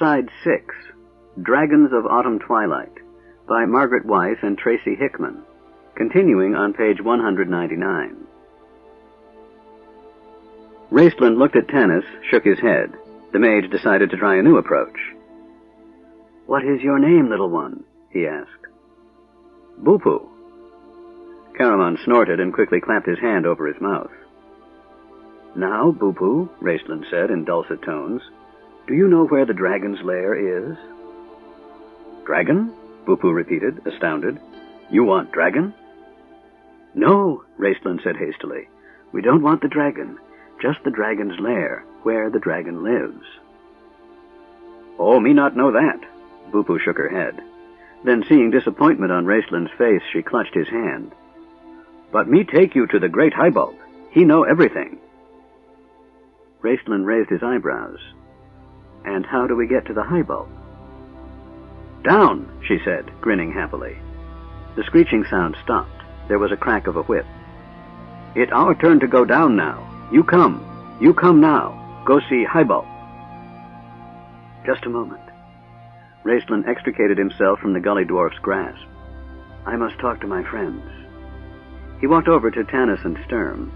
Side 6, Dragons of Autumn Twilight, by Margaret Weiss and Tracy Hickman, continuing on page 199. Raistland looked at Tanis, shook his head. The mage decided to try a new approach. "What is your name, little one?" he asked. "Bupu." Caramon snorted and quickly clapped his hand over his mouth. "Now, Bupu," Raistland said in dulcet tones, "do you know where the dragon's lair is?" "Dragon?" Bupu repeated, astounded. "You want dragon?" "No," Raistland said hastily. "We don't want the dragon, just the dragon's lair, where the dragon lives." "Oh, me not know that." Bupu shook her head. Then, seeing disappointment on Raistland's face, she clutched his hand. "But me take you to the great Highbulb. He know everything." Raistland raised his eyebrows. "And how do we get to the Highbulb?" "Down," she said, grinning happily. The screeching sound stopped. There was a crack of a whip. "It our turn to go down now. You come now. Go see Highbulb." "Just a moment." Raistland extricated himself from the gully dwarf's grasp. "I must talk to my friends." He walked over to Tanis and Sturm.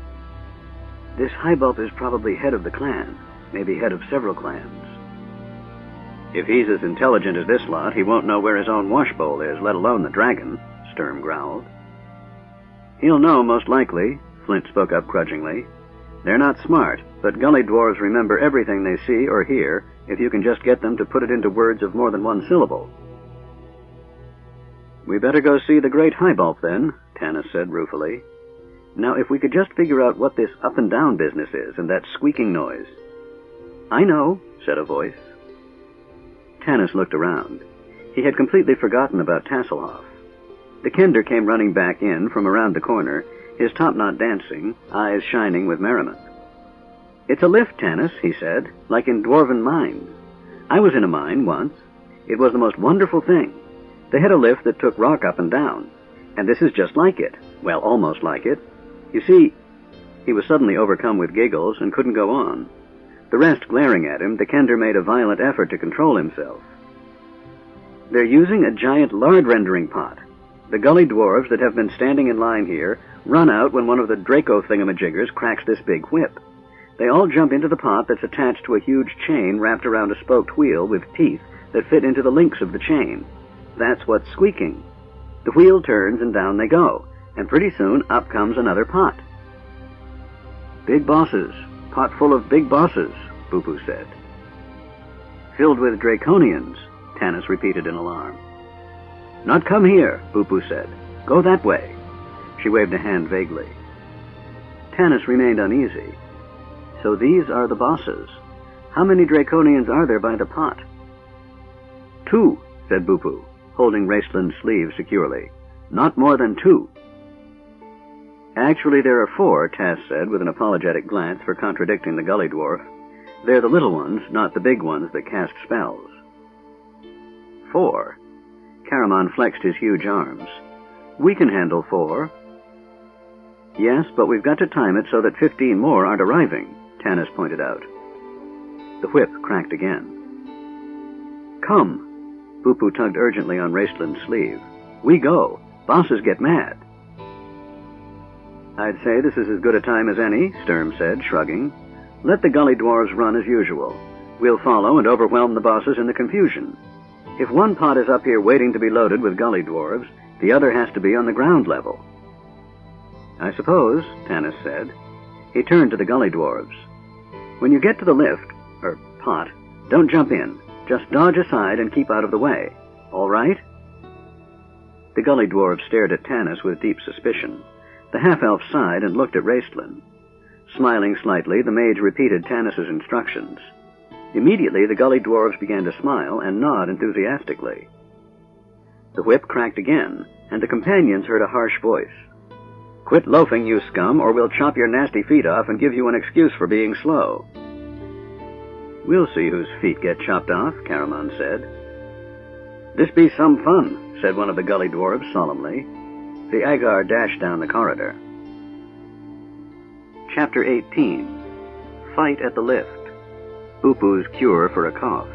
"This Highbulb is probably head of the clan, maybe head of several clans." "If he's as intelligent as this lot, he won't know where his own washbowl is, let alone the dragon," Sturm growled. "He'll know, most likely," Flint spoke up grudgingly. "They're not smart, but gully dwarves remember everything they see or hear if you can just get them to put it into words of more than one syllable." "We better go see the great Highbulb, then," Tanis said ruefully. "Now, if we could just figure out what this up-and-down business is and that squeaking noise." "I know," said a voice. Tanis looked around. He had completely forgotten about Tasselhoff. The Kender came running back in from around the corner, his topknot dancing, eyes shining with merriment. "It's a lift, Tanis," he said, "like in dwarven mines. I was in a mine once. It was the most wonderful thing. They had a lift that took rock up and down, and this is just like it. Well, almost like it. You see..." He was suddenly overcome with giggles and couldn't go on. The rest glaring at him, the Kender made a violent effort to control himself. "They're using a giant lard-rendering pot. The gully dwarves that have been standing in line here run out when one of the Draco thingamajiggers cracks this big whip. They all jump into the pot that's attached to a huge chain wrapped around a spoked wheel with teeth that fit into the links of the chain. That's what's squeaking. The wheel turns and down they go, and pretty soon up comes another pot." "Big bosses. Pot full of big bosses," Bupu said. "Filled with Draconians," Tanis repeated in alarm. "Not come here," Bupu said. "Go that way." She waved a hand vaguely. Tanis remained uneasy. "So these are the bosses. How many Draconians are there by the pot?" "2," said Bupu, holding Raistland's sleeve securely. "Not more than 2." "Actually, there are 4, Tass said with an apologetic glance for contradicting the gully dwarf. "They're the little ones, not the big ones that cast spells." 4. Caramon flexed his huge arms. "We can handle 4. "Yes, but we've got to time it so that 15 more aren't arriving," Tanis pointed out. The whip cracked again. "Come." Bupu tugged urgently on Raistland's sleeve. "We go. Bosses get mad." "I'd say this is as good a time as any," Sturm said, shrugging. "Let the gully dwarves run as usual. We'll follow and overwhelm the bosses in the confusion. If one pot is up here waiting to be loaded with gully dwarves, the other has to be on the ground level." "I suppose," Tanis said. He turned to the gully dwarves. "When you get to the lift, or pot, don't jump in. Just dodge aside and keep out of the way. All right?" The gully dwarves stared at Tanis with deep suspicion. The half-elf sighed and looked at Raistland. Smiling slightly, the mage repeated Tanis's instructions. Immediately, the gully dwarves began to smile and nod enthusiastically. The whip cracked again, and the companions heard a harsh voice. "Quit loafing, you scum, or we'll chop your nasty feet off and give you an excuse for being slow." "We'll see whose feet get chopped off," Caramon said. "This be some fun," said one of the gully dwarves solemnly. The Agar dashed down the corridor. Chapter 18. Fight at the Lift. Bupu's Cure for a Cough.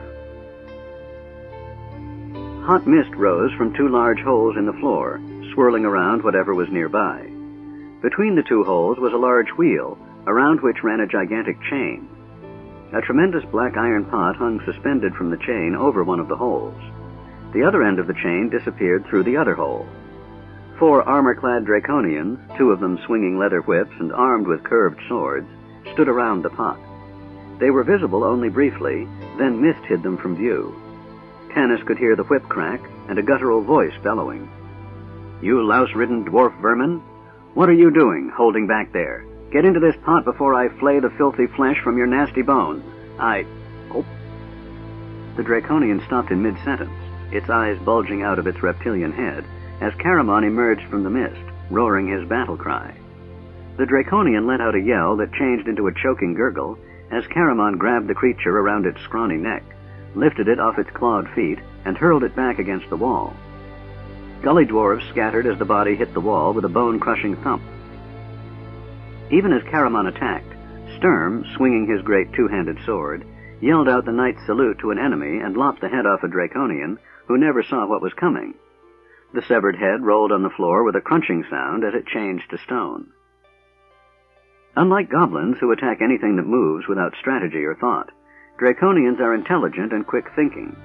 Hot mist rose from two large holes in the floor, swirling around whatever was nearby. Between the two holes was a large wheel, around which ran a gigantic chain. A tremendous black iron pot hung suspended from the chain over one of the holes. The other end of the chain disappeared through the other hole. 4 armor-clad Draconians, 2 of them swinging leather whips and armed with curved swords, stood around the pot. They were visible only briefly, then mist hid them from view. Tanis could hear the whip crack and a guttural voice bellowing. "You louse-ridden dwarf vermin! What are you doing, holding back there? Get into this pot before I flay the filthy flesh from your nasty bones. Oh." The Draconian stopped in mid-sentence, its eyes bulging out of its reptilian head, as Caramon emerged from the mist, roaring his battle cry. The Draconian let out a yell that changed into a choking gurgle as Caramon grabbed the creature around its scrawny neck, lifted it off its clawed feet, and hurled it back against the wall. Gully dwarves scattered as the body hit the wall with a bone-crushing thump. Even as Caramon attacked, Sturm, swinging his great two-handed sword, yelled out the knight's salute to an enemy and lopped the head off a Draconian who never saw what was coming. The severed head rolled on the floor with a crunching sound as it changed to stone. Unlike goblins who attack anything that moves without strategy or thought, Draconians are intelligent and quick-thinking.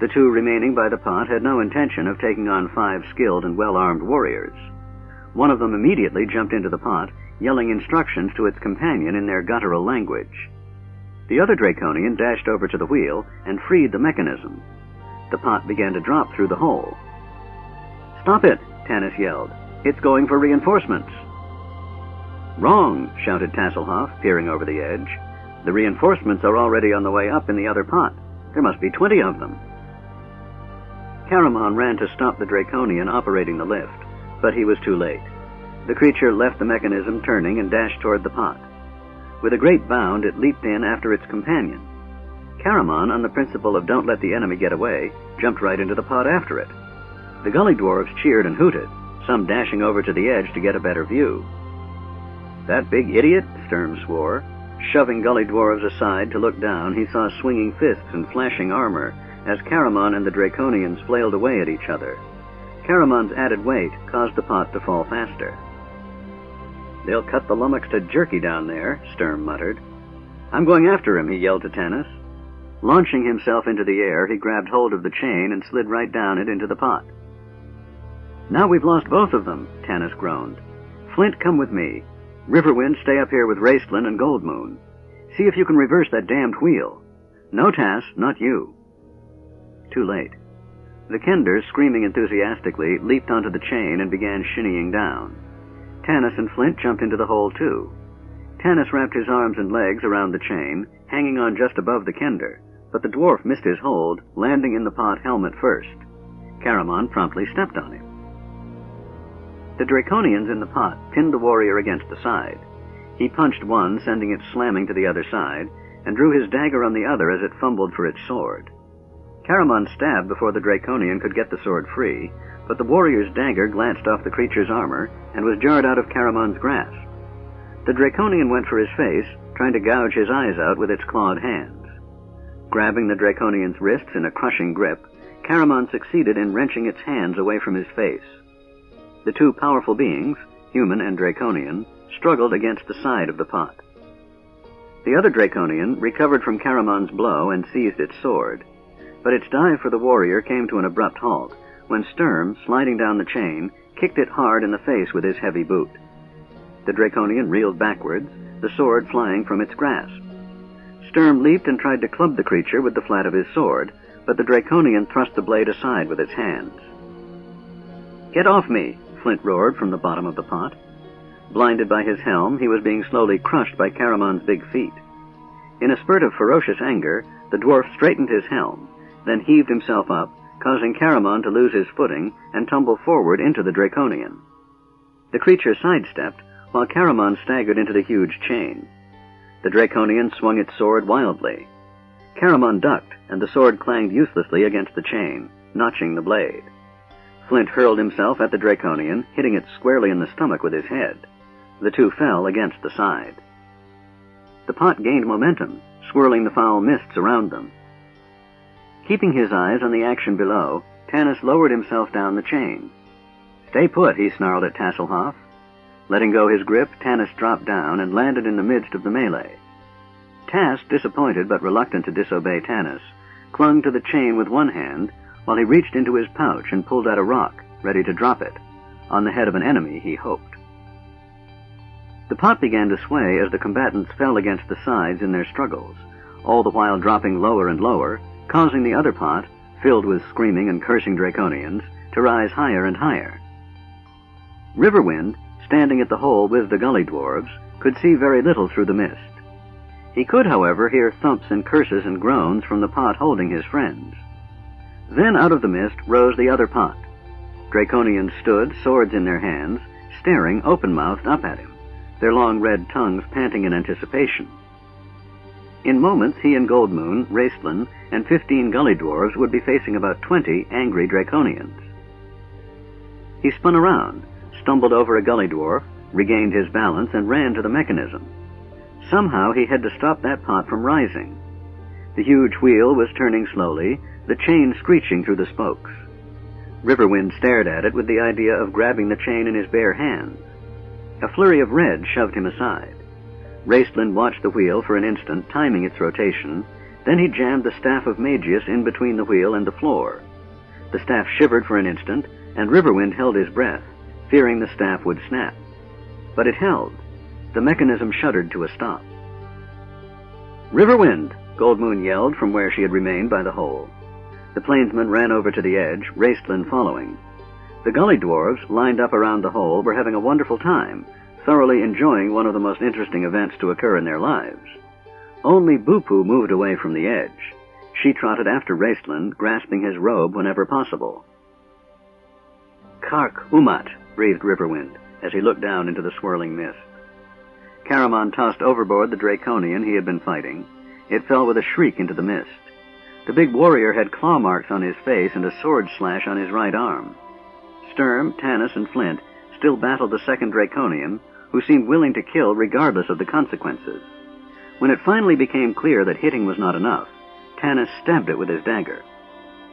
The 2 remaining by the pot had no intention of taking on 5 skilled and well-armed warriors. One of them immediately jumped into the pot, yelling instructions to its companion in their guttural language. The other Draconian dashed over to the wheel and freed the mechanism. The pot began to drop through the hole. "Stop it!" Tanis yelled. "It's going for reinforcements." "Wrong!" shouted Tasselhoff, peering over the edge. "The reinforcements are already on the way up in the other pot. There must be 20 of them." Caramon ran to stop the Draconian operating the lift, but he was too late. The creature left the mechanism turning and dashed toward the pot. With a great bound, it leaped in after its companion. Caramon, on the principle of don't let the enemy get away, jumped right into the pot after it. The gully dwarves cheered and hooted, some dashing over to the edge to get a better view. "That big idiot," Sturm swore. Shoving gully dwarves aside to look down, he saw swinging fists and flashing armor as Caramon and the Draconians flailed away at each other. Caramon's added weight caused the pot to fall faster. "They'll cut the lummox to jerky down there," Sturm muttered. "I'm going after him," he yelled to Tanis. Launching himself into the air, he grabbed hold of the chain and slid right down it into the pot. "Now we've lost both of them," Tanis groaned. "Flint, come with me. Riverwind, stay up here with Raistlin and Goldmoon. See if you can reverse that damned wheel. No, Tass, not you." Too late. The Kenders, screaming enthusiastically, leaped onto the chain and began shinnying down. Tanis and Flint jumped into the hole, too. Tanis wrapped his arms and legs around the chain, hanging on just above the Kender, but the dwarf missed his hold, landing in the pot helmet first. Caramon promptly stepped on him. The Draconians in the pot pinned the warrior against the side. He punched one, sending it slamming to the other side, and drew his dagger on the other as it fumbled for its sword. Caramon stabbed before the Draconian could get the sword free, but the warrior's dagger glanced off the creature's armor and was jarred out of Caramon's grasp. The Draconian went for his face, trying to gouge his eyes out with its clawed hands. Grabbing the Draconian's wrists in a crushing grip, Caramon succeeded in wrenching its hands away from his face. The 2 powerful beings, human and Draconian, struggled against the side of the pot. The other Draconian recovered from Caramon's blow and seized its sword, but its dive for the warrior came to an abrupt halt when Sturm, sliding down the chain, kicked it hard in the face with his heavy boot. The Draconian reeled backwards, the sword flying from its grasp. Sturm leaped and tried to club the creature with the flat of his sword, but the Draconian thrust the blade aside with its hands. "Get off me!" Flint roared from the bottom of the pot. Blinded by his helm, he was being slowly crushed by Caramon's big feet. In a spurt of ferocious anger, the dwarf straightened his helm, then heaved himself up, causing Caramon to lose his footing and tumble forward into the Draconian. The creature sidestepped, while Caramon staggered into the huge chain. The Draconian swung its sword wildly. Caramon ducked, and the sword clanged uselessly against the chain, notching the blade. Flint hurled himself at the Draconian, hitting it squarely in the stomach with his head. The 2 fell against the side. The pot gained momentum, swirling the foul mists around them. Keeping his eyes on the action below, Tanis lowered himself down the chain. "Stay put," he snarled at Tasselhoff. Letting go his grip, Tanis dropped down and landed in the midst of the melee. Tas, disappointed but reluctant to disobey Tanis, clung to the chain with one hand while he reached into his pouch and pulled out a rock, ready to drop it, on the head of an enemy, he hoped. The pot began to sway as the combatants fell against the sides in their struggles, all the while dropping lower and lower, causing the other pot, filled with screaming and cursing Draconians, to rise higher and higher. Riverwind, standing at the hole with the gully dwarves, could see very little through the mist. He could, however, hear thumps and curses and groans from the pot holding his friends. Then out of the mist rose the other pot. Draconians stood, swords in their hands, staring open-mouthed up at him, their long red tongues panting in anticipation. In moments, he and Goldmoon, Raistlin, and 15 gully dwarves would be facing about 20 angry Draconians. He spun around, stumbled over a gully dwarf, regained his balance, and ran to the mechanism. Somehow he had to stop that pot from rising. The huge wheel was turning slowly, the chain screeching through the spokes. Riverwind stared at it with the idea of grabbing the chain in his bare hands. A flurry of red shoved him aside. Raistlin watched the wheel for an instant, timing its rotation. Then he jammed the staff of Magius in between the wheel and the floor. The staff shivered for an instant, and Riverwind held his breath, fearing the staff would snap. But it held. The mechanism shuddered to a stop. "Riverwind!" Goldmoon yelled from where she had remained by the hole. The plainsman ran over to the edge, Raistlin following. The gully dwarves, lined up around the hole, were having a wonderful time, thoroughly enjoying one of the most interesting events to occur in their lives. Only Bupu moved away from the edge. She trotted after Raistlin, grasping his robe whenever possible. "Kark Umat," breathed Riverwind, as he looked down into the swirling mist. Caramon tossed overboard the Draconian he had been fighting. It fell with a shriek into the mist. The big warrior had claw marks on his face and a sword slash on his right arm. Sturm, Tanis, and Flint still battled the second Draconian, who seemed willing to kill regardless of the consequences. When it finally became clear that hitting was not enough, Tanis stabbed it with his dagger.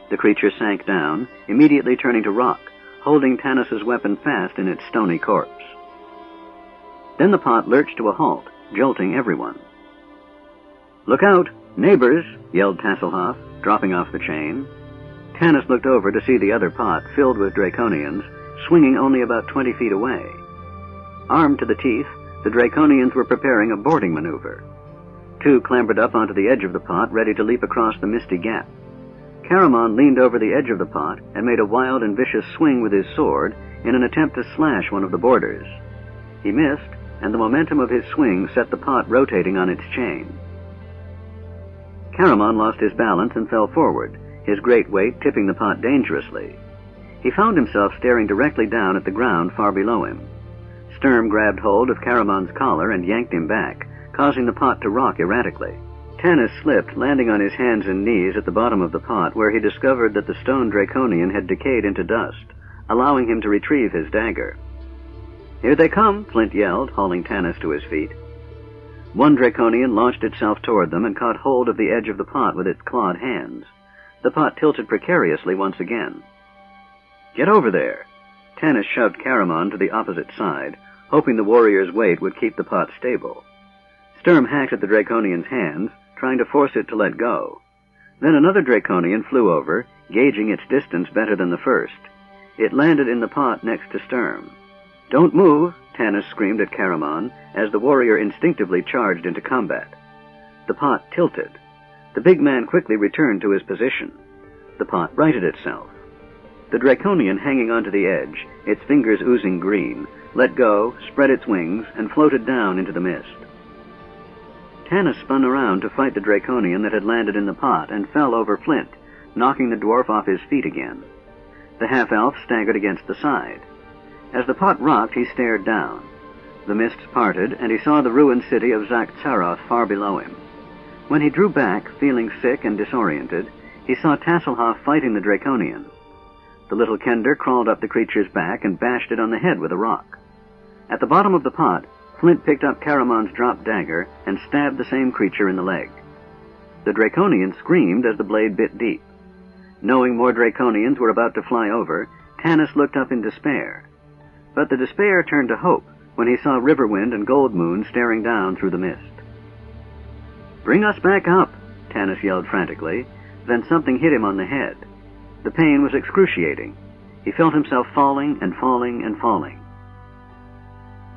The creature sank down, immediately turning to rock, holding Tanis's weapon fast in its stony corpse. Then the pot lurched to a halt, jolting everyone. "Look out! Neighbors!" yelled Tasselhoff, dropping off the chain. Tanis looked over to see the other pot, filled with Draconians, swinging only about 20 feet away. Armed to the teeth, the Draconians were preparing a boarding maneuver. 2 clambered up onto the edge of the pot, ready to leap across the misty gap. Caramon leaned over the edge of the pot and made a wild and vicious swing with his sword in an attempt to slash one of the boarders. He missed, and the momentum of his swing set the pot rotating on its chain. Caramon lost his balance and fell forward, his great weight tipping the pot dangerously. He found himself staring directly down at the ground far below him. Sturm grabbed hold of Caramon's collar and yanked him back, causing the pot to rock erratically. Tanis slipped, landing on his hands and knees at the bottom of the pot, where he discovered that the stone Draconian had decayed into dust, allowing him to retrieve his dagger. "Here they come!" Flint yelled, hauling Tanis to his feet. One Draconian launched itself toward them and caught hold of the edge of the pot with its clawed hands. The pot tilted precariously once again. "Get over there!" Tanis shoved Caramon to the opposite side, hoping the warrior's weight would keep the pot stable. Sturm hacked at the Draconian's hands, trying to force it to let go. Then another Draconian flew over, gauging its distance better than the first. It landed in the pot next to Sturm. "Don't move!" Tanis screamed at Caramon, as the warrior instinctively charged into combat. The pot tilted. The big man quickly returned to his position. The pot righted itself. The Draconian hanging onto the edge, its fingers oozing green, let go, spread its wings, and floated down into the mist. Tanis spun around to fight the Draconian that had landed in the pot and fell over Flint, knocking the dwarf off his feet again. The half-elf staggered against the side. As the pot rocked, he stared down. The mists parted, and he saw the ruined city of Zakhtsaroth far below him. When he drew back, feeling sick and disoriented, he saw Tasselhoff fighting the Draconian. The little Kender crawled up the creature's back and bashed it on the head with a rock. At the bottom of the pot, Flint picked up Caramon's dropped dagger and stabbed the same creature in the leg. The Draconian screamed as the blade bit deep. Knowing more Draconians were about to fly over, Tanis looked up in despair. But the despair turned to hope when he saw Riverwind and Goldmoon staring down through the mist. "Bring us back up," Tanis yelled frantically. Then something hit him on the head. The pain was excruciating. He felt himself falling and falling and falling.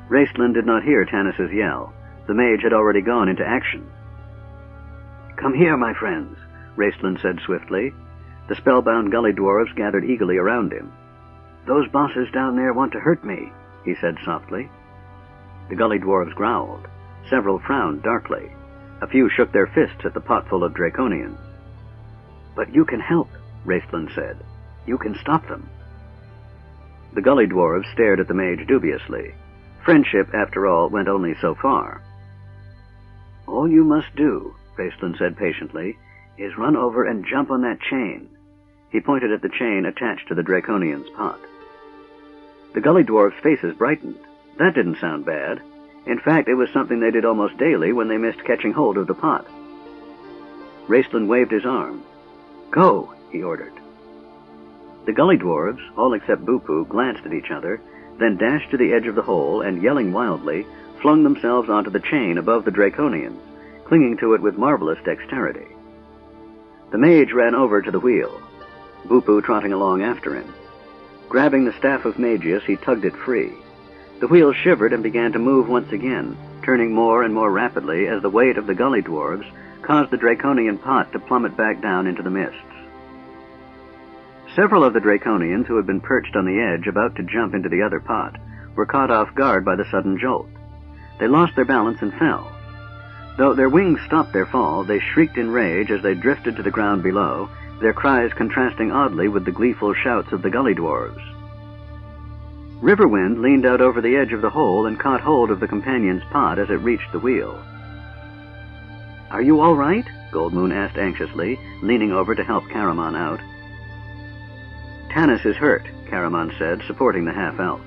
Raistlin did not hear Tanis's yell. The mage had already gone into action. "Come here, my friends," Raistlin said swiftly. The spellbound gully dwarves gathered eagerly around him. "Those bosses down there want to hurt me," he said softly. The gully dwarves growled. Several frowned darkly. A few shook their fists at the potful of Draconians. "But you can help," Raistlin said. "You can stop them." The gully dwarves stared at the mage dubiously. Friendship, after all, went only so far. "All you must do," Raistlin said patiently, "is run over and jump on that chain." He pointed at the chain attached to the Draconian's pot. The gully dwarves' faces brightened. That didn't sound bad. In fact, it was something they did almost daily when they missed catching hold of the pot. Raistlin waved his arm. "Go," he ordered. The gully dwarves, all except Bupu, glanced at each other, then dashed to the edge of the hole and, yelling wildly, flung themselves onto the chain above the Draconians, clinging to it with marvelous dexterity. The mage ran over to the wheel, Bupu trotting along after him. Grabbing the staff of Magius, he tugged it free. The wheel shivered and began to move once again, turning more and more rapidly as the weight of the gully dwarves caused the Draconian pot to plummet back down into the mists. Several of the Draconians who had been perched on the edge about to jump into the other pot were caught off guard by the sudden jolt. They lost their balance and fell. Though their wings stopped their fall, they shrieked in rage as they drifted to the ground below, their cries contrasting oddly with the gleeful shouts of the gully dwarves. Riverwind leaned out over the edge of the hole and caught hold of the companion's pot as it reached the wheel. "Are you all right?" Goldmoon asked anxiously, leaning over to help Caramon out. "Tanis is hurt," Caramon said, supporting the half-elf.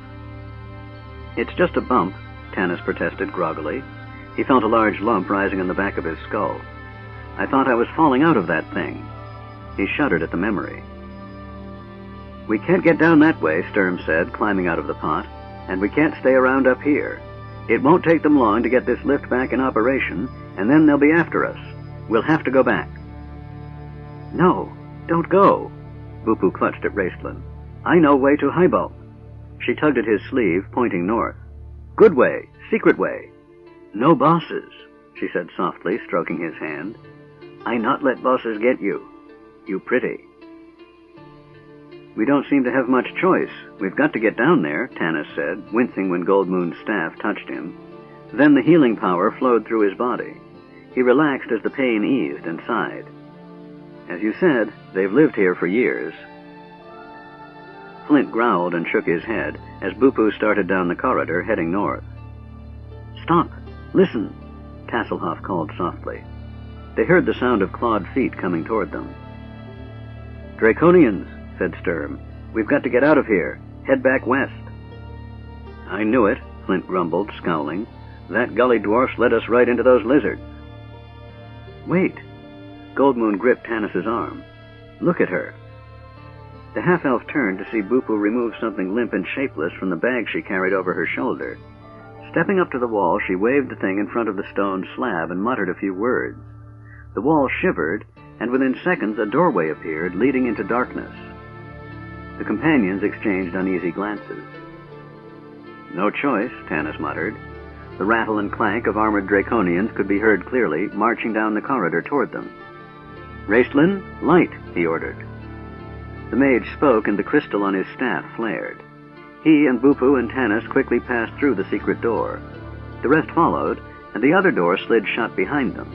"It's just a bump," Tanis protested groggily. He felt a large lump rising on the back of his skull. "I thought I was falling out of that thing." He shuddered at the memory. "We can't get down that way," Sturm said, climbing out of the pot, "and we can't stay around up here. It won't take them long to get this lift back in operation, and then they'll be after us. We'll have to go back." "No, don't go." Bupu clutched at Raistlin. "I know way to Highbulk." She tugged at his sleeve, pointing north. "Good way, secret way." "No bosses," she said softly, stroking his hand. "I not let bosses get you. You pretty." "We don't seem to have much choice. We've got to get down there," Tanis said, wincing when Goldmoon's staff touched him. Then the healing power flowed through his body. He relaxed as the pain eased and sighed. "As you said, they've lived here for years." Flint growled and shook his head as Bupu started down the corridor, heading north. "Stop! Listen!" Tasselhoff called softly. They heard the sound of clawed feet coming toward them. "Draconians," said Sturm. "We've got to get out of here. Head back west." "I knew it," Flint grumbled, scowling. "That gully dwarf's led us right into those lizards." "Wait." Goldmoon gripped Tanis's arm. "Look at her." The half-elf turned to see Bupu remove something limp and shapeless from the bag she carried over her shoulder. Stepping up to the wall, she waved the thing in front of the stone slab and muttered a few words. The wall shivered, and within seconds a doorway appeared, leading into darkness. The companions exchanged uneasy glances. "No choice," Tanis muttered. The rattle and clank of armored Draconians could be heard clearly, marching down the corridor toward them. "Raistlin, light," he ordered. The mage spoke, and the crystal on his staff flared. He and Bupu and Tanis quickly passed through the secret door. The rest followed, and the other door slid shut behind them.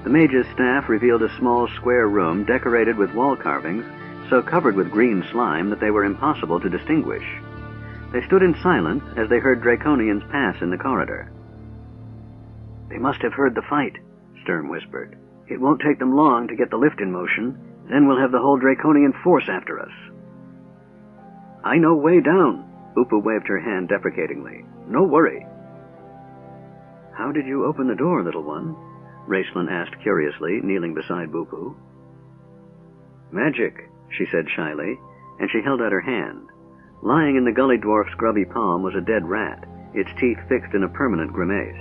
The mage's staff revealed a small square room decorated with wall carvings, so covered with green slime that they were impossible to distinguish. They stood in silence as they heard Draconians pass in the corridor. "They must have heard the fight," Sturm whispered. "It won't take them long to get the lift in motion. Then we'll have the whole Draconian force after us." "I know way down," Bupu waved her hand deprecatingly. "No worry." "How did you open the door, little one?" Raistlin asked curiously, kneeling beside Bupu. "Magic," she said shyly, and she held out her hand. Lying in the gully dwarf's grubby palm was a dead rat, its teeth fixed in a permanent grimace.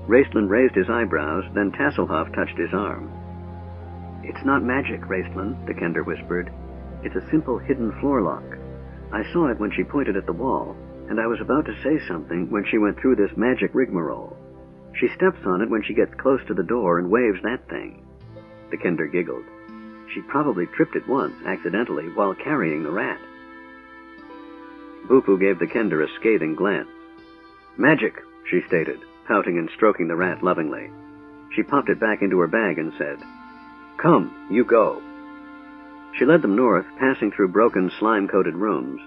Raistlin raised his eyebrows, then Tasselhoff touched his arm. "It's not magic, Raistlin," the Kender whispered. "It's a simple hidden floor lock. I saw it when she pointed at the wall, and I was about to say something when she went through this magic rigmarole. She steps on it when she gets close to the door and waves that thing." The Kender giggled. "She probably tripped it once, accidentally, while carrying the rat." Bupu gave the Kender a scathing glance. "Magic," she stated, pouting and stroking the rat lovingly. She popped it back into her bag and said, "Come, you go." She led them north, passing through broken, slime-coated rooms.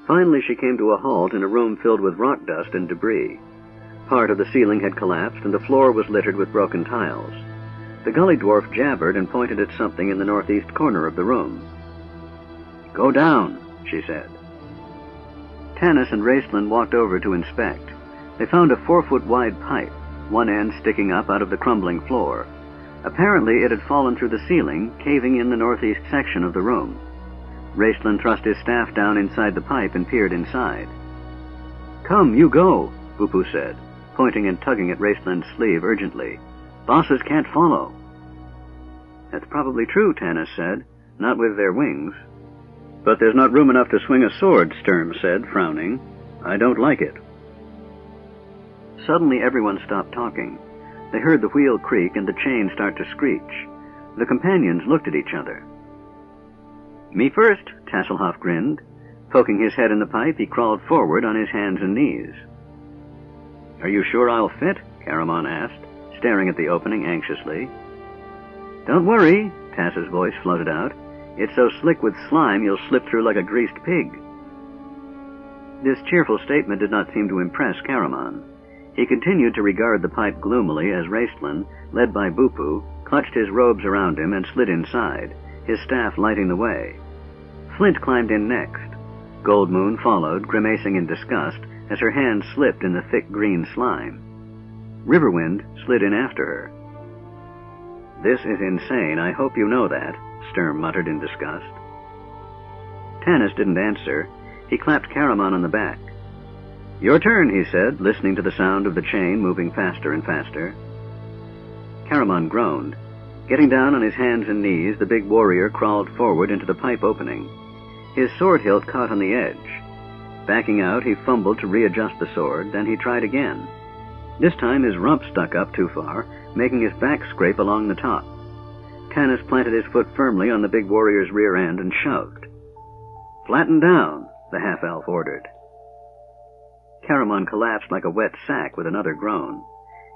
Finally, she came to a halt in a room filled with rock dust and debris. Part of the ceiling had collapsed, and the floor was littered with broken tiles. The gully dwarf jabbered and pointed at something in the northeast corner of the room. "Go down," she said. Tanis and Raistlin walked over to inspect. They found a 4-foot-wide pipe, one end sticking up out of the crumbling floor. Apparently it had fallen through the ceiling, caving in the northeast section of the room. Raistlin thrust his staff down inside the pipe and peered inside. "Come, you go," Bupu said, pointing and tugging at Raistlin's sleeve urgently. "Bosses can't follow." "That's probably true," Tanis said. "Not with their wings." "But there's not room enough to swing a sword," Sturm said, frowning. "I don't like it." Suddenly everyone stopped talking. They heard the wheel creak and the chain start to screech. The companions looked at each other. "Me first," Tasselhoff grinned. Poking his head in the pipe, he crawled forward on his hands and knees. "Are you sure I'll fit?" Caramon asked, staring at the opening anxiously. "Don't worry," Tass's voice floated out. "It's so slick with slime you'll slip through like a greased pig." This cheerful statement did not seem to impress Caramon. He continued to regard the pipe gloomily as Raistlin, led by Bupu, clutched his robes around him and slid inside, his staff lighting the way. Flint climbed in next. Goldmoon followed, grimacing in disgust, as her hand slipped in the thick green slime. Riverwind slid in after her. "This is insane, I hope you know that," Sturm muttered in disgust. Tanis didn't answer. He clapped Caramon on the back. "Your turn," he said, listening to the sound of the chain moving faster and faster. Caramon groaned. Getting down on his hands and knees, the big warrior crawled forward into the pipe opening. His sword hilt caught on the edge. Backing out, he fumbled to readjust the sword, then he tried again. This time his rump stuck up too far, making his back scrape along the top. Tanis planted his foot firmly on the big warrior's rear end and shoved. "Flatten down," the half-elf ordered. Caramon collapsed like a wet sack with another groan.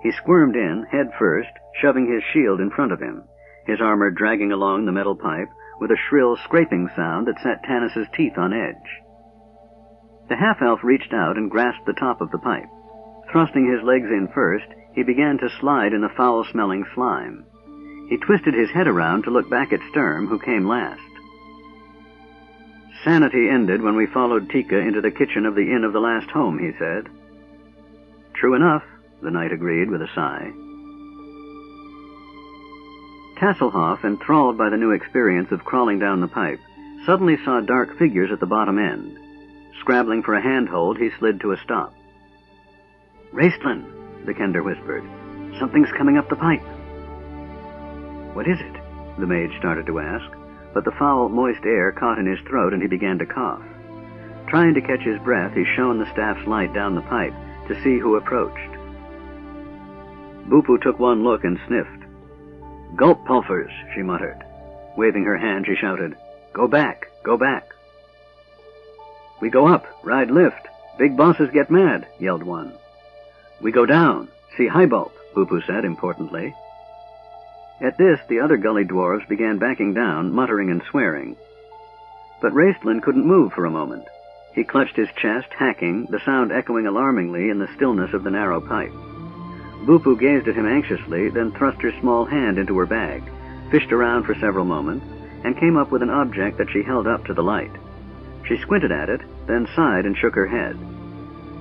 He squirmed in, head first, shoving his shield in front of him, his armor dragging along the metal pipe with a shrill scraping sound that set Tanis's teeth on edge. The half-elf reached out and grasped the top of the pipe. Thrusting his legs in first, he began to slide in the foul-smelling slime. He twisted his head around to look back at Sturm, who came last. "Sanity ended when we followed Tika into the kitchen of the Inn of the Last Home," he said. "True enough," the knight agreed with a sigh. Tasselhoff, enthralled by the new experience of crawling down the pipe, suddenly saw dark figures at the bottom end. Scrabbling for a handhold, he slid to a stop. "Raistlin," the Kender whispered. "Something's coming up the pipe." "What is it?" the mage started to ask, but the foul, moist air caught in his throat and he began to cough. Trying to catch his breath, he shone the staff's light down the pipe to see who approached. Bupu took one look and sniffed. "Gulp, Pulfers," she muttered. Waving her hand, she shouted, "Go back, go back." "We go up, ride lift. Big bosses get mad," yelled one. "We go down, see Highbulp," Bupu said importantly. At this, the other gully dwarves began backing down, muttering and swearing. But Raistlin couldn't move for a moment. He clutched his chest, hacking, the sound echoing alarmingly in the stillness of the narrow pipe. Bupu gazed at him anxiously, then thrust her small hand into her bag, fished around for several moments, and came up with an object that she held up to the light. She squinted at it, then sighed and shook her head.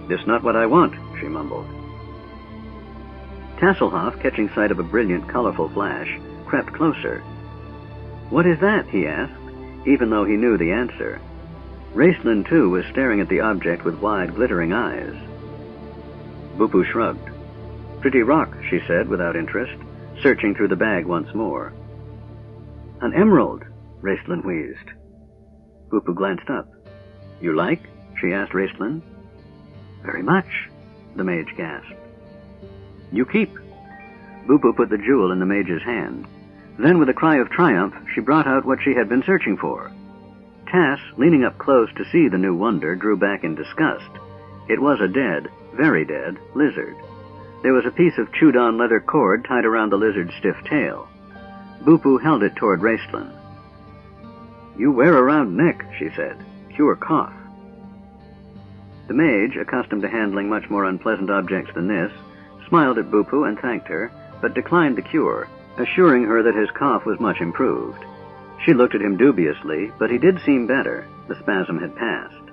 "This not what I want," she mumbled. Tasselhoff, catching sight of a brilliant, colorful flash, crept closer. "What is that?" he asked. even though he knew the answer. Raistlin, too, was staring at the object with wide, glittering eyes. Bupu shrugged. "Pretty rock," she said without interest, searching through the bag once more. "An emerald," Raistlin wheezed. Bupu glanced up. "You like?" she asked Raistlin. "Very much," the mage gasped. "You keep." Bupu put the jewel in the mage's hand. Then, with a cry of triumph, she brought out what she had been searching for. Tass, leaning up close to see the new wonder, drew back in disgust. It was a dead, very dead, lizard. There was a piece of chewed-on leather cord tied around the lizard's stiff tail. Bupu held it toward Raistlin. "You wear around neck," she said. "Cure cough." The mage, accustomed to handling much more unpleasant objects than this, smiled at Bupu and thanked her, but declined the cure, assuring her that his cough was much improved. She looked at him dubiously, but he did seem better. The spasm had passed.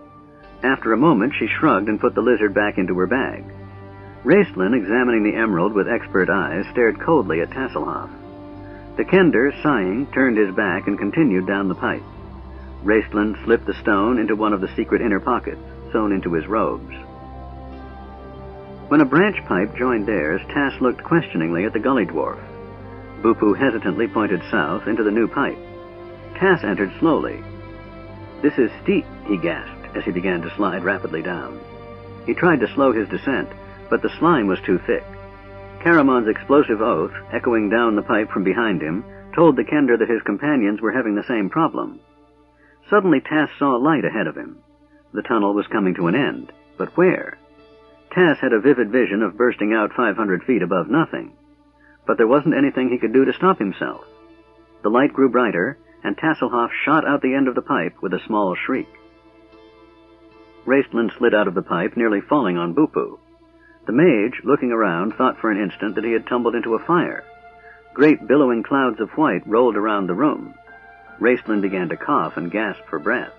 After a moment, she shrugged and put the lizard back into her bag. Raistlin, examining the emerald with expert eyes, stared coldly at Tasselhoff. The Kender, sighing, turned his back and continued down the pipe. Raistlin slipped the stone into one of the secret inner pockets, sewn into his robes. When a branch pipe joined theirs, Tass looked questioningly at the gully dwarf. Bupu hesitantly pointed south into the new pipe. Tass entered slowly. "This is steep," he gasped as he began to slide rapidly down. He tried to slow his descent, but the slime was too thick. Caramon's explosive oath, echoing down the pipe from behind him, told the Kender that his companions were having the same problem. Suddenly Tass saw a light ahead of him. The tunnel was coming to an end, but where? Tass had a vivid vision of bursting out 500 feet above nothing. But there wasn't anything he could do to stop himself. The light grew brighter, and Tasselhoff shot out the end of the pipe with a small shriek. Raistlin slid out of the pipe, nearly falling on Bupu. The mage, looking around, thought for an instant that he had tumbled into a fire. Great billowing clouds of white rolled around the room. Raistlin began to cough and gasp for breath.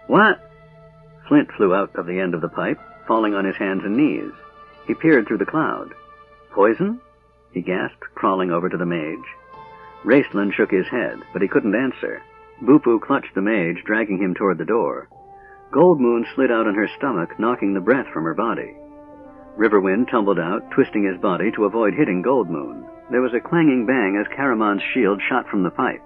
"What?" Flint flew out of the end of the pipe, falling on his hands and knees. He peered through the cloud. "Poison?" he gasped, crawling over to the mage. Raistlin shook his head, but he couldn't answer. Bupu clutched the mage, dragging him toward the door. Goldmoon slid out on her stomach, knocking the breath from her body. Riverwind tumbled out, twisting his body to avoid hitting Goldmoon. There was a clanging bang as Caramon's shield shot from the pipe.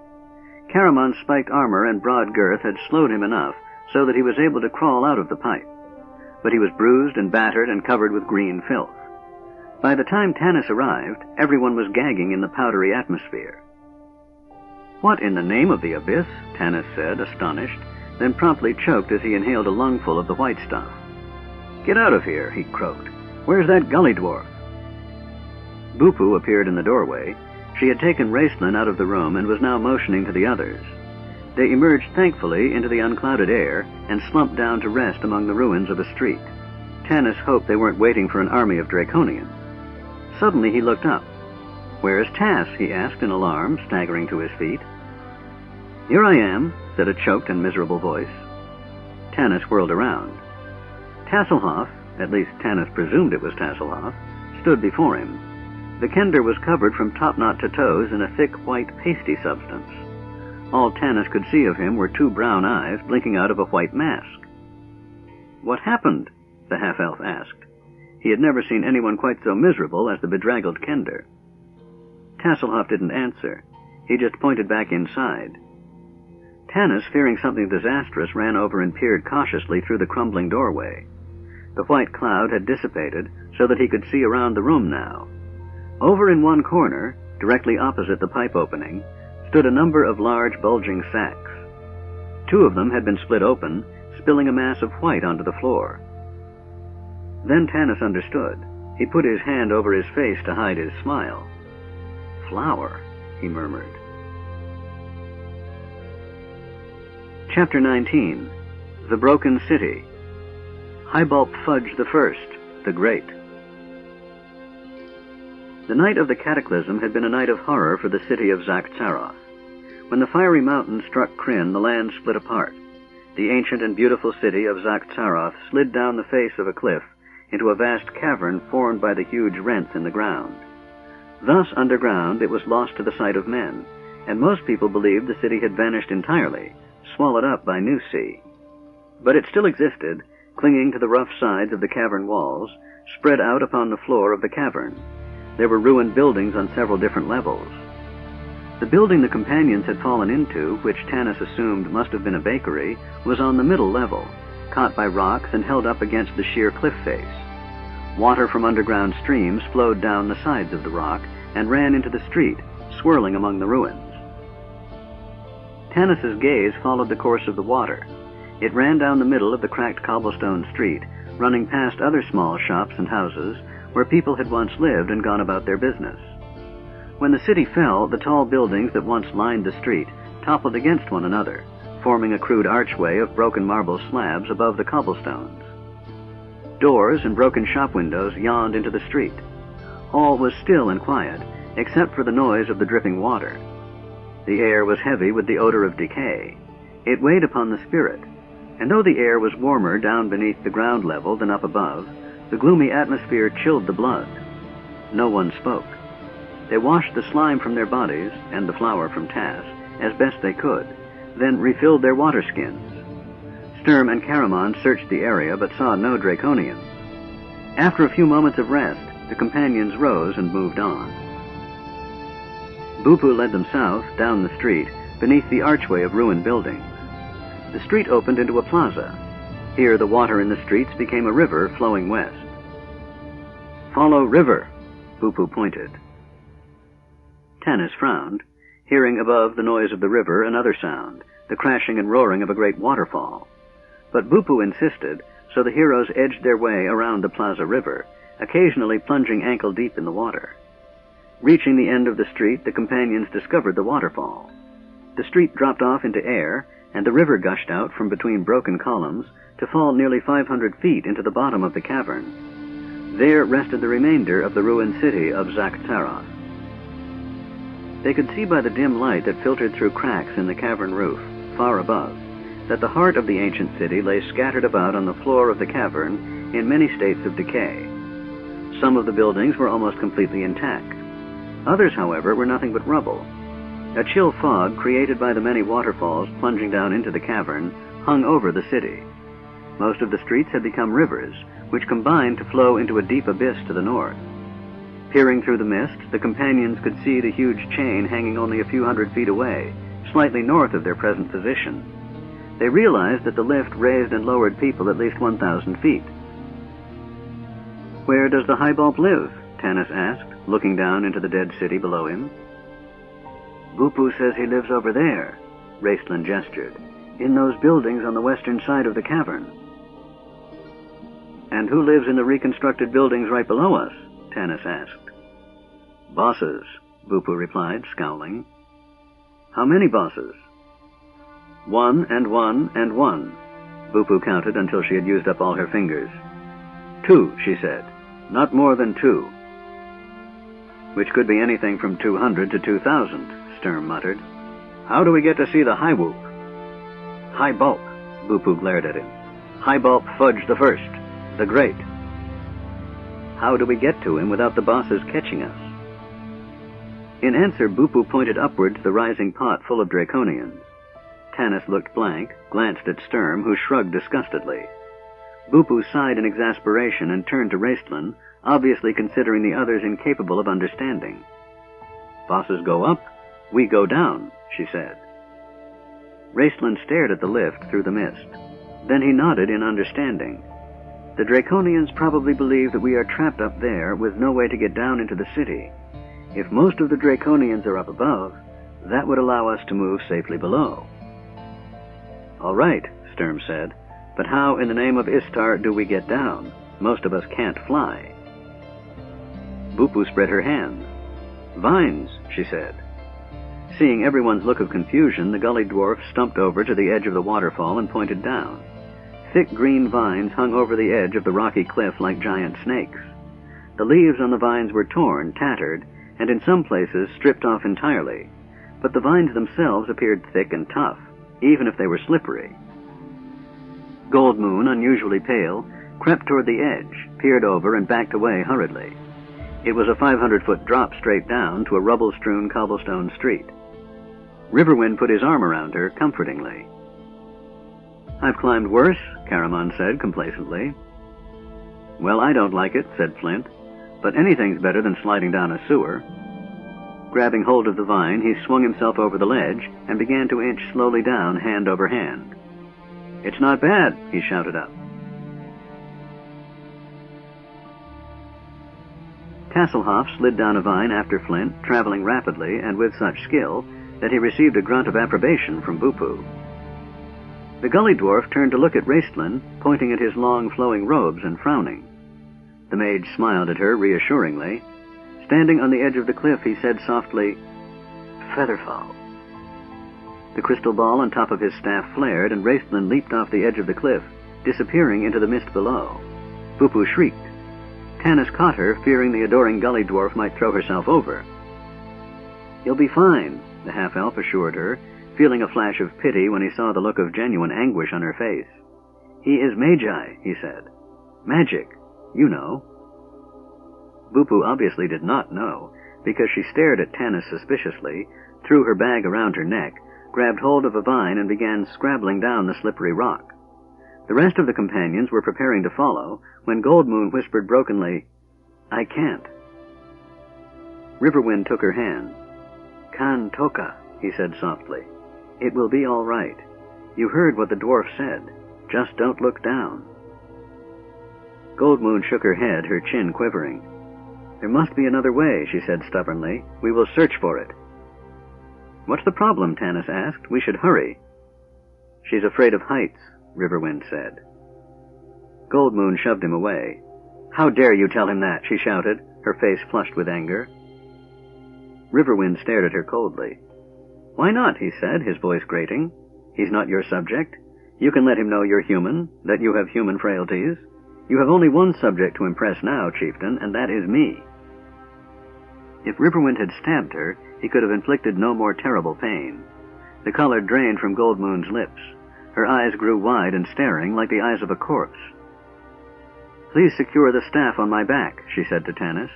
Caramon's spiked armor and broad girth had slowed him enough so that he was able to crawl out of the pipe. But he was bruised and battered and covered with green filth. By the time Tanis arrived, everyone was gagging in the powdery atmosphere. "What in the name of the abyss?" Tanis said, astonished, then promptly choked as he inhaled a lungful of the white stuff. "Get out of here," he croaked. "Where's that gully dwarf?" Bupu appeared in the doorway. She had taken Raistlin out of the room and was now motioning to the others. They emerged thankfully into the unclouded air and slumped down to rest among the ruins of a street. Tanis hoped they weren't waiting for an army of Draconians. Suddenly he looked up. "Where's Tass?" he asked in alarm, staggering to his feet. "Here I am," said a choked and miserable voice. Tanis whirled around. Tasselhoff, at least Tanis presumed it was Tasselhoff, stood before him. The Kender was covered from top knot to toes in a thick, white, pasty substance. All Tanis could see of him were two brown eyes blinking out of a white mask. "What happened?" the half-elf asked. He had never seen anyone quite so miserable as the bedraggled Kender. Tasselhoff didn't answer. He just pointed back inside. Tanis, fearing something disastrous, ran over and peered cautiously through the crumbling doorway. The white cloud had dissipated so that he could see around the room now. Over in one corner, directly opposite the pipe opening, stood a number of large, bulging sacks. Two of them had been split open, spilling a mass of white onto the floor. Then Tanis understood. He put his hand over his face to hide his smile. "Flour," he murmured. Chapter 19. The Broken City. Highbalp Fudge the First, the Great. The night of the cataclysm had been a night of horror for the city of Zakh-Tsaroth. When the fiery mountain struck Krynn, the land split apart. The ancient and beautiful city of Zakh-Tsaroth slid down the face of a cliff into a vast cavern formed by the huge rents in the ground. Thus underground it was lost to the sight of men, and most people believed the city had vanished entirely, swallowed up by new sea. But it still existed, clinging to the rough sides of the cavern walls, spread out upon the floor of the cavern. There were ruined buildings on several different levels. The building the companions had fallen into, which Tanis assumed must have been a bakery, was on the middle level, caught by rocks and held up against the sheer cliff face. Water from underground streams flowed down the sides of the rock and ran into the street, swirling among the ruins. Tanis's gaze followed the course of the water. It ran down the middle of the cracked cobblestone street, running past other small shops and houses where people had once lived and gone about their business. When the city fell, the tall buildings that once lined the street toppled against one another, forming a crude archway of broken marble slabs above the cobblestones. Doors and broken shop windows yawned into the street. All was still and quiet, except for the noise of the dripping water. The air was heavy with the odor of decay. It weighed upon the spirit, and though the air was warmer down beneath the ground level than up above, the gloomy atmosphere chilled the blood. No one spoke. They washed the slime from their bodies, and the flour from Tas, as best they could, then refilled their water skins. Sturm and Caramon searched the area, but saw no Draconians. After a few moments of rest, the companions rose and moved on. Bupu led them south, down the street, beneath the archway of ruined buildings. The street opened into a plaza. Here the water in the streets became a river flowing west. "Follow river," Bupu pointed. Tanis frowned, hearing above the noise of the river another sound, the crashing and roaring of a great waterfall. But Bupu insisted, so the heroes edged their way around the Plaza River, occasionally plunging ankle-deep in the water. Reaching the end of the street, the companions discovered the waterfall. The street dropped off into air, and the river gushed out from between broken columns to fall nearly 500 feet into the bottom of the cavern. There rested the remainder of the ruined city of Zaktaros. They could see by the dim light that filtered through cracks in the cavern roof, far above, that the heart of the ancient city lay scattered about on the floor of the cavern in many states of decay. Some of the buildings were almost completely intact. Others, however, were nothing but rubble. A chill fog, created by the many waterfalls plunging down into the cavern, hung over the city. Most of the streets had become rivers, which combined to flow into a deep abyss to the north. Peering through the mist, the companions could see the huge chain hanging only a few hundred feet away, slightly north of their present position. They realized that the lift raised and lowered people at least 1,000 feet. "Where does the Highbulb live?" Tanis asked, looking down into the dead city below him. "Bupu says he lives over there," Raistlin gestured, "in those buildings on the western side of the cavern." "And who lives in the reconstructed buildings right below us?" Tanis asked. "Bosses," Bupu replied, scowling. "How many bosses?" "One and one and one." Bupu counted until she had used up all her fingers. "Two," she said. "Not more than two." "Which could be anything from 200 to 2,000, Sturm muttered. "How do we get to see the Highwhoop?" "Highbulp," Bupu glared at him. "Highbulp Fudge the First, the Great." "How do we get to him without the bosses catching us?" In answer, Bupu pointed upward to the rising pot full of Draconians. Tanis looked blank, glanced at Sturm, who shrugged disgustedly. Bupu sighed in exasperation and turned to Raistlin, obviously considering the others incapable of understanding. "Bosses go up, we go down," she said. Raistlin stared at the lift through the mist. Then he nodded in understanding. "The Draconians probably believe that we are trapped up there with no way to get down into the city. If most of the Draconians are up above, that would allow us to move safely below." "All right," Sturm said, "but how in the name of Istar do we get down? Most of us can't fly." Bupu spread her hands. "Vines," she said. Seeing everyone's look of confusion, the gully dwarf stumped over to the edge of the waterfall and pointed down. Thick green vines hung over the edge of the rocky cliff like giant snakes. The leaves on the vines were torn, tattered, and in some places stripped off entirely, but the vines themselves appeared thick and tough, even if they were slippery. Gold Moon, unusually pale, crept toward the edge, peered over, and backed away hurriedly. It was a 500-foot drop straight down to a rubble-strewn cobblestone street. Riverwind put his arm around her comfortingly. "I've climbed worse," Caramon said complacently. "Well, I don't like it," said Flint, "but anything's better than sliding down a sewer." Grabbing hold of the vine, he swung himself over the ledge and began to inch slowly down, hand over hand. "It's not bad," he shouted up. Tasselhoff slid down a vine after Flint, traveling rapidly and with such skill that he received a grunt of approbation from Bupu. The gully dwarf turned to look at Raistlin, pointing at his long flowing robes and frowning. The mage smiled at her reassuringly. Standing on the edge of the cliff, he said softly, "Featherfall." The crystal ball on top of his staff flared, and Raistlin leaped off the edge of the cliff, disappearing into the mist below. Bupu shrieked. Tanis caught her, fearing the adoring gully dwarf might throw herself over. "You'll be fine," the half-elf assured her, feeling a flash of pity when he saw the look of genuine anguish on her face. "He is Magi," he said. "Magic, you know." Bupu obviously did not know, because she stared at Tanis suspiciously, threw her bag around her neck, grabbed hold of a vine, and began scrabbling down the slippery rock. The rest of the companions were preparing to follow, when Goldmoon whispered brokenly, "I can't." Riverwind took her hand. "Kan Toka," he said softly. "It will be all right. You heard what the dwarf said. Just don't look down." Goldmoon shook her head, her chin quivering. "There must be another way," she said stubbornly. "We will search for it." "What's the problem?" Tanis asked. "We should hurry." "She's afraid of heights," Riverwind said. Goldmoon shoved him away. "How dare you tell him that?" she shouted, her face flushed with anger. Riverwind stared at her coldly. "Why not?" he said, his voice grating. "He's not your subject. You can let him know you're human, that you have human frailties. You have only one subject to impress now, chieftain, and that is me." If Riverwind had stabbed her, he could have inflicted no more terrible pain. The color drained from Goldmoon's lips. Her eyes grew wide and staring, like the eyes of a corpse. "Please secure the staff on my back," she said to Tanis.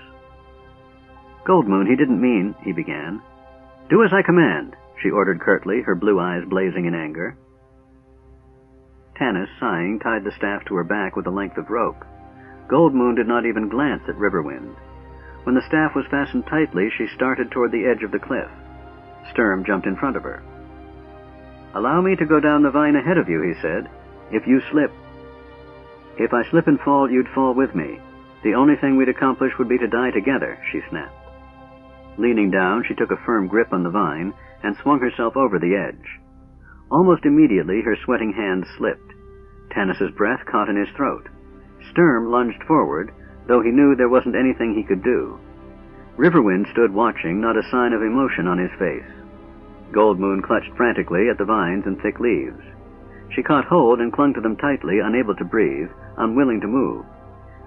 "Goldmoon, he didn't mean," he began. "Do as I command," she ordered curtly, her blue eyes blazing in anger. Tanis, sighing, tied the staff to her back with a length of rope. Goldmoon did not even glance at Riverwind. When the staff was fastened tightly, she started toward the edge of the cliff. Sturm jumped in front of her. "Allow me to go down the vine ahead of you," he said. "If you slip..." "If I slip and fall, you'd fall with me. The only thing we'd accomplish would be to die together," she snapped. Leaning down, she took a firm grip on the vine and swung herself over the edge. Almost immediately, her sweating hands slipped. Tanis's breath caught in his throat. Sturm lunged forward, though he knew there wasn't anything he could do. Riverwind stood watching, not a sign of emotion on his face. Goldmoon clutched frantically at the vines and thick leaves. She caught hold and clung to them tightly, unable to breathe, unwilling to move.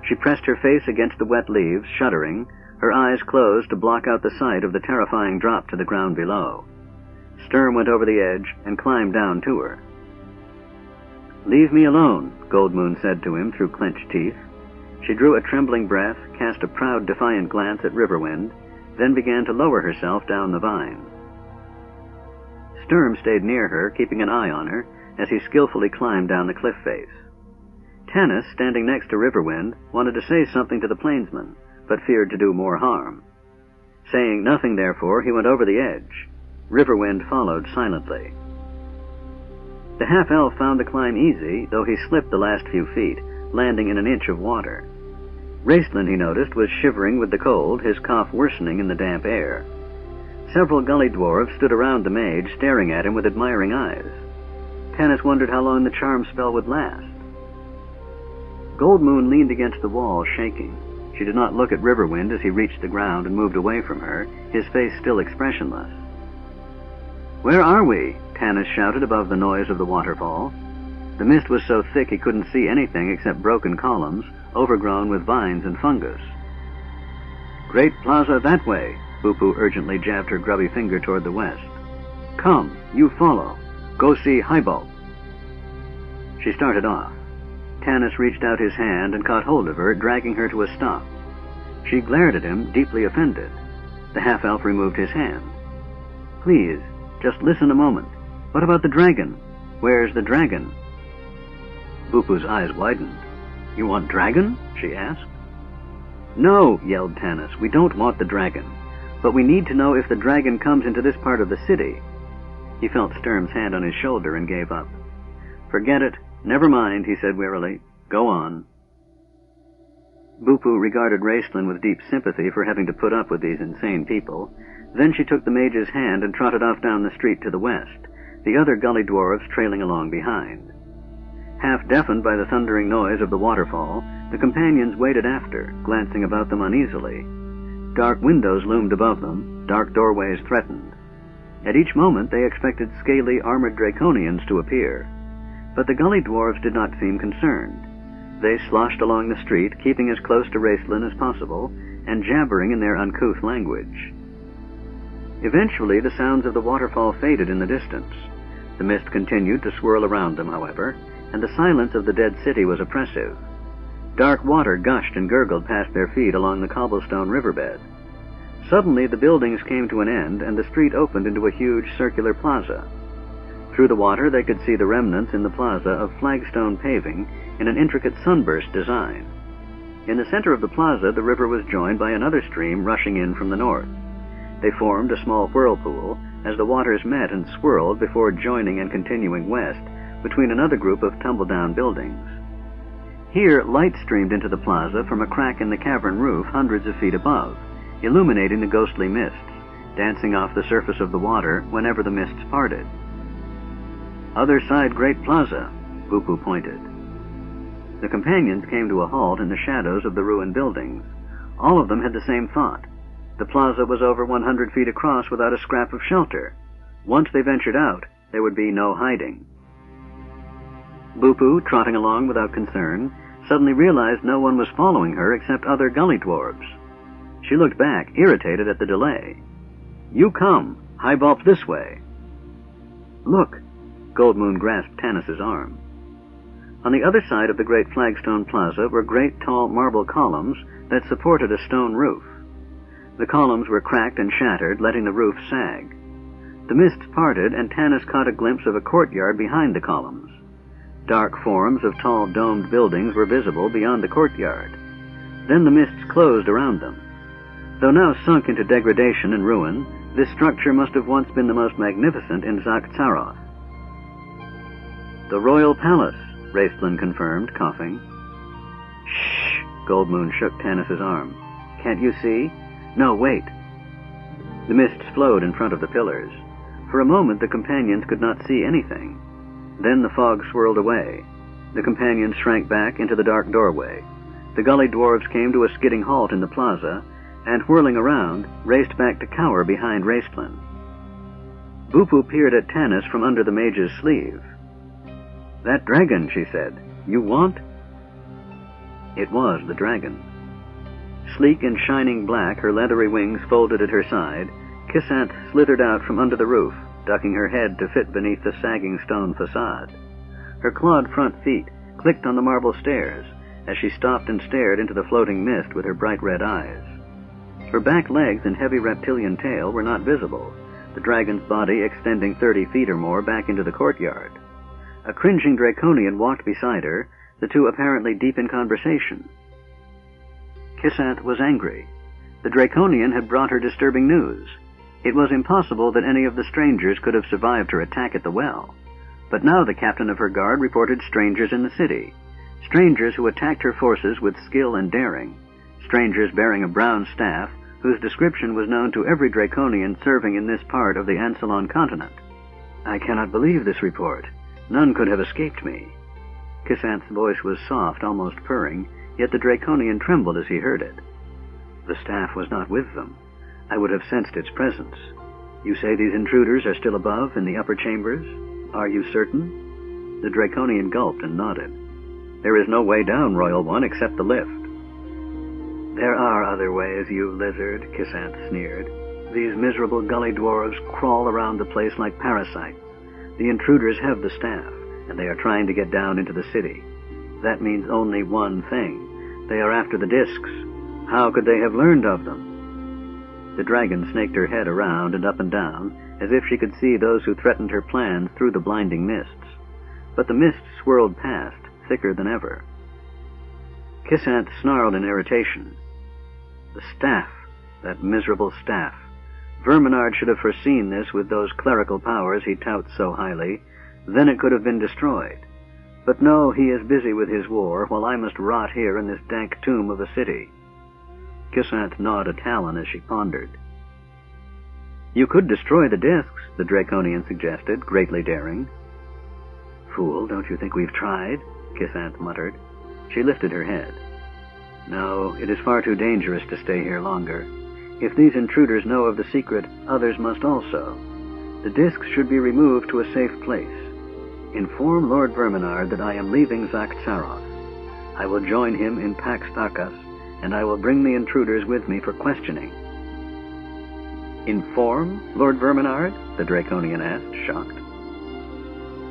She pressed her face against the wet leaves, shuddering, her eyes closed to block out the sight of the terrifying drop to the ground below. Sturm went over the edge and climbed down to her. "Leave me alone," Goldmoon said to him through clenched teeth. She drew a trembling breath, cast a proud, defiant glance at Riverwind, then began to lower herself down the vine. Sturm stayed near her, keeping an eye on her, as he skillfully climbed down the cliff face. Tanis, standing next to Riverwind, wanted to say something to the plainsman, but feared to do more harm. Saying nothing, therefore, he went over the edge. Riverwind followed silently. The half-elf found the climb easy, though he slipped the last few feet, landing in an inch of water. Raistlin, he noticed, was shivering with the cold, his cough worsening in the damp air. Several gully dwarves stood around the mage, staring at him with admiring eyes. Tanis wondered how long the charm spell would last. Goldmoon leaned against the wall, shaking. She did not look at Riverwind as he reached the ground and moved away from her, his face still expressionless. "Where are we?" Tanis shouted above the noise of the waterfall. The mist was so thick he couldn't see anything except broken columns, overgrown with vines and fungus. "Great Plaza that way," Bupu urgently jabbed her grubby finger toward the west. "Come, you follow. Go see Highbolt." She started off. Tanis reached out his hand and caught hold of her, dragging her to a stop. She glared at him, deeply offended. The half-elf removed his hand. "Please, Just listen a moment. What about the dragon? Where's the dragon?" Bupu's eyes widened. "You want dragon?" she asked. "No," yelled Tanis, "we don't want the dragon. But we need to know if the dragon comes into this part of the city." He felt Sturm's hand on his shoulder and gave up. "Forget it. Never mind," he said wearily. "Go on." Bupu regarded Raistlin with deep sympathy for having to put up with these insane people. Then she took the mage's hand and trotted off down the street to the west, the other gully dwarves trailing along behind. Half deafened by the thundering noise of the waterfall, the companions waited after, glancing about them uneasily. Dark windows loomed above them, dark doorways threatened. At each moment they expected scaly, armored draconians to appear. But the gully dwarves did not seem concerned. They sloshed along the street, keeping as close to Raistlin as possible, and jabbering in their uncouth language. Eventually the sounds of the waterfall faded in the distance. The mist continued to swirl around them, however, and the silence of the dead city was oppressive. Dark water gushed and gurgled past their feet along the cobblestone riverbed. Suddenly the buildings came to an end, and the street opened into a huge circular plaza. Through the water they could see the remnants in the plaza of flagstone paving in an intricate sunburst design. In the center of the plaza the river was joined by another stream rushing in from the north. They formed a small whirlpool as the waters met and swirled before joining and continuing west between another group of tumble-down buildings. Here light streamed into the plaza from a crack in the cavern roof hundreds of feet above, illuminating the ghostly mists, dancing off the surface of the water whenever the mists parted. "Other side Great Plaza," Bupu pointed. The companions came to a halt in the shadows of the ruined buildings. All of them had the same thought. The plaza was over 100 feet across without a scrap of shelter. Once they ventured out, there would be no hiding. Bupu, trotting along without concern, suddenly realized no one was following her except other gully dwarves. She looked back, irritated at the delay. "You come! Highbalp this way!" "Look!" Goldmoon grasped Tanis's arm. On the other side of the great flagstone plaza were great tall marble columns that supported a stone roof. The columns were cracked and shattered, letting the roof sag. The mists parted, and Tanis caught a glimpse of a courtyard behind the columns. Dark forms of tall domed buildings were visible beyond the courtyard. Then the mists closed around them. Though now sunk into degradation and ruin, this structure must have once been the most magnificent in Zakhtsaroth. "The Royal Palace," Raistlin confirmed, coughing. "Shh!" Goldmoon shook Tanis's arm. "Can't you see? No, wait." The mists flowed in front of the pillars. For a moment the companions could not see anything. Then the fog swirled away. The companions shrank back into the dark doorway. The gully dwarves came to a skidding halt in the plaza, and whirling around, raced back to cower behind Raistlin. Bupu peered at Tanis from under the mage's sleeve. "That dragon," she said. "You want?" It was the dragon. Sleek and shining black, her leathery wings folded at her side, Kisanth slithered out from under the roof, ducking her head to fit beneath the sagging stone facade. Her clawed front feet clicked on the marble stairs as she stopped and stared into the floating mist with her bright red eyes. Her back legs and heavy reptilian tail were not visible, the dragon's body extending 30 feet or more back into the courtyard. A cringing draconian walked beside her, the two apparently deep in conversation. Kisanth was angry. The draconian had brought her disturbing news. It was impossible that any of the strangers could have survived her attack at the well. But now the captain of her guard reported strangers in the city. Strangers who attacked her forces with skill and daring. Strangers bearing a brown staff, whose description was known to every draconian serving in this part of the Ansalon continent. "I cannot believe this report. None could have escaped me." Kisanth's voice was soft, almost purring, yet the draconian trembled as he heard it. "The staff was not with them. I would have sensed its presence. You say these intruders are still above, in the upper chambers? Are you certain?" The draconian gulped and nodded. "There is no way down, Royal One, except the lift." "There are other ways, you lizard," Kisanth sneered. "These miserable gully dwarves crawl around the place like parasites. The intruders have the staff, and they are trying to get down into the city. That means only one thing. They are after the discs. How could they have learned of them?" The dragon snaked her head around and up and down, as if she could see those who threatened her plans through the blinding mists. But the mists swirled past, thicker than ever. Kissant snarled in irritation. The staff, that miserable staff. Verminard should have foreseen this with those clerical powers he touts so highly. Then it could have been destroyed. But no, he is busy with his war, while I must rot here in this dank tomb of a city. Kissant gnawed a talon as she pondered. You could destroy the discs, the Draconian suggested, greatly daring. Fool, don't you think we've tried? Kissant muttered. She lifted her head. No, it is far too dangerous to stay here longer. If these intruders know of the secret, others must also. The discs should be removed to a safe place. Inform Lord Verminard that I am leaving Zakhtsaroth. I will join him in Pax Takas, and I will bring the intruders with me for questioning. Inform Lord Verminard? The Draconian asked, shocked.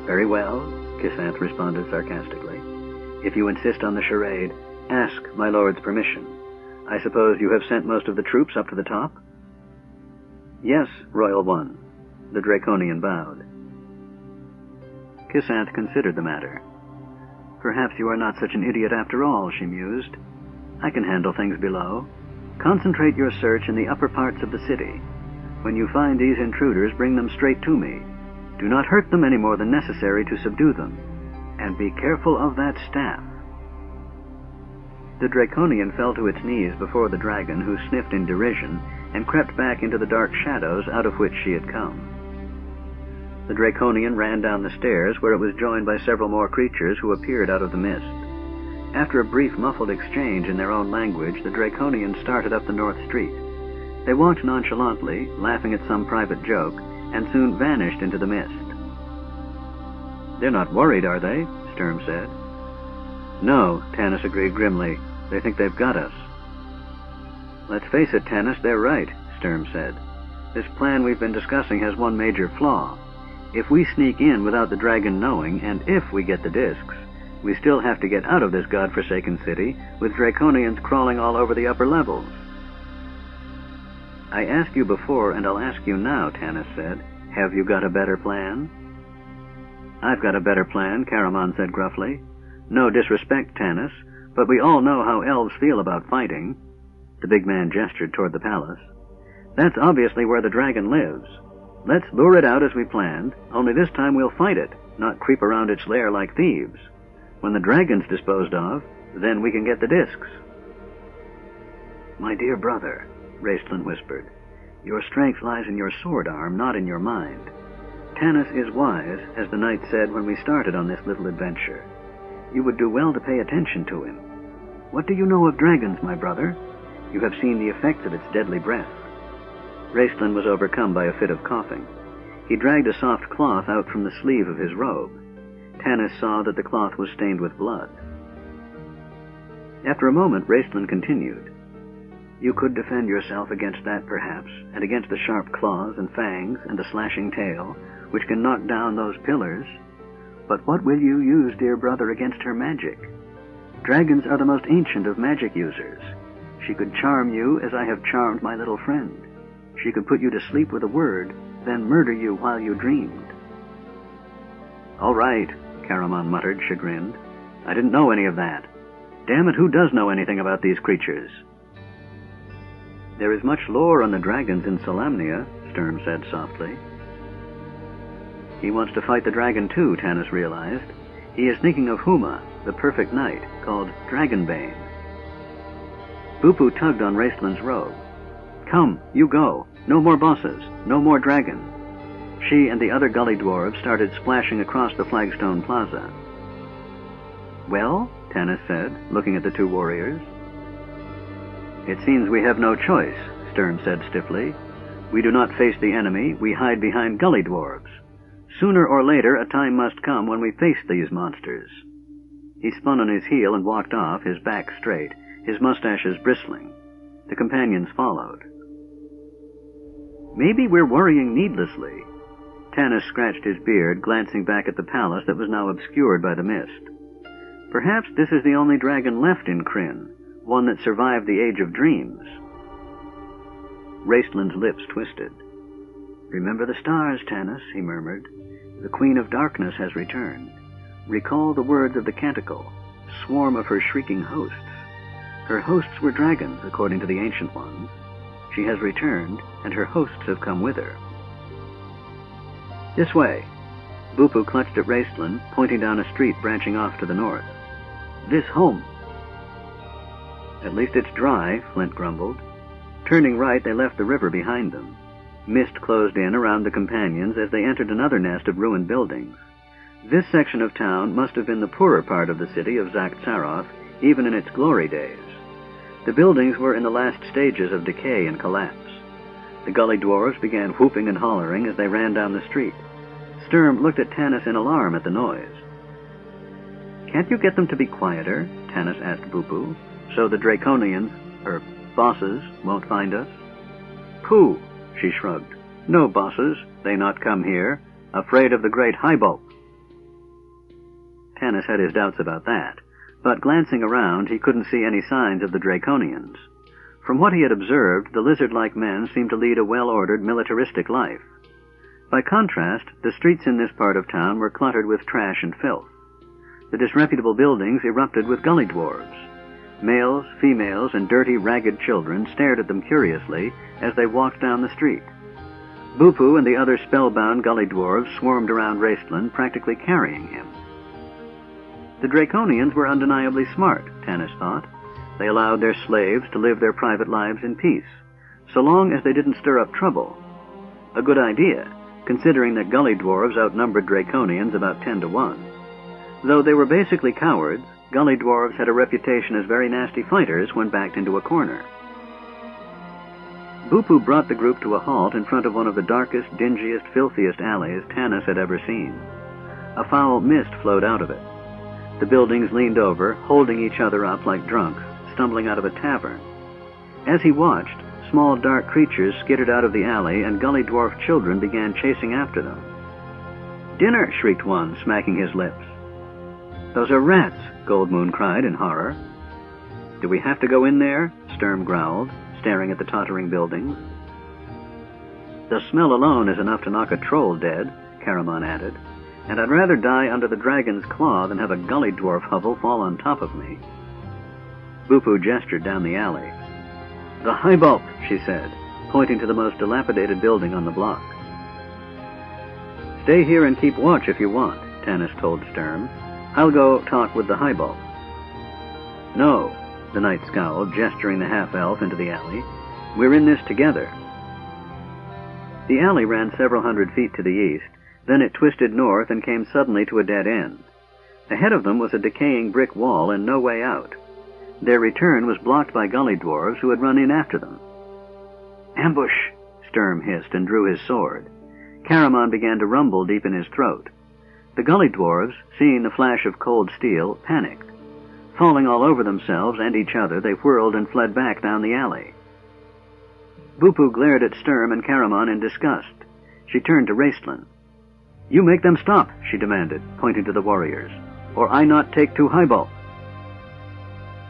Very well, Kissant responded sarcastically. If you insist on the charade, ask my lord's permission. I suppose you have sent most of the troops up to the top? Yes, Royal One. The Draconian bowed. Kissant considered the matter. Perhaps you are not such an idiot after all, she mused. I can handle things below. Concentrate your search in the upper parts of the city. When you find these intruders, bring them straight to me. Do not hurt them any more than necessary to subdue them. And be careful of that staff. The Draconian fell to its knees before the dragon, who sniffed in derision and crept back into the dark shadows out of which she had come. The Draconian ran down the stairs, where it was joined by several more creatures who appeared out of the mist. After a brief muffled exchange in their own language, the Draconian started up the North Street. They walked nonchalantly, laughing at some private joke, and soon vanished into the mist. They're not worried, are they? Sturm said. No, Tanis agreed grimly. They think they've got us. Let's face it, Tanis, they're right, Sturm said. This plan we've been discussing has one major flaw. If we sneak in without the dragon knowing, and if we get the discs, we still have to get out of this godforsaken city with Draconians crawling all over the upper levels. I asked you before, and I'll ask you now, Tanis said. Have you got a better plan? I've got a better plan, Caramon said gruffly. No disrespect, Tanis, but we all know how elves feel about fighting. The big man gestured toward the palace. That's obviously where the dragon lives. Let's lure it out as we planned, only this time we'll fight it, not creep around its lair like thieves. When the dragon's disposed of, then we can get the discs. My dear brother, Raistlin whispered, your strength lies in your sword arm, not in your mind. Tanis is wise, as the knight said when we started on this little adventure. You would do well to pay attention to him. What do you know of dragons, my brother? You have seen the effects of its deadly breath. Raistlin was overcome by a fit of coughing. He dragged a soft cloth out from the sleeve of his robe. Tanis saw that the cloth was stained with blood. After a moment, Raistlin continued. You could defend yourself against that, perhaps, and against the sharp claws and fangs and the slashing tail, which can knock down those pillars. But what will you use, dear brother, against her magic? Dragons are the most ancient of magic users. She could charm you as I have charmed my little friend. She could put you to sleep with a word, then murder you while you dreamed. All right, Caramon muttered, chagrined. I didn't know any of that. Damn it, who does know anything about these creatures? There is much lore on the dragons in Solamnia, Sturm said softly. He wants to fight the dragon too, Tanis realized. He is thinking of Huma, the perfect knight, called Dragonbane. Bupu tugged on Raistlin's robe. Come, you go. No more bosses. No more dragon. She and the other gully dwarves started splashing across the flagstone plaza. Well, Tanis said, looking at the two warriors. It seems we have no choice, Sturm said stiffly. We do not face the enemy, we hide behind gully dwarves. Sooner or later, a time must come when we face these monsters. He spun on his heel and walked off, his back straight, his mustaches bristling. The companions followed. Maybe we're worrying needlessly. Tanis scratched his beard, glancing back at the palace that was now obscured by the mist. Perhaps this is the only dragon left in Krynn, one that survived the Age of Dreams. Raistlin's lips twisted. "Remember the stars, Tanis," he murmured. "The Queen of Darkness has returned. Recall the words of the canticle, swarm of her shrieking hosts. Her hosts were dragons, according to the Ancient Ones. She has returned, and her hosts have come with her." "This way." Bupu clutched at Raistlin, pointing down a street branching off to the north. "This home." "At least it's dry," Flint grumbled. Turning right, they left the river behind them. Mist closed in around the companions as they entered another nest of ruined buildings. This section of town must have been the poorer part of the city of Zakhtsaroth, even in its glory days. The buildings were in the last stages of decay and collapse. The gully dwarves began whooping and hollering as they ran down the street. Sturm looked at Tanis in alarm at the noise. "Can't you get them to be quieter?" Tanis asked Bupu, "so the Draconians, or bosses, won't find us?" "Pooh," she shrugged. "No bosses. They not come here. Afraid of the great Highbolt." Tanis had his doubts about that, but glancing around, he couldn't see any signs of the Draconians. From what he had observed, the lizard-like men seemed to lead a well-ordered, militaristic life. By contrast, the streets in this part of town were cluttered with trash and filth. The disreputable buildings erupted with gully dwarves. Males, females, and dirty, ragged children stared at them curiously as they walked down the street. Bupu and the other spellbound gully dwarves swarmed around Raistlin, practically carrying him. The Draconians were undeniably smart, Tanis thought. They allowed their slaves to live their private lives in peace, so long as they didn't stir up trouble. A good idea, considering that gully dwarves outnumbered Draconians about 10 to 1. Though they were basically cowards, gully dwarves had a reputation as very nasty fighters when backed into a corner. Bupu brought the group to a halt in front of one of the darkest, dingiest, filthiest alleys Tanis had ever seen. A foul mist flowed out of it. The buildings leaned over, holding each other up like drunks, stumbling out of a tavern. As he watched, small dark creatures skittered out of the alley, and gully dwarf children began chasing after them. "Dinner!" shrieked one, smacking his lips. "Those are rats!" Goldmoon cried in horror. "Do we have to go in there?" Sturm growled, staring at the tottering buildings. "The smell alone is enough to knock a troll dead," Caramon added, "and I'd rather die under the dragon's claw than have a gully dwarf hovel fall on top of me." Bupu gestured down the alley. "The Highbolt," she said, pointing to the most dilapidated building on the block. "Stay here and keep watch if you want," Tanis told Sturm. "I'll go talk with the Highbolt." "No," the knight scowled, gesturing the half-elf into the alley. "We're in this together." The alley ran several hundred feet to the east, then it twisted north and came suddenly to a dead end. Ahead of them was a decaying brick wall and no way out. Their return was blocked by gully dwarves who had run in after them. "Ambush!" Sturm hissed and drew his sword. Caramon began to rumble deep in his throat. The gully dwarves, seeing the flash of cold steel, panicked. Falling all over themselves and each other, they whirled and fled back down the alley. Bupu glared at Sturm and Caramon in disgust. She turned to Raistlin. "You make them stop," she demanded, pointing to the warriors, "or I not take to Highbolt."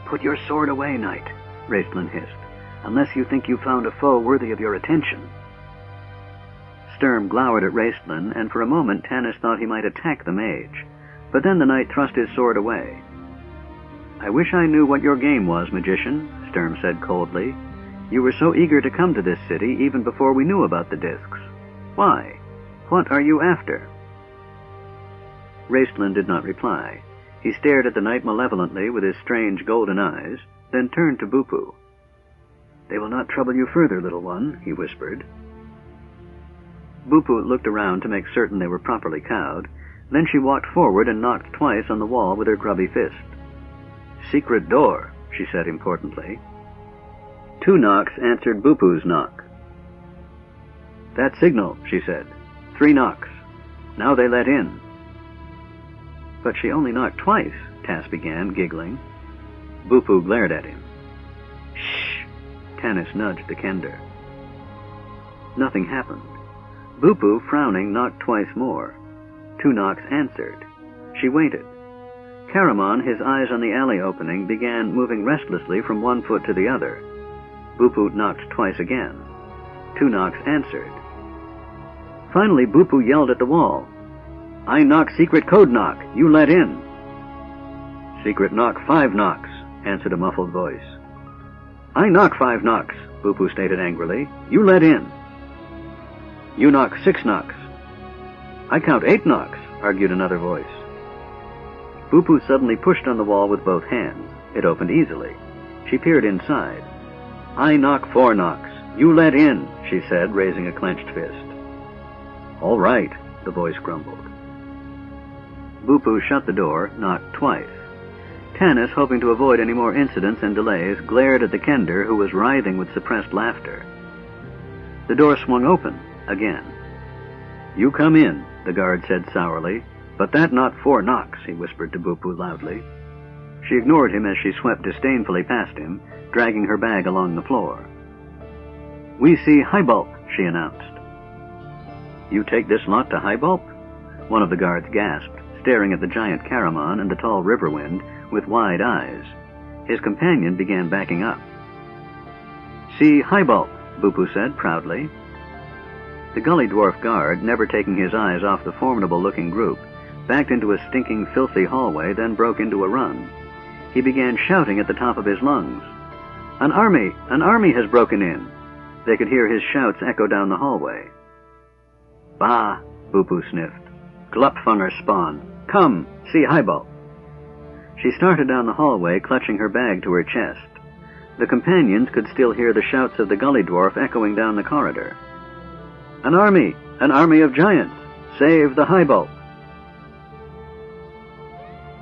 "Put your sword away, knight," Raistlin hissed, "unless you think you found a foe worthy of your attention." Sturm glowered at Raistlin, and for a moment Tanis thought he might attack the mage, but then the knight thrust his sword away. "I wish I knew what your game was, magician," Sturm said coldly. "You were so eager to come to this city even before we knew about the discs. Why? What are you after?" Raistlin did not reply. He stared at the knight malevolently with his strange golden eyes, then turned to Bupu. "They will not trouble you further, little one," he whispered. Bupu looked around to make certain they were properly cowed. Then she walked forward and knocked twice on the wall with her grubby fist. "Secret door," she said importantly. 2 knocks answered Bupu's knock. "That signal," she said. 3 knocks. Now they let in. "But she only knocked twice," Tass began, giggling. Bupu glared at him. "Shh!" Tanis nudged the kender. Nothing happened. Bupu, frowning, knocked twice more. 2 knocks answered. She waited. Caramon, his eyes on the alley opening, began moving restlessly from one foot to the other. Bupu knocked twice again. 2 knocks answered. Finally, Bupu yelled at the wall. "I knock secret code knock. You let in." "Secret knock 5 knocks," answered a muffled voice. "I knock 5 knocks," Bupu stated angrily. "You let in." "You knock 6 knocks." "I count 8 knocks," argued another voice. Bupu suddenly pushed on the wall with both hands. It opened easily. She peered inside. "I knock 4 knocks. You let in," she said, raising a clenched fist. "All right," the voice grumbled. Bupu shut the door, knocked twice. Tanis, hoping to avoid any more incidents and delays, glared at the Kender, who was writhing with suppressed laughter. The door swung open, again. "You come in," the guard said sourly. "But that not 4 knocks," he whispered to Bupu loudly. She ignored him as she swept disdainfully past him, dragging her bag along the floor. "We see Hybulp," she announced. "You take this lot to Hybulp?" One of the guards gasped, staring at the giant Caramon and the tall Riverwind with wide eyes. His companion began backing up. "See Hybulp," Bupu said proudly. The Gully Dwarf guard, never taking his eyes off the formidable-looking group, backed into a stinking, filthy hallway, then broke into a run. He began shouting at the top of his lungs. "An army! An army has broken in!" They could hear his shouts echo down the hallway. "Bah!" Bupu sniffed. "Glupfunger spawn! Come, see Hybulp!" She started down the hallway, clutching her bag to her chest. The companions could still hear the shouts of the Gully Dwarf echoing down the corridor. "An army! An army of giants! Save the Hybulp!"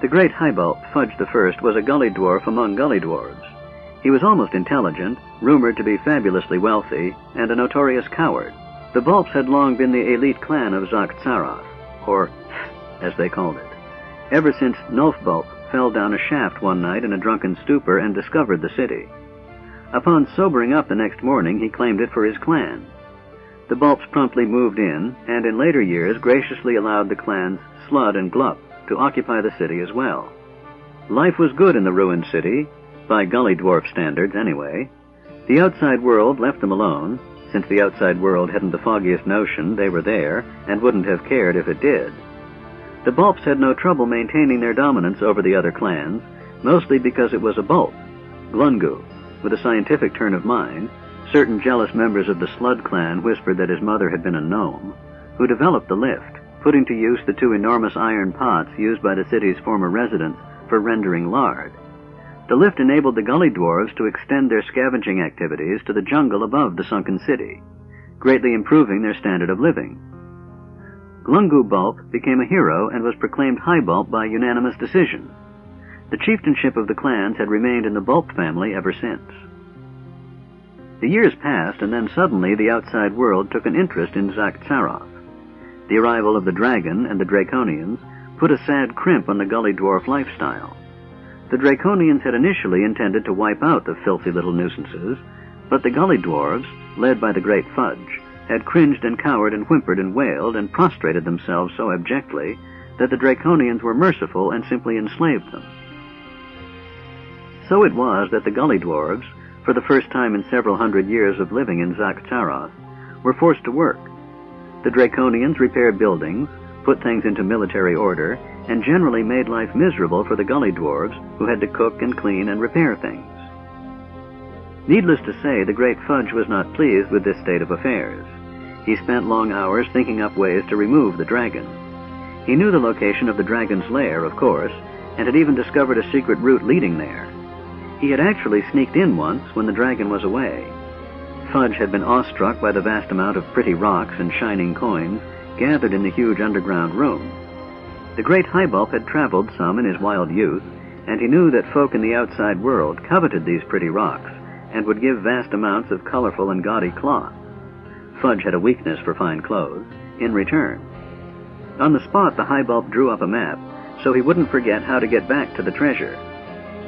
The great Hybulp, Fudge the First, was a Gully Dwarf among Gully Dwarves. He was almost intelligent, rumored to be fabulously wealthy, and a notorious coward. The Bulps had long been the elite clan of Zakhtsaroth, or as they called it, ever since Nulfbulp fell down a shaft one night in a drunken stupor and discovered the city. Upon sobering up the next morning, he claimed it for his clan. The Bulps promptly moved in, and in later years graciously allowed the clans Slud and Glup to occupy the city as well. Life was good in the ruined city, by Gully Dwarf standards anyway. The outside world left them alone, since the outside world hadn't the foggiest notion they were there and wouldn't have cared if it did. The Bulps had no trouble maintaining their dominance over the other clans, mostly because it was a Bulp, Glungu. With a scientific turn of mind, certain jealous members of the Slud clan whispered that his mother had been a gnome, who developed the lift, putting to use the 2 enormous iron pots used by the city's former residents for rendering lard. The lift enabled the Gully Dwarves to extend their scavenging activities to the jungle above the sunken city, greatly improving their standard of living. Glungu Bulp became a hero and was proclaimed Hybulp by unanimous decision. The chieftainship of the clans had remained in the Bulp family ever since. The years passed, and then suddenly the outside world took an interest in Zakhtsaroth. The arrival of the dragon and the Draconians put a sad crimp on the Gully Dwarf lifestyle. The Draconians had initially intended to wipe out the filthy little nuisances, but the Gully Dwarves, led by the great Fudge, had cringed and cowered and whimpered and wailed and prostrated themselves so abjectly that the Draconians were merciful and simply enslaved them. So it was that the Gully Dwarves, for the first time in several hundred years of living in Zakhtsaroth, were forced to work. The Draconians repaired buildings, put things into military order, and generally made life miserable for the Gully Dwarves, who had to cook and clean and repair things. Needless to say, the great Fudge was not pleased with this state of affairs. He spent long hours thinking up ways to remove the dragon. He knew the location of the dragon's lair, of course, and had even discovered a secret route leading there. He had actually sneaked in once when the dragon was away. Fudge had been awestruck by the vast amount of pretty rocks and shining coins gathered in the huge underground room. The great Hybulp had traveled some in his wild youth, and he knew that folk in the outside world coveted these pretty rocks and would give vast amounts of colorful and gaudy cloth. Fudge had a weakness for fine clothes, in return. On the spot, the Hybulp drew up a map, so he wouldn't forget how to get back to the treasure.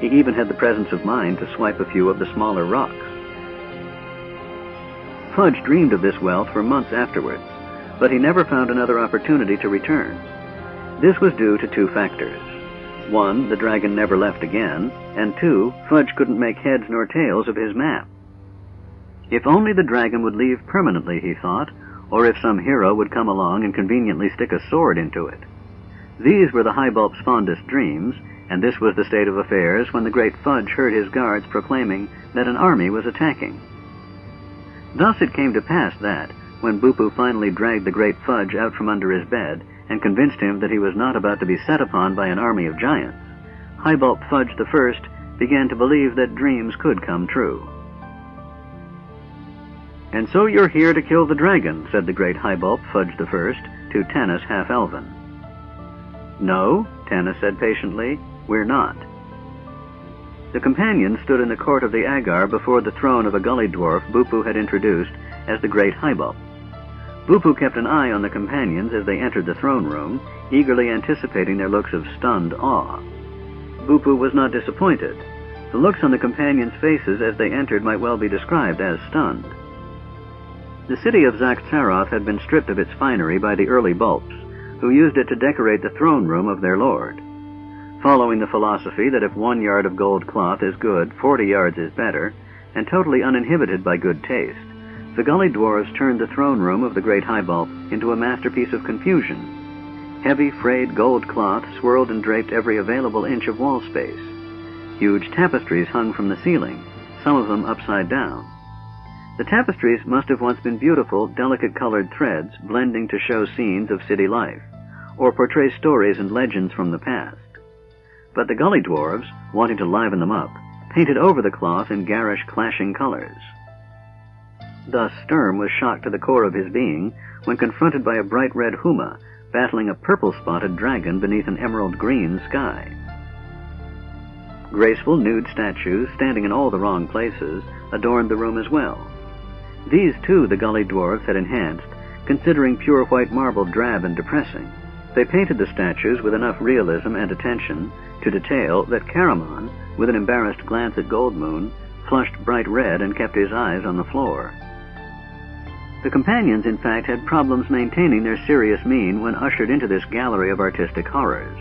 He even had the presence of mind to swipe a few of the smaller rocks. Fudge dreamed of this wealth for months afterwards, but he never found another opportunity to return. This was due to 2 factors. 1, the dragon never left again, and 2, Fudge couldn't make heads nor tails of his map. If only the dragon would leave permanently, he thought, or if some hero would come along and conveniently stick a sword into it. These were the High-Bulp's fondest dreams, and this was the state of affairs when the great Fudge heard his guards proclaiming that an army was attacking. Thus it came to pass that, when Bupu finally dragged the great Fudge out from under his bed and convinced him that he was not about to be set upon by an army of giants, High-Bulp Fudge I began to believe that dreams could come true. "And so you're here to kill the dragon," said the great High-Bulp Fudge I to Tanis half-elven. "No," Tanis said patiently, "we're not." The companions stood in the court of the Agar before the throne of a gully dwarf Bupu had introduced as the great High-Bulp. Bupu kept an eye on the companions as they entered the throne room, eagerly anticipating their looks of stunned awe. Bupu was not disappointed. The looks on the companions' faces as they entered might well be described as stunned. The city of Zakhtsaroth had been stripped of its finery by the early Bulps, who used it to decorate the throne room of their lord. Following the philosophy that if 1 yard of gold cloth is good, 40 yards is better, and totally uninhibited by good taste, the gully dwarves turned the throne room of the great High-Bulp into a masterpiece of confusion. Heavy, frayed gold cloth swirled and draped every available inch of wall space. Huge tapestries hung from the ceiling, some of them upside down. The tapestries must have once been beautiful, delicate-colored threads blending to show scenes of city life, or portray stories and legends from the past. But the gully dwarves, wanting to liven them up, painted over the cloth in garish, clashing colors. Thus Sturm was shocked to the core of his being when confronted by a bright red Huma battling a purple-spotted dragon beneath an emerald-green sky. Graceful nude statues, standing in all the wrong places, adorned the room as well. These, too, the gully dwarves had enhanced, considering pure white marble drab and depressing. They painted the statues with enough realism and attention to detail that Caramon, with an embarrassed glance at Goldmoon, flushed bright red and kept his eyes on the floor. The companions, in fact, had problems maintaining their serious mien when ushered into this gallery of artistic horrors.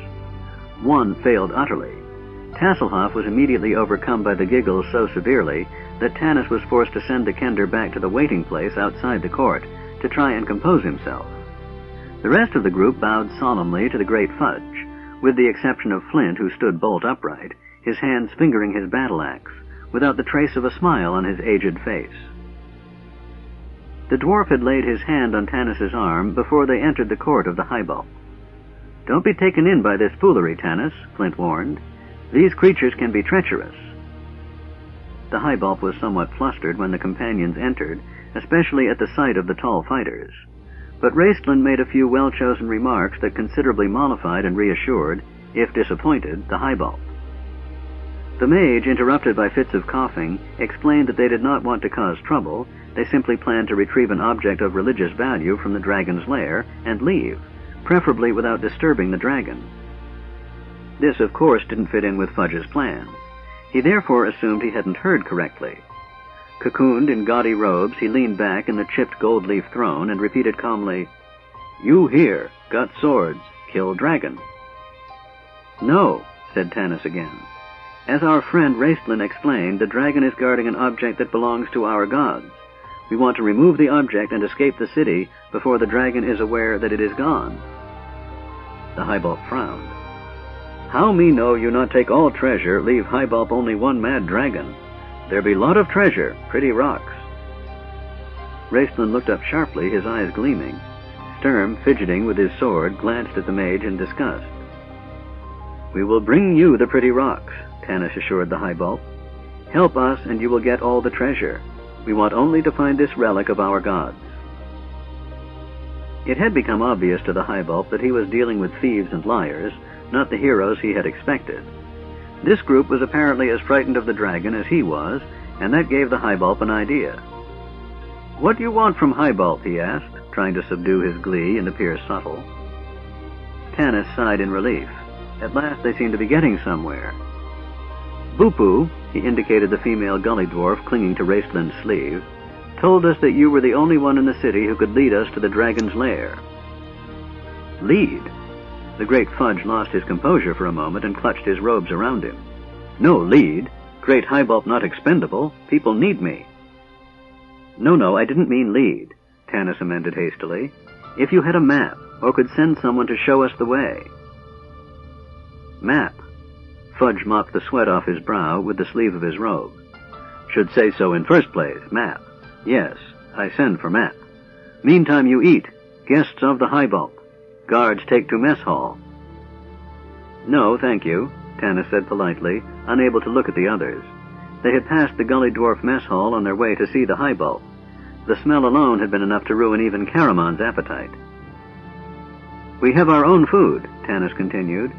One failed utterly. Tasselhoff was immediately overcome by the giggles so severely that Tanis was forced to send the Kender back to the waiting place outside the court to try and compose himself. The rest of the group bowed solemnly to the great Fudge, with the exception of Flint, who stood bolt upright, his hands fingering his battle-axe, without the trace of a smile on his aged face. The dwarf had laid his hand on Tanis's arm before they entered the court of the High-Bulp. "Don't be taken in by this foolery, Tanis," Flint warned. "These creatures can be treacherous." The High-Bulp was somewhat flustered when the companions entered, especially at the sight of the tall fighters. But Raistlin made a few well-chosen remarks that considerably mollified and reassured, if disappointed, the High-Bulp. The mage, interrupted by fits of coughing, explained that they did not want to cause trouble. They simply planned to retrieve an object of religious value from the dragon's lair and leave, preferably without disturbing the dragon. This, of course, didn't fit in with Fudge's plan. He therefore assumed he hadn't heard correctly. Cocooned in gaudy robes, he leaned back in the chipped gold-leaf throne and repeated calmly, "You here, got swords, kill dragon." "No," said Tanis again. "As our friend Raistlin explained, the dragon is guarding an object that belongs to our gods. We want to remove the object and escape the city before the dragon is aware that it is gone." The High-Bulp frowned. "How me know you not take all treasure, leave High-Bulp only one mad dragon? There be lot of treasure, pretty rocks." Raistlin looked up sharply, his eyes gleaming. Sturm, fidgeting with his sword, glanced at the mage in disgust. "We will bring you the pretty rocks," Tanis assured the High-Bulp. "Help us and you will get all the treasure. We want only to find this relic of our gods." It had become obvious to the High-Bulp that he was dealing with thieves and liars, not the heroes he had expected. This group was apparently as frightened of the dragon as he was, and that gave the High-Bulp an idea. "What do you want from High-Bulp?" he asked, trying to subdue his glee and appear subtle. Tanis sighed in relief. At last they seemed to be getting somewhere. "Bupu," he indicated the female gully dwarf clinging to Raistlin's sleeve, "told us that you were the only one in the city who could lead us to the dragon's lair." "Lead?" The great Fudge lost his composure for a moment and clutched his robes around him. "No lead. Great High-Bulp not expendable. People need me." No, I didn't mean lead. Tanis amended hastily. If you had a map, or could send someone to show us the way. Map. Fudge mopped the sweat off his brow with the sleeve of his robe. Should say so in first place, map. Yes, I send for map. Meantime you eat. Guests of the Highbulk. Guards take to mess hall. No, thank you, Tanis said politely, unable to look at the others. They had passed the Gully Dwarf mess hall on their way to see the Highbulk. The smell alone had been enough to ruin even Caramon's appetite. We have our own food, Tanis continued.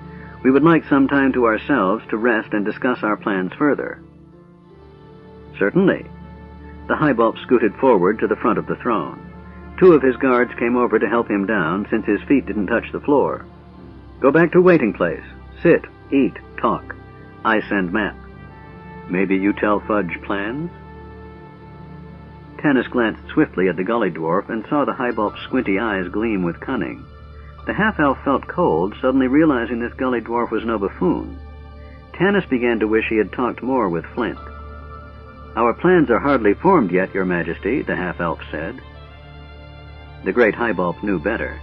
We would like some time to ourselves to rest and discuss our plans further. Certainly. The Highbulk scooted forward to the front of the throne. 2 of his guards came over to help him down since his feet didn't touch the floor. Go back to waiting place. Sit, eat, talk. I send map. Maybe you tell Fudge plans? Tanis glanced swiftly at the Gully Dwarf and saw the Highbulk's squinty eyes gleam with cunning. The half-elf felt cold, suddenly realizing this Gully Dwarf was no buffoon. Tanis began to wish he had talked more with Flint. Our plans are hardly formed yet, Your Majesty, the half-elf said. The great Highbulk knew better.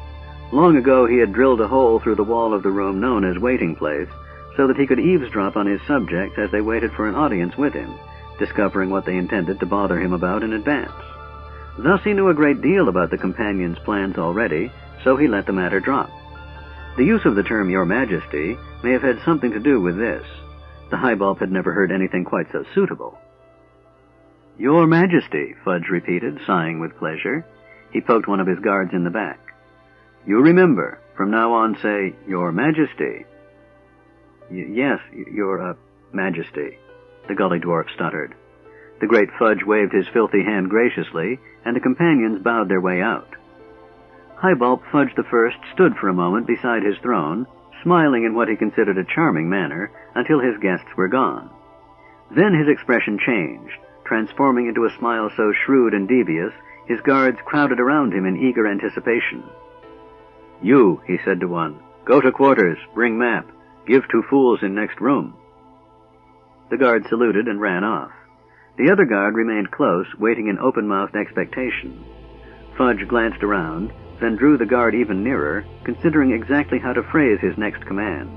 Long ago he had drilled a hole through the wall of the room known as waiting place, so that he could eavesdrop on his subjects as they waited for an audience with him, discovering what they intended to bother him about in advance. Thus he knew a great deal about the companions' plans already, so he let the matter drop. The use of the term Your Majesty may have had something to do with this. The Highbulk had never heard anything quite so suitable. Your Majesty, Fudge repeated, sighing with pleasure. He poked one of his guards in the back. You remember, from now on say, Your Majesty. Yes, Your Majesty, the Gully Dwarf stuttered. The great Fudge waved his filthy hand graciously, and the companions bowed their way out. Highbulk Fudge the First stood for a moment beside his throne, smiling in what he considered a charming manner, until his guests were gone. Then his expression changed, transforming into a smile so shrewd and devious, his guards crowded around him in eager anticipation. You, he said to one, go to quarters, bring map, give to fools in next room. The guard saluted and ran off. The other guard remained close, waiting in open-mouthed expectation. Fudge glanced around, then drew the guard even nearer, considering exactly how to phrase his next command.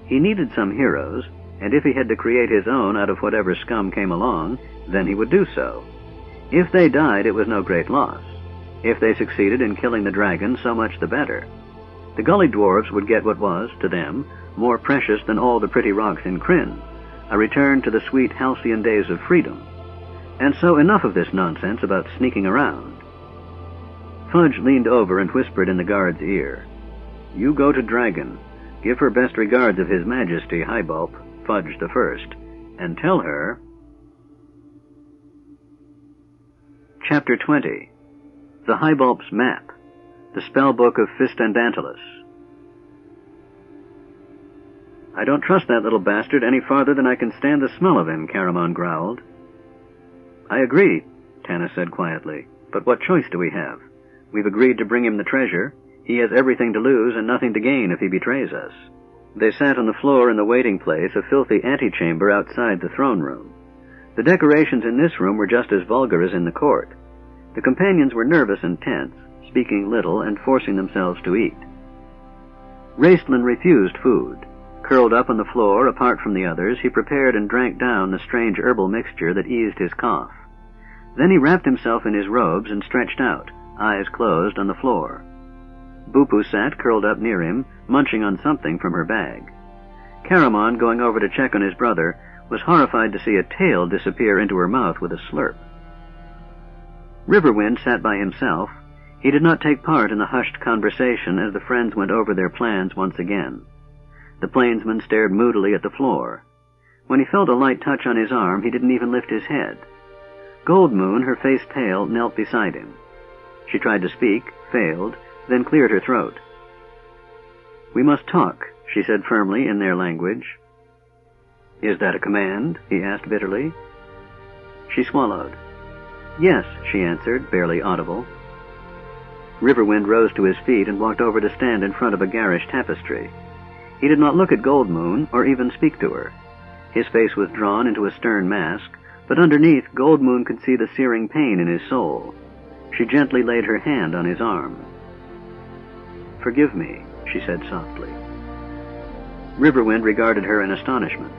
He needed some heroes, and if he had to create his own out of whatever scum came along, then he would do so. If they died, it was no great loss. If they succeeded in killing the dragon, so much the better. The Gully Dwarves would get what was, to them, more precious than all the pretty rocks in Krynn, a return to the sweet halcyon days of freedom. And so enough of this nonsense about sneaking around. Fudge leaned over and whispered in the guard's ear. You go to Dragon. Give her best regards of His Majesty Highbulk, Fudge the First, and tell her... Chapter 20. The Highbulk's Map. The Spellbook of Fistandantilus. I don't trust that little bastard any farther than I can stand the smell of him, Caramon growled. I agree, Tanis said quietly, but what choice do we have? We've agreed to bring him the treasure. He has everything to lose and nothing to gain if he betrays us. They sat on the floor in the waiting place, a filthy antechamber outside the throne room. The decorations in this room were just as vulgar as in the court. The companions were nervous and tense, speaking little and forcing themselves to eat. Raistlin refused food. Curled up on the floor, apart from the others, he prepared and drank down the strange herbal mixture that eased his cough. Then he wrapped himself in his robes and stretched out, eyes closed, on the floor. Bupu sat curled up near him, munching on something from her bag. Caramon, going over to check on his brother, was horrified to see a tail disappear into her mouth with a slurp. Riverwind sat by himself. He did not take part in the hushed conversation as the friends went over their plans once again. The plainsman stared moodily at the floor. When he felt a light touch on his arm, he didn't even lift his head. Goldmoon, her face pale, knelt beside him. She tried to speak, failed, then cleared her throat. We must talk, she said firmly in their language. Is that a command? He asked bitterly. She swallowed. Yes, she answered, barely audible. Riverwind rose to his feet and walked over to stand in front of a garish tapestry. He did not look at Goldmoon or even speak to her. His face was drawn into a stern mask, but underneath Goldmoon could see the searing pain in his soul. She gently laid her hand on his arm. "Forgive me," she said softly. Riverwind regarded her in astonishment.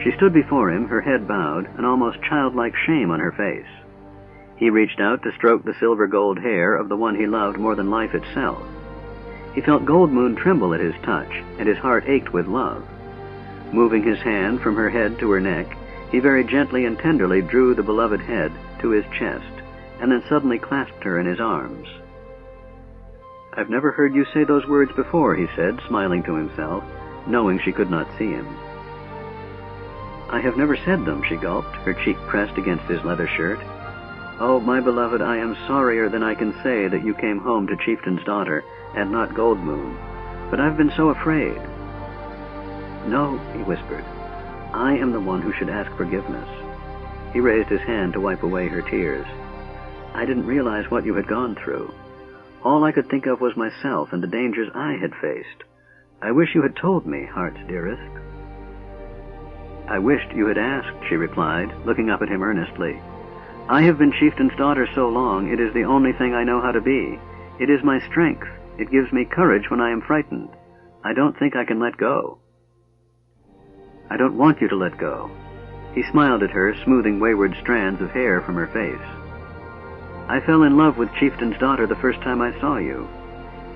She stood before him, her head bowed, an almost childlike shame on her face. He reached out to stroke the silver-gold hair of the one he loved more than life itself. He felt Goldmoon tremble at his touch, and his heart ached with love. Moving his hand from her head to her neck, he very gently and tenderly drew the beloved head to his chest, and then suddenly clasped her in his arms. "I've never heard you say those words before," he said, smiling to himself, knowing she could not see him. "I have never said them," she gulped, her cheek pressed against his leather shirt. "Oh, my beloved, I am sorrier than I can say that you came home to Chieftain's daughter, and not Goldmoon. But I've been so afraid." "No," he whispered. "I am the one who should ask forgiveness." He raised his hand to wipe away her tears. "I didn't realize what you had gone through. All I could think of was myself and the dangers I had faced. I wish you had told me, heart's dearest." "I wished you had asked," she replied, looking up at him earnestly. "I have been Chieftain's daughter so long, it is the only thing I know how to be. It is my strength. It gives me courage when I am frightened. I don't think I can let go." "I don't want you to let go." He smiled at her, smoothing wayward strands of hair from her face. "I fell in love with Chieftain's daughter the first time I saw you.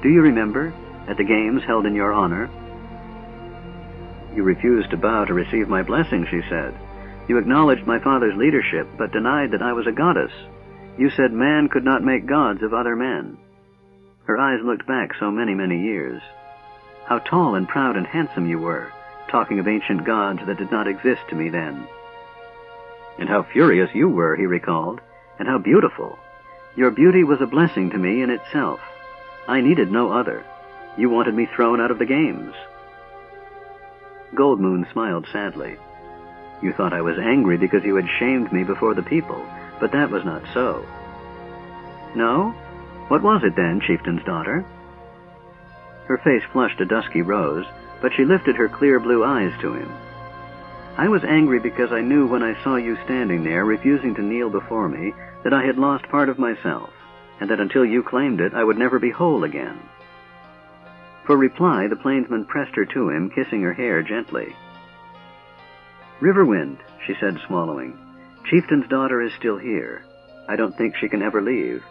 Do you remember, at the games held in your honor?" "You refused to bow to receive my blessing," she said. "You acknowledged my father's leadership, but denied that I was a goddess. You said man could not make gods of other men." Her eyes looked back so many, many years. "How tall and proud and handsome you were, talking of ancient gods that did not exist to me then." "And how furious you were," he recalled, "and how beautiful. Your beauty was a blessing to me in itself. I needed no other. You wanted me thrown out of the games." Goldmoon smiled sadly. "You thought I was angry because you had shamed me before the people, but that was not so." "No? What was it then, Chieftain's daughter?" Her face flushed a dusky rose, but she lifted her clear blue eyes to him. "I was angry because I knew when I saw you standing there, refusing to kneel before me, that I had lost part of myself, and that until you claimed it, I would never be whole again." For reply, the plainsman pressed her to him, kissing her hair gently. "Riverwind," she said, swallowing, "Chieftain's daughter is still here. I don't think she can ever leave.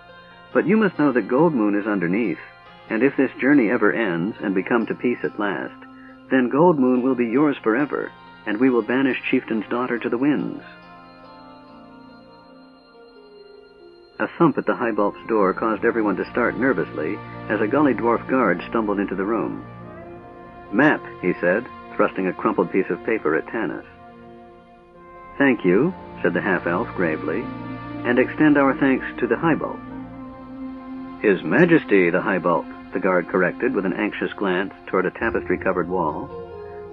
But you must know that Goldmoon is underneath, and if this journey ever ends and we come to peace at last, then Goldmoon will be yours forever, and we will banish Chieftain's daughter to the winds." A thump at the High-Bulp's door caused everyone to start nervously as a gully dwarf guard stumbled into the room. "Map," he said, thrusting a crumpled piece of paper at Tanis. "Thank you," said the half-elf gravely, "and extend our thanks to the High-Bulp." "His Majesty, the High-Bulp," the guard corrected with an anxious glance toward a tapestry-covered wall.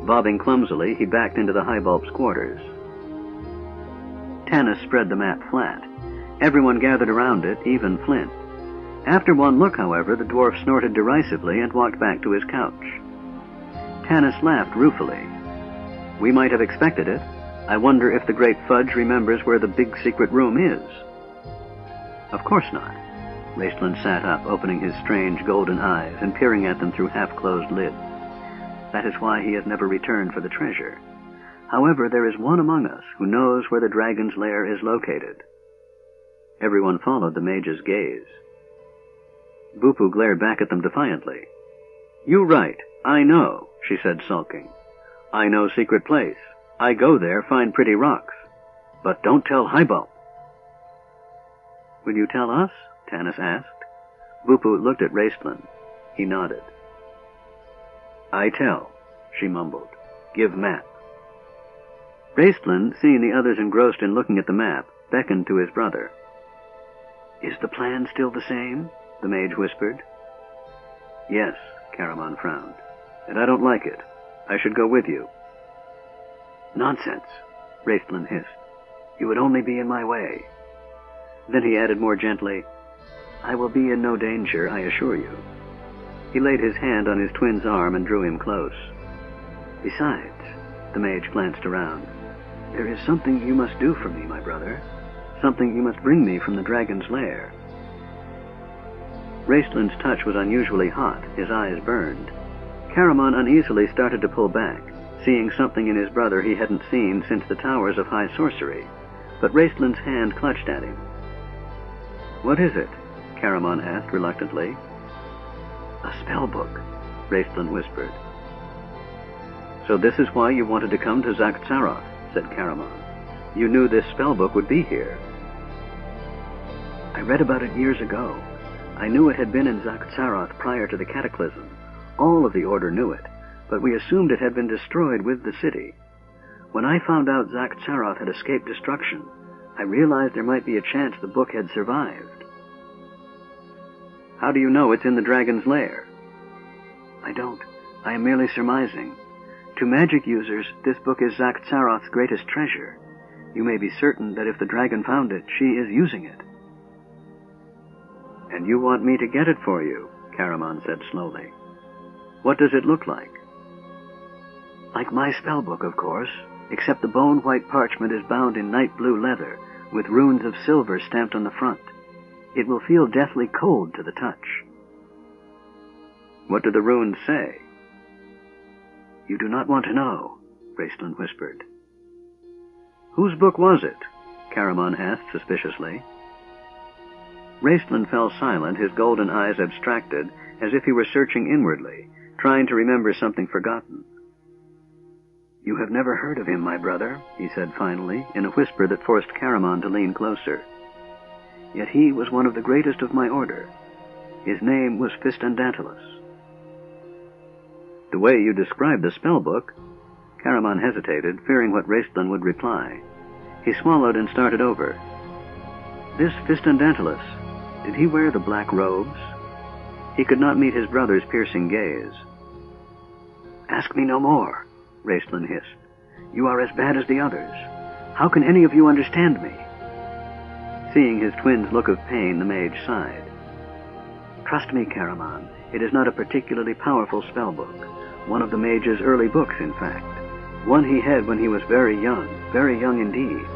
Bobbing clumsily, he backed into the High-Bulp's quarters. Tanis spread the map flat. Everyone gathered around it, even Flint. After one look, however, the dwarf snorted derisively and walked back to his couch. Tanis laughed ruefully. "We might have expected it. I wonder if the great Fudge remembers where the big secret room is." "Of course not." Raistland sat up, opening his strange golden eyes and peering at them through half-closed lids. "That is why he has never returned for the treasure. However, there is one among us who knows where the dragon's lair is located." Everyone followed the mage's gaze. Bupu glared back at them defiantly. "You right. I know," she said, sulking. "I know secret place. I go there, find pretty rocks. But don't tell High-Bulp." "Will you tell us?" Tanis asked. Bupu looked at Raistland. He nodded. "I tell," she mumbled. "Give map." Raistland, seeing the others engrossed in looking at the map, beckoned to his brother. "Is the plan still the same?" the mage whispered. "Yes," Caramon frowned. "And I don't like it. I should go with you." "Nonsense," Raistland hissed. "You would only be in my way." Then he added more gently, "I will be in no danger, I assure you." He laid his hand on his twin's arm and drew him close. "Besides," the mage glanced around, "there is something you must do for me, my brother. Something you must bring me from the dragon's lair." Raistlin's touch was unusually hot. His eyes burned. Caramon uneasily started to pull back, seeing something in his brother he hadn't seen since the towers of high sorcery. But Raistlin's hand clutched at him. "What is it?" Caramon asked reluctantly. "A spell book," Raistlin whispered. "So this is why you wanted to come to Zakhtzaroth," said Caramon. "You knew this spell book would be here." "I read about it years ago. I knew it had been in Zakhtzaroth prior to the Cataclysm. All of the Order knew it, but we assumed it had been destroyed with the city. When I found out Zakhtzaroth had escaped destruction, I realized there might be a chance the book had survived." "How do you know it's in the dragon's lair?" "I don't. I am merely surmising. To magic users, this book is Zakhtzaroth's greatest treasure. You may be certain that if the dragon found it, she is using it." "And you want me to get it for you," Caramon said slowly. "What does it look like?" "Like my spellbook, of course, except the bone-white parchment is bound in night blue leather, with runes of silver stamped on the front. It will feel deathly cold to the touch." "What do the runes say?" "You do not want to know," Raistlin whispered. "Whose book was it?" Caramon asked suspiciously. Raistlin fell silent, his golden eyes abstracted, as if he were searching inwardly, trying to remember something forgotten. "You have never heard of him, my brother," he said finally, in a whisper that forced Caramon to lean closer. "Yet he was one of the greatest of my order. His name was Fistandantilus." "The way you described the spellbook—" Caramon hesitated, fearing what Raistlin would reply. He swallowed and started over. "This Fistandantilus, did he wear the black robes?" He could not meet his brother's piercing gaze. "Ask me no more," Raistlin hissed. "You are as bad as the others. How can any of you understand me?" Seeing his twin's look of pain, the mage sighed. "Trust me, Caramon, it is not a particularly powerful spellbook. One of the mage's early books, in fact. One he had when he was very young indeed,"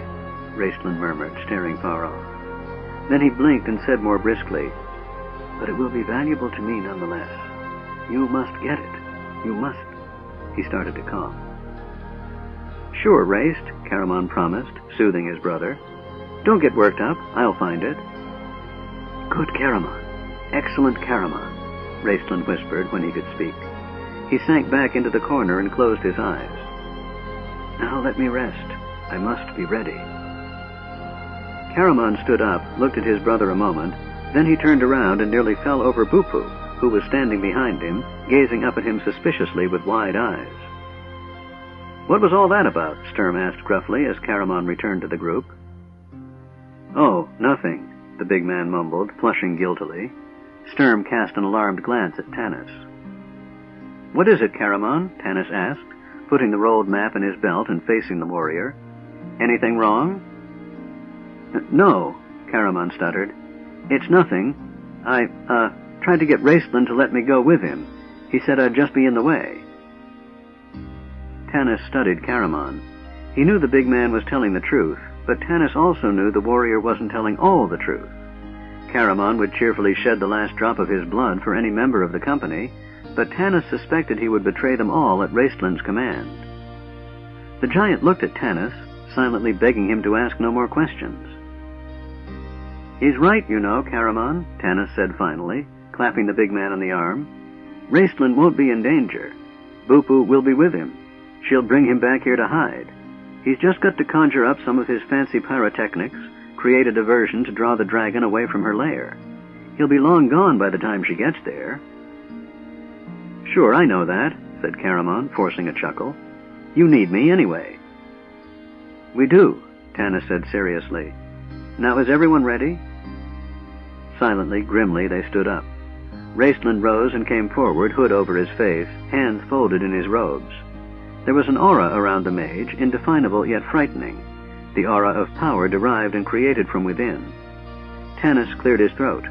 Raistlin murmured, staring far off. Then he blinked and said more briskly, "But it will be valuable to me nonetheless. You must get it. You must." He started to cough. "Sure, Raist," Caramon promised, soothing his brother. "Don't get worked up. I'll find it." "Good Caramon. Excellent Caramon," Raistlin whispered when he could speak. He sank back into the corner and closed his eyes. "Now let me rest. I must be ready." Caramon stood up, looked at his brother a moment, then he turned around and nearly fell over Bupu, who was standing behind him, gazing up at him suspiciously with wide eyes. "What was all that about?" Sturm asked gruffly as Caramon returned to the group. "Oh, nothing," the big man mumbled, flushing guiltily. Sturm cast an alarmed glance at Tanis. "What is it, Caramon?" Tanis asked, putting the rolled map in his belt and facing the warrior. "Anything wrong?" "No," Caramon stuttered. "It's nothing. I tried to get Raistlin to let me go with him. He said I'd just be in the way." Tanis studied Caramon. He knew the big man was telling the truth, but Tanis also knew the warrior wasn't telling all the truth. Caramon would cheerfully shed the last drop of his blood for any member of the company, but Tanis suspected he would betray them all at Raistlin's command. The giant looked at Tanis, silently begging him to ask no more questions. "He's right, you know, Caramon," Tanis said finally, clapping the big man on the arm. "Raistlin won't be in danger. Bupu will be with him. She'll bring him back here to hide. He's just got to conjure up some of his fancy pyrotechnics, create a diversion to draw the dragon away from her lair. He'll be long gone by the time she gets there." "Sure, I know that," said Caramon, forcing a chuckle. "You need me anyway." "We do," Tanis said seriously. "Now is everyone ready?" Silently, grimly, they stood up. Raistlin rose and came forward, hood over his face, hands folded in his robes. There was an aura around the mage, indefinable yet frightening, the aura of power derived and created from within. Tanis cleared his throat.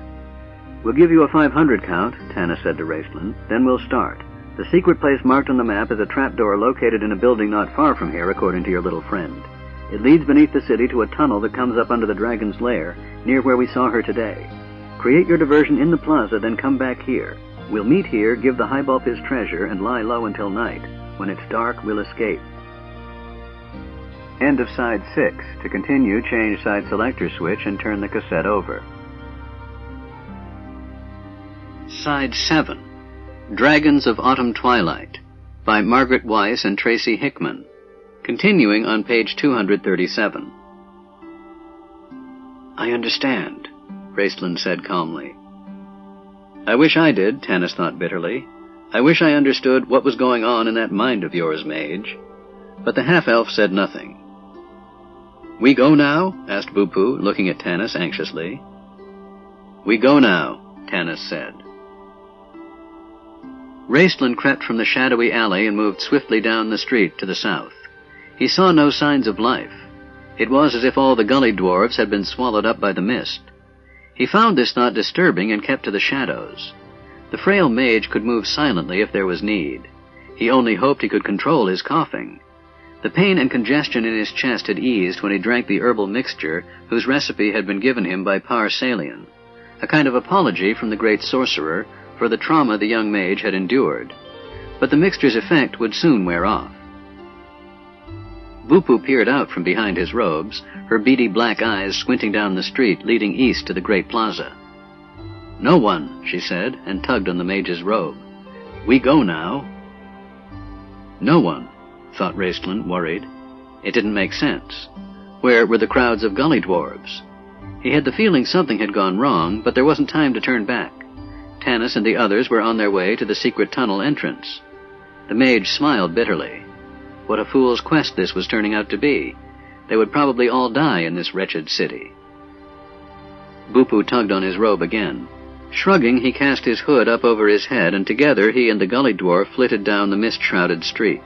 "We'll give you a 500 count," Tanis said to Raistlin. "Then we'll start. The secret place marked on the map is a trapdoor located in a building not far from here, according to your little friend. It leads beneath the city to a tunnel that comes up under the dragon's lair, near where we saw her today. Create your diversion in the plaza, then come back here. We'll meet here, give the highbulb his treasure, and lie low until night. When it's dark, we'll escape. End of side 6. To continue, change side selector switch and turn the cassette over. Side 7. Dragons of Autumn Twilight by Margaret Weiss and Tracy Hickman. Continuing on page 237. I understand, Raceland said calmly. I wish I did, Tanis thought bitterly. I wish I understood what was going on in that mind of yours, mage. But the half-elf said nothing. We go now? Asked Bupu, looking at Tanis anxiously. We go now, Tanis said. Raceland crept from the shadowy alley and moved swiftly down the street to the south. He saw no signs of life. It was as if all the gully dwarves had been swallowed up by the mist. He found this thought disturbing and kept to the shadows. The frail mage could move silently if there was need. He only hoped he could control his coughing. The pain and congestion in his chest had eased when he drank the herbal mixture whose recipe had been given him by Par Salian, a kind of apology from the great sorcerer for the trauma the young mage had endured. But the mixture's effect would soon wear off. Bupu peered out from behind his robes, her beady black eyes squinting down the street leading east to the great plaza. No one, she said, and tugged on the mage's robe. We go now. No one, thought Raceland, worried. It didn't make sense. Where were the crowds of gully dwarves? He had the feeling something had gone wrong, but there wasn't time to turn back. Tanis and the others were on their way to the secret tunnel entrance. The mage smiled bitterly. What a fool's quest this was turning out to be. They would probably all die in this wretched city. Bupu tugged on his robe again. Shrugging, he cast his hood up over his head, and together he and the gully dwarf flitted down the mist-shrouded street.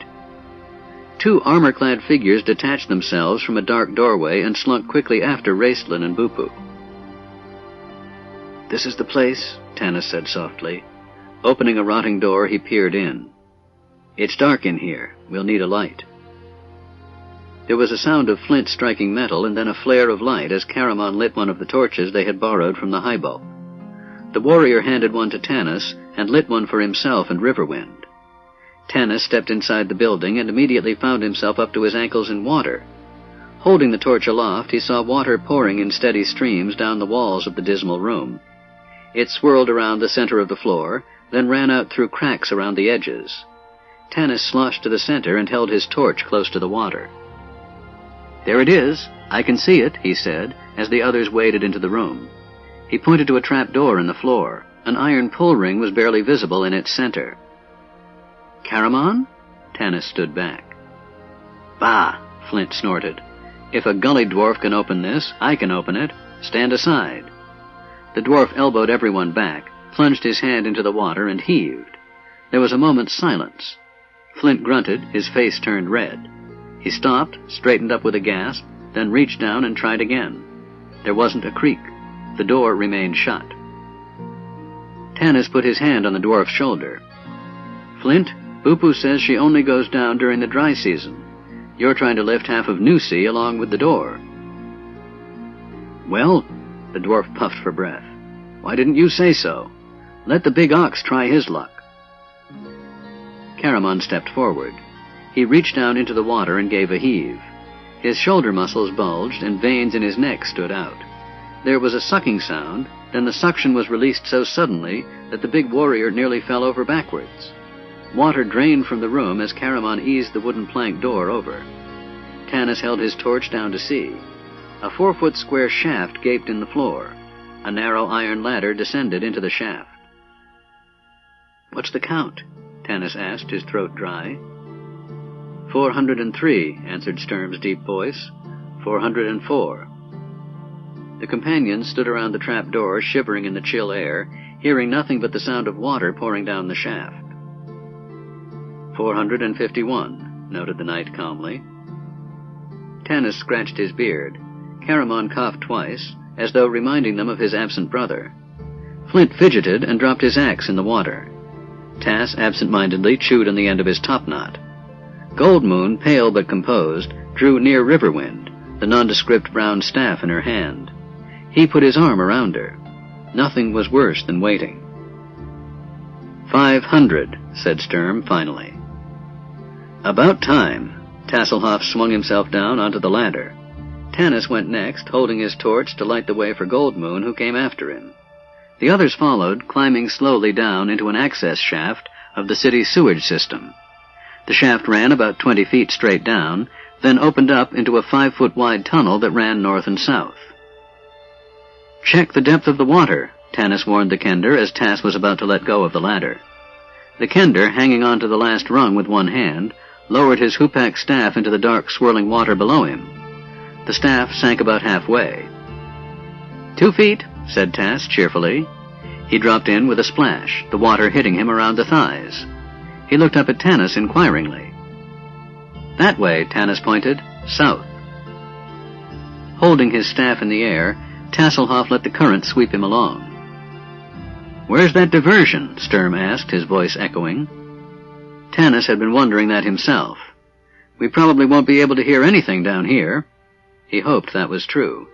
Two armor-clad figures detached themselves from a dark doorway and slunk quickly after Raceland and Bupu. This is the place, Tanis said softly. Opening a rotting door, he peered in. It's dark in here. We'll need a light. There was a sound of flint striking metal and then a flare of light as Caramon lit one of the torches they had borrowed from the highbulb. The warrior handed one to Tanis and lit one for himself and Riverwind. Tanis stepped inside the building and immediately found himself up to his ankles in water. Holding the torch aloft, he saw water pouring in steady streams down the walls of the dismal room. It swirled around the center of the floor, then ran out through cracks around the edges. Tanis sloshed to the center and held his torch close to the water. There it is. I can see it, he said, as the others waded into the room. He pointed to a trap door in the floor. An iron pull ring was barely visible in its center. Caramon? Tanis stood back. Bah, Flint snorted. If a gully dwarf can open this, I can open it. Stand aside. The dwarf elbowed everyone back, plunged his hand into the water, and heaved. There was a moment's silence. Flint grunted, his face turned red. He stopped, straightened up with a gasp, then reached down and tried again. There wasn't a creak. The door remained shut. Tanis put his hand on the dwarf's shoulder. Flint, Bupu says she only goes down during the dry season. You're trying to lift half of New Sea along with the door. Well, the dwarf puffed for breath. Why didn't you say so? Let the big ox try his luck. Caramon stepped forward. He reached down into the water and gave a heave. His shoulder muscles bulged and veins in his neck stood out. There was a sucking sound, then the suction was released so suddenly that the big warrior nearly fell over backwards. Water drained from the room as Caramon eased the wooden plank door over. Tanis held his torch down to see. A 4-foot square shaft gaped in the floor. A narrow iron ladder descended into the shaft. What's the count? Tanis asked, his throat dry. 403, answered Sturm's deep voice. 404. The companions stood around the trap door, shivering in the chill air, hearing nothing but the sound of water pouring down the shaft. 451, noted the knight calmly. Tanis scratched his beard. Caramon coughed twice, as though reminding them of his absent brother. Flint fidgeted and dropped his axe in the water. Tass absent-mindedly chewed on the end of his topknot. Goldmoon, pale but composed, drew near Riverwind, the nondescript brown staff in her hand. He put his arm around her. Nothing was worse than waiting. 500, said Sturm finally. About time. Tasselhoff swung himself down onto the ladder. Tanis went next, holding his torch to light the way for Goldmoon, who came after him. The others followed, climbing slowly down into an access shaft of the city's sewage system. The shaft ran about 20 feet straight down, then opened up into a 5-foot-wide tunnel that ran north and south. "Check the depth of the water," Tanis warned the Kender as Tas was about to let go of the ladder. The Kender, hanging on to the last rung with one hand, lowered his hupak staff into the dark, swirling water below him. The staff sank about halfway. 2 feet, said Tas cheerfully. He dropped in with a splash, the water hitting him around the thighs. He looked up at Tanis inquiringly. "That way," Tanis pointed. "South." Holding his staff in the air, Tasselhoff let the current sweep him along. "Where's that diversion?" Sturm asked, his voice echoing. Tanis had been wondering that himself. "We probably won't be able to hear anything down here." He hoped that was true.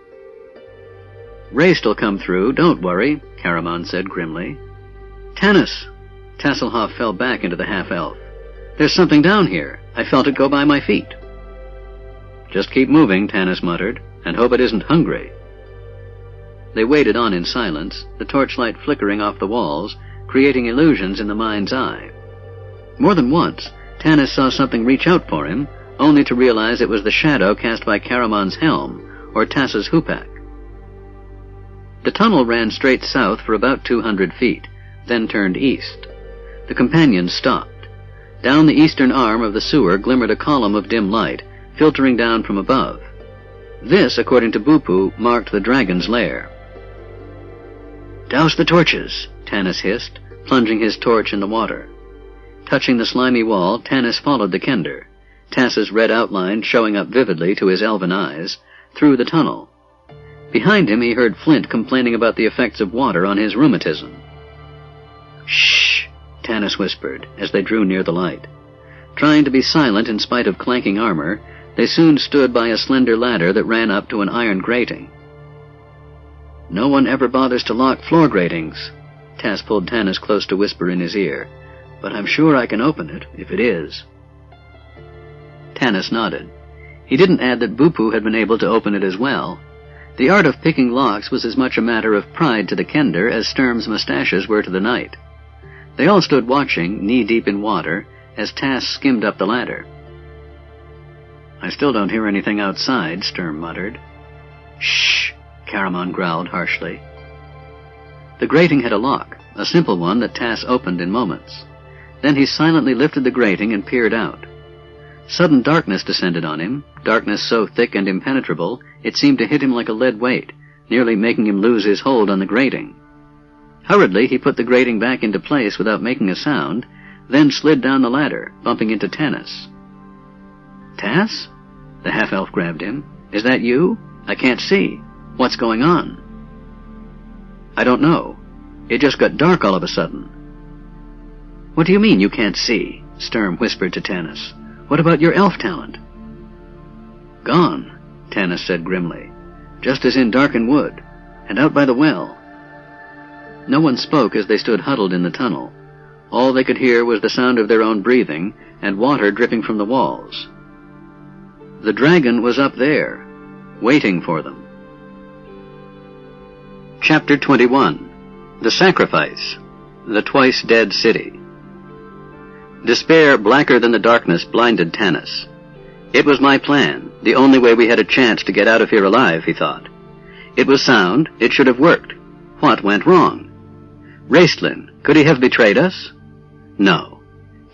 "Raced'll come through, don't worry," Caramon said grimly. "Tanis!" Tasselhoff fell back into the half-elf. "There's something down here. I felt it go by my feet." "Just keep moving," Tanis muttered, "and hope it isn't hungry." They waded on in silence, the torchlight flickering off the walls, creating illusions in the mind's eye. More than once, Tanis saw something reach out for him, only to realize it was the shadow cast by Caramon's helm, or Tass's hupak. The tunnel ran straight south for about 200 feet, then turned east. The companions stopped. Down the eastern arm of the sewer glimmered a column of dim light, filtering down from above. This, according to Bupu, marked the dragon's lair. "Douse the torches," Tanis hissed, plunging his torch in the water. Touching the slimy wall, Tanis followed the Kender, Tass's red outline showing up vividly to his elven eyes, through the tunnel. Behind him he heard Flint complaining about the effects of water on his rheumatism. "Shh," Tanis whispered, as they drew near the light. Trying to be silent in spite of clanking armor, they soon stood by a slender ladder that ran up to an iron grating. "No one ever bothers to lock floor gratings." Tass pulled Tanis close to whisper in his ear. "But I'm sure I can open it, if it is." Tanis nodded. He didn't add that Bupu had been able to open it as well. The art of picking locks was as much a matter of pride to the Kender as Sturm's mustaches were to the knight. They all stood watching, knee-deep in water, as Tass skimmed up the ladder. "I still don't hear anything outside," Sturm muttered. "Shh," Caramon growled harshly. The grating had a lock, a simple one that Tass opened in moments. Then he silently lifted the grating and peered out. Sudden darkness descended on him, darkness so thick and impenetrable it seemed to hit him like a lead weight, nearly making him lose his hold on the grating. Hurriedly he put the grating back into place without making a sound, then slid down the ladder, bumping into Tanis. "Tass?" The half-elf grabbed him. "Is that you? I can't see. What's going on?" "I don't know. It just got dark all of a sudden." "What do you mean you can't see?" Sturm whispered to Tanis. "What about your elf talent?" "Gone," Tanis said grimly. "Just as in Darken Wood, and out by the well." No one spoke as they stood huddled in the tunnel. All they could hear was the sound of their own breathing and water dripping from the walls. The dragon was up there, waiting for them. Chapter 21. The Sacrifice. The Twice-Dead City. Despair blacker than the darkness blinded Tanis. It was my plan, the only way we had a chance to get out of here alive, he thought. It was sound, it should have worked. What went wrong? Raistlin, could he have betrayed us? No.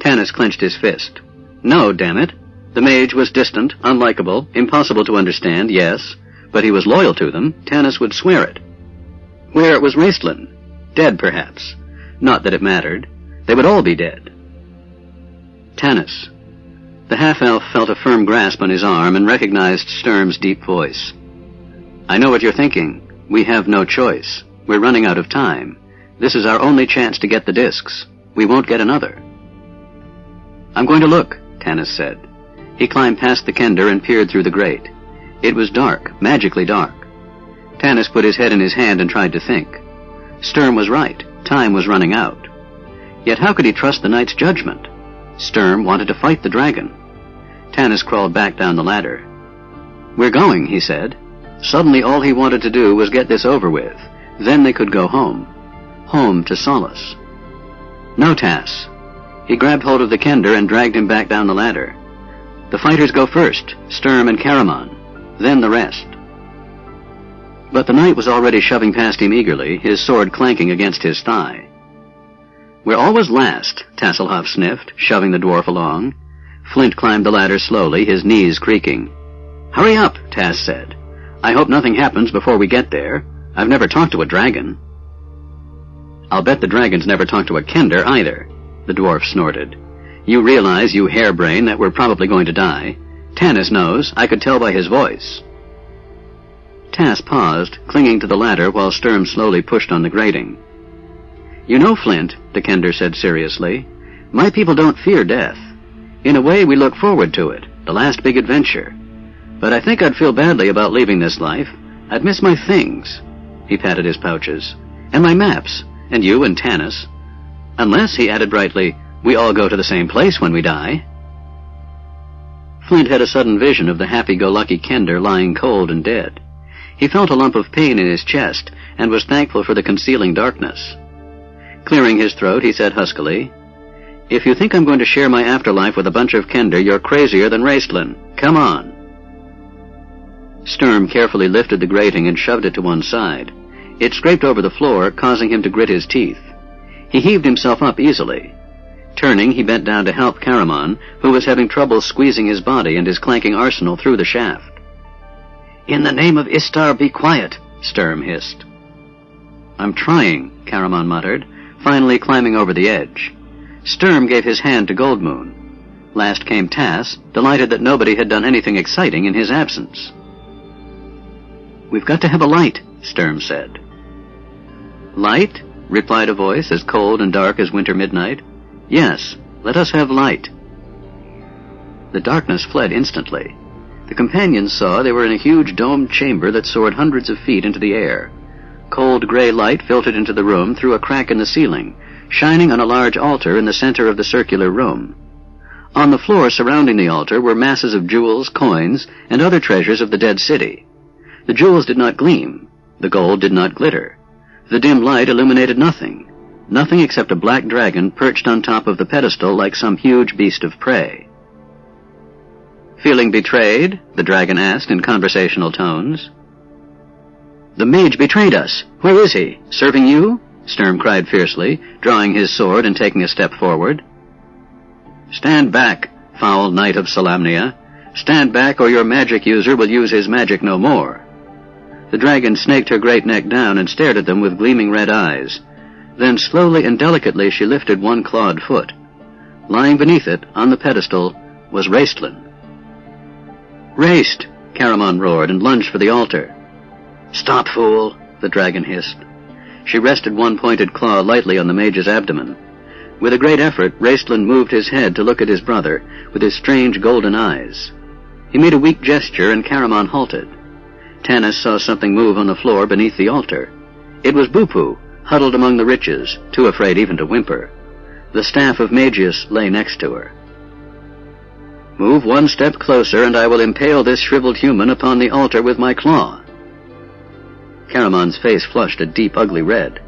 Tanis clenched his fist. No, damn it. The mage was distant, unlikable, impossible to understand, yes, but he was loyal to them. Tanis would swear it. Where was Raistlin? Dead, perhaps. Not that it mattered. They would all be dead. Tanis. The half-elf felt a firm grasp on his arm and recognized Sturm's deep voice. "I know what you're thinking. We have no choice. We're running out of time. This is our only chance to get the discs. We won't get another." "I'm going to look," Tanis said. He climbed past the Kender and peered through the grate. It was dark, magically dark. Tanis put his head in his hand and tried to think. Sturm was right. Time was running out. Yet how could he trust the knight's judgment? Sturm wanted to fight the dragon. Tanis crawled back down the ladder. "We're going," he said. Suddenly all he wanted to do was get this over with. Then they could go home. Home to solace. "No, Tas." He grabbed hold of the kender and dragged him back down the ladder. "The fighters go first, Sturm and Caramon. Then the rest." But the knight was already shoving past him eagerly, his sword clanking against his thigh. "We're always last," Tasselhoff sniffed, shoving the dwarf along. Flint climbed the ladder slowly, his knees creaking. "Hurry up," Tas said. "I hope nothing happens before we get there. I've never talked to a dragon." "I'll bet the dragons never talked to a kender either," the dwarf snorted. "You realize, you harebrain, that we're probably going to die. Tanis knows. I could tell by his voice." Tas paused, clinging to the ladder while Sturm slowly pushed on the grating. "You know, Flint," the kender said seriously, "my people don't fear death. In a way, we look forward to it, the last big adventure. But I think I'd feel badly about leaving this life. I'd miss my things." He patted his pouches. "And my maps. And you and Tanis. Unless," he added brightly, "we all go to the same place when we die." Flint had a sudden vision of the happy-go-lucky kender lying cold and dead. He felt a lump of pain in his chest and was thankful for the concealing darkness. Clearing his throat, he said huskily, "If you think I'm going to share my afterlife with a bunch of kender, you're crazier than Raistlin. Come on." Sturm carefully lifted the grating and shoved it to one side. It scraped over the floor, causing him to grit his teeth. He heaved himself up easily. Turning, he bent down to help Caramon, who was having trouble squeezing his body and his clanking arsenal through the shaft. "In the name of Istar, be quiet," Sturm hissed. "I'm trying," Caramon muttered, finally climbing over the edge. Sturm gave his hand to Goldmoon. Last came Tas, delighted that nobody had done anything exciting in his absence. "We've got to have a light," Sturm said. "Light?" replied a voice as cold and dark as winter midnight. "Yes, let us have light." The darkness fled instantly. The companions saw they were in a huge domed chamber that soared hundreds of feet into the air. Cold gray light filtered into the room through a crack in the ceiling, shining on a large altar in the center of the circular room. On the floor surrounding the altar were masses of jewels, coins, and other treasures of the dead city. The jewels did not gleam. The gold did not glitter. The dim light illuminated nothing. Nothing except a black dragon perched on top of the pedestal like some huge beast of prey. "Feeling betrayed?" the dragon asked in conversational tones. "The mage betrayed us. Where is he? Serving you?" Sturm cried fiercely, drawing his sword and taking a step forward. "Stand back, foul knight of Solamnia. Stand back, or your magic user will use his magic no more." The dragon snaked her great neck down and stared at them with gleaming red eyes. Then slowly and delicately she lifted one clawed foot. Lying beneath it, on the pedestal, was Raistlin. "Raist!" Caramon roared and lunged for the altar. "Stop, fool!" the dragon hissed. She rested one pointed claw lightly on the mage's abdomen. With a great effort, Raistlin moved his head to look at his brother with his strange golden eyes. He made a weak gesture and Caramon halted. Tanis saw something move on the floor beneath the altar. It was Bupu, huddled among the riches, too afraid even to whimper. The staff of Magius lay next to her. "Move one step closer, and I will impale this shriveled human upon the altar with my claw." Caramon's face flushed a deep, ugly red.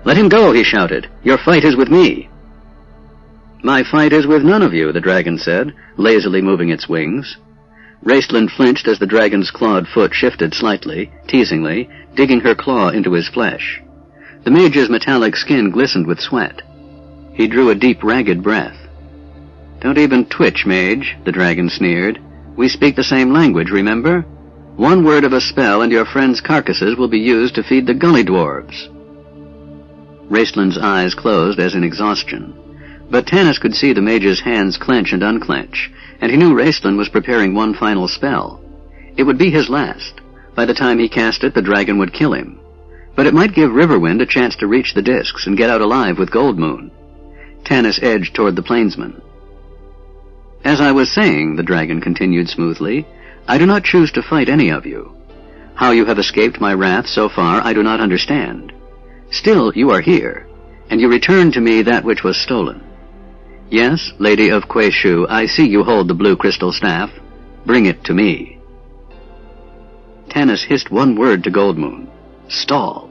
"Let him go," he shouted. "Your fight is with me." "My fight is with none of you," the dragon said, lazily moving its wings. Raistlin flinched as the dragon's clawed foot shifted slightly, teasingly, digging her claw into his flesh. The mage's metallic skin glistened with sweat. He drew a deep, ragged breath. "Don't even twitch, mage," the dragon sneered. "We speak the same language, remember? One word of a spell and your friends' carcasses will be used to feed the gully dwarves." Raistlin's eyes closed as in exhaustion. But Tanis could see the mage's hands clench and unclench, and he knew Raistlin was preparing one final spell. It would be his last. By the time he cast it, the dragon would kill him. But it might give Riverwind a chance to reach the discs and get out alive with Goldmoon. Tanis edged toward the plainsman. "As I was saying," the dragon continued smoothly, "I do not choose to fight any of you. How you have escaped my wrath so far I do not understand. Still, you are here, and you return to me that which was stolen. Yes, Lady of Kuei-Shu, I see you hold the blue crystal staff. Bring it to me. Tanis hissed one word to Goldmoon. Stall.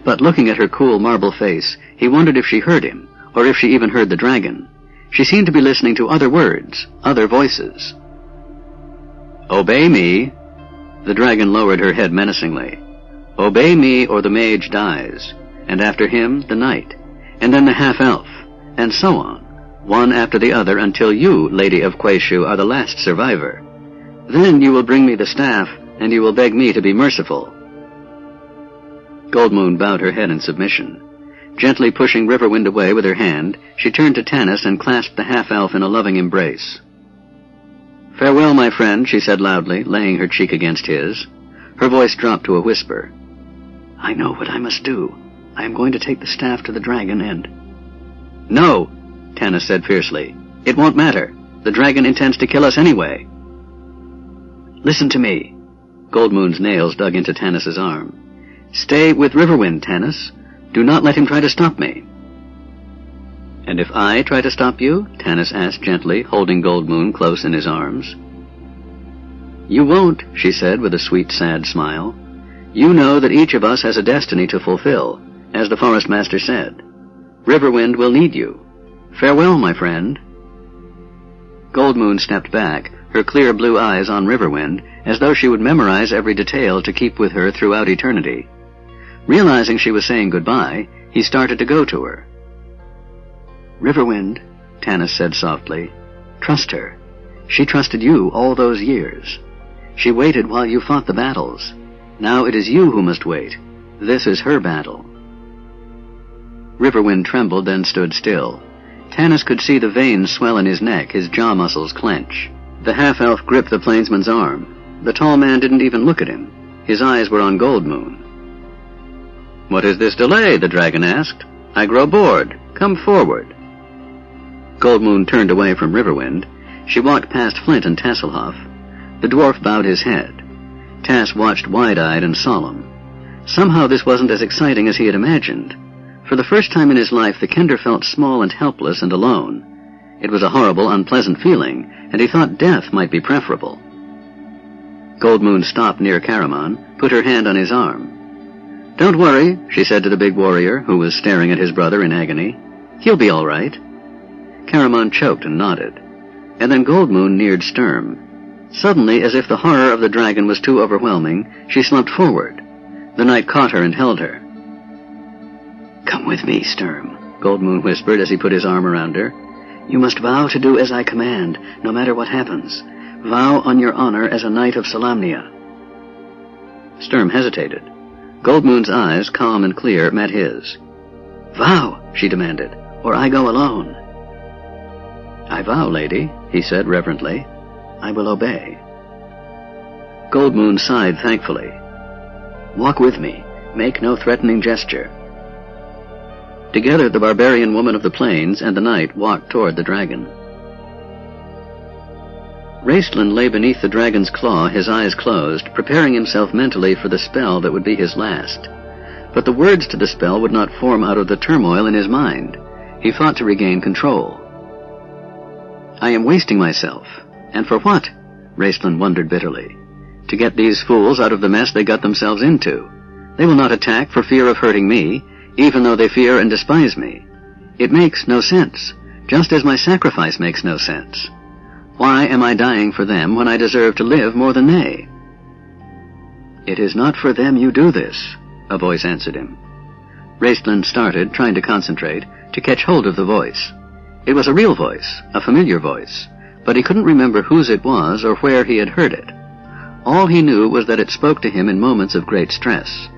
But looking at her cool marble face, he wondered if she heard him, or if she even heard the dragon. She seemed to be listening to other words, other voices. Obey me. The dragon lowered her head menacingly. Obey me or the mage dies, and after him the knight, and then the half-elf, and so on, one after the other until you, Lady of Kuei-Shu, are the last survivor. Then you will bring me the staff, and you will beg me to be merciful. Goldmoon bowed her head in submission. Gently pushing Riverwind away with her hand, she turned to Tanis and clasped the half-elf in a loving embrace. Farewell, my friend, she said loudly, laying her cheek against his. Her voice dropped to a whisper. I know what I must do. I am going to take the staff to the dragon and... No, Tanis said fiercely. It won't matter. The dragon intends to kill us anyway. Listen to me. Goldmoon's nails dug into Tanis's arm. Stay with Riverwind, Tanis. Do not let him try to stop me. And if I try to stop you? Tanis asked gently, holding Goldmoon close in his arms. You won't, she said with a sweet, sad smile. You know that each of us has a destiny to fulfill, as the Forest Master said. Riverwind will need you. Farewell, my friend. Goldmoon stepped back, her clear blue eyes on Riverwind, as though she would memorize every detail to keep with her throughout eternity. Realizing she was saying goodbye, he started to go to her. Riverwind, Tanis said softly, trust her. She trusted you all those years. She waited while you fought the battles. Now it is you who must wait. This is her battle. Riverwind trembled, then stood still. Tanis could see the veins swell in his neck, his jaw muscles clench. The half-elf gripped the plainsman's arm. The tall man didn't even look at him. His eyes were on Goldmoon. What is this delay? The dragon asked. I grow bored. Come forward. Goldmoon turned away from Riverwind. She walked past Flint and Tasselhoff. The dwarf bowed his head. Tass watched wide-eyed and solemn. Somehow this wasn't as exciting as he had imagined. For the first time in his life, the Kender felt small and helpless and alone. It was a horrible, unpleasant feeling, and he thought death might be preferable. Goldmoon stopped near Caramon, put her hand on his arm. Don't worry, she said to the big warrior, who was staring at his brother in agony. He'll be all right. Caramon choked and nodded. And then Goldmoon neared Sturm. Suddenly, as if the horror of the dragon was too overwhelming, she slumped forward. The knight caught her and held her. Come with me, Sturm, Goldmoon whispered as he put his arm around her. You must vow to do as I command, no matter what happens. Vow on your honor as a knight of Solamnia. Sturm hesitated. Goldmoon's eyes, calm and clear, met his. Vow, she demanded, or I go alone. I vow, lady, he said reverently. I will obey. Goldmoon sighed thankfully. Walk with me. Make no threatening gesture. Together, the barbarian woman of the plains and the knight walked toward the dragon. Raistlin lay beneath the dragon's claw, his eyes closed, preparing himself mentally for the spell that would be his last. But the words to the spell would not form out of the turmoil in his mind. He fought to regain control. I am wasting myself. And for what? Raistlin wondered bitterly. To get these fools out of the mess they got themselves into. They will not attack for fear of hurting me, even though they fear and despise me. It makes no sense, just as my sacrifice makes no sense. Why am I dying for them when I deserve to live more than they? It is not for them you do this, a voice answered him. Raistlin started, trying to concentrate, to catch hold of the voice. It was a real voice, a familiar voice, but he couldn't remember whose it was or where he had heard it. All he knew was that it spoke to him in moments of great stress.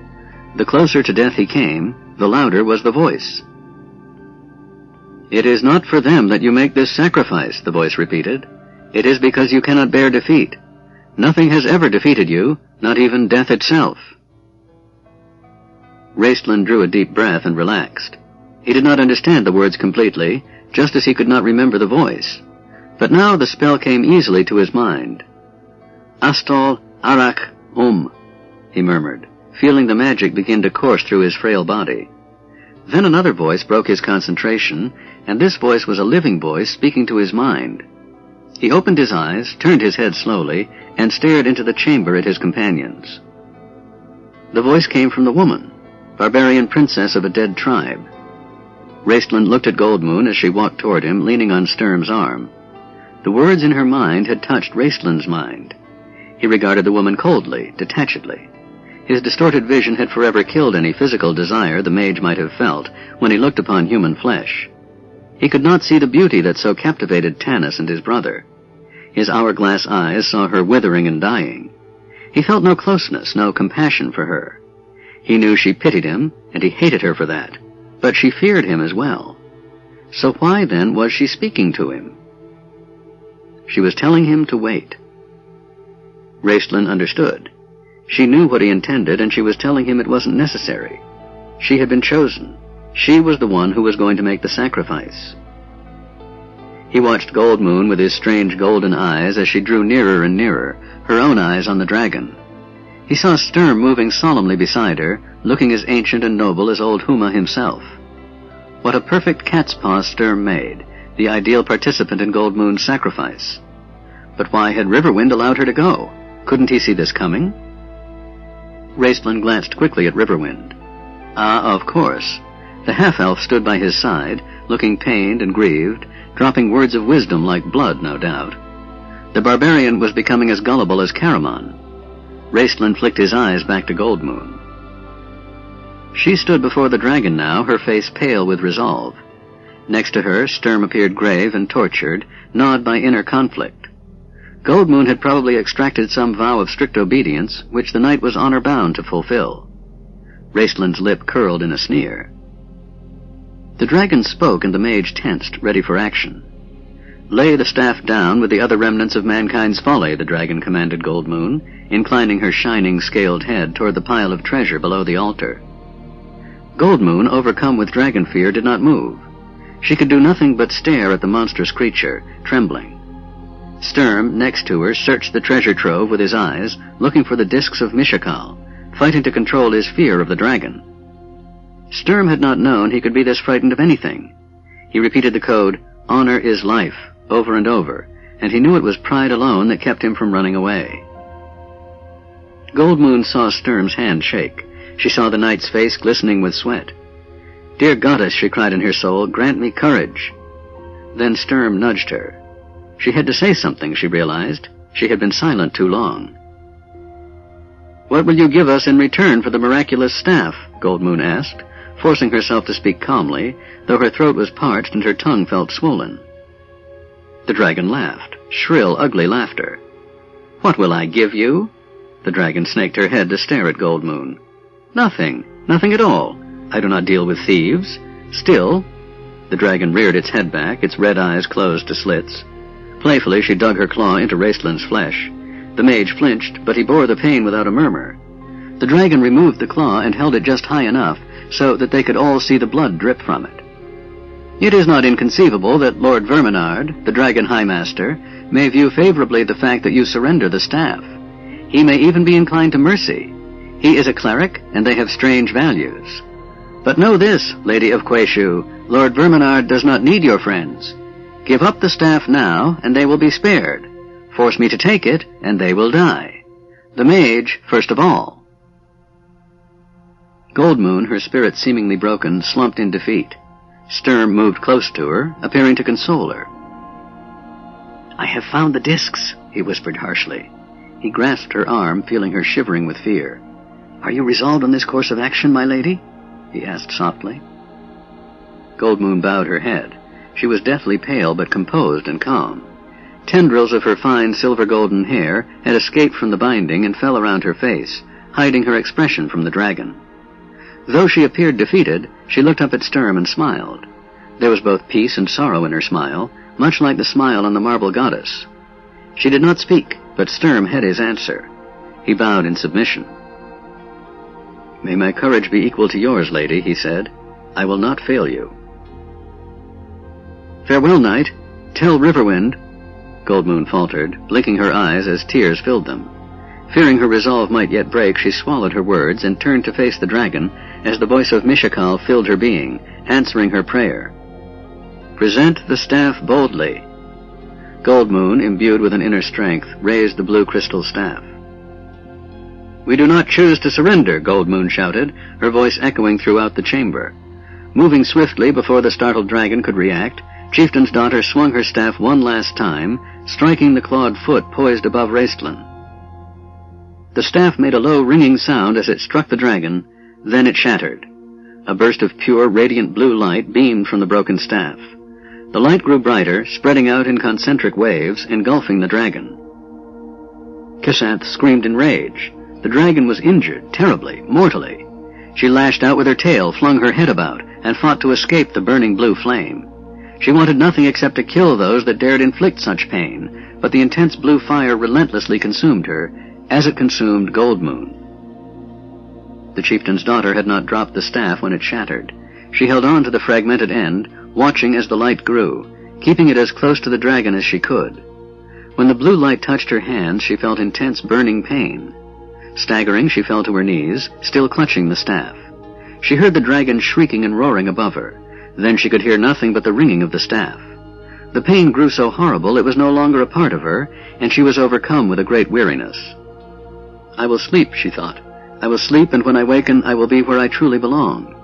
The closer to death he came, the louder was the voice. It is not for them that you make this sacrifice, the voice repeated. It is because you cannot bear defeat. Nothing has ever defeated you, not even death itself. Raistlin drew a deep breath and relaxed. He did not understand the words completely, just as he could not remember the voice. But now the spell came easily to his mind. Astol Arak he murmured, feeling the magic begin to course through his frail body. Then another voice broke his concentration, and this voice was a living voice speaking to his mind. He opened his eyes, turned his head slowly, and stared into the chamber at his companions. The voice came from the woman, barbarian princess of a dead tribe. Raistland looked at Goldmoon as she walked toward him, leaning on Sturm's arm. The words in her mind had touched Raistland's mind. He regarded the woman coldly, detachedly. His distorted vision had forever killed any physical desire the mage might have felt when he looked upon human flesh. He could not see the beauty that so captivated Tanis and his brother. His hourglass eyes saw her withering and dying. He felt no closeness, no compassion for her. He knew she pitied him, and he hated her for that, but she feared him as well. So why, then, was she speaking to him? She was telling him to wait. Raistland understood. She knew what he intended, and she was telling him it wasn't necessary. She had been chosen. She was the one who was going to make the sacrifice. He watched Goldmoon with his strange golden eyes as she drew nearer and nearer, her own eyes on the dragon. He saw Sturm moving solemnly beside her, looking as ancient and noble as old Huma himself. What a perfect cat's paw Sturm made, the ideal participant in Goldmoon's sacrifice. But why had Riverwind allowed her to go? Couldn't he see this coming? Raistland glanced quickly at Riverwind. Ah, of course. The half-elf stood by his side, looking pained and grieved, dropping words of wisdom like blood, no doubt. The barbarian was becoming as gullible as Caramon. Raistland flicked his eyes back to Goldmoon. She stood before the dragon now, her face pale with resolve. Next to her, Sturm appeared grave and tortured, gnawed by inner conflict. Goldmoon had probably extracted some vow of strict obedience, which the knight was honor-bound to fulfill. Raistland's lip curled in a sneer. The dragon spoke, and the mage tensed, ready for action. "Lay the staff down with the other remnants of mankind's folly," the dragon commanded Goldmoon, inclining her shining, scaled head toward the pile of treasure below the altar. Goldmoon, overcome with dragon fear, did not move. She could do nothing but stare at the monstrous creature, trembling. Sturm, next to her, searched the treasure trove with his eyes, looking for the discs of Mishakal, fighting to control his fear of the dragon. Sturm had not known he could be this frightened of anything. He repeated the code, "Honor is life," over and over, and he knew it was pride alone that kept him from running away. Goldmoon saw Sturm's hand shake. She saw the knight's face glistening with sweat. "Dear goddess," she cried in her soul, "grant me courage." Then Sturm nudged her. She had to say something, she realized. She had been silent too long. "What will you give us in return for the miraculous staff?" Goldmoon asked, forcing herself to speak calmly, though her throat was parched and her tongue felt swollen. The dragon laughed, shrill, ugly laughter. "What will I give you?" The dragon snaked her head to stare at Goldmoon. "Nothing. Nothing at all. I do not deal with thieves. Still—" The dragon reared its head back, its red eyes closed to slits. Playfully she dug her claw into Raistland's flesh. The mage flinched, but he bore the pain without a murmur. The dragon removed the claw and held it just high enough so that they could all see the blood drip from it. "It is not inconceivable that Lord Verminard, the Dragon High Master, may view favorably the fact that you surrender the staff. He may even be inclined to mercy. He is a cleric, and they have strange values. But know this, Lady of Quayshu, Lord Verminard does not need your friends. Give up the staff now, and they will be spared. Force me to take it, and they will die. The mage, first of all." Goldmoon, her spirit seemingly broken, slumped in defeat. Sturm moved close to her, appearing to console her. "I have found the discs," he whispered harshly. He grasped her arm, feeling her shivering with fear. "Are you resolved on this course of action, my lady?" he asked softly. Goldmoon bowed her head. She was deathly pale, but composed and calm. Tendrils of her fine silver-golden hair had escaped from the binding and fell around her face, hiding her expression from the dragon. Though she appeared defeated, she looked up at Sturm and smiled. There was both peace and sorrow in her smile, much like the smile on the marble goddess. She did not speak, but Sturm had his answer. He bowed in submission. "May my courage be equal to yours, lady," he said. "I will not fail you." "Farewell, knight. Tell Riverwind—" Goldmoon faltered, blinking her eyes as tears filled them. Fearing her resolve might yet break, she swallowed her words and turned to face the dragon as the voice of Mishakal filled her being, answering her prayer. "Present the staff boldly." Goldmoon, imbued with an inner strength, raised the blue crystal staff. "We do not choose to surrender," Goldmoon shouted, her voice echoing throughout the chamber. Moving swiftly before the startled dragon could react, Chieftain's daughter swung her staff one last time, striking the clawed foot poised above Raistlin. The staff made a low ringing sound as it struck the dragon, then it shattered. A burst of pure, radiant blue light beamed from the broken staff. The light grew brighter, spreading out in concentric waves, engulfing the dragon. Kisanth screamed in rage. The dragon was injured, terribly, mortally. She lashed out with her tail, flung her head about, and fought to escape the burning blue flame. She wanted nothing except to kill those that dared inflict such pain, but the intense blue fire relentlessly consumed her, as it consumed Goldmoon. The chieftain's daughter had not dropped the staff when it shattered. She held on to the fragmented end, watching as the light grew, keeping it as close to the dragon as she could. When the blue light touched her hands, she felt intense burning pain. Staggering, she fell to her knees, still clutching the staff. She heard the dragon shrieking and roaring above her. Then she could hear nothing but the ringing of the staff. The pain grew so horrible it was no longer a part of her, and she was overcome with a great weariness. "I will sleep," she thought. "I will sleep, and when I waken, I will be where I truly belong."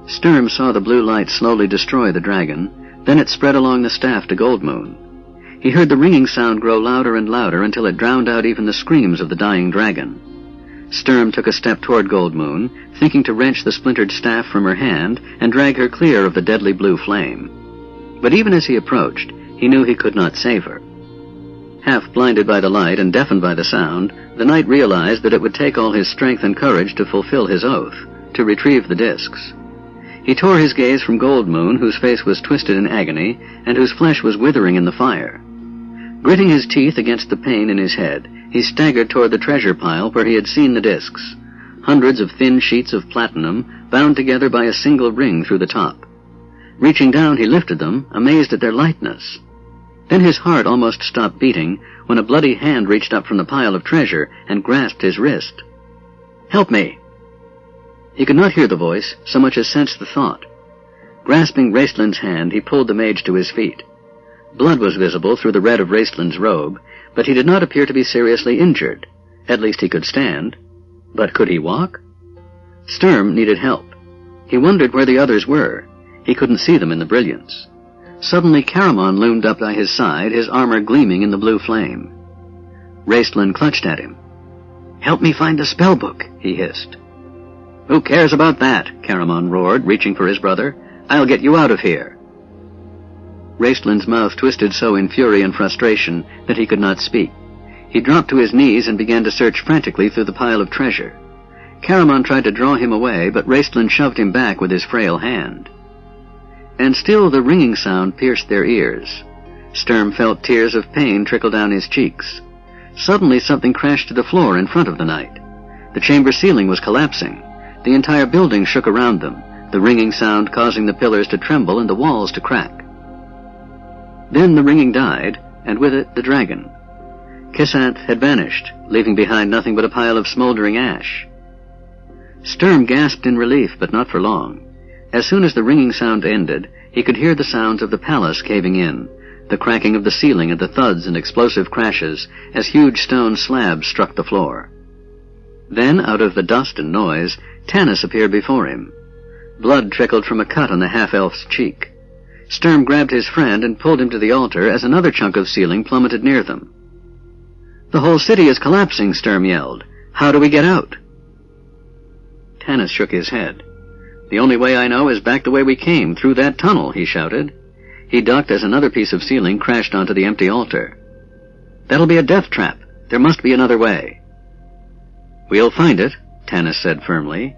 Sturm saw the blue light slowly destroy the dragon, then it spread along the staff to Goldmoon. He heard the ringing sound grow louder and louder until it drowned out even the screams of the dying dragon. Sturm took a step toward Goldmoon, thinking to wrench the splintered staff from her hand and drag her clear of the deadly blue flame. But even as he approached, he knew he could not save her. Half blinded by the light and deafened by the sound, the knight realized that it would take all his strength and courage to fulfill his oath, to retrieve the discs. He tore his gaze from Goldmoon, whose face was twisted in agony and whose flesh was withering in the fire. Gritting his teeth against the pain in his head, he staggered toward the treasure pile where he had seen the discs, hundreds of thin sheets of platinum bound together by a single ring through the top. Reaching down, he lifted them, amazed at their lightness. Then his heart almost stopped beating when a bloody hand reached up from the pile of treasure and grasped his wrist. "Help me!" He could not hear the voice, so much as sense the thought. Grasping Raistlin's hand, he pulled the mage to his feet. Blood was visible through the red of Raistlin's robe, but he did not appear to be seriously injured. At least he could stand. But could he walk? Sturm needed help. He wondered where the others were. He couldn't see them in the brilliance. Suddenly Caramon loomed up by his side, his armor gleaming in the blue flame. Raistlin clutched at him. "Help me find the spellbook," he hissed. "Who cares about that?" Caramon roared, reaching for his brother. "I'll get you out of here." Raistlin's mouth twisted so in fury and frustration that he could not speak. He dropped to his knees and began to search frantically through the pile of treasure. Caramon tried to draw him away, but Raistlin shoved him back with his frail hand. And still the ringing sound pierced their ears. Sturm felt tears of pain trickle down his cheeks. Suddenly something crashed to the floor in front of the knight. The chamber ceiling was collapsing. The entire building shook around them, the ringing sound causing the pillars to tremble and the walls to crack. Then the ringing died, and with it the dragon. Kisanth had vanished, leaving behind nothing but a pile of smoldering ash. Sturm gasped in relief, but not for long. As soon as the ringing sound ended, he could hear the sounds of the palace caving in, the cracking of the ceiling and the thuds and explosive crashes as huge stone slabs struck the floor. Then, out of the dust and noise, Tanis appeared before him. Blood trickled from a cut on the half-elf's cheek. Sturm grabbed his friend and pulled him to the altar as another chunk of ceiling plummeted near them. "The whole city is collapsing," Sturm yelled. "How do we get out?" Tanis shook his head. "The only way I know is back the way we came, through that tunnel," he shouted. He ducked as another piece of ceiling crashed onto the empty altar. "That'll be a death trap. There must be another way." "We'll find it," Tanis said firmly.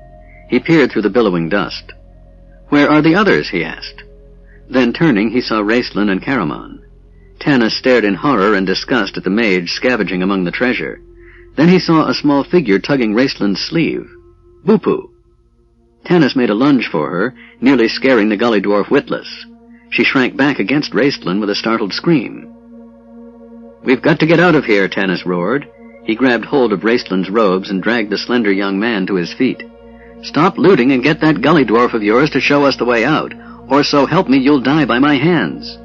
He peered through the billowing dust. "Where are the others?" he asked. Then turning, he saw Raistlin and Caramon. Tanis stared in horror and disgust at the mage scavenging among the treasure. Then he saw a small figure tugging Raistlin's sleeve. Bupu. Tanis made a lunge for her, nearly scaring the gully dwarf witless. She shrank back against Raistlin with a startled scream. "We've got to get out of here," Tanis roared. He grabbed hold of Raistlin's robes and dragged the slender young man to his feet. "Stop looting and get that gully dwarf of yours to show us the way out, or so help me you'll die by my hands."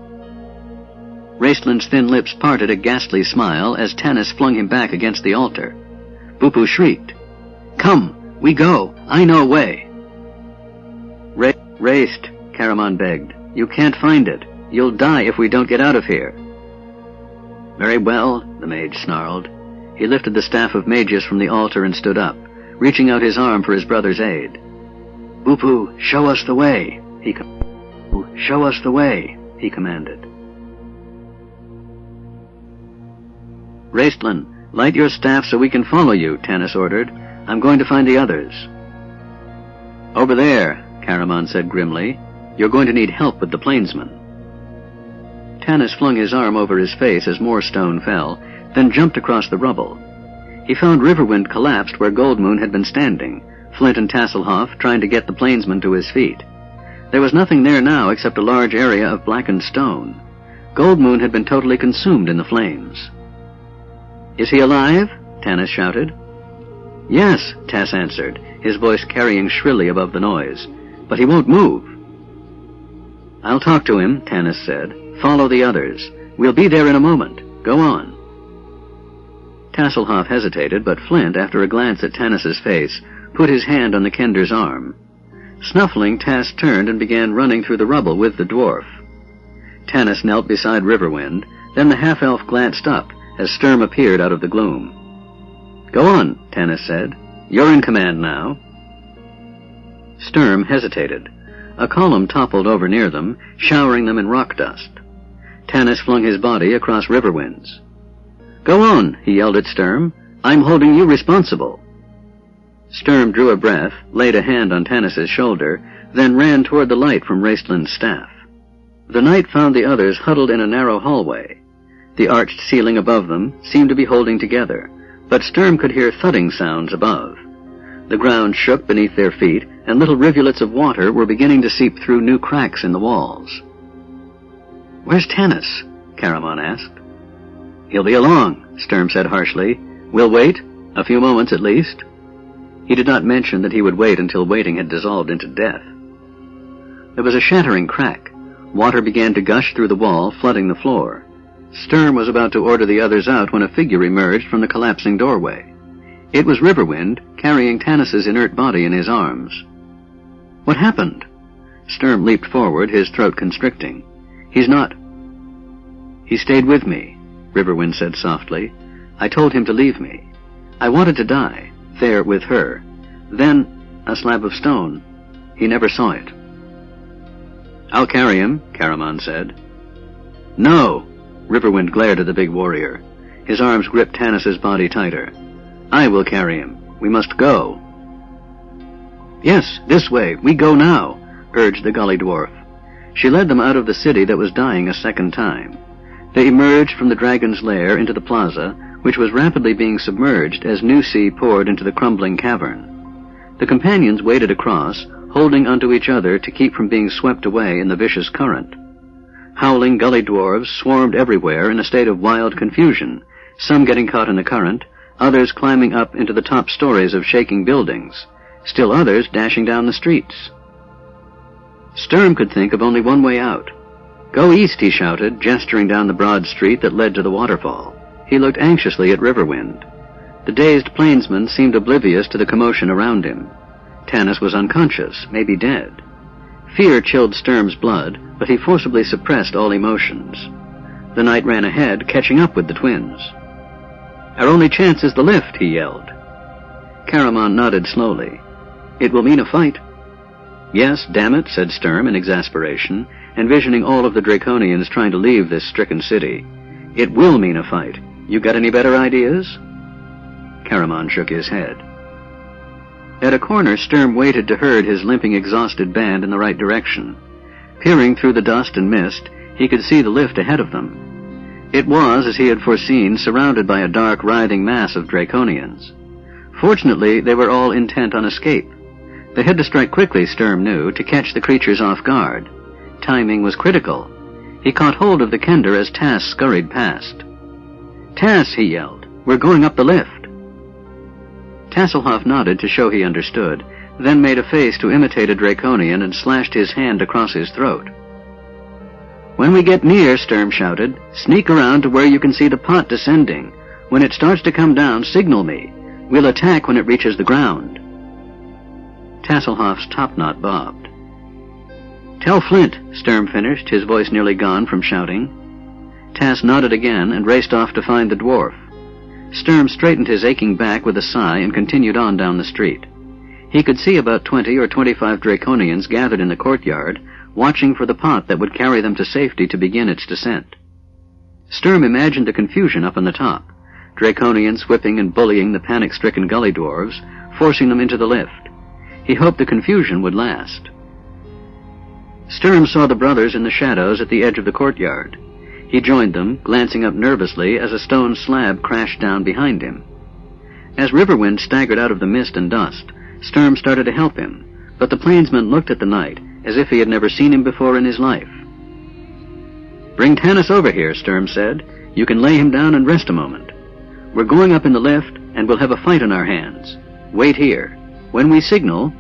Raistlin's thin lips parted a ghastly smile as Tanis flung him back against the altar. Bupu shrieked, "Come, we go. I know a way." "Raist," Caramon begged. "You can't find it. You'll die if we don't get out of here." "Very well," the mage snarled. He lifted the staff of Magius from the altar and stood up, reaching out his arm for his brother's aid. "Bupu, show us the way," "Show us the way," he commanded. "Raistlin, light your staff so we can follow you," Tanis ordered. "I'm going to find the others." "Over there," Caramon said grimly. "You're going to need help with the plainsmen." Tanis flung his arm over his face as more stone fell, then jumped across the rubble. He found Riverwind collapsed where Goldmoon had been standing, Flint and Tasselhoff trying to get the plainsman to his feet. There was nothing there now except a large area of blackened stone. Goldmoon had been totally consumed in the flames. "Is he alive?" Tanis shouted. "Yes," Tass answered, his voice carrying shrilly above the noise. "But he won't move." "I'll talk to him," Tanis said. "Follow the others. We'll be there in a moment. Go on." Tasselhoff hesitated, but Flint, after a glance at Tanis's face, put his hand on the Kender's arm. Snuffling, Tass turned and began running through the rubble with the dwarf. Tanis knelt beside Riverwind, then the half-elf glanced up as Sturm appeared out of the gloom. "Go on," Tanis said. "You're in command now." Sturm hesitated. A column toppled over near them, showering them in rock dust. Tanis flung his body across Riverwind's. "Go on," he yelled at Sturm. "I'm holding you responsible." Sturm drew a breath, laid a hand on Tanis's shoulder, then ran toward the light from Raistlin's staff. The night found the others huddled in a narrow hallway. The arched ceiling above them seemed to be holding together, but Sturm could hear thudding sounds above. The ground shook beneath their feet, and little rivulets of water were beginning to seep through new cracks in the walls. "Where's Tanis?" Caramon asked. "He'll be along," Sturm said harshly. "We'll wait, a few moments at least." He did not mention that he would wait until waiting had dissolved into death. There was a shattering crack. Water began to gush through the wall, flooding the floor. Sturm was about to order the others out when a figure emerged from the collapsing doorway. It was Riverwind, carrying Tanis's inert body in his arms. "What happened?" Sturm leaped forward, his throat constricting. "He's not—" "He stayed with me," Riverwind said softly. "I told him to leave me. I wanted to die, there with her. Then, a slab of stone. He never saw it." "I'll carry him," Caramon said. "No!" Riverwind glared at the big warrior. His arms gripped Tanis's body tighter. "I will carry him. We must go." "Yes, this way. We go now," urged the gully dwarf. She led them out of the city that was dying a second time. They emerged from the dragon's lair into the plaza, which was rapidly being submerged as new sea poured into the crumbling cavern. The companions waded across, holding onto each other to keep from being swept away in the vicious current. Howling gully dwarves swarmed everywhere in a state of wild confusion, some getting caught in the current, others climbing up into the top stories of shaking buildings, still others dashing down the streets. Sturm could think of only one way out. "Go east," he shouted, gesturing down the broad street that led to the waterfall. He looked anxiously at Riverwind. The dazed plainsman seemed oblivious to the commotion around him. Tanis was unconscious, maybe dead. Fear chilled Sturm's blood, but he forcibly suppressed all emotions. The knight ran ahead, catching up with the twins. "Our only chance is the lift," he yelled. Caramon nodded slowly. "It will mean a fight." "Yes, damn it," said Sturm in exasperation, envisioning all of the Draconians trying to leave this stricken city. "It will mean a fight. You got any better ideas?" Caramon shook his head. At a corner, Sturm waited to herd his limping, exhausted band in the right direction. Peering through the dust and mist, he could see the lift ahead of them. It was, as he had foreseen, surrounded by a dark, writhing mass of Draconians. Fortunately, they were all intent on escape. They had to strike quickly, Sturm knew, to catch the creatures off guard. Timing was critical. He caught hold of the Kender as Tass scurried past. "Tass," he yelled, "we're going up the lift." Tasselhoff nodded to show he understood, then made a face to imitate a Draconian and slashed his hand across his throat. "When we get near," Sturm shouted, "sneak around to where you can see the pot descending. When it starts to come down, signal me. We'll attack when it reaches the ground." Tasselhoff's topknot bobbed. "Tell Flint," Sturm finished, his voice nearly gone from shouting. Tass nodded again and raced off to find the dwarf. Sturm straightened his aching back with a sigh and continued on down the street. He could see about 20 or 25 Draconians gathered in the courtyard, watching for the pot that would carry them to safety to begin its descent. Sturm imagined the confusion up on the top, Draconians whipping and bullying the panic-stricken gully dwarves, forcing them into the lift. He hoped the confusion would last. Sturm saw the brothers in the shadows at the edge of the courtyard. He joined them, glancing up nervously as a stone slab crashed down behind him. As Riverwind staggered out of the mist and dust, Sturm started to help him, but the plainsman looked at the knight as if he had never seen him before in his life. "Bring Tanis over here," Sturm said. "You can lay him down and rest a moment. We're going up in the lift, and we'll have a fight on our hands. Wait here. When we signal—"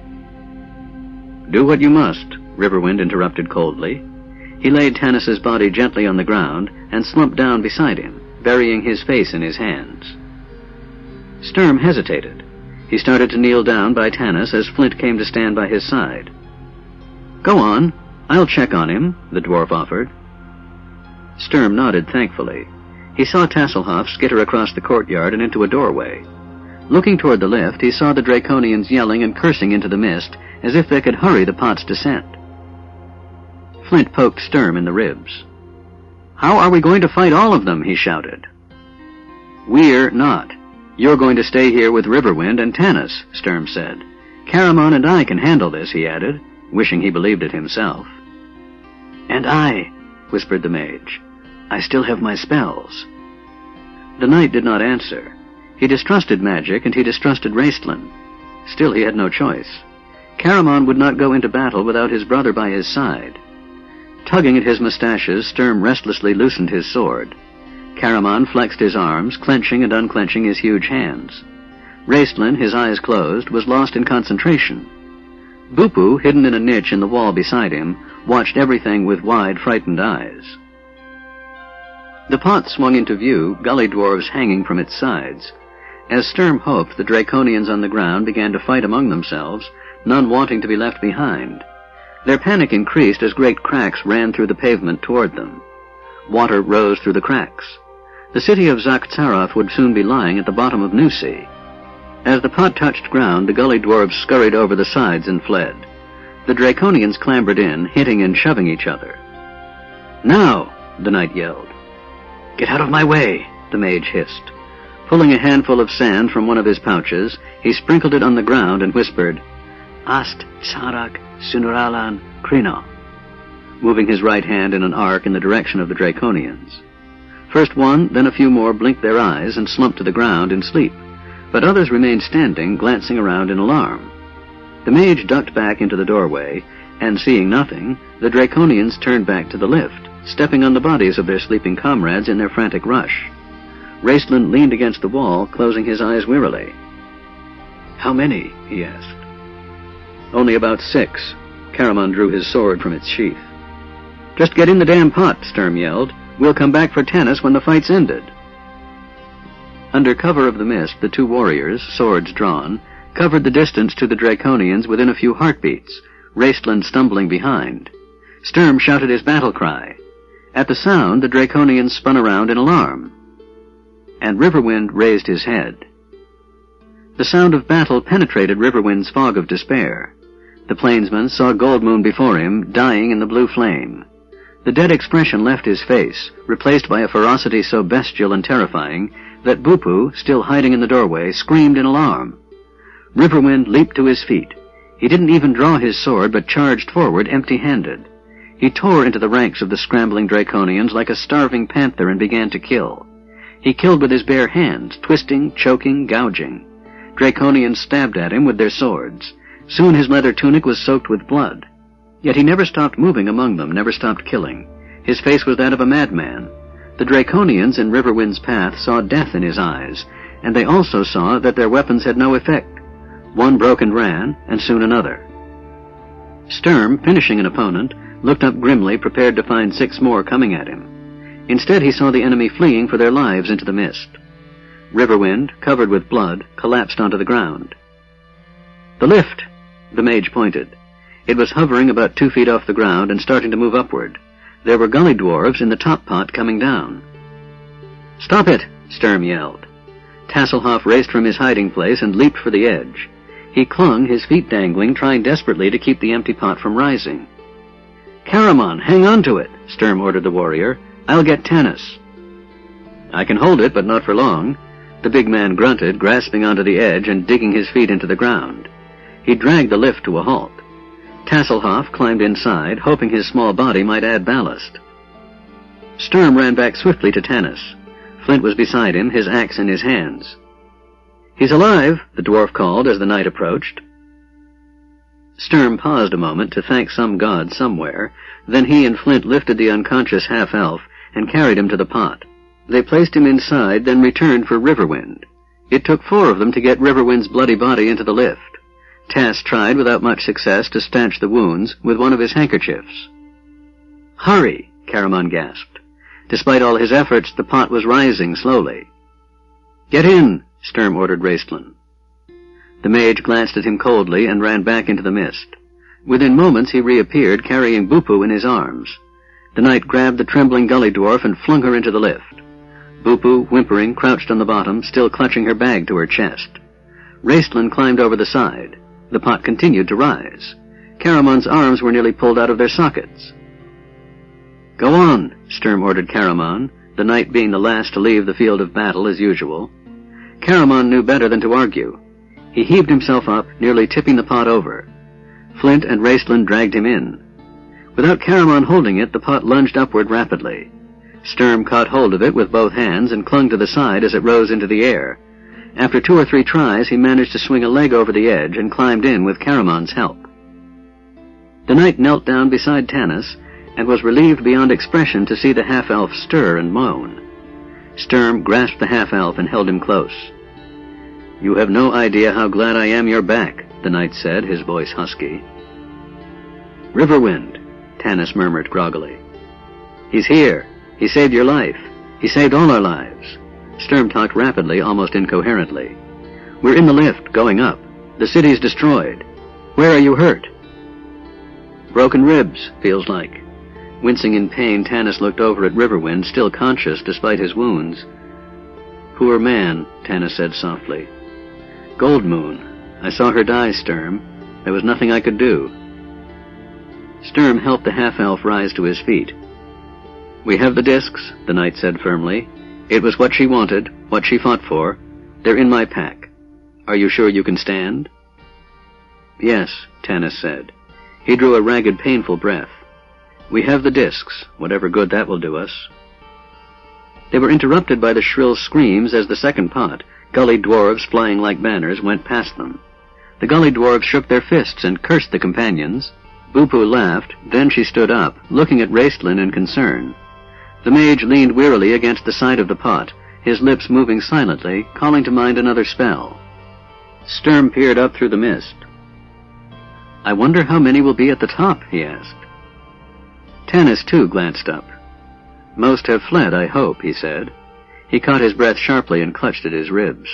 "Do what you must," Riverwind interrupted coldly. He laid Tanis's body gently on the ground and slumped down beside him, burying his face in his hands. Sturm hesitated. He started to kneel down by Tanis as Flint came to stand by his side. "Go on. I'll check on him," the dwarf offered. Sturm nodded thankfully. He saw Tasselhoff skitter across the courtyard and into a doorway. Looking toward the lift, he saw the Draconians yelling and cursing into the mist as if they could hurry the pot's descent. Flint poked Sturm in the ribs. "How are we going to fight all of them?" he shouted. "We're not. You're going to stay here with Riverwind and Tanis," Sturm said. "Caramon and I can handle this," he added, wishing he believed it himself. "And I," whispered the mage. "I still have my spells." The knight did not answer. He distrusted magic, and he distrusted Raistlin. Still, he had no choice. Caramon would not go into battle without his brother by his side. Tugging at his mustaches, Sturm restlessly loosened his sword. Caramon flexed his arms, clenching and unclenching his huge hands. Raistlin, his eyes closed, was lost in concentration. Bupu, hidden in a niche in the wall beside him, watched everything with wide, frightened eyes. The pot swung into view, gully dwarves hanging from its sides. As Sturm hoped, the Draconians on the ground began to fight among themselves, none wanting to be left behind. Their panic increased as great cracks ran through the pavement toward them. Water rose through the cracks. The city of Zakhtsaroth would soon be lying at the bottom of Nusi. As the pot touched ground, the gully dwarves scurried over the sides and fled. The Draconians clambered in, hitting and shoving each other. "Now!" the knight yelled. "Get out of my way!" the mage hissed. Pulling a handful of sand from one of his pouches, he sprinkled it on the ground and whispered, "Ast Tsarak Sunuralan Krino," moving his right hand in an arc in the direction of the Draconians. First one, then a few more blinked their eyes and slumped to the ground in sleep, but others remained standing, glancing around in alarm. The mage ducked back into the doorway, and seeing nothing, the Draconians turned back to the lift, stepping on the bodies of their sleeping comrades in their frantic rush. Raistlin leaned against the wall, closing his eyes wearily. "How many?" he asked. "Only about 6. Caramon drew his sword from its sheath. "Just get in the damn pot," Sturm yelled. "We'll come back for Tanis when the fight's ended." Under cover of the mist, the two warriors, swords drawn, covered the distance to the Draconians within a few heartbeats, Raistlin stumbling behind. Sturm shouted his battle cry. At the sound, the Draconians spun around in alarm. And Riverwind raised his head. The sound of battle penetrated Riverwind's fog of despair. The plainsman saw Goldmoon before him, dying in the blue flame. The dead expression left his face, replaced by a ferocity so bestial and terrifying that Bupu, still hiding in the doorway, screamed in alarm. Riverwind leaped to his feet. He didn't even draw his sword, but charged forward empty-handed. He tore into the ranks of the scrambling Draconians like a starving panther and began to kill. He killed with his bare hands, twisting, choking, gouging. Draconians stabbed at him with their swords. Soon his leather tunic was soaked with blood. Yet he never stopped moving among them, never stopped killing. His face was that of a madman. The Draconians in Riverwind's path saw death in his eyes, and they also saw that their weapons had no effect. One broke and ran, and soon another. Sturm, finishing an opponent, looked up grimly, prepared to find 6 more coming at him. Instead, he saw the enemy fleeing for their lives into the mist. Riverwind, covered with blood, collapsed onto the ground. "The lift!" The mage pointed. It was hovering about 2 feet off the ground and starting to move upward. There were gully dwarves in the top pot coming down. "Stop it!" Sturm yelled. Tasselhoff raced from his hiding place and leaped for the edge. He clung, his feet dangling, trying desperately to keep the empty pot from rising. "Caramon, hang on to it!" Sturm ordered the warrior. "I'll get Tanis." "I can hold it, but not for long." The big man grunted, grasping onto the edge and digging his feet into the ground. He dragged the lift to a halt. Tasselhoff climbed inside, hoping his small body might add ballast. Sturm ran back swiftly to Tanis. Flint was beside him, his axe in his hands. "He's alive," the dwarf called as the knight approached. Sturm paused a moment to thank some god somewhere. Then he and Flint lifted the unconscious half-elf and carried him to the pot. They placed him inside, then returned for Riverwind. It took 4 of them to get Riverwind's bloody body into the lift. Tass tried without much success to stanch the wounds with one of his handkerchiefs. "Hurry!" Caramon gasped. Despite all his efforts, the pot was rising slowly. "Get in!" Sturm ordered Raistlin. The mage glanced at him coldly and ran back into the mist. Within moments he reappeared, carrying Bupu in his arms. The knight grabbed the trembling gully dwarf and flung her into the lift. Bupu, whimpering, crouched on the bottom, still clutching her bag to her chest. Raistlin climbed over the side. The pot continued to rise. Caramon's arms were nearly pulled out of their sockets. "Go on," Sturm ordered Caramon, the knight being the last to leave the field of battle as usual. Caramon knew better than to argue. He heaved himself up, nearly tipping the pot over. Flint and Raistlin dragged him in. Without Caramon holding it, the pot lunged upward rapidly. Sturm caught hold of it with both hands and clung to the side as it rose into the air. After 2 or 3 tries, he managed to swing a leg over the edge and climbed in with Caramon's help. The knight knelt down beside Tanis and was relieved beyond expression to see the half-elf stir and moan. Sturm grasped the half-elf and held him close. "You have no idea how glad I am you're back," the knight said, his voice husky. "Riverwind," Tanis murmured groggily. "He's here. He saved your life. He saved all our lives." Sturm talked rapidly, almost incoherently. "We're in the lift, going up. The city's destroyed. Where are you hurt?" "Broken ribs, feels like." Wincing in pain, Tanis looked over at Riverwind, still conscious despite his wounds. "Poor man," Tanis said softly. "Goldmoon. I saw her die, Sturm. There was nothing I could do." Sturm helped the half-elf rise to his feet. "We have the discs," the knight said firmly. "It was what she wanted, what she fought for. They're in my pack. Are you sure you can stand?" "Yes," Tanis said. He drew a ragged, painful breath. "We have the discs, whatever good that will do us." They were interrupted by the shrill screams as the second pot, gully dwarves flying like banners, went past them. The gully dwarves shook their fists and cursed the companions. Bupu laughed, then she stood up, looking at Raistlin in concern. The mage leaned wearily against the side of the pot, his lips moving silently, calling to mind another spell. Sturm peered up through the mist. "I wonder how many will be at the top," he asked. Tanis, too, glanced up. "Most have fled, I hope," he said. He caught his breath sharply and clutched at his ribs.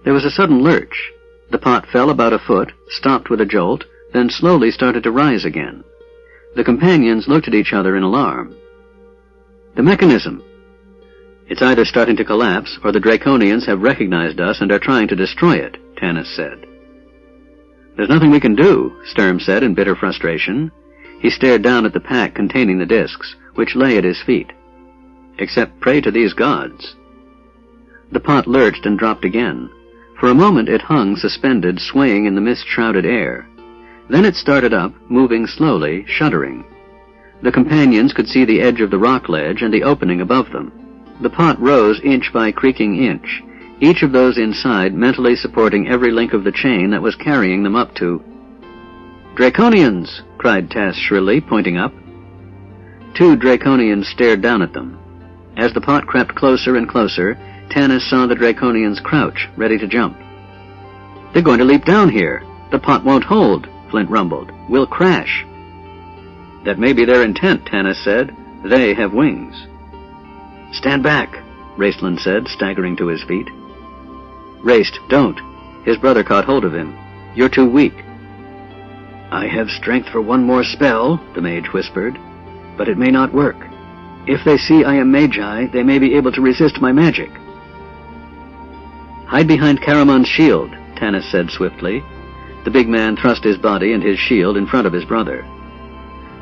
There was a sudden lurch. The pot fell about a foot, stopped with a jolt, then slowly started to rise again. The companions looked at each other in alarm. "The mechanism!" "It's either starting to collapse, or the Draconians have recognized us and are trying to destroy it," Tanis said. "There's nothing we can do," Sturm said in bitter frustration. He stared down at the pack containing the discs, which lay at his feet. "Except pray to these gods." The pot lurched and dropped again. For a moment it hung suspended, swaying in the mist-shrouded air. Then it started up, moving slowly, shuddering. The companions could see the edge of the rock ledge and the opening above them. The pot rose inch by creaking inch, each of those inside mentally supporting every link of the chain that was carrying them up to... "Draconians!" cried Tass shrilly, pointing up. 2 Draconians stared down at them. As the pot crept closer and closer, Tanis saw the Draconians crouch, ready to jump. "They're going to leap down here. The pot won't hold," Flint rumbled. "We'll crash." "That may be their intent," Tanis said. "They have wings." "Stand back," Raistland said, staggering to his feet. "Raist, don't." His brother caught hold of him. "You're too weak." "I have strength for one more spell," the mage whispered, "but it may not work. If they see I am Magi, they may be able to resist my magic." "Hide behind Caramon's shield," Tanis said swiftly. The big man thrust his body and his shield in front of his brother.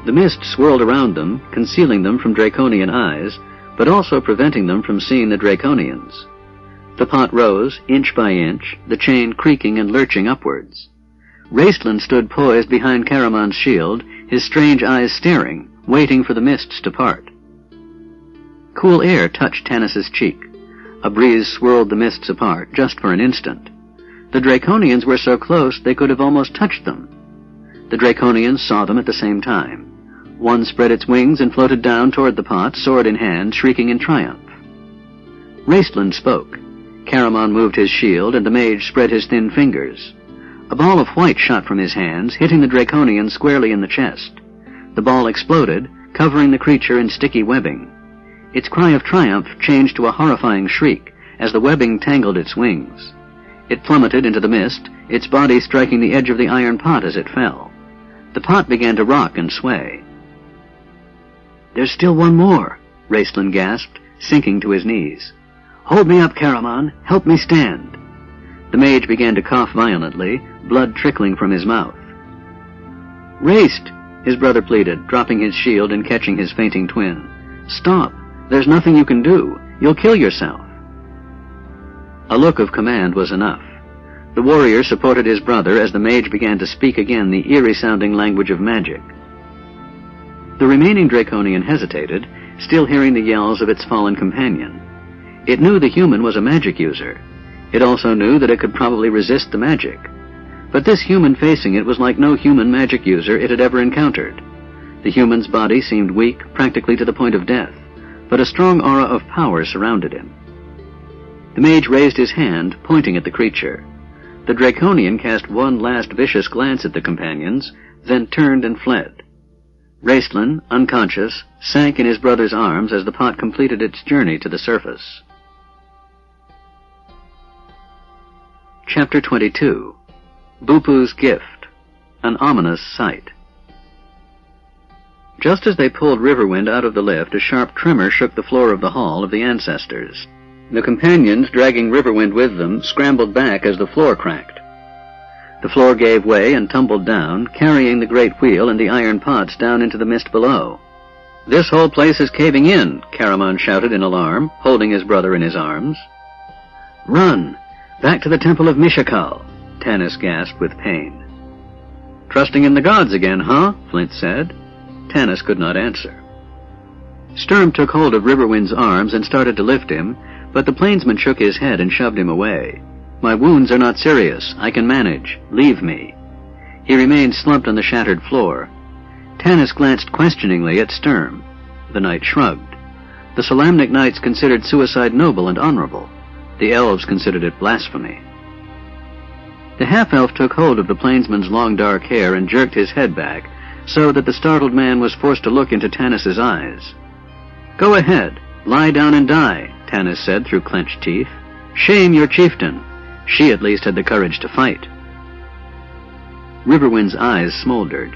The mist swirled around them, concealing them from Draconian eyes, but also preventing them from seeing the Draconians. The pot rose, inch by inch, the chain creaking and lurching upwards. Raistland stood poised behind Caramon's shield, his strange eyes staring, waiting for the mists to part. Cool air touched Tanis's cheek. A breeze swirled the mists apart, just for an instant. The Draconians were so close they could have almost touched them. The Draconians saw them at the same time. One spread its wings and floated down toward the pot, sword in hand, shrieking in triumph. Raistland spoke. Caramon moved his shield, and the mage spread his thin fingers. A ball of white shot from his hands, hitting the Draconian squarely in the chest. The ball exploded, covering the creature in sticky webbing. Its cry of triumph changed to a horrifying shriek as the webbing tangled its wings. It plummeted into the mist, its body striking the edge of the iron pot as it fell. The pot began to rock and sway. "There's still one more," Raistland gasped, sinking to his knees. "Hold me up, Caramon. Help me stand." The mage began to cough violently, blood trickling from his mouth. "Raist," his brother pleaded, dropping his shield and catching his fainting twin. "Stop. There's nothing you can do. You'll kill yourself." A look of command was enough. The warrior supported his brother as the mage began to speak again the eerie-sounding language of magic. The remaining Draconian hesitated, still hearing the yells of its fallen companion. It knew the human was a magic user. It also knew that it could probably resist the magic. But this human facing it was like no human magic user it had ever encountered. The human's body seemed weak, practically to the point of death, but a strong aura of power surrounded him. The mage raised his hand, pointing at the creature. The Draconian cast one last vicious glance at the companions, then turned and fled. Raistland, unconscious, sank in his brother's arms as the pot completed its journey to the surface. Chapter 22. Bupu's Gift. An Ominous Sight. Just as they pulled Riverwind out of the lift, a sharp tremor shook the floor of the Hall of the Ancestors. The companions, dragging Riverwind with them, scrambled back as the floor cracked. The floor gave way and tumbled down, carrying the great wheel and the iron pots down into the mist below. "This whole place is caving in," Caramon shouted in alarm, holding his brother in his arms. "Run! Back to the Temple of Mishakal," Tanis gasped with pain. "Trusting in the gods again, huh?" Flint said. Tanis could not answer. Sturm took hold of Riverwind's arms and started to lift him, but the plainsman shook his head and shoved him away. "My wounds are not serious. I can manage. Leave me." He remained slumped on the shattered floor. Tanis glanced questioningly at Sturm. The knight shrugged. The Solamnic knights considered suicide noble and honorable. The elves considered it blasphemy. The half-elf took hold of the plainsman's long dark hair and jerked his head back, so that the startled man was forced to look into Tanis's eyes. "Go ahead. Lie down and die," Tanis said through clenched teeth. "Shame your chieftain. She at least had the courage to fight." Riverwind's eyes smoldered.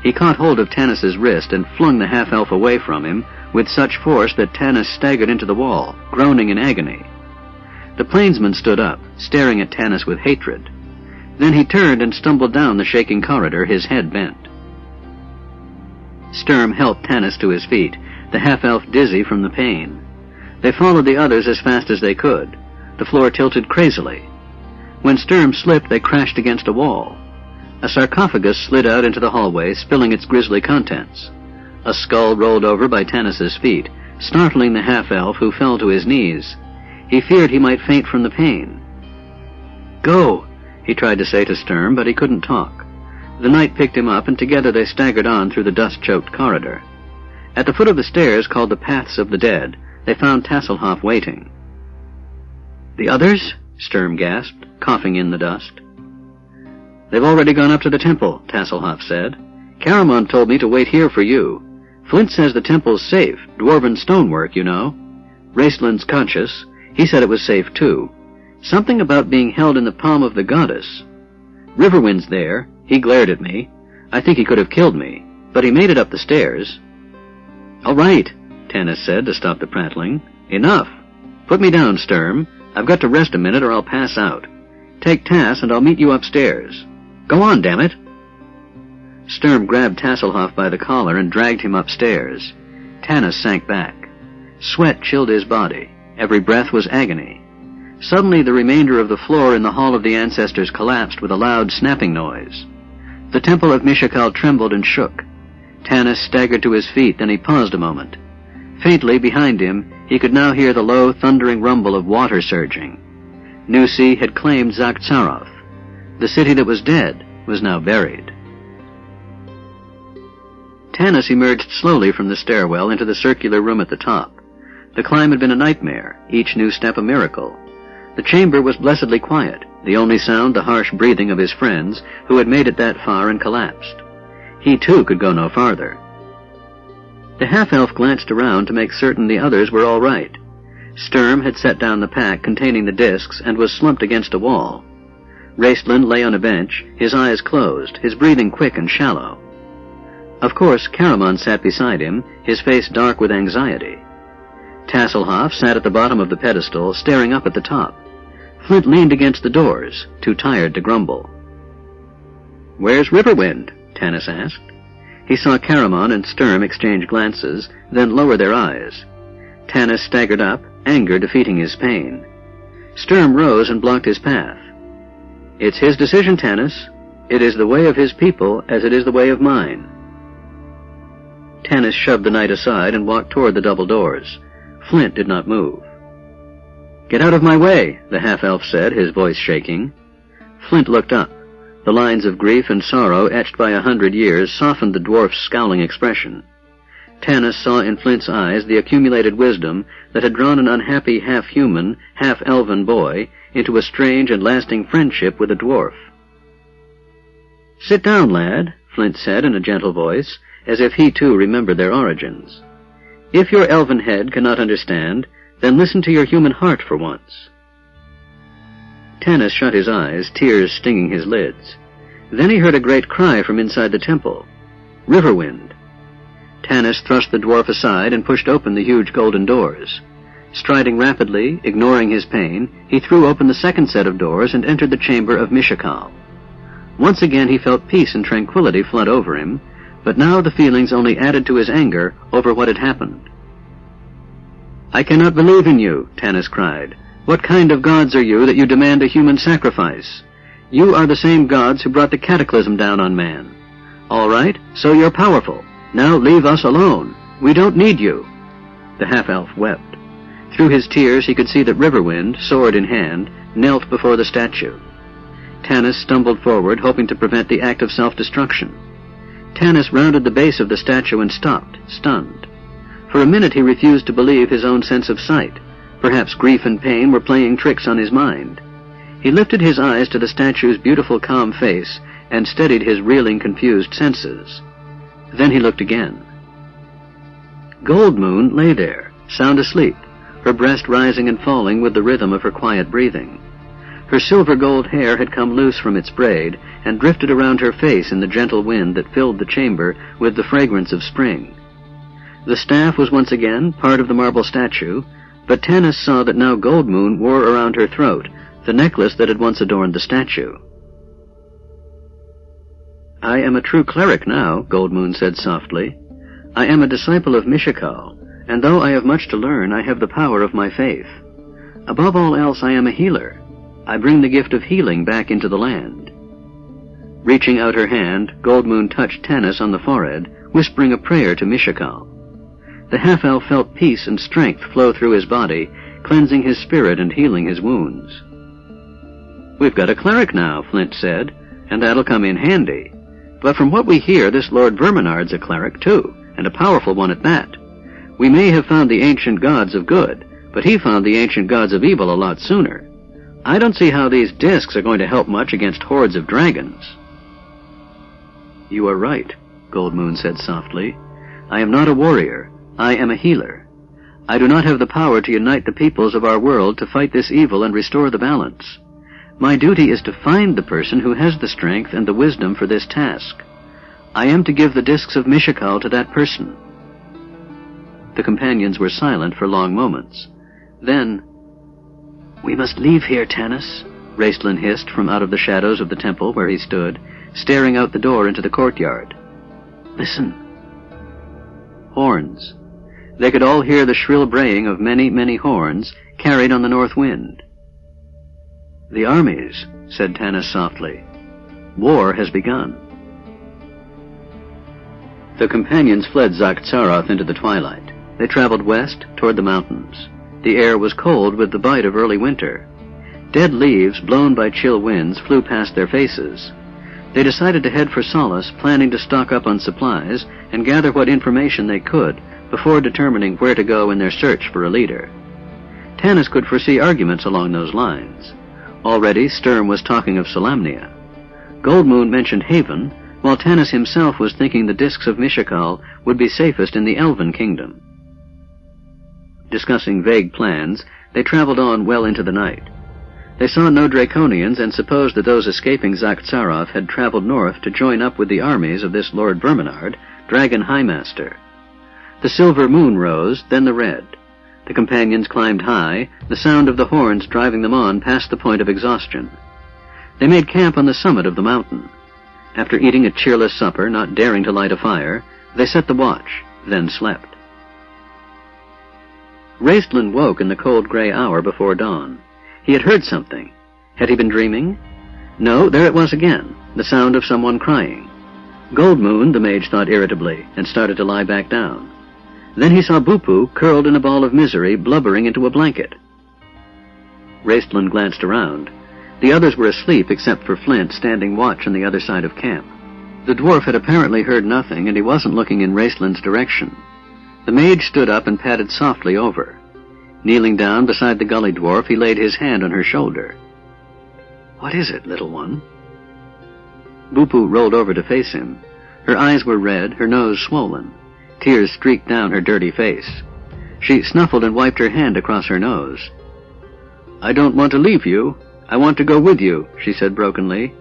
He caught hold of Tanis's wrist and flung the half-elf away from him with such force that Tanis staggered into the wall, groaning in agony. The plainsman stood up, staring at Tanis with hatred. Then he turned and stumbled down the shaking corridor, his head bent. Sturm helped Tanis to his feet, the half-elf dizzy from the pain. They followed the others as fast as they could. The floor tilted crazily. When Sturm slipped, they crashed against a wall. A sarcophagus slid out into the hallway, spilling its grisly contents. A skull rolled over by Tanis's feet, startling the half-elf, who fell to his knees. He feared he might faint from the pain. "Go," he tried to say to Sturm, but he couldn't talk. The knight picked him up, and together they staggered on through the dust-choked corridor. At the foot of the stairs, called the Paths of the Dead, they found Tasselhoff waiting. "The others?" Sturm gasped, coughing in the dust. "They've already gone up to the temple," Tasselhoff said. "Caramon told me to wait here for you. Flint says the temple's safe, dwarven stonework, you know. Raceland's conscious. He said it was safe, too. Something about being held in the palm of the goddess. Riverwind's there. He glared at me. I think he could have killed me, but he made it up the stairs." "All right," Tanis said to stop the prattling. "Enough. Put me down, Sturm. I've got to rest a minute or I'll pass out. Take Tass and I'll meet you upstairs. Go on, damn it." Sturm grabbed Tasselhoff by the collar and dragged him upstairs. Tanis sank back. Sweat chilled his body. Every breath was agony. Suddenly the remainder of the floor in the Hall of the Ancestors collapsed with a loud snapping noise. The temple of Mishakal trembled and shook. Tanis staggered to his feet, then he paused a moment. Faintly behind him, he could now hear the low, thundering rumble of water surging. Nusi had claimed Zaktsaroth. The city that was dead was now buried. Tanis emerged slowly from the stairwell into the circular room at the top. The climb had been a nightmare, each new step a miracle. The chamber was blessedly quiet, the only sound the harsh breathing of his friends, who had made it that far and collapsed. He, too, could go no farther. The half-elf glanced around to make certain the others were all right. Sturm had set down the pack containing the discs and was slumped against a wall. Raceland lay on a bench, his eyes closed, his breathing quick and shallow. Of course, Caramon sat beside him, his face dark with anxiety. Tasselhoff sat at the bottom of the pedestal, staring up at the top. Flint leaned against the doors, too tired to grumble. "Where's Riverwind?" Tanis asked. He saw Caramon and Sturm exchange glances, then lower their eyes. Tanis staggered up, anger defeating his pain. Sturm rose and blocked his path. "It's his decision, Tanis. It is the way of his people as it is the way of mine." Tanis shoved the knight aside and walked toward the double doors. Flint did not move. "Get out of my way," the half-elf said, his voice shaking. Flint looked up. The lines of grief and sorrow etched by 100 years softened the dwarf's scowling expression. Tanis saw in Flint's eyes the accumulated wisdom that had drawn an unhappy half-human, half-elven boy into a strange and lasting friendship with a dwarf. "Sit down, lad," Flint said in a gentle voice, as if he too remembered their origins. "If your elven head cannot understand, then listen to your human heart for once." Tanis shut his eyes, tears stinging his lids. Then he heard a great cry from inside the temple. "Riverwind!" Tanis thrust the dwarf aside and pushed open the huge golden doors. Striding rapidly, ignoring his pain, he threw open the second set of doors and entered the chamber of Mishakal. Once again he felt peace and tranquility flood over him, but now the feelings only added to his anger over what had happened. "I cannot believe in you," Tanis cried. "What kind of gods are you that you demand a human sacrifice? You are the same gods who brought the cataclysm down on man. All right, so you're powerful. Now leave us alone. We don't need you." The half-elf wept. Through his tears he could see that Riverwind, sword in hand, knelt before the statue. Tanis stumbled forward, hoping to prevent the act of self-destruction. Tanis rounded the base of the statue and stopped, stunned. For a minute he refused to believe his own sense of sight. Perhaps grief and pain were playing tricks on his mind. He lifted his eyes to the statue's beautiful, calm face and steadied his reeling, confused senses. Then he looked again. Goldmoon lay there, sound asleep, her breast rising and falling with the rhythm of her quiet breathing. Her silver gold hair had come loose from its braid and drifted around her face in the gentle wind that filled the chamber with the fragrance of spring. The staff was once again part of the marble statue, but Tanis saw that now Goldmoon wore around her throat the necklace that had once adorned the statue. "I am a true cleric now," Goldmoon said softly. "I am a disciple of Mishakal, and though I have much to learn, I have the power of my faith. Above all else, I am a healer. I bring the gift of healing back into the land." Reaching out her hand, Goldmoon touched Tanis on the forehead, whispering a prayer to Mishakal. The half-elf felt peace and strength flow through his body, cleansing his spirit and healing his wounds. "We've got a cleric now," Flint said, "and that'll come in handy. But from what we hear, this Lord Verminard's a cleric, too, and a powerful one at that. We may have found the ancient gods of good, but he found the ancient gods of evil a lot sooner. I don't see how these discs are going to help much against hordes of dragons. You are right, Goldmoon said softly. I am not a warrior. I am a healer. I do not have the power to unite the peoples of our world to fight this evil and restore the balance. My duty is to find the person who has the strength and the wisdom for this task. I am to give the discs of Mishakal to that person. The companions were silent for long moments. Then, "We must leave here, Tanis," Raistlin hissed from out of the shadows of the temple where he stood, staring out the door into the courtyard. "Listen." Horns. They could all hear the shrill braying of many, many horns carried on the north wind. "The armies," said Tanis softly. "War has begun." The companions fled Zakhtsaroth into the twilight. They traveled west toward the mountains. The air was cold with the bite of early winter. Dead leaves, blown by chill winds, flew past their faces. They decided to head for Solace, planning to stock up on supplies and gather what information they could before determining where to go in their search for a leader. Tanis could foresee arguments along those lines. Already, Sturm was talking of Solamnia. Goldmoon mentioned Haven, while Tanis himself was thinking the discs of Mishakal would be safest in the Elven Kingdom. Discussing vague plans, they traveled on well into the night. They saw no Draconians and supposed that those escaping Zakhtsaroth had traveled north to join up with the armies of this Lord Verminard, Dragon High Master. The silver moon rose, then the red. The companions climbed high, the sound of the horns driving them on past the point of exhaustion. They made camp on the summit of the mountain. After eating a cheerless supper, not daring to light a fire, they set the watch, then slept. Raistlin woke in the cold gray hour before dawn. He had heard something. Had he been dreaming? No, there it was again, the sound of someone crying. Goldmoon, the mage thought irritably, and started to lie back down. Then he saw Bupu curled in a ball of misery, blubbering into a blanket. Raistlin glanced around. The others were asleep except for Flint, standing watch on the other side of camp. The dwarf had apparently heard nothing, and he wasn't looking in Raistlin's direction. The mage stood up and padded softly over. Kneeling down beside the gully dwarf, he laid his hand on her shoulder. "What is it, little one?" Bupu rolled over to face him. Her eyes were red, her nose swollen. Tears streaked down her dirty face. She snuffled and wiped her hand across her nose. "I don't want to leave you. I want to go with you," she said brokenly.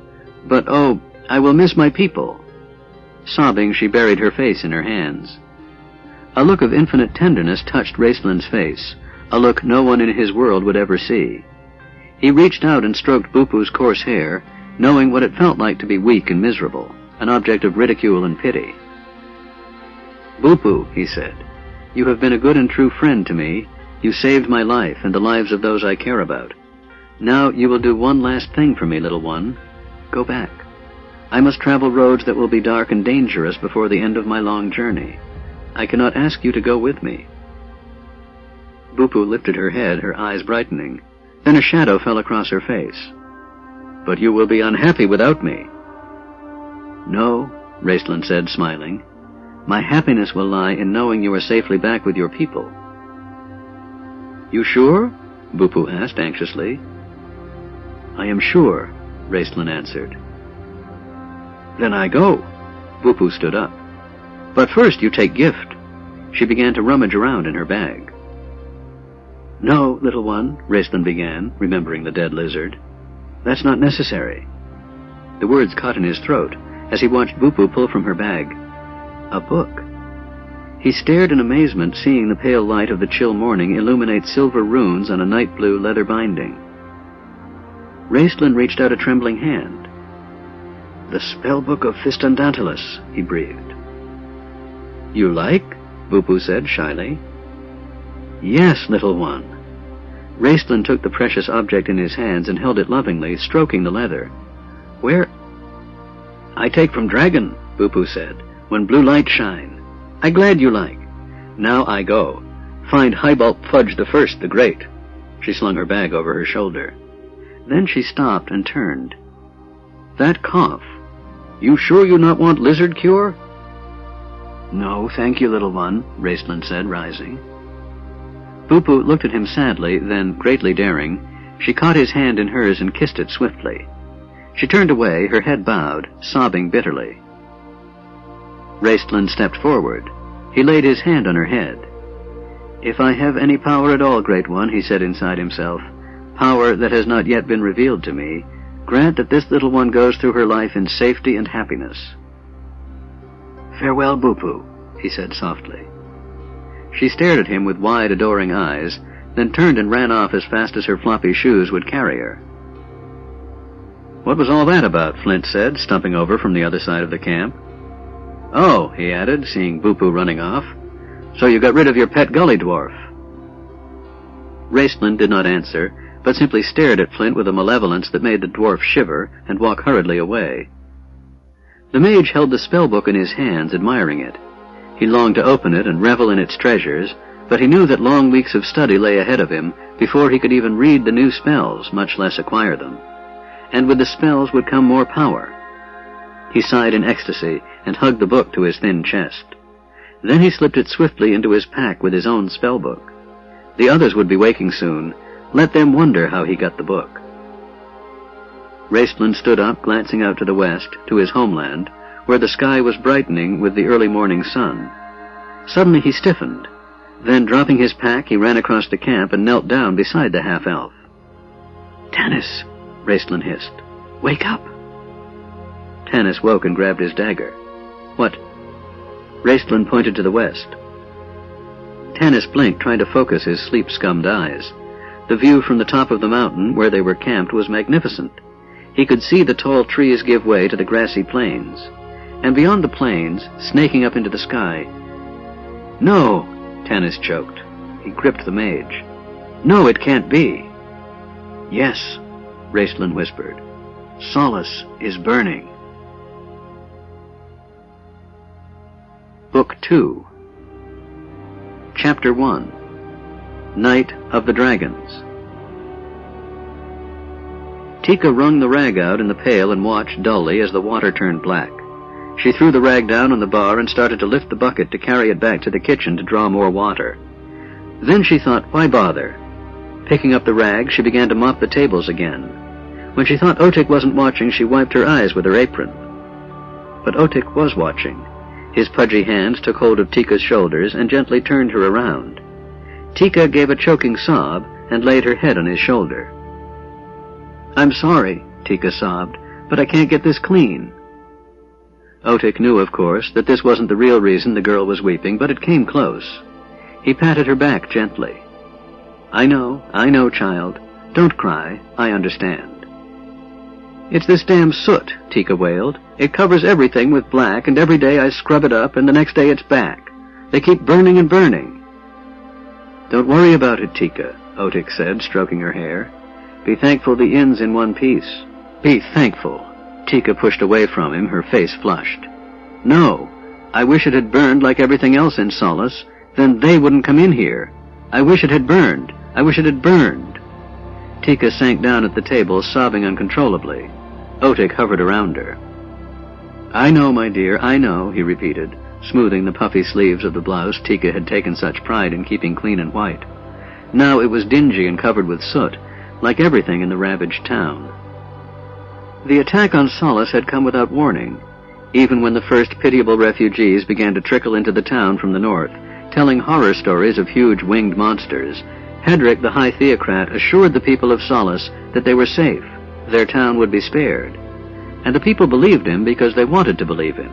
"But, oh, I will miss my people." Sobbing, she buried her face in her hands. A look of infinite tenderness touched Raistlin's face, a look no one in his world would ever see. He reached out and stroked Bupu's coarse hair, knowing what it felt like to be weak and miserable, an object of ridicule and pity. "Bupu," he said, "you have been a good and true friend to me. You saved my life and the lives of those I care about. Now you will do one last thing for me, little one. Go back. I must travel roads that will be dark and dangerous before the end of my long journey. I cannot ask you to go with me." Bupu lifted her head, her eyes brightening. Then a shadow fell across her face. "But you will be unhappy without me." "No," Raistlin said, smiling. "My happiness will lie in knowing you are safely back with your people." "You sure?" Bupu asked anxiously. "I am sure," Raistlin answered. "Then I go." Bupu stood up. "But first you take gift." She began to rummage around in her bag. "No, little one," Raistlin began, remembering the dead lizard. "That's not necessary." The words caught in his throat as he watched Bupu pull from her bag a book. He stared in amazement, seeing the pale light of the chill morning illuminate silver runes on a night blue leather binding. Raistlin reached out a trembling hand. "The spellbook of Fistandantilus," he breathed. "You like?" Bupu said shyly. "Yes, little one." Raistlin took the precious object in his hands and held it lovingly, stroking the leather. "Where?" "I take from dragon," Bupu said, "when blue light shine. I glad you like. Now I go. Find Highbulp Fudge the First, the Great." She slung her bag over her shoulder. Then she stopped and turned. "That cough. You sure you not want lizard cure?" "No, thank you, little one," Raistlin said, rising. Bupu looked at him sadly, then, greatly daring, She caught his hand in hers and kissed it swiftly. She turned away, her head bowed, sobbing bitterly. Raistland stepped forward. He laid his hand on her head. "If I have any power at all, Great One," he said inside himself, "power that has not yet been revealed to me, grant that this little one goes through her life in safety and happiness." "Farewell, Bupu," he said softly. She stared at him with wide, adoring eyes, then turned and ran off as fast as her floppy shoes would carry her. "What was all that about?" Flint said, stumping over from the other side of the camp. "Oh," he added, seeing Bupu running off, "so you got rid of your pet gully dwarf." Raistland did not answer, but simply stared at Flint with a malevolence that made the dwarf shiver and walk hurriedly away. The mage held the spellbook in his hands, admiring it. He longed to open it and revel in its treasures, but he knew that long weeks of study lay ahead of him before he could even read the new spells, much less acquire them. And with the spells would come more power. He sighed in ecstasy and hugged the book to his thin chest. Then he slipped it swiftly into his pack with his own spellbook. The others would be waking soon. Let them wonder how he got the book. Raistland stood up, glancing out to the west, to his homeland, where the sky was brightening with the early morning sun. Suddenly he stiffened. Then, dropping his pack, he ran across the camp and knelt down beside the half-elf. "Tanis," Raistland hissed. "Wake up!" Tanis woke and grabbed his dagger. "What?" Raistland pointed to the west. Tanis blinked, trying to focus his sleep-scummed eyes. The view from the top of the mountain, where they were camped, was magnificent. He could see the tall trees give way to the grassy plains. And beyond the plains, snaking up into the sky... "No!" Tanis choked. He gripped the mage. "No, it can't be." "Yes," Raistland whispered. "Solace is burning." Book 2. Chapter 1. Night of the Dragons. Tika wrung the rag out in the pail and watched dully as the water turned black. She threw the rag down on the bar and started to lift the bucket to carry it back to the kitchen to draw more water. Then she thought, why bother? Picking up the rag, she began to mop the tables again. When she thought Otik wasn't watching, she wiped her eyes with her apron. But Otik was watching. His pudgy hands took hold of Tika's shoulders and gently turned her around. Tika gave a choking sob and laid her head on his shoulder. "I'm sorry," Tika sobbed, "but I can't get this clean." Otik knew, of course, that this wasn't the real reason the girl was weeping, but it came close. He patted her back gently. I know, child. Don't cry. I understand." "It's this damn soot," Tika wailed. "It covers everything with black, and every day I scrub it up, and the next day it's back. They keep burning and burning." "Don't worry about it, Tika," Otik said, stroking her hair. "Be thankful the inn's in one piece." "Be thankful." Tika pushed away from him, her face flushed. "No. I wish it had burned like everything else in Solace. Then they wouldn't come in here. I wish it had burned. I wish it had burned." Tika sank down at the table, sobbing uncontrollably. Otik hovered around her. "I know, my dear, I know," he repeated, smoothing the puffy sleeves of the blouse Tika had taken such pride in keeping clean and white. Now it was dingy and covered with soot, like everything in the ravaged town. The attack on Solace had come without warning, even when the first pitiable refugees began to trickle into the town from the north, telling horror stories of huge winged monsters. Hedrick, the High Theocrat, assured the people of Solace that they were safe, their town would be spared. And the people believed him because they wanted to believe him.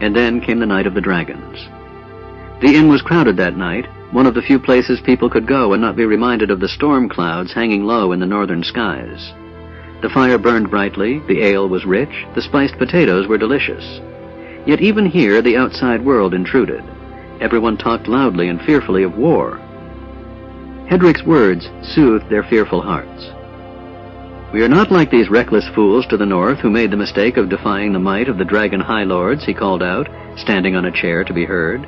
And then came the Night of the Dragons. The inn was crowded that night, one of the few places people could go and not be reminded of the storm clouds hanging low in the northern skies. The fire burned brightly, the ale was rich, the spiced potatoes were delicious. Yet even here the outside world intruded. Everyone talked loudly and fearfully of war. Hedrick's words soothed their fearful hearts. "We are not like these reckless fools to the north who made the mistake of defying the might of the dragon high lords," he called out, standing on a chair to be heard.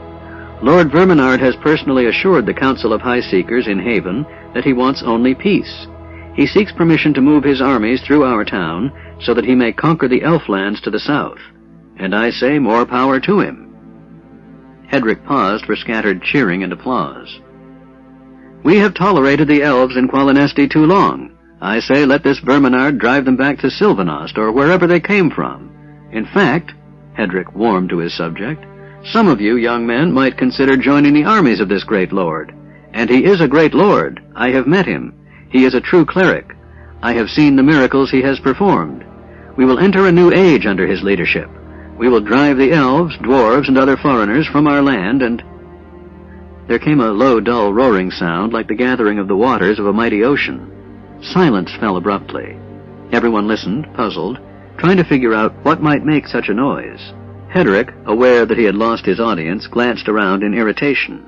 "Lord Verminard has personally assured the Council of High Seekers in Haven that he wants only peace. He seeks permission to move his armies through our town so that he may conquer the elf lands to the south. And I say more power to him." Hedrick paused for scattered cheering and applause. We have tolerated the elves in Qualinesti too long. I say let this Verminard drive them back to Sylvanost, or wherever they came from. In fact," Hedrick warmed to his subject, "some of you young men might consider joining the armies of this great lord. And he is a great lord. I have met him. He is a true cleric. I have seen the miracles he has performed. We will enter a new age under his leadership. We will drive the elves, dwarves, and other foreigners from our land, and—" There came a low, dull roaring sound like the gathering of the waters of a mighty ocean. Silence fell abruptly. Everyone listened, puzzled, trying to figure out what might make such a noise. Hedrick, aware that he had lost his audience, glanced around in irritation.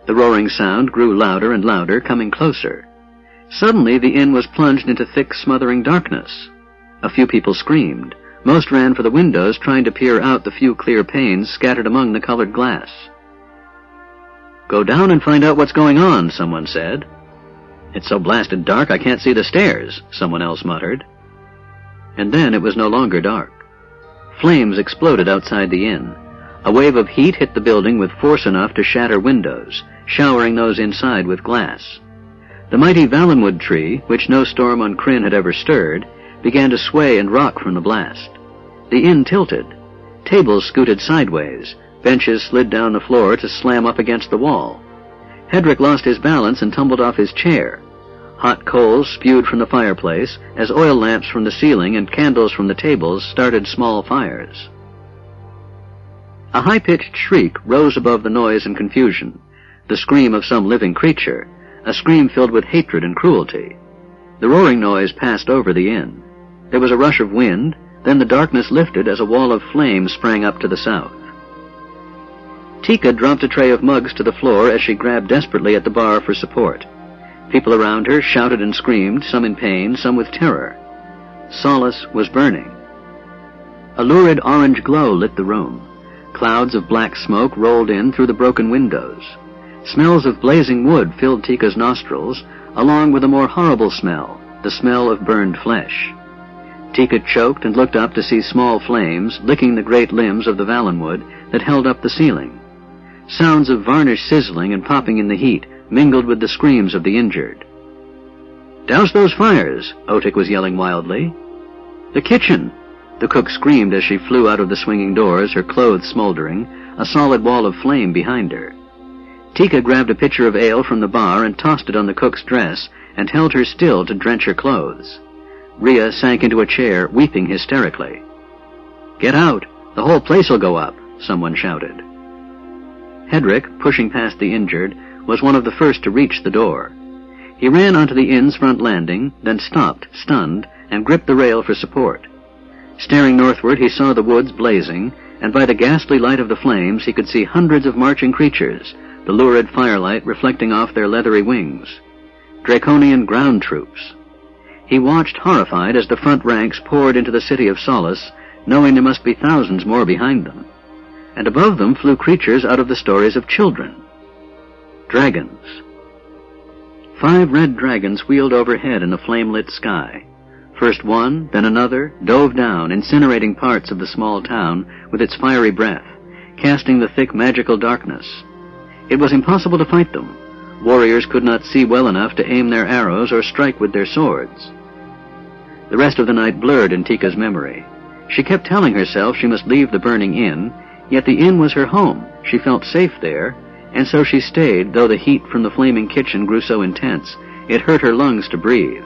The roaring sound grew louder and louder, coming closer. Suddenly the inn was plunged into thick, smothering darkness. A few people screamed. Most ran for the windows, trying to peer out the few clear panes scattered among the colored glass. "Go down and find out what's going on," someone said. "It's so blasted dark I can't see the stairs," someone else muttered. And then it was no longer dark. Flames exploded outside the inn. A wave of heat hit the building with force enough to shatter windows, showering those inside with glass. The mighty Valenwood tree, which no storm on Krynn had ever stirred, began to sway and rock from the blast. The inn tilted. Tables scooted sideways. Benches slid down the floor to slam up against the wall. Hedrick lost his balance and tumbled off his chair. Hot coals spewed from the fireplace as oil lamps from the ceiling and candles from the tables started small fires. A high-pitched shriek rose above the noise and confusion, the scream of some living creature, a scream filled with hatred and cruelty. The roaring noise passed over the inn. There was a rush of wind, then the darkness lifted as a wall of flame sprang up to the south. Tika dropped a tray of mugs to the floor as she grabbed desperately at the bar for support. People around her shouted and screamed, some in pain, some with terror. Solace was burning. A lurid orange glow lit the room. Clouds of black smoke rolled in through the broken windows. Smells of blazing wood filled Tika's nostrils, along with a more horrible smell, the smell of burned flesh. Tika choked and looked up to see small flames licking the great limbs of the Valenwood that held up the ceiling. Sounds of varnish sizzling and popping in the heat mingled with the screams of the injured. "Douse those fires!" Otik was yelling wildly. "The kitchen!" The cook screamed as she flew out of the swinging doors, her clothes smoldering, a solid wall of flame behind her. Tika grabbed a pitcher of ale from the bar and tossed it on the cook's dress and held her still to drench her clothes. Rhea sank into a chair, weeping hysterically. "Get out! The whole place'll go up!" someone shouted. Hedrick, pushing past the injured, was one of the first to reach the door. He ran onto the inn's front landing, then stopped, stunned, and gripped the rail for support. Staring northward, he saw the woods blazing, and by the ghastly light of the flames he could see hundreds of marching creatures, the lurid firelight reflecting off their leathery wings. Draconian ground troops. He watched horrified as the front ranks poured into the city of Solace, knowing there must be thousands more behind them. And above them flew creatures out of the stories of children. Dragons. 5 red dragons wheeled overhead in the flame-lit sky. First one, then another, dove down, incinerating parts of the small town with its fiery breath, casting the thick magical darkness. It was impossible to fight them. Warriors could not see well enough to aim their arrows or strike with their swords. The rest of the night blurred in Tika's memory. She kept telling herself she must leave the burning inn, yet the inn was her home. She felt safe there, and so she stayed, though the heat from the flaming kitchen grew so intense it hurt her lungs to breathe.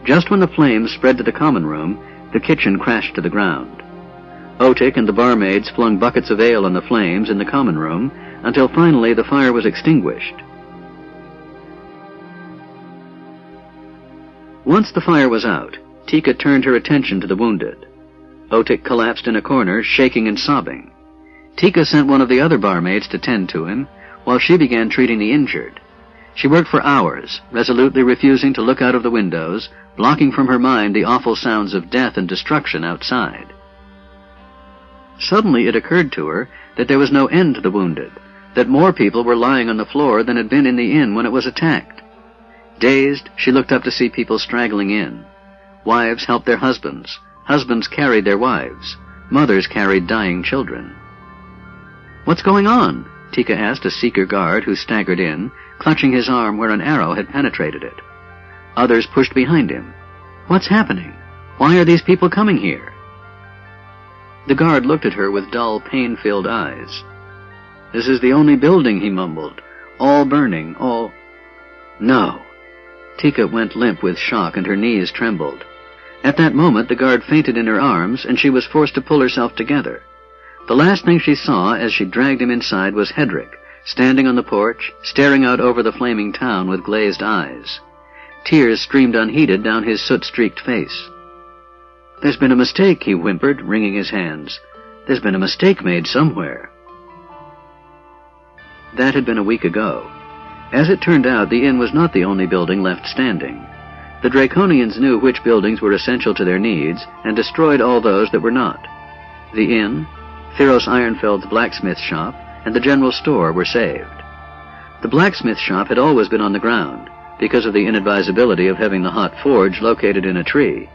Just when the flames spread to the common room, the kitchen crashed to the ground. Otik and the barmaids flung buckets of ale on the flames in the common room until finally the fire was extinguished. Once the fire was out, Tika turned her attention to the wounded. Otik collapsed in a corner, shaking and sobbing. Tika sent one of the other barmaids to tend to him, while she began treating the injured. She worked for hours, resolutely refusing to look out of the windows, blocking from her mind the awful sounds of death and destruction outside. Suddenly it occurred to her that there was no end to the wounded, that more people were lying on the floor than had been in the inn when it was attacked. Dazed, she looked up to see people straggling in. Wives helped their husbands. Husbands carried their wives. Mothers carried dying children. "What's going on?" Tika asked a seeker guard who staggered in, clutching his arm where an arrow had penetrated it. Others pushed behind him. "What's happening? Why are these people coming here?" The guard looked at her with dull, pain-filled eyes. "This is the only building," he mumbled. "All burning, all—" "No." Tika went limp with shock and her knees trembled. At that moment the guard fainted in her arms and she was forced to pull herself together. The last thing she saw as she dragged him inside was Hedrick, standing on the porch, staring out over the flaming town with glazed eyes. Tears streamed unheeded down his soot-streaked face. "There's been a mistake," he whimpered, wringing his hands. "There's been a mistake made somewhere." That had been a week ago. As it turned out, the inn was not the only building left standing. The Draconians knew which buildings were essential to their needs and destroyed all those that were not. The inn, Theros Ironfeld's blacksmith shop, and the general store were saved. The blacksmith shop had always been on the ground, because of the inadvisability of having the hot forge located in a tree,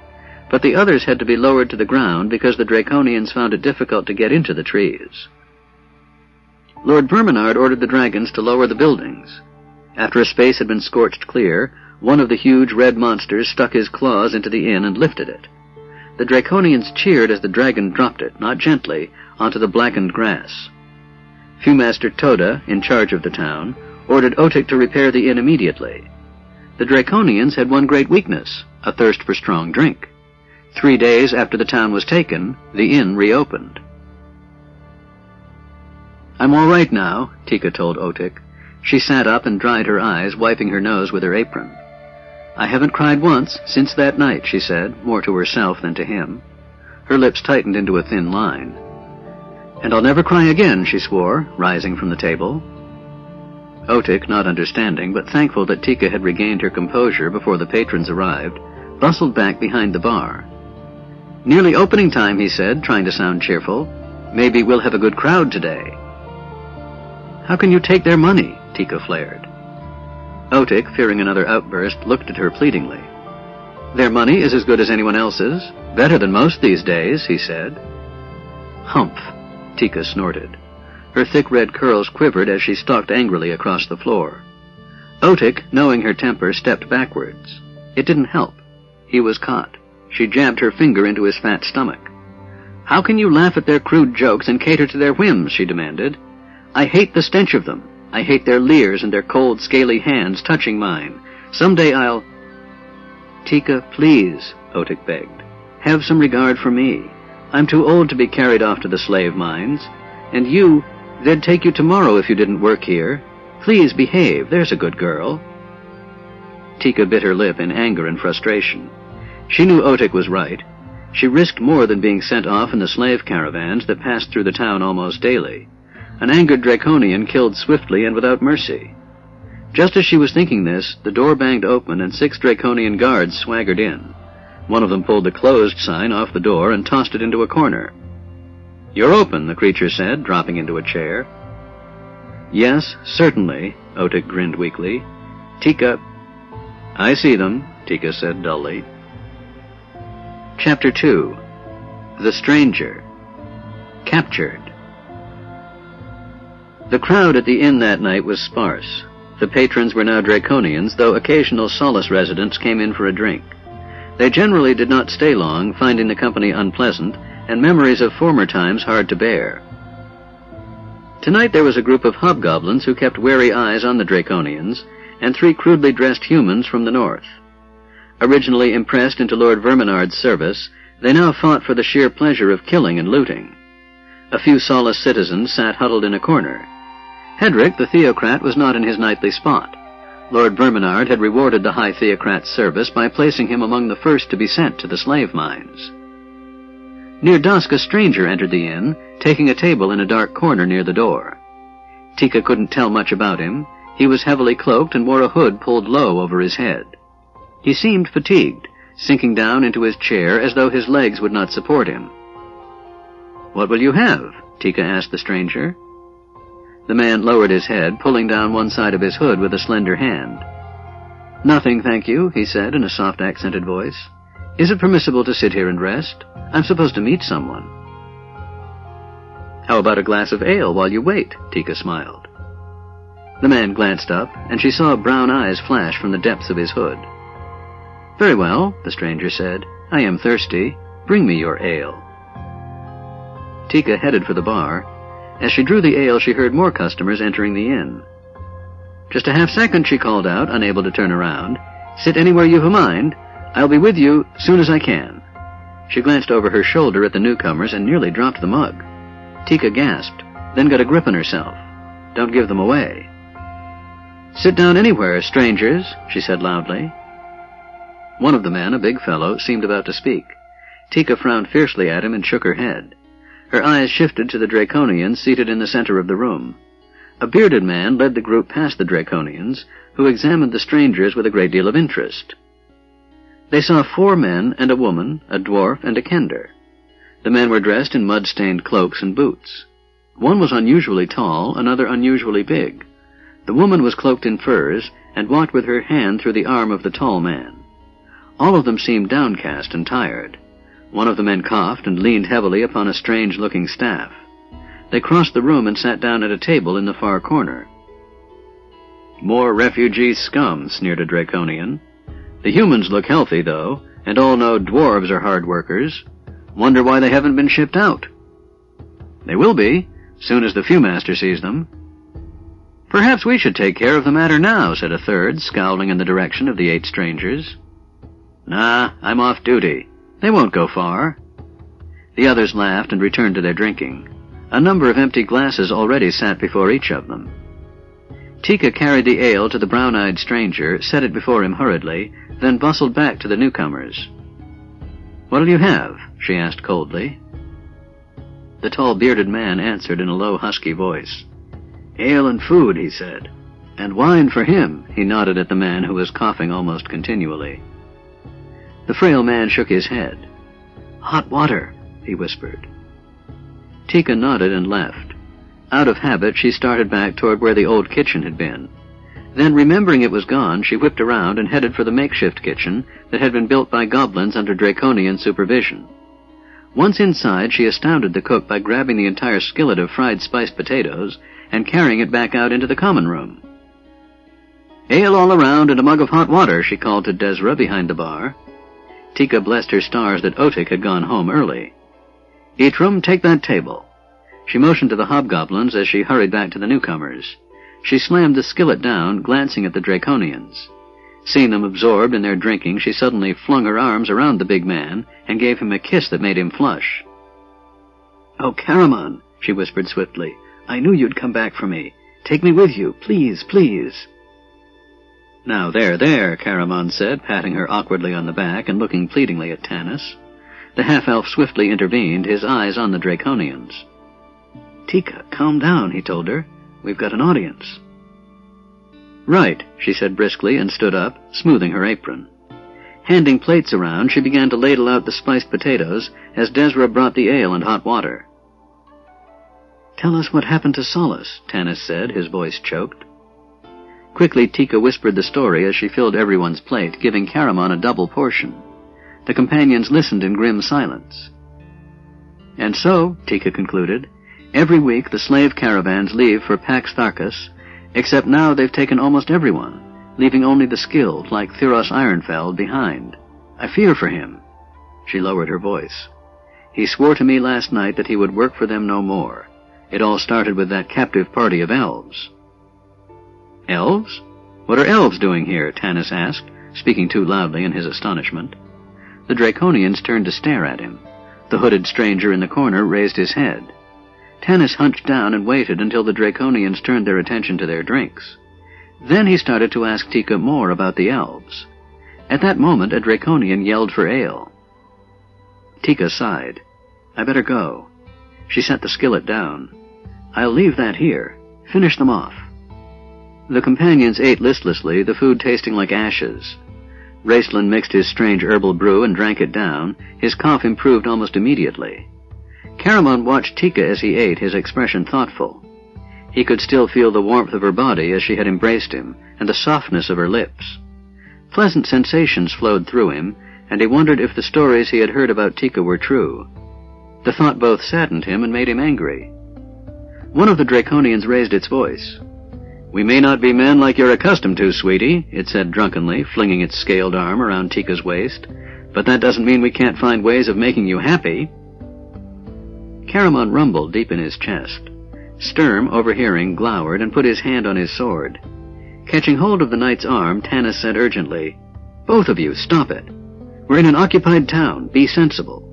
but the others had to be lowered to the ground because the Draconians found it difficult to get into the trees. Lord Verminard ordered the dragons to lower the buildings. After a space had been scorched clear, one of the huge red monsters stuck his claws into the inn and lifted it. The Draconians cheered as the dragon dropped it, not gently, onto the blackened grass. Viewmaster Toda, in charge of the town, ordered Otik to repair the inn immediately. The Draconians had one great weakness, a thirst for strong drink. 3 days after the town was taken, the inn reopened. "I'm all right now," Tika told Otik. She sat up and dried her eyes, wiping her nose with her apron. "I haven't cried once since that night," she said, more to herself than to him. Her lips tightened into a thin line. "And I'll never cry again," she swore, rising from the table. Otik, not understanding, but thankful that Tika had regained her composure before the patrons arrived, bustled back behind the bar. "Nearly opening time," he said, trying to sound cheerful. "Maybe we'll have a good crowd today." "How can you take their money?" Tika flared. Otik, fearing another outburst, looked at her pleadingly. "Their money is as good as anyone else's. Better than most these days," he said. "Humph," Tika snorted. Her thick red curls quivered as she stalked angrily across the floor. Otik, knowing her temper, stepped backwards. It didn't help. He was caught. She jabbed her finger into his fat stomach. "How can you laugh at their crude jokes and cater to their whims?" she demanded. "I hate the stench of them. I hate their leers and their cold, scaly hands touching mine. Someday I'll—" "Tika, please," Otik begged. "Have some regard for me. I'm too old to be carried off to the slave mines. And you, they'd take you tomorrow if you didn't work here. Please behave, there's a good girl." Tika bit her lip in anger and frustration. She knew Otik was right. She risked more than being sent off in the slave caravans that passed through the town almost daily. An angered Draconian killed swiftly and without mercy. Just as she was thinking this, the door banged open and 6 Draconian guards swaggered in. One of them pulled the closed sign off the door and tossed it into a corner. "You're open," the creature said, dropping into a chair. "Yes, certainly," Otik grinned weakly. "Tika—" "I see them," Tika said dully. Chapter 2. The Stranger. Captured. The crowd at the inn that night was sparse. The patrons were now Draconians, though occasional Solace residents came in for a drink. They generally did not stay long, finding the company unpleasant and memories of former times hard to bear. Tonight there was a group of hobgoblins who kept wary eyes on the Draconians, and 3 crudely dressed humans from the north. Originally impressed into Lord Verminard's service, they now fought for the sheer pleasure of killing and looting. A few Solace citizens sat huddled in a corner. Hedrick, the theocrat, was not in his nightly spot. Lord Verminard had rewarded the High Theocrat's service by placing him among the first to be sent to the slave mines. Near dusk, a stranger entered the inn, taking a table in a dark corner near the door. Tika couldn't tell much about him. He was heavily cloaked and wore a hood pulled low over his head. He seemed fatigued, sinking down into his chair as though his legs would not support him. "What will you have?" Tika asked the stranger. The man lowered his head, pulling down one side of his hood with a slender hand. "Nothing, thank you," he said in a soft accented voice. "Is it permissible to sit here and rest? I'm supposed to meet someone." "How about a glass of ale while you wait?" Tika smiled. The man glanced up, and she saw brown eyes flash from the depths of his hood. "Very well," the stranger said. "I am thirsty. Bring me your ale." Tika headed for the bar. As she drew the ale, she heard more customers entering the inn. "Just a half-second," she called out, unable to turn around. "Sit anywhere you've a mind. I'll be with you soon as I can." She glanced over her shoulder at the newcomers and nearly dropped the mug. Tika gasped, then got a grip on herself. "Don't give them away." "Sit down anywhere, strangers," she said loudly. One of the men, a big fellow, seemed about to speak. Tika frowned fiercely at him and shook her head. Her eyes shifted to the Draconians seated in the center of the room. A bearded man led the group past the Draconians, who examined the strangers with a great deal of interest. They saw 4 men and a woman, a dwarf and a kender. The men were dressed in mud-stained cloaks and boots. One was unusually tall, another unusually big. The woman was cloaked in furs and walked with her hand through the arm of the tall man. All of them seemed downcast and tired. One of the men coughed and leaned heavily upon a strange-looking staff. They crossed the room and sat down at a table in the far corner. "More refugee scum," sneered a Draconian. "The humans look healthy, though, and all know dwarves are hard workers. Wonder why they haven't been shipped out." "They will be, soon as the Fewmaster sees them." "Perhaps we should take care of the matter now," said a third, scowling in the direction of the 8 strangers. "Nah, I'm off duty. They won't go far." The others laughed and returned to their drinking. A number of empty glasses already sat before each of them. Tika carried the ale to the brown-eyed stranger, set it before him hurriedly, then bustled back to the newcomers. "What'll you have?" she asked coldly. The tall bearded man answered in a low, husky voice. "Ale and food," he said. "And wine for him," he nodded at the man who was coughing almost continually. The frail man shook his head. "Hot water," he whispered. Tika nodded and left. Out of habit, she started back toward where the old kitchen had been. Then, remembering it was gone, she whipped around and headed for the makeshift kitchen that had been built by goblins under Draconian supervision. Once inside, she astounded the cook by grabbing the entire skillet of fried spiced potatoes and carrying it back out into the common room. "Ale all around and a mug of hot water," she called to Desra behind the bar. Tika blessed her stars that Otik had gone home early. "Eitram, take that table." She motioned to the hobgoblins as she hurried back to the newcomers. She slammed the skillet down, glancing at the Draconians. Seeing them absorbed in their drinking, she suddenly flung her arms around the big man and gave him a kiss that made him flush. "Oh, Caramon," she whispered swiftly, "I knew you'd come back for me. Take me with you, please, please." "Now, there," Caramon said, patting her awkwardly on the back and looking pleadingly at Tanis. The half-elf swiftly intervened, his eyes on the Draconians. "Tika, calm down," he told her. "We've got an audience." "Right," she said briskly and stood up, smoothing her apron. Handing plates around, she began to ladle out the spiced potatoes as Desra brought the ale and hot water. "Tell us what happened to Solace," Tanis said, his voice choked. Quickly, Tika whispered the story as she filled everyone's plate, giving Caramon a double portion. The companions listened in grim silence. "And so," Tika concluded, "every week the slave caravans leave for Pax Tharkas, except now they've taken almost everyone, leaving only the skilled, like Thuros Ironfell, behind. I fear for him." She lowered her voice. "He swore to me last night that he would work for them no more. It all started with that captive party of elves." "Elves? What are elves doing here?" Tanis asked, speaking too loudly in his astonishment. The Draconians turned to stare at him. The hooded stranger in the corner raised his head. Tanis hunched down and waited until the Draconians turned their attention to their drinks. Then he started to ask Tika more about the elves. At that moment, a Draconian yelled for ale. Tika sighed. "I better go." She set the skillet down. "I'll leave that here. Finish them off." The companions ate listlessly, the food tasting like ashes. Raistlin mixed his strange herbal brew and drank it down. His cough improved almost immediately. Caramon watched Tika as he ate, his expression thoughtful. He could still feel the warmth of her body as she had embraced him, and the softness of her lips. Pleasant sensations flowed through him, and he wondered if the stories he had heard about Tika were true. The thought both saddened him and made him angry. One of the Draconians raised its voice. "We may not be men like you're accustomed to, sweetie," it said drunkenly, flinging its scaled arm around Tika's waist, "but that doesn't mean we can't find ways of making you happy." Caramon rumbled deep in his chest. Sturm, overhearing, glowered and put his hand on his sword. Catching hold of the knight's arm, Tanis said urgently, "Both of you, stop it. We're in an occupied town. Be sensible.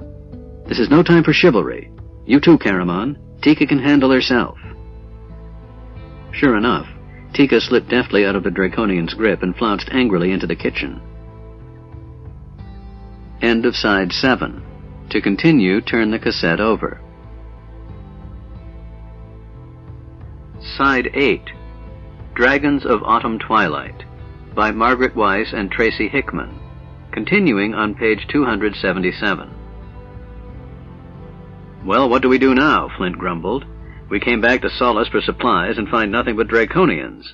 This is no time for chivalry. You too, Caramon. Tika can handle herself." Sure enough, Tika slipped deftly out of the Draconian's grip and flounced angrily into the kitchen. End of Side 7. To continue, turn the cassette over. Side 8. Dragons of Autumn Twilight, by Margaret Weiss and Tracy Hickman, continuing on page 277. "Well, what do we do now?" Flint grumbled. "We came back to Solace for supplies and find nothing but Draconians.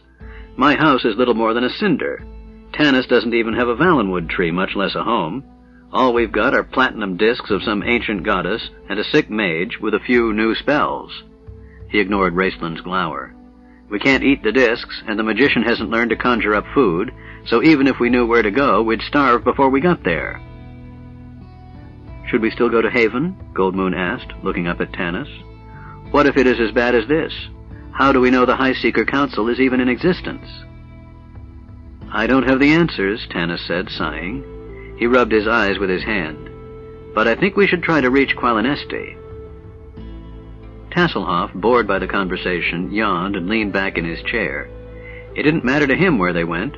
My house is little more than a cinder. Tanis doesn't even have a Valenwood tree, much less a home. All we've got are platinum discs of some ancient goddess and a sick mage with a few new spells." He ignored Raistlin's glower. "We can't eat the discs, and the magician hasn't learned to conjure up food, so even if we knew where to go, we'd starve before we got there." "Should we still go to Haven?" Goldmoon asked, looking up at Tanis. "What if it is as bad as this? How do we know the High Seeker Council is even in existence?" "I don't have the answers," Tanis said, sighing. He rubbed his eyes with his hand. "But I think we should try to reach Qualinesti." Tasselhoff, bored by the conversation, yawned and leaned back in his chair. It didn't matter to him where they went.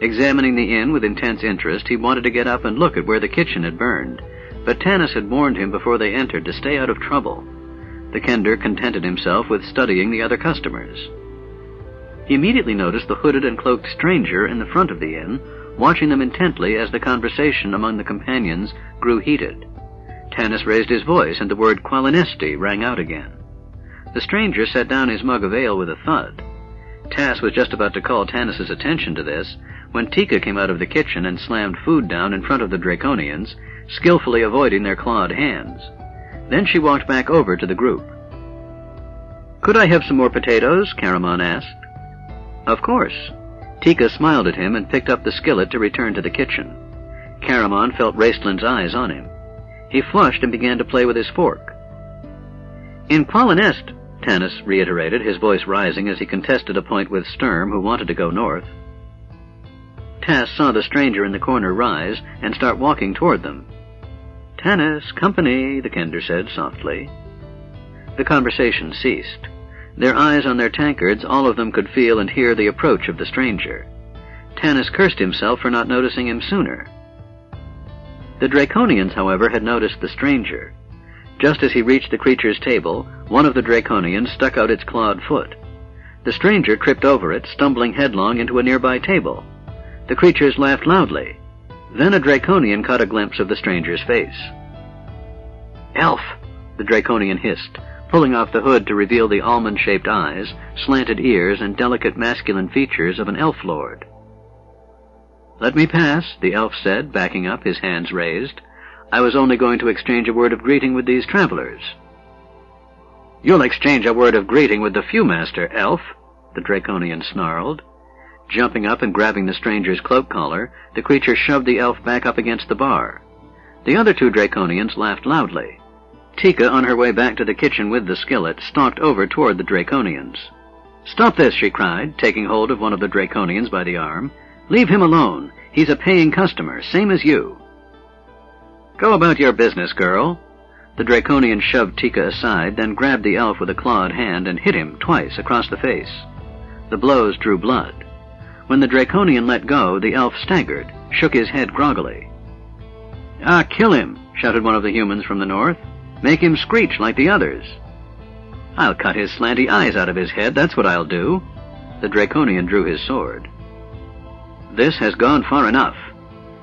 Examining the inn with intense interest, he wanted to get up and look at where the kitchen had burned, but Tanis had warned him before they entered to stay out of trouble. The Kender contented himself with studying the other customers. He immediately noticed the hooded and cloaked stranger in the front of the inn, watching them intently as the conversation among the companions grew heated. Tanis raised his voice, and the word Qualinesti rang out again. The stranger set down his mug of ale with a thud. Tass was just about to call Tanis's attention to this when Tika came out of the kitchen and slammed food down in front of the Draconians, skillfully avoiding their clawed hands. Then she walked back over to the group. "Could I have some more potatoes?" Caramon asked. "Of course." Tika smiled at him and picked up the skillet to return to the kitchen. Caramon felt Raistlin's eyes on him. He flushed and began to play with his fork. "In Qualinest," Tanis reiterated, his voice rising as he contested a point with Sturm, who wanted to go north. Tass saw the stranger in the corner rise and start walking toward them. "Tanis, company," the Kender said softly. The conversation ceased. Their eyes on their tankards, all of them could feel and hear the approach of the stranger. Tanis cursed himself for not noticing him sooner. The Draconians, however, had noticed the stranger. Just as he reached the creature's table, one of the Draconians stuck out its clawed foot. The stranger tripped over it, stumbling headlong into a nearby table. The creatures laughed loudly. Then a Draconian caught a glimpse of the stranger's face. "Elf!" the Draconian hissed, pulling off the hood to reveal the almond-shaped eyes, slanted ears, and delicate masculine features of an elf lord. "Let me pass," the elf said, backing up, his hands raised. "I was only going to exchange a word of greeting with these travelers." "You'll exchange a word of greeting with the Fewmaster, elf," the Draconian snarled. Jumping up and grabbing the stranger's cloak collar, the creature shoved the elf back up against the bar. The other two Draconians laughed loudly. Tika, on her way back to the kitchen with the skillet, stalked over toward the Draconians. "Stop this," she cried, taking hold of one of the Draconians by the arm. "Leave him alone. He's a paying customer, same as you." "Go about your business, girl." The Draconian shoved Tika aside, then grabbed the elf with a clawed hand and hit him twice across the face. The blows drew blood. When the Draconian let go, the elf staggered, shook his head groggily. "Ah, kill him," shouted one of the humans from the north. "Make him screech like the others." "I'll cut his slanty eyes out of his head, that's what I'll do." The Draconian drew his sword. "This has gone far enough."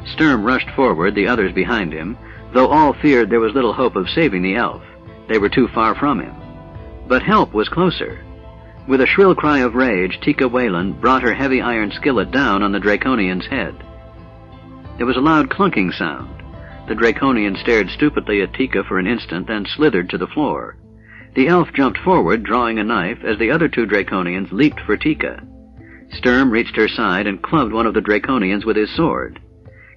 Sturm rushed forward, the others behind him, though all feared there was little hope of saving the elf. They were too far from him. But help was closer. With a shrill cry of rage, Tika Whalen brought her heavy iron skillet down on the Draconian's head. There was a loud clunking sound. The Draconian stared stupidly at Tika for an instant, then slithered to the floor. The elf jumped forward, drawing a knife, as the other two Draconians leaped for Tika. Sturm reached her side and clubbed one of the Draconians with his sword.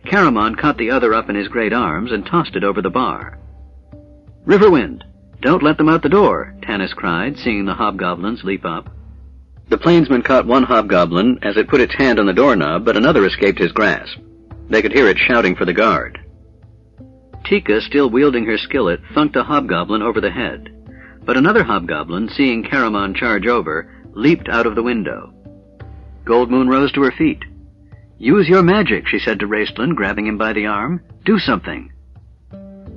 Caramon caught the other up in his great arms and tossed it over the bar. "Riverwind! Don't let them out the door!" Tanis cried, seeing the hobgoblins leap up. The plainsman caught one hobgoblin as it put its hand on the doorknob, but another escaped his grasp. They could hear it shouting for the guard. Tika, still wielding her skillet, thunked a hobgoblin over the head. But another hobgoblin, seeing Caramon charge over, leaped out of the window. Goldmoon rose to her feet. "Use your magic," she said to Raistlin, grabbing him by the arm. "Do something."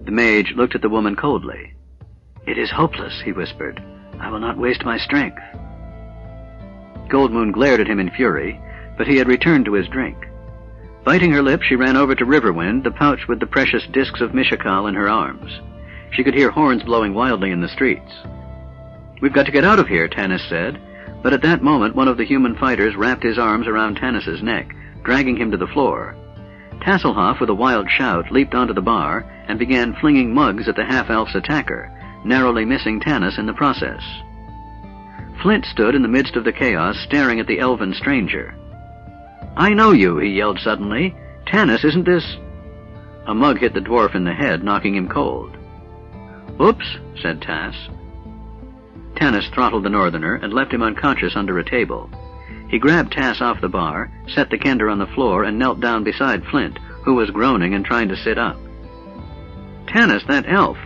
The mage looked at the woman coldly. "It is hopeless," he whispered. "I will not waste my strength." Goldmoon glared at him in fury, but he had returned to his drink. Biting her lip, she ran over to Riverwind, the pouch with the precious discs of Mishakal in her arms. She could hear horns blowing wildly in the streets. "We've got to get out of here," Tanis said, but at that moment one of the human fighters wrapped his arms around Tanis's neck, dragging him to the floor. Tasselhoff, with a wild shout, leaped onto the bar and began flinging mugs at the half-elf's attacker, narrowly missing Tanis in the process. Flint stood in the midst of the chaos, staring at the elven stranger. "I know you," he yelled suddenly. "Tanis, isn't this—" A mug hit the dwarf in the head, knocking him cold. "Oops," said Tass. Tanis throttled the northerner and left him unconscious under a table. He grabbed Tass off the bar, set the kender on the floor, and knelt down beside Flint, who was groaning and trying to sit up. "Tanis, that elf!"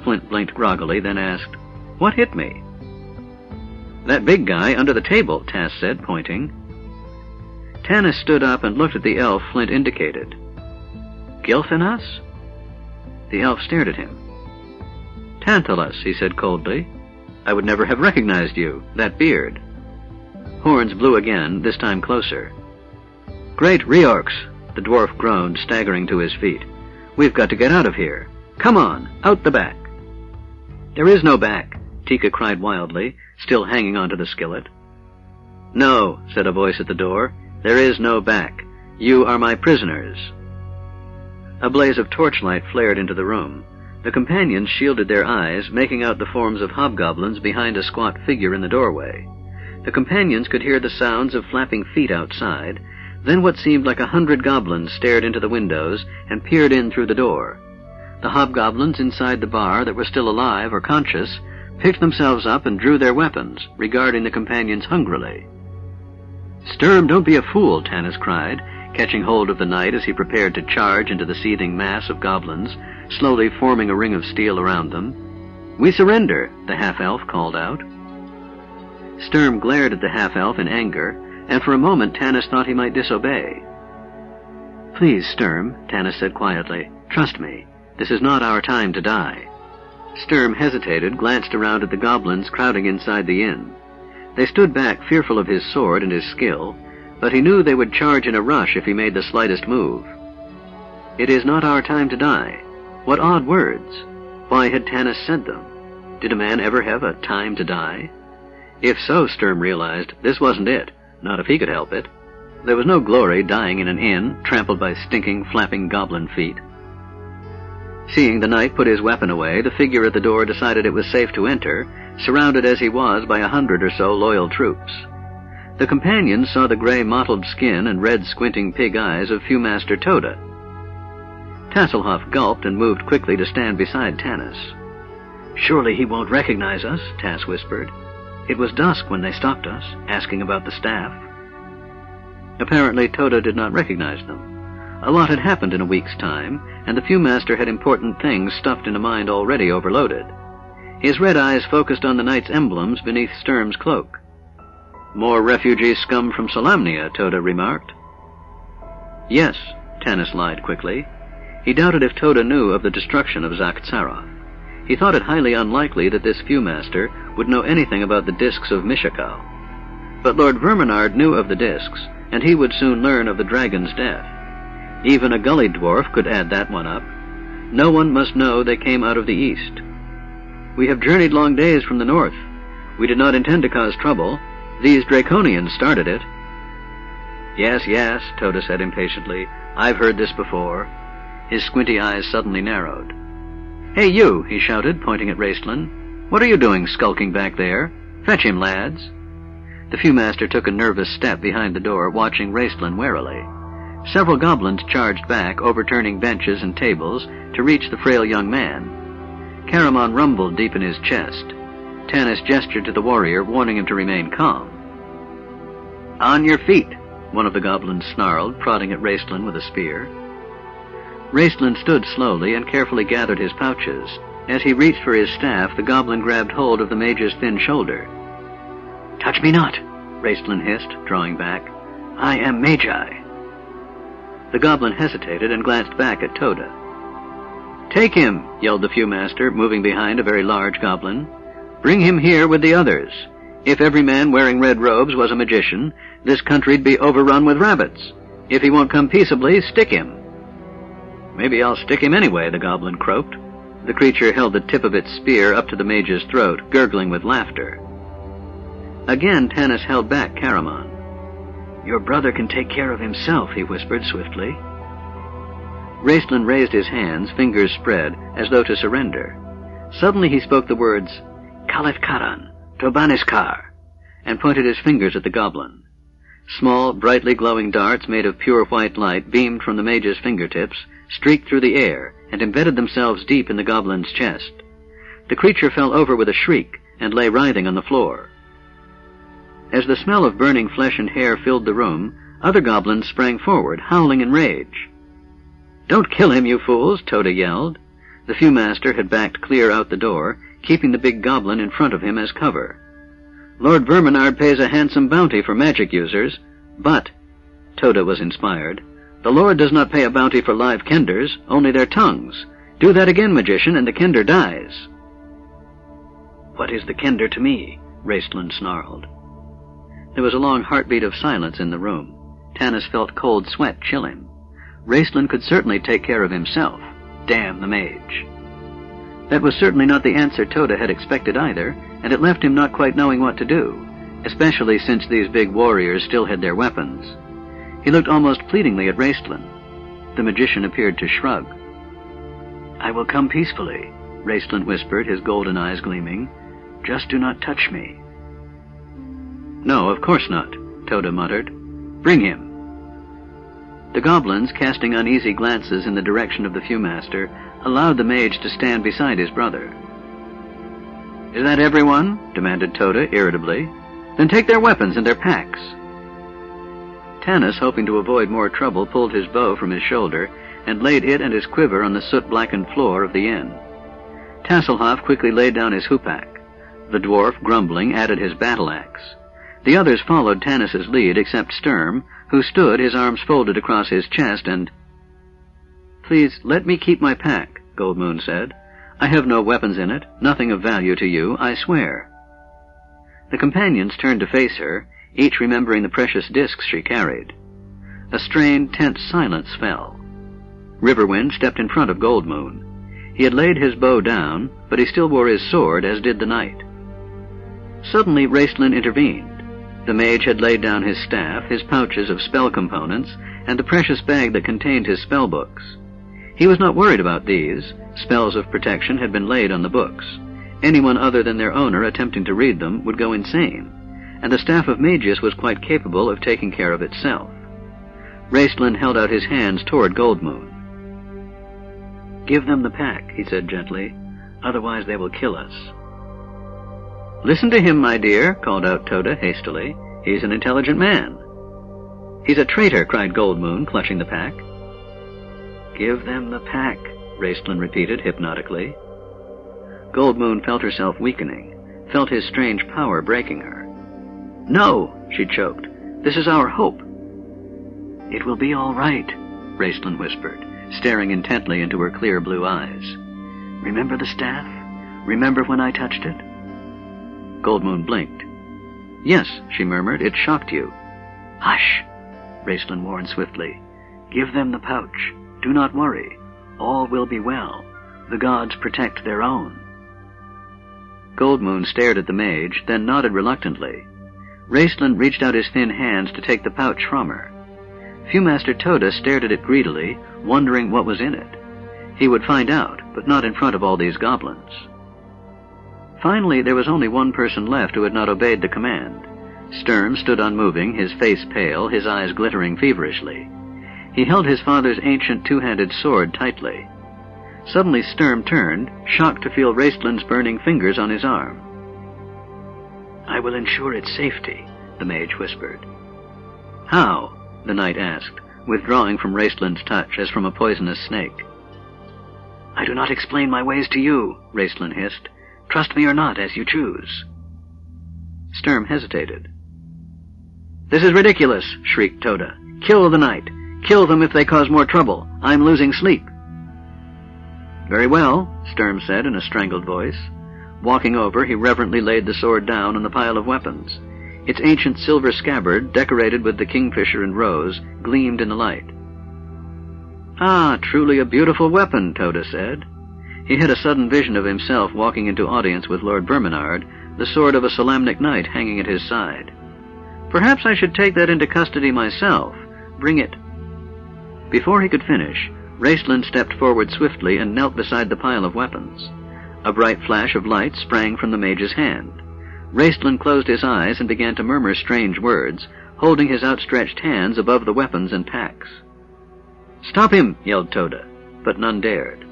Flint blinked groggily, then asked, "What hit me?" "That big guy under the table," Tass said, pointing. Tanis stood up and looked at the elf Flint indicated. "Gilthanas?" The elf stared at him. "Tantalus," he said coldly. "I would never have recognized you, that beard." Horns blew again, this time closer. "Great Reorks!" the dwarf groaned, staggering to his feet. "We've got to get out of here. Come on, out the back." "There is no back," Tika cried wildly, still hanging onto the skillet. "No," said a voice at the door. "There is no back. You are my prisoners." A blaze of torchlight flared into the room. The companions shielded their eyes, making out the forms of hobgoblins behind a squat figure in the doorway. The companions could hear the sounds of flapping feet outside. Then what seemed like 100 goblins stared into the windows and peered in through the door. The hobgoblins inside the bar that were still alive or conscious picked themselves up and drew their weapons, regarding the companions hungrily. "Sturm, don't be a fool," Tanis cried, catching hold of the knight as he prepared to charge into the seething mass of goblins, slowly forming a ring of steel around them. "We surrender," the half-elf called out. Sturm glared at the half-elf in anger, and for a moment Tanis thought he might disobey. "Please, Sturm," Tanis said quietly. "Trust me. This is not our time to die." Sturm hesitated, glanced around at the goblins crowding inside the inn. They stood back, fearful of his sword and his skill, but he knew they would charge in a rush if he made the slightest move. "It is not our time to die." What odd words! Why had Tanis said them? Did a man ever have a time to die? If so, Sturm realized, this wasn't it, not if he could help it. There was no glory dying in an inn, trampled by stinking, flapping goblin feet. Seeing the knight put his weapon away, the figure at the door decided it was safe to enter, surrounded as he was by 100 or so loyal troops. The companions saw the gray mottled skin and red squinting pig eyes of Viewmaster Toda. Tasselhoff gulped and moved quickly to stand beside Tanis. "Surely he won't recognize us," Tass whispered. "It was dusk when they stopped us, asking about the staff." Apparently Toda did not recognize them. A lot had happened in a week's time, and the Viewmaster had important things stuffed in a mind already overloaded. His red eyes focused on the knight's emblems beneath Sturm's cloak. "More refugee scum from Solamnia," Toda remarked. "Yes," Tanis lied quickly. He doubted if Toda knew of the destruction of Zakhtsaroth. He thought it highly unlikely that this Viewmaster would know anything about the discs of Mishakal. But Lord Verminard knew of the discs, and he would soon learn of the dragon's death. Even a gully dwarf could add that one up. No one must know they came out of the east. "We have journeyed long days from the north. We did not intend to cause trouble. These Draconians started it." "Yes, yes," Toda said impatiently. "I've heard this before." His squinty eyes suddenly narrowed. "Hey, you!" he shouted, pointing at Raistlin. "What are you doing skulking back there? Fetch him, lads." The Viewmaster took a nervous step behind the door, watching Raistlin warily. Several goblins charged back, overturning benches and tables, to reach the frail young man. Caramon rumbled deep in his chest. Tanis gestured to the warrior, warning him to remain calm. "On your feet," one of the goblins snarled, prodding at Raistlin with a spear. Raistlin stood slowly and carefully gathered his pouches. As he reached for his staff, the goblin grabbed hold of the mage's thin shoulder. "Touch me not," Raistlin hissed, drawing back. "I am Magi." The goblin hesitated and glanced back at Toda. "Take him," yelled the Viewmaster, moving behind a very large goblin. "Bring him here with the others. If every man wearing red robes was a magician, this country'd be overrun with rabbits. If he won't come peaceably, stick him." "Maybe I'll stick him anyway," the goblin croaked. The creature held the tip of its spear up to the mage's throat, gurgling with laughter. Again Tanis held back Caramon. "Your brother can take care of himself," he whispered swiftly. Raistlin raised his hands, fingers spread, as though to surrender. Suddenly he spoke the words, "Kalith Karan, Tobaniskar," and pointed his fingers at the goblin. Small, brightly glowing darts made of pure white light beamed from the mage's fingertips, streaked through the air, and embedded themselves deep in the goblin's chest. The creature fell over with a shriek and lay writhing on the floor. As the smell of burning flesh and hair filled the room, other goblins sprang forward, howling in rage. "Don't kill him, you fools!" Toda yelled. The Viewmaster had backed clear out the door, keeping the big goblin in front of him as cover. "Lord Verminard pays a handsome bounty for magic users, but," Toda was inspired, "the Lord does not pay a bounty for live kenders, only their tongues. Do that again, magician, and the kender dies." "What is the kender to me?" Raistlin snarled. There was a long heartbeat of silence in the room. Tanis felt cold sweat chill him. Raistlin could certainly take care of himself. Damn the mage. That was certainly not the answer Toda had expected either, and it left him not quite knowing what to do, especially since these big warriors still had their weapons. He looked almost pleadingly at Raistlin. The magician appeared to shrug. "I will come peacefully," Raistlin whispered, his golden eyes gleaming. "Just do not touch me." "No, of course not," Toda muttered. "Bring him." The goblins, casting uneasy glances in the direction of the Viewmaster, allowed the mage to stand beside his brother. "Is that everyone?" demanded Toda irritably. "Then take their weapons and their packs." Tanis, hoping to avoid more trouble, pulled his bow from his shoulder and laid it and his quiver on the soot-blackened floor of the inn. Tasselhoff quickly laid down his hoopak. The dwarf, grumbling, added his battle-axe. The others followed Tanis's lead, except Sturm, who stood, his arms folded across his chest, and... "Please, let me keep my pack," Goldmoon said. "I have no weapons in it, nothing of value to you, I swear." The companions turned to face her, each remembering the precious discs she carried. A strained, tense silence fell. Riverwind stepped in front of Goldmoon. He had laid his bow down, but he still wore his sword, as did the knight. Suddenly Raistlin intervened. The mage had laid down his staff, his pouches of spell components, and the precious bag that contained his spell books. He was not worried about these. Spells of protection had been laid on the books. Anyone other than their owner attempting to read them would go insane, and the staff of Magius was quite capable of taking care of itself. Raistlin held out his hands toward Goldmoon. "Give them the pack," he said gently. "Otherwise they will kill us." "Listen to him, my dear," called out Toda hastily. "He's an intelligent man." "He's a traitor," cried Goldmoon, clutching the pack. "Give them the pack," Raistlin repeated hypnotically. Goldmoon felt herself weakening, felt his strange power breaking her. "No," she choked. "This is our hope." "It will be all right," Raistlin whispered, staring intently into her clear blue eyes. "Remember the staff? Remember when I touched it?" Goldmoon blinked. "Yes," she murmured, "it shocked you." "Hush," Raistlin warned swiftly. "Give them the pouch. Do not worry. All will be well. The gods protect their own." Goldmoon stared at the mage, then nodded reluctantly. Raistlin reached out his thin hands to take the pouch from her. Viewmaster Toda stared at it greedily, wondering what was in it. He would find out, but not in front of all these goblins. Finally, there was only one person left who had not obeyed the command. Sturm stood unmoving, his face pale, his eyes glittering feverishly. He held his father's ancient two-handed sword tightly. Suddenly Sturm turned, shocked to feel Raistlin's burning fingers on his arm. "I will ensure its safety," the mage whispered. "How?" the knight asked, withdrawing from Raistlin's touch as from a poisonous snake. "I do not explain my ways to you," Raistlin hissed. "Trust me or not, as you choose." Sturm hesitated. "This is ridiculous," shrieked Toda. "Kill the knight. Kill them if they cause more trouble. I'm losing sleep." "Very well," Sturm said in a strangled voice. Walking over, he reverently laid the sword down on the pile of weapons. Its ancient silver scabbard, decorated with the kingfisher and rose, gleamed in the light. "Ah, truly a beautiful weapon," Toda said. He had a sudden vision of himself walking into audience with Lord Verminard, the sword of a Solamnic knight hanging at his side. "Perhaps I should take that into custody myself. Bring it." Before he could finish, Raistlin stepped forward swiftly and knelt beside the pile of weapons. A bright flash of light sprang from the mage's hand. Raistlin closed his eyes and began to murmur strange words, holding his outstretched hands above the weapons and packs. "Stop him!" yelled Toda, but none dared.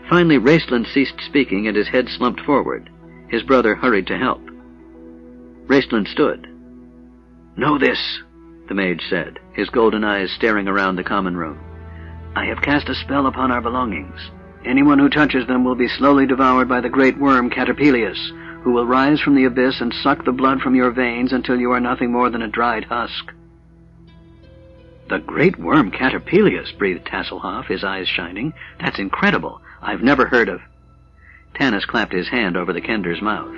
Finally, Raistlin ceased speaking and his head slumped forward. His brother hurried to help. Raistlin stood. "Know this," the mage said, his golden eyes staring around the common room. "I have cast a spell upon our belongings. Anyone who touches them will be slowly devoured by the great worm Caterpillius, who will rise from the abyss and suck the blood from your veins until you are nothing more than a dried husk." "The great worm Caterpillius," breathed Tasselhoff, his eyes shining. "That's incredible. I've never heard of—" Tanis clapped his hand over the kender's mouth.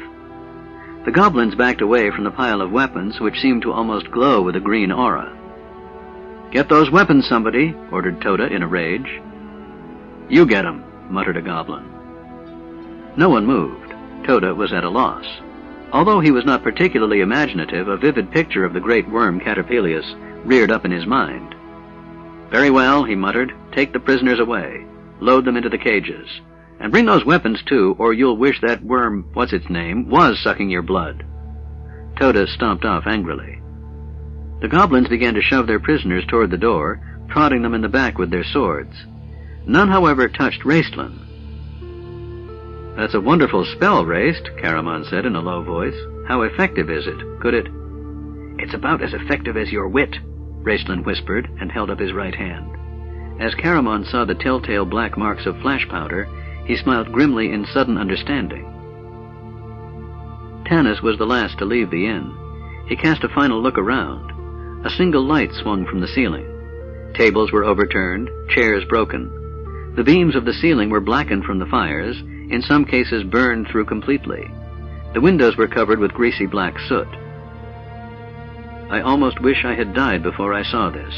The goblins backed away from the pile of weapons, which seemed to almost glow with a green aura. "Get those weapons, somebody," ordered Toda in a rage. "You get 'em," muttered a goblin. No one moved. Toda was at a loss. Although he was not particularly imaginative, a vivid picture of the great worm Caterpillius reared up in his mind. "Very well," he muttered. "Take the prisoners away. Load them into the cages. And bring those weapons, too, or you'll wish that worm, what's-its-name, was sucking your blood." Toda stomped off angrily. The goblins began to shove their prisoners toward the door, prodding them in the back with their swords. None, however, touched Raistlin. "That's a wonderful spell, Raist," Caramon said in a low voice. "How effective is it? Could it—" "It's about as effective as your wit," Raistlin whispered and held up his right hand. As Caramon saw the telltale black marks of flash powder, he smiled grimly in sudden understanding. Tanis was the last to leave the inn. He cast a final look around. A single light swung from the ceiling. Tables were overturned, chairs broken. The beams of the ceiling were blackened from the fires, in some cases burned through completely. The windows were covered with greasy black soot. "I almost wish I had died before I saw this."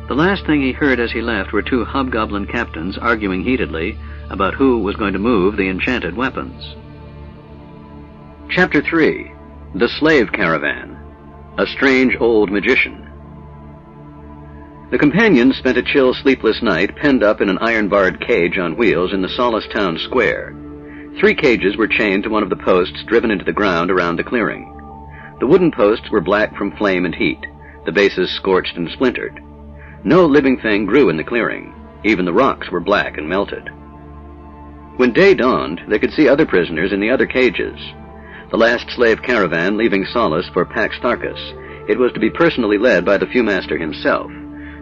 The last thing he heard as he left were two hobgoblin captains arguing heatedly about who was going to move the enchanted weapons. Chapter 3. The Slave Caravan. A Strange Old Magician. The companions spent a chill, sleepless night penned up in an iron-barred cage on wheels in the Solace Town Square. 3 cages were chained to one of the posts driven into the ground around the clearing. The wooden posts were black from flame and heat, the bases scorched and splintered. No living thing grew in the clearing. Even the rocks were black and melted. When day dawned, they could see other prisoners in the other cages. The last slave caravan leaving Solace for Pax Tharkas. It was to be personally led by the Fewmaster himself,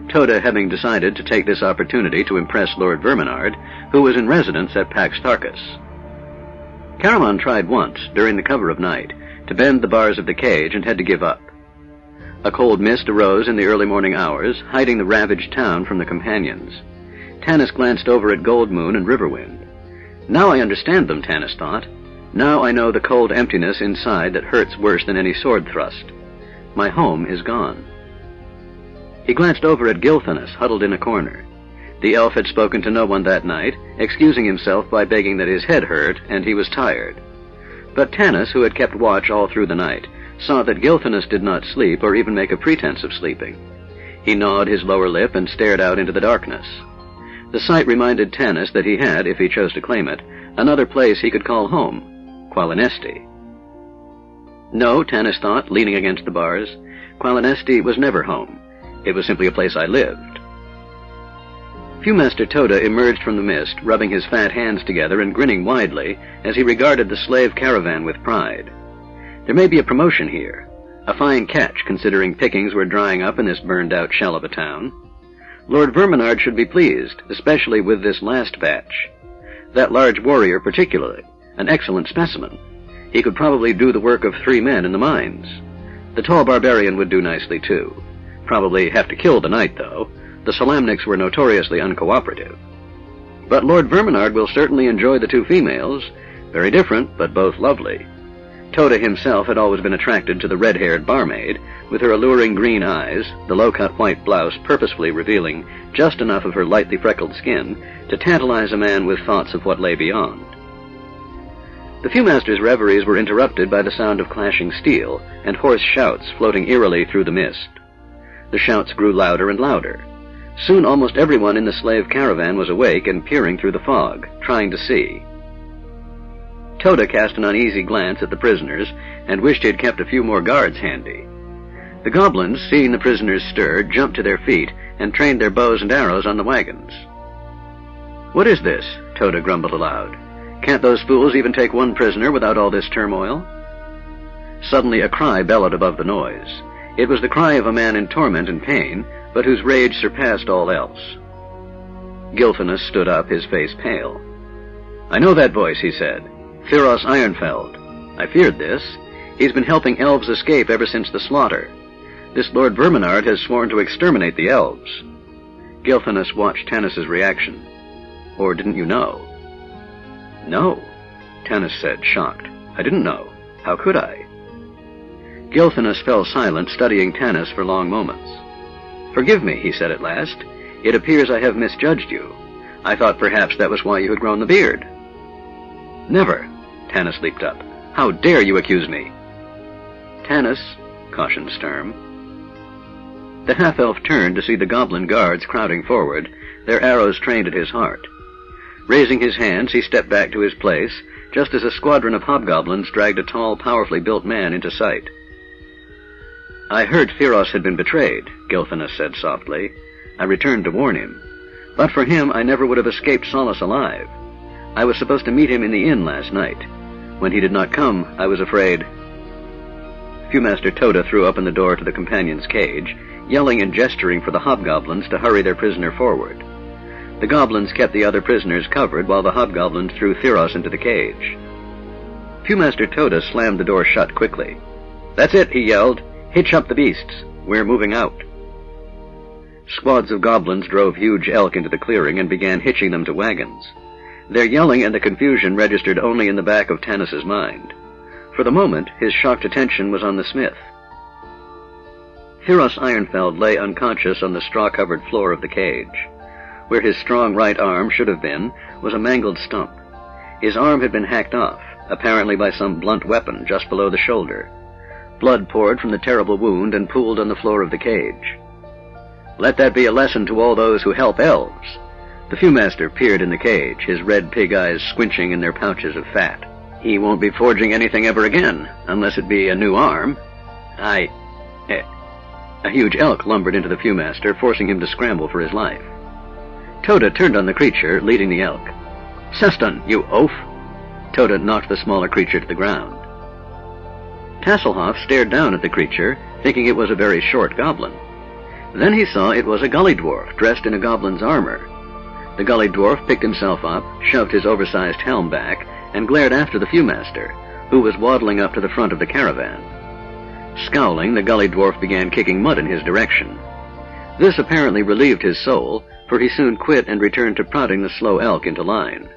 Toda having decided to take this opportunity to impress Lord Verminard, who was in residence at Pax Tharkas. Caramon tried once, during the cover of night, to bend the bars of the cage and had to give up. A cold mist arose in the early morning hours, hiding the ravaged town from the companions. Tanis glanced over at Goldmoon and Riverwind. Now I understand them, Tanis thought. Now I know the cold emptiness inside that hurts worse than any sword thrust. My home is gone. He glanced over at Gilthanas, huddled in a corner. The elf had spoken to no one that night, excusing himself by begging that his head hurt and he was tired. But Tanis, who had kept watch all through the night, saw that Gilthanas did not sleep or even make a pretense of sleeping. He gnawed his lower lip and stared out into the darkness. The sight reminded Tanis that he had, if he chose to claim it, another place he could call home, Qualinesti. No, Tanis thought, leaning against the bars. Qualinesti was never home. It was simply a place I lived. Viewmaster Toda emerged from the mist, rubbing his fat hands together and grinning widely as he regarded the slave caravan with pride. There may be a promotion here. A fine catch, considering pickings were drying up in this burned-out shell of a town. Lord Verminard should be pleased, especially with this last batch. That large warrior particularly, an excellent specimen. He could probably do the work of 3 men in the mines. The tall barbarian would do nicely, too. Probably have to kill the knight, though. The Solamniks were notoriously uncooperative. But Lord Verminard will certainly enjoy the 2 females. Very different, but both lovely. Toda himself had always been attracted to the red-haired barmaid, with her alluring green eyes, the low-cut white blouse purposefully revealing just enough of her lightly freckled skin to tantalize a man with thoughts of what lay beyond. The Viewmaster's reveries were interrupted by the sound of clashing steel and hoarse shouts floating eerily through the mist. The shouts grew louder and louder. Soon almost everyone in the slave caravan was awake and peering through the fog, trying to see. Toda cast an uneasy glance at the prisoners and wished he had kept a few more guards handy. The goblins, seeing the prisoners stir, jumped to their feet and trained their bows and arrows on the wagons. "What is this?" Toda grumbled aloud. "Can't those fools even take 1 prisoner without all this turmoil?" Suddenly a cry bellowed above the noise. It was the cry of a man in torment and pain, but whose rage surpassed all else. Gilfinus stood up, his face pale. "I know that voice," he said. "Firos Ironfeld. I feared this. He's been helping elves escape ever since the slaughter. This Lord Verminard has sworn to exterminate the elves." Gilfinus watched Tanis's reaction. "Or didn't you know?" "No," Tanis said, shocked. "I didn't know. How could I?" Gilfinus fell silent, studying Tanis for long moments. "Forgive me," he said at last. "It appears I have misjudged you. I thought perhaps that was why you had grown the beard." "Never." Tanis leaped up. "How dare you accuse me?" "Tanis," cautioned Sturm. The half-elf turned to see the goblin guards crowding forward, their arrows trained at his heart. Raising his hands, he stepped back to his place, just as a squadron of hobgoblins dragged a tall, powerfully built man into sight. "I heard Firos had been betrayed," Gilfinus said softly. "I returned to warn him. But for him, I never would have escaped Solace alive. I was supposed to meet him in the inn last night. When he did not come, I was afraid." Viewmaster Toda threw open the door to the companion's cage, yelling and gesturing for the hobgoblins to hurry their prisoner forward. The goblins kept the other prisoners covered while the hobgoblins threw Firos into the cage. Viewmaster Toda slammed the door shut quickly. "That's it," he yelled. "Hitch up the beasts. We're moving out." Squads of goblins drove huge elk into the clearing and began hitching them to wagons. Their yelling and the confusion registered only in the back of Tanis's mind. For the moment, his shocked attention was on the smith. Firos Ironfeld lay unconscious on the straw-covered floor of the cage. Where his strong right arm should have been was a mangled stump. His arm had been hacked off, apparently by some blunt weapon just below the shoulder. Blood poured from the terrible wound and pooled on the floor of the cage. "Let that be a lesson to all those who help elves." The Viewmaster peered in the cage, his red pig eyes squinching in their pouches of fat. "He won't be forging anything ever again, unless it be a new arm. A huge elk lumbered into the Viewmaster, forcing him to scramble for his life. Toda turned on the creature, leading the elk. "Seston, you oaf!" Toda knocked the smaller creature to the ground. Tasselhoff stared down at the creature, thinking it was a very short goblin. Then he saw it was a gully dwarf dressed in a goblin's armor. The gully dwarf picked himself up, shoved his oversized helm back, and glared after the Viewmaster, who was waddling up to the front of the caravan. Scowling, the gully dwarf began kicking mud in his direction. This apparently relieved his soul, for he soon quit and returned to prodding the slow elk into line.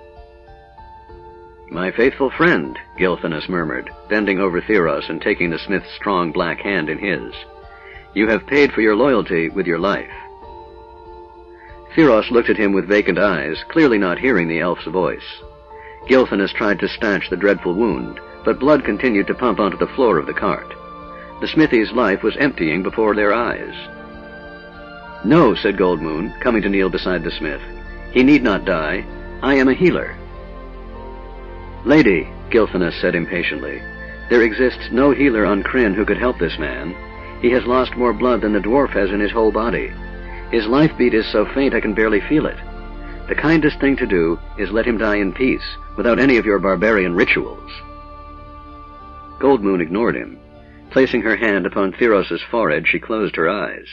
"My faithful friend," Gilfinus murmured, bending over Theros and taking the smith's strong black hand in his. "You have paid for your loyalty with your life." Theros looked at him with vacant eyes, clearly not hearing the elf's voice. Gilfinus tried to stanch the dreadful wound, but blood continued to pump onto the floor of the cart. The smithy's life was emptying before their eyes. "No," said Goldmoon, coming to kneel beside the smith. "He need not die. I am a healer." "Lady," Gilfinus said impatiently, There exists no healer on Krynn who could help this man. He has lost more blood than the dwarf has in his whole body. His life beat is so faint I can barely feel it. The kindest thing to do is let him die in peace, without any of your barbarian rituals." Goldmoon ignored him. Placing her hand upon Thyros's forehead, she closed her eyes.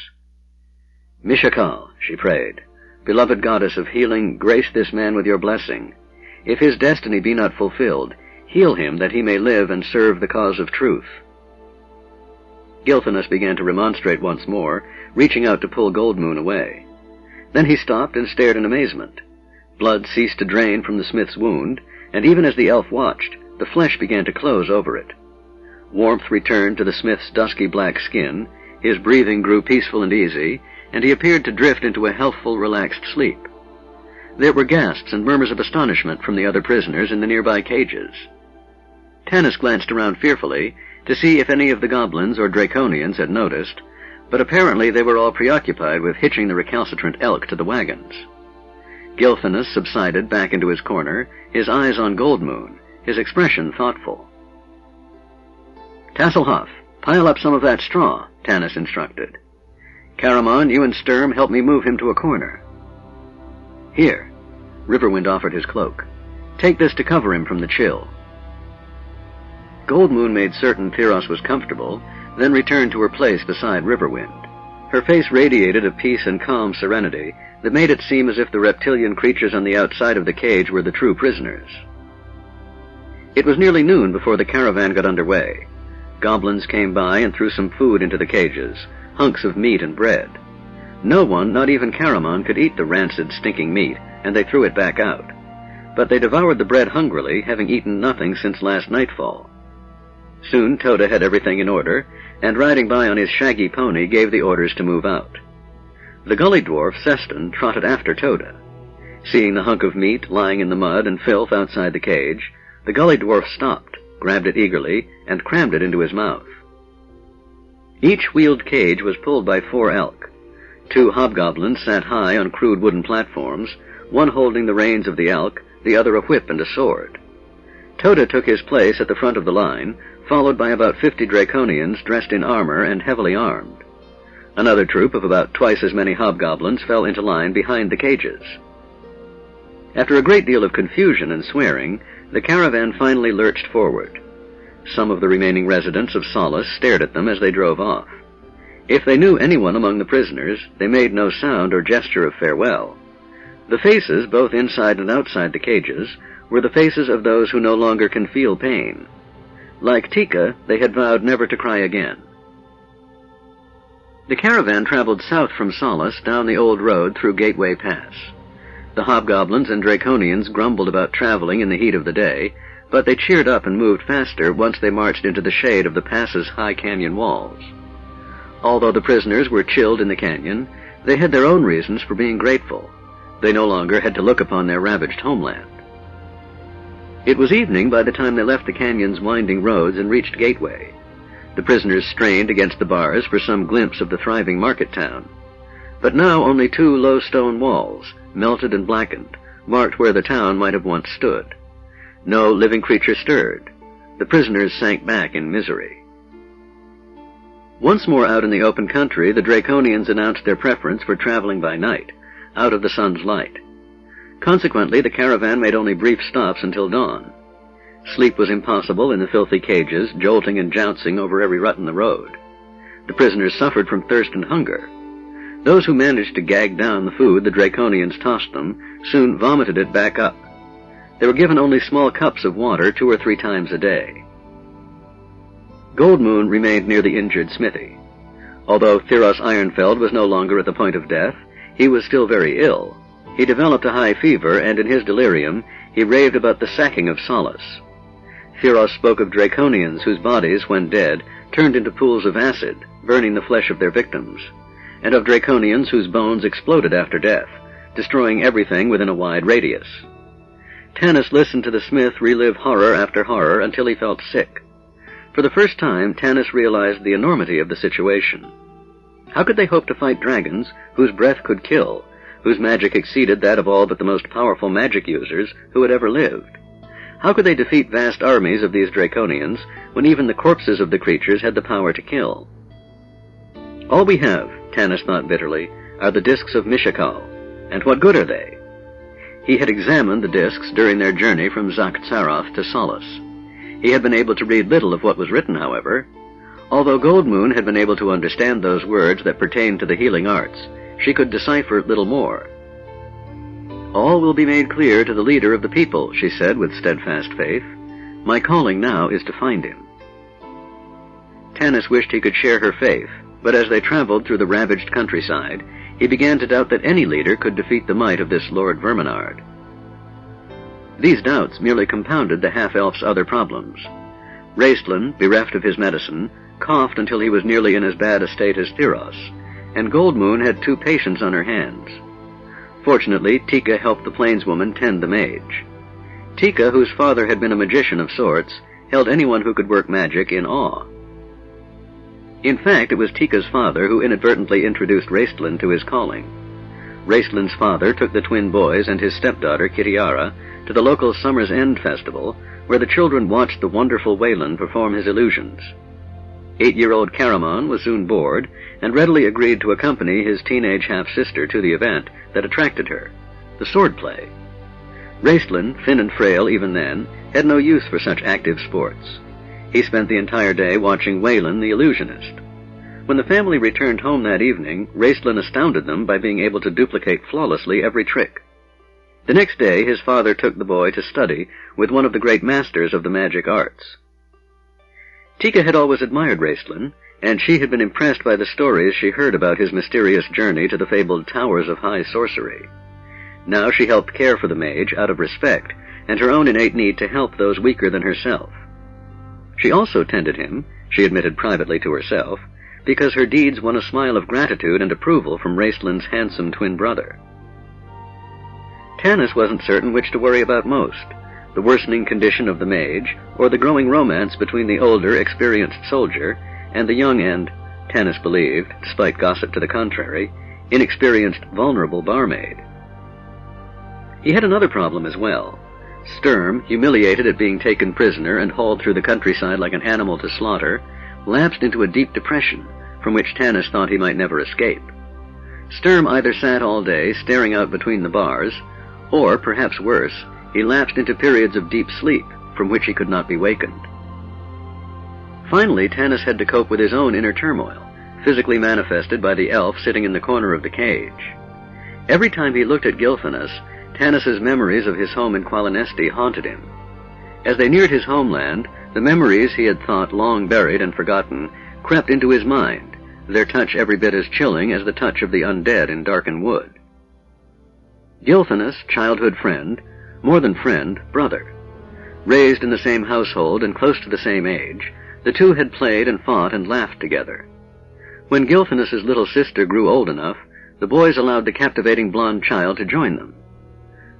"Mishakal," she prayed, "beloved goddess of healing, grace this man with your blessing. If his destiny be not fulfilled, heal him that he may live and serve the cause of truth." Gilthanus began to remonstrate once more, reaching out to pull Goldmoon away. Then he stopped and stared in amazement. Blood ceased to drain from the smith's wound, and even as the elf watched, the flesh began to close over it. Warmth returned to the smith's dusky black skin, his breathing grew peaceful and easy, and he appeared to drift into a healthful, relaxed sleep. There were gasps and murmurs of astonishment from the other prisoners in the nearby cages. Tanis glanced around fearfully to see if any of the goblins or draconians had noticed, but apparently they were all preoccupied with hitching the recalcitrant elk to the wagons. Gilthanus subsided back into his corner, his eyes on Goldmoon, his expression thoughtful. "Tasselhoff, pile up some of that straw," Tanis instructed. "Caramon, you and Sturm help me move him to a corner." "Here." Riverwind offered his cloak. "Take this to cover him from the chill." Goldmoon made certain Thyros was comfortable, then returned to her place beside Riverwind. Her face radiated a peace and calm serenity that made it seem as if the reptilian creatures on the outside of the cage were the true prisoners. It was nearly noon before the caravan got underway. Goblins came by and threw some food into the cages, hunks of meat and bread. No one, not even Caramon, could eat the rancid, stinking meat, and they threw it back out. But they devoured the bread hungrily, having eaten nothing since last nightfall. Soon Toda had everything in order, and riding by on his shaggy pony gave the orders to move out. The gully dwarf, Seston, trotted after Toda. Seeing the hunk of meat lying in the mud and filth outside the cage, the gully dwarf stopped, grabbed it eagerly, and crammed it into his mouth. Each wheeled cage was pulled by 4 elk. 2 hobgoblins sat high on crude wooden platforms, one holding the reins of the elk, the other a whip and a sword. Toda took his place at the front of the line, followed by about 50 draconians dressed in armor and heavily armed. Another troop of about twice as many hobgoblins fell into line behind the cages. After a great deal of confusion and swearing, the caravan finally lurched forward. Some of the remaining residents of Solace stared at them as they drove off. If they knew anyone among the prisoners, they made no sound or gesture of farewell. The faces, both inside and outside the cages, were the faces of those who no longer can feel pain. Like Tika, they had vowed never to cry again. The caravan traveled south from Solace down the old road through Gateway Pass. The hobgoblins and draconians grumbled about traveling in the heat of the day, but they cheered up and moved faster once they marched into the shade of the pass's high canyon walls. Although the prisoners were chilled in the canyon, they had their own reasons for being grateful. They no longer had to look upon their ravaged homeland. It was evening by the time they left the canyon's winding roads and reached Gateway. The prisoners strained against the bars for some glimpse of the thriving market town. But now only 2 low stone walls, melted and blackened, marked where the town might have once stood. No living creature stirred. The prisoners sank back in misery. Once more out in the open country, the Draconians announced their preference for traveling by night, out of the sun's light. Consequently, the caravan made only brief stops until dawn. Sleep was impossible in the filthy cages, jolting and jouncing over every rut in the road. The prisoners suffered from thirst and hunger. Those who managed to gag down the food the Draconians tossed them soon vomited it back up. They were given only small cups of water 2 or 3 times a day. Goldmoon remained near the injured smithy. Although Thyros Ironfeld was no longer at the point of death, he was still very ill. He developed a high fever, and in his delirium he raved about the sacking of Solace. Thyros spoke of Draconians whose bodies, when dead, turned into pools of acid, burning the flesh of their victims, and of Draconians whose bones exploded after death, destroying everything within a wide radius. Tanis listened to the smith relive horror after horror until he felt sick. For the first time, Tanis realized the enormity of the situation. How could they hope to fight dragons whose breath could kill, whose magic exceeded that of all but the most powerful magic users who had ever lived? How could they defeat vast armies of these Draconians when even the corpses of the creatures had the power to kill? All we have, Tanis thought bitterly, are the discs of Mishakal, and what good are they? He had examined the discs during their journey from Zakhtsaroth to Solace. He had been able to read little of what was written, however. Although Goldmoon had been able to understand those words that pertained to the healing arts, she could decipher little more. "All will be made clear to the leader of the people," she said with steadfast faith. "My calling now is to find him." Tanis wished he could share her faith, but as they traveled through the ravaged countryside, he began to doubt that any leader could defeat the might of this Lord Verminard. These doubts merely compounded the half-elf's other problems. Raistlin, bereft of his medicine, coughed until he was nearly in as bad a state as Theros, and Goldmoon had 2 patients on her hands. Fortunately, Tika helped the plainswoman tend the mage. Tika, whose father had been a magician of sorts, held anyone who could work magic in awe. In fact, it was Tika's father who inadvertently introduced Raistlin to his calling. Raistlin's father took the twin boys and his stepdaughter, Kitiara, to the local Summer's End festival, where the children watched the wonderful Wayland perform his illusions. 8-year-old Caramon was soon bored, and readily agreed to accompany his teenage half-sister to the event that attracted her, the swordplay. Raistlin, thin and frail even then, had no use for such active sports. He spent the entire day watching Wayland the illusionist. When the family returned home that evening, Raistlin astounded them by being able to duplicate flawlessly every trick. The next day, his father took the boy to study with one of the great masters of the magic arts. Tika had always admired Raistlin, and she had been impressed by the stories she heard about his mysterious journey to the fabled Towers of High Sorcery. Now she helped care for the mage out of respect, and her own innate need to help those weaker than herself. She also tended him, she admitted privately to herself, because her deeds won a smile of gratitude and approval from Raistlin's handsome twin brother. Tanis wasn't certain which to worry about most, the worsening condition of the mage, or the growing romance between the older, experienced soldier and the young and, Tanis believed, despite gossip to the contrary, inexperienced, vulnerable barmaid. He had another problem as well. Sturm, humiliated at being taken prisoner and hauled through the countryside like an animal to slaughter, lapsed into a deep depression from which Tanis thought he might never escape. Sturm either sat all day staring out between the bars, or, perhaps worse, he lapsed into periods of deep sleep from which he could not be wakened. Finally, Tanis had to cope with his own inner turmoil, physically manifested by the elf sitting in the corner of the cage. Every time he looked at Gilphanas, Tanis's memories of his home in Qualinesti haunted him. As they neared his homeland, the memories he had thought long buried and forgotten crept into his mind, their touch every bit as chilling as the touch of the undead in Darken Wood. Gilphanas, childhood friend, more than friend, brother. Raised in the same household and close to the same age, the two had played and fought and laughed together. When Gilphanas's little sister grew old enough, the boys allowed the captivating blonde child to join them.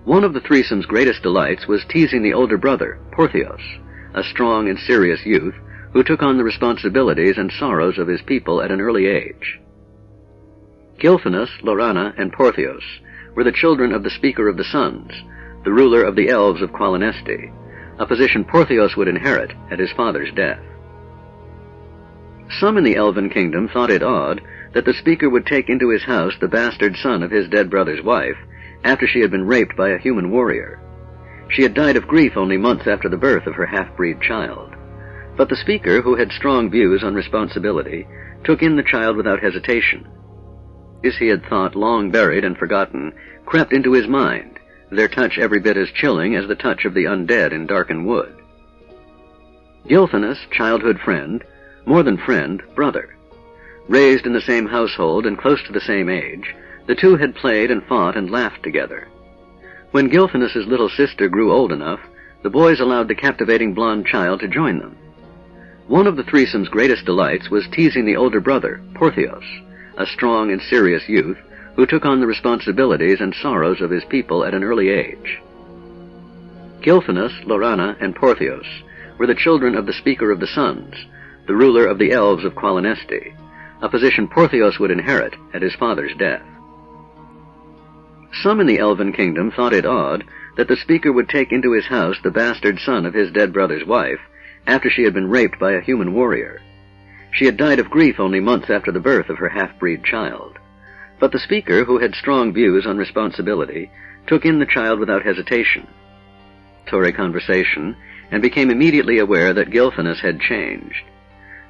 One of the threesome's greatest delights was teasing the older brother, Porthios, a strong and serious youth who took on the responsibilities and sorrows of his people at an early age. Gilphanas, Lorana, and Porthios were the children of the Speaker of the Suns, the ruler of the elves of Qualinesti, a position Porthios would inherit at his father's death. Some in the Elven Kingdom thought it odd that the Speaker would take into his house the bastard son of his dead brother's wife after she had been raped by a human warrior. She had died of grief only months after the birth of her half-breed child. But the Speaker, who had strong views on responsibility, took in the child without hesitation. This he had thought long buried and forgotten crept into his mind, their touch every bit as chilling as the touch of the undead in Darken Wood. Gilphanas, childhood friend, more than friend, brother. Raised in the same household and close to the same age, the two had played and fought and laughed together. When Gilphanas's little sister grew old enough, the boys allowed the captivating blonde child to join them. One of the threesome's greatest delights was teasing the older brother, Porthios, a strong and serious youth who took on the responsibilities and sorrows of his people at an early age. Gilphanas, Lorana, and Porthios were the children of the Speaker of the Suns, the ruler of the elves of Qualinesti, a position Porthios would inherit at his father's death. Some in the Elven Kingdom thought it odd that the speaker would take into his house the bastard son of his dead brother's wife after she had been raped by a human warrior. She had died of grief only months after the birth of her half-breed child. But the speaker, who had strong views on responsibility, took in the child without hesitation. Tory conversation, and became immediately aware that Gilphinus had changed.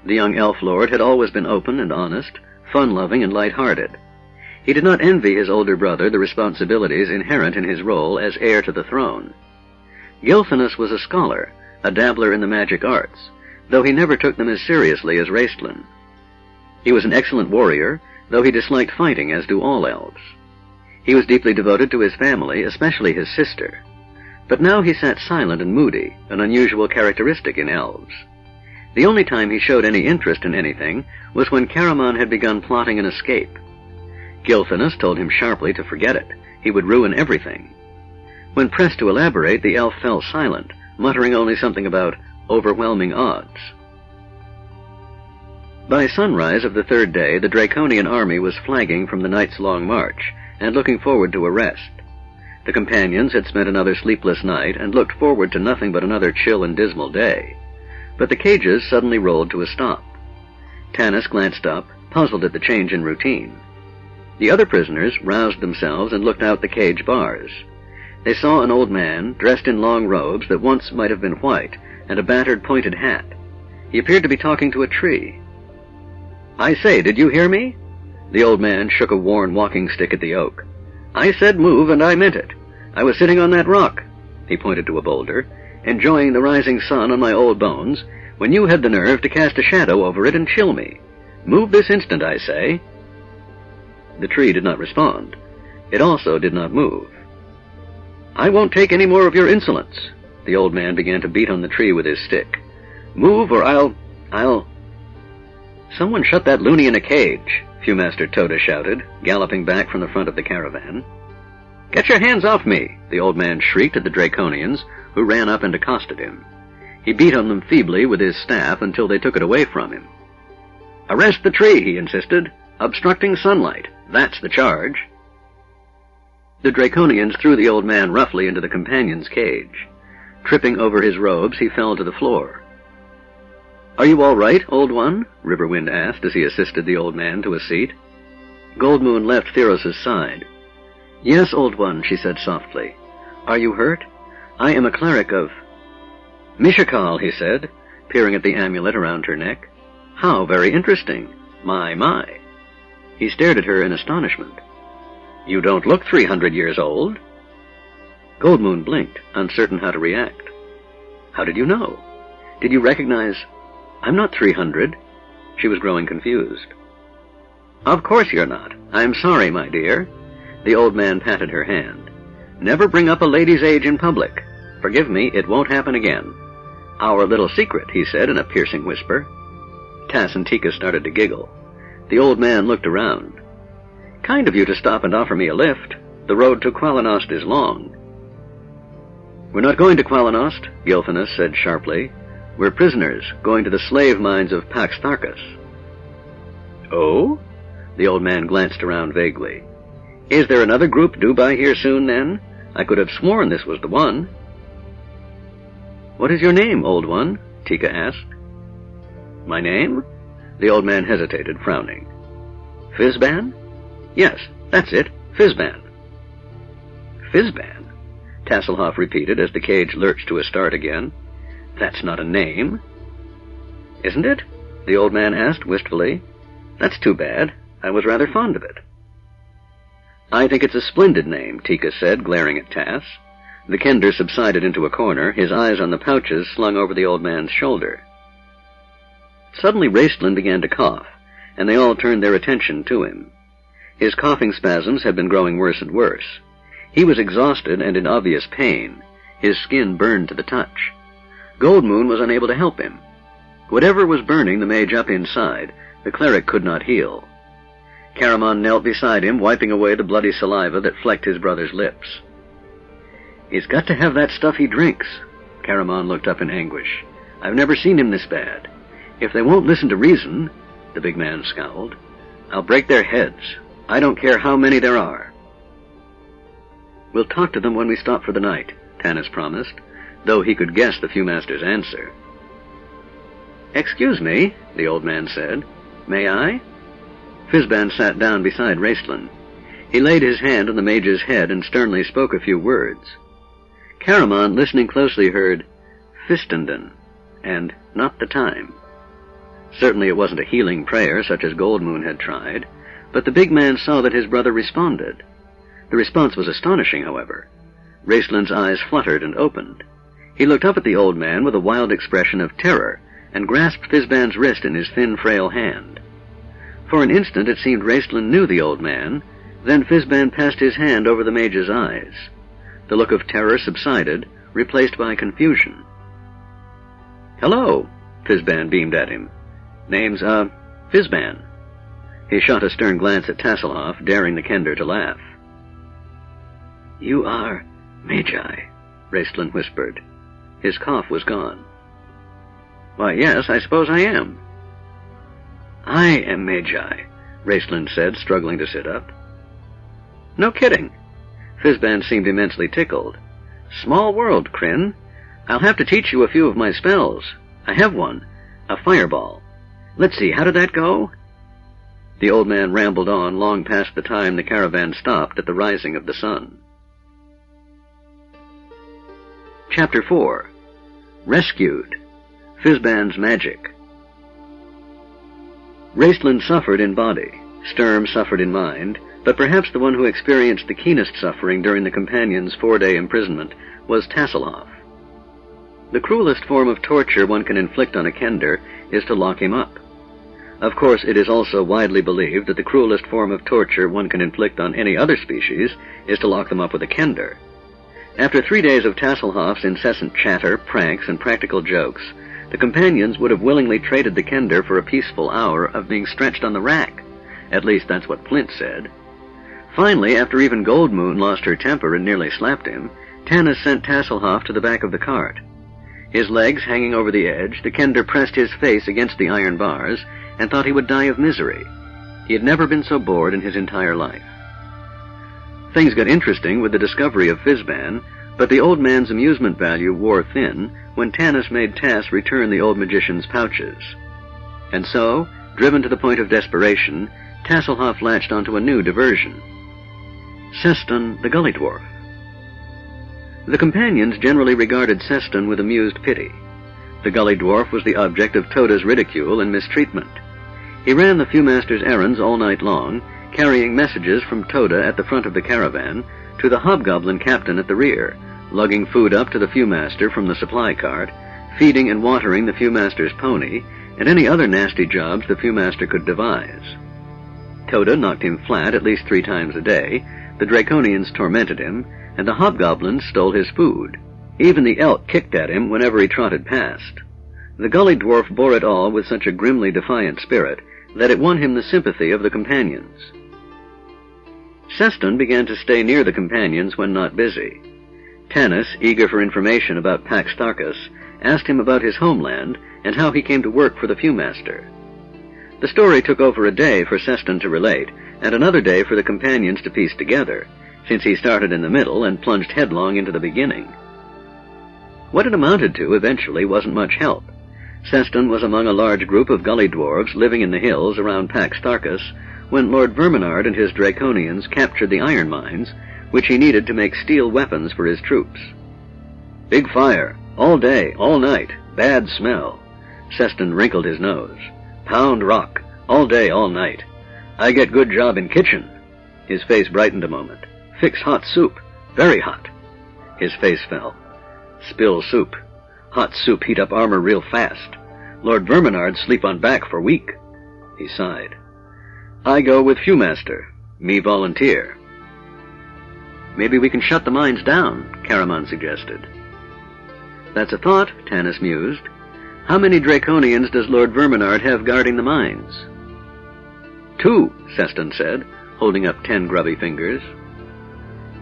The young elf lord had always been open and honest, fun-loving and light-hearted. He did not envy his older brother the responsibilities inherent in his role as heir to the throne. Gilphinus was a scholar, a dabbler in the magic arts, though he never took them as seriously as Raistlin. He was an excellent warrior, though he disliked fighting, as do all elves. He was deeply devoted to his family, especially his sister. But now he sat silent and moody, an unusual characteristic in elves. The only time he showed any interest in anything was when Caramon had begun plotting an escape. Gilphinus told him sharply to forget it. He would ruin everything. When pressed to elaborate, the elf fell silent, muttering only something about overwhelming odds. By sunrise of the third day, the Draconian army was flagging from the night's long march, and looking forward to a rest. The companions had spent another sleepless night, and looked forward to nothing but another chill and dismal day. But the cages suddenly rolled to a stop. Tanis glanced up, puzzled at the change in routine. The other prisoners roused themselves and looked out the cage bars. They saw an old man, dressed in long robes that once might have been white, and a battered pointed hat. He appeared to be talking to a tree. "I say, did you hear me?" The old man shook a worn walking stick at the oak. "I said move, and I meant it. I was sitting on that rock," he pointed to a boulder, "enjoying the rising sun on my old bones, when you had the nerve to cast a shadow over it and chill me. Move this instant, I say." The tree did not respond. It also did not move. "I won't take any more of your insolence." The old man began to beat on the tree with his stick. "Move, or I'll... "Someone shut that loony in a cage," Viewmaster Toda shouted, galloping back from the front of the caravan. "Get your hands off me!" the old man shrieked at the Draconians, who ran up and accosted him. He beat on them feebly with his staff until they took it away from him. "Arrest the tree," he insisted. "Obstructing sunlight. That's the charge." The Draconians threw the old man roughly into the companion's cage. Tripping over his robes, he fell to the floor. "Are you all right, old one?" Riverwind asked as he assisted the old man to a seat. Goldmoon left Theros' side. "Yes, old one," she said softly. "Are you hurt? I am a cleric of—" "Mishakal," he said, peering at the amulet around her neck. "How very interesting. My. He stared at her in astonishment. "You don't look 300 years old." Goldmoon blinked, uncertain how to react. "How did you know? Did you recognize—" "I'm not 300. She was growing confused. "Of course you're not. I'm sorry, my dear." The old man patted her hand. "Never bring up a lady's age in public. Forgive me, it won't happen again. Our little secret," he said in a piercing whisper. Tass and Tika started to giggle. The old man looked around. "Kind of you to stop and offer me a lift. The road to Qualanost is long." "We're not going to Qualanost," Gilphinus said sharply. "We're prisoners, going to the slave mines of Pax Tharkas." "Oh?" The old man glanced around vaguely. "Is there another group due by here soon, then? I could have sworn this was the one." "What is your name, old one?" Tika asked. "My name?" The old man hesitated, frowning. "Fizban? Yes, that's it, Fizban." "Fizban?" Tasselhoff repeated as the cage lurched to a start again. "That's not a name." "Isn't it?" the old man asked wistfully. "That's too bad. I was rather fond of it." "I think it's a splendid name," Tika said, glaring at Tass. The Kender subsided into a corner, his eyes on the pouches slung over the old man's shoulder. Suddenly Raistlin began to cough, and they all turned their attention to him. His coughing spasms had been growing worse and worse. He was exhausted and in obvious pain. His skin burned to the touch. Goldmoon was unable to help him. Whatever was burning the mage up inside, the cleric could not heal. Caramon knelt beside him, wiping away the bloody saliva that flecked his brother's lips. "He's got to have that stuff he drinks." Caramon looked up in anguish. "I've never seen him this bad. If they won't listen to reason," the big man scowled, "I'll break their heads. I don't care how many there are." "We'll talk to them when we stop for the night. Tanis promised, though he could guess the Viewmaster's answer. "Excuse me," the old man said. "May I?" Fizban sat down beside Raistlin. He laid his hand on the mage's head and sternly spoke a few words. Caramon, listening closely, heard Fistenden and not the time. Certainly it wasn't a healing prayer such as Goldmoon had tried, but the big man saw that his brother responded. The response was astonishing, however. Raistlin's eyes fluttered and opened. He looked up at the old man with a wild expression of terror and grasped Fizban's wrist in his thin, frail hand. For an instant it seemed Raistlin knew the old man, then Fizban passed his hand over the mage's eyes. The look of terror subsided, replaced by confusion. "Hello," Fizban beamed at him. "Name's, Fizban." He shot a stern glance at Tasselhoff, daring the Kender to laugh. "You are Magi," Raistlin whispered. His cough was gone. "Why, yes, I suppose I am." "I am Magi," Raistlin said, struggling to sit up. "No kidding." Fizban seemed immensely tickled. "Small world, Kryn. I'll have to teach you a few of my spells. I have one, a fireball. Let's see, how did that go?" The old man rambled on long past the time the caravan stopped at the rising of the sun. Chapter 4. Rescued. Fizban's Magic. Raistlin suffered in body. Sturm suffered in mind, but perhaps the one who experienced the keenest suffering during the companion's 4-day imprisonment was Tasselhoff. The cruelest form of torture one can inflict on a Kender is to lock him up. Of course, it is also widely believed that the cruelest form of torture one can inflict on any other species is to lock them up with a Kender. After 3 days of Tasselhoff's incessant chatter, pranks, and practical jokes, the companions would have willingly traded the Kender for a peaceful hour of being stretched on the rack. At least that's what Flint said. Finally, after even Goldmoon lost her temper and nearly slapped him, Tanis sent Tasselhoff to the back of the cart. His legs hanging over the edge, the Kender pressed his face against the iron bars and thought he would die of misery. He had never been so bored in his entire life. Things got interesting with the discovery of Fizban, but the old man's amusement value wore thin when Tanis made Tass return the old magician's pouches. And so, driven to the point of desperation, Tasselhoff latched onto a new diversion. Seston the Gully Dwarf. The companions generally regarded Seston with amused pity. The Gully Dwarf was the object of Toda's ridicule and mistreatment. He ran the Viewmaster's errands all night long, carrying messages from Toda at the front of the caravan to the hobgoblin captain at the rear, lugging food up to the Viewmaster from the supply cart, feeding and watering the Viewmaster's pony, and any other nasty jobs the Viewmaster could devise. Toda knocked him flat at least 3 times a day, the Draconians tormented him, and the hobgoblins stole his food. Even the elk kicked at him whenever he trotted past. The Gully Dwarf bore it all with such a grimly defiant spirit that it won him the sympathy of the companions. Seston began to stay near the companions when not busy. Tanis, eager for information about Pax Tharkas, asked him about his homeland and how he came to work for the Viewmaster. The story took over a day for Seston to relate, and another day for the companions to piece together, since he started in the middle and plunged headlong into the beginning. What it amounted to eventually wasn't much help. Seston was among a large group of gully dwarves living in the hills around Pax Tharkas when Lord Verminard and his Draconians captured the iron mines, which he needed to make steel weapons for his troops. "Big fire, all day, all night, bad smell." Seston wrinkled his nose. "Pound rock, all day, all night. I get good job in kitchen." His face brightened a moment. "Fix hot soup, very hot." His face fell. "Spill soup. Hot soup heat up armor real fast. Lord Verminard sleep on back for week." He sighed. "I go with Viewmaster. Me volunteer." "Maybe we can shut the mines down," Caramon suggested. "That's a thought," Tanis mused. "How many Draconians does Lord Verminard have guarding the mines?" 2, Seston said, holding up 10 grubby fingers.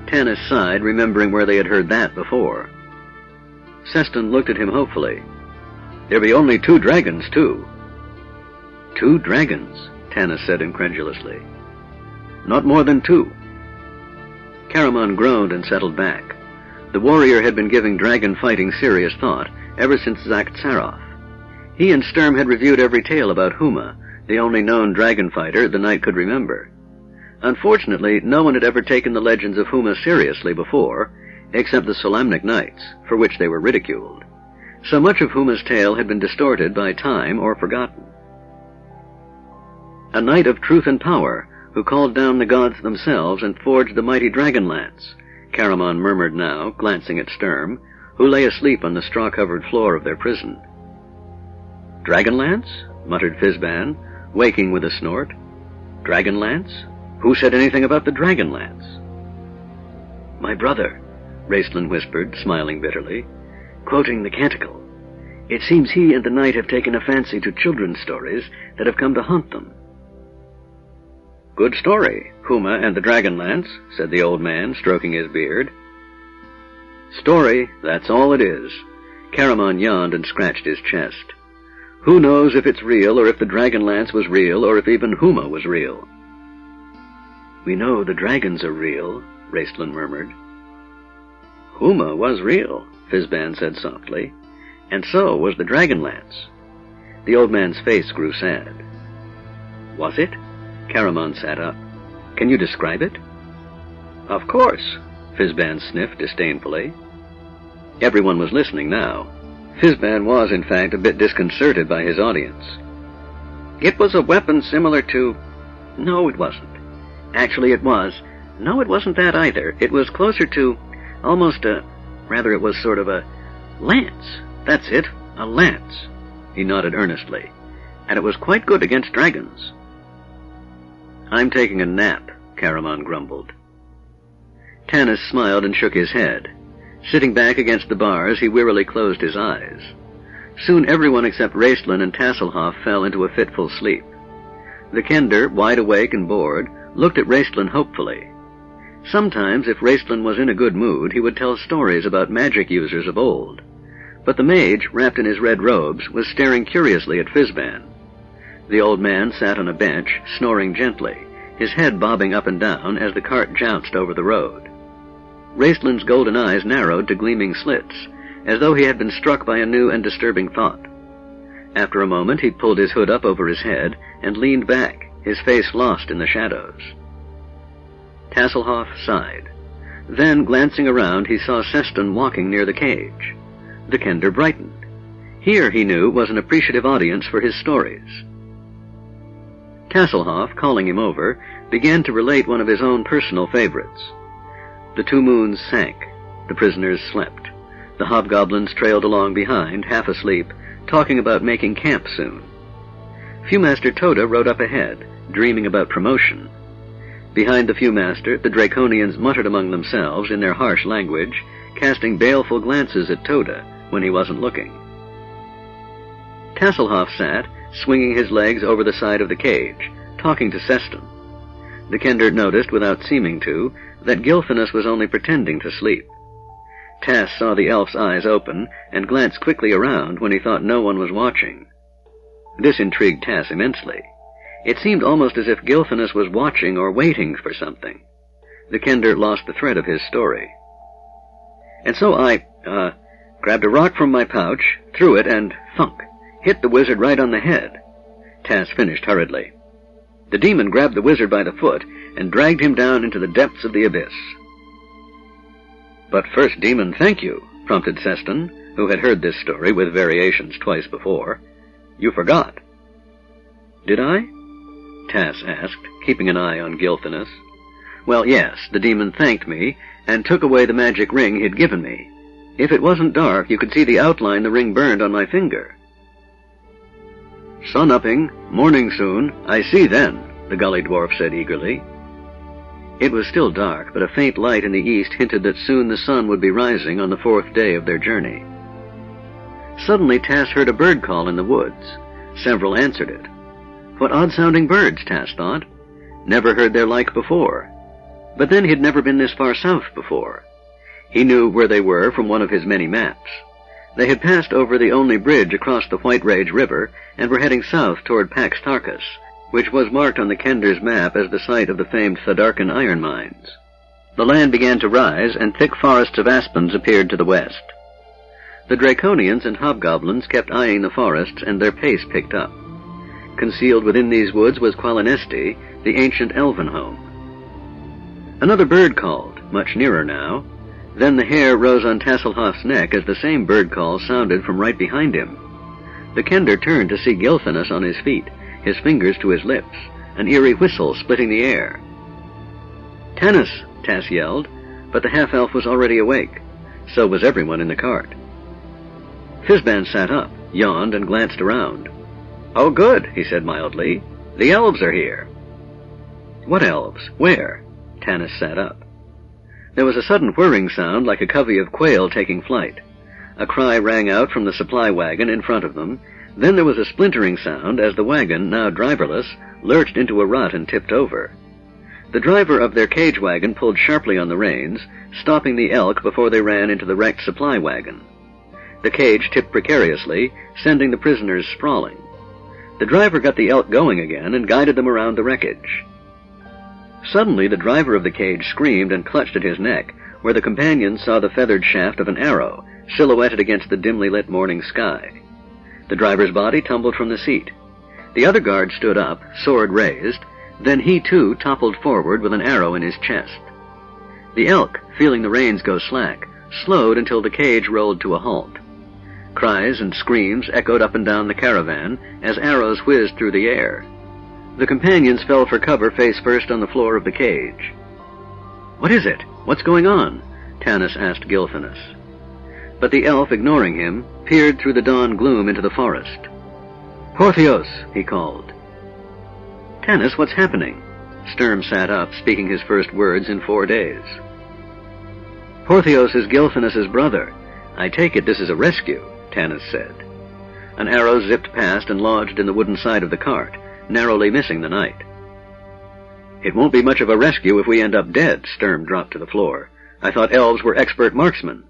Tanis sighed, remembering where they had heard that before. Seston looked at him hopefully. "There be only 2 dragons, too." 2 dragons, Tanis said incredulously. "Not more than 2. Caramon groaned and settled back. The warrior had been giving dragon fighting serious thought ever since Zakhtsaroth. He and Sturm had reviewed every tale about Huma, the only known dragon fighter the knight could remember. Unfortunately, no one had ever taken the legends of Huma seriously before, except the Solamnic knights, for which they were ridiculed. So much of Huma's tale had been distorted by time or forgotten. A knight of truth and power, who called down the gods themselves and forged the mighty dragon lance, Caramon murmured now, glancing at Sturm, who lay asleep on the straw-covered floor of their prison. Dragonlance? Muttered Fizban, waking with a snort. Dragonlance? Who said anything about the Dragonlance? My brother, Raistlin whispered, smiling bitterly, quoting the canticle. It seems he and the knight have taken a fancy to children's stories that have come to haunt them. Good story, Huma and the Dragonlance, said the old man, stroking his beard. Story, that's all it is. Caramon yawned and scratched his chest. Who knows if it's real, or if the Dragonlance was real, or if even Huma was real? We know the dragons are real, Raistlin murmured. Huma was real, Fizban said softly, and so was the Dragonlance. The old man's face grew sad. Was it? Caramon sat up. Can you describe it? Of course, Fizban sniffed disdainfully. Everyone was listening now. Fizban was, in fact, a bit disconcerted by his audience. It was a weapon similar to... No, it wasn't. Actually, it was. No, it wasn't that either. It was closer to almost a... Rather, it was sort of a lance. That's it, a lance. He nodded earnestly. And it was quite good against dragons. I'm taking a nap, Caramon grumbled. Tanis smiled and shook his head. Sitting back against the bars, he wearily closed his eyes. Soon everyone except Raistlin and Tasselhoff fell into a fitful sleep. The Kender, wide awake and bored, looked at Raistlin hopefully. Sometimes, if Raistlin was in a good mood, he would tell stories about magic users of old. But the mage, wrapped in his red robes, was staring curiously at Fizban. The old man sat on a bench, snoring gently, his head bobbing up and down as the cart jounced over the road. Raistlin's golden eyes narrowed to gleaming slits, as though he had been struck by a new and disturbing thought. After a moment, he pulled his hood up over his head and leaned back, his face lost in the shadows. Tasselhoff sighed. Then, glancing around, he saw Seston walking near the cage. The Kender brightened. Here, he knew, was an appreciative audience for his stories. Tasselhoff, calling him over, began to relate one of his own personal favorites. The two moons sank. The prisoners slept. The hobgoblins trailed along behind, half asleep, talking about making camp soon. Viewmaster Toda rode up ahead, dreaming about promotion. Behind the Viewmaster, the Draconians muttered among themselves in their harsh language, casting baleful glances at Toda when he wasn't looking. Tasselhoff sat, swinging his legs over the side of the cage, talking to Seston. The Kender noticed, without seeming to, that Gilfinus was only pretending to sleep. Tass saw the elf's eyes open and glanced quickly around when he thought no one was watching. This intrigued Tass immensely. It seemed almost as if Gilfinus was watching or waiting for something. The Kender lost the thread of his story. And so I, grabbed a rock from my pouch, threw it, and thunk, hit the wizard right on the head. Tass finished hurriedly. The demon grabbed the wizard by the foot and dragged him down into the depths of the abyss. But first, demon, thank you, prompted Seston, who had heard this story with variations twice before. You forgot. Did I? Tass asked, keeping an eye on Gilfinus. Well, yes, the demon thanked me and took away the magic ring he'd given me. If it wasn't dark, you could see the outline the ring burned on my finger. Sun-upping, morning soon, I see then, the gully dwarf said eagerly. It was still dark, but a faint light in the east hinted that soon the sun would be rising on the fourth day of their journey. Suddenly Tass heard a bird call in the woods. Several answered it. What odd-sounding birds, Tass thought. Never heard their like before. But then he'd never been this far south before. He knew where they were from one of his many maps. They had passed over the only bridge across the White Rage River and were heading south toward Pax Tarkus, which was marked on the Kender's map as the site of the famed Thadarkan iron mines. The land began to rise, and thick forests of aspens appeared to the west. The Draconians and hobgoblins kept eyeing the forests, and their pace picked up. Concealed within these woods was Qualinesti, the ancient elven home. Another bird called, much nearer now. Then the hair rose on Tasselhoff's neck as the same bird call sounded from right behind him. The Kender turned to see Gilfinus on his feet, his fingers to his lips, an eerie whistle splitting the air. "Tanis!" Tass yelled, but the half-elf was already awake. So was everyone in the cart. Fizban sat up, yawned, and glanced around. "Oh, good," he said mildly. "The elves are here." "What elves? Where?" Tanis sat up. There was a sudden whirring sound like a covey of quail taking flight. A cry rang out from the supply wagon in front of them. Then there was a splintering sound as the wagon, now driverless, lurched into a rut and tipped over. The driver of their cage wagon pulled sharply on the reins, stopping the elk before they ran into the wrecked supply wagon. The cage tipped precariously, sending the prisoners sprawling. The driver got the elk going again and guided them around the wreckage. Suddenly the driver of the cage screamed and clutched at his neck, where the companions saw the feathered shaft of an arrow, silhouetted against the dimly lit morning sky. The driver's body tumbled from the seat. The other guard stood up, sword raised. Then he, too, toppled forward with an arrow in his chest. The elk, feeling the reins go slack, slowed until the cage rolled to a halt. Cries and screams echoed up and down the caravan as arrows whizzed through the air. The companions fell for cover face first on the floor of the cage. "What is it? What's going on?" Tanis asked Gilfinus. But the elf, ignoring him, peered through the dawn gloom into the forest. "Porthios!" he called. "Tanis, what's happening?" Sturm sat up, speaking his first words in 4 days. "Porthios is Gilfinus's brother. I take it this is a rescue," Tanis said. An arrow zipped past and lodged in the wooden side of the cart, narrowly missing the knight. "It won't be much of a rescue if we end up dead," Sturm dropped to the floor. "I thought elves were expert marksmen."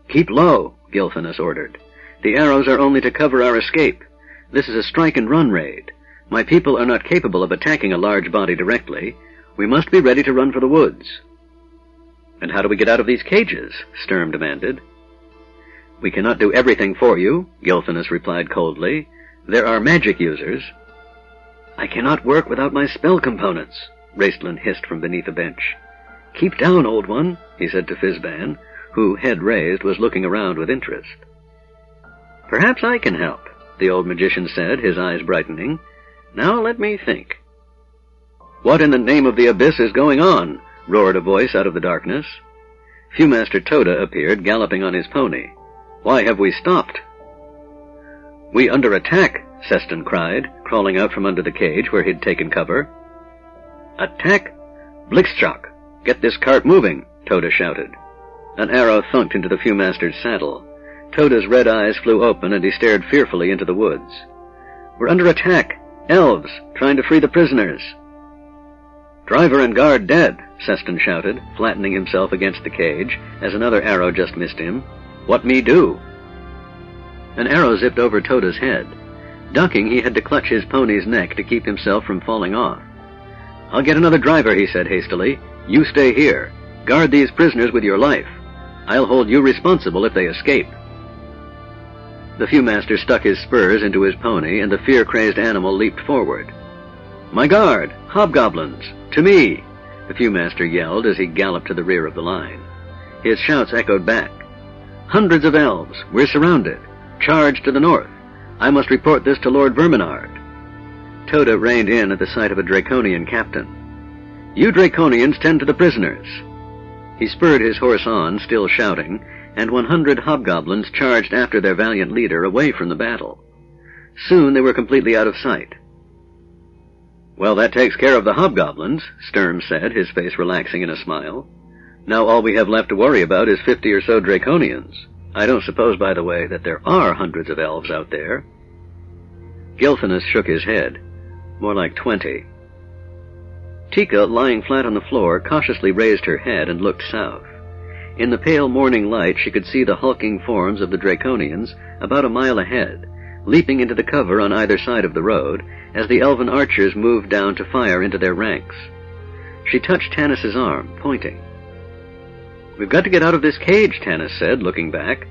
"Keep low," Gilfinus ordered. "The arrows are only to cover our escape. This is a strike-and-run raid. My people are not capable of attacking a large body directly. We must be ready to run for the woods." "And how do we get out of these cages?" Sturm demanded. "We cannot do everything for you," Gilfinus replied coldly. "There are magic users." "I cannot work without my spell components," Raistlin hissed from beneath a bench. "Keep down, old one," he said to Fizban, who, head raised, was looking around with interest. "Perhaps I can help," the old magician said, his eyes brightening. "Now let me think." "What in the name of the abyss is going on?" roared a voice out of the darkness. Viewmaster Toda appeared, galloping on his pony. "Why have we stopped?" "We under attack," Seston cried, crawling out from under the cage where he'd taken cover. "Attack? Blixshock! Get this cart moving!" Toda shouted. An arrow thunked into the Viewmaster's saddle. Toda's red eyes flew open and he stared fearfully into the woods. "We're under attack! Elves, trying to free the prisoners!" "Driver and guard dead," Seston shouted, flattening himself against the cage as another arrow just missed him. "What me do?" An arrow zipped over Toda's head. Ducking, he had to clutch his pony's neck to keep himself from falling off. "I'll get another driver," he said hastily. "You stay here. Guard these prisoners with your life. I'll hold you responsible if they escape." The Viewmaster stuck his spurs into his pony, and the fear-crazed animal leaped forward. "My guard! Hobgoblins! To me!" the Viewmaster yelled as he galloped to the rear of the line. His shouts echoed back. "Hundreds of elves! We're surrounded! Charge to the north! I must report this to Lord Verminard." Toda reined in at the sight of a Draconian captain. "You Draconians tend to the prisoners." He spurred his horse on, still shouting, and 100 hobgoblins charged after their valiant leader away from the battle. Soon they were completely out of sight. "Well, that takes care of the hobgoblins," Sturm said, his face relaxing in a smile. "Now all we have left to worry about is 50 or so Draconians. I don't suppose, by the way, that there are hundreds of elves out there." Gilfinus shook his head. "More like 20. Tika, lying flat on the floor, cautiously raised her head and looked south. In the pale morning light she could see the hulking forms of the Draconians about a mile ahead, leaping into the cover on either side of the road as the elven archers moved down to fire into their ranks. She touched Tanis's arm, pointing. "We've got to get out of this cage," Tanis said, looking back.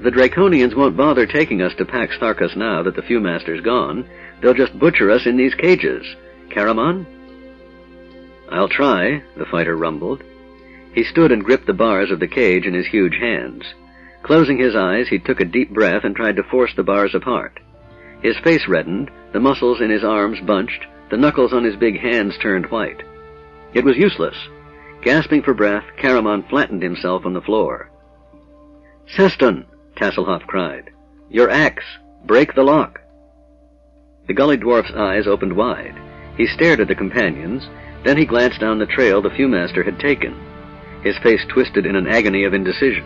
"The Draconians won't bother taking us to Pax Tharkas now that the Viewmaster's gone. They'll just butcher us in these cages. Caramon?" "I'll try," the fighter rumbled. He stood and gripped the bars of the cage in his huge hands. Closing his eyes, he took a deep breath and tried to force the bars apart. His face reddened, the muscles in his arms bunched, the knuckles on his big hands turned white. It was useless. Gasping for breath, Caramon flattened himself on the floor. "Seston!" Tasselhoff cried. "Your axe! Break the lock!" The gully dwarf's eyes opened wide. He stared at the companions, then he glanced down the trail the Viewmaster had taken. His face twisted in an agony of indecision.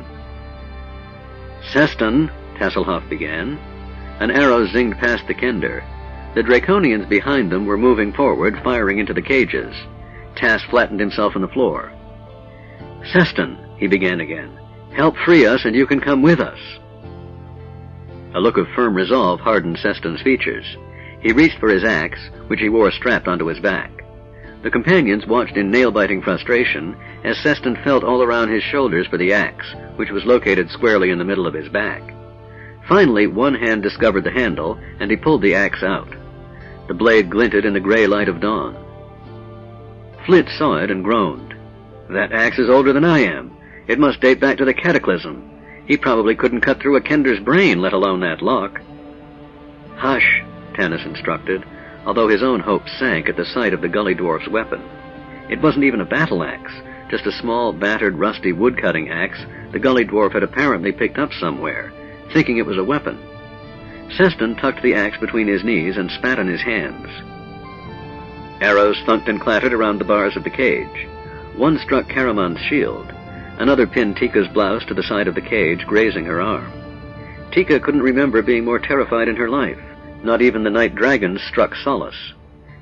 "Seston," Tasselhoff began. An arrow zinged past the kender. The Draconians behind them were moving forward, firing into the cages. Tass flattened himself on the floor. "Seston," he began again, "help free us and you can come with us." A look of firm resolve hardened Seston's features. He reached for his axe, which he wore strapped onto his back. The companions watched in nail-biting frustration as Seston felt all around his shoulders for the axe, which was located squarely in the middle of his back. Finally, one hand discovered the handle, and he pulled the axe out. The blade glinted in the gray light of dawn. Flint saw it and groaned. "That axe is older than I am. It must date back to the Cataclysm. He probably couldn't cut through a kender's brain, let alone that lock." "Hush," Tanis instructed, although his own hopes sank at the sight of the gully dwarf's weapon. It wasn't even a battle axe, just a small, battered, rusty wood-cutting axe the gully dwarf had apparently picked up somewhere, thinking it was a weapon. Seston tucked the axe between his knees and spat on his hands. Arrows thunked and clattered around the bars of the cage. One struck Caramon's shield. Another pinned Tika's blouse to the side of the cage, grazing her arm. Tika couldn't remember being more terrified in her life. Not even the night dragons struck solace.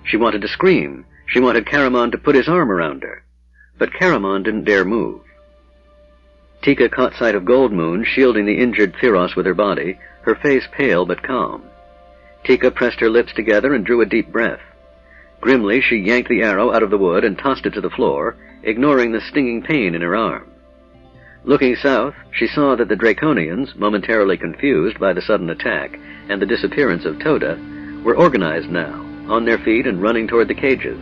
She wanted to scream. She wanted Caramon to put his arm around her. But Caramon didn't dare move. Tika caught sight of Goldmoon shielding the injured Thiros with her body, her face pale but calm. Tika pressed her lips together and drew a deep breath. Grimly, she yanked the arrow out of the wood and tossed it to the floor, ignoring the stinging pain in her arm. Looking south, she saw that the Draconians, momentarily confused by the sudden attack and the disappearance of Toda, were organized now, on their feet and running toward the cages.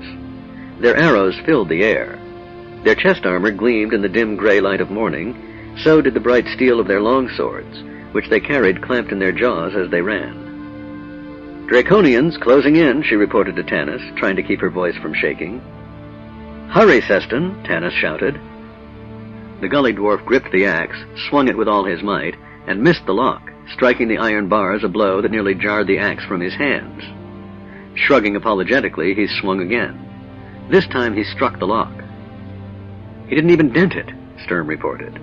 Their arrows filled the air. Their chest armor gleamed in the dim gray light of morning, so did the bright steel of their longswords, which they carried clamped in their jaws as they ran. "Draconians closing in," she reported to Tanis, trying to keep her voice from shaking. "Hurry, Seston," Tanis shouted. The gully dwarf gripped the axe, swung it with all his might, and missed the lock, striking the iron bars a blow that nearly jarred the axe from his hands. Shrugging apologetically, he swung again. This time he struck the lock. "He didn't even dent it," Sturm reported.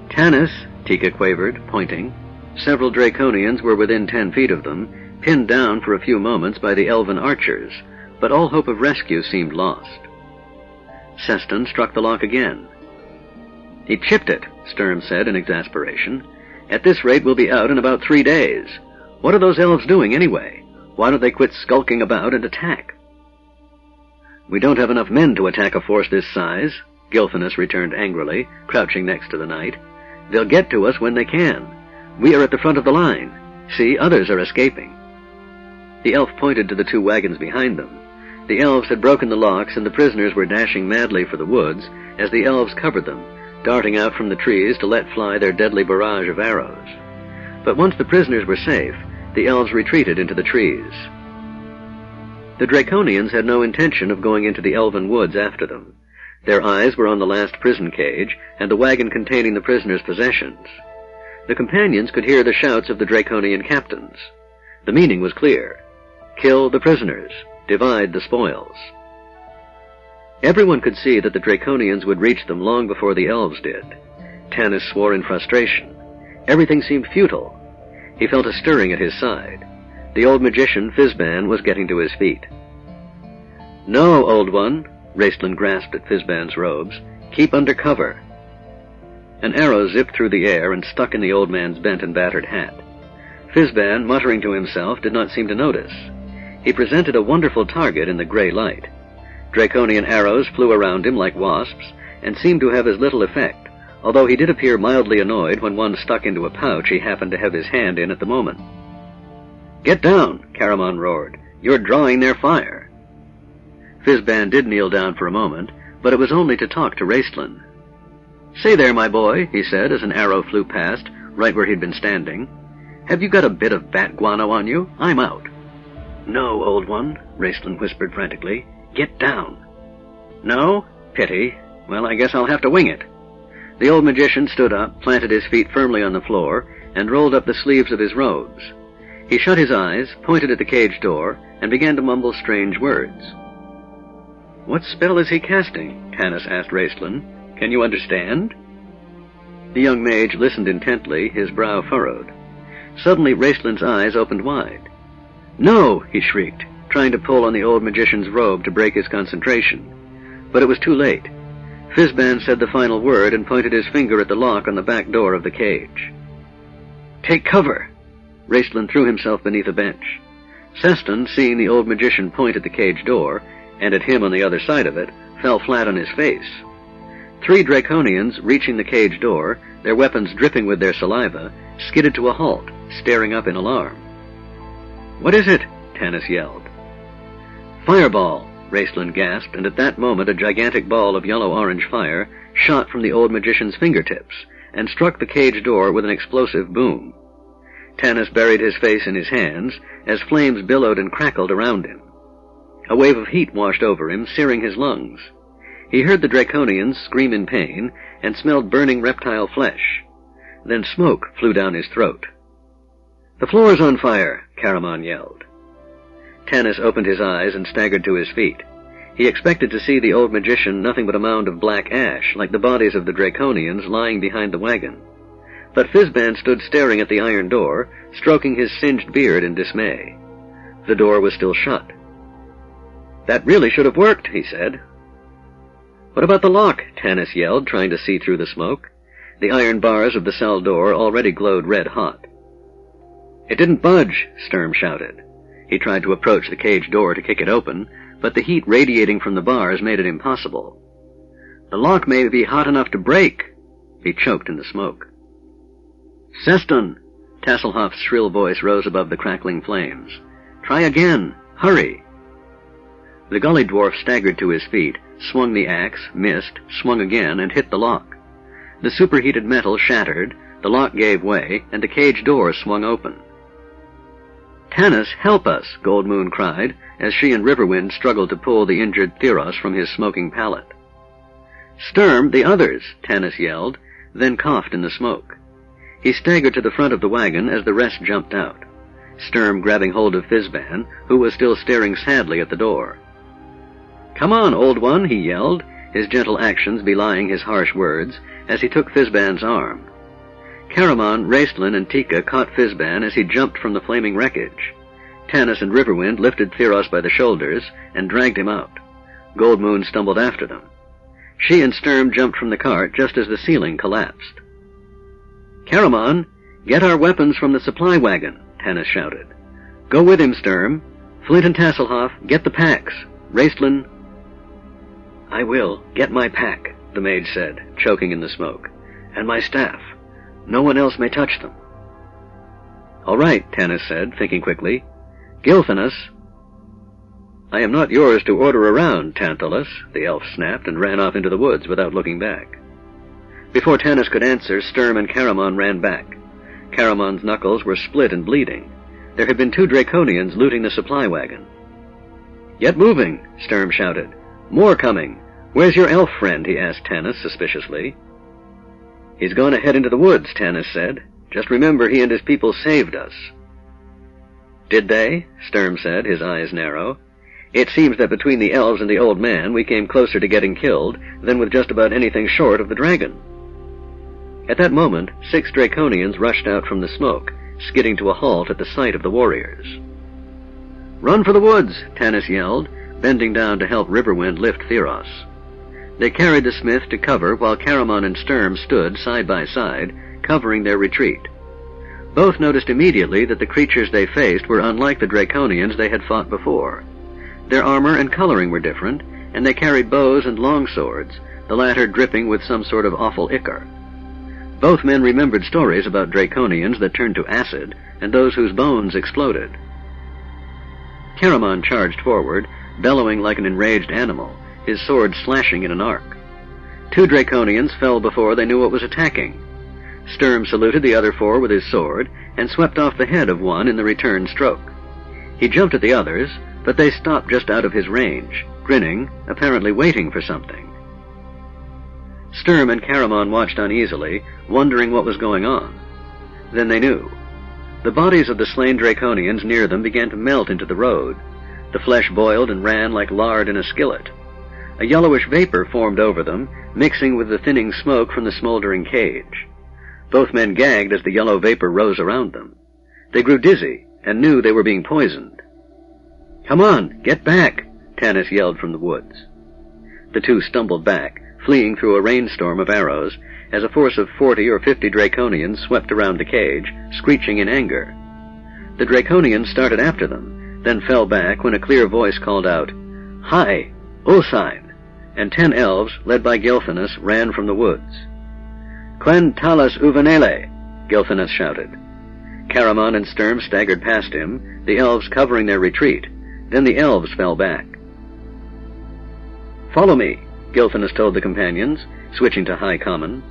"Tanis," Tika quavered, pointing. Several Draconians were within 10 feet of them, pinned down for a few moments by the elven archers, but all hope of rescue seemed lost. Seston struck the lock again. "He chipped it," Sturm said in exasperation. "At this rate, we'll be out in about 3 days. What are those elves doing anyway? Why don't they quit skulking about and attack?" "We don't have enough men to attack a force this size," Gilphinus returned angrily, crouching next to the knight. "They'll get to us when they can. We are at the front of the line. See, others are escaping." The elf pointed to the 2 wagons behind them. The elves had broken the locks, and the prisoners were dashing madly for the woods as the elves covered them, darting out from the trees to let fly their deadly barrage of arrows. But once the prisoners were safe, the elves retreated into the trees. The Draconians had no intention of going into the elven woods after them. Their eyes were on the last prison cage and the wagon containing the prisoners' possessions. The companions could hear the shouts of the Draconian captains. The meaning was clear. Kill the prisoners. Divide the spoils. Everyone could see that the Draconians would reach them long before the elves did. Tanis swore in frustration. Everything seemed futile. He felt a stirring at his side. The old magician, Fizban, was getting to his feet. "No, old one," Raistlin grasped at Fizban's robes. "Keep under cover." An arrow zipped through the air and stuck in the old man's bent and battered hat. Fizban, muttering to himself, did not seem to notice. He presented a wonderful target in the gray light. Draconian arrows flew around him like wasps, and seemed to have as little effect, although he did appear mildly annoyed when one stuck into a pouch he happened to have his hand in at the moment. "Get down!" Caramon roared. "You're drawing their fire." Fizban did kneel down for a moment, but it was only to talk to Raistlin. "Say there, my boy," he said as an arrow flew past, right where he'd been standing. "Have you got a bit of bat guano on you? I'm out." "No, old one," Raistlin whispered frantically. "Get down." "No? Pity. Well, I guess I'll have to wing it." The old magician stood up, planted his feet firmly on the floor, and rolled up the sleeves of his robes. He shut his eyes, pointed at the cage door, and began to mumble strange words. "What spell is he casting?" Tanis asked Raistlin. "Can you understand?" The young mage listened intently, his brow furrowed. Suddenly Raistlin's eyes opened wide. "No!" he shrieked, trying to pull on the old magician's robe to break his concentration. But it was too late. Fizban said the final word and pointed his finger at the lock on the back door of the cage. "Take cover!" Raistlin threw himself beneath a bench. Seston, seeing the old magician point at the cage door, and at him on the other side of it, fell flat on his face. 3 Draconians, reaching the cage door, their weapons dripping with their saliva, skidded to a halt, staring up in alarm. "What is it?" Tanis yelled. "Fireball!" Raistlin gasped, and at that moment a gigantic ball of yellow-orange fire shot from the old magician's fingertips and struck the cage door with an explosive boom. Tanis buried his face in his hands as flames billowed and crackled around him. A wave of heat washed over him, searing his lungs. He heard the Draconians scream in pain and smelled burning reptile flesh. Then smoke flew down his throat. "The floor's on fire!" Caramon yelled. Tanis opened his eyes and staggered to his feet. He expected to see the old magician nothing but a mound of black ash, like the bodies of the Draconians lying behind the wagon. But Fizban stood staring at the iron door, stroking his singed beard in dismay. The door was still shut. "That really should have worked," he said. "What about the lock?" Tanis yelled, trying to see through the smoke. The iron bars of the cell door already glowed red-hot. "It didn't budge," Sturm shouted. He tried to approach the cage door to kick it open, but the heat radiating from the bars made it impossible. "The lock may be hot enough to break." He choked in the smoke. "Seston!" Tasselhoff's shrill voice rose above the crackling flames. "Try again! Hurry!" The gully dwarf staggered to his feet, swung the axe, missed, swung again, and hit the lock. The superheated metal shattered, the lock gave way, and the cage door swung open. "Tanis, help us!" Goldmoon cried, as she and Riverwind struggled to pull the injured Theros from his smoking pallet. "Sturm, the others!" Tanis yelled, then coughed in the smoke. He staggered to the front of the wagon as the rest jumped out, Sturm grabbing hold of Fizban, who was still staring sadly at the door. "Come on, old one," he yelled, his gentle actions belying his harsh words, as he took Fizban's arm. Caramon, Raistlin, and Tika caught Fizban as he jumped from the flaming wreckage. Tanis and Riverwind lifted Theros by the shoulders and dragged him out. Goldmoon stumbled after them. She and Sturm jumped from the cart just as the ceiling collapsed. "Caramon, get our weapons from the supply wagon," Tanis shouted. "Go with him, Sturm. Flint and Tasselhoff, get the packs. Raistlin—" "I will. Get my pack," the mage said, choking in the smoke. "And my staff. No one else may touch them." "All right," Tanis said, thinking quickly. "Gilphinus." "I am not yours to order around, Tantalus," the elf snapped and ran off into the woods without looking back. Before Tanis could answer, Sturm and Caramon ran back. Caramon's knuckles were split and bleeding. There had been 2 Draconians looting the supply wagon. "Get moving," Sturm shouted. "More coming. Where's your elf friend?" he asked Tanis suspiciously. "He's gone ahead into the woods," Tanis said. "Just remember he and his people saved us." "Did they?" Sturm said, his eyes narrow. "It seems that between the elves and the old man we came closer to getting killed than with just about anything short of the dragon." At that moment, 6 Draconians rushed out from the smoke, skidding to a halt at the sight of the warriors. "Run for the woods!" Tanis yelled, bending down to help Riverwind lift Theros. They carried the smith to cover while Caramon and Sturm stood side by side, covering their retreat. Both noticed immediately that the creatures they faced were unlike the Draconians they had fought before. Their armor and coloring were different, and they carried bows and long swords, the latter dripping with some sort of awful ichor. Both men remembered stories about Draconians that turned to acid, and those whose bones exploded. Caramon charged forward, bellowing like an enraged animal, his sword slashing in an arc. 2 Draconians fell before they knew what was attacking. Sturm saluted the other 4 with his sword, and swept off the head of one in the return stroke. He jumped at the others, but they stopped just out of his range, grinning, apparently waiting for something. Sturm and Caramon watched uneasily, wondering what was going on. Then they knew. The bodies of the slain Draconians near them began to melt into the road. The flesh boiled and ran like lard in a skillet. A yellowish vapor formed over them, mixing with the thinning smoke from the smoldering cage. Both men gagged as the yellow vapor rose around them. They grew dizzy and knew they were being poisoned. "Come on, get back!" Tanis yelled from the woods. The 2 stumbled back, fleeing through a rainstorm of arrows, as a force of 40 or 50 Draconians swept around the cage, screeching in anger. The Draconians started after them, then fell back when a clear voice called out, "Hi, Osine!" and 10 elves, led by Gilthanas, ran from the woods. "Quen talas uvenele!" Gilthanas shouted. Caramon and Sturm staggered past him, the elves covering their retreat. Then the elves fell back. "Follow me," Gilthanas told the companions, switching to High Common.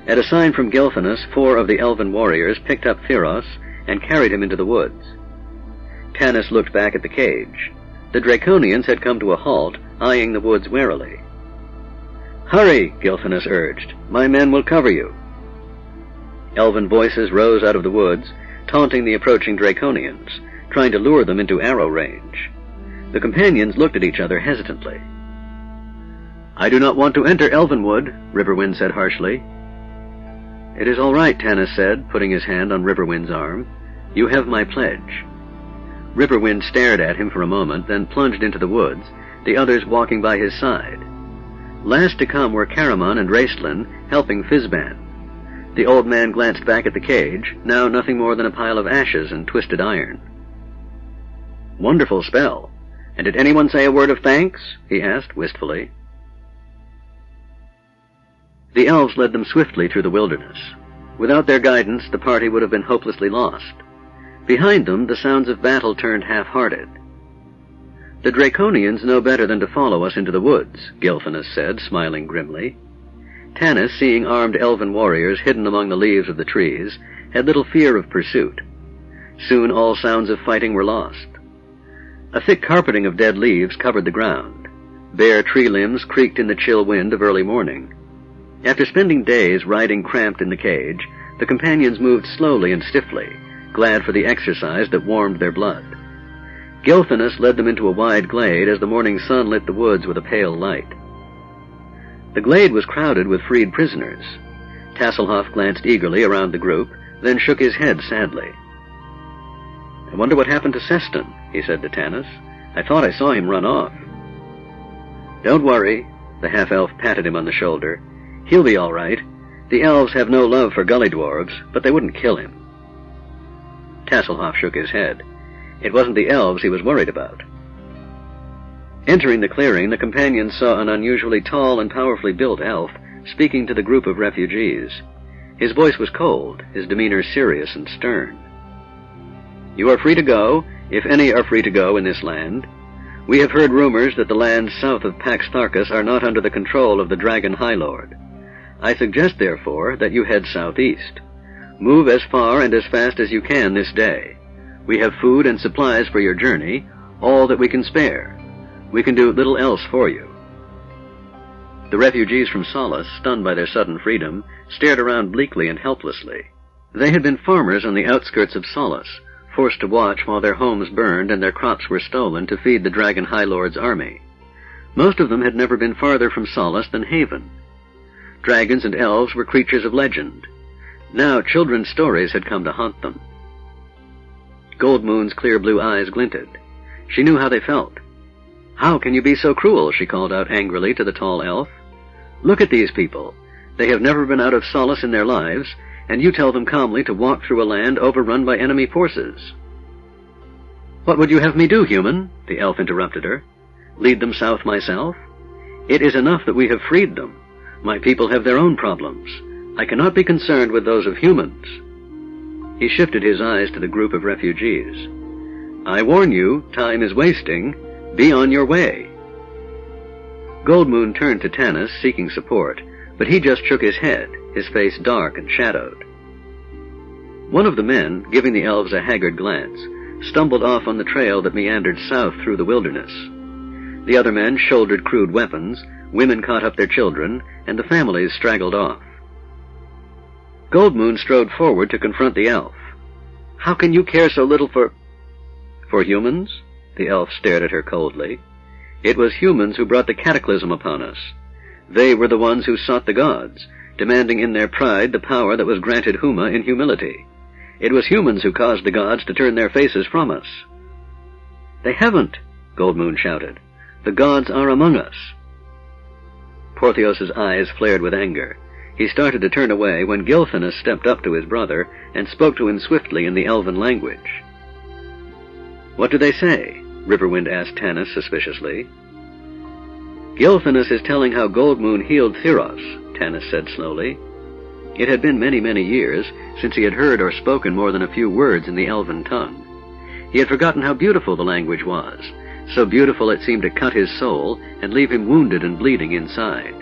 At a sign from Gilthanas, 4 of the elven warriors picked up Phiros and carried him into the woods. Tanis looked back at the cage. The Draconians had come to a halt, eyeing the woods warily. "Hurry," Gilthanas urged. "My men will cover you." Elven voices rose out of the woods, taunting the approaching Draconians, trying to lure them into arrow range. The companions looked at each other hesitantly. "I do not want to enter Elvenwood," Riverwind said harshly. "It is all right," Tanis said, putting his hand on Riverwind's arm. "You have my pledge." Riverwind stared at him for a moment, then plunged into the woods, the others walking by his side. Last to come were Caramon and Raistlin, helping Fizban. The old man glanced back at the cage, now nothing more than a pile of ashes and twisted iron. "Wonderful spell. And did anyone say a word of thanks?" he asked wistfully. The elves led them swiftly through the wilderness. Without their guidance, the party would have been hopelessly lost. Behind them, the sounds of battle turned half-hearted. "The Draconians know better than to follow us into the woods," Gilthanas said, smiling grimly. Tanis, seeing armed elven warriors hidden among the leaves of the trees, had little fear of pursuit. Soon all sounds of fighting were lost. A thick carpeting of dead leaves covered the ground. Bare tree limbs creaked in the chill wind of early morning. After spending days riding cramped in the cage, the companions moved slowly and stiffly, glad for the exercise that warmed their blood. Gilthanas led them into a wide glade as the morning sun lit the woods with a pale light. The glade was crowded with freed prisoners. Tasselhoff glanced eagerly around the group, then shook his head sadly. "I wonder what happened to Seston," he said to Tanis. "I thought I saw him run off." "Don't worry," the half-elf patted him on the shoulder. "He'll be all right. The elves have no love for gully dwarves, but they wouldn't kill him." Tasselhoff shook his head. It wasn't the elves he was worried about. Entering the clearing, the companions saw an unusually tall and powerfully built elf speaking to the group of refugees. His voice was cold, his demeanor serious and stern. "You are free to go, if any are free to go in this land. We have heard rumors that the lands south of Pax Tharkas are not under the control of the Dragon High Lord. I suggest, therefore, that you head southeast. Move as far and as fast as you can this day. We have food and supplies for your journey, all that we can spare. We can do little else for you." The refugees from Solace, stunned by their sudden freedom, stared around bleakly and helplessly. They had been farmers on the outskirts of Solace, forced to watch while their homes burned and their crops were stolen to feed the Dragon High Lord's army. Most of them had never been farther from Solace than Haven. Dragons and elves were creatures of legend. Now children's stories had come to haunt them. Goldmoon's clear blue eyes glinted. She knew how they felt. "How can you be so cruel?" she called out angrily to the tall elf. "Look at these people. They have never been out of Solace in their lives, and you tell them calmly to walk through a land overrun by enemy forces." "What would you have me do, human?" the elf interrupted her. "Lead them south myself? It is enough that we have freed them. My people have their own problems. I cannot be concerned with those of humans." He shifted his eyes to the group of refugees. "I warn you, time is wasting. Be on your way." Goldmoon turned to Tanis, seeking support, but he just shook his head, his face dark and shadowed. One of the men, giving the elves a haggard glance, stumbled off on the trail that meandered south through the wilderness. The other men shouldered crude weapons, women caught up their children, and the families straggled off. Goldmoon strode forward to confront the elf. "How can you care so little for humans?" The elf stared at her coldly. "It was humans who brought the cataclysm upon us. They were the ones who sought the gods, demanding in their pride the power that was granted Huma in humility. It was humans who caused the gods to turn their faces from us." "They haven't," Goldmoon shouted. "The gods are among us." Porthios's eyes flared with anger. He started to turn away when Gilthanas stepped up to his brother and spoke to him swiftly in the elven language. "What do they say?" Riverwind asked Tanis suspiciously. "Gilthanas is telling how Goldmoon healed Theros," Tanis said slowly. It had been many, many years since he had heard or spoken more than a few words in the elven tongue. He had forgotten how beautiful the language was, so beautiful it seemed to cut his soul and leave him wounded and bleeding inside.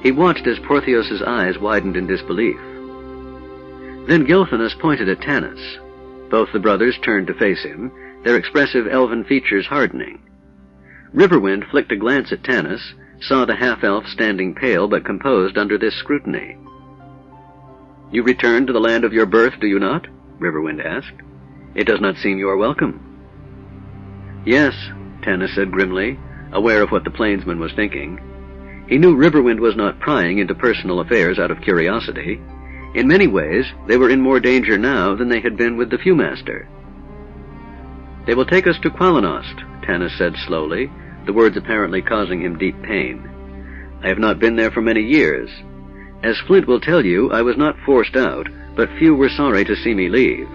He watched as Porthios's eyes widened in disbelief. Then Gilthanas pointed at Tanis. Both the brothers turned to face him, their expressive elven features hardening. Riverwind flicked a glance at Tanis, saw the half-elf standing pale but composed under this scrutiny. "You return to the land of your birth, do you not?" Riverwind asked. "It does not seem you are welcome." "Yes," Tanis said grimly, aware of what the plainsman was thinking. He knew Riverwind was not prying into personal affairs out of curiosity. In many ways, they were in more danger now than they had been with the Viewmaster. "They will take us to Qualanost," Tanis said slowly, the words apparently causing him deep pain. "I have not been there for many years. As Flint will tell you, I was not forced out, but few were sorry to see me leave.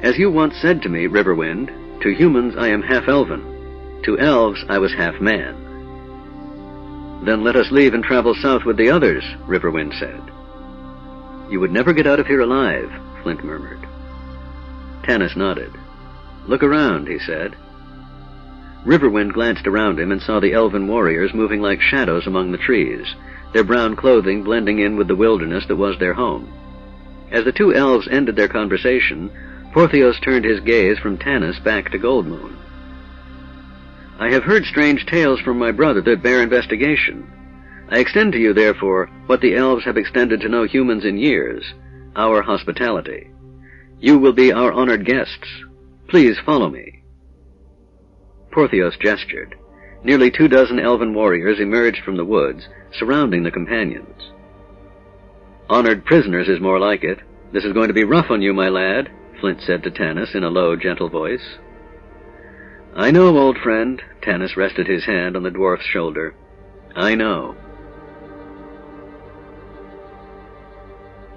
As you once said to me, Riverwind, to humans I am half-elven. To elves I was half-man." "Then let us leave and travel south with the others," Riverwind said. "You would never get out of here alive," Flint murmured. Tanis nodded. "Look around," he said. Riverwind glanced around him and saw the elven warriors moving like shadows among the trees, their brown clothing blending in with the wilderness that was their home. As the two elves ended their conversation, Porthios turned his gaze from Tanis back to Goldmoon. "I have heard strange tales from my brother that bear investigation. I extend to you, therefore, what the elves have extended to no humans in years, our hospitality. You will be our honored guests. Please follow me." Porthios gestured. Nearly 24 elven warriors emerged from the woods, surrounding the companions. "Honored prisoners is more like it. This is going to be rough on you, my lad," Flint said to Tanis in a low, gentle voice. "I know, old friend." Tanis rested his hand on the dwarf's shoulder. "I know."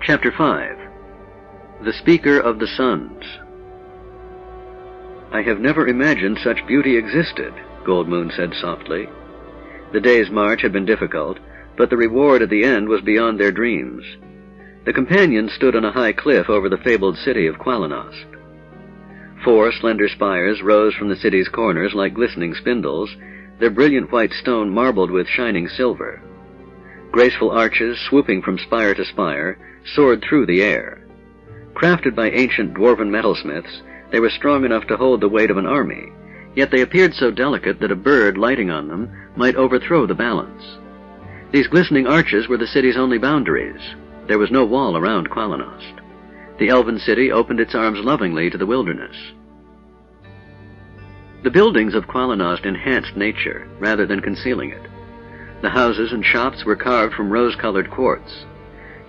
Chapter 5. The Speaker of the Suns. "I have never imagined such beauty existed," Goldmoon said softly. The day's march had been difficult, but the reward at the end was beyond their dreams. The companions stood on a high cliff over the fabled city of Qualanost. 4 slender spires rose from the city's corners like glistening spindles, their brilliant white stone marbled with shining silver. Graceful arches, swooping from spire to spire, soared through the air. Crafted by ancient dwarven metalsmiths, they were strong enough to hold the weight of an army, yet they appeared so delicate that a bird lighting on them might overthrow the balance. These glistening arches were the city's only boundaries. There was no wall around Qualanost. The elven city opened its arms lovingly to the wilderness. The buildings of Qualanost enhanced nature, rather than concealing it. The houses and shops were carved from rose-colored quartz.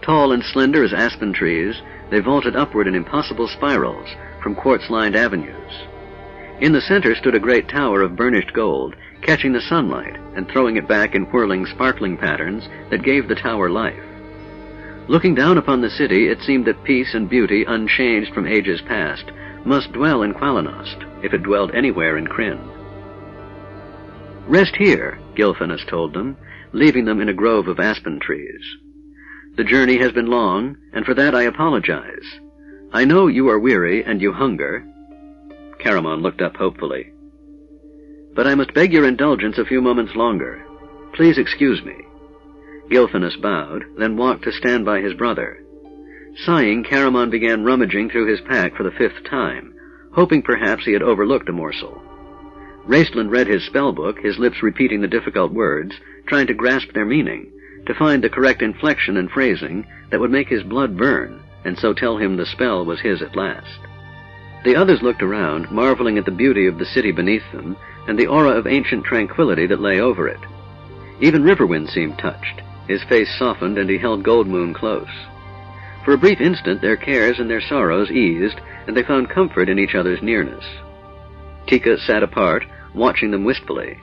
Tall and slender as aspen trees, they vaulted upward in impossible spirals from quartz-lined avenues. In the center stood a great tower of burnished gold, catching the sunlight and throwing it back in whirling, sparkling patterns that gave the tower life. Looking down upon the city, it seemed that peace and beauty, unchanged from ages past, must dwell in Qualanost, if it dwelled anywhere in Krynn. "Rest here," Gilphinus told them, leaving them in a grove of aspen trees. "The journey has been long, and for that I apologize. I know you are weary and you hunger." Caramon looked up hopefully. "But I must beg your indulgence a few moments longer. Please excuse me." Gilphinus bowed, then walked to stand by his brother. Sighing, Caramon began rummaging through his pack for the 5th time, hoping perhaps he had overlooked a morsel. Raistland read his spellbook, his lips repeating the difficult words, trying to grasp their meaning, to find the correct inflection and phrasing that would make his blood burn, and so tell him the spell was his at last. The others looked around, marveling at the beauty of the city beneath them, and the aura of ancient tranquility that lay over it. Even Riverwind seemed touched. His face softened, and he held Goldmoon close. For a brief instant their cares and their sorrows eased, and they found comfort in each other's nearness. Tika sat apart, watching them wistfully.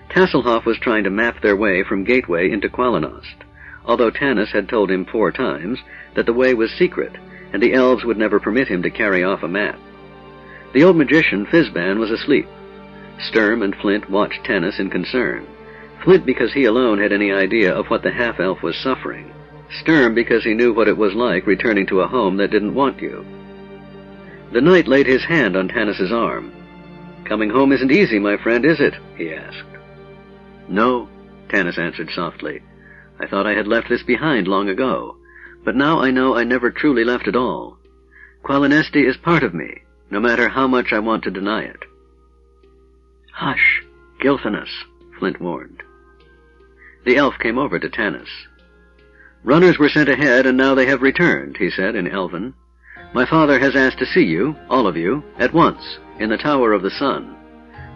Tasselhoff was trying to map their way from Gateway into Qualanost, although Tanis had told him 4 times that the way was secret, and the elves would never permit him to carry off a map. The old magician, Fizban, was asleep. Sturm and Flint watched Tanis in concern. Flint because he alone had any idea of what the half-elf was suffering. Sturm because he knew what it was like returning to a home that didn't want you. The knight laid his hand on Tanis's arm. "Coming home isn't easy, my friend, is it?" he asked. "No," Tanis answered softly. "I thought I had left this behind long ago, but now I know I never truly left at all. Qualinesti is part of me, no matter how much I want to deny it." "Hush, Gilphinus," Flint warned. The elf came over to Tanis. "Runners were sent ahead, and now they have returned," he said in Elven. "My father has asked to see you, all of you, at once, in the Tower of the Sun.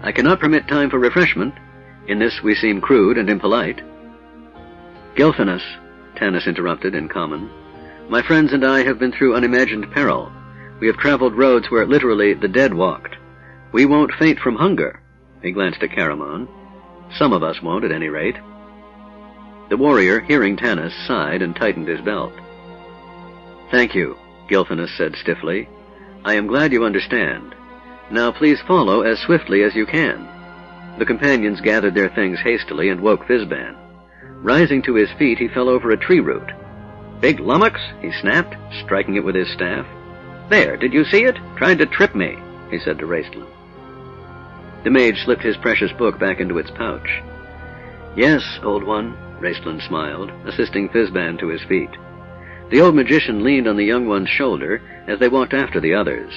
I cannot permit time for refreshment. In this we seem crude and impolite." "Gilphinus," Tanis interrupted in common, "my friends and I have been through unimagined peril. We have traveled roads where literally the dead walked. We won't faint from hunger." He glanced at Caramon. "Some of us won't, at any rate." The warrior, hearing Tanis, sighed and tightened his belt. "Thank you," Gilphinus said stiffly. "I am glad you understand. Now please follow as swiftly as you can." The companions gathered their things hastily and woke Fizban. Rising to his feet, he fell over a tree root. "Big lummox," he snapped, striking it with his staff. "There, did you see it? Tried to trip me," he said to Raistland. The mage slipped his precious book back into its pouch. "Yes, old one," Raistland smiled, assisting Fizban to his feet. The old magician leaned on the young one's shoulder as they walked after the others.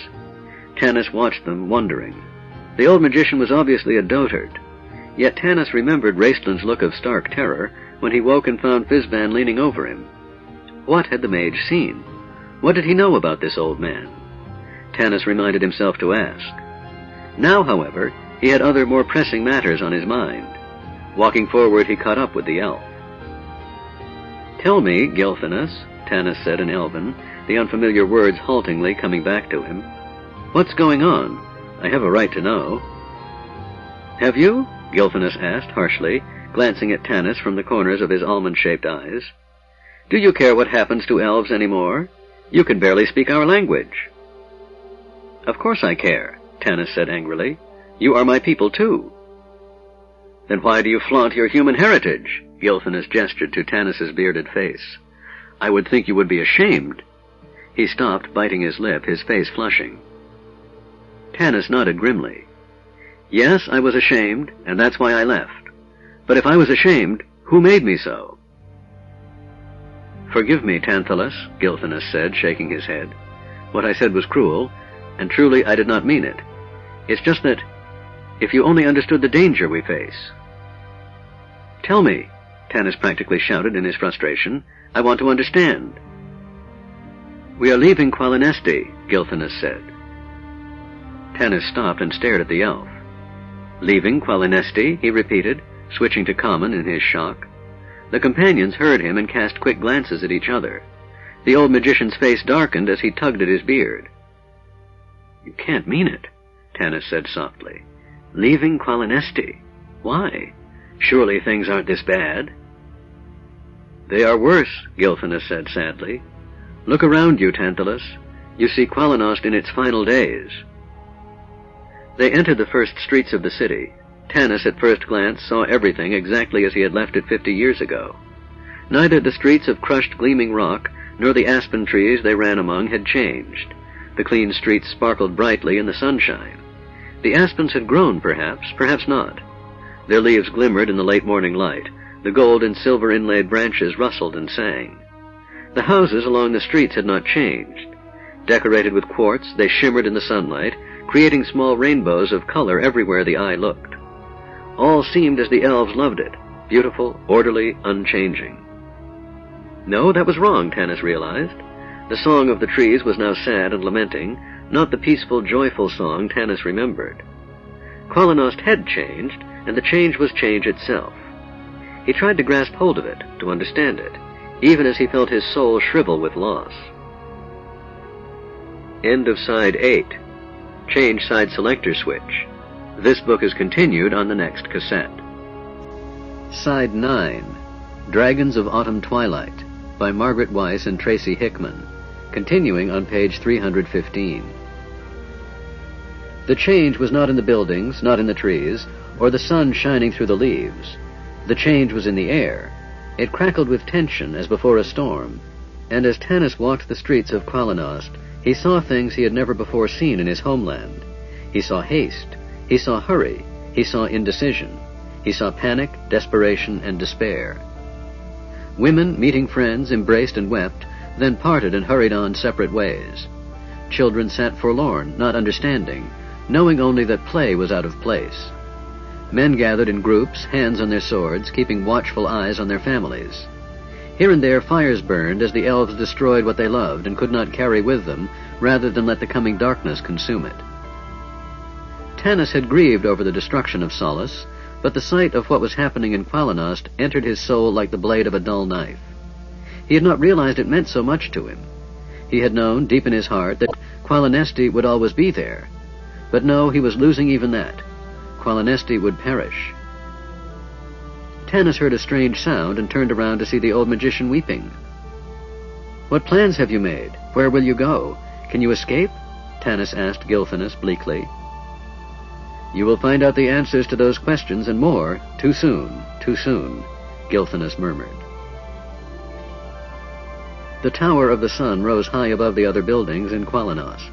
Tanis watched them, wondering. The old magician was obviously a dotard, yet Tanis remembered Raistland's look of stark terror when he woke and found Fizban leaning over him. What had the mage seen? What did he know about this old man? Tanis reminded himself to ask. Now, however, he had other more pressing matters on his mind. Walking forward, he caught up with the elf. "Tell me, Gilphinus," Tanis said in Elven, the unfamiliar words haltingly coming back to him. "What's going on? I have a right to know." "Have you?" Gilphinus asked harshly, glancing at Tanis from the corners of his almond-shaped eyes. "Do you care what happens to elves anymore? You can barely speak our language." "Of course I care," Tanis said angrily. "You are my people, too." "Then why do you flaunt your human heritage?" Gilphinus gestured to Tanis's bearded face. "I would think you would be ashamed." He stopped, biting his lip, his face flushing. Tanis nodded grimly. "Yes, I was ashamed, and that's why I left. But if I was ashamed, who made me so?" "Forgive me, Tantalus," Gilphinus said, shaking his head. "What I said was cruel, and truly I did not mean it. It's just that, if you only understood the danger we face." "Tell me," Tanis practically shouted in his frustration. "I want to understand." "We are leaving Qualinesti," Gilphinus said. Tanis stopped and stared at the elf. "Leaving Qualinesti?" he repeated, switching to common in his shock. The companions heard him and cast quick glances at each other. The old magician's face darkened as he tugged at his beard. "You can't mean it," Tanis said softly. "Leaving Qualinesti? Why? Surely things aren't this bad." "They are worse," Gilphinus said sadly. "Look around you, Tantalus. You see Qualinost in its final days." They entered the first streets of the city. Tanis at first glance saw everything exactly as he had left it 50 years ago. Neither the streets of crushed gleaming rock nor the aspen trees they ran among had changed. The clean streets sparkled brightly in the sunshine. The aspens had grown, perhaps not. Their leaves glimmered in the late morning light. The gold and silver inlaid branches rustled and sang. The houses along the streets had not changed. Decorated with quartz, they shimmered in the sunlight, creating small rainbows of color everywhere the eye looked. All seemed as the elves loved it, beautiful, orderly, unchanging. No, that was wrong, Tanis realized. The song of the trees was now sad and lamenting, not the peaceful, joyful song Tanis remembered. Qualanost had changed, and the change was change itself. He tried to grasp hold of it, to understand it, even as he felt his soul shrivel with loss. End of Side 8. Change side selector switch. This book is continued on the next cassette. Side 9. Dragons of Autumn Twilight by Margaret Weiss and Tracy Hickman, continuing on page 315. The change was not in the buildings, not in the trees, or the sun shining through the leaves. The change was in the air. It crackled with tension as before a storm, and as Tanis walked the streets of Qualanost, he saw things he had never before seen in his homeland. He saw haste. He saw hurry. He saw indecision. He saw panic, desperation, and despair. Women, meeting friends, embraced and wept, then parted and hurried on separate ways. Children sat forlorn, not understanding, knowing only that play was out of place. Men gathered in groups, hands on their swords, keeping watchful eyes on their families. Here and there fires burned as the elves destroyed what they loved and could not carry with them, rather than let the coming darkness consume it. Tanis had grieved over the destruction of Solace, but the sight of what was happening in Qualanost entered his soul like the blade of a dull knife. He had not realized it meant so much to him. He had known, deep in his heart, that Qualinesti would always be there. But no, he was losing even that. Qualinesti would perish. Tanis heard a strange sound and turned around to see the old magician weeping. "What plans have you made? Where will you go? Can you escape?" Tanis asked Gilthanas bleakly. "You will find out the answers to those questions and more, too soon, Gilthanas murmured. The Tower of the Sun rose high above the other buildings in Qualanost.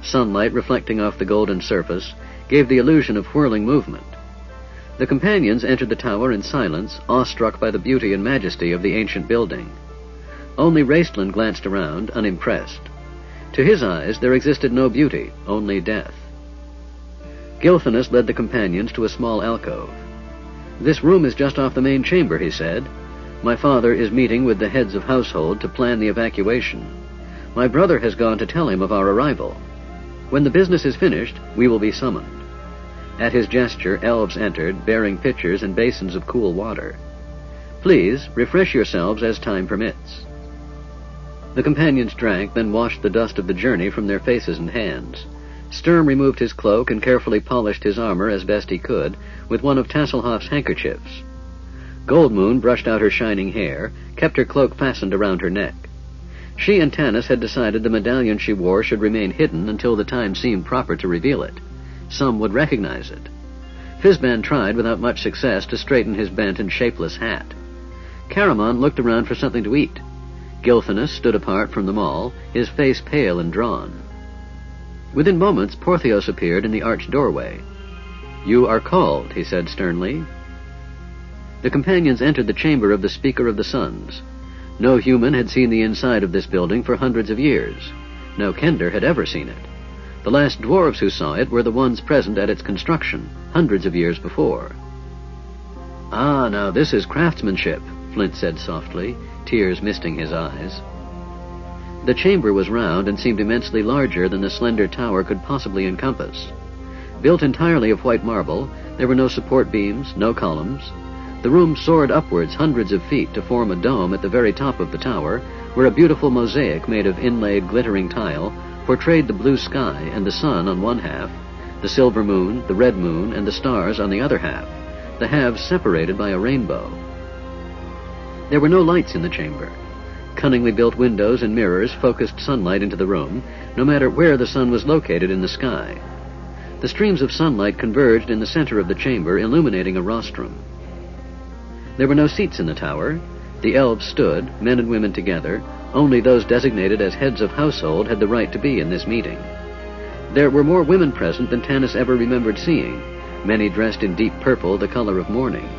Sunlight reflecting off the golden surface gave the illusion of whirling movement. The companions entered the tower in silence, awestruck by the beauty and majesty of the ancient building. Only Raistland glanced around, unimpressed. To his eyes there existed no beauty, only death. Gilthanas led the companions to a small alcove. "This room is just off the main chamber," he said. "My father is meeting with the heads of household to plan the evacuation. My brother has gone to tell him of our arrival. When the business is finished, we will be summoned." At his gesture, elves entered, bearing pitchers and basins of cool water. "Please, refresh yourselves as time permits." The companions drank, then washed the dust of the journey from their faces and hands. Sturm removed his cloak and carefully polished his armor as best he could with one of Tasselhoff's handkerchiefs. Goldmoon brushed out her shining hair, kept her cloak fastened around her neck. She and Tanis had decided the medallion she wore should remain hidden until the time seemed proper to reveal it. Some would recognize it. Fizban tried without much success to straighten his bent and shapeless hat. Caramon looked around for something to eat. Gilthanas stood apart from them all, his face pale and drawn. Within moments, Porthios appeared in the arched doorway. "You are called," he said sternly. The companions entered the chamber of the Speaker of the Suns. No human had seen the inside of this building for hundreds of years. No Kender had ever seen it. The last dwarves who saw it were the ones present at its construction, hundreds of years before. "Ah, now this is craftsmanship," Flint said softly, tears misting his eyes. The chamber was round and seemed immensely larger than the slender tower could possibly encompass. Built entirely of white marble, there were no support beams, no columns. The room soared upwards hundreds of feet to form a dome at the very top of the tower, where a beautiful mosaic made of inlaid glittering tile portrayed the blue sky and the sun on one half, the silver moon, the red moon, and the stars on the other half, the halves separated by a rainbow. There were no lights in the chamber. Cunningly built windows and mirrors focused sunlight into the room, no matter where the sun was located in the sky. The streams of sunlight converged in the center of the chamber, illuminating a rostrum. There were no seats in the tower. The elves stood, men and women together. Only those designated as heads of household had the right to be in this meeting. There were more women present than Tanis ever remembered seeing, many dressed in deep purple, the color of mourning.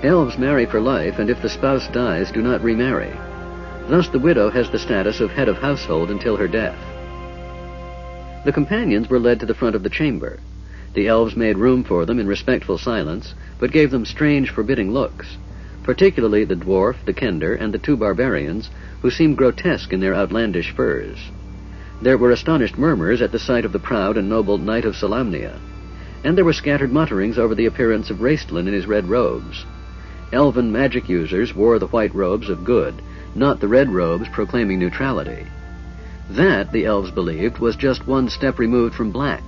Elves marry for life, and if the spouse dies, do not remarry. Thus the widow has the status of head of household until her death. The companions were led to the front of the chamber. The elves made room for them in respectful silence, but gave them strange, forbidding looks, particularly the dwarf, the kender, and the two barbarians, who seemed grotesque in their outlandish furs. There were astonished murmurs at the sight of the proud and noble Knight of Solamnia, and there were scattered mutterings over the appearance of Raistlin in his red robes. Elven magic users wore the white robes of good, not the red robes proclaiming neutrality. That, the elves believed, was just one step removed from black.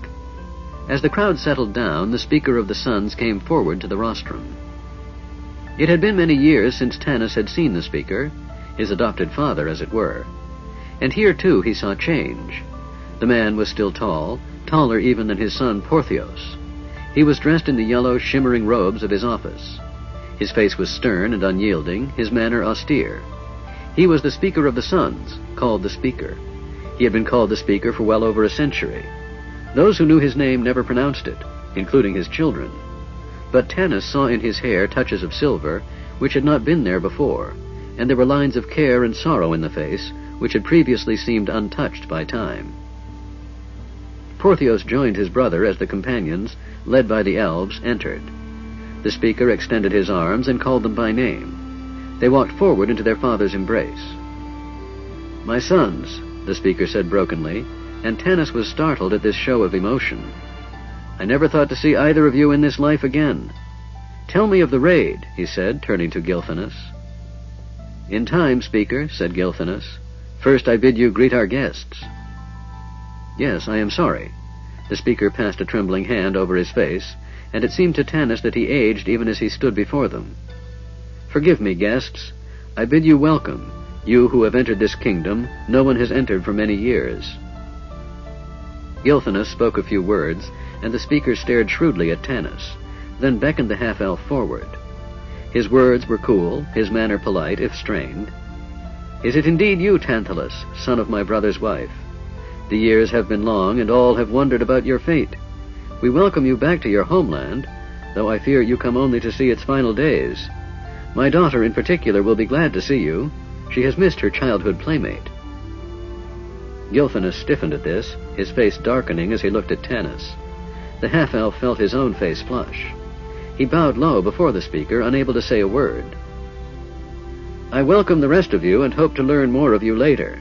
As the crowd settled down, the Speaker of the Suns came forward to the rostrum. It had been many years since Tanis had seen the Speaker, his adopted father, as it were. And here, too, he saw change. The man was still tall, taller even than his son Porthios. He was dressed in the yellow, shimmering robes of his office. His face was stern and unyielding, his manner austere. He was the Speaker of the Suns, called the Speaker. He had been called the Speaker for well over a century. Those who knew his name never pronounced it, including his children. But Tanis saw in his hair touches of silver, which had not been there before, and there were lines of care and sorrow in the face, which had previously seemed untouched by time. Porthios joined his brother as the companions, led by the elves, entered. The Speaker extended his arms and called them by name. They walked forward into their father's embrace. "My sons," the Speaker said brokenly, and Tanis was startled at this show of emotion. "I never thought to see either of you in this life again. Tell me of the raid," he said, turning to Gilthanas. "In time, Speaker," said Gilthanas. "First I bid you greet our guests." "Yes, I am sorry." The Speaker passed a trembling hand over his face, and it seemed to Tanis that he aged even as he stood before them. "Forgive me, guests. I bid you welcome. You who have entered this kingdom, no one has entered for many years." Gilthanas spoke a few words, and the Speaker stared shrewdly at Tanis, then beckoned the half-elf forward. His words were cool, his manner polite, if strained. "Is it indeed you, Tantalus, son of my brother's wife? The years have been long, and all have wondered about your fate. We welcome you back to your homeland, though I fear you come only to see its final days. My daughter, in particular, will be glad to see you. She has missed her childhood playmate." Gilthanas stiffened at this, his face darkening as he looked at Tanis. The half-elf felt his own face flush. He bowed low before the Speaker, unable to say a word. "I welcome the rest of you and hope to learn more of you later.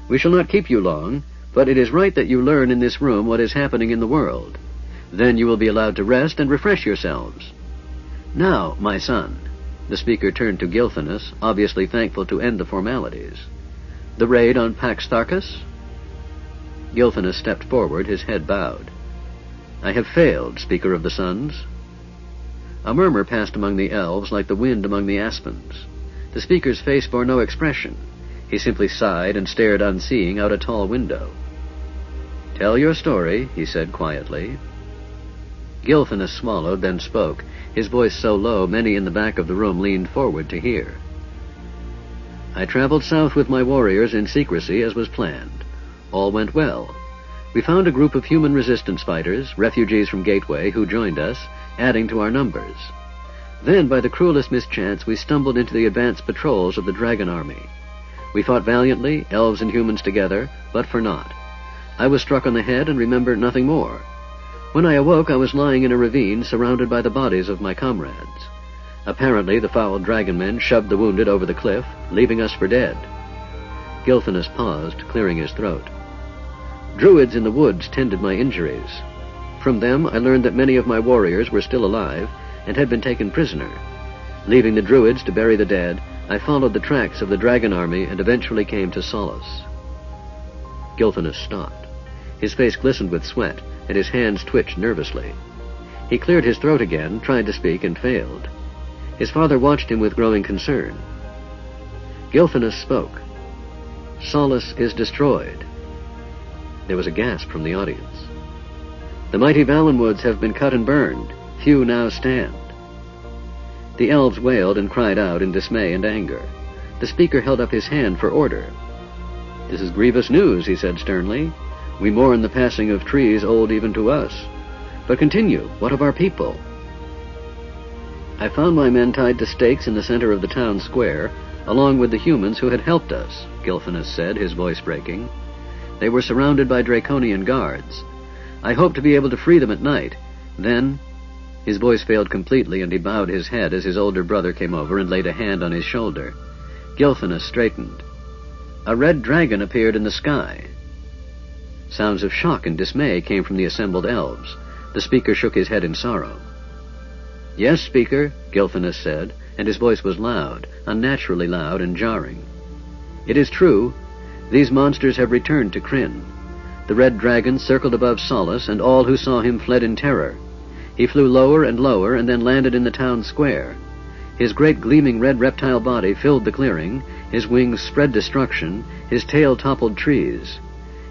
We shall not keep you long, but it is right that you learn in this room what is happening in the world. Then you will be allowed to rest and refresh yourselves. Now, my son," the Speaker turned to Gilthanas, obviously thankful to end the formalities. "The raid on Pax Tharkas?" Gilthanas stepped forward, his head bowed. "I have failed, Speaker of the Suns." A murmur passed among the elves like the wind among the aspens. The Speaker's face bore no expression. He simply sighed and stared unseeing out a tall window. "Tell your story," he said quietly. Gilthanas swallowed, then spoke, his voice so low many in the back of the room leaned forward to hear. "I traveled south with my warriors in secrecy as was planned. All went well. We found a group of human resistance fighters, refugees from Gateway, who joined us, adding to our numbers. Then, by the cruelest mischance, we stumbled into the advance patrols of the dragon army. We fought valiantly, elves and humans together, but for naught. I was struck on the head and remember nothing more. When I awoke, I was lying in a ravine surrounded by the bodies of my comrades. Apparently, the foul dragon men shoved the wounded over the cliff, leaving us for dead." Gilthanas paused, clearing his throat. "Druids in the woods tended my injuries. From them, I learned that many of my warriors were still alive and had been taken prisoner. Leaving the Druids to bury the dead, I followed the tracks of the dragon army and eventually came to Solace." Gilthanas stopped. His face glistened with sweat, and his hands twitched nervously. He cleared his throat again, tried to speak, and failed. His father watched him with growing concern. Gilthanas spoke. "Solace is destroyed." There was a gasp from the audience. The mighty Valenwoods have been cut and burned. Few now stand." The elves wailed and cried out in dismay and anger. The speaker held up his hand for order. "This is grievous news," he said sternly. "We mourn the passing of trees old even to us. But continue. What of our people?" "I found my men tied to stakes in the center of the town square, along with the humans who had helped us," Gilphinus said, his voice breaking. "They were surrounded by Draconian guards. I hope to be able to free them at night. Then—" His voice failed completely, and he bowed his head as his older brother came over and laid a hand on his shoulder. Gilphinus straightened. "A red dragon appeared in the sky." Sounds of shock and dismay came from the assembled elves. The speaker shook his head in sorrow. "Yes, speaker," Gilphinus said, and his voice was loud, unnaturally loud and jarring. "It is true. These monsters have returned to Krynn. The red dragon circled above Solace, and all who saw him fled in terror. He flew lower and lower, and then landed in the town square. His great gleaming red reptile body filled the clearing, his wings spread destruction, his tail toppled trees.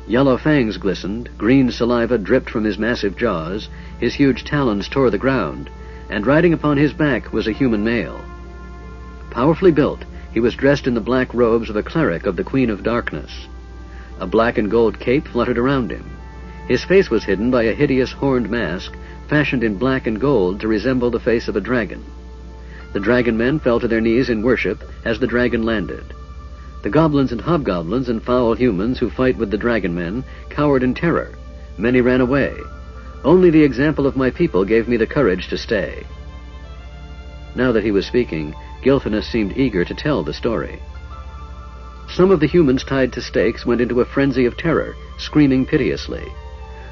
Yellow fangs glistened, green saliva dripped from his massive jaws, his huge talons tore the ground, and riding upon his back was a human male. Powerfully built, he was dressed in the black robes of a cleric of the Queen of Darkness. A black and gold cape fluttered around him. His face was hidden by a hideous horned mask, fashioned in black and gold to resemble the face of a dragon. The dragon men fell to their knees in worship as the dragon landed. The goblins and hobgoblins and foul humans who fight with the dragon men cowered in terror. Many ran away. Only the example of my people gave me the courage to stay." Now that he was speaking, Gilphinus seemed eager to tell the story. "Some of the humans tied to stakes went into a frenzy of terror, screaming piteously.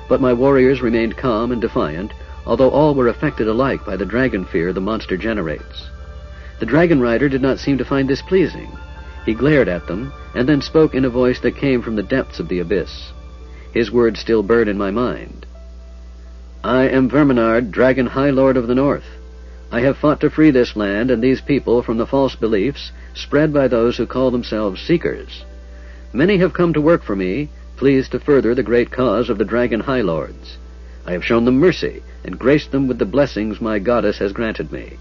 But my warriors remained calm and defiant, although all were affected alike by the dragon fear the monster generates. The dragon rider did not seem to find this pleasing. He glared at them, and then spoke in a voice that came from the depths of the abyss. His words still burn in my mind. 'I am Verminard, Dragon High Lord of the North. I have fought to free this land and these people from the false beliefs spread by those who call themselves Seekers. Many have come to work for me, pleased to further the great cause of the Dragon High Lords. I have shown them mercy and graced them with the blessings my goddess has granted me.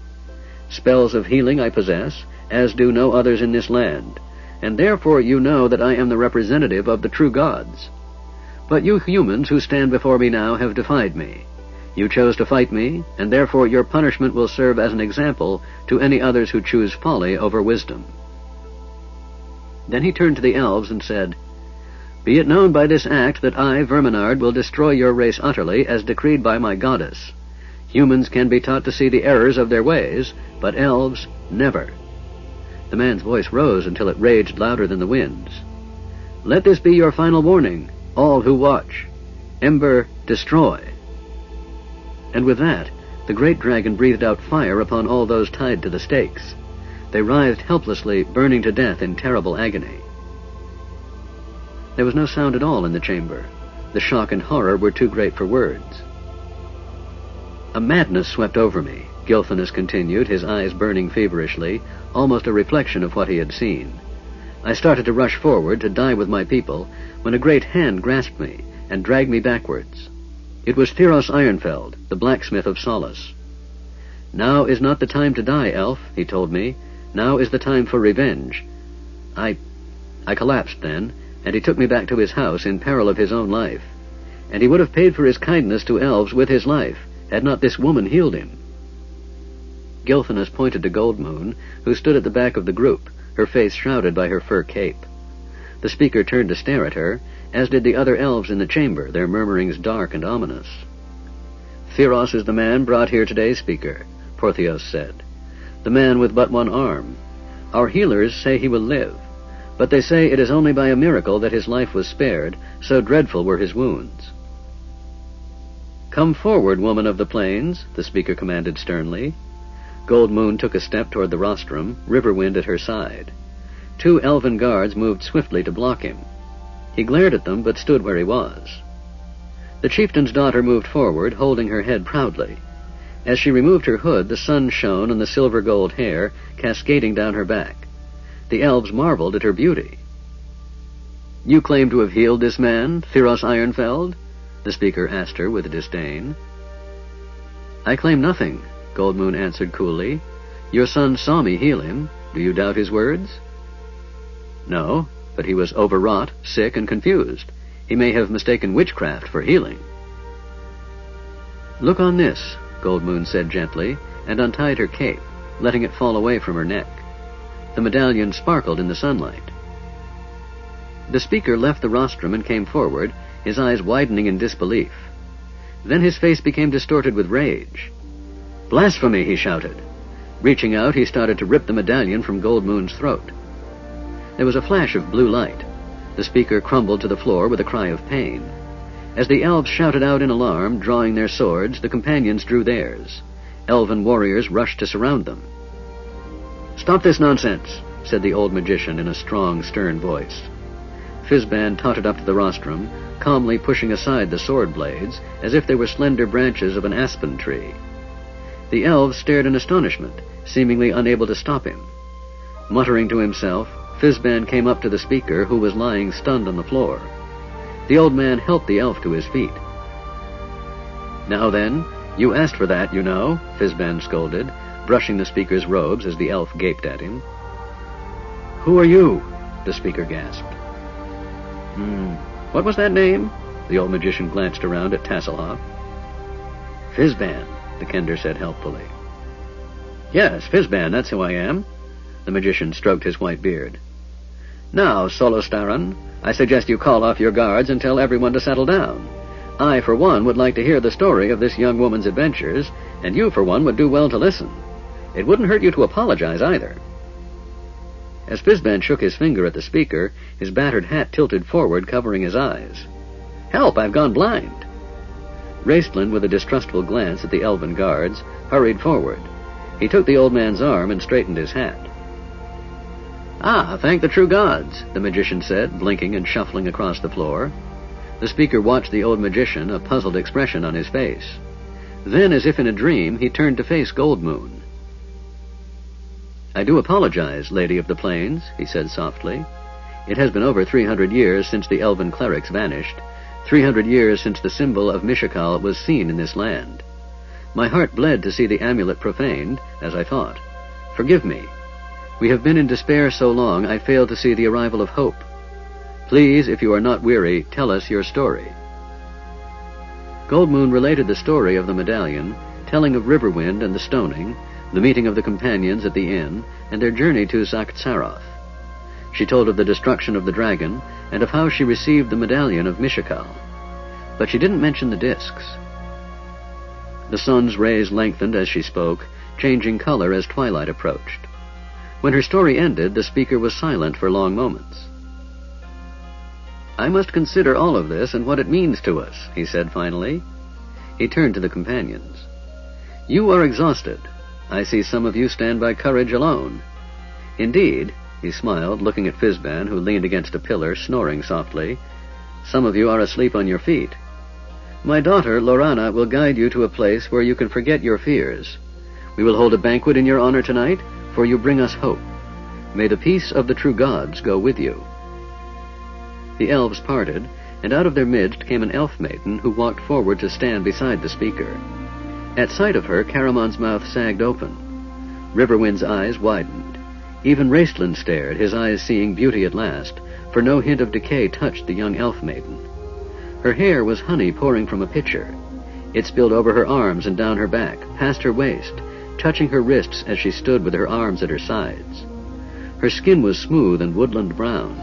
Spells of healing I possess, as do no others in this land, and therefore you know that I am the representative of the true gods. But you humans who stand before me now have defied me. You chose to fight me, and therefore your punishment will serve as an example to any others who choose folly over wisdom.' Then he turned to the elves and said, 'Be it known by this act that I, Verminard, will destroy your race utterly, as decreed by my goddess. Humans can be taught to see the errors of their ways, but elves never.' The man's voice rose until it raged louder than the winds. 'Let this be your final warning, all who watch. Ember, destroy.' And with that, the great dragon breathed out fire upon all those tied to the stakes. They writhed helplessly, burning to death in terrible agony. There was no sound at all in the chamber. The shock and horror were too great for words. A madness swept over me, Gilphinus continued, his eyes burning feverishly, almost a reflection of what he had seen. I started to rush forward to die with my people, when a great hand grasped me and dragged me backwards. It was Theros Ironfeld, the blacksmith of Solace. 'Now is not the time to die, elf,' he told me. 'Now is the time for revenge.' I collapsed then, and he took me back to his house in peril of his own life. And he would have paid for his kindness to elves with his life, had not this woman healed him." Gilphinus pointed to Goldmoon, who stood at the back of the group, her face shrouded by her fur cape. The speaker turned to stare at her, as did the other elves in the chamber, their murmurings dark and ominous. "Theros is the man brought here today, speaker," Porthios said. "The man with but one arm. Our healers say he will live, but they say it is only by a miracle that his life was spared, so dreadful were his wounds." "Come forward, woman of the plains," the speaker commanded sternly. Goldmoon took a step toward the rostrum, Riverwind at her side. 2 elven guards moved swiftly to block him. He glared at them, but stood where he was. The chieftain's daughter moved forward, holding her head proudly. As she removed her hood, the sun shone on the silver-gold hair cascading down her back. The elves marveled at her beauty. "You claim to have healed this man, Theros Ironfeld?" the speaker asked her with disdain. "I claim nothing," Goldmoon answered coolly. "Your son saw me heal him. Do you doubt his words?" "No, but he was overwrought, sick, and confused. He may have mistaken witchcraft for healing." "Look on this," Goldmoon said gently, and untied her cape, letting it fall away from her neck. The medallion sparkled in the sunlight. The speaker left the rostrum and came forward, his eyes widening in disbelief. Then his face became distorted with rage. "Blasphemy!" he shouted. Reaching out, he started to rip the medallion from Goldmoon's throat. There was a flash of blue light. The speaker crumbled to the floor with a cry of pain. As the elves shouted out in alarm, drawing their swords, the companions drew theirs. Elven warriors rushed to surround them. "Stop this nonsense," said the old magician in a strong, stern voice. Fizban tottered up to the rostrum, calmly pushing aside the sword blades, as if they were slender branches of an aspen tree. The elves stared in astonishment, seemingly unable to stop him. Muttering to himself, Fizban came up to the speaker, who was lying stunned on the floor. The old man helped the elf to his feet. "Now then, you asked for that, you know," Fizban scolded, brushing the speaker's robes as the elf gaped at him. "Who are you?" the speaker gasped. What was that name?" The old magician glanced around at Tasselhoff. "Fizban," the Kender said helpfully. "Yes, Fizban, that's who I am." The magician stroked his white beard. "Now, Solostaran, I suggest you call off your guards and tell everyone to settle down. I, for one, would like to hear the story of this young woman's adventures, and you, for one, would do well to listen. It wouldn't hurt you to apologize, either." As Fizban shook his finger at the speaker, his battered hat tilted forward, covering his eyes. "Help, I've gone blind." Raistland, with a distrustful glance at the elven guards, hurried forward. He took the old man's arm and straightened his hat. "Ah, thank the true gods," the magician said, blinking and shuffling across the floor. The speaker watched the old magician, a puzzled expression on his face. Then, as if in a dream, he turned to face Goldmoon. "I do apologize, Lady of the Plains," he said softly. "It has been over 300 years since the elven clerics vanished, 300 years since the symbol of Mishakal was seen in this land. My heart bled to see the amulet profaned, as I thought. Forgive me. We have been in despair so long, I failed to see the arrival of hope. Please, if you are not weary, tell us your story." Goldmoon related the story of the medallion, telling of Riverwind and the stoning, the meeting of the companions at the inn, and their journey to Zaktsaroth. She told of the destruction of the dragon, and of how she received the medallion of Mishakal. But she didn't mention the discs. The sun's rays lengthened as she spoke, changing color as twilight approached. When her story ended, the speaker was silent for long moments. "I must consider all of this and what it means to us," he said finally. He turned to the companions. "You are exhausted. I see some of you stand by courage alone. Indeed," he smiled, looking at Fizban, who leaned against a pillar, snoring softly, "some of you are asleep on your feet. My daughter, Lorana, will guide you to a place where you can forget your fears. We will hold a banquet in your honor tonight, for you bring us hope. May the peace of the true gods go with you." The elves parted, and out of their midst came an elf maiden who walked forward to stand beside the speaker. At sight of her, Caramon's mouth sagged open. Riverwind's eyes widened. Even Raistland stared, his eyes seeing beauty at last, for no hint of decay touched the young elf maiden. Her hair was honey pouring from a pitcher. It spilled over her arms and down her back, past her waist, touching her wrists as she stood with her arms at her sides. Her skin was smooth and woodland brown.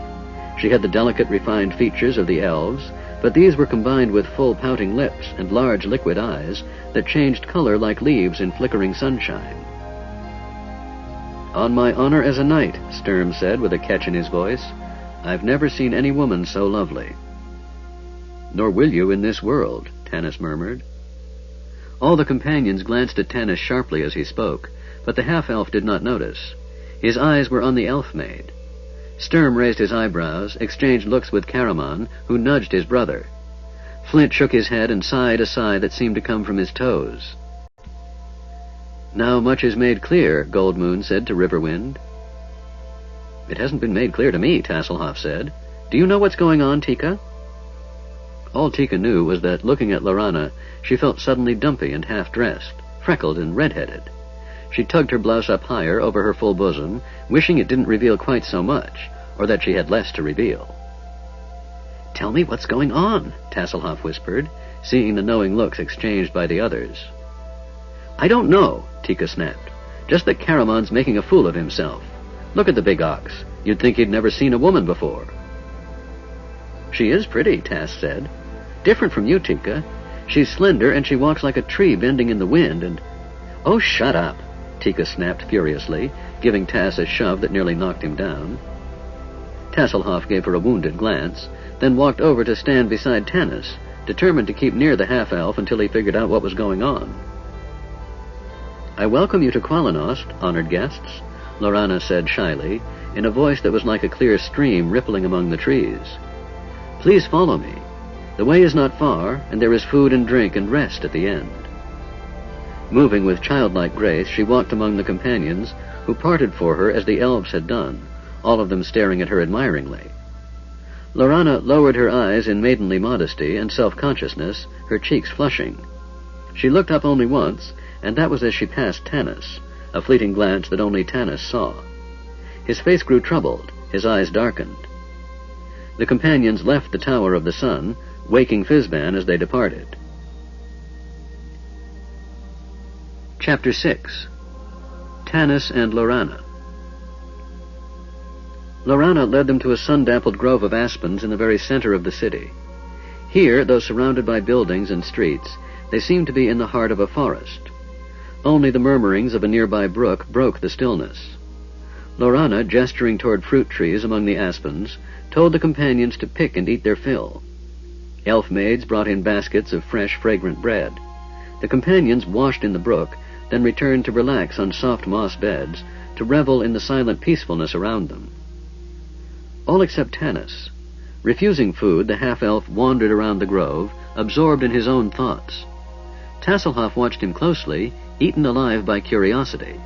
She had the delicate, refined features of the elves, but these were combined with full, pouting lips and large, liquid eyes that changed color like leaves in flickering sunshine. "On my honor as a knight," Sturm said with a catch in his voice, "I've never seen any woman so lovely." "Nor will you in this world," Tanis murmured. All the companions glanced at Tanis sharply as he spoke, but the half-elf did not notice. His eyes were on the elf-maid. Sturm raised his eyebrows, exchanged looks with Caramon, who nudged his brother. Flint shook his head and sighed a sigh that seemed to come from his toes. "Now much is made clear," Goldmoon said to Riverwind. "It hasn't been made clear to me," Tasselhoff said. "Do you know what's going on, Tika?" All Tika knew was that, looking at Lorana, she felt suddenly dumpy and half-dressed, freckled and red-headed. She tugged her blouse up higher over her full bosom, wishing it didn't reveal quite so much, or that she had less to reveal. "Tell me what's going on," Tasselhoff whispered, seeing the knowing looks exchanged by the others. "I don't know," Tika snapped. "Just that Caramon's making a fool of himself. Look at the big ox. You'd think he'd never seen a woman before." "She is pretty," Tass said. "Different from you, Tika. She's slender, and she walks like a tree bending in the wind, and—" "Oh, shut up," Tika snapped furiously, giving Tass a shove that nearly knocked him down. Tasselhoff gave her a wounded glance, then walked over to stand beside Tanis, determined to keep near the half-elf until he figured out what was going on. "I welcome you to Qualanost, honored guests," Lorana said shyly, in a voice that was like a clear stream rippling among the trees. "Please follow me. The way is not far, and there is food and drink and rest at the end." Moving with childlike grace, she walked among the companions, who parted for her as the elves had done, all of them staring at her admiringly. Lorana lowered her eyes in maidenly modesty and self-consciousness, her cheeks flushing. She looked up only once, and that was as she passed Tanis, a fleeting glance that only Tanis saw. His face grew troubled, his eyes darkened. The companions left the Tower of the Sun, waking Fizban as they departed. Chapter 6. Tanis and Lorana. Lorana led them to a sun-dappled grove of aspens in the very center of the city. Here, though surrounded by buildings and streets, they seemed to be in the heart of a forest. Only the murmurings of a nearby brook broke the stillness. Lorana, gesturing toward fruit trees among the aspens, told the companions to pick and eat their fill. Elf maids brought in baskets of fresh, fragrant bread. The companions washed in the brook, then returned to relax on soft moss beds, to revel in the silent peacefulness around them. All except Tanis. Refusing food, the half-elf wandered around the grove, absorbed in his own thoughts. Tasselhoff watched him closely, eaten alive by curiosity.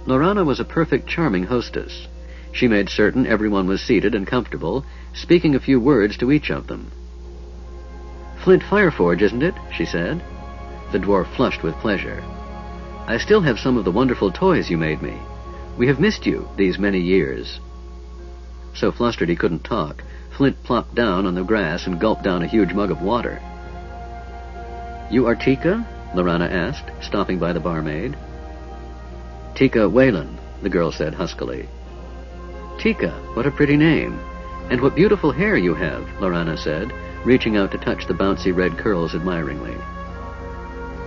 Lorana was a perfect, charming hostess. She made certain everyone was seated and comfortable, speaking a few words to each of them. "Flint Fireforge, isn't it?" she said. The dwarf flushed with pleasure. "I still have some of the wonderful toys you made me. We have missed you these many years." So flustered he couldn't talk, Flint plopped down on the grass and gulped down a huge mug of water. "You are Tika?" Lorana asked, stopping by the barmaid. "Tika Whalen," the girl said huskily. "Tika, what a pretty name. And what beautiful hair you have," Lorana said, reaching out to touch the bouncy red curls admiringly.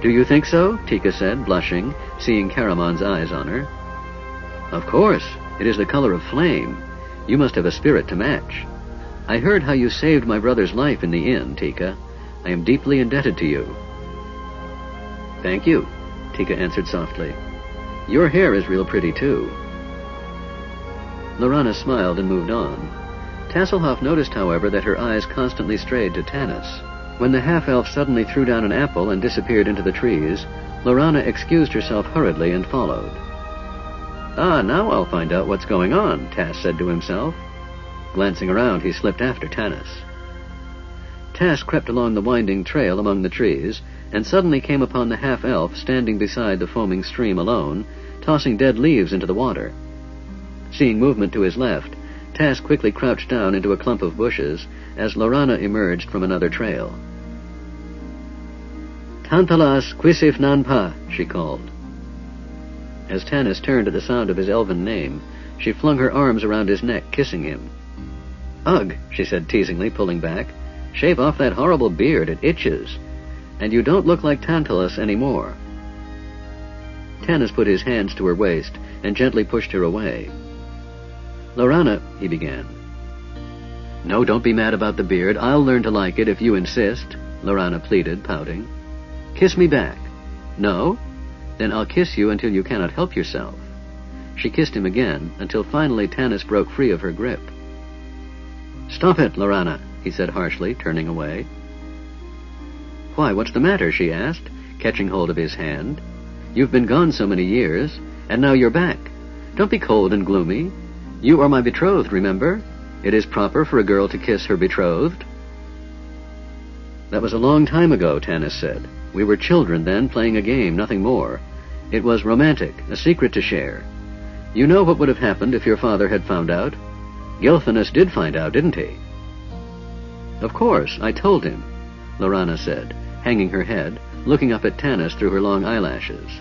"Do you think so?" Tika said, blushing, seeing Caramon's eyes on her. "Of course. It is the color of flame. You must have a spirit to match. I heard how you saved my brother's life in the inn, Tika. I am deeply indebted to you." "Thank you," Tika answered softly. "Your hair is real pretty, too." Lorana smiled and moved on. Tasselhoff noticed, however, that her eyes constantly strayed to Tanis. When the half-elf suddenly threw down an apple and disappeared into the trees, Lorana excused herself hurriedly and followed. "Ah, now I'll find out what's going on," Tass said to himself. Glancing around, he slipped after Tanis. Tass crept along the winding trail among the trees, and suddenly came upon the half-elf standing beside the foaming stream alone, tossing dead leaves into the water. Seeing movement to his left, Tass quickly crouched down into a clump of bushes as Lorana emerged from another trail. "Tantalas quisif nanpa," she called. As Tanis turned at the sound of his elven name, she flung her arms around his neck, kissing him. "Ugh," she said teasingly, pulling back. "Shave off that horrible beard, it itches. And you don't look like Tantalus anymore." Tanis put his hands to her waist and gently pushed her away. "Lorana," he began. "No, don't be mad about the beard. I'll learn to like it if you insist," Lorana pleaded, pouting. "Kiss me back." "No? Then I'll kiss you until you cannot help yourself." She kissed him again, until finally Tanis broke free of her grip. "Stop it, Lorana," he said harshly, turning away. "Why, what's the matter?" she asked, catching hold of his hand. "You've been gone so many years, and now you're back. Don't be cold and gloomy. You are my betrothed, remember? It is proper for a girl to kiss her betrothed." That was a long time ago, Tanis said. We were children then, playing a game, nothing more. It was romantic, a secret to share. You know what would have happened if your father had found out? Gilphinus did find out, didn't he? Of course, I told him, Lorana said, hanging her head, looking up at Tanis through her long eyelashes.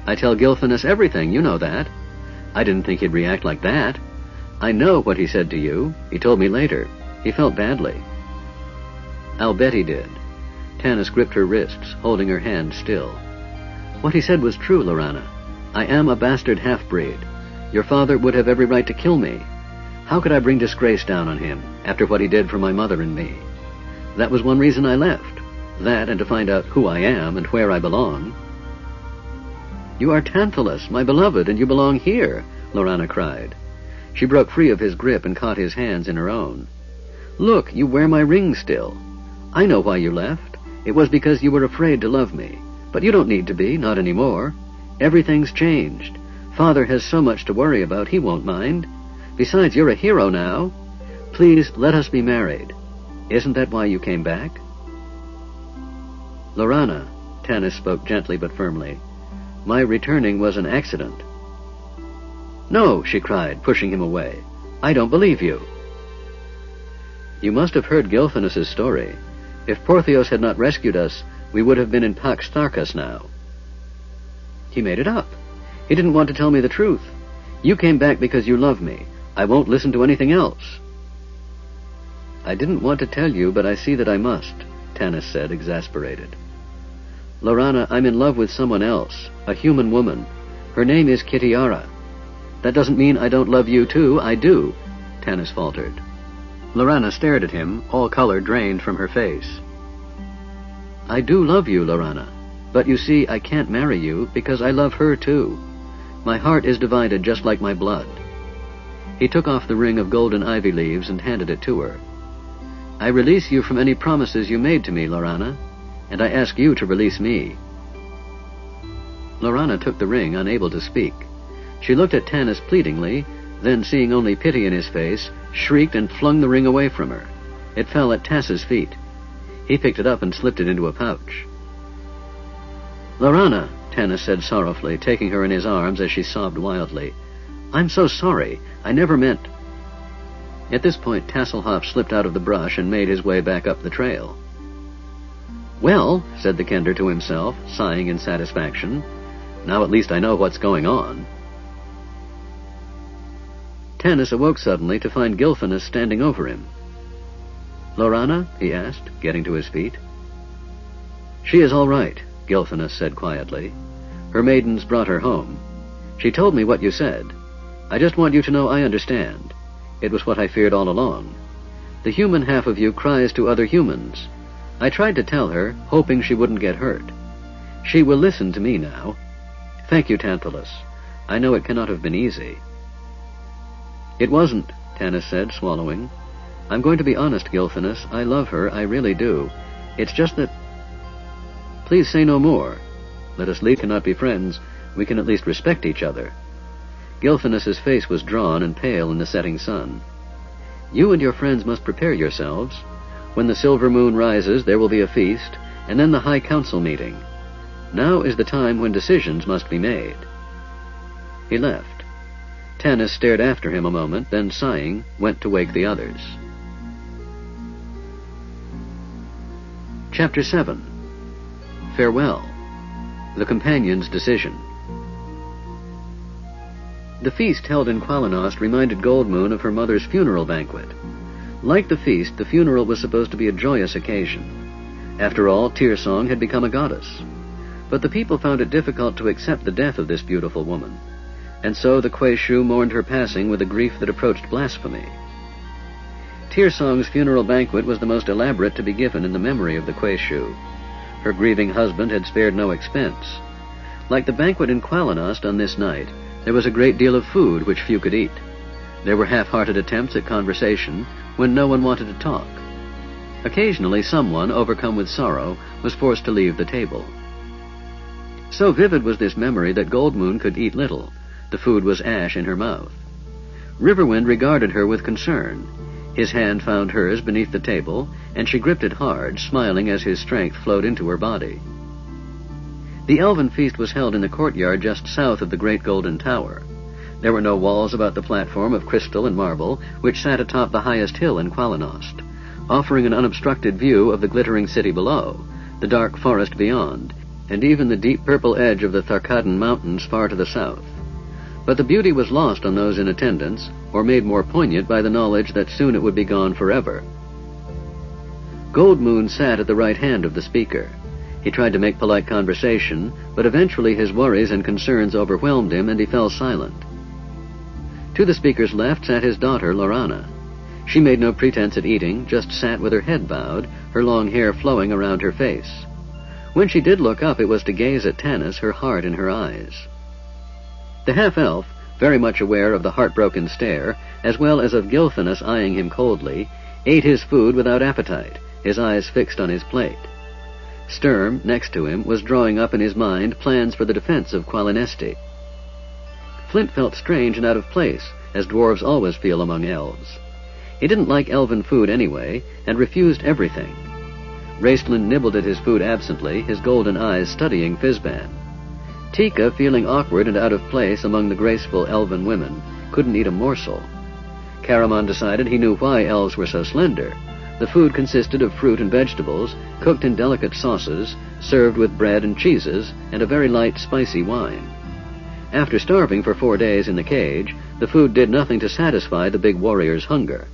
I tell Gilphinus everything, you know that. I didn't think he'd react like that. I know what he said to you. He told me later. He felt badly. I'll bet he did. Tanis gripped her wrists, holding her hand still. What he said was true, Lorana. I am a bastard half-breed. Your father would have every right to kill me. How could I bring disgrace down on him, after what he did for my mother and me? That was one reason I left. That, and to find out who I am and where I belong. You are Tantalus, my beloved, and you belong here, Lorana cried. She broke free of his grip and caught his hands in her own. Look, you wear my ring still. I know why you left. It was because you were afraid to love me. But you don't need to be, not anymore. Everything's changed. Father has so much to worry about, he won't mind. Besides, you're a hero now. Please, let us be married. Isn't that why you came back? Lorana, Tanis spoke gently but firmly, my returning was an accident. No, she cried, pushing him away. I don't believe you. You must have heard Gilphinus' story. If Portheos had not rescued us, we would have been in Pax Tharkas now. He made it up. He didn't want to tell me the truth. You came back because you love me. I won't listen to anything else. I didn't want to tell you, but I see that I must, Tanis said, exasperated. Lorana, I'm in love with someone else, a human woman. Her name is Kitiara. That doesn't mean I don't love you too. I do, Tanis faltered. Lorana stared at him, all color drained from her face. I do love you, Lorana, but you see, I can't marry you because I love her too. My heart is divided just like my blood. He took off the ring of golden ivy leaves and handed it to her. I release you from any promises you made to me, Lorana, and I ask you to release me. Lorana took the ring, unable to speak. She looked at Tanis pleadingly, then, seeing only pity in his face, shrieked and flung the ring away from her. It fell at Tass's feet. He picked it up and slipped it into a pouch. Lorana, Tanis said sorrowfully, taking her in his arms as she sobbed wildly. I'm so sorry. I never meant... At this point, Tasselhoff slipped out of the brush and made his way back up the trail. Well, said the Kender to himself, sighing in satisfaction, now at least I know what's going on. Tanis awoke suddenly to find Gilphinus standing over him. Lorana? He asked, getting to his feet. She is all right, Gilphinus said quietly. Her maidens brought her home. She told me what you said. I just want you to know I understand. It was what I feared all along. The human half of you cries to other humans. I tried to tell her, hoping she wouldn't get hurt. She will listen to me now. Thank you, Tantalus. I know it cannot have been easy. It wasn't, Tanis said, swallowing. I'm going to be honest, Gilphinus. I love her, I really do. It's just that... Please say no more. Let us leave cannot be friends. We can at least respect each other. Gilphinus's face was drawn and pale in the setting sun. You and your friends must prepare yourselves. When the silver moon rises, there will be a feast, and then the High Council meeting. Now is the time when decisions must be made. He left. Tanis stared after him a moment, then, sighing, went to wake the others. Chapter 7. Farewell. The Companion's Decision. The feast held in Qualanost reminded Goldmoon of her mother's funeral banquet. Like the feast, the funeral was supposed to be a joyous occasion. After all, Tearsong had become a goddess. But the people found it difficult to accept the death of this beautiful woman, and so the Quayshu mourned her passing with a grief that approached blasphemy. Tearsong's funeral banquet was the most elaborate to be given in the memory of the Quayshu. Her grieving husband had spared no expense. Like the banquet in Qualanost on this night, there was a great deal of food which few could eat. There were half-hearted attempts at conversation when no one wanted to talk. Occasionally someone, overcome with sorrow, was forced to leave the table. So vivid was this memory that Goldmoon could eat little. The food was ash in her mouth. Riverwind regarded her with concern. His hand found hers beneath the table, and she gripped it hard, smiling as his strength flowed into her body. The elven feast was held in the courtyard just south of the great golden tower. There were no walls about the platform of crystal and marble, which sat atop the highest hill in Qualinost, offering an unobstructed view of the glittering city below, the dark forest beyond, and even the deep purple edge of the Tharkadan Mountains far to the south. But the beauty was lost on those in attendance, or made more poignant by the knowledge that soon it would be gone forever. Goldmoon sat at the right hand of the speaker. He tried to make polite conversation, but eventually his worries and concerns overwhelmed him, and he fell silent. To the speaker's left sat his daughter, Lorana. She made no pretense at eating, just sat with her head bowed, her long hair flowing around her face. When she did look up, it was to gaze at Tanis, her heart in her eyes. The half-elf, very much aware of the heartbroken stare, as well as of Gilthanas eyeing him coldly, ate his food without appetite, his eyes fixed on his plate. Sturm, next to him, was drawing up in his mind plans for the defense of Qualinesti. Flint felt strange and out of place, as dwarves always feel among elves. He didn't like elven food anyway, and refused everything. Raistlin nibbled at his food absently, his golden eyes studying Fizban. Tika, feeling awkward and out of place among the graceful elven women, couldn't eat a morsel. Caramon decided he knew why elves were so slender. The food consisted of fruit and vegetables, cooked in delicate sauces, served with bread and cheeses, and a very light, spicy wine. After starving for 4 days in the cage, the food did nothing to satisfy the big warrior's hunger.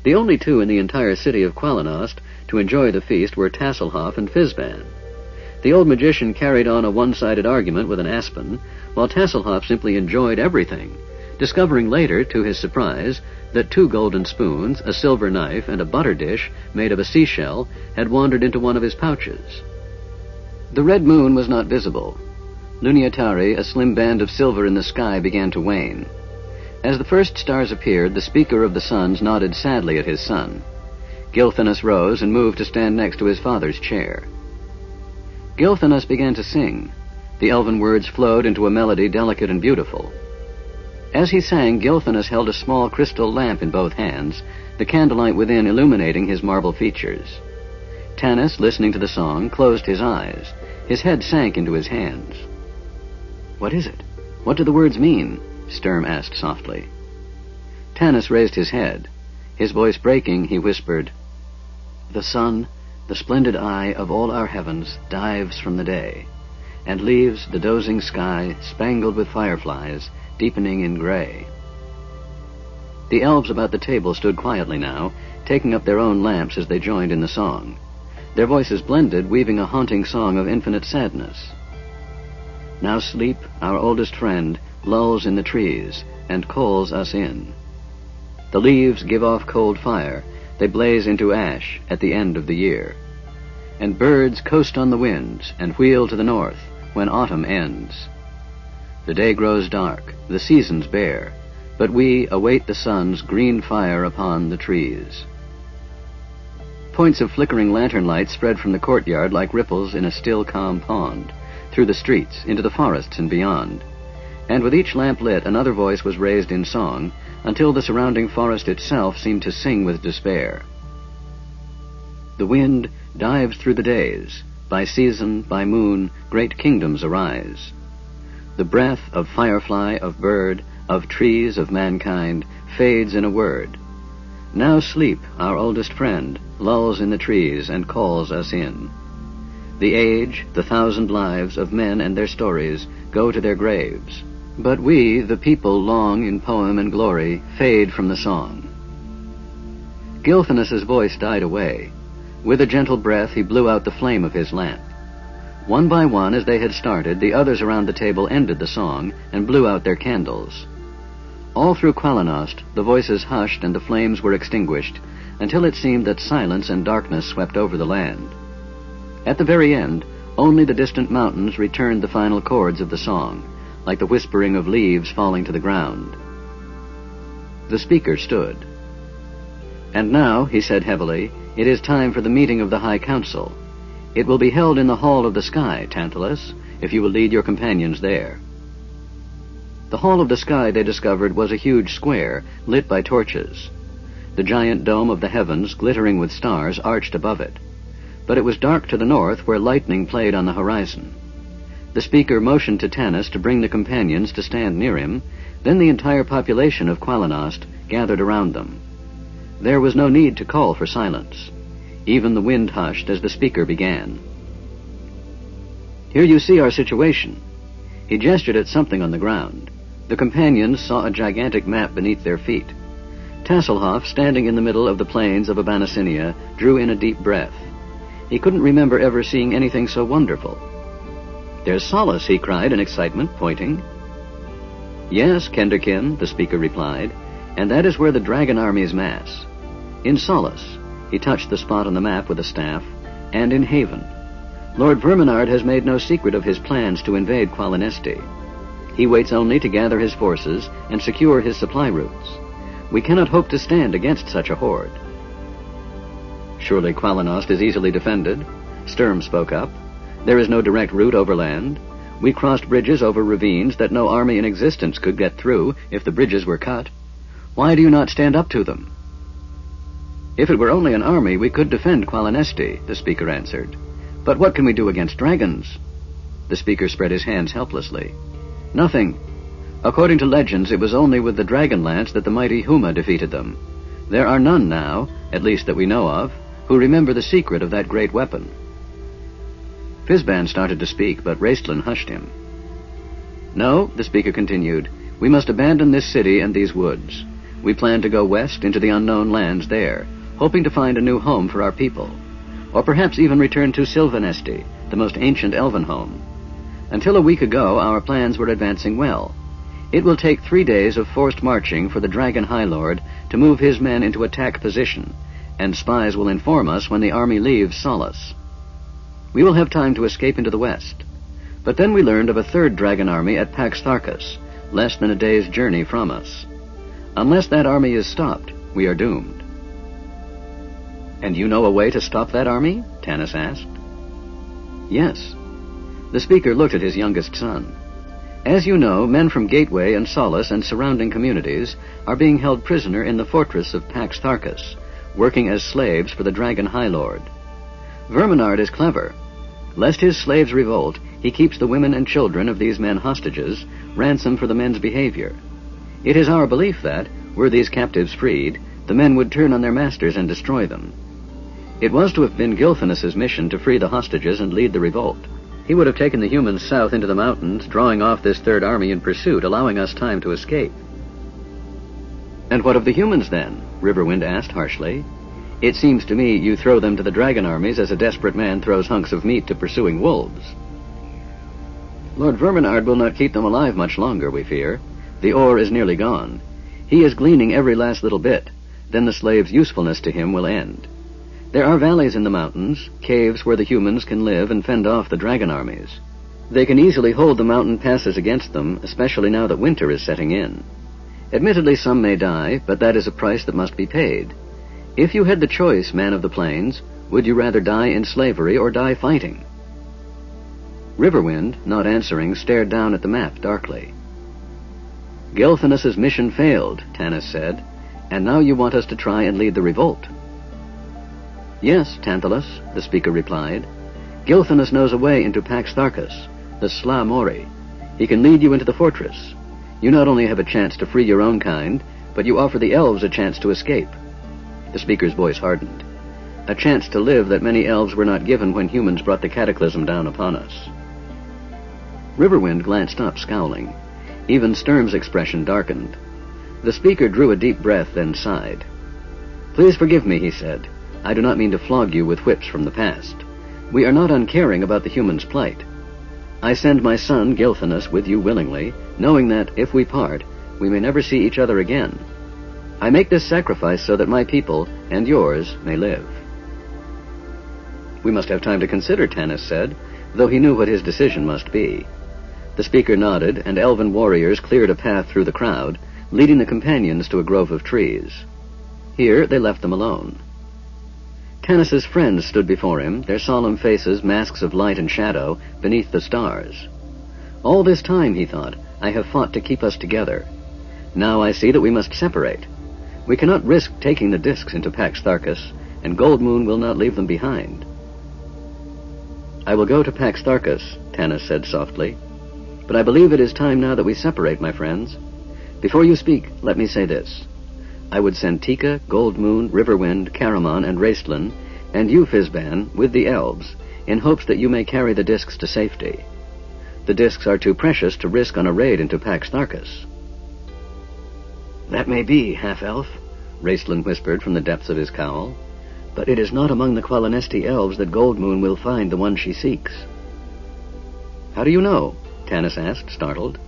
The only two in the entire city of Qualinost to enjoy the feast were Tasselhoff and Fizban. The old magician carried on a one-sided argument with an aspen, while Tasselhoff simply enjoyed everything, discovering later, to his surprise, that 2 golden spoons, a silver knife, and a butter dish made of a seashell had wandered into one of his pouches. The red moon was not visible. Luniatari, a slim band of silver in the sky, began to wane. As the first stars appeared, the speaker of the suns nodded sadly at his son. Gilthanas rose and moved to stand next to his father's chair. Gilthanas began to sing. The elven words flowed into a melody delicate and beautiful. As he sang, Gilthanas held a small crystal lamp in both hands, the candlelight within illuminating his marble features. Tanis, listening to the song, closed his eyes. His head sank into his hands. "What is it? What do the words mean?" Sturm asked softly. Tanis raised his head. His voice breaking, he whispered, "The sun, the splendid eye of all our heavens, dives from the day, and leaves the dozing sky spangled with fireflies, deepening in gray." The elves about the table stood quietly now, taking up their own lamps as they joined in the song. Their voices blended, weaving a haunting song of infinite sadness. "Now sleep, our oldest friend, lulls in the trees, and calls us in. The leaves give off cold fire, they blaze into ash at the end of the year. And birds coast on the winds, and wheel to the north, when autumn ends. The day grows dark, the seasons bare, but we await the sun's green fire upon the trees." Points of flickering lantern light spread from the courtyard like ripples in a still, calm pond, through the streets, into the forests and beyond. And with each lamp lit, another voice was raised in song, until the surrounding forest itself seemed to sing with despair. The wind dives through the days. By season, by moon, great kingdoms arise. The breath of firefly, of bird, of trees, of mankind, fades in a word. Now sleep, our oldest friend, lulls in the trees and calls us in. The age, the 1,000 lives of men and their stories go to their graves. But we, the people long in poem and glory, fade from the song. Gilthanas's voice died away. With a gentle breath, he blew out the flame of his lamp. One by one, as they had started, the others around the table ended the song and blew out their candles. All through Qualinost, the voices hushed and the flames were extinguished, until it seemed that silence and darkness swept over the land. At the very end, only the distant mountains returned the final chords of the song, like the whispering of leaves falling to the ground. The speaker stood. "And now," he said heavily, "it is time for the meeting of the High Council. It will be held in the Hall of the Sky, Tantalus, if you will lead your companions there." The Hall of the Sky, they discovered, was a huge square, lit by torches. The giant dome of the heavens, glittering with stars, arched above it. But it was dark to the north, where lightning played on the horizon. The speaker motioned to Tanis to bring the companions to stand near him. Then the entire population of Qualanost gathered around them. There was no need to call for silence. Even the wind hushed as the speaker began. "Here you see our situation." He gestured at something on the ground. The companions saw a gigantic map beneath their feet. Tasselhoff, standing in the middle of the plains of Abanasinia, drew in a deep breath. He couldn't remember ever seeing anything so wonderful. "There's Solace," he cried in excitement, pointing. "Yes, Kenderkin," the speaker replied, "and that is where the dragon armies mass. In Solace," he touched the spot on the map with a staff, "and in Haven. Lord Verminard has made no secret of his plans to invade Qualinesti. He waits only to gather his forces and secure his supply routes. We cannot hope to stand against such a horde." "Surely Qualinost is easily defended," Sturm spoke up. "There is no direct route overland. We crossed bridges over ravines that no army in existence could get through if the bridges were cut. Why do you not stand up to them?" "If it were only an army, we could defend Qualinesti," the speaker answered. "But what can we do against dragons?" The speaker spread his hands helplessly. "Nothing. According to legends, it was only with the dragon lance that the mighty Huma defeated them. There are none now, at least that we know of, who remember the secret of that great weapon." Fizban started to speak, but Raistlin hushed him. "No," the speaker continued, "we must abandon this city and these woods. We plan to go west into the unknown lands there, hoping to find a new home for our people. Or perhaps even return to Sylvanesti, the most ancient elven home. Until a week ago, our plans were advancing well. It will take 3 days of forced marching for the Dragon High Lord to move his men into attack position, and spies will inform us when the army leaves Solace. We will have time to escape into the west. But then we learned of a third dragon army at Pax Tharkas, less than a day's journey from us. Unless that army is stopped, we are doomed." "And you know a way to stop that army?" Tanis asked. "Yes." The speaker looked at his youngest son. "As you know, men from Gateway and Solace and surrounding communities are being held prisoner in the fortress of Pax Tharkas, working as slaves for the Dragon High Lord. Verminard is clever. Lest his slaves revolt, he keeps the women and children of these men hostages, ransom for the men's behavior. It is our belief that, were these captives freed, the men would turn on their masters and destroy them. It was to have been Gilphinus's mission to free the hostages and lead the revolt. He would have taken the humans south into the mountains, drawing off this third army in pursuit, allowing us time to escape." "And what of the humans, then?" Riverwind asked harshly. "It seems to me you throw them to the dragon armies as a desperate man throws hunks of meat to pursuing wolves." "Lord Verminard will not keep them alive much longer, we fear. The ore is nearly gone. He is gleaning every last little bit. Then the slave's usefulness to him will end. There are valleys in the mountains, caves where the humans can live and fend off the dragon armies. They can easily hold the mountain passes against them, especially now that winter is setting in. Admittedly, some may die, but that is a price that must be paid. If you had the choice, man of the plains, would you rather die in slavery or die fighting?" Riverwind, not answering, stared down at the map darkly. "Gilphinus's mission failed," Tanis said, "and now you want us to try and lead the revolt." "Yes, Tantalus," the speaker replied. "Gilphinus knows a way into Pax Tharkas, the Sla Mori. He can lead you into the fortress. You not only have a chance to free your own kind, but you offer the elves a chance to escape." The speaker's voice hardened. "A chance to live that many elves were not given when humans brought the cataclysm down upon us." Riverwind glanced up, scowling. Even Sturm's expression darkened. The speaker drew a deep breath, then sighed. "Please forgive me," he said. "I do not mean to flog you with whips from the past. We are not uncaring about the human's plight. I send my son, Gilphinus, with you willingly, knowing that, if we part, we may never see each other again. I make this sacrifice so that my people, and yours, may live." "We must have time to consider," Tanis said, though he knew what his decision must be. The speaker nodded, and elven warriors cleared a path through the crowd, leading the companions to a grove of trees. Here they left them alone. Tanis's friends stood before him, their solemn faces masks of light and shadow, beneath the stars. "All this time," he thought, "I have fought to keep us together. Now I see that we must separate. We cannot risk taking the discs into Pax Tharkas, and Gold Moon will not leave them behind. I will go to Pax Tharkas, Tanis said softly. But I believe it is time now that we separate, my friends. Before you speak, let me say this. I would send Tika, Gold Moon, Riverwind, Caramon, and Raistlin, and you, Fizban, with the elves, in hopes that you may carry the discs to safety. The discs are too precious to risk on a raid into Pax Tharkas. That may be, half-elf, Raistlin whispered from the depths of his cowl, but it is not among the Qualinesti elves that Gold Moon will find the one she seeks. How do you know? Tanis asked, startled.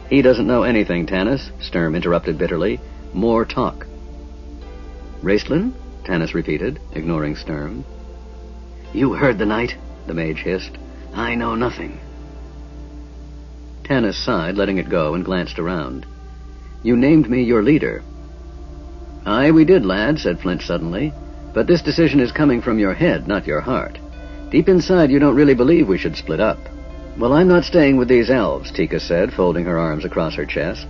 He doesn't know anything, Tanis, Sturm interrupted bitterly. More talk. Raistlin? Tanis repeated, ignoring Sturm. You heard the knight, the mage hissed. I know nothing. Tanis sighed, letting it go, and glanced around. You named me your leader. Aye, we did, lad, said Flint suddenly. But this decision is coming from your head, not your heart. Deep inside, you don't really believe we should split up. Well, I'm not staying with these elves, Tika said, folding her arms across her chest.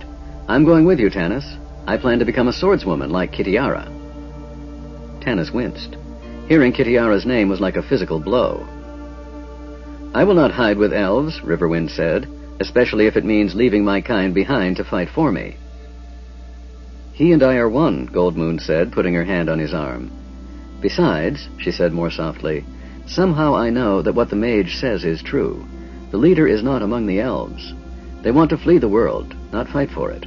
I'm going with you, Tanis. I plan to become a swordswoman like Kitiara. Tanis winced. Hearing Kitiara's name was like a physical blow. I will not hide with elves, Riverwind said, especially if it means leaving my kind behind to fight for me. He and I are one, Gold Moon said, putting her hand on his arm. Besides, she said more softly, somehow I know that what the mage says is true. The leader is not among the elves. They want to flee the world, not fight for it.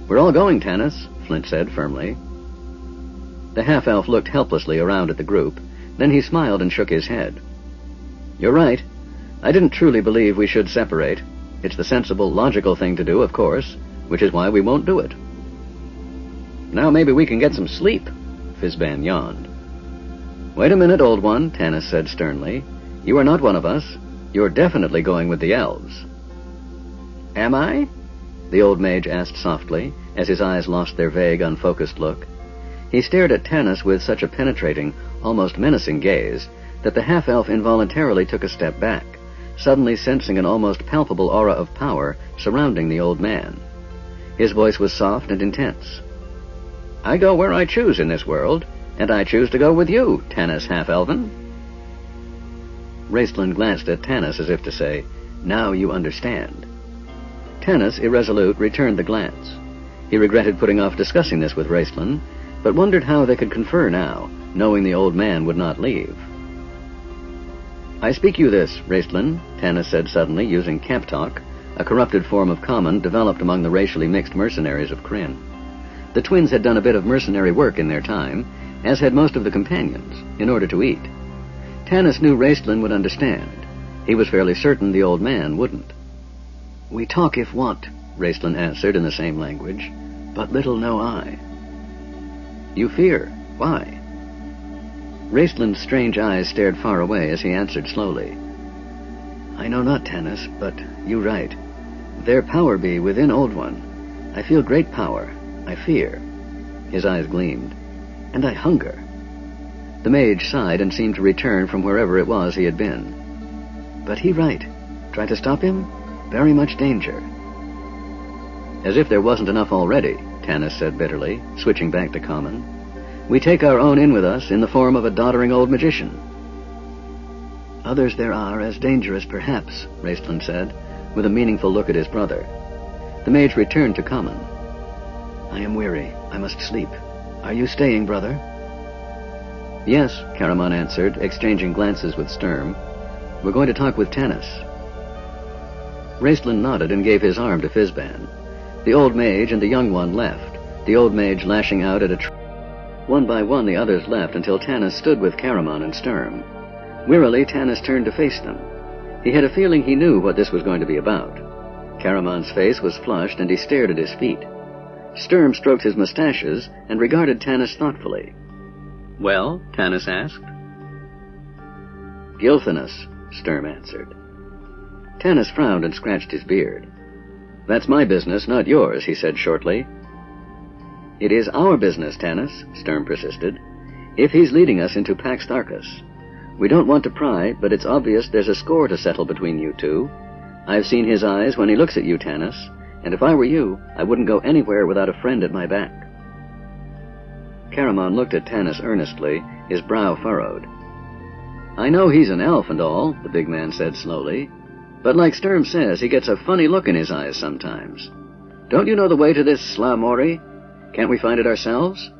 We're all going, Tanis, Flint said firmly. The half-elf looked helplessly around at the group, then he smiled and shook his head. You're right. I didn't truly believe we should separate. It's the sensible, logical thing to do, of course, which is why we won't do it. Now maybe we can get some sleep, Fizban yawned. Wait a minute, old one, Tanis said sternly. You are not one of us. You're definitely going with the elves. Am I? The old mage asked softly, as his eyes lost their vague, unfocused look. He stared at Tanis with such a penetrating, almost menacing gaze that the half-elf involuntarily took a step back, suddenly sensing an almost palpable aura of power surrounding the old man. His voice was soft and intense. I go where I choose in this world, and I choose to go with you, Tanis half-elven. Raistlin glanced at Tanis as if to say, Now you understand. Tanis, irresolute, returned the glance. He regretted putting off discussing this with Raistlin, but wondered how they could confer now, knowing the old man would not leave. I speak you this, Raistlin, Tanis said suddenly, using camp talk, a corrupted form of common developed among the racially mixed mercenaries of Krynn. The twins had done a bit of mercenary work in their time, as had most of the companions, in order to eat. Tanis knew Raistlin would understand. He was fairly certain the old man wouldn't. We talk if want, Raistlin answered in the same language, but little know I. You fear. Why? Raistlin's strange eyes stared far away as he answered slowly. I know not, Tanis, but you right. Their power be within Old One. I feel great power. I fear. His eyes gleamed. And I hunger. The mage sighed and seemed to return from wherever it was he had been. But he right. Try to stop him? Very much danger. As if there wasn't enough already, Tanis said bitterly, switching back to common. We take our own in with us in the form of a doddering old magician. Others there are as dangerous, perhaps, Raistlin said, with a meaningful look at his brother. The mage returned to common. I am weary. I must sleep. Are you staying, brother? Yes, Caramon answered, exchanging glances with Sturm. We're going to talk with Tanis. Raistlin nodded and gave his arm to Fizban. The old mage and the young one left, the old mage lashing out at a tree. One by one the others left until Tanis stood with Caramon and Sturm. Wearily, Tanis turned to face them. He had a feeling he knew what this was going to be about. Caramon's face was flushed and he stared at his feet. Sturm stroked his mustaches and regarded Tanis thoughtfully. Well? Tanis asked. Gilthanus, Sturm answered. Tanis frowned and scratched his beard. That's my business, not yours, he said shortly. It is our business, Tanis, Sturm persisted. If he's leading us into Pax Tharkas. We don't want to pry, but it's obvious there's a score to settle between you two. I've seen his eyes when he looks at you, Tanis, And if I were you, I wouldn't go anywhere without a friend at my back. Caramon looked at Tanis earnestly, his brow furrowed. I know he's an elf and all, the big man said slowly, but like Sturm says, he gets a funny look in his eyes sometimes. Don't you know the way to this Sla Mori? Can't we find it ourselves?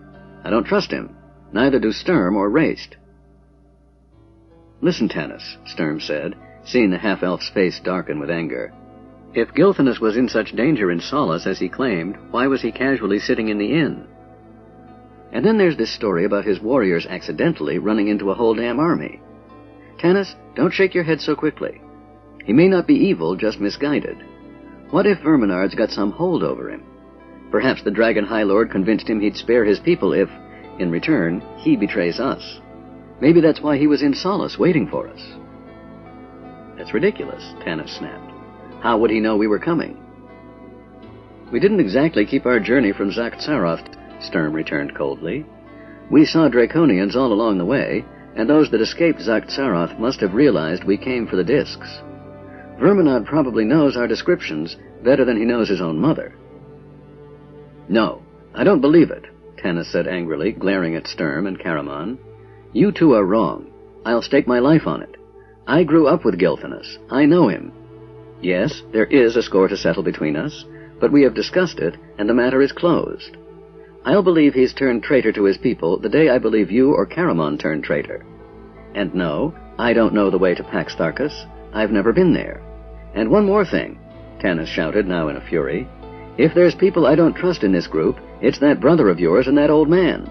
I don't trust him. Neither do Sturm or Raist. Listen, Tanis, Sturm said, seeing the half-elf's face darken with anger. If Gilthanas was in such danger in Solace as he claimed, why was he casually sitting in the inn? And then there's this story about his warriors accidentally running into a whole damn army. Tanis, don't shake your head so quickly. He may not be evil, just misguided. What if Verminard's got some hold over him? Perhaps the Dragon High Lord convinced him he'd spare his people if, in return, he betrays us. Maybe that's why he was in Solace, waiting for us. That's ridiculous, Tanis snapped. How would he know we were coming? We didn't exactly keep our journey from Zakhtsaroth, Sturm returned coldly. We saw Draconians all along the way, and those that escaped Zakhtsaroth must have realized we came for the discs. Verminard probably knows our descriptions better than he knows his own mother. No, I don't believe it, Tanis said angrily, glaring at Sturm and Caramon. You two are wrong. I'll stake my life on it. I grew up with Gilthanas. I know him. Yes, there is a score to settle between us, but we have discussed it, and the matter is closed. I'll believe he's turned traitor to his people the day I believe you or Caramon turned traitor. And no, I don't know the way to Pax Tharkas. I've never been there. And one more thing, Tanis shouted, now in a fury. If there's people I don't trust in this group, it's that brother of yours and that old man.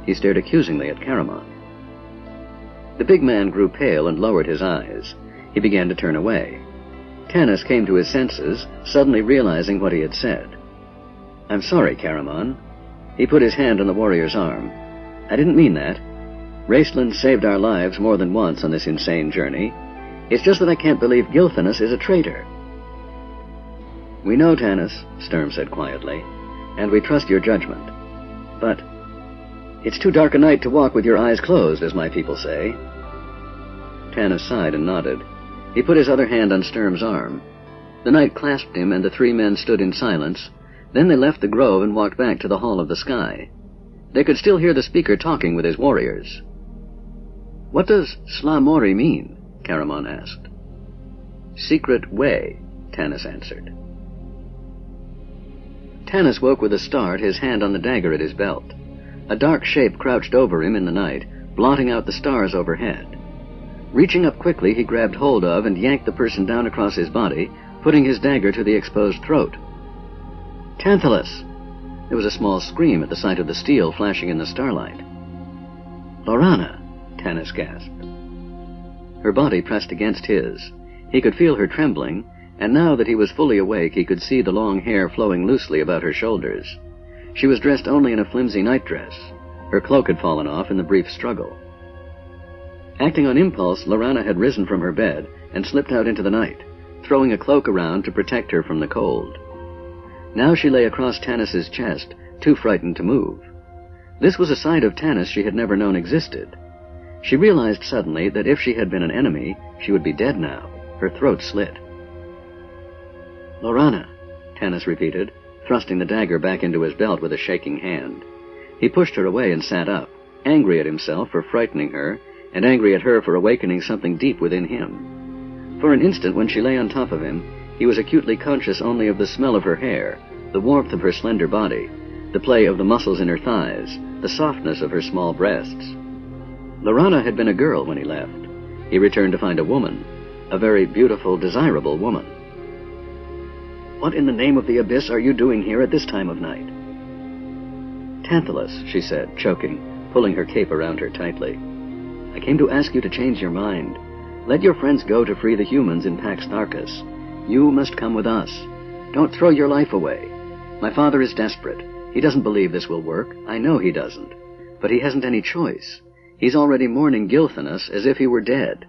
He stared accusingly at Caramon. The big man grew pale and lowered his eyes. He began to turn away. Tanis came to his senses, suddenly realizing what he had said. I'm sorry, Caramon. He put his hand on the warrior's arm. I didn't mean that. Raistland saved our lives more than once on this insane journey. It's just that I can't believe Gilthanas is a traitor. We know, Tanis, Sturm said quietly, and we trust your judgment. But it's too dark a night to walk with your eyes closed, as my people say. Tanis sighed and nodded. He put his other hand on Sturm's arm. The knight clasped him, and the three men stood in silence. Then they left the grove and walked back to the Hall of the Sky. They could still hear the speaker talking with his warriors. What does Sla Mori mean? Caramon asked. Secret way, Tanis answered. Tanis woke with a start, his hand on the dagger at his belt. A dark shape crouched over him in the night, blotting out the stars overhead. Reaching up quickly, he grabbed hold of and yanked the person down across his body, putting his dagger to the exposed throat. Tantalus! There was a small scream at the sight of the steel flashing in the starlight. Lorana! Tanis gasped. Her body pressed against his. He could feel her trembling, and now that he was fully awake, he could see the long hair flowing loosely about her shoulders. She was dressed only in a flimsy nightdress. Her cloak had fallen off in the brief struggle. Acting on impulse, Lorana had risen from her bed and slipped out into the night, throwing a cloak around to protect her from the cold. Now she lay across Tanis's chest, too frightened to move. This was a side of Tanis she had never known existed. She realized suddenly that if she had been an enemy, she would be dead now, her throat slit. Lorana, Tanis repeated, thrusting the dagger back into his belt with a shaking hand. He pushed her away and sat up, angry at himself for frightening her, and angry at her for awakening something deep within him. For an instant, when she lay on top of him, he was acutely conscious only of the smell of her hair, the warmth of her slender body, the play of the muscles in her thighs, the softness of her small breasts. Lorana had been a girl when he left. He returned to find a woman, a very beautiful, desirable woman. What in the name of the abyss are you doing here at this time of night? Tantalus, she said, choking, pulling her cape around her tightly. I came to ask you to change your mind. Let your friends go to free the humans in Pax Tharkas. You must come with us. Don't throw your life away. My father is desperate. He doesn't believe this will work. I know he doesn't. But he hasn't any choice. He's already mourning Gilthanas as if he were dead.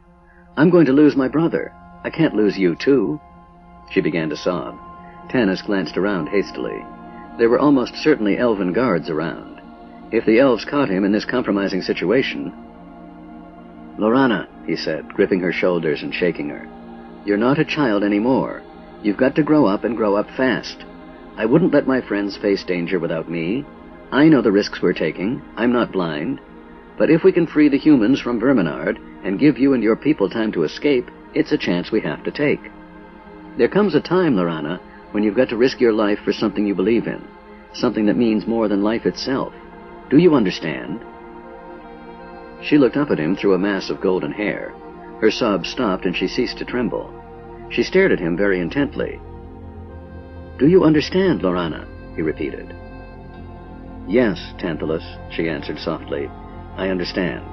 I'm going to lose my brother. I can't lose you, too. She began to sob. Tanis glanced around hastily. There were almost certainly elven guards around. If the elves caught him in this compromising situation... Lorana, he said, gripping her shoulders and shaking her. You're not a child anymore. You've got to grow up and grow up fast. I wouldn't let my friends face danger without me. I know the risks we're taking. I'm not blind. But if we can free the humans from Verminard and give you and your people time to escape, it's a chance we have to take. There comes a time, Lorana, when you've got to risk your life for something you believe in, something that means more than life itself. Do you understand? She looked up at him through a mass of golden hair. Her sobs stopped and she ceased to tremble. She stared at him very intently. Do you understand, Lorana? He repeated. Yes, Tantalus, she answered softly. I understand.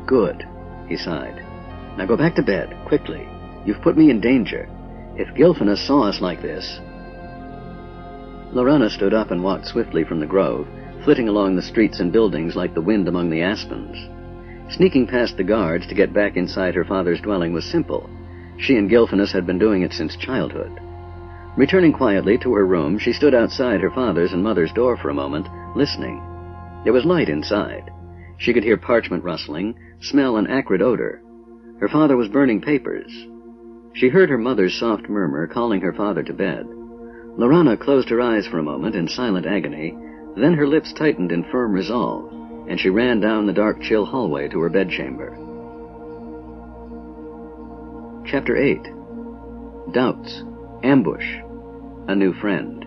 Good, he sighed. Now go back to bed, quickly. You've put me in danger. If Gilphinus saw us like this... Lorana stood up and walked swiftly from the grove, flitting along the streets and buildings like the wind among the aspens. Sneaking past the guards to get back inside her father's dwelling was simple. She and Gilphinus had been doing it since childhood. Returning quietly to her room, she stood outside her father's and mother's door for a moment, listening. There was light inside. She could hear parchment rustling, smell an acrid odor. Her father was burning papers. She heard her mother's soft murmur calling her father to bed. Lorana closed her eyes for a moment in silent agony, then her lips tightened in firm resolve, and she ran down the dark, chill hallway to her bedchamber. Chapter 8. Doubts. Ambush. A new friend.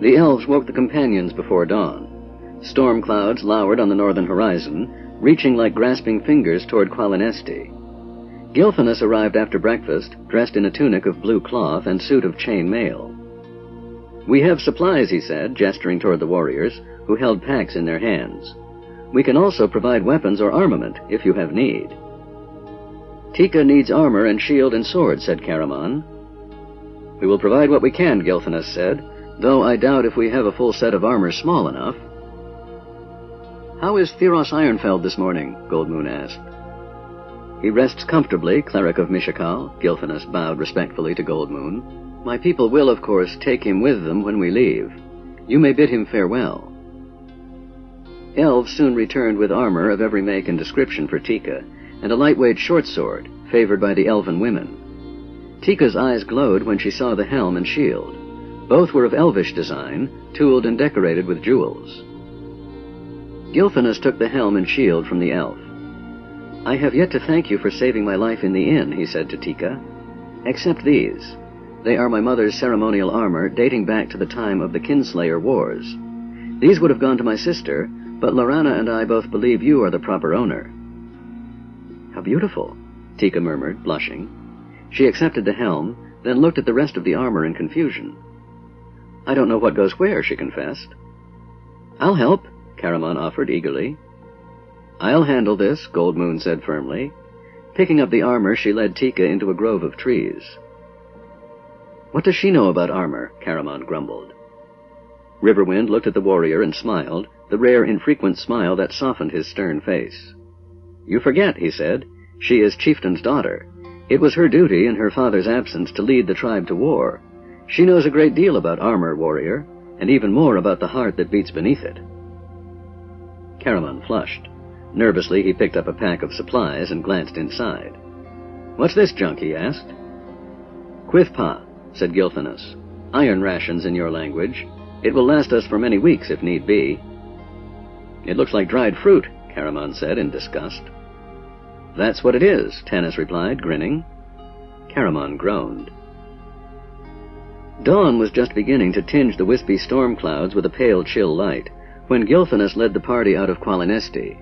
The elves woke the companions before dawn. Storm clouds lowered on the northern horizon, reaching like grasping fingers toward Qualinesti. Gilphinus arrived after breakfast, dressed in a tunic of blue cloth and suit of chain mail. We have supplies, he said, gesturing toward the warriors, who held packs in their hands. We can also provide weapons or armament, if you have need. Tika needs armor and shield and sword, said Caramon. We will provide what we can, Gilphinus said, though I doubt if we have a full set of armor small enough. How is Theros Ironfeld this morning? Goldmoon asked. He rests comfortably, cleric of Mishakal, Gilphinus bowed respectfully to Goldmoon. My people will, of course, take him with them when we leave. You may bid him farewell. Elves soon returned with armor of every make and description for Tika, and a lightweight short sword, favored by the elven women. Tika's eyes glowed when she saw the helm and shield. Both were of elvish design, tooled and decorated with jewels. Gilphinus took the helm and shield from the elf. I have yet to thank you for saving my life in the inn, he said to Tika. Except these. They are my mother's ceremonial armor dating back to the time of the Kinslayer Wars. These would have gone to my sister, but Lorana and I both believe you are the proper owner. How beautiful, Tika murmured, blushing. She accepted the helm, then looked at the rest of the armor in confusion. I don't know what goes where, she confessed. I'll help, Caramon offered eagerly. I'll handle this, Goldmoon said firmly. Picking up the armor, she led Tika into a grove of trees. What does she know about armor? Caramon grumbled. Riverwind looked at the warrior and smiled, the rare, infrequent smile that softened his stern face. You forget, he said. She is chieftain's daughter. It was her duty in her father's absence to lead the tribe to war. She knows a great deal about armor, warrior, and even more about the heart that beats beneath it. Caramon flushed. Nervously, he picked up a pack of supplies and glanced inside. What's this junk? He asked. Quithpa, said Gilphinus. Iron rations in your language. It will last us for many weeks if need be. It looks like dried fruit, Caramon said in disgust. That's what it is, Tanis replied, grinning. Caramon groaned. Dawn was just beginning to tinge the wispy storm clouds with a pale, chill light, when Gilphinus led the party out of Qualinesti.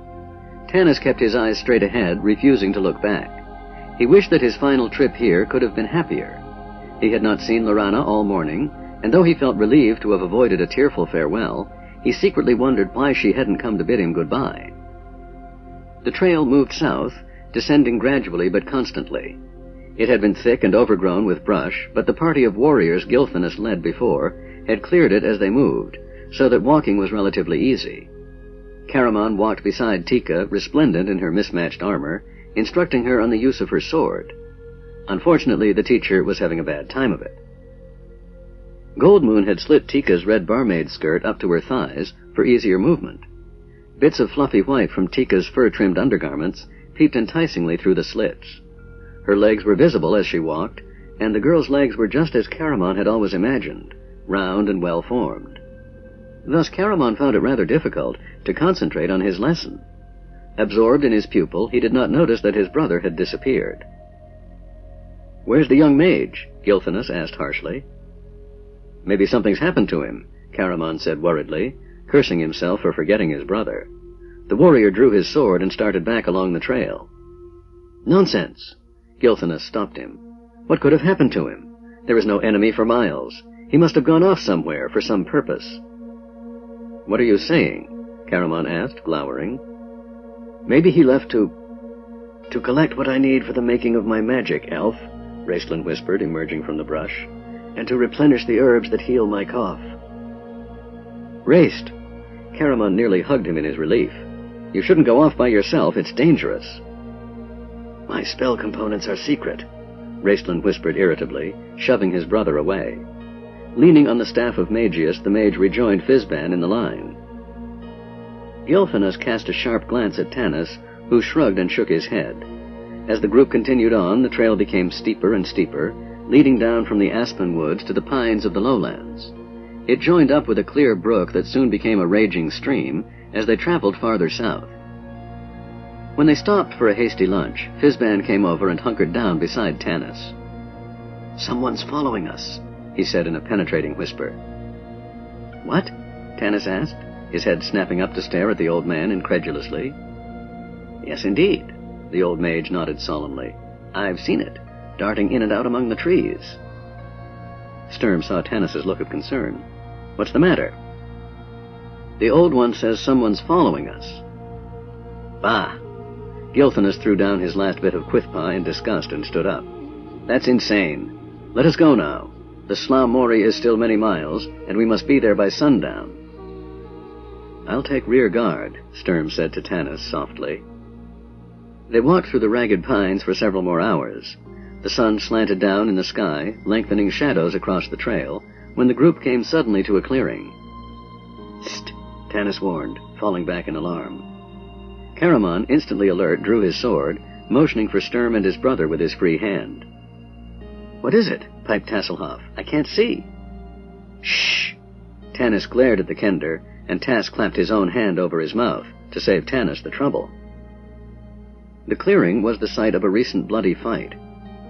Tanis kept his eyes straight ahead, refusing to look back. He wished that his final trip here could have been happier. He had not seen Lorana all morning, and though he felt relieved to have avoided a tearful farewell, he secretly wondered why she hadn't come to bid him goodbye. The trail moved south, descending gradually but constantly. It had been thick and overgrown with brush, but the party of warriors Gilphinus led before had cleared it as they moved, so that walking was relatively easy. Caramon walked beside Tika, resplendent in her mismatched armor, instructing her on the use of her sword. Unfortunately, the teacher was having a bad time of it. Goldmoon had slit Tika's red barmaid skirt up to her thighs for easier movement. Bits of fluffy white from Tika's fur-trimmed undergarments peeped enticingly through the slits. Her legs were visible as she walked, and the girl's legs were just as Caramon had always imagined, round and well-formed. Thus Caramon found it rather difficult to concentrate on his lesson. Absorbed in his pupil, he did not notice that his brother had disappeared. "Where's the young mage?" Gilthanus asked harshly. "Maybe something's happened to him," Caramon said worriedly, cursing himself for forgetting his brother. The warrior drew his sword and started back along the trail. "Nonsense!" Gilthanus stopped him. "What could have happened to him? There is no enemy for miles. He must have gone off somewhere for some purpose." "What are you saying?" Caramon asked, glowering. "Maybe he left to collect what I need for the making of my magic, elf," Raistlin whispered, emerging from the brush, "and to replenish the herbs that heal my cough." "Raist!" Caramon nearly hugged him in his relief. "You shouldn't go off by yourself. It's dangerous." "My spell components are secret," Raistlin whispered irritably, shoving his brother away. Leaning on the staff of Magius, the mage rejoined Fizban in the line. Gilthanus cast a sharp glance at Tanis, who shrugged and shook his head. As the group continued on, the trail became steeper and steeper, leading down from the aspen woods to the pines of the lowlands. It joined up with a clear brook that soon became a raging stream as they traveled farther south. When they stopped for a hasty lunch, Fizban came over and hunkered down beside Tanis. "Someone's following us," he said in a penetrating whisper. "What?" Tanis asked, his head snapping up to stare at the old man incredulously. "Yes, indeed," the old mage nodded solemnly. "I've seen it, darting in and out among the trees." Sturm saw Tanis's look of concern. "What's the matter?" "The old one says someone's following us." "Bah!" Gilthanus threw down his last bit of quithpa in disgust and stood up. "That's insane. Let us go now. The Sla Mori is still many miles, and we must be there by sundown." "I'll take rear guard," Sturm said to Tanis softly. They walked through the ragged pines for several more hours. The sun slanted down in the sky, lengthening shadows across the trail, when the group came suddenly to a clearing. "Hist!" Tanis warned, falling back in alarm. Caramon, instantly alert, drew his sword, motioning for Sturm and his brother with his free hand. "What is it?" piped Tasselhoff. "I can't see." "Shh!" Tanis glared at the kender, and Tass clapped his own hand over his mouth to save Tanis the trouble. The clearing was the site of a recent bloody fight.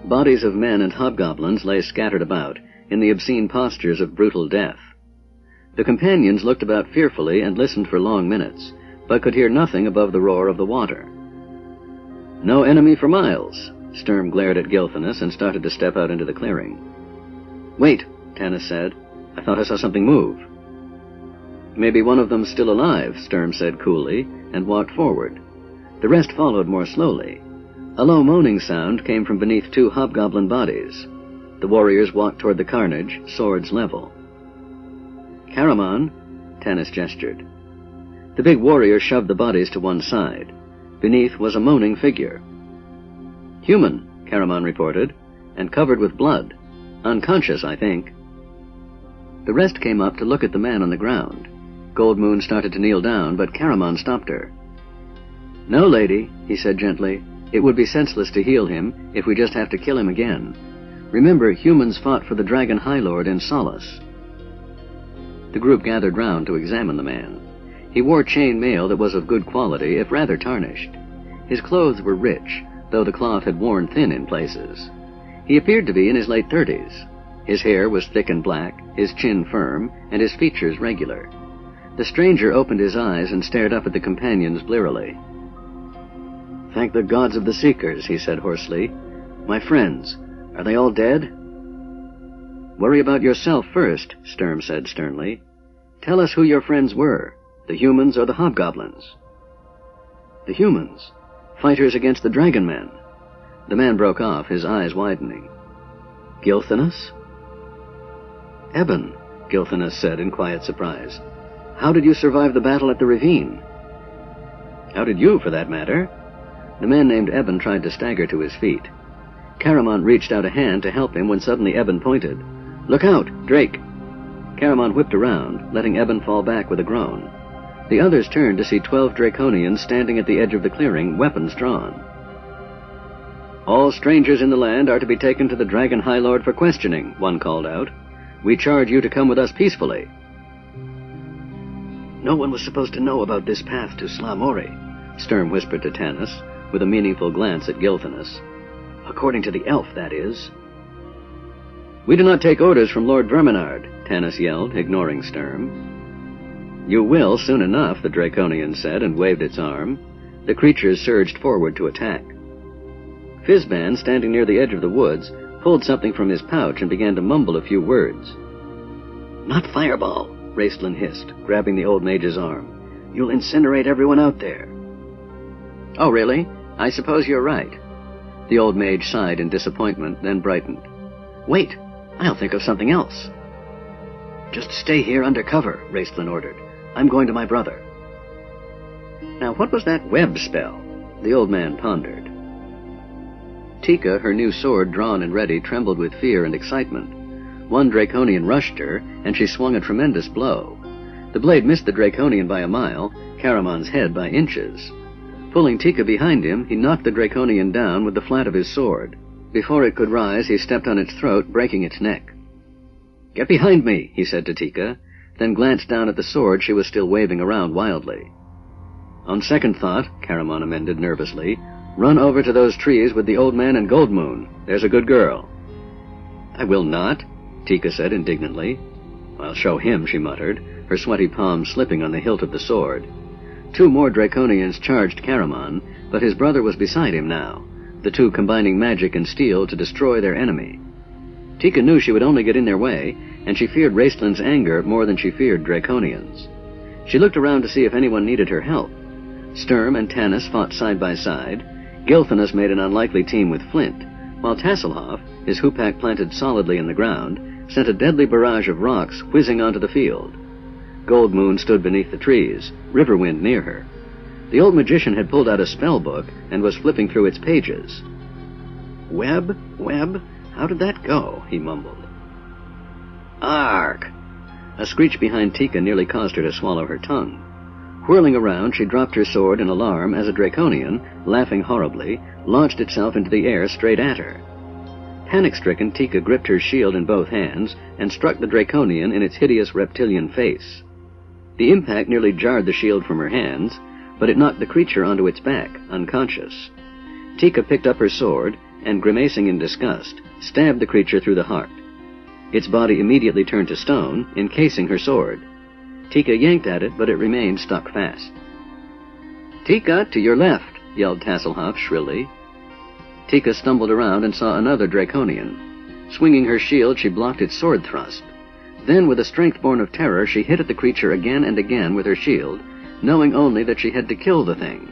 Bodies of men and hobgoblins lay scattered about in the obscene postures of brutal death. The companions looked about fearfully and listened for long minutes, but could hear nothing above the roar of the water. "No enemy for miles." Sturm glared at Gilthanus and started to step out into the clearing. "Wait," Tanis said. "I thought I saw something move." "Maybe one of them's still alive," Sturm said coolly, and walked forward. The rest followed more slowly. A low moaning sound came from beneath two hobgoblin bodies. The warriors walked toward the carnage, swords level. "Caramon," Tanis gestured. The big warrior shoved the bodies to one side. Beneath was a moaning figure. "Human," Caramon reported, "and covered with blood. Unconscious, I think." The rest came up to look at the man on the ground. Goldmoon started to kneel down, but Caramon stopped her. "No, lady," he said gently. "It would be senseless to heal him if we just have to kill him again. Remember, humans fought for the Dragon High Lord in Solace." The group gathered round to examine the man. He wore chain mail that was of good quality, if rather tarnished. His clothes were rich, though the cloth had worn thin in places. He appeared to be in his late 30s. His hair was thick and black, his chin firm, and his features regular. The stranger opened his eyes and stared up at the companions blearily. "Thank the gods of the Seekers," he said hoarsely. "My friends, are they all dead?" "Worry about yourself first," Sturm said sternly. "Tell us who your friends were, the humans or the hobgoblins." "The humans. Fighters against the dragon men." The man broke off, his eyes widening. "Gilthanus?" "Eben," Gilthanus said in quiet surprise. "How did you survive the battle at the ravine?" "How did you, for that matter?" The man named Eben tried to stagger to his feet. Caramon reached out a hand to help him when suddenly Eben pointed. "Look out, Drake!" Caramon whipped around, letting Eben fall back with a groan. The others turned to see 12 Draconians standing at the edge of the clearing, weapons drawn. "All strangers in the land are to be taken to the Dragon High Lord for questioning," one called out. "We charge you to come with us peacefully." "No one was supposed to know about this path to Slamori," Sturm whispered to Tanis, with a meaningful glance at Gilthanas. "According to the elf, that is." "We do not take orders from Lord Verminard," Tanis yelled, ignoring Sturm. "You will, soon enough," the Draconian said, and waved its arm. The creatures surged forward to attack. Fizban, standing near the edge of the woods, pulled something from his pouch and began to mumble a few words. "Not fireball," Raistlin hissed, grabbing the old mage's arm. "You'll incinerate everyone out there." "Oh, really? I suppose you're right." The old mage sighed in disappointment, then brightened. "Wait, I'll think of something else." "Just stay here under cover," Raistlin ordered. "I'm going to my brother." "Now, what was that web spell?" The old man pondered. Tika, her new sword drawn and ready, trembled with fear and excitement. One Draconian rushed her, and she swung a tremendous blow. The blade missed the Draconian by a mile, Caramon's head by inches. Pulling Tika behind him, he knocked the Draconian down with the flat of his sword. Before it could rise, he stepped on its throat, breaking its neck. "Get behind me," he said to Tika, then glanced down at the sword she was still waving around wildly. "On second thought," Caramon amended nervously, "run over to those trees with the old man and Gold Moon. There's a good girl." "I will not," Tika said indignantly. "I'll show him," she muttered, her sweaty palms slipping on the hilt of the sword. Two more Draconians charged Caramon, but his brother was beside him now, the two combining magic and steel to destroy their enemy. Tika knew she would only get in their way, and she feared Raistlin's anger more than she feared Draconians. She looked around to see if anyone needed her help. Sturm and Tanis fought side by side. Gilthanas made an unlikely team with Flint, while Tasselhoff, his hoopak planted solidly in the ground, sent a deadly barrage of rocks whizzing onto the field. Gold Moon stood beneath the trees, Riverwind near her. The old magician had pulled out a spell book and was flipping through its pages. "Web? How did that go?" he mumbled. "Ark!" A screech behind Tika nearly caused her to swallow her tongue. Whirling around, she dropped her sword in alarm as a Draconian, laughing horribly, launched itself into the air straight at her. Panic-stricken, Tika gripped her shield in both hands and struck the Draconian in its hideous reptilian face. The impact nearly jarred the shield from her hands, but it knocked the creature onto its back, unconscious. Tika picked up her sword and, grimacing in disgust, stabbed the creature through the heart. Its body immediately turned to stone, encasing her sword. Tika yanked at it, but it remained stuck fast. "Tika, to your left!" yelled Tasselhoff shrilly. Tika stumbled around and saw another Draconian. Swinging her shield, she blocked its sword thrust. Then, with a strength born of terror, she hit at the creature again and again with her shield, knowing only that she had to kill the thing.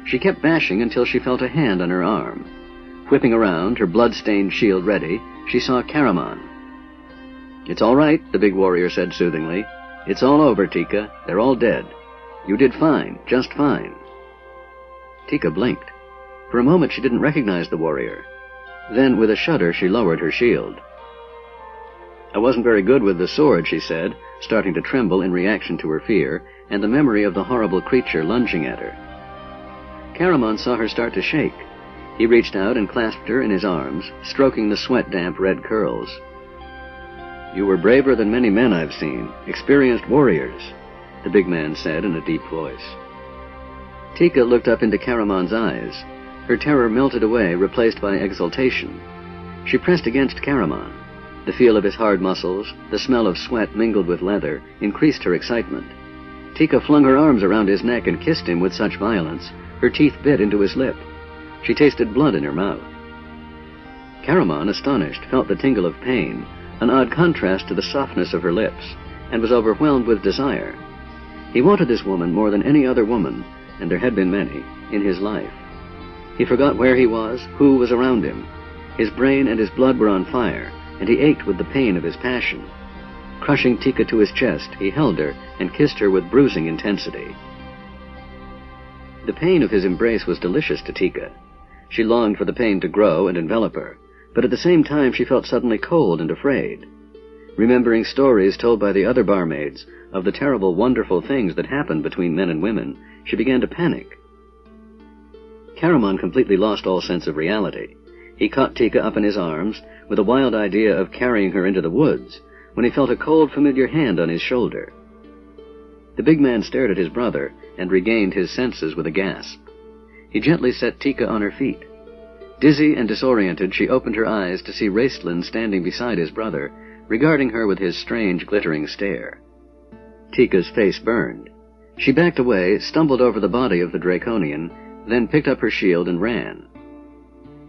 She kept bashing until she felt a hand on her arm. Whipping around, her blood-stained shield ready, she saw Caramon. "It's all right," the big warrior said soothingly. "It's all over, Tika. They're all dead. You did fine, just fine." Tika blinked. For a moment she didn't recognize the warrior. Then, with a shudder, she lowered her shield. "I wasn't very good with the sword," she said, starting to tremble in reaction to her fear and the memory of the horrible creature lunging at her. Caramon saw her start to shake. He reached out and clasped her in his arms, stroking the sweat-damp red curls. "You were braver than many men I've seen, experienced warriors," the big man said in a deep voice. Tika looked up into Caramon's eyes. Her terror melted away, replaced by exultation. She pressed against Caramon. The feel of his hard muscles, the smell of sweat mingled with leather, increased her excitement. Tika flung her arms around his neck and kissed him with such violence, her teeth bit into his lip. She tasted blood in her mouth. Caramon, astonished, felt the tingle of pain, an odd contrast to the softness of her lips, and was overwhelmed with desire. He wanted this woman more than any other woman, and there had been many, in his life. He forgot where he was, who was around him. His brain and his blood were on fire, and he ached with the pain of his passion. Crushing Tika to his chest, he held her and kissed her with bruising intensity. The pain of his embrace was delicious to Tika. She longed for the pain to grow and envelop her, but at the same time she felt suddenly cold and afraid. Remembering stories told by the other barmaids of the terrible, wonderful things that happened between men and women, she began to panic. Caramon completely lost all sense of reality. He caught Tika up in his arms, with a wild idea of carrying her into the woods, when he felt a cold, familiar hand on his shoulder. The big man stared at his brother and regained his senses with a gasp. He gently set Tika on her feet. Dizzy and disoriented, she opened her eyes to see Raistlin standing beside his brother, regarding her with his strange, glittering stare. Tika's face burned. She backed away, stumbled over the body of the Draconian, then picked up her shield and ran.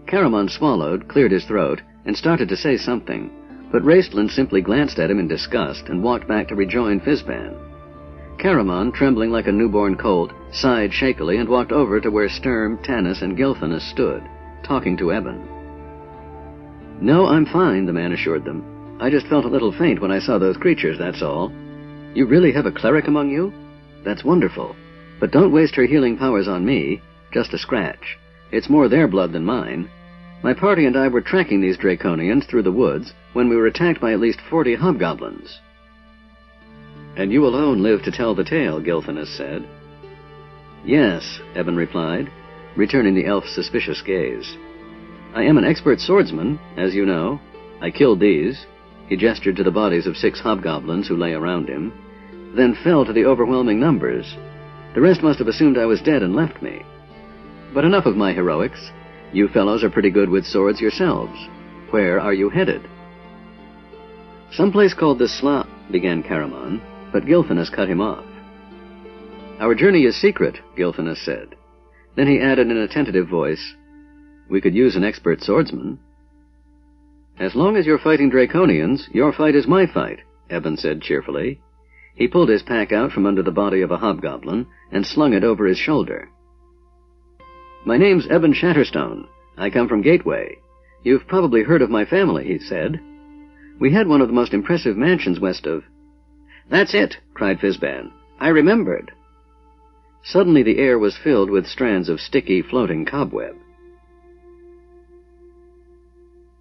Caramon swallowed, cleared his throat, and started to say something, but Raistlin simply glanced at him in disgust and walked back to rejoin Fizban. Caramon, trembling like a newborn colt, sighed shakily and walked over to where Sturm, Tanis, and Gilthanas stood, talking to Eben. "No, I'm fine," the man assured them. "I just felt a little faint when I saw those creatures, that's all." "You really have a cleric among you? That's wonderful. But don't waste her healing powers on me. Just a scratch. It's more their blood than mine. My party and I were tracking these Draconians through the woods when we were attacked by at least 40 hobgoblins." "And you alone live to tell the tale," Gilthanas said. "Yes," Eben replied, returning the elf's suspicious gaze. "I am an expert swordsman, as you know. I killed these." He gestured to the bodies of 6 hobgoblins who lay around him, then fell to the overwhelming numbers. The rest must have assumed I was dead and left me. But enough of my heroics. You fellows are pretty good with swords yourselves. Where are you headed?" "Someplace called the Slop," began Caramon, but Gilthanas cut him off. "Our journey is secret," Gilthanas said. Then he added in a tentative voice, "We could use an expert swordsman." "As long as you're fighting Draconians, your fight is my fight," Eben said cheerfully. He pulled his pack out from under the body of a hobgoblin and slung it over his shoulder. "My name's Eben Shatterstone. I come from Gateway. You've probably heard of my family," he said. "We had one of the most impressive mansions west of—" "That's it!" cried Fizban. "I remembered." Suddenly the air was filled with strands of sticky, floating cobweb.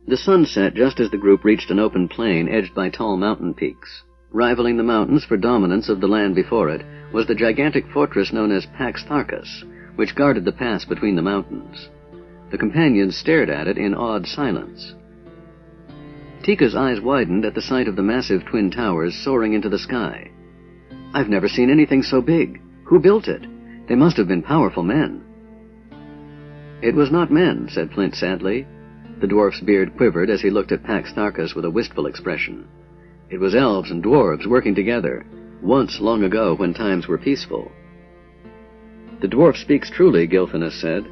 The sun set just as the group reached an open plain edged by tall mountain peaks. Rivaling the mountains for dominance of the land before it was the gigantic fortress known as Pax Tharkas, which guarded the pass between the mountains. The companions stared at it in awed silence. Tika's eyes widened at the sight of the massive twin towers soaring into the sky. "I've never seen anything so big. Who built it? They must have been powerful men." "It was not men," said Flint sadly. The dwarf's beard quivered as he looked at Pax Tharkas with a wistful expression. "It was elves and dwarves working together, once long ago when times were peaceful." "The dwarf speaks truly," Gilthanas said.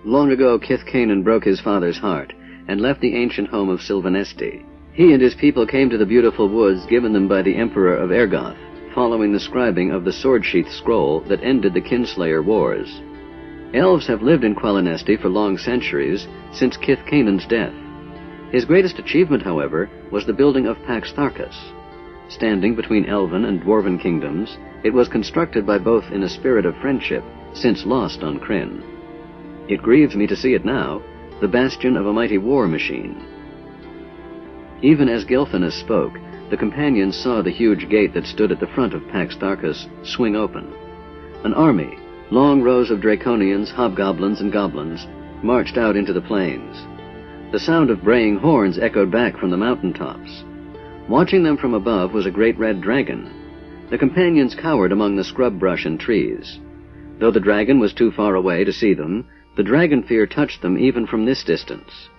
"Long ago Kith Kanan broke his father's heart and left the ancient home of Sylvanesti. He and his people came to the beautiful woods given them by the Emperor of Ergoth, following the scribing of the Swordsheath scroll that ended the Kinslayer Wars. Elves have lived in Qualinesti for long centuries, since Kith Kanan's death. His greatest achievement, however, was the building of Pax Tharkas. Standing between elven and dwarven kingdoms, it was constructed by both in a spirit of friendship, since lost on Krynn. It grieves me to see it now, the bastion of a mighty war machine." Even as Gilthanas spoke, the companions saw the huge gate that stood at the front of Pax Tharkas swing open. An army, long rows of Draconians, hobgoblins, and goblins, marched out into the plains. The sound of braying horns echoed back from the mountain tops. Watching them from above was a great red dragon. The companions cowered among the scrub brush and trees. Though the dragon was too far away to see them, the dragon fear touched them even from this distance.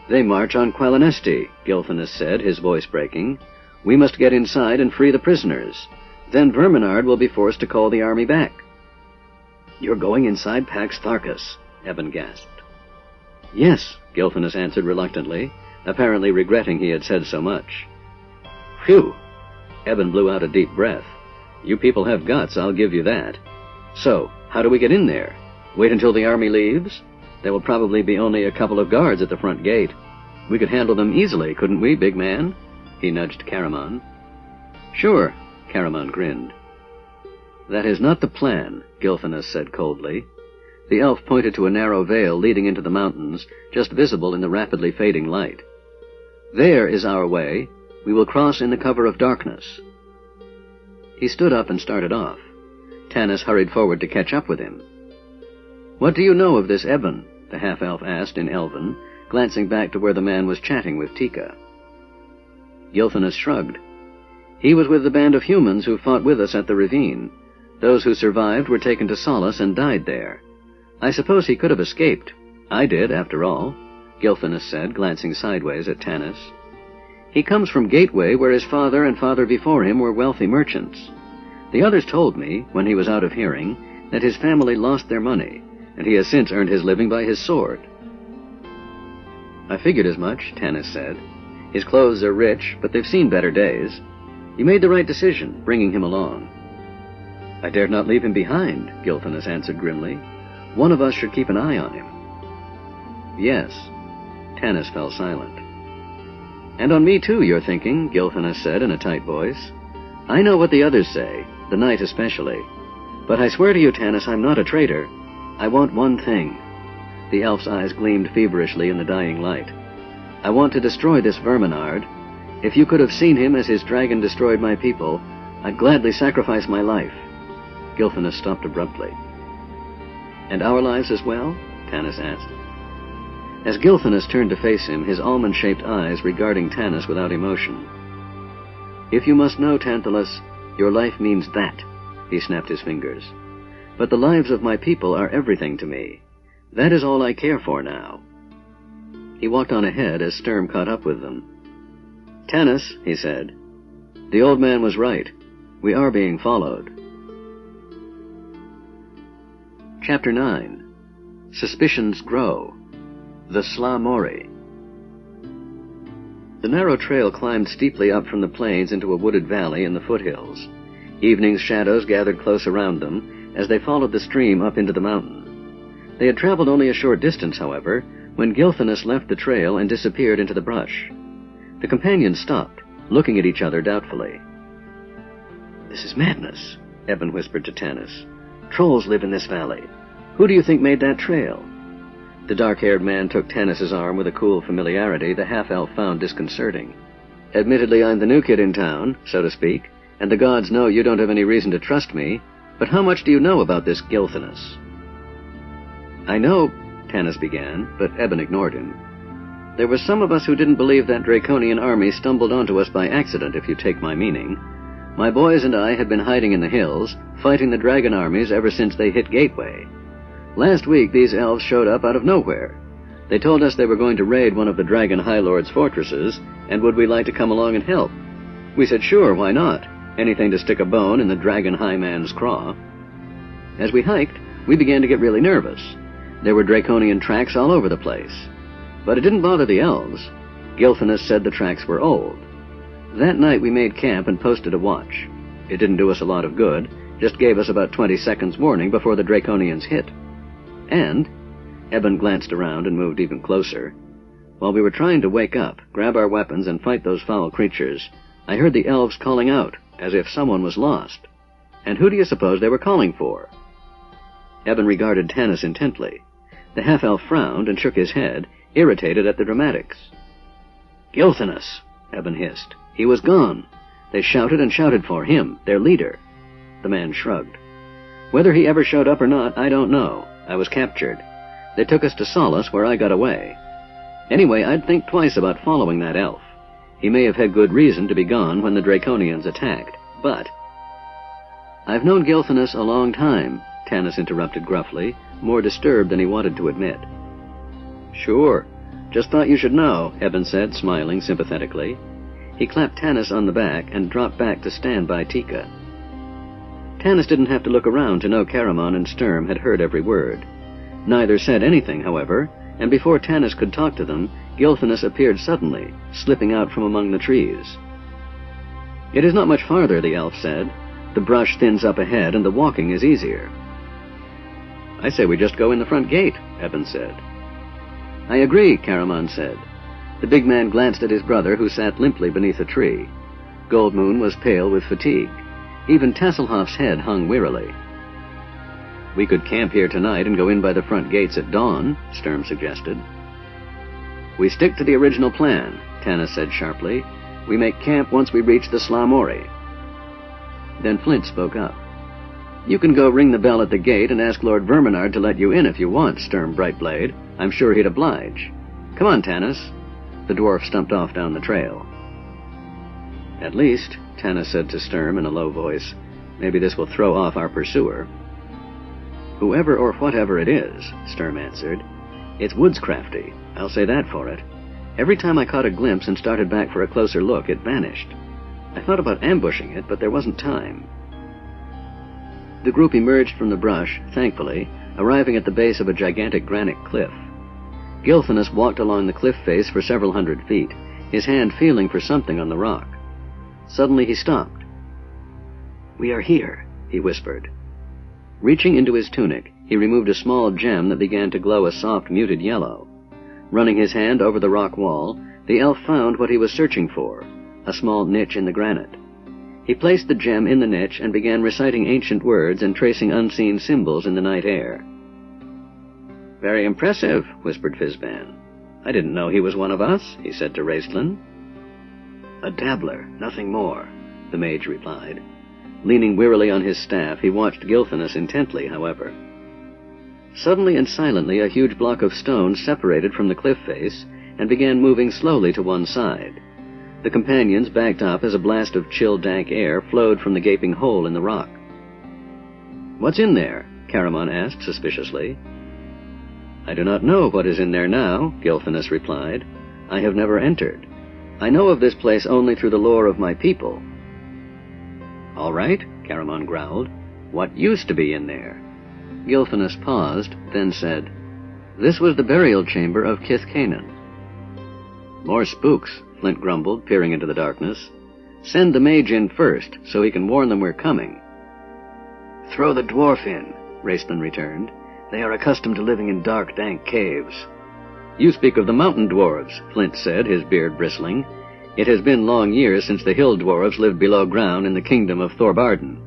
"They march on Qualinesti," Gilthanas said, his voice breaking. "We must get inside and free the prisoners. Then Verminard will be forced to call the army back." "You're going inside Pax Tharkas," Eben gasped. "Yes," Gilthanas answered reluctantly, apparently regretting he had said so much. "Phew!" Eben blew out a deep breath. "You people have guts, I'll give you that. So, how do we get in there? Wait until the army leaves? There will probably be only a couple of guards at the front gate. We could handle them easily, couldn't we, big man?" He nudged Caramon. "Sure," Caramon grinned. "That is not the plan," Gilthanas said coldly. The elf pointed to a narrow vale leading into the mountains, just visible in the rapidly fading light. "There is our way. We will cross in the cover of darkness." He stood up and started off. Tanis hurried forward to catch up with him. "What do you know of this Eben?" the half-elf asked in Elven, glancing back to where the man was chatting with Tika. Gilthanus shrugged. "He was with the band of humans who fought with us at the ravine. Those who survived were taken to Solace and died there. I suppose he could have escaped. I did, after all," Gilthanus said, glancing sideways at Tanis. "He comes from Gateway, where his father and father before him were wealthy merchants. The others told me, when he was out of hearing, that his family lost their money, and he has since earned his living by his sword." "I figured as much," Tanis said. "His clothes are rich, but they've seen better days. You made the right decision, bringing him along." "I dared not leave him behind," Gilthanus answered grimly. "One of us should keep an eye on him." "Yes." Tanis fell silent. "And on me too, you're thinking," Gilthanus said in a tight voice. "I know what the others say, the knight especially. But I swear to you, Tanis, I'm not a traitor. I want one thing." The elf's eyes gleamed feverishly in the dying light. "I want to destroy this Verminard. If you could have seen him as his dragon destroyed my people, I'd gladly sacrifice my life." Gilthanus stopped abruptly. "And our lives as well?" Tanis asked. As Gilthanus turned to face him, his almond-shaped eyes regarding Tanis without emotion. "If you must know, Tantalus, your life means that," he snapped his fingers. "But the lives of my people are everything to me. That is all I care for now." He walked on ahead as Sturm caught up with them. "Tanis," he said, "the old man was right. We are being followed." Chapter 9. Suspicions Grow. The Sla Mori. The narrow trail climbed steeply up from the plains into a wooded valley in the foothills. Evening's shadows gathered close around them as they followed the stream up into the mountain. They had traveled only a short distance, however, when Gilthanus left the trail and disappeared into the brush. The companions stopped, looking at each other doubtfully. "This is madness," Eben whispered to Tanis. "Trolls live in this valley. Who do you think made that trail?" The dark-haired man took Tanis's arm with a cool familiarity the half-elf found disconcerting. "Admittedly, I'm the new kid in town, so to speak, and the gods know you don't have any reason to trust me, but how much do you know about this Gilthanus?" "I know," Tanis began, but Eben ignored him. "There were some of us who didn't believe that Draconian army stumbled onto us by accident, if you take my meaning. My boys and I had been hiding in the hills, fighting the dragon armies ever since they hit Gateway. Last week, these elves showed up out of nowhere. They told us they were going to raid one of the Dragon High Lord's fortresses, and would we like to come along and help? We said sure, why not? Anything to stick a bone in the Dragon High Man's craw. As we hiked, we began to get really nervous. There were Draconian tracks all over the place. But it didn't bother the elves. Gilthanus said the tracks were old. That night we made camp and posted a watch. It didn't do us a lot of good, just gave us about 20 seconds warning before the Draconians hit. And," Eben glanced around and moved even closer, "while we were trying to wake up, grab our weapons, and fight those foul creatures, I heard the elves calling out, as if someone was lost. And who do you suppose they were calling for?" Eben regarded Tanis intently. The half-elf frowned and shook his head, irritated at the dramatics. "Gilthanus," Eben hissed. "He was gone. They shouted and shouted for him, their leader." The man shrugged. "Whether he ever showed up or not, I don't know. I was captured. They took us to Solace, where I got away. Anyway, I'd think twice about following that elf. He may have had good reason to be gone when the Draconians attacked, but—" "I've known Gilthanus a long time," Tanis interrupted gruffly, more disturbed than he wanted to admit. "Sure. Just thought you should know," Eben said, smiling sympathetically. He clapped Tanis on the back and dropped back to stand by Tika. Tanis didn't have to look around to know Caramon and Sturm had heard every word. Neither said anything, however, and before Tanis could talk to them, Gilthanus appeared suddenly, slipping out from among the trees. "It is not much farther," the elf said. "The brush thins up ahead, and the walking is easier." "I say we just go in the front gate," Eben said. "I agree," Caramon said. The big man glanced at his brother, who sat limply beneath a tree. Goldmoon was pale with fatigue. Even Tasselhoff's head hung wearily. "We could camp here tonight and go in by the front gates at dawn," Sturm suggested. "We stick to the original plan," Tanis said sharply. "We make camp once we reach the Sla Mori." Then Flint spoke up. You can go ring the bell at the gate and ask Lord Verminard to let you in if you want, Sturm Brightblade. I'm sure he'd oblige. Come on, Tanis. The dwarf stumped off down the trail. At least, Tanis said to Sturm in a low voice, maybe this will throw off our pursuer. Whoever or whatever it is, Sturm answered. It's woodscrafty, I'll say that for it. Every time I caught a glimpse and started back for a closer look, it vanished. I thought about ambushing it, but there wasn't time. The group emerged from the brush, thankfully, arriving at the base of a gigantic granite cliff. Gilthanas walked along the cliff face for several hundred feet, his hand feeling for something on the rock. Suddenly he stopped. "We are here," he whispered. Reaching into his tunic, he removed a small gem that began to glow a soft, muted yellow. Running his hand over the rock wall, the elf found what he was searching for, a small niche in the granite. He placed the gem in the niche and began reciting ancient words and tracing unseen symbols in the night air. "Very impressive," whispered Fizban. "I didn't know he was one of us," he said to Raistlin. "A dabbler, nothing more," the mage replied. Leaning wearily on his staff, he watched Gilthanas intently, however. Suddenly and silently, a huge block of stone separated from the cliff face and began moving slowly to one side. The companions backed up as a blast of chill, dank air flowed from the gaping hole in the rock. "What's in there?" Caramon asked suspiciously. "I do not know what is in there now," Gilthanas replied. "I have never entered. I know of this place only through the lore of my people." "All right," Caramon growled. "What used to be in there?" Gilthanas paused, then said, "This was the burial chamber of Kithcanon." "More spooks," Flint grumbled, peering into the darkness. "Send the mage in first, so he can warn them we're coming." "Throw the dwarf in," Raistlin returned. "They are accustomed to living in dark, dank caves." "You speak of the mountain dwarves," Flint said, his beard bristling. "It has been long years since the hill dwarves lived below ground in the kingdom of Thorbarden."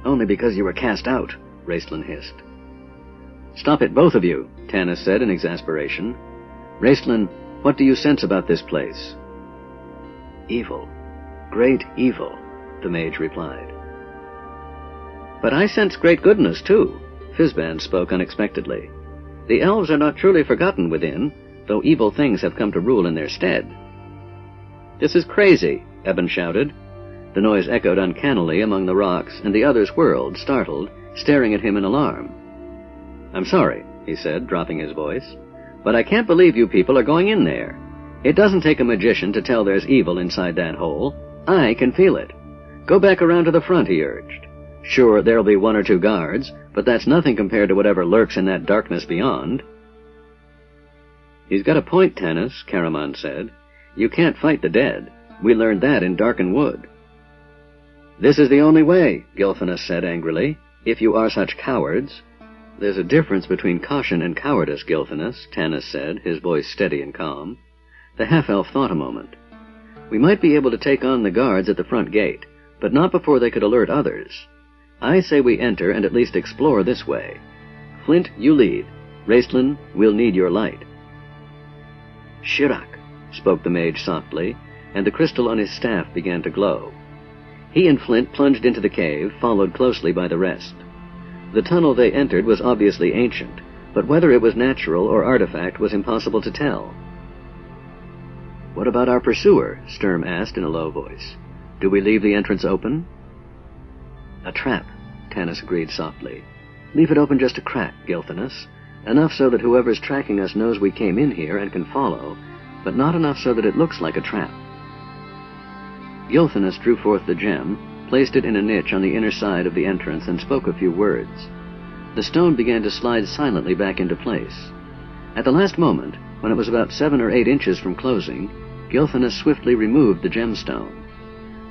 "Only because you were cast out," Raistlin hissed. "Stop it, both of you," Tanis said in exasperation. "Raistlin, what do you sense about this place?" "Evil. Great evil," the mage replied. "But I sense great goodness, too," Fizban spoke unexpectedly. "The elves are not truly forgotten within, though evil things have come to rule in their stead." "This is crazy," Eben shouted. The noise echoed uncannily among the rocks, and the others whirled, startled, staring at him in alarm. "I'm sorry," he said, dropping his voice, "but I can't believe you people are going in there. It doesn't take a magician to tell there's evil inside that hole. I can feel it. Go back around to the front," he urged. "Sure, there'll be one or two guards, but that's nothing compared to whatever lurks in that darkness beyond." "He's got a point, Tanis," Caramon said. "You can't fight the dead. We learned that in Darken Wood." "This is the only way," Gilthanas said angrily, "if you are such cowards." "There's a difference between caution and cowardice, Gilthanas," Tanis said, his voice steady and calm. The half-elf thought a moment. "We might be able to take on the guards at the front gate, but not before they could alert others. I say we enter and at least explore this way. Flint, you lead. Raistlin, we'll need your light." "Shirak," spoke the mage softly, and the crystal on his staff began to glow. He and Flint plunged into the cave, followed closely by the rest. The tunnel they entered was obviously ancient, but whether it was natural or artifact was impossible to tell. "What about our pursuer?" Sturm asked in a low voice. "Do we leave the entrance open?" "A trap," Tanis agreed softly. "Leave it open just a crack, Gilthanas. Enough so that whoever's tracking us knows we came in here and can follow, but not enough so that it looks like a trap." Gilthanas drew forth the gem, placed it in a niche on the inner side of the entrance, and spoke a few words. The stone began to slide silently back into place. At the last moment, when it was about 7 or 8 inches from closing, Gilthanas swiftly removed the gemstone.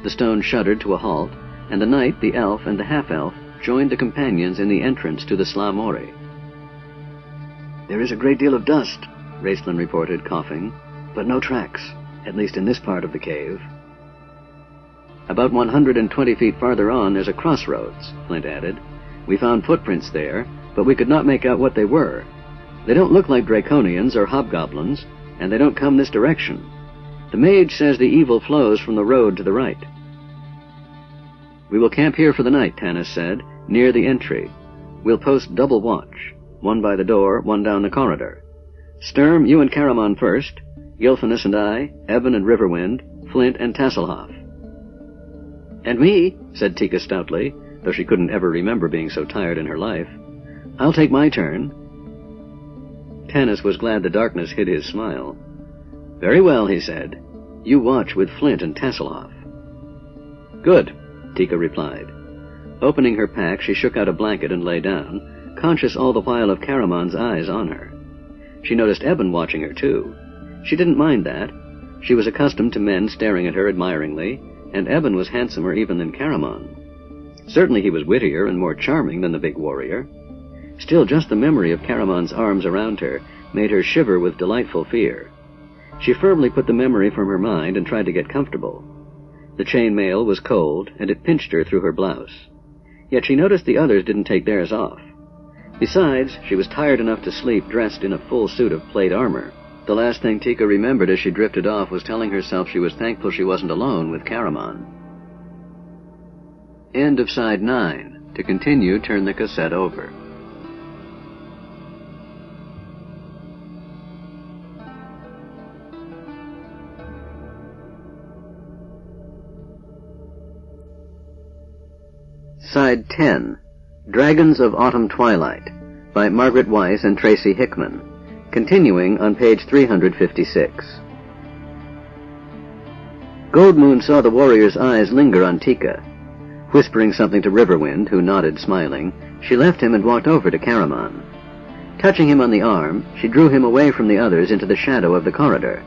The stone shuddered to a halt, and the knight, the elf, and the half-elf joined the companions in the entrance to the Sla Mori. "There is a great deal of dust," Raistlin reported, coughing, "but no tracks, at least in this part of the cave." "About 120 feet farther on there's a crossroads," Flint added. "We found footprints there, but we could not make out what they were. They don't look like Draconians or hobgoblins, and they don't come this direction. The mage says the evil flows from the road to the right." "We will camp here for the night," Tanis said, near the entry. We'll post double watch, one by the door, one down the corridor. Sturm, you and Caramon first, Gilphinus and I, Eben and Riverwind, Flint and Tasselhoff. And me, said Tika stoutly, though she couldn't ever remember being so tired in her life. I'll take my turn. Tanis was glad the darkness hid his smile. Very well, he said. You watch with Flint and Tasselhoff. Good, Tika replied. Opening her pack, she shook out a blanket and lay down, conscious all the while of Caramon's eyes on her. She noticed Eben watching her, too. She didn't mind that. She was accustomed to men staring at her admiringly, and Eben was handsomer even than Caramon. Certainly he was wittier and more charming than the big warrior. Still, just the memory of Caramon's arms around her made her shiver with delightful fear. She firmly put the memory from her mind and tried to get comfortable. The chainmail was cold, and it pinched her through her blouse. Yet she noticed the others didn't take theirs off. Besides, she was tired enough to sleep dressed in a full suit of plate armor. The last thing Tika remembered as she drifted off was telling herself she was thankful she wasn't alone with Caramon. End of side 9. To continue, turn the cassette over. Side 10. Dragons of Autumn Twilight by Margaret Weiss and Tracy Hickman. Continuing on page 356. Goldmoon saw the warrior's eyes linger on Tika. Whispering something to Riverwind, who nodded smiling, she left him and walked over to Caramon. Touching him on the arm, she drew him away from the others into the shadow of the corridor.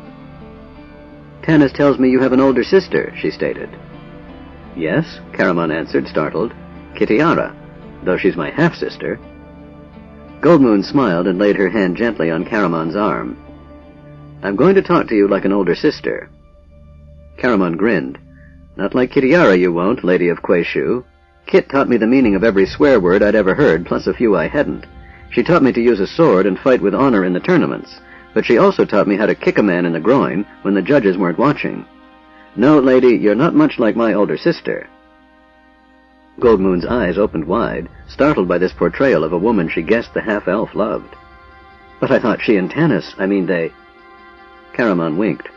Tanis tells me you have an older sister, she stated. Yes, Caramon answered, startled. Kitiara, though she's my half-sister. Goldmoon smiled and laid her hand gently on Caramon's arm. I'm going to talk to you like an older sister. Caramon grinned. Not like Kitiara you won't, Lady of Quayshu. Kit taught me the meaning of every swear word I'd ever heard, plus a few I hadn't. She taught me to use a sword and fight with honor in the tournaments, but she also taught me how to kick a man in the groin when the judges weren't watching. No, lady, you're not much like my older sister. Goldmoon's eyes opened wide, startled by this portrayal of a woman she guessed the half-elf loved. But I thought she and Tanis, they... Caramon winked.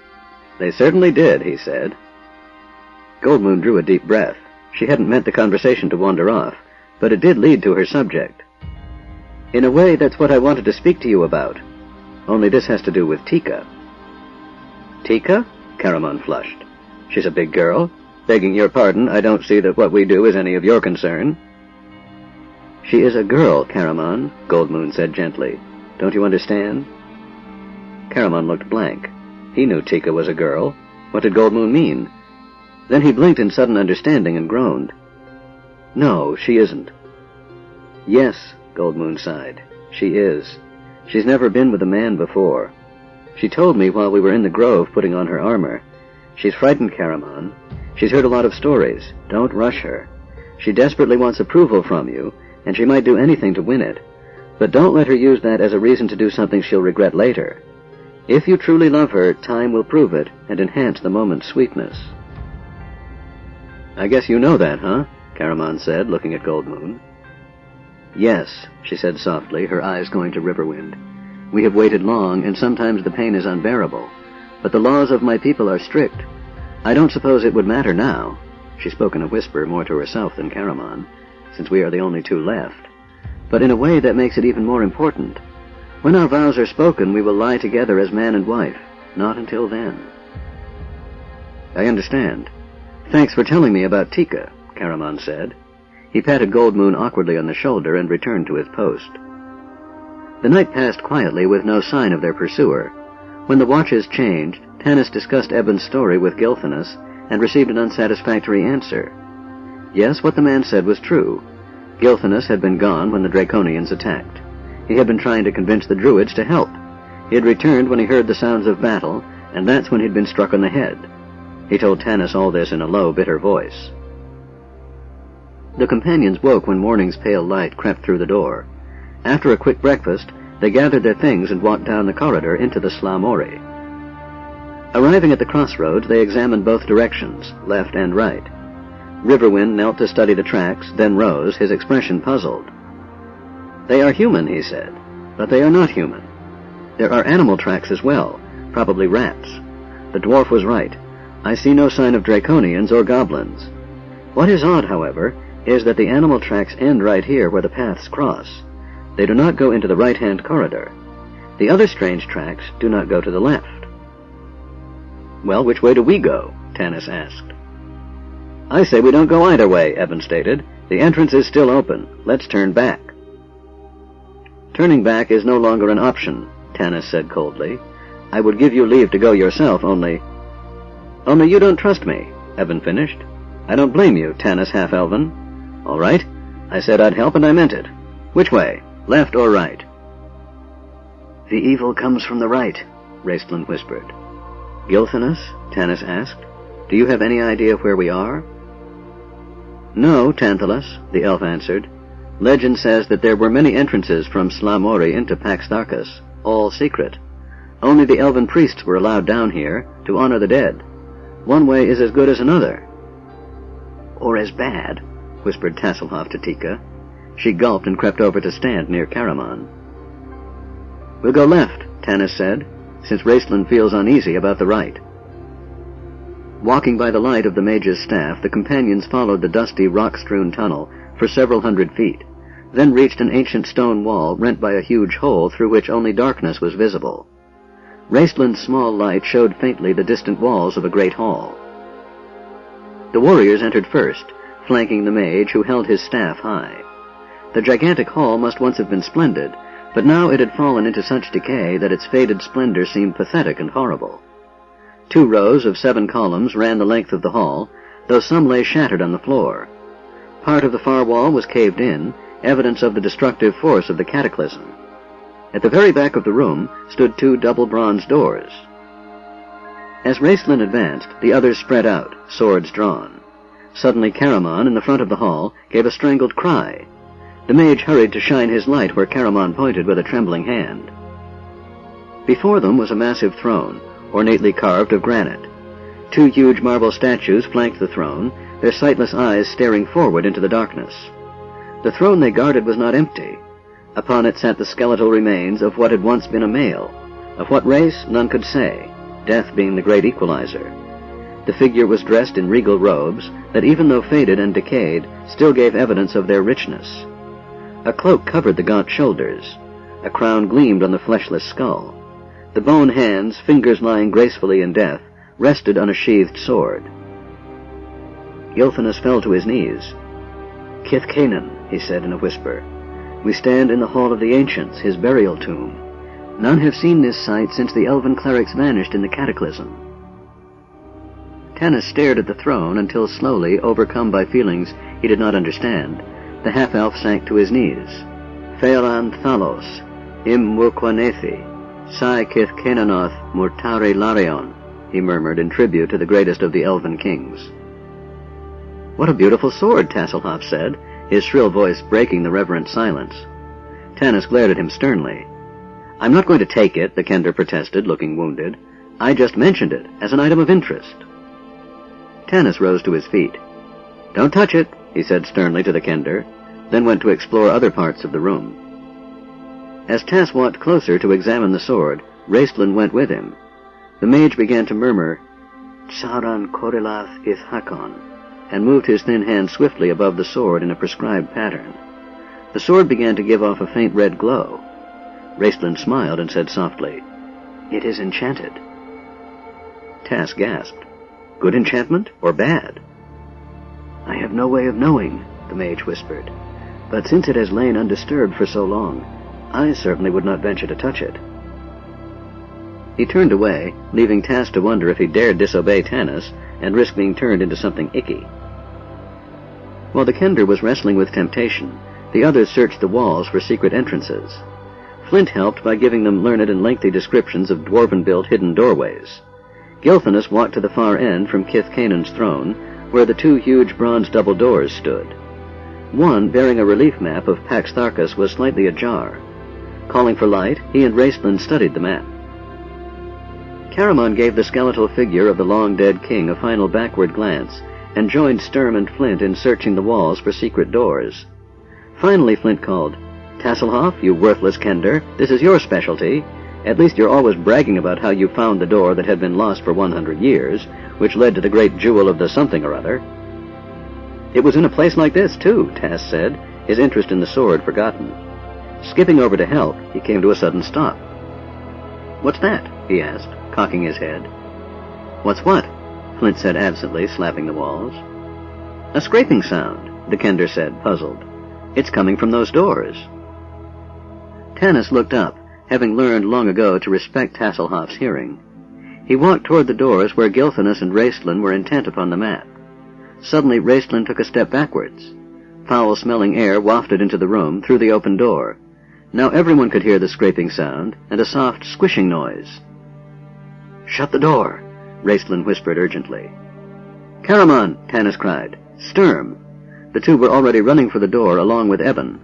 They certainly did, he said. Goldmoon drew a deep breath. She hadn't meant the conversation to wander off, but it did lead to her subject. In a way, that's what I wanted to speak to you about. Only this has to do with Tika. Tika? Caramon flushed. She's a big girl. Begging your pardon, I don't see that what we do is any of your concern. She is a girl, Caramon, Goldmoon said gently. Don't you understand? Caramon looked blank. He knew Tika was a girl. What did Goldmoon mean? Then he blinked in sudden understanding and groaned. No, she isn't. Yes, Goldmoon sighed. She is. She's never been with a man before. She told me while we were in the grove putting on her armor. She's frightened, Caramon. She's heard a lot of stories. Don't rush her. She desperately wants approval from you, and she might do anything to win it. But don't let her use that as a reason to do something she'll regret later. If you truly love her, time will prove it and enhance the moment's sweetness. I guess you know that, huh? Caramon said, looking at Goldmoon. Yes, she said softly, her eyes going to Riverwind. We have waited long, and sometimes the pain is unbearable. But the laws of my people are strict. I don't suppose it would matter now. She spoke in a whisper more to herself than Caramon, since we are the only two left. But in a way that makes it even more important. When our vows are spoken, we will lie together as man and wife. Not until then. I understand. Thanks for telling me about Tika, Caramon said. He patted Goldmoon awkwardly on the shoulder and returned to his post. The night passed quietly with no sign of their pursuer. When the watches changed, Tanis discussed Eben's story with Gilphinus and received an unsatisfactory answer. Yes, what the man said was true. Gilphinus had been gone when the Draconians attacked. He had been trying to convince the Druids to help. He had returned when he heard the sounds of battle, and that's when he'd been struck on the head. He told Tanis all this in a low, bitter voice. The companions woke when morning's pale light crept through the door. After a quick breakfast, they gathered their things and walked down the corridor into the Slamori. Arriving at the crossroads, they examined both directions, left and right. Riverwind knelt to study the tracks, then rose, his expression puzzled. "They are human," he said, "but they are not human. There are animal tracks as well, probably rats. The dwarf was right. I see no sign of draconians or goblins. What is odd, however, is that the animal tracks end right here where the paths cross. They do not go into the right-hand corridor. The other strange tracks do not go to the left." "Well, which way do we go?" Tanis asked. "I say we don't go either way," Evan stated. "The entrance is still open. Let's turn back." "Turning back is no longer an option," Tanis said coldly. "I would give you leave to go yourself, only you don't trust me," Evan finished. "I don't blame you, Tanis Half-Elven. All right, I said I'd help and I meant it. Which way, left or right?" "The evil comes from the right," Raistlin whispered. "Gilthanas?" Tanis asked. "Do you have any idea where we are?" "No, Tantalus," the elf answered. "Legend says that there were many entrances from Slamori into Pax Tharkas, all secret. Only the elven priests were allowed down here to honor the dead. One way is as good as another." "Or as bad," whispered Tasselhoff to Tika. She gulped and crept over to stand near Caramon. "We'll go left," Tanis said, "since Raistlin feels uneasy about the right." Walking by the light of the mage's staff, the companions followed the dusty, rock-strewn tunnel for several hundred feet, then reached an ancient stone wall rent by a huge hole through which only darkness was visible. Raistlin's small light showed faintly the distant walls of a great hall. The warriors entered first, flanking the mage, who held his staff high. The gigantic hall must once have been splendid, but now it had fallen into such decay that its faded splendor seemed pathetic and horrible. 2 rows of 7 columns ran the length of the hall, though some lay shattered on the floor. Part of the far wall was caved in, evidence of the destructive force of the cataclysm. At the very back of the room stood 2 double bronze doors. As Raistlin advanced, the others spread out, swords drawn. Suddenly Caramon, in the front of the hall, gave a strangled cry. The mage hurried to shine his light where Caramon pointed with a trembling hand. Before them was a massive throne, ornately carved of granite. 2 huge marble statues flanked the throne, their sightless eyes staring forward into the darkness. The throne they guarded was not empty. Upon it sat the skeletal remains of what had once been a male. Of what race, none could say, death being the great equalizer. The figure was dressed in regal robes that, even though faded and decayed, still gave evidence of their richness. A cloak covered the gaunt shoulders. A crown gleamed on the fleshless skull. The bone hands, fingers lying gracefully in death, rested on a sheathed sword. Gilthanas fell to his knees. "Kith Canaan," he said in a whisper. "We stand in the Hall of the Ancients, his burial tomb. None have seen this sight since the elven clerics vanished in the cataclysm." Tanis stared at the throne until slowly, overcome by feelings he did not understand, the half-elf sank to his knees. "Phaelan Thalos, im Murquanethi, Sai Kith Canaanoth Murtare Larion," he murmured in tribute to the greatest of the elven kings. "What a beautiful sword," Tasselhoff said, his shrill voice breaking the reverent silence. Tanis glared at him sternly. "I'm not going to take it," the Kender protested, looking wounded. "I just mentioned it as an item of interest." Tanis rose to his feet. "Don't touch it," he said sternly to the Kender, then went to explore other parts of the room. As Tas walked closer to examine the sword, Raistlin went with him. The mage began to murmur, "Tsaran Korilath Ithakon," and moved his thin hand swiftly above the sword in a prescribed pattern. The sword began to give off a faint red glow. Raistlin smiled and said softly, "It is enchanted." Tas gasped. "Good enchantment or bad?" "I have no way of knowing," the mage whispered, "but since it has lain undisturbed for so long, I certainly would not venture to touch it." He turned away, leaving Tas to wonder if he dared disobey Tanis and risk being turned into something icky. While the Kender was wrestling with temptation, the others searched the walls for secret entrances. Flint helped by giving them learned and lengthy descriptions of dwarven-built hidden doorways. Gilthanas walked to the far end from Kith Canaan's throne, where the 2 huge bronze double doors stood. One, bearing a relief map of Pax Tharkas, was slightly ajar. Calling for light, he and Raistlin studied the map. Caramon gave the skeletal figure of the long-dead king a final backward glance, and joined Sturm and Flint in searching the walls for secret doors. Finally, Flint called, "Tasselhoff, you worthless Kender, this is your specialty. At least you're always bragging about how you found the door that had been lost for 100 years, which led to the great jewel of the something or other." "It was in a place like this, too," Tass said, his interest in the sword forgotten. Skipping over to help, he came to a sudden stop. "What's that?" he asked, cocking his head. "What's what?" Flint said absently, slapping the walls. "A scraping sound," the Kender said, puzzled. "It's coming from those doors." Tanis looked up, having learned long ago to respect Tasselhoff's hearing. He walked toward the doors where Gilthanus and Raistlin were intent upon the map. Suddenly, Raistlin took a step backwards. Foul-smelling air wafted into the room through the open door. Now everyone could hear the scraping sound and a soft squishing noise. "Shut the door," Raistlin whispered urgently. "Caramon!" Tanis cried. "Sturm!" The two were already running for the door along with Eben.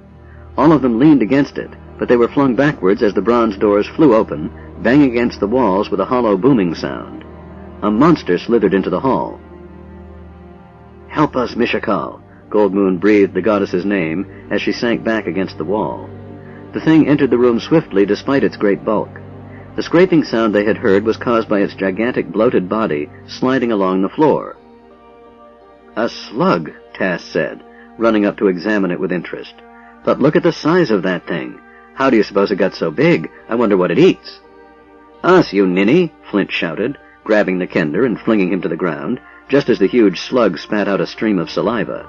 All of them leaned against it, but they were flung backwards as the bronze doors flew open, banging against the walls with a hollow booming sound. A monster slithered into the hall. "Help us, Mishakal!" Goldmoon breathed the goddess's name as she sank back against the wall. The thing entered the room swiftly despite its great bulk. The scraping sound they had heard was caused by its gigantic bloated body sliding along the floor. "A slug," Tass said, running up to examine it with interest. "But look at the size of that thing. How do you suppose it got so big? I wonder what it eats." "Us, you ninny!" Flint shouted, grabbing the Kender and flinging him to the ground, just as the huge slug spat out a stream of saliva.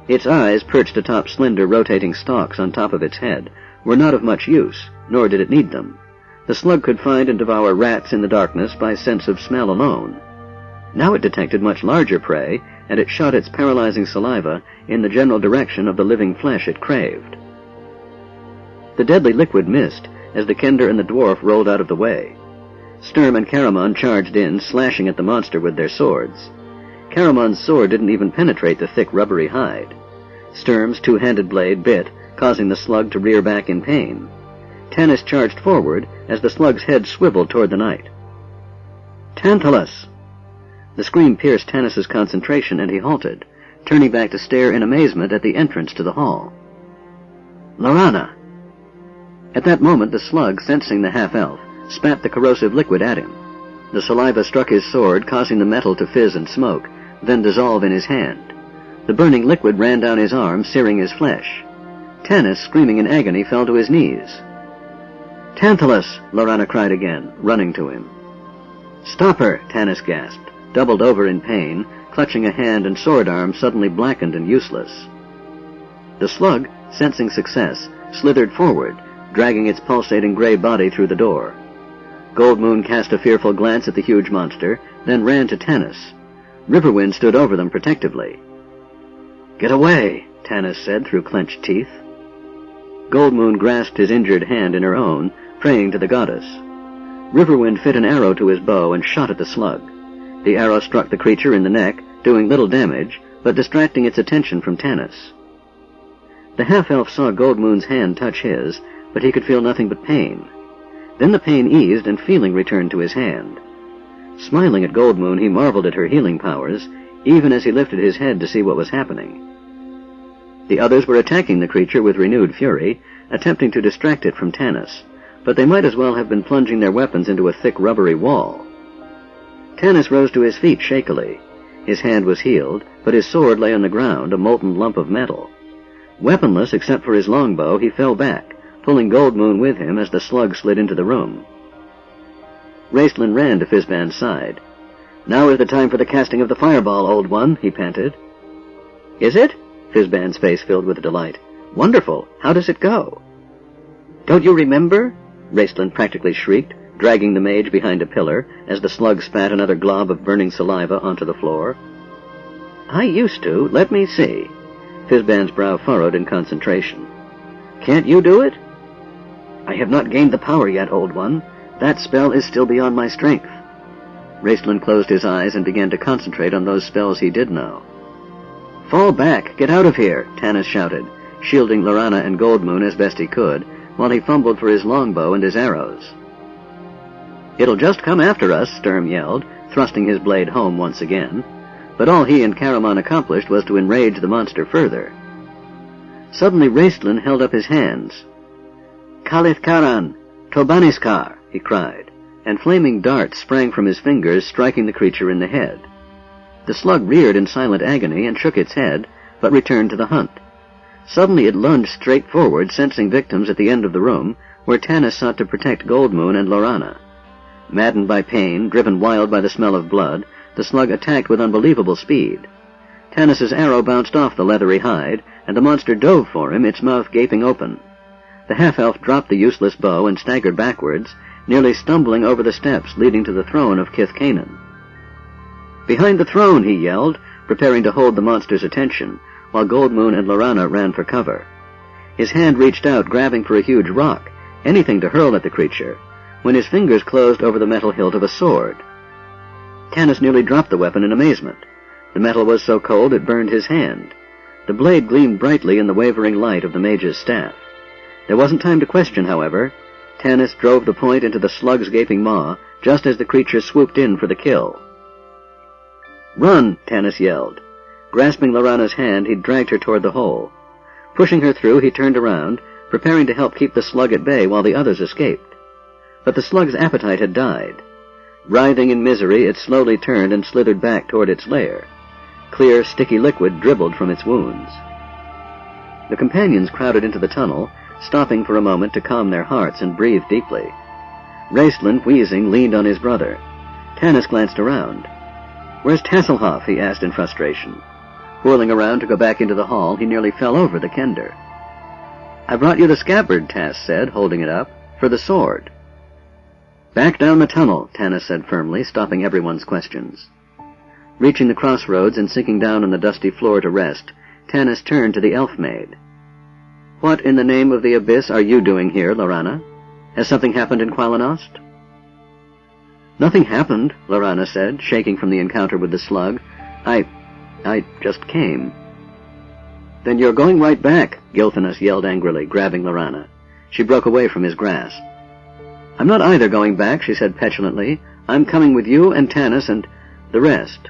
Its eyes, perched atop slender rotating stalks on top of its head, were not of much use, nor did it need them. The slug could find and devour rats in the darkness by sense of smell alone. Now it detected much larger prey, and it shot its paralyzing saliva in the general direction of the living flesh it craved. The deadly liquid missed as the Kender and the dwarf rolled out of the way. Sturm and Caramon charged in, slashing at the monster with their swords. Caramon's sword didn't even penetrate the thick rubbery hide. Sturm's two-handed blade bit, causing the slug to rear back in pain. Tanis charged forward as the slug's head swiveled toward the knight. "Tantalus!" The scream pierced Tanis's concentration, and he halted, turning back to stare in amazement at the entrance to the hall. "Lorana!" At that moment, the slug, sensing the half-elf, spat the corrosive liquid at him. The saliva struck his sword, causing the metal to fizz and smoke, then dissolve in his hand. The burning liquid ran down his arm, searing his flesh. Tanis, screaming in agony, fell to his knees. "Tantalus!" Lorana cried again, running to him. "Stop her!" Tanis gasped, doubled over in pain, clutching a hand and sword arm suddenly blackened and useless. The slug, sensing success, slithered forward, dragging its pulsating gray body through the door. Goldmoon cast a fearful glance at the huge monster, then ran to Tanis. Riverwind stood over them protectively. "Get away!" Tanis said through clenched teeth. Goldmoon grasped his injured hand in her own, praying to the goddess. Riverwind fit an arrow to his bow and shot at the slug. The arrow struck the creature in the neck, doing little damage, but distracting its attention from Tanis. The half-elf saw Goldmoon's hand touch his, but he could feel nothing but pain. Then the pain eased and feeling returned to his hand. Smiling at Goldmoon, he marveled at her healing powers, even as he lifted his head to see what was happening. The others were attacking the creature with renewed fury, attempting to distract it from Tanis, but they might as well have been plunging their weapons into a thick rubbery wall. Tanis rose to his feet shakily. His hand was healed, but his sword lay on the ground, a molten lump of metal. Weaponless except for his longbow, he fell back, pulling Goldmoon with him as the slug slid into the room. Raistlin ran to Fizban's side. "Now is the time for the casting of the fireball, old one," he panted. "Is it?" Fizban's face filled with delight. "Wonderful! How does it go?" "Don't you remember?" Raistlin practically shrieked, dragging the mage behind a pillar as the slug spat another glob of burning saliva onto the floor. "I used to. Let me see." Fizban's brow furrowed in concentration. "Can't you do it?" "I have not gained the power yet, old one. That spell is still beyond my strength." Raistlin closed his eyes and began to concentrate on those spells he did know. "Fall back! Get out of here!" Tanis shouted, shielding Lorana and Goldmoon as best he could, while he fumbled for his longbow and his arrows. "It'll just come after us," Sturm yelled, thrusting his blade home once again. but all he and Karaman accomplished was to enrage the monster further. Suddenly Raistlin held up his hands. "Kalith Karan, Tobaniskar," he cried, and flaming darts sprang from his fingers, striking the creature in the head. The slug reared in silent agony and shook its head, but returned to the hunt. Suddenly it lunged straight forward, sensing victims at the end of the room, where Tanis sought to protect Goldmoon and Lorana. Maddened by pain, driven wild by the smell of blood, the slug attacked with unbelievable speed. Tanis's arrow bounced off the leathery hide, and the monster dove for him, its mouth gaping open. The half-elf dropped the useless bow and staggered backwards, nearly stumbling over the steps leading to the throne of Kith-Canaan. "Behind the throne!" he yelled, preparing to hold the monster's attention, while Goldmoon and Lorana ran for cover. His hand reached out, grabbing for a huge rock, anything to hurl at the creature, when his fingers closed over the metal hilt of a sword. Tanis nearly dropped the weapon in amazement. The metal was so cold it burned his hand. The blade gleamed brightly in the wavering light of the mage's staff. There wasn't time to question, however. Tanis drove the point into the slug's gaping maw, just as the creature swooped in for the kill. "Run!" Tanis yelled. Grasping Lorana's hand, he dragged her toward the hole. Pushing her through, he turned around, preparing to help keep the slug at bay while the others escaped. But the slug's appetite had died. Writhing in misery, it slowly turned and slithered back toward its lair. Clear, sticky liquid dribbled from its wounds. The companions crowded into the tunnel, stopping for a moment to calm their hearts and breathe deeply. Raistlin, wheezing, leaned on his brother. Tanis glanced around. "Where's Tasselhoff?" he asked in frustration. Whirling around to go back into the hall, he nearly fell over the kender. "I brought you the scabbard," Tass said, holding it up, "for the sword." "Back down the tunnel," Tanis said firmly, stopping everyone's questions. Reaching the crossroads and sinking down on the dusty floor to rest, Tanis turned to the elf maid. "What in the name of the abyss are you doing here, Lorana? Has something happened in Qualanost?" "Nothing happened," Lorana said, shaking from the encounter with the slug. I just came." "Then you're going right back," Gilthanas yelled angrily, grabbing Lorana. She broke away from his grasp. "I'm not either going back," she said petulantly. "I'm coming with you and Tanis and the rest."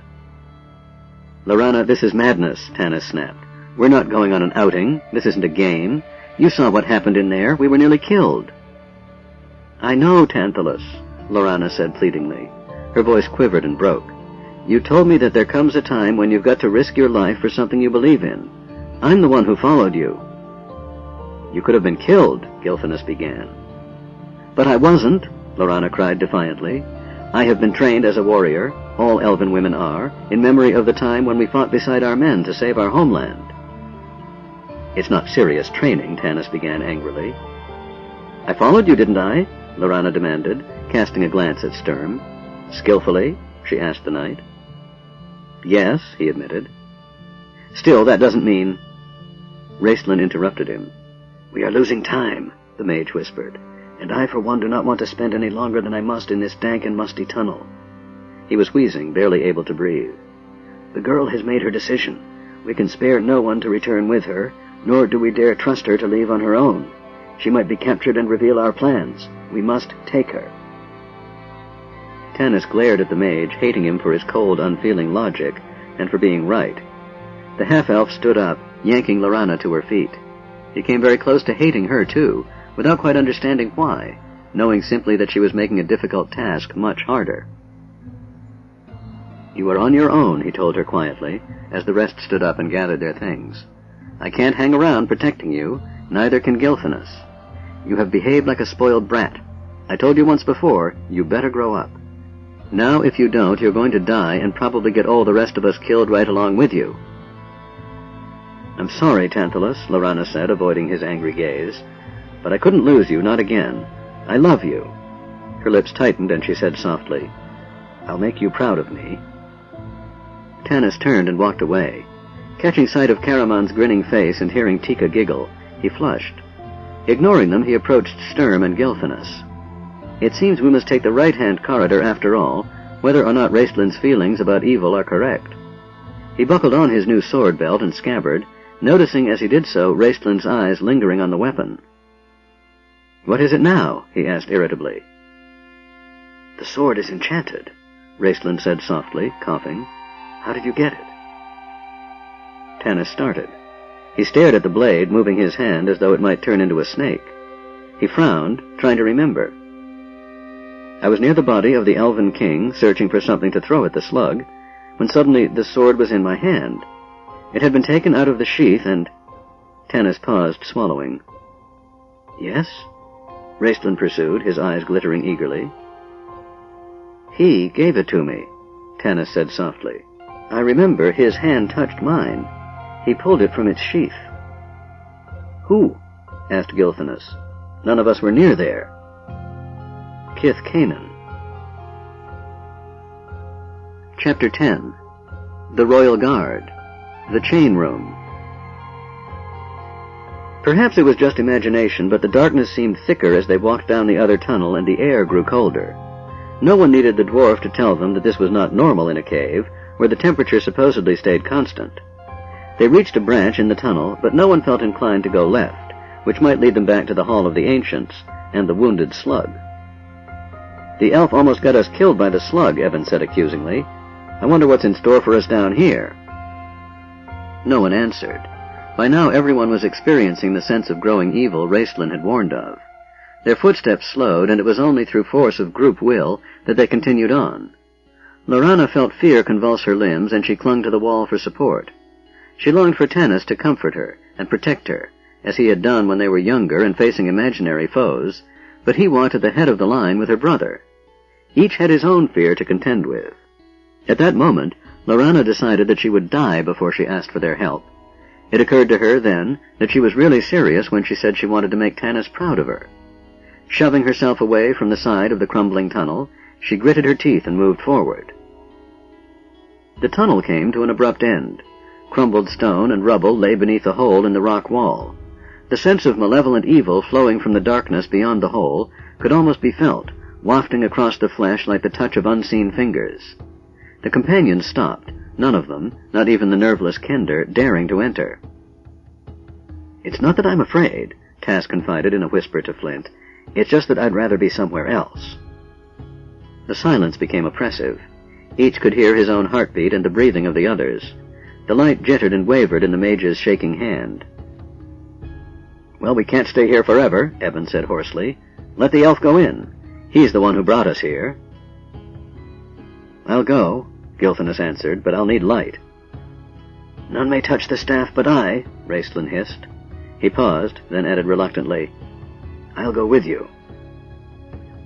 "Lorana, this is madness," Tanis snapped. "We're not going on an outing. This isn't a game. You saw what happened in there. We were nearly killed." "I know, Tantalus," Lorana said pleadingly. Her voice quivered and broke. "You told me that there comes a time when you've got to risk your life for something you believe in. I'm the one who followed you." "You could have been killed," Gilthanas began. "But I wasn't," Lorana cried defiantly. "I have been trained as a warrior, all elven women are, in memory of the time when we fought beside our men to save our homeland." "It's not serious training," Tanis began angrily. "I followed you, didn't I?" Lorana demanded, casting a glance at Sturm. "Skillfully?" she asked the knight. "Yes," he admitted. "Still, that doesn't mean—" Raistlin interrupted him. "We are losing time," the mage whispered, "and I for one do not want to spend any longer than I must in this dank and musty tunnel." He was wheezing, barely able to breathe. "The girl has made her decision. We can spare no one to return with her, nor do we dare trust her to leave on her own. She might be captured and reveal our plans. We must take her." Tanis glared at the mage, hating him for his cold, unfeeling logic, and for being right. The half-elf stood up, yanking Lorana to her feet. He came very close to hating her, too, without quite understanding why, knowing simply that she was making a difficult task much harder. "You are on your own," he told her quietly, as the rest stood up and gathered their things. "I can't hang around protecting you, neither can Gilthanas. You have behaved like a spoiled brat. I told you once before, you better grow up. Now, if you don't, you're going to die and probably get all the rest of us killed right along with you." "I'm sorry, Tantalus," Lorana said, avoiding his angry gaze, "but I couldn't lose you, not again. I love you." Her lips tightened and she said softly, "I'll make you proud of me." Tanis turned and walked away. Catching sight of Karaman's grinning face and hearing Tika giggle, he flushed. Ignoring them, he approached Sturm and Gilthanas. "It seems we must take the right-hand corridor after all, whether or not Raistlin's feelings about evil are correct." He buckled on his new sword belt and scabbard, noticing as he did so Raistlin's eyes lingering on the weapon. "What is it now?" he asked irritably. "The sword is enchanted," Raistlin said softly, coughing. How did you get it? Tanis started. He stared at the blade, moving his hand as though it might turn into a snake. He frowned, trying to remember. I was near the body of the elven king, searching for something to throw at the slug, when suddenly the sword was in my hand. It had been taken out of the sheath, and... Tanis paused, swallowing. Yes? Raistlin pursued, his eyes glittering eagerly. He gave it to me, Tanis said softly. I remember his hand touched mine. He pulled it from its sheath. Who? Asked Gilthanas. None of us were near there. Kith Canaan. Chapter 10. The Royal Guard. The Chain Room. Perhaps it was just imagination, but the darkness seemed thicker as they walked down the other tunnel and the air grew colder. No one needed the dwarf to tell them that this was not normal in a cave, where the temperature supposedly stayed constant. They reached a branch in the tunnel, but no one felt inclined to go left, which might lead them back to the Hall of the Ancients and the wounded slug. The elf almost got us killed by the slug, Evan said accusingly. I wonder what's in store for us down here. No one answered. By now everyone was experiencing the sense of growing evil Raistlin had warned of. Their footsteps slowed, and it was only through force of group will that they continued on. Lorana felt fear convulse her limbs, and she clung to the wall for support. She longed for Tanis to comfort her and protect her, as he had done when they were younger and facing imaginary foes, but he walked at the head of the line with her brother. Each had his own fear to contend with. At that moment, Lorana decided that she would die before she asked for their help. It occurred to her then that she was really serious when she said she wanted to make Tanis proud of her. Shoving herself away from the side of the crumbling tunnel, she gritted her teeth and moved forward. The tunnel came to an abrupt end. Crumbled stone and rubble lay beneath a hole in the rock wall. The sense of malevolent evil flowing from the darkness beyond the hole could almost be felt, wafting across the flesh like the touch of unseen fingers. The companions stopped, none of them, not even the nerveless Kender, daring to enter. It's not that I'm afraid, Tass confided in a whisper to Flint. It's just that I'd rather be somewhere else. The silence became oppressive. Each could hear his own heartbeat and the breathing of the others. The light jittered and wavered in the mage's shaking hand. Well, we can't stay here forever, Evan said hoarsely. Let the elf go in. He's the one who brought us here. I'll go, Gilthanas answered, but I'll need light. None may touch the staff but I, Raistlin hissed. He paused, then added reluctantly, I'll go with you.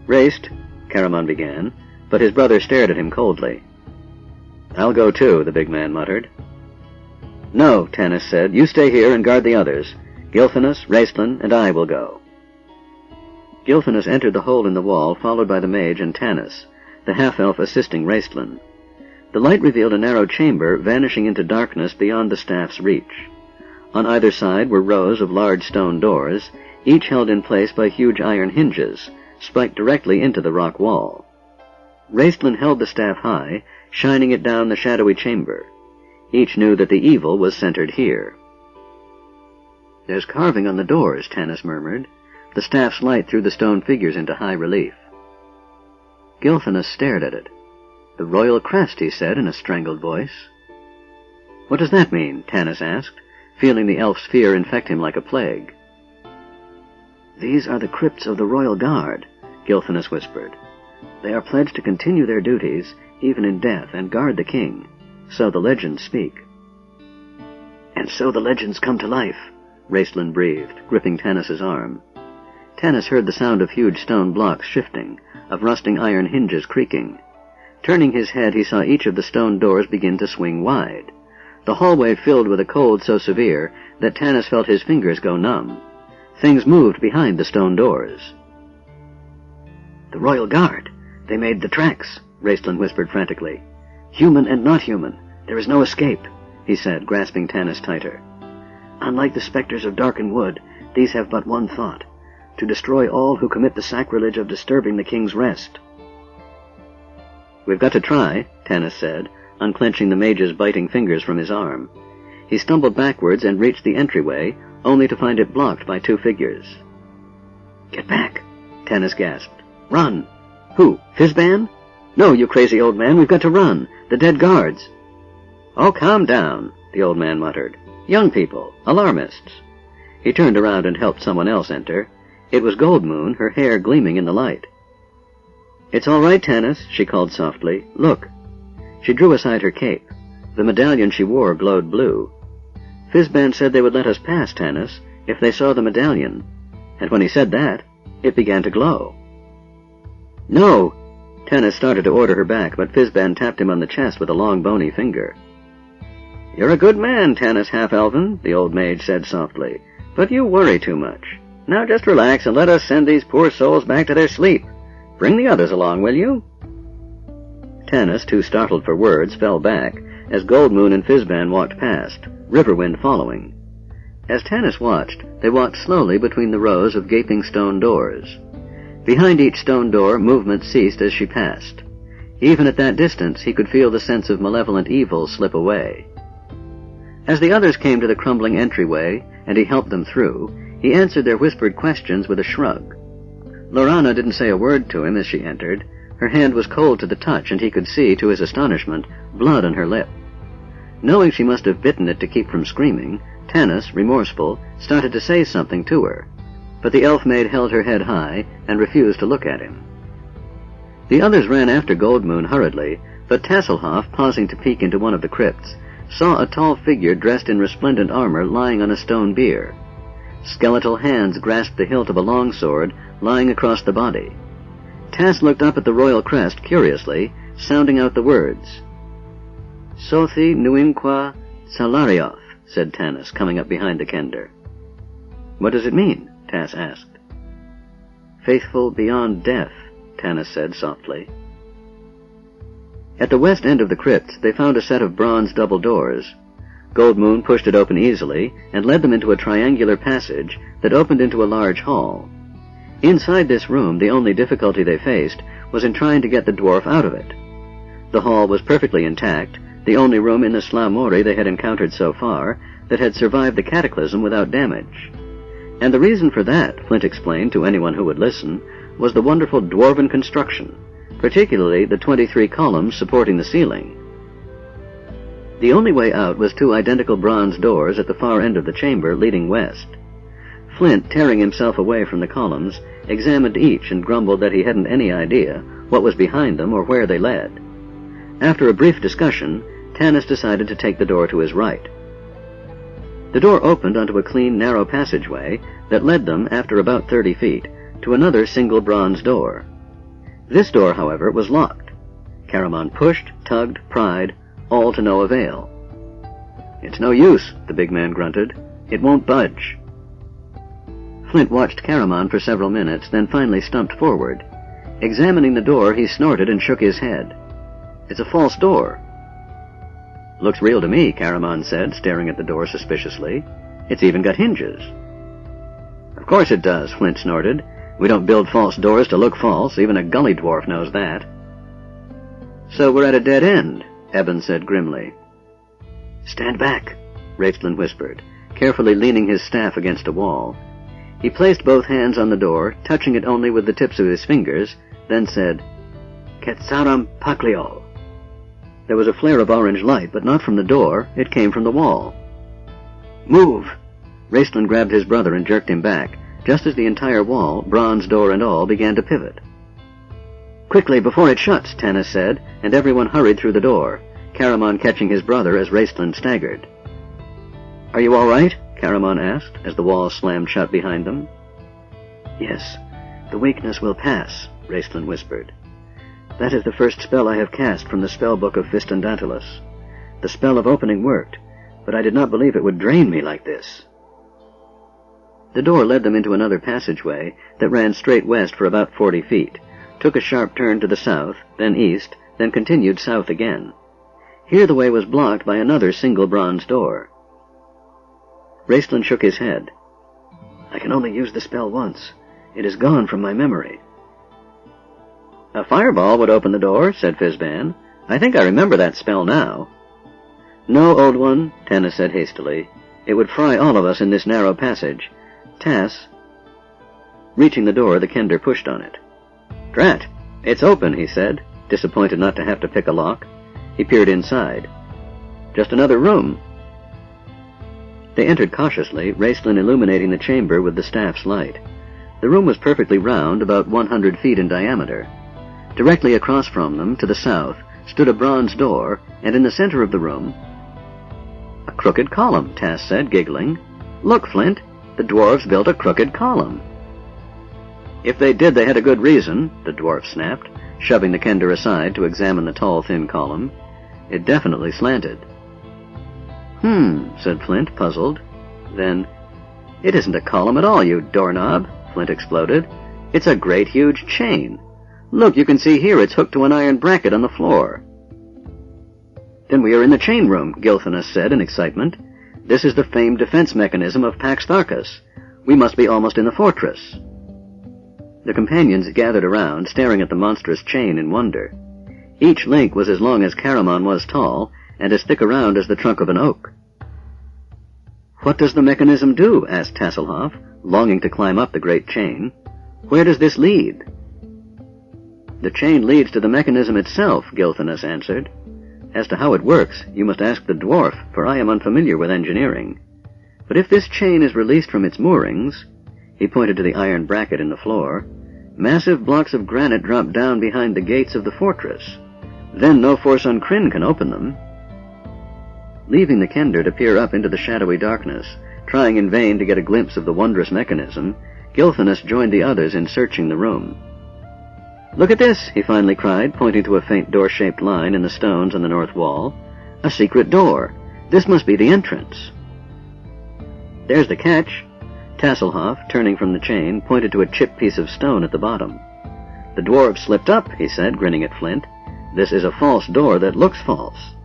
Raist, Caramon began, but his brother stared at him coldly. I'll go too, the big man muttered. No, Tanis said, you stay here and guard the others. Gilthanas, Raistlin, and I will go. Gilthanas entered the hole in the wall, followed by the mage and Tanis, the half-elf assisting Raistlin. The light revealed a narrow chamber vanishing into darkness beyond the staff's reach. On either side were rows of large stone doors, each held in place by huge iron hinges, spiked directly into the rock wall. Raistlin held the staff high, shining it down the shadowy chamber. Each knew that the evil was centered here. There's carving on the doors, Tanis murmured. The staff's light threw the stone figures into high relief. Gilthanas stared at it. The royal crest, he said in a strangled voice. What does that mean? Tanis asked, feeling the elf's fear infect him like a plague. These are the crypts of the Royal Guard, Gilthanas whispered. They are pledged to continue their duties, even in death, and guard the king. So the legends speak. And so the legends come to life, Raistlin breathed, gripping Tanis's arm. Tanis heard the sound of huge stone blocks shifting, of rusting iron hinges creaking. Turning his head, he saw each of the stone doors begin to swing wide. The hallway filled with a cold so severe that Tanis felt his fingers go numb. Things moved behind the stone doors. The Royal Guard! They made the tracks, Raistlin whispered frantically. Human and not human. There is no escape, he said, grasping Tanis tighter. Unlike the specters of Darken Wood, these have but one thought, to destroy all who commit the sacrilege of disturbing the king's rest. We've got to try, Tanis said, unclenching the mage's biting fingers from his arm. He stumbled backwards and reached the entryway, only to find it blocked by two figures. Get back, Tanis gasped. Run! Who, Fizban? No, you crazy old man, we've got to run. The dead guards. "Oh, calm down," the old man muttered. "Young people, alarmists." He turned around and helped someone else enter. It was Gold Moon, her hair gleaming in the light. "It's all right, Tanis," she called softly. "Look." She drew aside her cape. The medallion she wore glowed blue. "Fizban said they would let us pass, Tanis, if they saw the medallion. And when he said that, it began to glow." "No!" Tanis started to order her back, but Fizban tapped him on the chest with a long bony finger. "You're a good man, Tanis Half-Elven," the old mage said softly, "but you worry too much. Now just relax and let us send these poor souls back to their sleep. Bring the others along, will you?" Tanis, too startled for words, fell back as Gold Moon and Fizban walked past, Riverwind following. As Tanis watched, they walked slowly between the rows of gaping stone doors. Behind each stone door, movement ceased as she passed. Even at that distance, he could feel the sense of malevolent evil slip away. As the others came to the crumbling entryway, and he helped them through, he answered their whispered questions with a shrug. Lorana didn't say a word to him as she entered. Her hand was cold to the touch, and he could see, to his astonishment, blood on her lip. Knowing she must have bitten it to keep from screaming, Tanis, remorseful, started to say something to her, but the elf maid held her head high and refused to look at him. The others ran after Gold Moon hurriedly, but Tasselhoff, pausing to peek into one of the crypts, saw a tall figure dressed in resplendent armor lying on a stone bier. Skeletal hands grasped the hilt of a longsword lying across the body. Tass looked up at the royal crest curiously, sounding out the words. "Sothi Nuinqua Salarioth," said Tanis, coming up behind the Kender. "What does it mean?" Tass asked. "Faithful beyond death," Tanis said softly. At the west end of the crypt, they found a set of bronze double doors. Gold Moon pushed it open easily and led them into a triangular passage that opened into a large hall. Inside this room, the only difficulty they faced was in trying to get the dwarf out of it. The hall was perfectly intact, the only room in the Sla Mori they had encountered so far that had survived the cataclysm without damage. And the reason for that, Flint explained to anyone who would listen, was the wonderful dwarven construction, particularly the 23 columns supporting the ceiling. The only way out was 2 identical bronze doors at the far end of the chamber leading west. Flint, tearing himself away from the columns, examined each and grumbled that he hadn't any idea what was behind them or where they led. After a brief discussion, Tanis decided to take the door to his right. The door opened onto a clean, narrow passageway that led them, after about 30 feet, to another single bronze door. This door, however, was locked. Caramon pushed, tugged, pried, all to no avail. "It's no use," the big man grunted. "It won't budge." Flint watched Caramon for several minutes, then finally stumped forward. Examining the door, he snorted and shook his head. "It's a false door." "Looks real to me," Caramon said, staring at the door suspiciously. "It's even got hinges." "Of course it does," Flint snorted. "We don't build false doors to look false. Even a gully dwarf knows that." "So we're at a dead end," Eben said grimly. "Stand back," Raistlin whispered, carefully leaning his staff against a wall. He placed both hands on the door, touching it only with the tips of his fingers, then said, "Ketsaram Pakliol." There was a flare of orange light, but not from the door. It came from the wall. "Move!" Raistlin grabbed his brother and jerked him back, just as the entire wall, bronze door and all, began to pivot. "Quickly, before it shuts," Tanis said, and everyone hurried through the door, Caramon catching his brother as Raistlin staggered. "Are you all right?" Caramon asked, as the wall slammed shut behind them. "Yes, the weakness will pass," Raistlin whispered. "That is the first spell I have cast from the spellbook of Fistandantilus. The spell of opening worked, but I did not believe it would drain me like this." The door led them into another passageway that ran straight west for about 40 feet, took a sharp turn to the south, then east, then continued south again. Here the way was blocked by another single bronze door. Raistlin shook his head. "I can only use the spell once. It is gone from my memory." "A fireball would open the door," said Fizban. "I think I remember that spell now." "No, old one," Tanis said hastily. "It would fry all of us in this narrow passage. Tass..." Reaching the door, the Kender pushed on it. "Drat! It's open," he said, disappointed not to have to pick a lock. He peered inside. Just another room." They entered cautiously, Raistlin illuminating the chamber with the staff's light. The room was perfectly round, about 100 feet in diameter. Directly across from them, to the south, stood a bronze door, and in the center of the room... "A crooked column," Tass said, giggling. "Look, Flint, the dwarves built a crooked column." "If they did, they had a good reason," the dwarf snapped, shoving the kender aside to examine the tall, thin column. It definitely slanted. Said Flint, puzzled. Then, "It isn't a column at all, you doorknob," Flint exploded. "It's a great huge chain. Look, you can see here it's hooked to an iron bracket on the floor." "Then we are in the chain room," Gilthanus said in excitement. "This is the famed defense mechanism of Pax Tharkas. We must be almost in the fortress." The companions gathered around, staring at the monstrous chain in wonder. Each link was as long as Caramon was tall, and as thick around as the trunk of an oak. "What does the mechanism do?" asked Tasselhoff, longing to climb up the great chain. "Where does this lead?" "The chain leads to the mechanism itself," Gilthanus answered. "As to how it works, you must ask the dwarf, for I am unfamiliar with engineering. But if this chain is released from its moorings," he pointed to the iron bracket in the floor, "massive blocks of granite drop down behind the gates of the fortress. Then no force on Krynn can open them." Leaving the kender to peer up into the shadowy darkness, trying in vain to get a glimpse of the wondrous mechanism, Gilthanus joined the others in searching the room. "Look at this," he finally cried, pointing to a faint door-shaped line in the stones on the north wall. "A secret door. This must be the entrance." "There's the catch." Tasselhoff, turning from the chain, pointed to a chipped piece of stone at the bottom. "The dwarves slipped up," he said, grinning at Flint. "This is a false door that looks false."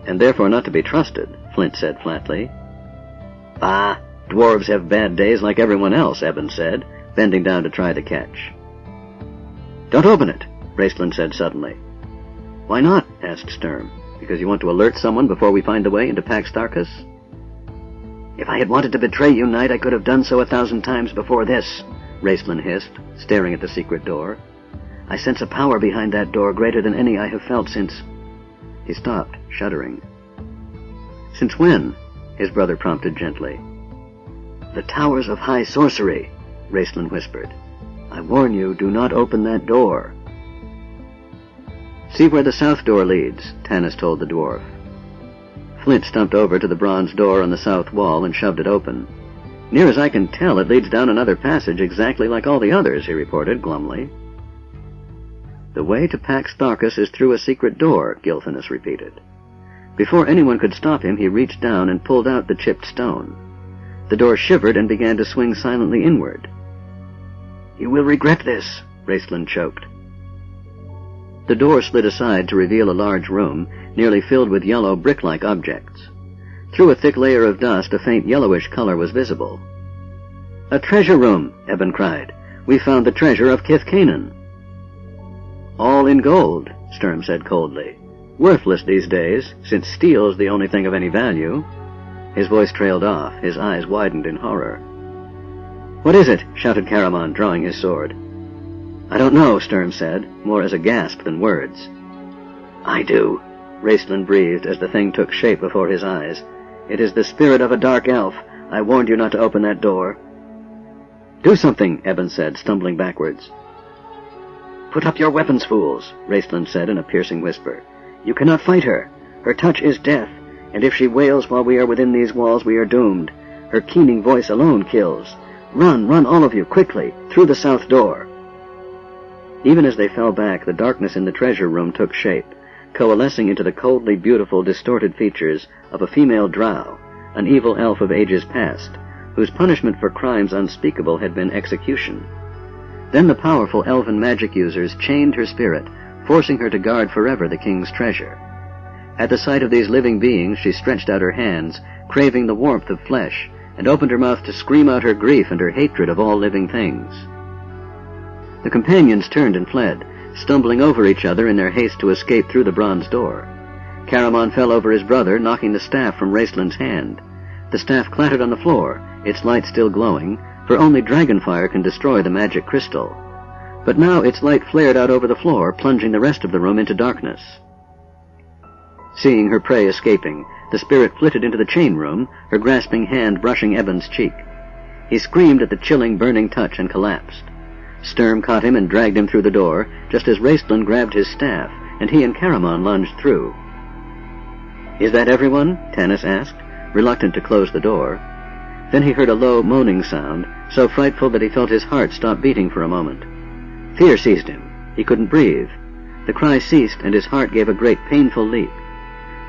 "And therefore not to be trusted," Flint said flatly. "Bah! Dwarves have bad days like everyone else," Eben said, bending down to try the catch. "Don't open it," Raistlin said suddenly. "Why not?" asked Sturm. "Because you want to alert someone before we find the way into Pax Tharkas?" "If I had wanted to betray you, Knight, I could have done so 1,000 times before this," Raistlin hissed, staring at the secret door. "I sense a power behind that door greater than any I have felt since—" He stopped, shuddering. "Since when?" his brother prompted gently. "The towers of high sorcery," Raistlin whispered. "I warn you, do not open that door." "See where the south door leads," Tanis told the dwarf. Flint stumped over to the bronze door on the south wall and shoved it open. "Near as I can tell, it leads down another passage exactly like all the others," he reported glumly. "The way to Pax Tharkas is through a secret door," Gilthanus repeated. Before anyone could stop him, he reached down and pulled out the chipped stone. The door shivered and began to swing silently inward. "You will regret this," Raistlin choked. The door slid aside to reveal a large room, nearly filled with yellow brick-like objects. Through a thick layer of dust, a faint yellowish color was visible. "A treasure room!" Eben cried. "We found the treasure of Kithkanen." "All in gold," Sturm said coldly. "Worthless these days, since steel's the only thing of any value." His voice trailed off. His eyes widened in horror. "What is it?" shouted Caramon, drawing his sword. "I don't know," Sturm said, more as a gasp than words. "I do," Raistlin breathed as the thing took shape before his eyes. "It is the spirit of a dark elf. I warned you not to open that door." "Do something," Eben said, stumbling backwards. "Put up your weapons, fools," Raistlin said in a piercing whisper. "You cannot fight her. Her touch is death, and if she wails while we are within these walls, we are doomed. Her keening voice alone kills. Run, run all of you, quickly, through the south door." Even as they fell back, the darkness in the treasure room took shape, coalescing into the coldly beautiful, distorted features of a female drow, an evil elf of ages past, whose punishment for crimes unspeakable had been execution. Then the powerful elven magic users chained her spirit, forcing her to guard forever the king's treasure. At the sight of these living beings, she stretched out her hands, craving the warmth of flesh, and opened her mouth to scream out her grief and her hatred of all living things. The companions turned and fled, stumbling over each other in their haste to escape through the bronze door. Caramon fell over his brother, knocking the staff from Raistlin's hand. The staff clattered on the floor, its light still glowing, for only dragonfire can destroy the magic crystal. But now its light flared out over the floor, plunging the rest of the room into darkness. Seeing her prey escaping, the spirit flitted into the chain room, her grasping hand brushing Eben's cheek. He screamed at the chilling, burning touch and collapsed. Sturm caught him and dragged him through the door, just as Raistlin grabbed his staff, and he and Caramon lunged through. "Is that everyone?" Tanis asked, reluctant to close the door. Then he heard a low, moaning sound, so frightful that he felt his heart stop beating for a moment. Fear seized him. He couldn't breathe. The cry ceased, and his heart gave a great, painful leap.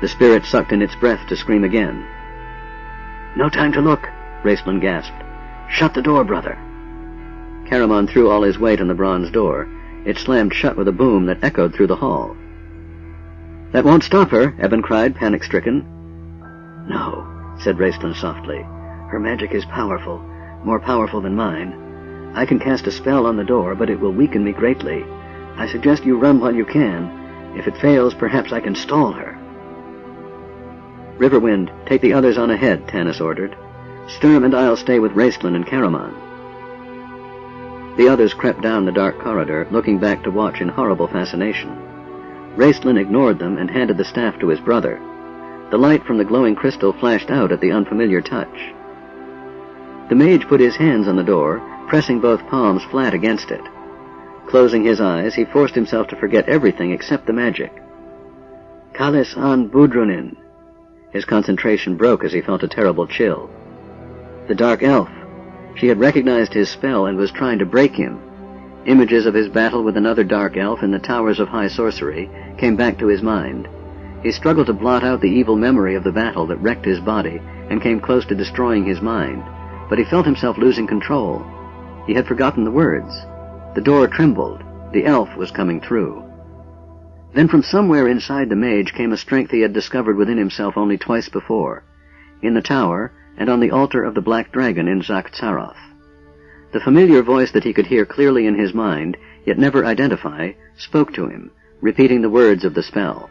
The spirit sucked in its breath to scream again. "No time to look," Raistlin gasped. "Shut the door, brother." Caramon threw all his weight on the bronze door. It slammed shut with a boom that echoed through the hall. "That won't stop her," Eben cried, panic-stricken. "No," said Raistlin softly. "Her magic is powerful, more powerful than mine. I can cast a spell on the door, but it will weaken me greatly. I suggest you run while you can. If it fails, perhaps I can stall her." "Riverwind, take the others on ahead," Tanis ordered. "Sturm and I'll stay with Raistlin and Caramon." The others crept down the dark corridor, looking back to watch in horrible fascination. Raistlin ignored them and handed the staff to his brother. The light from the glowing crystal flashed out at the unfamiliar touch. The mage put his hands on the door, pressing both palms flat against it. Closing his eyes, he forced himself to forget everything except the magic. "Kalis an Budrunin." His concentration broke as he felt a terrible chill. The dark elf. She had recognized his spell and was trying to break him. Images of his battle with another dark elf in the towers of high sorcery came back to his mind. He struggled to blot out the evil memory of the battle that wrecked his body and came close to destroying his mind, but he felt himself losing control. He had forgotten the words. The door trembled. The elf was coming through. Then from somewhere inside the mage came a strength he had discovered within himself only twice before, in the tower and on the altar of the Black Dragon in Zakhtsaroth. The familiar voice that he could hear clearly in his mind, yet never identify, spoke to him, repeating the words of the spell.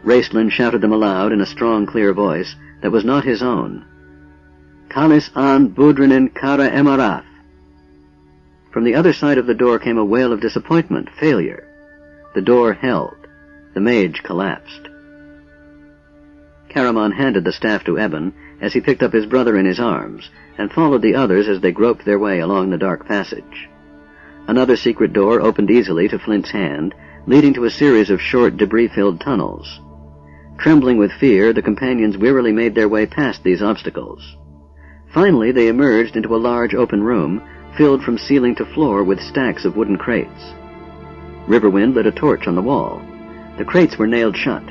Raistlin shouted them aloud in a strong, clear voice that was not his own. "Kalis an Budrunin Kara Emarath." From the other side of the door came a wail of disappointment, failure. The door held. The mage collapsed. Caramon handed the staff to Eben as he picked up his brother in his arms and followed the others as they groped their way along the dark passage. Another secret door opened easily to Flint's hand, leading to a series of short, debris-filled tunnels. Trembling with fear, the companions wearily made their way past these obstacles. Finally, they emerged into a large open room filled from ceiling to floor with stacks of wooden crates. Riverwind lit a torch on the wall. The crates were nailed shut.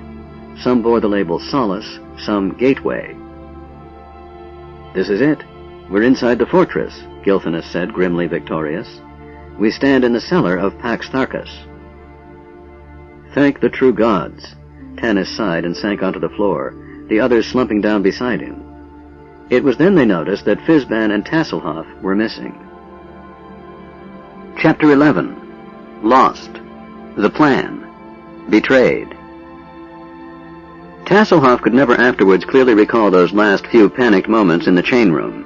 Some bore the label Solace, some Gateway. "This is it. We're inside the fortress," Gilthanas said, grimly victorious. "We stand in the cellar of Pax Tharkas." "Thank the true gods." Tanis sighed and sank onto the floor, the others slumping down beside him. It was then they noticed that Fizban and Tasselhoff were missing. Chapter 11. Lost. The Plan. Betrayed. Tasselhoff could never afterwards clearly recall those last few panicked moments in the chain room.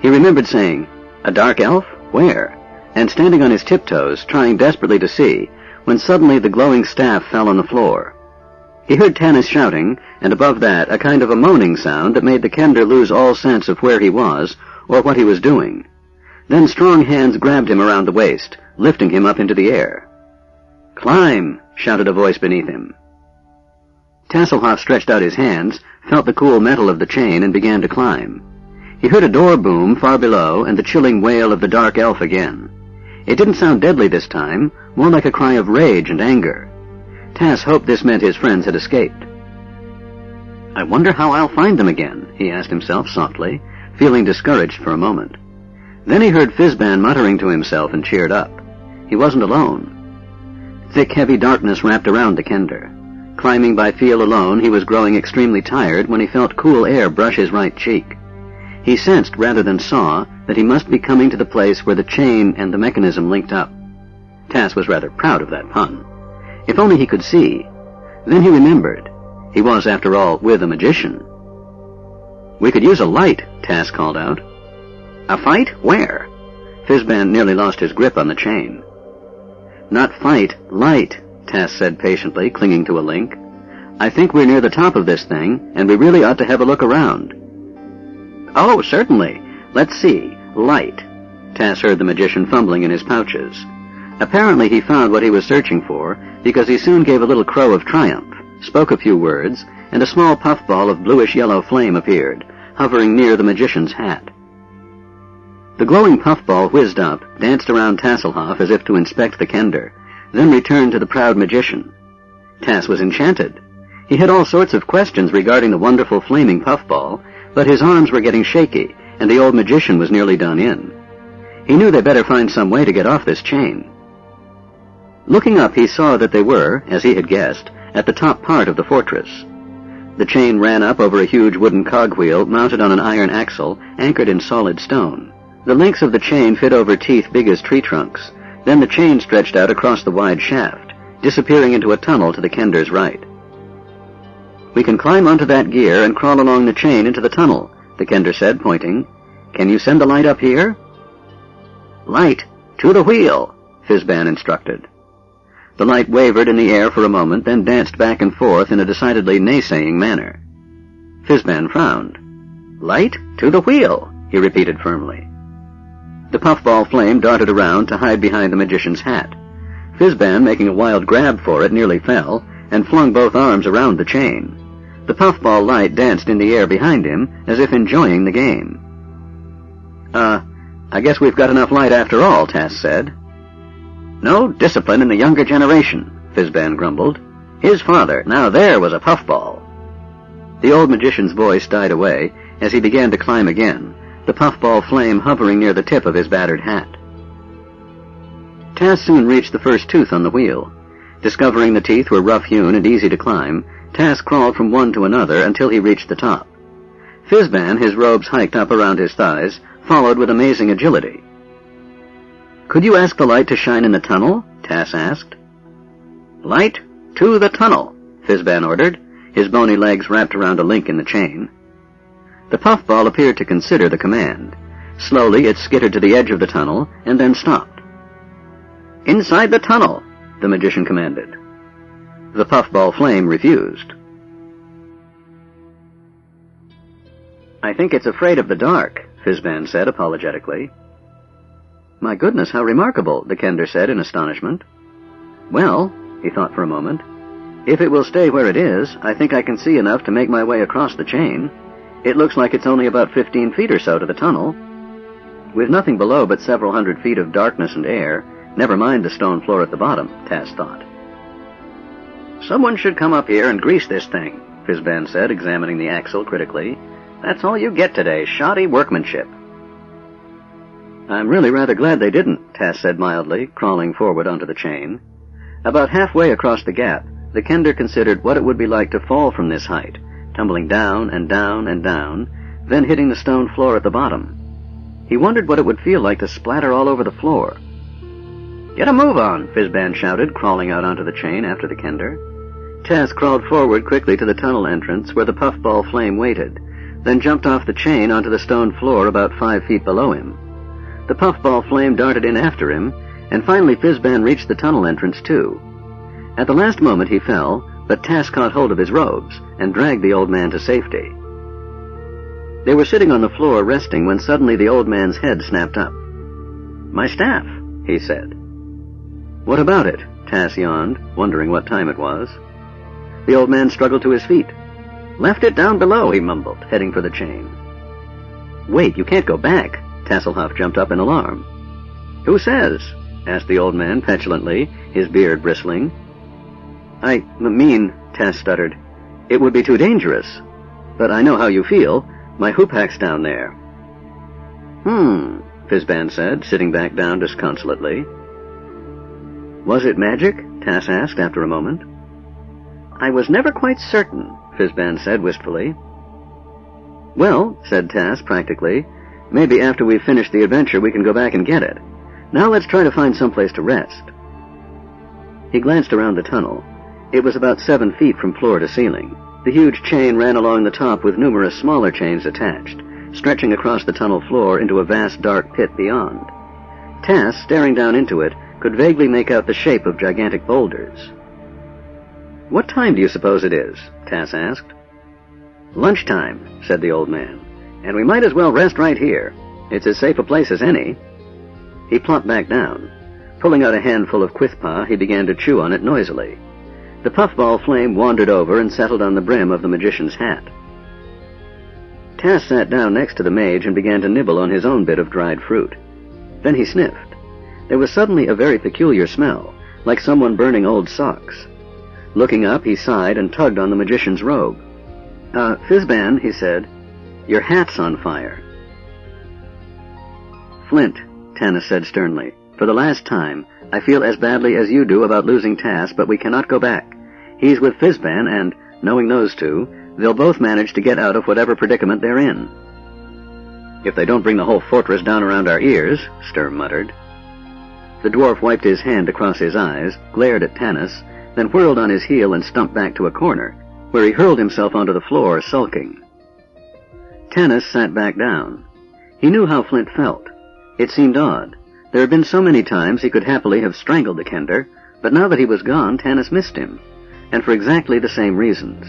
He remembered saying, "A dark elf? Where?" and standing on his tiptoes, trying desperately to see, when suddenly the glowing staff fell on the floor. He heard Tanis shouting, and above that a kind of a moaning sound that made the Kender lose all sense of where he was or what he was doing. Then strong hands grabbed him around the waist, lifting him up into the air. "Climb!" shouted a voice beneath him. Tasselhoff stretched out his hands, felt the cool metal of the chain, and began to climb. He heard a door boom far below and the chilling wail of the dark elf again. It didn't sound deadly this time, more like a cry of rage and anger. Tass hoped this meant his friends had escaped. "I wonder how I'll find them again," he asked himself softly, feeling discouraged for a moment. Then he heard Fizban muttering to himself and cheered up. He wasn't alone. Thick, heavy darkness wrapped around the Kender. Climbing by feel alone, he was growing extremely tired when he felt cool air brush his right cheek. He sensed, rather than saw, that he must be coming to the place where the chain and the mechanism linked up. Tass was rather proud of that pun. If only he could see. Then he remembered. He was, after all, with a magician. "We could use a light," Tass called out. "A fight? Where?" Fizban nearly lost his grip on the chain. "Not fight, light," Tass said patiently, clinging to a link. I think we're near the top of this thing, and we really ought to have a look around." "Oh, certainly. Let's see. Light." Tass heard the magician fumbling in his pouches. Apparently he found what he was searching for, because he soon gave a little crow of triumph, spoke a few words, and a small puffball of bluish-yellow flame appeared, hovering near the magician's hat. The glowing puffball whizzed up, danced around Tasselhoff as if to inspect the kender, then returned to the proud magician. Tass was enchanted. He had all sorts of questions regarding the wonderful flaming puffball, but his arms were getting shaky, and the old magician was nearly done in. He knew they better find some way to get off this chain. Looking up, he saw that they were, as he had guessed, at the top part of the fortress. The chain ran up over a huge wooden cogwheel mounted on an iron axle, anchored in solid stone. The links of the chain fit over teeth big as tree trunks. Then the chain stretched out across the wide shaft, disappearing into a tunnel to the kender's right. "We can climb onto that gear and crawl along the chain into the tunnel," the kender said, pointing. "Can you send the light up here?" "Light, to the wheel," Fizban instructed. The light wavered in the air for a moment, then danced back and forth in a decidedly naysaying manner. Fizban frowned. "Light, to the wheel," he repeated firmly. The puffball flame darted around to hide behind the magician's hat. Fizban, making a wild grab for it, nearly fell, and flung both arms around the chain. The puffball light danced in the air behind him, as if enjoying the game. I guess we've got enough light after all," Tass said. "No discipline in the younger generation," Fizban grumbled. "His father, now there was a puffball." The old magician's voice died away as he began to climb again, the puffball flame hovering near the tip of his battered hat. Tass soon reached the first tooth on the wheel. Discovering the teeth were rough-hewn and easy to climb, Tass crawled from one to another until he reached the top. Fizban, his robes hiked up around his thighs, followed with amazing agility. "Could you ask the light to shine in the tunnel?" Tass asked. "Light, to the tunnel," Fizban ordered, his bony legs wrapped around a link in the chain. The puffball appeared to consider the command. Slowly it skittered to the edge of the tunnel, and then stopped. "Inside the tunnel," the magician commanded. The puffball flame refused. "I think it's afraid of the dark," Fizban said apologetically. "My goodness, how remarkable," the kender said in astonishment. "Well," he thought for a moment, "if it will stay where it is, I think I can see enough to make my way across the chain. It looks like it's only about 15 feet or so to the tunnel. With nothing below but several hundred feet of darkness and air, never mind the stone floor at the bottom," Tass thought. "Someone should come up here and grease this thing," Fizban said, examining the axle critically. "That's all you get today, shoddy workmanship." "I'm really rather glad they didn't," Tass said mildly, crawling forward onto the chain. About halfway across the gap, the kender considered what it would be like to fall from this height, tumbling down and down and down, then hitting the stone floor at the bottom. He wondered what it would feel like to splatter all over the floor. "Get a move on," Fizban shouted, crawling out onto the chain after the kender. Tass crawled forward quickly to the tunnel entrance where the puffball flame waited, then jumped off the chain onto the stone floor about 5 feet below him. The puffball flame darted in after him, and finally Fizban reached the tunnel entrance too. At the last moment he fell, but Tass caught hold of his robes and dragged the old man to safety. They were sitting on the floor resting when suddenly the old man's head snapped up. "My staff," he said. "What about it?" Tass yawned, wondering what time it was. The old man struggled to his feet. "Left it down below," he mumbled, heading for the chain. "Wait, you can't go back." Tasselhoff jumped up in alarm. "Who says?" asked the old man petulantly, his beard bristling. I mean, Tass stuttered, "it would be too dangerous. But I know how you feel. My hoop hack's down there." Fizban said, sitting back down disconsolately. "Was it magic?" Tass asked after a moment. "I was never quite certain," Fizban said wistfully. "Well," said Tass practically, "maybe after we've finished the adventure we can go back and get it. Now let's try to find some place to rest." He glanced around the tunnel. It was about 7 feet from floor to ceiling. The huge chain ran along the top with numerous smaller chains attached, stretching across the tunnel floor into a vast dark pit beyond. Tass, staring down into it, could vaguely make out the shape of gigantic boulders. "What time do you suppose it is?" Tass asked. "Lunchtime," said the old man, "and we might as well rest right here. It's as safe a place as any." He plopped back down. Pulling out a handful of quithpa, he began to chew on it noisily. The puffball flame wandered over and settled on the brim of the magician's hat. Tass sat down next to the mage and began to nibble on his own bit of dried fruit. Then he sniffed. There was suddenly a very peculiar smell, like someone burning old socks. Looking up, he sighed and tugged on the magician's robe. Fizban," he said, "your hat's on fire." "Flint," Tanis said sternly, "for the last time, I feel as badly as you do about losing Tass, but we cannot go back. He's with Fizban, and, knowing those two, they'll both manage to get out of whatever predicament they're in." "If they don't bring the whole fortress down around our ears," Sturm muttered. The dwarf wiped his hand across his eyes, glared at Tanis, then whirled on his heel and stumped back to a corner, where he hurled himself onto the floor, sulking. Tanis sat back down. He knew how Flint felt. It seemed odd. There had been so many times he could happily have strangled the Kender, but now that he was gone, Tanis missed him, and for exactly the same reasons.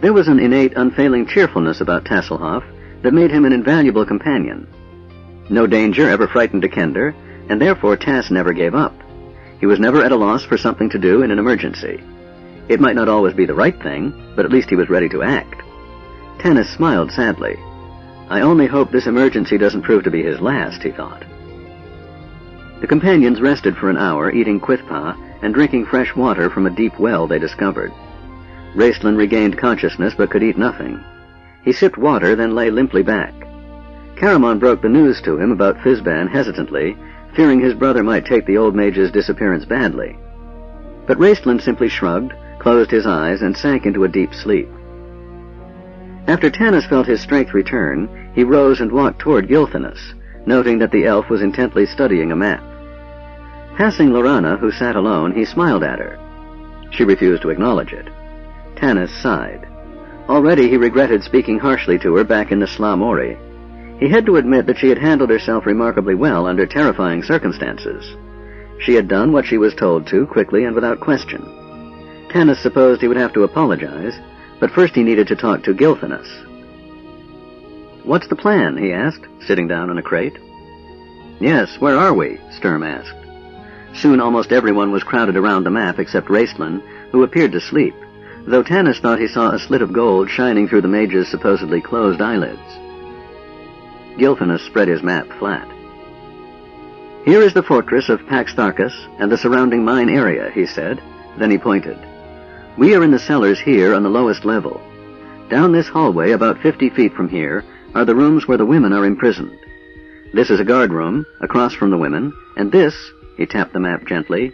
There was an innate, unfailing cheerfulness about Tasselhoff that made him an invaluable companion. No danger ever frightened a Kender, and therefore Tass never gave up. He was never at a loss for something to do in an emergency. It might not always be the right thing, but at least he was ready to act. Tanis smiled sadly. "I only hope this emergency doesn't prove to be his last," he thought. The companions rested for an hour, eating quithpa and drinking fresh water from a deep well they discovered. Raistlin regained consciousness but could eat nothing. He sipped water, then lay limply back. Caramon broke the news to him about Fizban hesitantly, fearing his brother might take the old mage's disappearance badly. But Raistlin simply shrugged, closed his eyes, and sank into a deep sleep. After Tanis felt his strength return, he rose and walked toward Gilthanas, noting that the elf was intently studying a map. Passing Lorana, who sat alone, he smiled at her. She refused to acknowledge it. Tanis sighed. Already he regretted speaking harshly to her back in the Sla Mori. He had to admit that she had handled herself remarkably well under terrifying circumstances. She had done what she was told to, quickly and without question. Tanis supposed he would have to apologize, but first he needed to talk to Gilthanas. "What's the plan?" he asked, sitting down on a crate. "Yes, where are we?" Sturm asked. Soon almost everyone was crowded around the map except Raistlin, who appeared to sleep, though Tanis thought he saw a slit of gold shining through the mage's supposedly closed eyelids. Gilthanas spread his map flat. "Here is the fortress of Paxtharkas and the surrounding mine area," he said. Then he pointed. "We are in the cellars here on the lowest level. Down this hallway, about 50 feet from here, are the rooms where the women are imprisoned. This is a guard room, across from the women, and this," he tapped the map gently,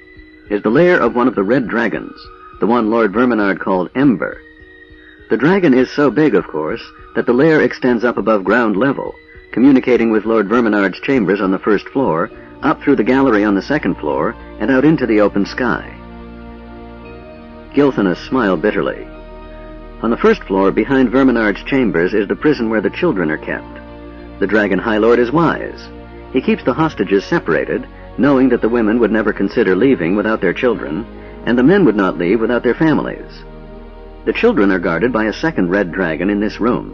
"is the lair of one of the red dragons, the one Lord Verminard called Ember. The dragon is so big, of course, that the lair extends up above ground level, communicating with Lord Verminard's chambers on the first floor, up through the gallery on the second floor, and out into the open sky." Gilthanas smiled bitterly. "On the first floor, behind Verminard's chambers, is the prison where the children are kept. The Dragon High Lord is wise. He keeps the hostages separated, knowing that the women would never consider leaving without their children, and the men would not leave without their families. The children are guarded by a second red dragon in this room.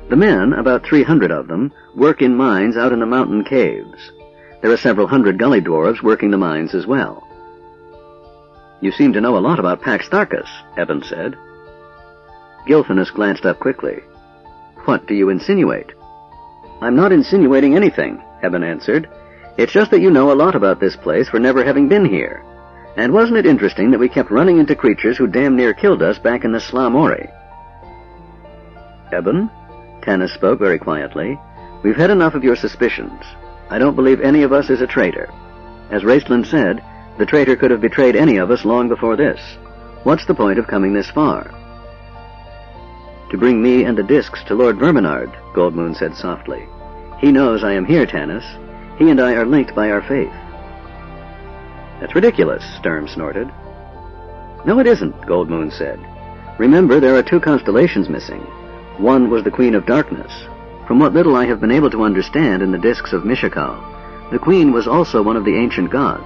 The men, about 300 of them, work in mines out in the mountain caves. There are several hundred gully dwarves working the mines as well." "You seem to know a lot about Paxtharkas," Eben said. Gilthanas glanced up quickly. "What do you insinuate?" "I'm not insinuating anything," Eben answered. "It's just that you know a lot about this place for never having been here. And wasn't it interesting that we kept running into creatures who damn near killed us back in the Sla Mori?" "Eben," Tanis spoke very quietly, "we've had enough of your suspicions. I don't believe any of us is a traitor. As Raistlin said, the traitor could have betrayed any of us long before this. What's the point of coming this far?" "To bring me and the discs to Lord Verminard," Goldmoon said softly. "He knows I am here, Tanis. He and I are linked by our faith." "That's ridiculous," Sturm snorted. "No, it isn't," Goldmoon said. "Remember, there are 2 constellations missing. One was the Queen of Darkness. From what little I have been able to understand in the discs of Mishakal, the Queen was also one of the ancient gods.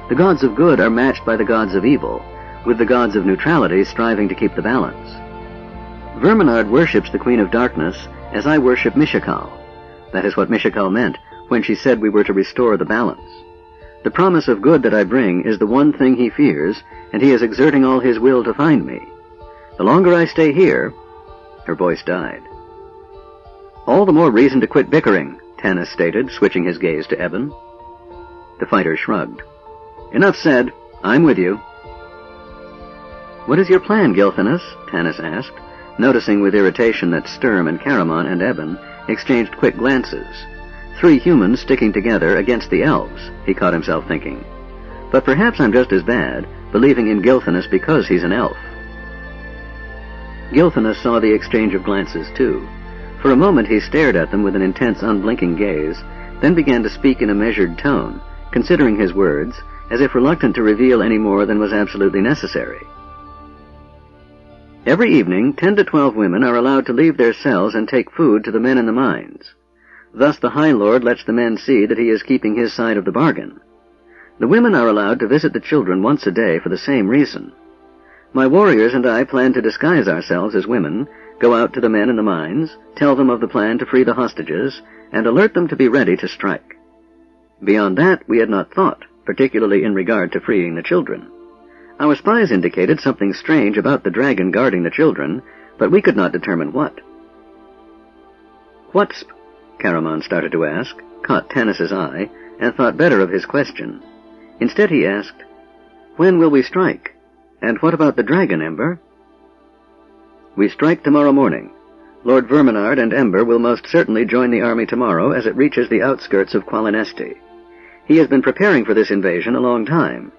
The gods of good are matched by the gods of evil, with the gods of neutrality striving to keep the balance. Verminard worships the Queen of Darkness as I worship Mishakal. That is what Mishakal meant when she said we were to restore the balance. The promise of good that I bring is the one thing he fears, and he is exerting all his will to find me. The longer I stay here—" Her voice died. "All the more reason to quit bickering," Tanis stated, switching his gaze to Eben. The fighter shrugged. "Enough said. I'm with you." "What is your plan, Gilthanas?" Tanis asked, noticing with irritation that Sturm and Caramon and Eben exchanged quick glances. 3 humans sticking together against the elves, he caught himself thinking. But perhaps I'm just as bad, believing in Gilthanas because he's an elf. Gilthanas saw the exchange of glances, too. For a moment he stared at them with an intense, unblinking gaze, then began to speak in a measured tone, considering his words, as if reluctant to reveal any more than was absolutely necessary. "Every evening, 10 to 12 women are allowed to leave their cells and take food to the men in the mines. Thus the High Lord lets the men see that he is keeping his side of the bargain. The women are allowed to visit the children once a day for the same reason. My warriors and I plan to disguise ourselves as women, go out to the men in the mines, tell them of the plan to free the hostages, and alert them to be ready to strike. Beyond that, we had not thought, particularly in regard to freeing the children. Our spies indicated something strange about the dragon guarding the children, but we could not determine what." "What's—" Caramon started to ask, caught Tanis's eye, and thought better of his question. Instead he asked, "When will we strike? And what about the dragon, Ember?" "We strike tomorrow morning. Lord Verminard and Ember will most certainly join the army tomorrow as it reaches the outskirts of Qualinesti. He has been preparing for this invasion a long time.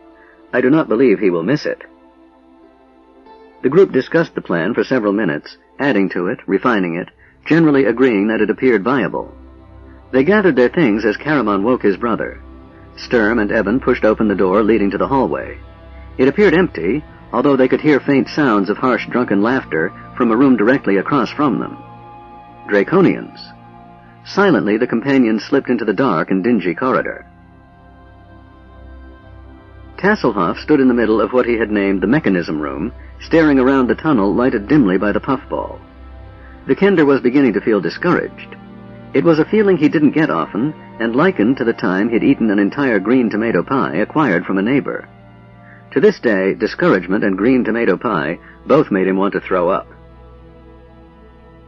I do not believe he will miss it." The group discussed the plan for several minutes, adding to it, refining it, generally agreeing that it appeared viable. They gathered their things as Caramon woke his brother. Sturm and Eben pushed open the door leading to the hallway. It appeared empty, although they could hear faint sounds of harsh drunken laughter from a room directly across from them. Draconians. Silently the companions slipped into the dark and dingy corridor. Tasselhoff stood in the middle of what he had named the mechanism room, staring around the tunnel lighted dimly by the puffball. The Kender was beginning to feel discouraged. It was a feeling he didn't get often, and likened to the time he'd eaten an entire green tomato pie acquired from a neighbor. To this day, discouragement and green tomato pie both made him want to throw up.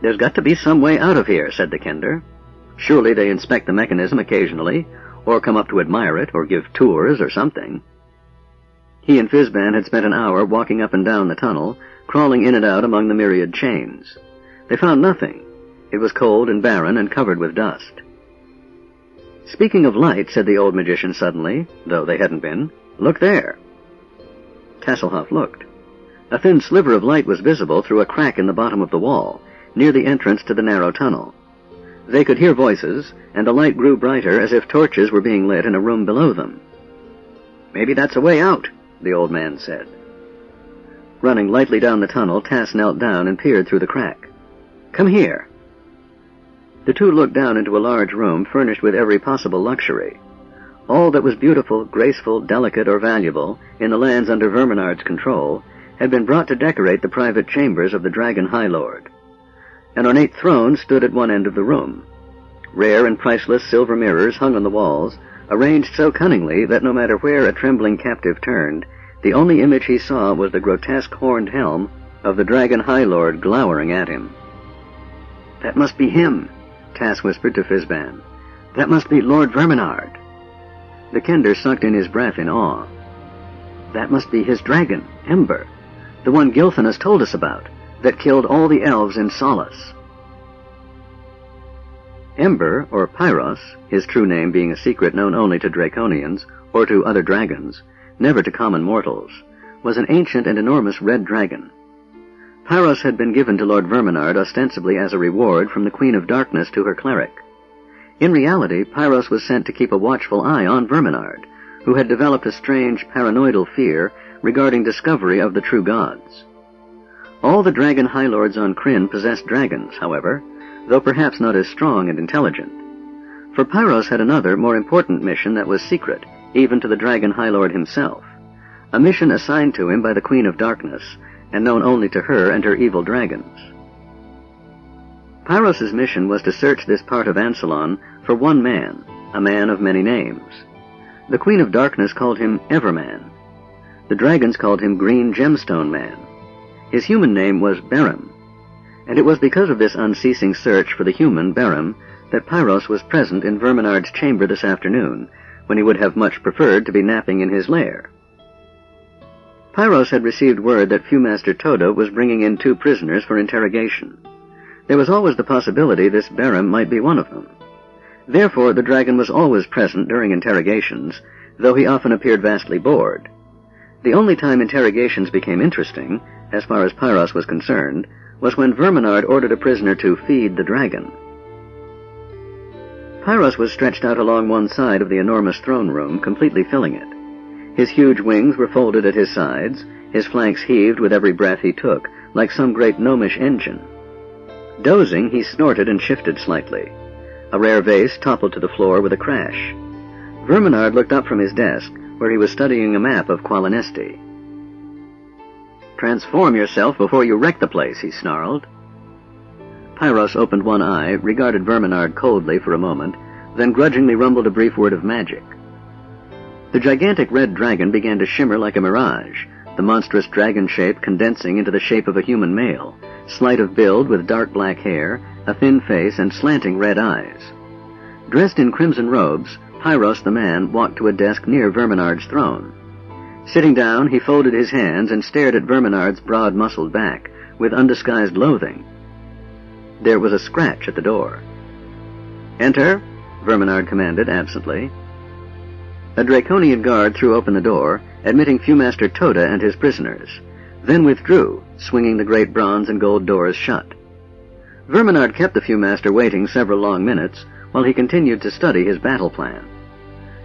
"There's got to be some way out of here," said the Kender. "Surely they inspect the mechanism occasionally, or come up to admire it, or give tours, or something." He and Fizban had spent an hour walking up and down the tunnel, crawling in and out among the myriad chains. They found nothing. It was cold and barren and covered with dust. "Speaking of light," said the old magician suddenly, though they hadn't been, "look there." Tasselhoff looked. A thin sliver of light was visible through a crack in the bottom of the wall, near the entrance to the narrow tunnel. They could hear voices, and the light grew brighter as if torches were being lit in a room below them. "Maybe that's a way out," the old man said. Running lightly down the tunnel, Tass knelt down and peered through the crack. "Come here." The two looked down into a large room furnished with every possible luxury. All that was beautiful, graceful, delicate, or valuable in the lands under Verminard's control had been brought to decorate the private chambers of the Dragon High Lord. An ornate throne stood at one end of the room. Rare and priceless silver mirrors hung on the walls, arranged so cunningly that no matter where a trembling captive turned, the only image he saw was the grotesque horned helm of the Dragon High Lord glowering at him. "That must be him," Tass whispered to Fizban. "That must be Lord Verminard." The Kender sucked in his breath in awe. "That must be his dragon, Ember, the one Gilthanas told us about, that killed all the elves in Solace." Ember, or Pyros, his true name being a secret known only to Draconians, or to other dragons, never to common mortals, was an ancient and enormous red dragon. Pyros had been given to Lord Verminard ostensibly as a reward from the Queen of Darkness to her cleric. In reality, Pyros was sent to keep a watchful eye on Verminard, who had developed a strange paranoidal fear regarding discovery of the true gods. All the dragon high lords on Krynn possessed dragons, however, though perhaps not as strong and intelligent. For Pyros had another, more important mission that was secret, even to the dragon high lord himself. a mission assigned to him by the Queen of Darkness, and known only to her and her evil dragons. Pyros's mission was to search this part of Ansalon for one man, a man of many names. The Queen of Darkness called him Everman. The dragons called him Green Gemstone Man. His human name was Berim, and it was because of this unceasing search for the human Berim that Pyros was present in Verminard's chamber this afternoon, when he would have much preferred to be napping in his lair. Pyros had received word that Fewmaster Toda was bringing in 2 prisoners for interrogation. There was always the possibility this Berim might be one of them. Therefore, the dragon was always present during interrogations, though he often appeared vastly bored. The only time interrogations became interesting, as far as Pyros was concerned, was when Verminard ordered a prisoner to feed the dragon. Pyros was stretched out along one side of the enormous throne room, completely filling it. His huge wings were folded at his sides, his flanks heaved with every breath he took, like some great gnomish engine. Dozing, he snorted and shifted slightly. A rare vase toppled to the floor with a crash. Verminard looked up from his desk, where he was studying a map of Qualinesti. "Transform yourself before you wreck the place," he snarled. Pyros opened one eye, regarded Verminard coldly for a moment, then grudgingly rumbled a brief word of magic. The gigantic red dragon began to shimmer like a mirage, the monstrous dragon shape condensing into the shape of a human male, slight of build with dark black hair, a thin face, and slanting red eyes. Dressed in crimson robes, Pyros the man walked to a desk near Verminard's throne. Sitting down, he folded his hands and stared at Verminard's broad-muscled back, with undisguised loathing. There was a scratch at the door. "Enter," Verminard commanded absently. A Draconian guard threw open the door, admitting Fewmaster Toda and his prisoners, then withdrew, swinging the great bronze and gold doors shut. Verminard kept the Fewmaster waiting several long minutes, while he continued to study his battle plan.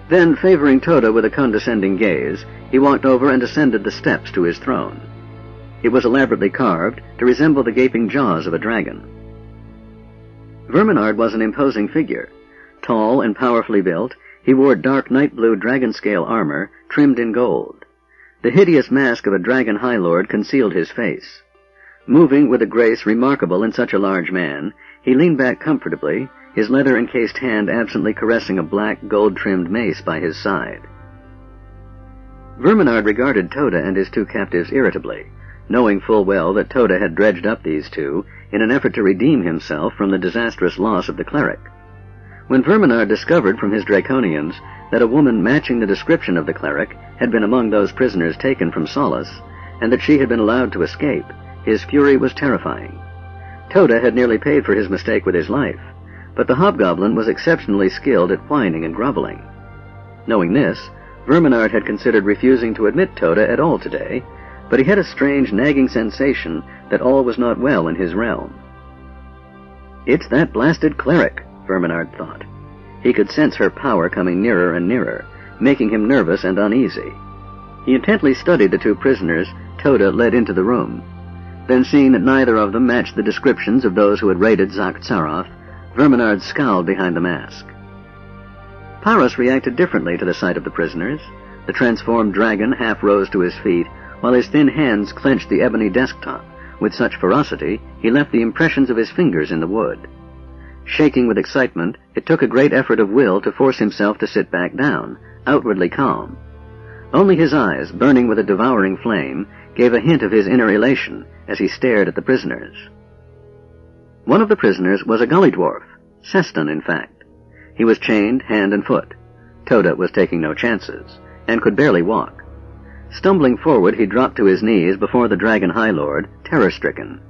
Then, favoring Toda with a condescending gaze, he walked over and ascended the steps to his throne. It was elaborately carved to resemble the gaping jaws of a dragon. Verminard was an imposing figure. Tall and powerfully built, he wore dark night-blue dragon-scale armor trimmed in gold. The hideous mask of a dragon high lord concealed his face. Moving with a grace remarkable in such a large man, he leaned back comfortably, his leather-encased hand absently caressing a black, gold-trimmed mace by his side. Verminard regarded Toda and his 2 captives irritably, knowing full well that Toda had dredged up these 2 in an effort to redeem himself from the disastrous loss of the cleric. When Verminard discovered from his Draconians that a woman matching the description of the cleric had been among those prisoners taken from Solace, and that she had been allowed to escape, his fury was terrifying. Toda had nearly paid for his mistake with his life, but the hobgoblin was exceptionally skilled at whining and groveling. Knowing this, Verminard had considered refusing to admit Toda at all today, but he had a strange nagging sensation that all was not well in his realm. "It's that blasted cleric," Verminard thought. He could sense her power coming nearer and nearer, making him nervous and uneasy. He intently studied the 2 prisoners Toda led into the room. Then, seeing that neither of them matched the descriptions of those who had raided Zakh-Tsaroth, Verminard scowled behind the mask. Pyros reacted differently to the sight of the prisoners. The transformed dragon half rose to his feet, while his thin hands clenched the ebony desktop. With such ferocity, he left the impressions of his fingers in the wood. Shaking with excitement, it took a great effort of will to force himself to sit back down, outwardly calm. Only his eyes, burning with a devouring flame, gave a hint of his inner elation as he stared at the prisoners. One of the prisoners was a gully dwarf, Seston in fact. He was chained hand and foot. Toda was taking no chances, and could barely walk. Stumbling forward, he dropped to his knees before the dragon high lord, terror-stricken.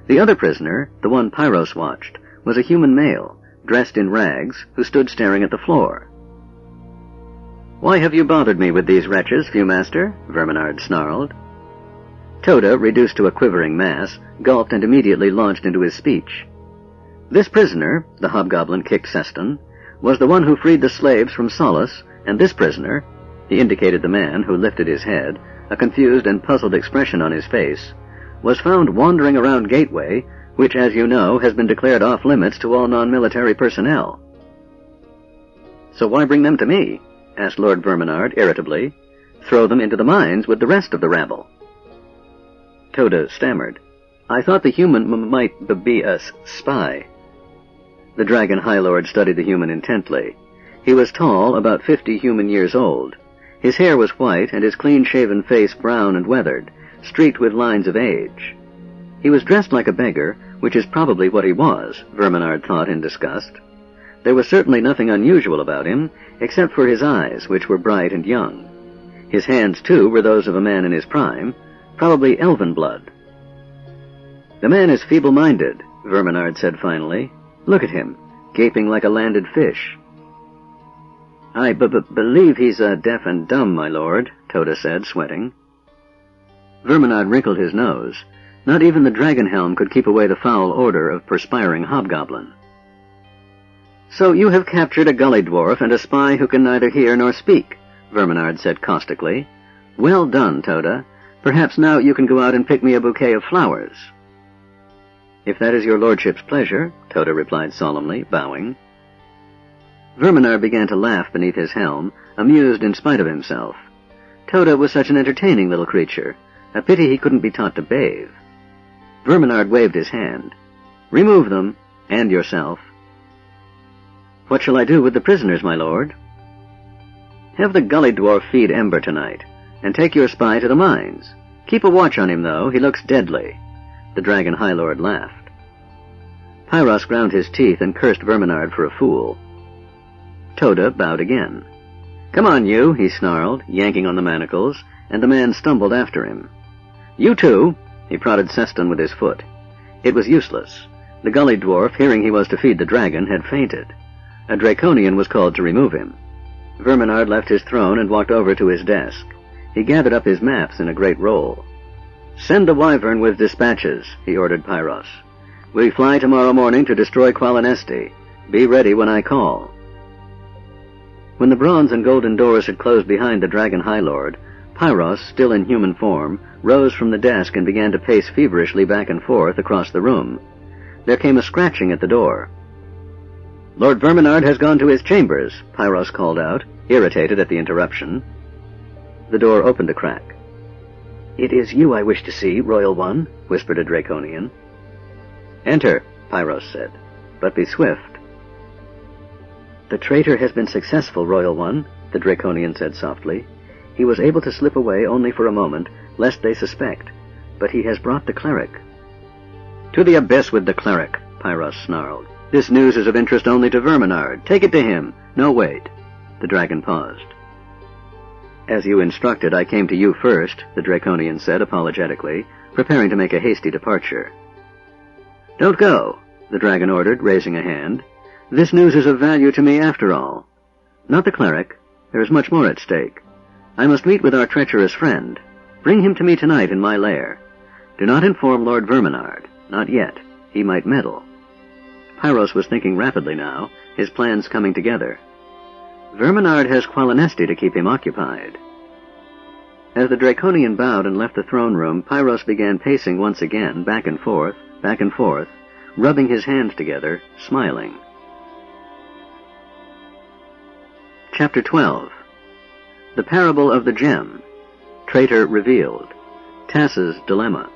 The other prisoner, the one Pyros watched, was a human male, dressed in rags, who stood staring at the floor. "Why have you bothered me with these wretches, Fewmaster?" Verminard snarled. Toda, reduced to a quivering mass, gulped and immediately launched into his speech. "This prisoner," the hobgoblin kicked Seston, "was the one who freed the slaves from Solace, and this prisoner," he indicated the man, who lifted his head, a confused and puzzled expression on his face, "was found wandering around Gateway, which, as you know, has been declared off-limits to all non-military personnel." "So why bring them to me?" asked Lord Verminard irritably. throw them into the mines with the rest of the rabble. Toda stammered. I thought the human might be a spy. The Dragon High Lord studied the human intently. He was tall, about 50 human years old. His hair was white, and his clean-shaven face brown and weathered, streaked with lines of age. He was dressed like a beggar, which is probably what he was, Verminard thought in disgust. There was certainly nothing unusual about him, except for his eyes, which were bright and young. His hands, too, were those of a man in his prime, probably elven blood. The man is feeble-minded, Verminard said finally. Look at him, gaping like a landed fish. I believe he's deaf and dumb, my lord, Toda said, sweating. Verminard wrinkled his nose. Not even the dragon helm could keep away the foul odor of perspiring hobgoblin. So you have captured a gully dwarf and a spy who can neither hear nor speak, Verminard said caustically. Well done, Toda. Perhaps now you can go out and pick me a bouquet of flowers. If that is your lordship's pleasure, Toda replied solemnly, bowing. Verminard began to laugh beneath his helm, amused in spite of himself. Toda was such an entertaining little creature. A pity he couldn't be taught to bathe. Verminard waved his hand. Remove them, and yourself. What shall I do with the prisoners, my lord? Have the gully dwarf feed Ember tonight, and take your spy to the mines. Keep a watch on him, though. He looks deadly. The Dragon High Lord laughed. Pyros ground his teeth and cursed Verminard for a fool. Toda bowed again. Come on, you, he snarled, yanking on the manacles, and the man stumbled after him. You too, he prodded Seston with his foot. It was useless. The gully dwarf, hearing he was to feed the dragon, had fainted. A Draconian was called to remove him. Verminard left his throne and walked over to his desk. He gathered up his maps in a great roll. Send the wyvern with dispatches, he ordered Pyros. We fly tomorrow morning to destroy Qualinesti. Be ready when I call. When the bronze and golden doors had closed behind the Dragon High Lord, Pyros, still in human form, rose from the desk and began to pace feverishly back and forth across the room. There came a scratching at the door. Lord Verminard has gone to his chambers, Pyros called out, irritated at the interruption. The door opened a crack. It is you I wish to see, Royal One, whispered a Draconian. Enter, Pyros said, but be swift. The traitor has been successful, Royal One, the Draconian said softly. He was able to slip away only for a moment, lest they suspect, but he has brought the cleric. To the abyss with the cleric, Pyros snarled. This news is of interest only to Verminard. Take it to him. No, wait. The dragon paused. As you instructed, I came to you first, the Draconian said apologetically, preparing to make a hasty departure. Don't go, the dragon ordered, raising a hand. This news is of value to me after all. Not the cleric. There is much more at stake. I must meet with our treacherous friend. Bring him to me tonight in my lair. Do not inform Lord Verminard. Not yet. He might meddle. Pyros was thinking rapidly now, his plans coming together. Verminard has Qualinesti to keep him occupied. As the Draconian bowed and left the throne room, Pyros began pacing once again, back and forth, rubbing his hands together, smiling. Chapter 12. The Parable of the Gem. Traitor Revealed. Tass's Dilemma.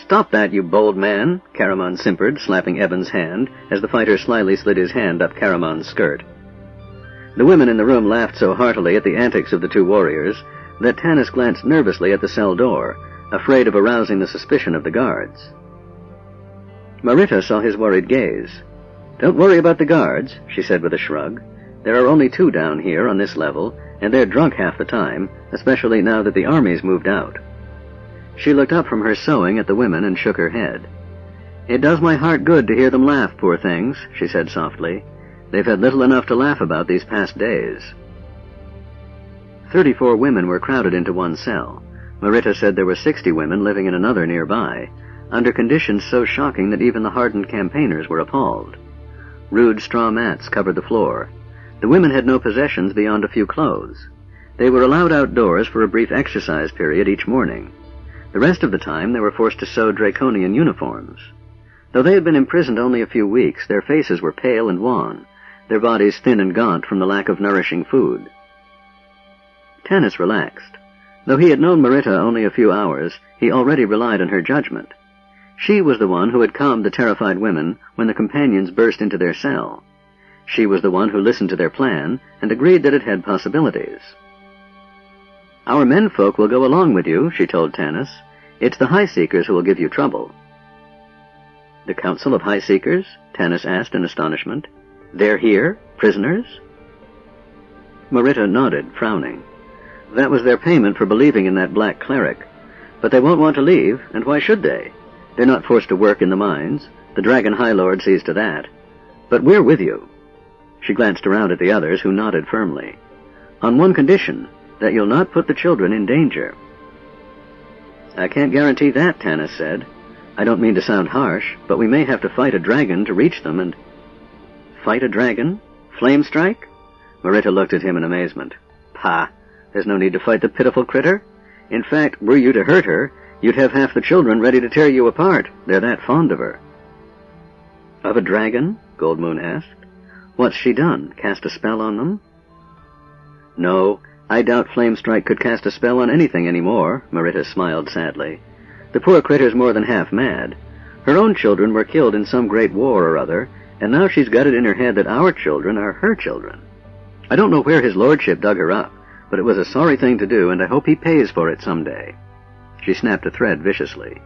Stop that, you bold man, Caramon simpered, slapping Evan's hand, as the fighter slyly slid his hand up Caramon's skirt. The women in the room laughed so heartily at the antics of the two warriors that Tanis glanced nervously at the cell door, afraid of arousing the suspicion of the guards. Marita saw his worried gaze. Don't worry about the guards, she said with a shrug. There are only 2 down here on this level, and they're drunk half the time, especially now that the army's moved out. She looked up from her sewing at the women and shook her head. It does my heart good to hear them laugh, poor things, she said softly. They've had little enough to laugh about these past days. 34 women were crowded into one cell. Marita said there were 60 women living in another nearby, under conditions so shocking that even the hardened campaigners were appalled. Rude straw mats covered the floor. The women had no possessions beyond a few clothes. They were allowed outdoors for a brief exercise period each morning. The rest of the time they were forced to sew Draconian uniforms. Though they had been imprisoned only a few weeks, their faces were pale and wan, their bodies thin and gaunt from the lack of nourishing food. Tanis relaxed. Though he had known Marita only a few hours, he already relied on her judgment. She was the one who had calmed the terrified women when the companions burst into their cell. She was the one who listened to their plan and agreed that it had possibilities. "Our menfolk will go along with you," she told Tanis. "It's the High Seekers who will give you trouble." "The Council of High Seekers?" Tanis asked in astonishment. "They're here? Prisoners?" Marita nodded, frowning. "That was their payment for believing in that black cleric. But they won't want to leave, and why should they? They're not forced to work in the mines. The Dragon High Lord sees to that. But we're with you." She glanced around at the others, who nodded firmly. "On one condition, that you'll not put the children in danger." "I can't guarantee that," Tanis said. "I don't mean to sound harsh, but we may have to fight a dragon to reach them and—" "Fight a dragon? Flame strike?" Marita looked at him in amazement. "Pah! There's no need to fight the pitiful critter. In fact, were you to hurt her, you'd have half the children ready to tear you apart. They're that fond of her." "Of a dragon?" Goldmoon asked. "What's she done? Cast a spell on them?" "No, I doubt Flamestrike could cast a spell on anything anymore," Marita smiled sadly. "The poor critter's more than half mad. Her own children were killed in some great war or other, and now she's got it in her head that our children are her children. I don't know where his lordship dug her up, but it was a sorry thing to do, and I hope he pays for it someday." She snapped a thread viciously.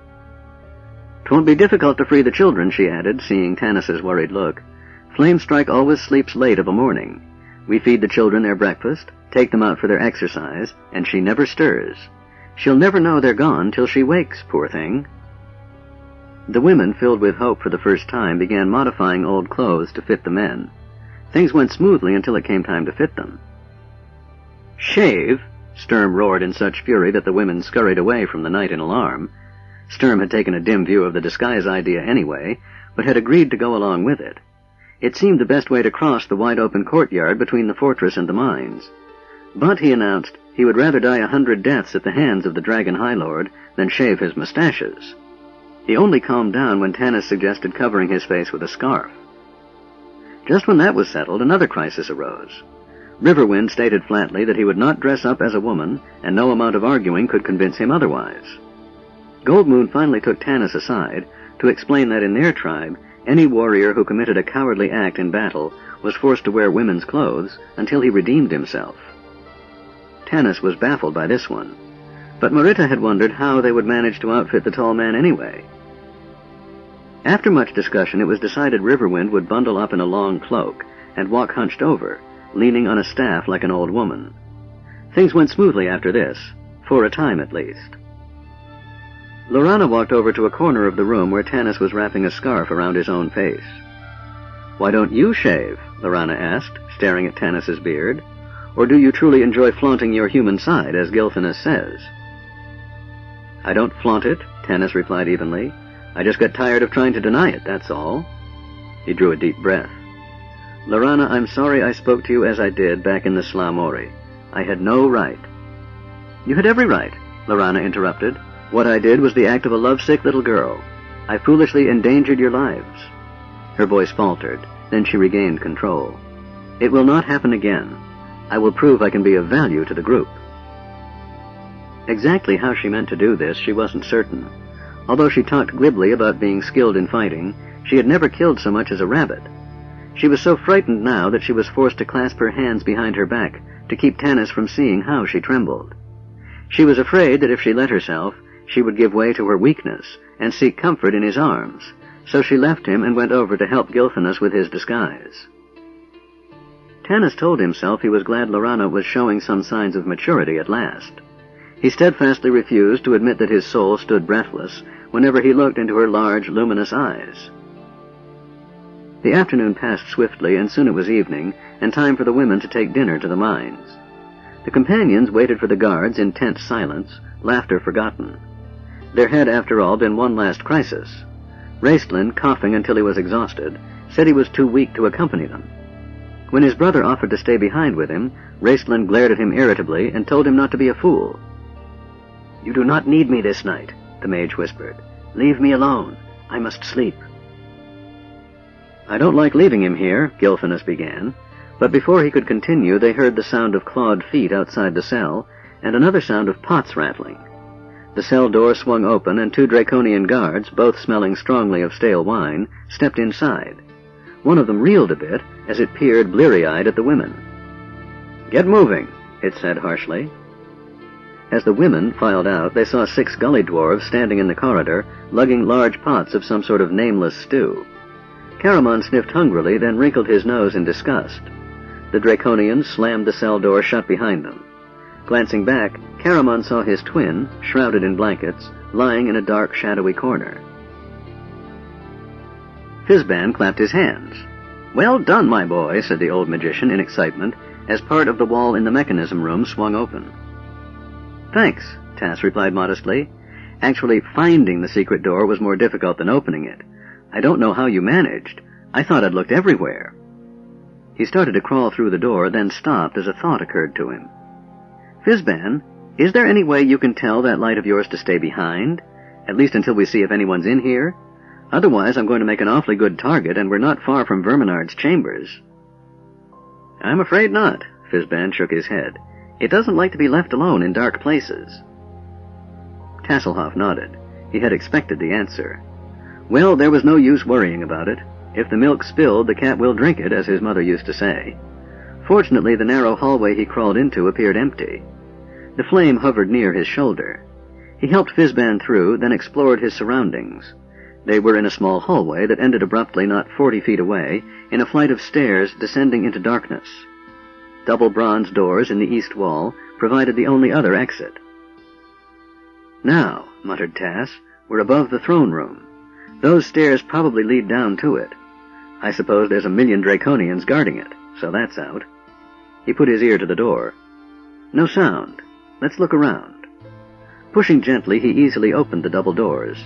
"'Twon't be difficult to free the children," she added, seeing Tanis's worried look. "Flamestrike always sleeps late of a morning. We feed the children their breakfast, take them out for their exercise, and she never stirs. She'll never know they're gone till she wakes, poor thing." The women, filled with hope for the first time, began modifying old clothes to fit the men. Things went smoothly until it came time to fit them. "Shave!" Sturm roared in such fury that the women scurried away from the night in alarm. Sturm had taken a dim view of the disguise idea anyway, but had agreed to go along with it. It seemed the best way to cross the wide-open courtyard between the fortress and the mines. But, he announced, he would rather die 100 deaths at the hands of the Dragon High Lord than shave his mustaches. He only calmed down when Tanis suggested covering his face with a scarf. Just when that was settled, another crisis arose. Riverwind stated flatly that he would not dress up as a woman, and no amount of arguing could convince him otherwise. Goldmoon finally took Tanis aside to explain that in their tribe, any warrior who committed a cowardly act in battle was forced to wear women's clothes until he redeemed himself. Tanis was baffled by this one, but Marita had wondered how they would manage to outfit the tall man anyway. After much discussion, it was decided Riverwind would bundle up in a long cloak and walk hunched over, leaning on a staff like an old woman. Things went smoothly after this, for a time at least. Lorana walked over to a corner of the room where Tanis was wrapping a scarf around his own face. "Why don't you shave?" Lorana asked, staring at Tanis's beard. "Or do you truly enjoy flaunting your human side, as Gilthanas says?" "I don't flaunt it," Tanis replied evenly. "I just got tired of trying to deny it, that's all." He drew a deep breath. "Lorana, I'm sorry I spoke to you as I did back in the Slamori. I had no right." "You had every right," Lorana interrupted. "What I did was the act of a lovesick little girl. I foolishly endangered your lives." Her voice faltered, then she regained control. "It will not happen again. I will prove I can be of value to the group." Exactly how she meant to do this, she wasn't certain. Although she talked glibly about being skilled in fighting, she had never killed so much as a rabbit. She was so frightened now that she was forced to clasp her hands behind her back to keep Tanis from seeing how she trembled. She was afraid that if she let herself, she would give way to her weakness and seek comfort in his arms, so she left him and went over to help Gilthanas with his disguise. Tanis told himself he was glad Lorana was showing some signs of maturity at last. He steadfastly refused to admit that his soul stood breathless whenever he looked into her large, luminous eyes. The afternoon passed swiftly, and soon it was evening, and time for the women to take dinner to the mines. The companions waited for the guards in tense silence, laughter forgotten. There had, after all, been one last crisis. Raistlin, coughing until he was exhausted, said he was too weak to accompany them. When his brother offered to stay behind with him, Raistlin glared at him irritably and told him not to be a fool. "You do not need me this night," the mage whispered. "Leave me alone. I must sleep." "I don't like leaving him here," Gilthanas began, But before he could continue, they heard the sound of clawed feet outside the cell, and another sound of pots rattling. The cell door swung open, and 2 Draconian guards, both smelling strongly of stale wine, stepped inside. One of them reeled a bit as it peered bleary-eyed at the women. "Get moving," it said harshly. As the women filed out, they saw 6 gully dwarves standing in the corridor, lugging large pots of some sort of nameless stew. Caramon sniffed hungrily, then wrinkled his nose in disgust. The Draconians slammed the cell door shut behind them. Glancing back, Caramon saw his twin, shrouded in blankets, lying in a dark, shadowy corner. Fizban clapped his hands. "Well done, my boy," said the old magician in excitement, as part of the wall in the mechanism room swung open. "Thanks," Tass replied modestly. "Actually, finding the secret door was more difficult than opening it. I don't know how you managed. I thought I'd looked everywhere." He started to crawl through the door, then stopped as a thought occurred to him. "Fizban, is there any way you can tell that light of yours to stay behind? At least until we see if anyone's in here? Otherwise, I'm going to make an awfully good target, and we're not far from Verminard's chambers." "I'm afraid not," Fizban shook his head. "It doesn't like to be left alone in dark places." Tasselhoff nodded. He had expected the answer. Well, there was no use worrying about it. If the milk spilled, the cat will drink it, as his mother used to say. Fortunately, the narrow hallway he crawled into appeared empty. The flame hovered near his shoulder. He helped Fizban through, then explored his surroundings. They were in a small hallway that ended abruptly not 40 feet away, in a flight of stairs descending into darkness. Double bronze doors in the east wall provided the only other exit. "Now," muttered Tass, "we're above the throne room. Those stairs probably lead down to it. I suppose there's 1,000,000 Draconians guarding it, so that's out." He put his ear to the door. No sound. Let's look around. Pushing gently, he easily opened the double doors.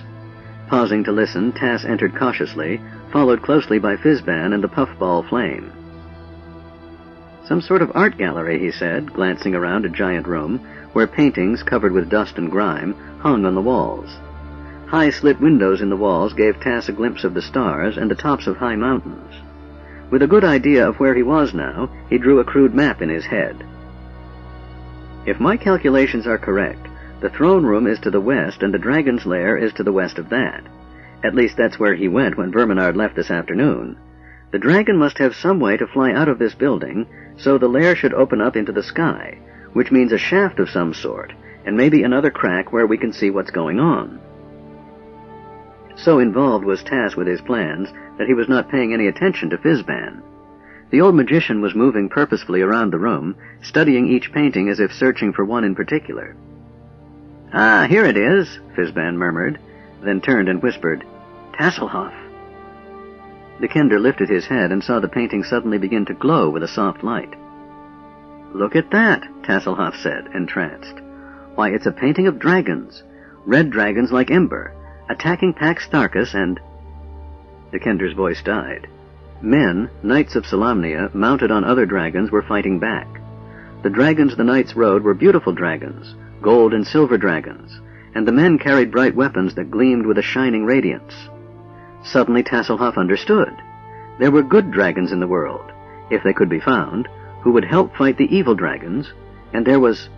Pausing to listen, Tass entered cautiously, followed closely by Fizban and the puffball flame. "Some sort of art gallery," he said, glancing around a giant room, where paintings covered with dust and grime hung on the walls. High slit windows in the walls gave Tass a glimpse of the stars and the tops of high mountains. With a good idea of where he was now, he drew a crude map in his head. "If my calculations are correct, the throne room is to the west and the dragon's lair is to the west of that. At least that's where he went when Verminard left this afternoon. The dragon must have some way to fly out of this building, so the lair should open up into the sky, which means a shaft of some sort, and maybe another crack where we can see what's going on." So involved was Tass with his plans that he was not paying any attention to Fizban. The old magician was moving purposefully around the room, studying each painting as if searching for one in particular. "Ah, here it is," Fizban murmured, then turned and whispered, "Tasselhoff." The Kender lifted his head and saw the painting suddenly begin to glow with a soft light. "Look at that," Tasselhoff said, entranced. "Why, it's a painting of dragons, red dragons like ember, attacking Pax Starkus and—" The Kender's voice died. Men, knights of Solamnia, mounted on other dragons, were fighting back. The dragons the knights rode were beautiful dragons, gold and silver dragons, and the men carried bright weapons that gleamed with a shining radiance. Suddenly Tasselhoff understood. There were good dragons in the world, if they could be found, who would help fight the evil dragons, and there was—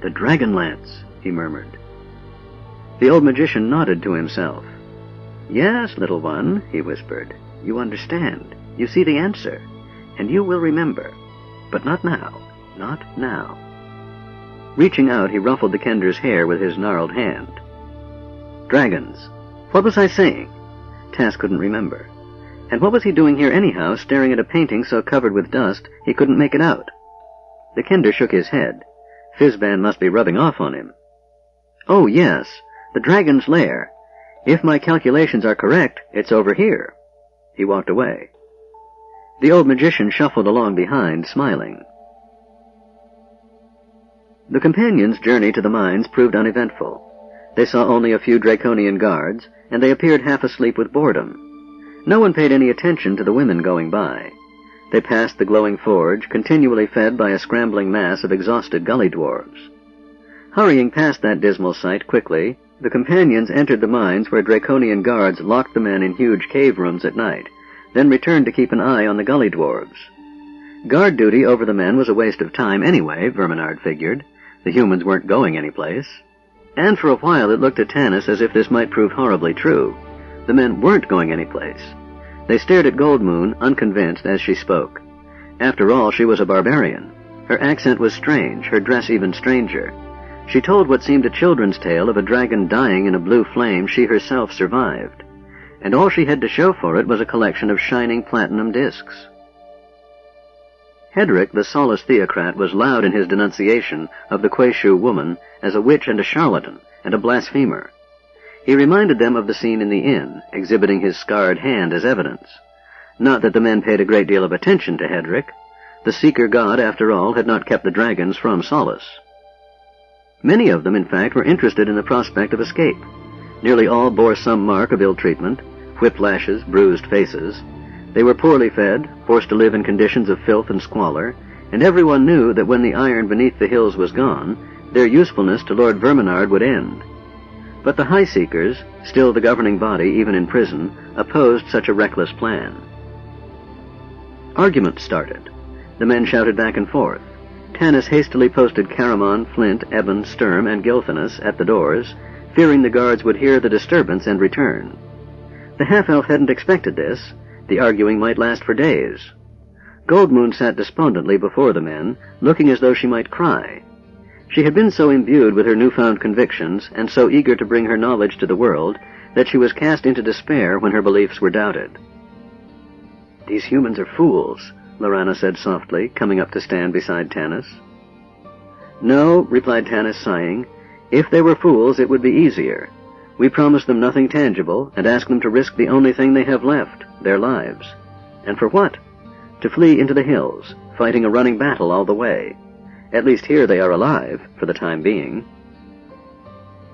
"The dragon lance," he murmured. The old magician nodded to himself. "Yes, little one," he whispered. "You understand. You see the answer. And you will remember. But not now. Not now." Reaching out, he ruffled the Kender's hair with his gnarled hand. "Dragons. What was I saying?" Tass couldn't remember. And what was he doing here anyhow, staring at a painting so covered with dust he couldn't make it out? The Kender shook his head. Fizban must be rubbing off on him. "Oh, yes. The dragon's lair. If my calculations are correct, it's over here." He walked away. The old magician shuffled along behind, smiling. The companions' journey to the mines proved uneventful. They saw only a few Draconian guards, and they appeared half asleep with boredom. No one paid any attention to the women going by. They passed the glowing forge, continually fed by a scrambling mass of exhausted gully dwarves. Hurrying past that dismal sight quickly, the companions entered the mines where Draconian guards locked the men in huge cave rooms at night, then returned to keep an eye on the gully dwarves. Guard duty over the men was a waste of time anyway, Verminard figured. The humans weren't going anyplace. And for a while it looked to Tanis as if this might prove horribly true. The men weren't going anyplace. They stared at Goldmoon, unconvinced, as she spoke. After all, she was a barbarian. Her accent was strange, her dress even stranger. She told what seemed a children's tale of a dragon dying in a blue flame she herself survived. And all she had to show for it was a collection of shining platinum discs. Hedrick, the Solace Theocrat, was loud in his denunciation of the Quayshu woman as a witch and a charlatan and a blasphemer. He reminded them of the scene in the inn, exhibiting his scarred hand as evidence. Not that the men paid a great deal of attention to Hedrick. The Seeker God, after all, had not kept the dragons from Solace. Many of them, in fact, were interested in the prospect of escape. Nearly all bore some mark of ill treatment, whiplashes, bruised faces. They were poorly fed, forced to live in conditions of filth and squalor, and everyone knew that when the iron beneath the hills was gone, their usefulness to Lord Verminard would end. But the High Seekers, still the governing body even in prison, opposed such a reckless plan. Arguments started. The men shouted back and forth. Tanis hastily posted Caramon, Flint, Eben, Sturm, and Gilthanas at the doors, fearing the guards would hear the disturbance and return. The half-elf hadn't expected this. The arguing might last for days. Goldmoon sat despondently before the men, looking as though she might cry. She had been so imbued with her newfound convictions, and so eager to bring her knowledge to the world, that she was cast into despair when her beliefs were doubted. "These humans are fools," Lorana said softly, coming up to stand beside Tanis. "No," replied Tanis, sighing. "If they were fools, it would be easier. We promise them nothing tangible, and ask them to risk the only thing they have left, their lives. And for what? To flee into the hills, fighting a running battle all the way. At least here they are alive, for the time being."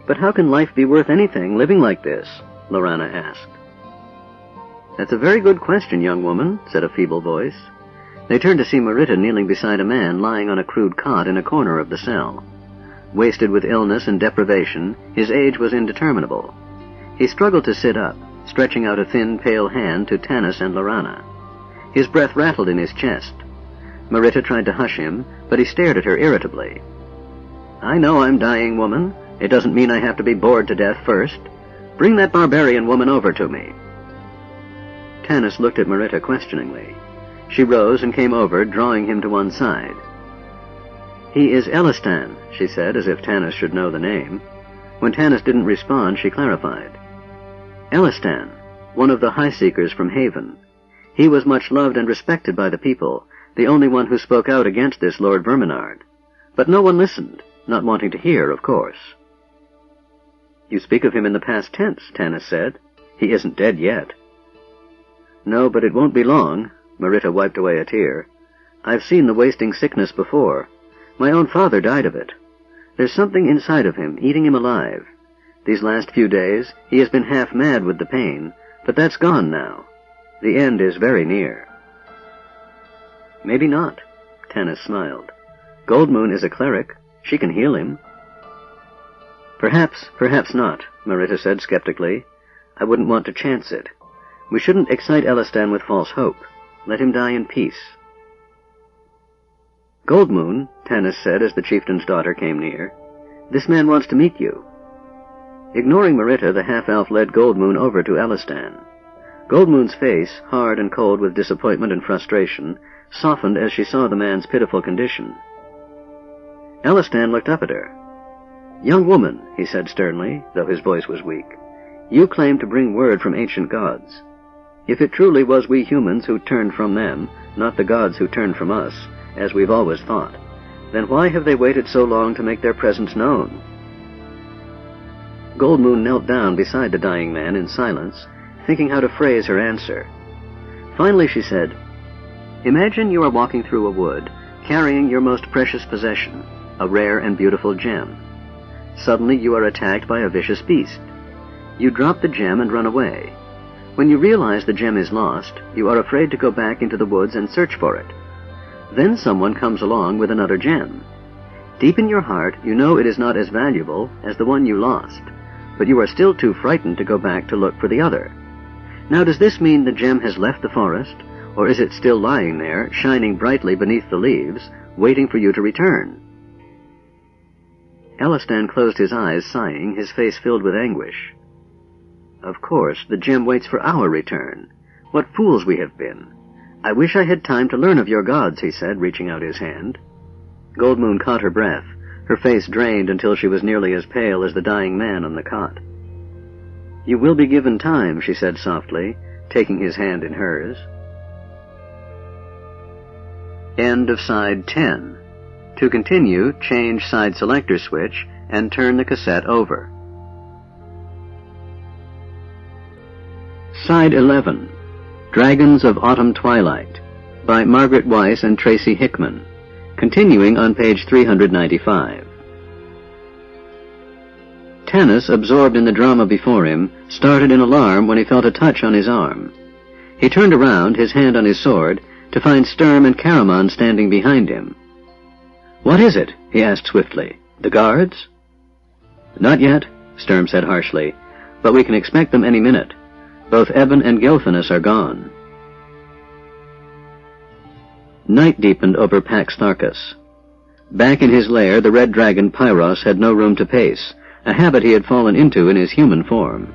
"But how can life be worth anything living like this?" Lorana asked. "That's a very good question, young woman," said a feeble voice. They turned to see Marita kneeling beside a man lying on a crude cot in a corner of the cell. Wasted with illness and deprivation, his age was indeterminable. He struggled to sit up, stretching out a thin, pale hand to Tanis and Lorana. His breath rattled in his chest. Marita tried to hush him, but he stared at her irritably. "I know I'm dying, woman. It doesn't mean I have to be bored to death first. Bring that barbarian woman over to me." Tanis looked at Marita questioningly. She rose and came over, drawing him to one side. "He is Elistan," she said, as if Tanis should know the name. When Tanis didn't respond, she clarified. "Elistan, one of the High Seekers from Haven. He was much loved and respected by the people, the only one who spoke out against this Lord Verminard. But no one listened, not wanting to hear, of course." "You speak of him in the past tense," Tanis said. "He isn't dead yet." "No, but it won't be long." Marita wiped away a tear. "I've seen the wasting sickness before. My own father died of it. There's something inside of him, eating him alive. These last few days, he has been half mad with the pain, but that's gone now. The end is very near." "Maybe not," Tanis smiled. "Goldmoon is a cleric. She can heal him." Perhaps not," Marita said skeptically. "I wouldn't want to chance it. We shouldn't excite Elistan with false hope. Let him die in peace." "Goldmoon," Tanis said as the chieftain's daughter came near, "this man wants to meet you." Ignoring Marita, the half-elf led Goldmoon over to Elistan. Goldmoon's face, hard and cold with disappointment and frustration, softened as she saw the man's pitiful condition. Elistan looked up at her. "Young woman," he said sternly, though his voice was weak, "you claim to bring word from ancient gods. If it truly was we humans who turned from them, not the gods who turned from us, as we've always thought, then why have they waited so long to make their presence known?" Goldmoon knelt down beside the dying man in silence, thinking how to phrase her answer. Finally she said, "Imagine you are walking through a wood, carrying your most precious possession, a rare and beautiful gem. Suddenly you are attacked by a vicious beast. You drop the gem and run away. When you realize the gem is lost, you are afraid to go back into the woods and search for it. Then someone comes along with another gem. Deep in your heart, you know it is not as valuable as the one you lost, but you are still too frightened to go back to look for the other. Now, does this mean the gem has left the forest, Or is it still lying there, shining brightly beneath the leaves, waiting for you to return? Elistan closed his eyes, sighing, his face filled with anguish. Of course, the gem waits for our return. What fools we have been. I wish I had time to learn of your gods, he said, reaching out his hand. Goldmoon caught her breath, her face drained until she was nearly as pale as the dying man on the cot. You will be given time, she said softly, taking his hand in hers. End of side 10. To continue, change side selector switch and turn the cassette over. Side 11. Dragons of Autumn Twilight by Margaret Weiss and Tracy Hickman, continuing on page 395. Tanis, absorbed in the drama before him, started in alarm when he felt a touch on his arm. He turned around, his hand on his sword, to find Sturm and Caramon standing behind him. "What is it?" he asked swiftly. "The guards?" "Not yet," Sturm said harshly, "but we can expect them any minute. Both Eben and Gilphinus are gone." Night deepened over Pax Tharkas. Back in his lair, the red dragon Pyros had no room to pace, a habit he had fallen into in his human form.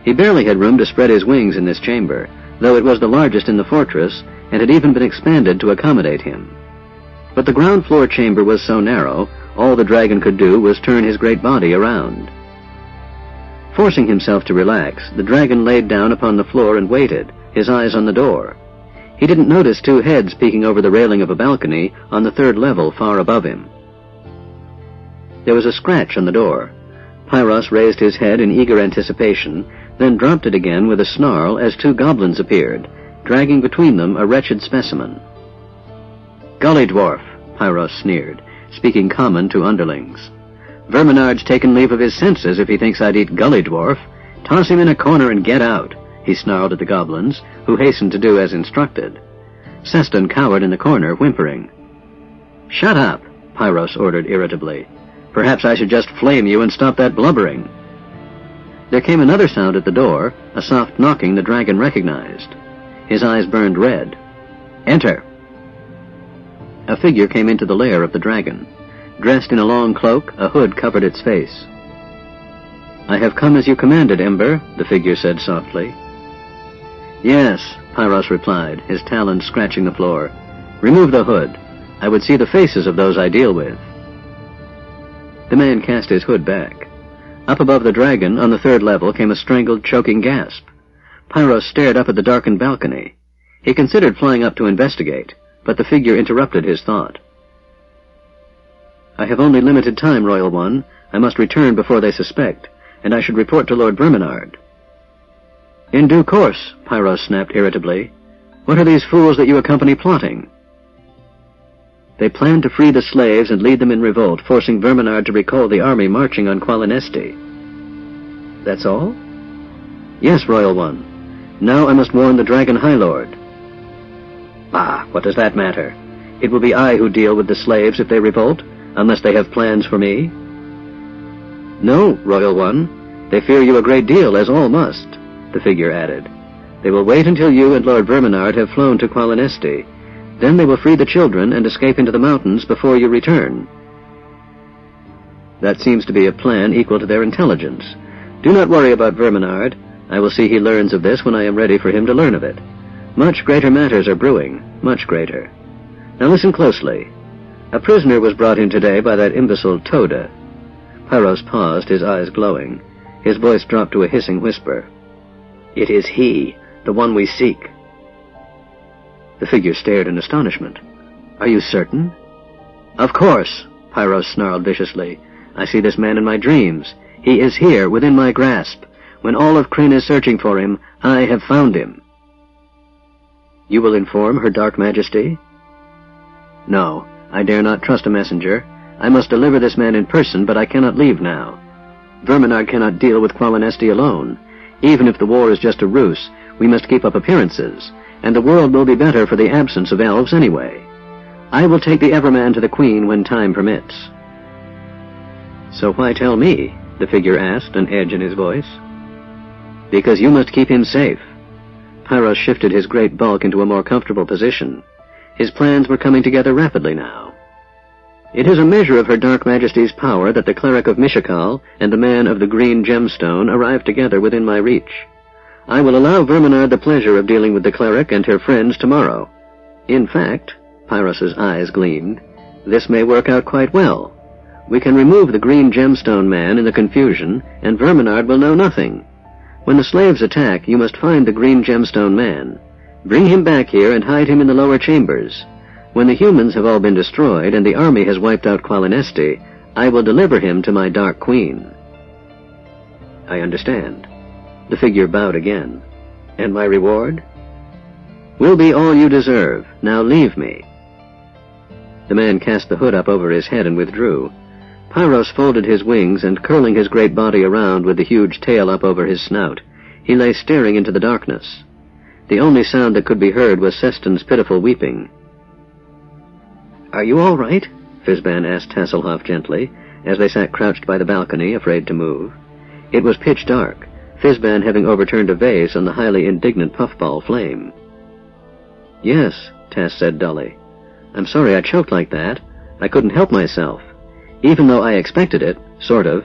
He barely had room to spread his wings in this chamber, though it was the largest in the fortress, and had even been expanded to accommodate him. But the ground floor chamber was so narrow, all the dragon could do was turn his great body around. Forcing himself to relax, the dragon laid down upon the floor and waited, his eyes on the door. He didn't notice two heads peeking over the railing of a balcony on the third level far above him. There was a scratch on the door. Pyros raised his head in eager anticipation, then dropped it again with a snarl as two goblins appeared, dragging between them a wretched specimen. "Gully dwarf," Pyros sneered, speaking common to underlings. "Verminard's taken leave of his senses if he thinks I'd eat Gully dwarf. Toss him in a corner and get out," he snarled at the goblins, who hastened to do as instructed. Seston cowered in the corner, whimpering. "Shut up," Pyros ordered irritably. "Perhaps I should just flame you and stop that blubbering." There came another sound at the door, a soft knocking the dragon recognized. His eyes burned red. "Enter." A figure came into the lair of the dragon. Dressed in a long cloak, a hood covered its face. "I have come as you commanded, Ember," the figure said softly. "Yes," Pyros replied, his talons scratching the floor. "Remove the hood. I would see the faces of those I deal with." The man cast his hood back. Up above the dragon, on the third level, came a strangled, choking gasp. Pyros stared up at the darkened balcony. He considered flying up to investigate, but the figure interrupted his thought. "I have only limited time, Royal One. I must return before they suspect, and I should report to Lord Verminard." "In due course," Pyros snapped irritably. "What are these fools that you accompany plotting?" "They plan to free the slaves and lead them in revolt, forcing Verminard to recall the army marching on Qualinesti." "That's all?" "Yes, Royal One. Now I must warn the Dragon High Lord." "Bah, what does that matter? It will be I who deal with the slaves if they revolt, unless they have plans for me." "No, Royal One. They fear you a great deal, as all must," the figure added. "They will wait until you and Lord Verminard have flown to Qualinesti. Then they will free the children and escape into the mountains before you return." "That seems to be a plan equal to their intelligence. Do not worry about Verminard. I will see he learns of this when I am ready for him to learn of it. Much greater matters are brewing, much greater. Now listen closely. A prisoner was brought in today by that imbecile Toda." Pyros paused, his eyes glowing. His voice dropped to a hissing whisper. "It is he, the one we seek." The figure stared in astonishment. "Are you certain?" "Of course," Pyros snarled viciously. "I see this man in my dreams. He is here, within my grasp. When all of Kryn is searching for him, I have found him." "You will inform Her Dark Majesty?" "No, I dare not trust a messenger. I must deliver this man in person, but I cannot leave now. Verminard cannot deal with Qualinesti alone. Even if the war is just a ruse, we must keep up appearances, and the world will be better for the absence of elves anyway. I will take the Everman to the Queen when time permits." "So why tell me?" the figure asked, an edge in his voice. "Because you must keep him safe." Pyros shifted his great bulk into a more comfortable position. His plans were coming together rapidly now. It is a measure of Her Dark Majesty's power that the cleric of Mishakal and the man of the green gemstone arrive together within my reach. I will allow Verminard the pleasure of dealing with the cleric and her friends tomorrow. In fact, Pyros's eyes gleamed, this may work out quite well. We can remove the green gemstone man in the confusion, and Verminard will know nothing. When the slaves attack, you must find the green gemstone man. Bring him back here and hide him in the lower chambers. When the humans have all been destroyed and the army has wiped out Qualinesti, I will deliver him to my Dark Queen. I understand. The figure bowed again. And my reward? Will be all you deserve. Now leave me. The man cast the hood up over his head and withdrew. Pyros folded his wings and, curling his great body around with the huge tail up over his snout, he lay staring into the darkness. The only sound that could be heard was Seston's pitiful weeping. "Are you all right?" Fizban asked Tasselhoff gently, as they sat crouched by the balcony, afraid to move. It was pitch dark, Fizban having overturned a vase on the highly indignant puffball flame. "Yes," Tass said dully. "I'm sorry I choked like that. I couldn't help myself. Even though I expected it, sort of,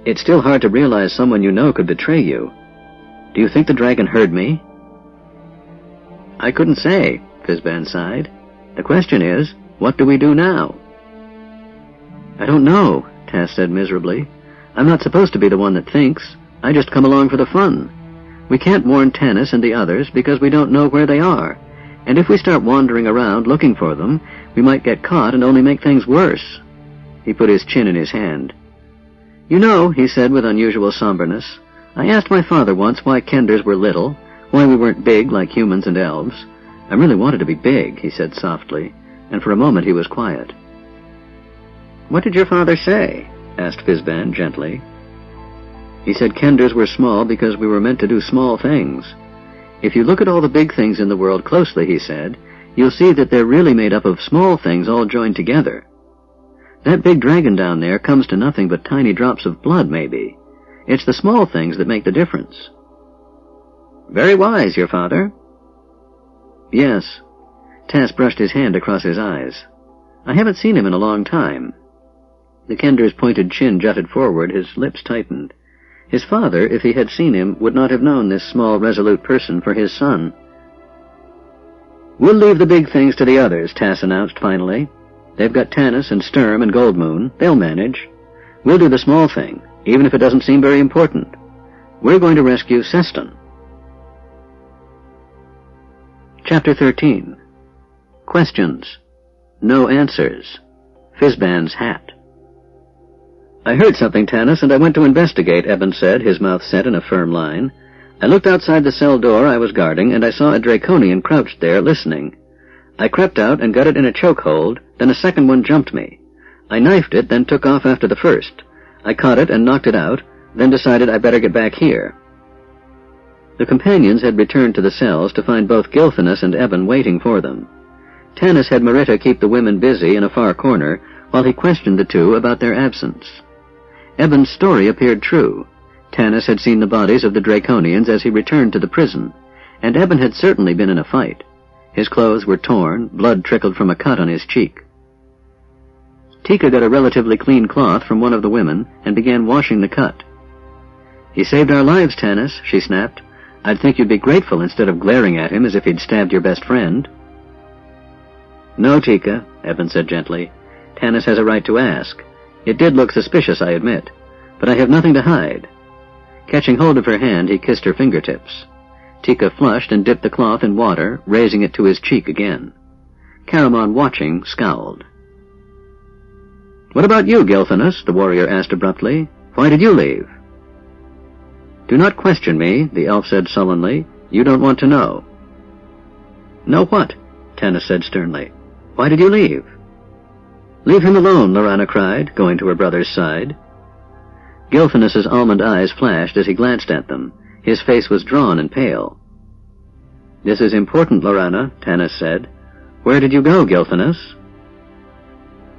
it's still hard to realize someone you know could betray you. Do you think the dragon heard me?" "I couldn't say," Fizban sighed. "The question is, what do we do now?" "I don't know," Tass said miserably. "I'm not supposed to be the one that thinks. I just come along for the fun. We can't warn Tanis and the others because we don't know where they are, and if we start wandering around looking for them, we might get caught and only make things worse." He put his chin in his hand. "You know," he said with unusual somberness, "I asked my father once why Kenders were little, why we weren't big like humans and elves. I really wanted to be big," he said softly, and for a moment he was quiet. "What did your father say?" asked Fizban gently. "He said Kenders were small because we were meant to do small things. If you look at all the big things in the world closely," he said, "you'll see that they're really made up of small things all joined together. That big dragon down there comes to nothing but tiny drops of blood, maybe. It's the small things that make the difference." "Very wise, your father." "Yes." Tass brushed his hand across his eyes. "I haven't seen him in a long time." The Kender's pointed chin jutted forward, his lips tightened. His father, if he had seen him, would not have known this small, resolute person for his son. "We'll leave the big things to the others," Tass announced finally. "They've got Tanis and Sturm and Goldmoon. They'll manage. We'll do the small thing, even if it doesn't seem very important. We're going to rescue Seston." Chapter 13. Questions. No answers. Fizban's hat. "I heard something, Tanis, and I went to investigate," Eben said, his mouth set in a firm line. "I looked outside the cell door I was guarding, and I saw a Draconian crouched there, listening. I crept out and got it in a chokehold, then a second one jumped me. I knifed it, then took off after the first. I caught it and knocked it out, then decided I'd better get back here." The companions had returned to the cells to find both Gilthanas and Eben waiting for them. Tanis had Marita keep the women busy in a far corner while he questioned the two about their absence. Eben's story appeared true. Tanis had seen the bodies of the Draconians as he returned to the prison, and Eben had certainly been in a fight. His clothes were torn, blood trickled from a cut on his cheek. Tika got a relatively clean cloth from one of the women and began washing the cut. "He saved our lives, Tanis," she snapped. "I'd think you'd be grateful instead of glaring at him as if he'd stabbed your best friend." "No, Tika," Eben said gently. "Tanis has a right to ask. It did look suspicious, I admit, but I have nothing to hide." Catching hold of her hand, he kissed her fingertips. Tika flushed and dipped the cloth in water, raising it to his cheek again. Caramon, watching, scowled. "What about you, Gilthanas?" the warrior asked abruptly. "Why did you leave?" "Do not question me," the elf said sullenly. "You don't want to know." "Know what?" Tanis said sternly. "Why did you leave?" "Leave him alone," Lorana cried, going to her brother's side. Gilthanas's almond eyes flashed as he glanced at them. His face was drawn and pale. "This is important, Lorana," Tanis said. "Where did you go, Gilthanas?"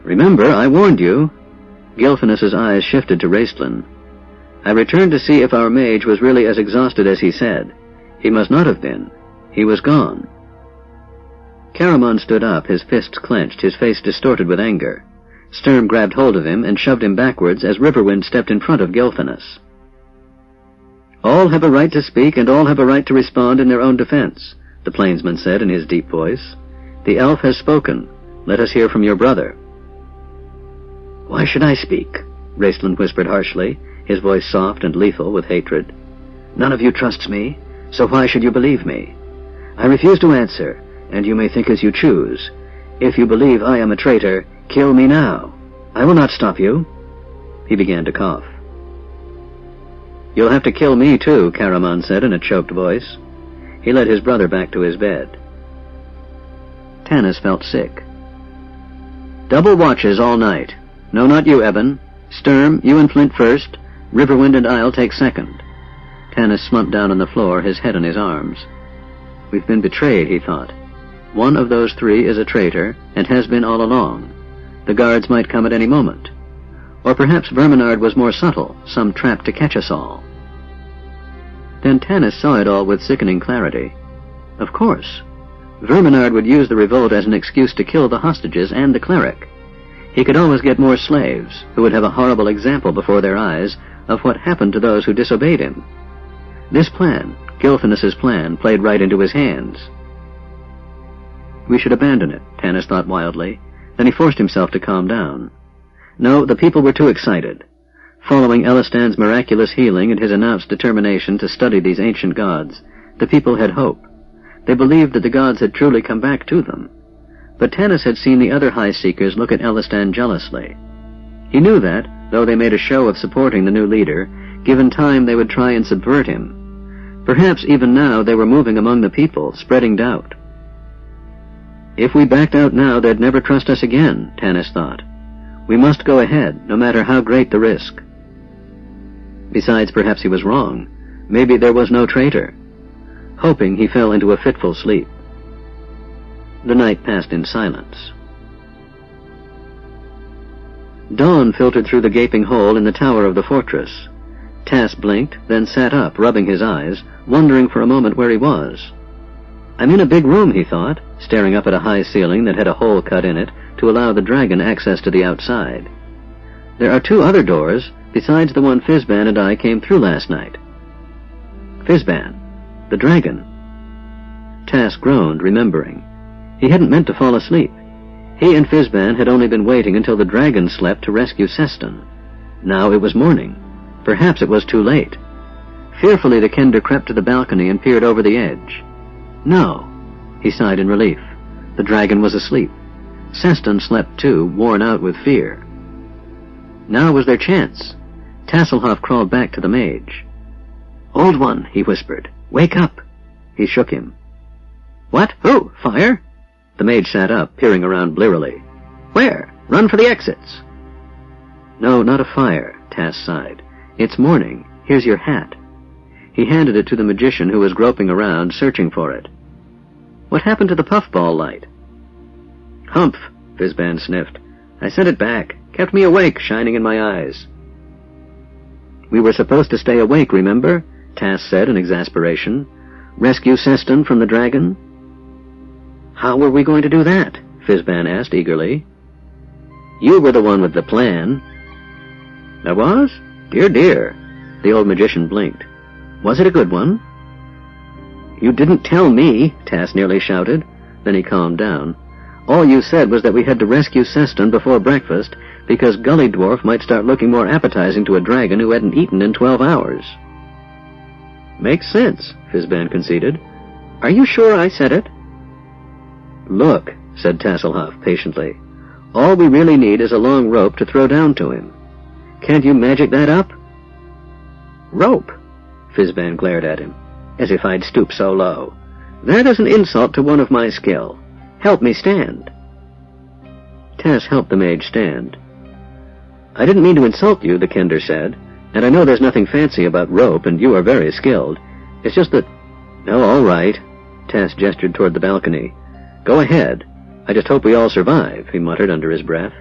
"Remember, I warned you." Gilthanas's eyes shifted to Raistlin. "I returned to see if our mage was really as exhausted as he said. He must not have been. He was gone. Caramon stood up, his fists clenched, his face distorted with anger. Sturm grabbed hold of him and shoved him backwards as Riverwind stepped in front of Gilthanas. "All have a right to speak, and all have a right to respond in their own defense," the plainsman said in his deep voice. "The elf has spoken. Let us hear from your brother." "Why should I speak?" Raistland whispered harshly, his voice soft and lethal with hatred. "None of you trusts me, so why should you believe me? I refuse to answer, and you may think as you choose. If you believe I am a traitor, kill me now. I will not stop you." He began to cough. "You'll have to kill me too," Caramon said in a choked voice. He led his brother back to his bed. Tanis felt sick. "Double watches all night. No, not you, Eben. Sturm, you and Flint first. Riverwind and I'll take second." Tanis slumped down on the floor, his head in his arms. "We've been betrayed," he thought. "One of those three is a traitor, and has been all along. The guards might come at any moment. Or perhaps Verminard was more subtle, some trap to catch us all." Then Tanis saw it all with sickening clarity. Of course. Verminard would use the revolt as an excuse to kill the hostages and the cleric. He could always get more slaves, who would have a horrible example before their eyes of what happened to those who disobeyed him. This plan, Gilthanas's plan, played right into his hands. "We should abandon it," Tanis thought wildly. Then he forced himself to calm down. No, the people were too excited. Following Elistan's miraculous healing and his announced determination to study these ancient gods, the people had hope. They believed that the gods had truly come back to them. But Tanis had seen the other High Seekers look at Elistan jealously. He knew that, though they made a show of supporting the new leader, given time they would try and subvert him. Perhaps even now they were moving among the people, spreading doubt. If we backed out now, they'd never trust us again, Tanis thought. We must go ahead, no matter how great the risk. Besides, perhaps he was wrong. Maybe there was no traitor. Hoping, he fell into a fitful sleep. The night passed in silence. Dawn filtered through the gaping hole in the tower of the fortress. Tas blinked, then sat up, rubbing his eyes, wondering for a moment where he was. "I'm in a big room," he thought, staring up at a high ceiling that had a hole cut in it to allow the dragon access to the outside. "There are 2 other doors, besides the one Fizban and I came through last night." Fizban. The dragon. Tas groaned, remembering. He hadn't meant to fall asleep. He and Fizban had only been waiting until the dragon slept to rescue Seston. Now it was morning. Perhaps it was too late. Fearfully the Kender crept to the balcony and peered over the edge. No, he sighed in relief. The dragon was asleep. Seston slept too, worn out with fear. Now was their chance. Tasselhoff crawled back to the mage. "Old One," he whispered. "Wake up." He shook him. "What? Who? Fire?" The mage sat up, peering around blearily. "Where? Run for the exits." "No, not a fire," Tas sighed. "It's morning. Here's your hat." He handed it to the magician, who was groping around, searching for it. "What happened to the puffball light?" "Humph," Fizban sniffed. "I sent it back. Kept me awake, shining in my eyes." "We were supposed to stay awake, remember?" Tas said in exasperation. "Rescue Seston from the dragon?" "How were we going to do that?" Fizban asked eagerly. "You were the one with the plan." "I was? Dear, dear." The old magician blinked. "Was it a good one?" "You didn't tell me," Tas nearly shouted. Then he calmed down. "All you said was that we had to rescue Seston before breakfast because Gully Dwarf might start looking more appetizing to a dragon who hadn't eaten in 12 hours. "Makes sense," Fizban conceded. "Are you sure I said it?" "Look," said Tasselhoff patiently. "All we really need is a long rope to throw down to him. Can't you magic that up?" "Rope?" Fizban glared at him. "As if I'd stoop so low. That is an insult to one of my skill. Help me stand." Tas helped the mage stand. "I didn't mean to insult you," the Kender said, "and I know there's nothing fancy about rope, and you are very skilled. It's just that—" "Oh, all right." Tas gestured toward the balcony. "Go ahead. I just hope we all survive," he muttered under his breath.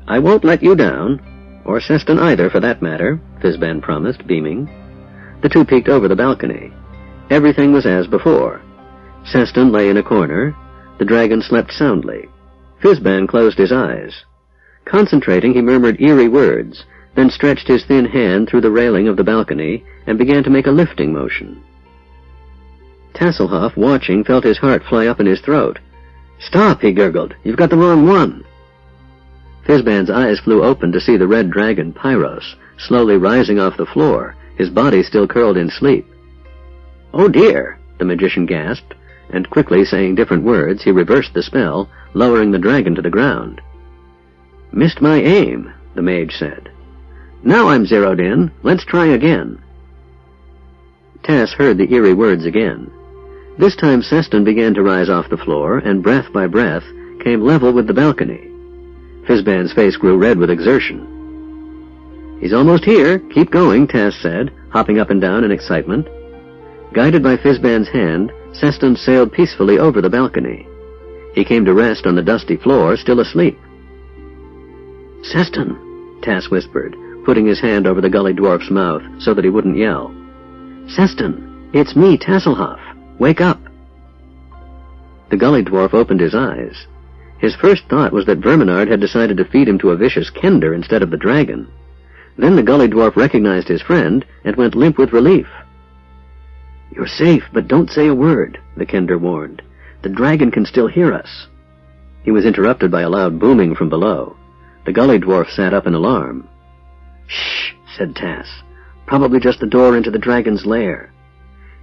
"I won't let you down, or Seston either, for that matter," Fizban promised, beaming. The two peeked over the balcony. Everything was as before. Seston lay in a corner. The dragon slept soundly. Fizban closed his eyes. Concentrating, he murmured eerie words, then stretched his thin hand through the railing of the balcony and began to make a lifting motion. Tasselhoff, watching, felt his heart fly up in his throat. "Stop," he gurgled. "You've got the wrong one." Fizban's eyes flew open to see the red dragon, Pyros, slowly rising off the floor, his body still curled in sleep. "Oh dear," the magician gasped, and quickly saying different words, he reversed the spell, lowering the dragon to the ground. "Missed my aim," the mage said. "Now I'm zeroed in. Let's try again." Tass heard the eerie words again. This time Seston began to rise off the floor, and breath by breath came level with the balcony. Fizban's face grew red with exertion. "He's almost here. Keep going," Tass said, hopping up and down in excitement. Guided by Fizban's hand, Seston sailed peacefully over the balcony. He came to rest on the dusty floor, still asleep. "Seston," Tass whispered, putting his hand over the gully dwarf's mouth so that he wouldn't yell. "Seston, it's me, Tasselhoff. Wake up." The gully dwarf opened his eyes. His first thought was that Verminard had decided to feed him to a vicious kender instead of the dragon. Then the gully dwarf recognized his friend and went limp with relief. "You're safe, but don't say a word," the kender warned. "The dragon can still hear us." He was interrupted by a loud booming from below. The gully dwarf sat up in alarm. "Shh," said Tass. "Probably just the door into the dragon's lair."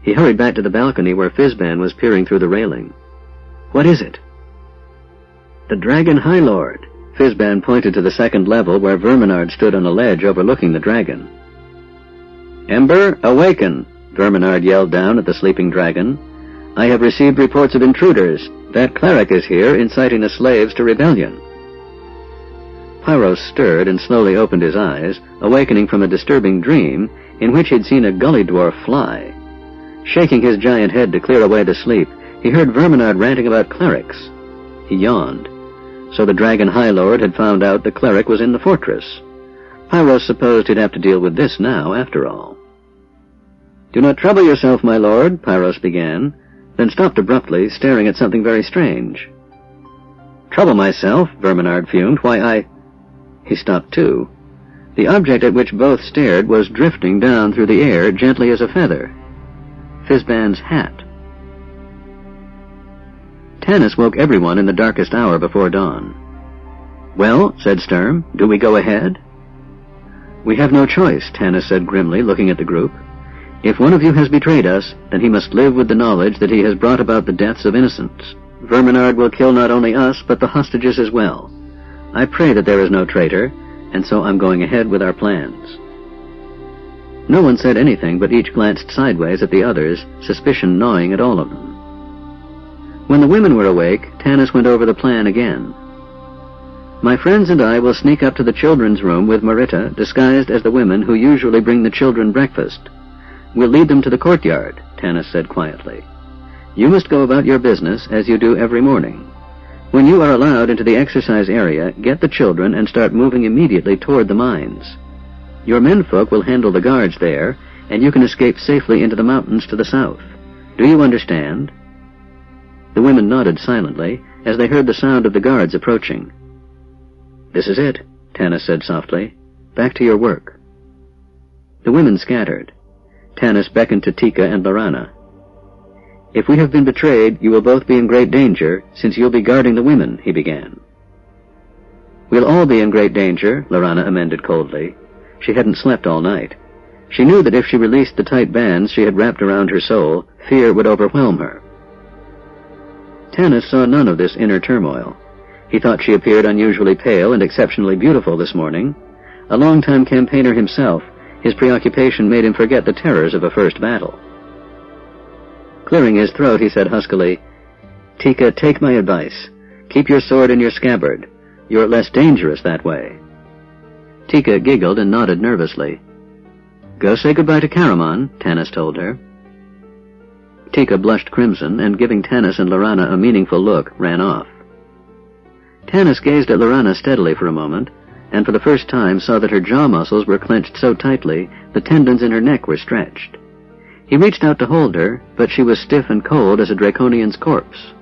He hurried back to the balcony where Fizban was peering through the railing. "What is it?" "The Dragon High Lord." Fizban pointed to the second level where Verminard stood on a ledge overlooking the dragon. "Ember, awaken!" Verminard yelled down at the sleeping dragon. "I have received reports of intruders. That cleric is here, inciting the slaves to rebellion." Pyros stirred and slowly opened his eyes, awakening from a disturbing dream in which he'd seen a gully dwarf fly. Shaking his giant head to clear away the sleep, he heard Verminard ranting about clerics. He yawned. So the Dragon High Lord had found out the cleric was in the fortress. Pyros supposed he'd have to deal with this now, after all. "Do not trouble yourself, my lord," Pyros began, then stopped abruptly, staring at something very strange. "Trouble myself?" Verminard fumed. "Why, He stopped too. The object at which both stared was drifting down through the air gently as a feather. Fizban's hat. Tanis woke everyone in the darkest hour before dawn. "Well," said Sturm, "do we go ahead?" "We have no choice," Tanis said grimly, looking at the group. "If one of you has betrayed us, then he must live with the knowledge that he has brought about the deaths of innocents. Verminard will kill not only us, but the hostages as well. I pray that there is no traitor, and so I'm going ahead with our plans." No one said anything, but each glanced sideways at the others, suspicion gnawing at all of them. When the women were awake, Tanis went over the plan again. "My friends and I will sneak up to the children's room with Marita, disguised as the women who usually bring the children breakfast. We'll lead them to the courtyard," Tanis said quietly. "You must go about your business as you do every morning. When you are allowed into the exercise area, get the children and start moving immediately toward the mines. Your menfolk will handle the guards there, and you can escape safely into the mountains to the south. Do you understand?" The women nodded silently as they heard the sound of the guards approaching. "This is it," Tanis said softly. "Back to your work." The women scattered. Tanis beckoned to Tika and Lorana. "If we have been betrayed, you will both be in great danger, since you'll be guarding the women," he began. "We'll all be in great danger," Lorana amended coldly. She hadn't slept all night. She knew that if she released the tight bands she had wrapped around her soul, fear would overwhelm her. Tanis saw none of this inner turmoil. He thought she appeared unusually pale and exceptionally beautiful this morning. A long-time campaigner himself, his preoccupation made him forget the terrors of a first battle. Clearing his throat, he said huskily, "Tika, take my advice. Keep your sword in your scabbard. You're less dangerous that way." Tika giggled and nodded nervously. "Go say goodbye to Karaman," Tanis told her. Tika blushed crimson, and giving Tanis and Lorana a meaningful look, ran off. Tanis gazed at Lorana steadily for a moment, and for the first time saw that her jaw muscles were clenched so tightly the tendons in her neck were stretched. He reached out to hold her, but she was stiff and cold as a Draconian's corpse.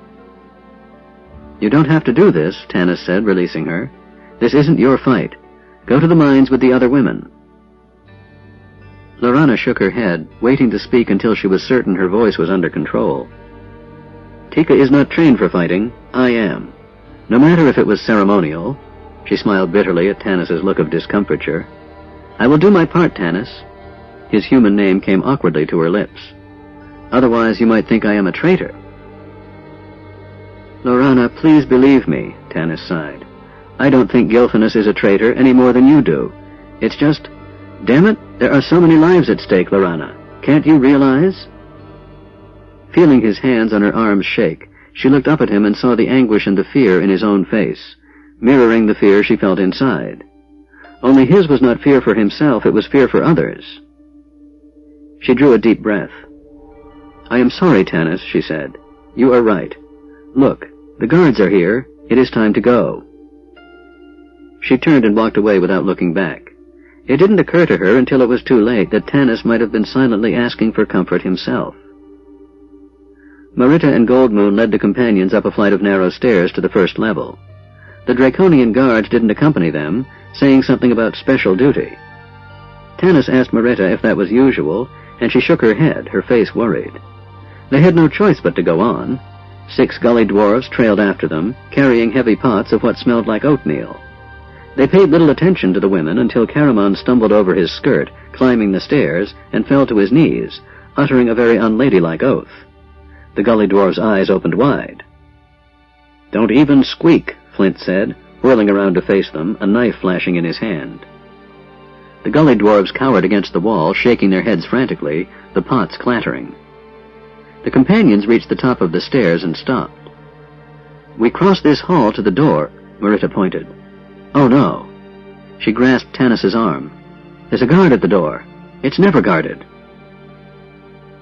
"You don't have to do this," Tanis said, releasing her. "This isn't your fight. Go to the mines with the other women." Lorana shook her head, waiting to speak until she was certain her voice was under control. "Tika is not trained for fighting. I am. No matter if it was ceremonial." She smiled bitterly at Tanis's look of discomfiture. "I will do my part, Tanis." His human name came awkwardly to her lips. "Otherwise you might think I am a traitor." "Lorana, please believe me," Tanis sighed. "I don't think Gilphinus is a traitor any more than you do. It's just... Damn it, there are so many lives at stake, Lorana. Can't you realize?" Feeling his hands on her arms shake, she looked up at him and saw the anguish and the fear in his own face, mirroring the fear she felt inside. Only his was not fear for himself, it was fear for others. She drew a deep breath. "I am sorry, Tanis," she said. "You are right. Look, the guards are here. It is time to go." She turned and walked away without looking back. It didn't occur to her until it was too late that Tanis might have been silently asking for comfort himself. Marita and Goldmoon led the companions up a flight of narrow stairs to the first level. The Draconian guards didn't accompany them, saying something about special duty. Tanis asked Marita if that was usual, and she shook her head, her face worried. They had no choice but to go on. 6 gully dwarfs trailed after them, carrying heavy pots of what smelled like oatmeal. They paid little attention to the women until Caramon stumbled over his skirt, climbing the stairs, and fell to his knees, uttering a very unladylike oath. The gully dwarf's eyes opened wide. "Don't even squeak," Flint said, whirling around to face them, a knife flashing in his hand. The gully dwarves cowered against the wall, shaking their heads frantically, the pots clattering. The companions reached the top of the stairs and stopped. "We crossed this hall to the door," Marita pointed. "Oh, no." She grasped Tanis's arm. "There's a guard at the door. It's never guarded."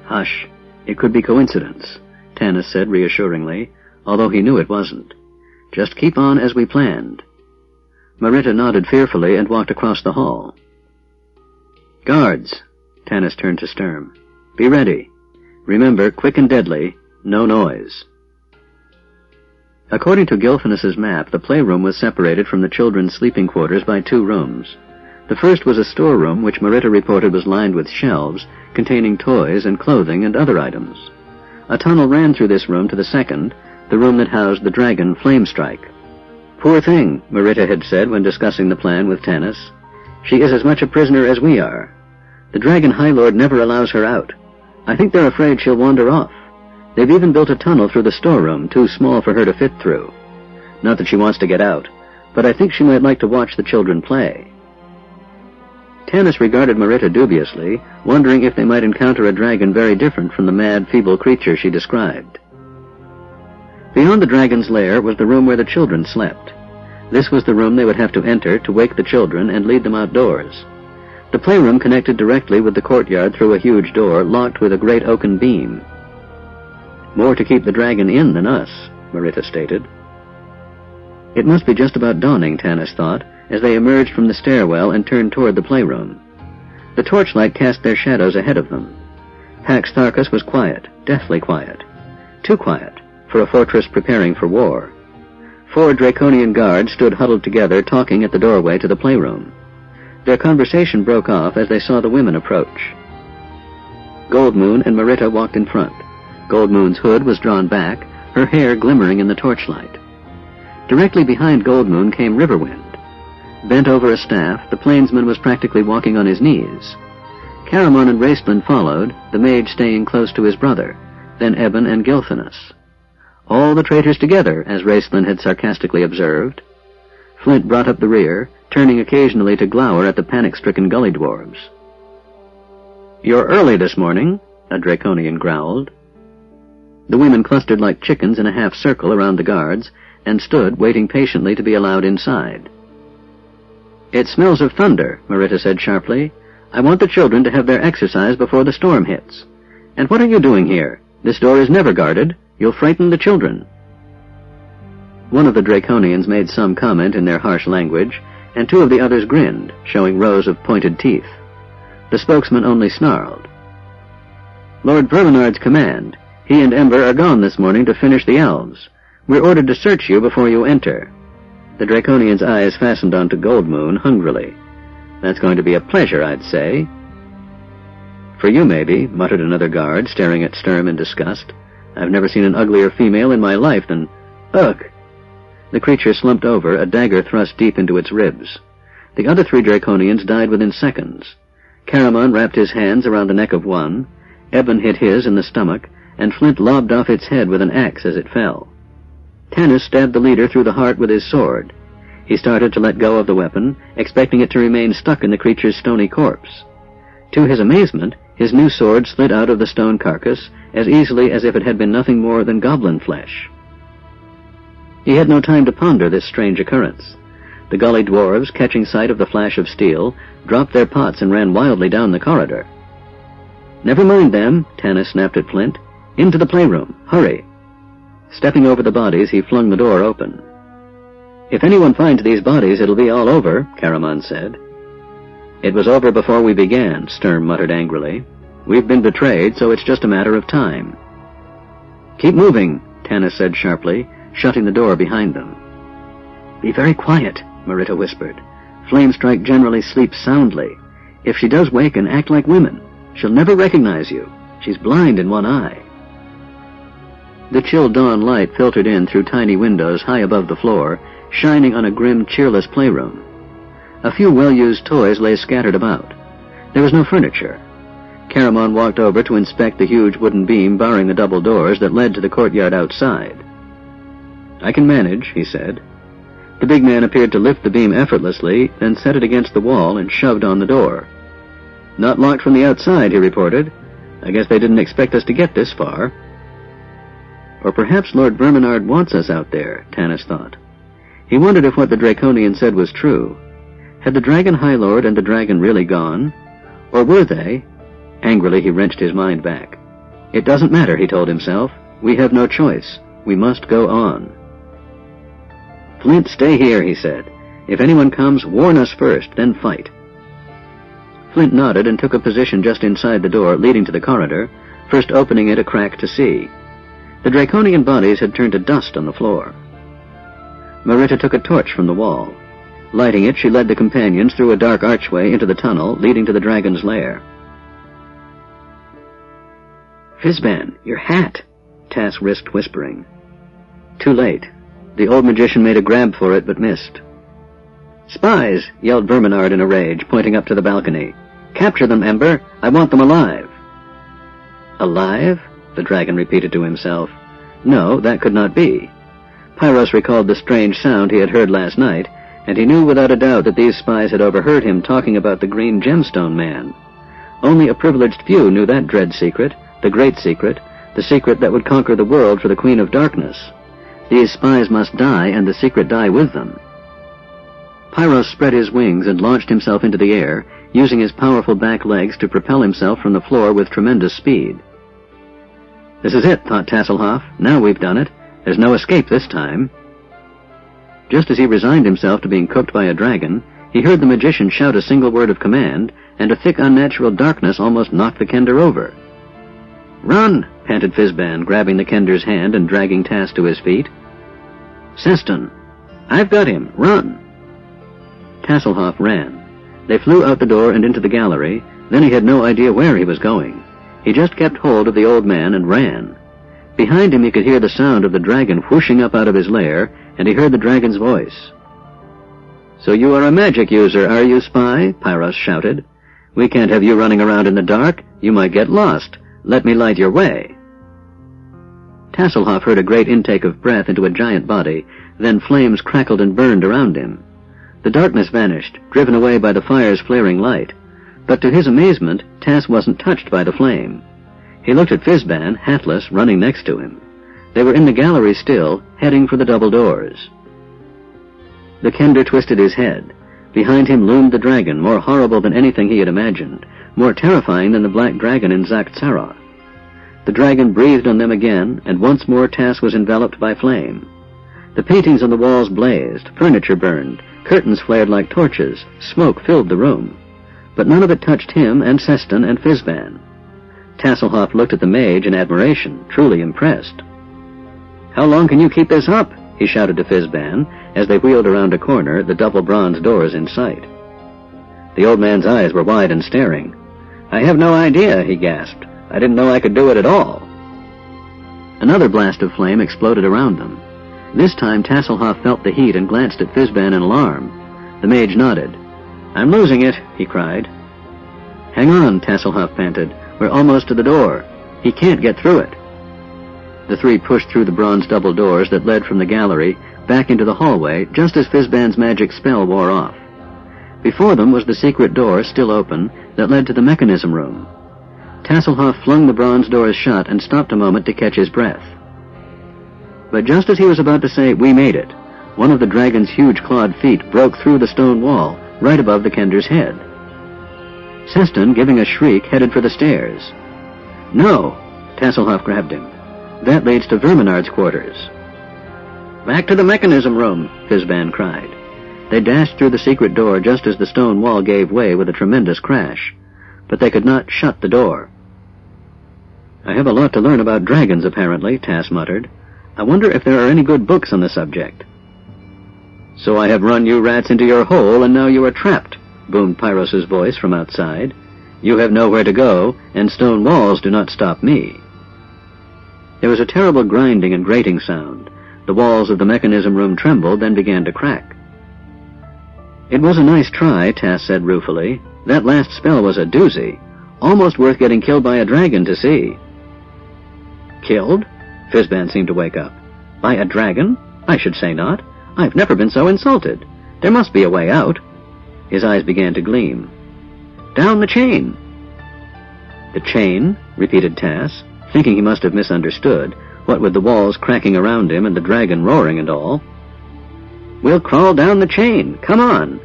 "Hush. It could be coincidence," Tanis said reassuringly, although he knew it wasn't. "Just keep on as we planned." Marita nodded fearfully and walked across the hall. "Guards," Tanis turned to Sturm. "Be ready. Remember, quick and deadly, no noise." According to Gilphinus's map, the playroom was separated from the children's sleeping quarters by 2 rooms. The first was a storeroom, which Marita reported was lined with shelves containing toys and clothing and other items. A tunnel ran through this room to the second, the room that housed the dragon Flamestrike. "Poor thing," Marita had said when discussing the plan with Tanis. "She is as much a prisoner as we are. The Dragon High Lord never allows her out. I think they're afraid she'll wander off. They've even built a tunnel through the storeroom, too small for her to fit through. Not that she wants to get out, but I think she might like to watch the children play." Tanis regarded Marita dubiously, wondering if they might encounter a dragon very different from the mad, feeble creature she described. Beyond the dragon's lair was the room where the children slept. This was the room they would have to enter to wake the children and lead them outdoors. The playroom connected directly with the courtyard through a huge door locked with a great oaken beam. "More to keep the dragon in than us," Marita stated. It must be just about dawning, Tanis thought, as they emerged from the stairwell and turned toward the playroom. The torchlight cast their shadows ahead of them. Pax Tharkas was quiet, deathly quiet. Too quiet for a fortress preparing for war. 4 Draconian guards stood huddled together, talking at the doorway to the playroom. Their conversation broke off as they saw the women approach. Goldmoon and Marita walked in front. Goldmoon's hood was drawn back, her hair glimmering in the torchlight. Directly behind Goldmoon came Riverwind. Bent over a staff, the plainsman was practically walking on his knees. Caramon and Raistlin followed, the mage staying close to his brother, then Eben and Gilphinus. All the traitors together, as Raistlin had sarcastically observed. Flint brought up the rear, turning occasionally to glower at the panic-stricken gully dwarves. "You're early this morning," a Draconian growled. The women clustered like chickens in a half-circle around the guards and stood waiting patiently to be allowed inside. "It smells of thunder," Marita said sharply. "I want the children to have their exercise before the storm hits. And what are you doing here? This door is never guarded. You'll frighten the children." One of the Draconians made some comment in their harsh language, and 2 of the others grinned, showing rows of pointed teeth. The spokesman only snarled. Lord Verminard's command. He and Ember are gone this morning to finish the elves. We're ordered to search you before you enter." The Draconian's eyes fastened onto Goldmoon hungrily. "That's going to be a pleasure, I'd say." "For you, maybe," muttered another guard, staring at Sturm in disgust. "I've never seen an uglier female in my life than... Ugh!" The creature slumped over, a dagger thrust deep into its ribs. The other 3 Draconians died within seconds. Caramon wrapped his hands around the neck of one, Eben hit his in the stomach, and Flint lobbed off its head with an axe as it fell. Tanis stabbed the leader through the heart with his sword. He started to let go of the weapon, expecting it to remain stuck in the creature's stony corpse. To his amazement, his new sword slid out of the stone carcass as easily as if it had been nothing more than goblin flesh. He had no time to ponder this strange occurrence. The gully dwarves, catching sight of the flash of steel, dropped their pots and ran wildly down the corridor. "Never mind them," Tanis snapped at Flint. "Into the playroom. Hurry." Stepping over the bodies, he flung the door open. "If anyone finds these bodies, it'll be all over," Caramon said. "It was over before we began," Sturm muttered angrily. "We've been betrayed, so it's just a matter of time." "Keep moving," Tanis said sharply, shutting the door behind them. "Be very quiet," Marita whispered. "Flamestrike generally sleeps soundly. If she does wake and act like women, she'll never recognize you. She's blind in one eye." The chill dawn light filtered in through tiny windows high above the floor, shining on a grim, cheerless playroom. A few well-used toys lay scattered about. There was no furniture. Caramon walked over to inspect the huge wooden beam barring the double doors that led to the courtyard outside. "I can manage," he said. The big man appeared to lift the beam effortlessly, then set it against the wall and shoved on the door. "Not locked from the outside," he reported. "I guess they didn't expect us to get this far." Or perhaps Lord Verminard wants us out there, Tanis thought. He wondered if what the Draconian said was true. Had the Dragon High Lord and the dragon really gone? Or were they? Angrily he wrenched his mind back. "It doesn't matter," he told himself. "We have no choice. We must go on." "Flint, stay here," he said. "If anyone comes, warn us first, then fight." Flint nodded and took a position just inside the door leading to the corridor, first opening it a crack to see. The Draconian bodies had turned to dust on the floor. Marita took a torch from the wall. Lighting it, she led the companions through a dark archway into the tunnel leading to the dragon's lair. "Fizban, your hat!" Tass risked whispering. Too late. The old magician made a grab for it, but missed. "Spies!" yelled Verminard in a rage, pointing up to the balcony. "Capture them, Ember! I want them alive!" "Alive?" the dragon repeated to himself. No, that could not be. Pyros recalled the strange sound he had heard last night, and he knew without a doubt that these spies had overheard him talking about the Green Gemstone Man. Only a privileged few knew that dread secret, the great secret, the secret that would conquer the world for the Queen of Darkness. These spies must die, and the secret die with them. Pyros spread his wings and launched himself into the air, using his powerful back legs to propel himself from the floor with tremendous speed. "This is it," thought Tasselhoff. "Now we've done it. There's no escape this time." Just as he resigned himself to being cooked by a dragon, he heard the magician shout a single word of command, and a thick, unnatural darkness almost knocked the kender over. "Run!" panted Fizban, grabbing the kender's hand and dragging Tass to his feet. "Seston! I've got him! Run!" Tasselhoff ran. They flew out the door and into the gallery, then he had no idea where he was going. He just kept hold of the old man and ran. Behind him he could hear the sound of the dragon whooshing up out of his lair, and he heard the dragon's voice. "So you are a magic user, are you, spy?" Pyros shouted. "We can't have you running around in the dark. You might get lost. Let me light your way." Tasselhoff heard a great intake of breath into a giant body, then flames crackled and burned around him. The darkness vanished, driven away by the fire's flaring light. But to his amazement, Tass wasn't touched by the flame. He looked at Fizban, hatless, running next to him. They were in the gallery still, heading for the double doors. The kender twisted his head. Behind him loomed the dragon, more horrible than anything he had imagined, more terrifying than the black dragon in Zaktsara. The dragon breathed on them again, and once more Tass was enveloped by flame. The paintings on the walls blazed, furniture burned, curtains flared like torches, smoke filled the room. But none of it touched him and Seston and Fizban. Tasselhoff looked at the mage in admiration, truly impressed. "How long can you keep this up?" he shouted to Fizban as they wheeled around a corner, the double bronze doors in sight. The old man's eyes were wide and staring. "I have no idea," he gasped. "I didn't know I could do it at all." Another blast of flame exploded around them. This time Tasselhoff felt the heat and glanced at Fizban in alarm. The mage nodded. "I'm losing it," he cried. "Hang on," Tasselhoff panted. "We're almost to the door. He can't get through it." The three pushed through the bronze double doors that led from the gallery back into the hallway just as Fizban's magic spell wore off. Before them was the secret door, still open, that led to the mechanism room. Tasselhoff flung the bronze doors shut and stopped a moment to catch his breath. But just as he was about to say, "We made it," one of the dragon's huge clawed feet broke through the stone wall right above the Kender's head. Seston, giving a shriek, headed for the stairs. "No!" Tasselhoff grabbed him. "That leads to Verminard's quarters." "Back to the mechanism room!" Fizban cried. They dashed through the secret door just as the stone wall gave way with a tremendous crash, but they could not shut the door. "I have a lot to learn about dragons, apparently," Tass muttered. "I wonder if there are any good books on the subject." "So I have run you rats into your hole, and now you are trapped," boomed Pyros's voice from outside. "You have nowhere to go, and stone walls do not stop me." There was a terrible grinding and grating sound. The walls of the mechanism room trembled, then began to crack. "It was a nice try," Tass said ruefully. "That last spell was a doozy. Almost worth getting killed by a dragon to see." "Killed?" Fizban seemed to wake up. "By a dragon? I should say not. I've never been so insulted. There must be a way out." His eyes began to gleam. "Down the chain." "The chain?" repeated Tass, thinking he must have misunderstood, what with the walls cracking around him and the dragon roaring and all. "We'll crawl down the chain. Come on."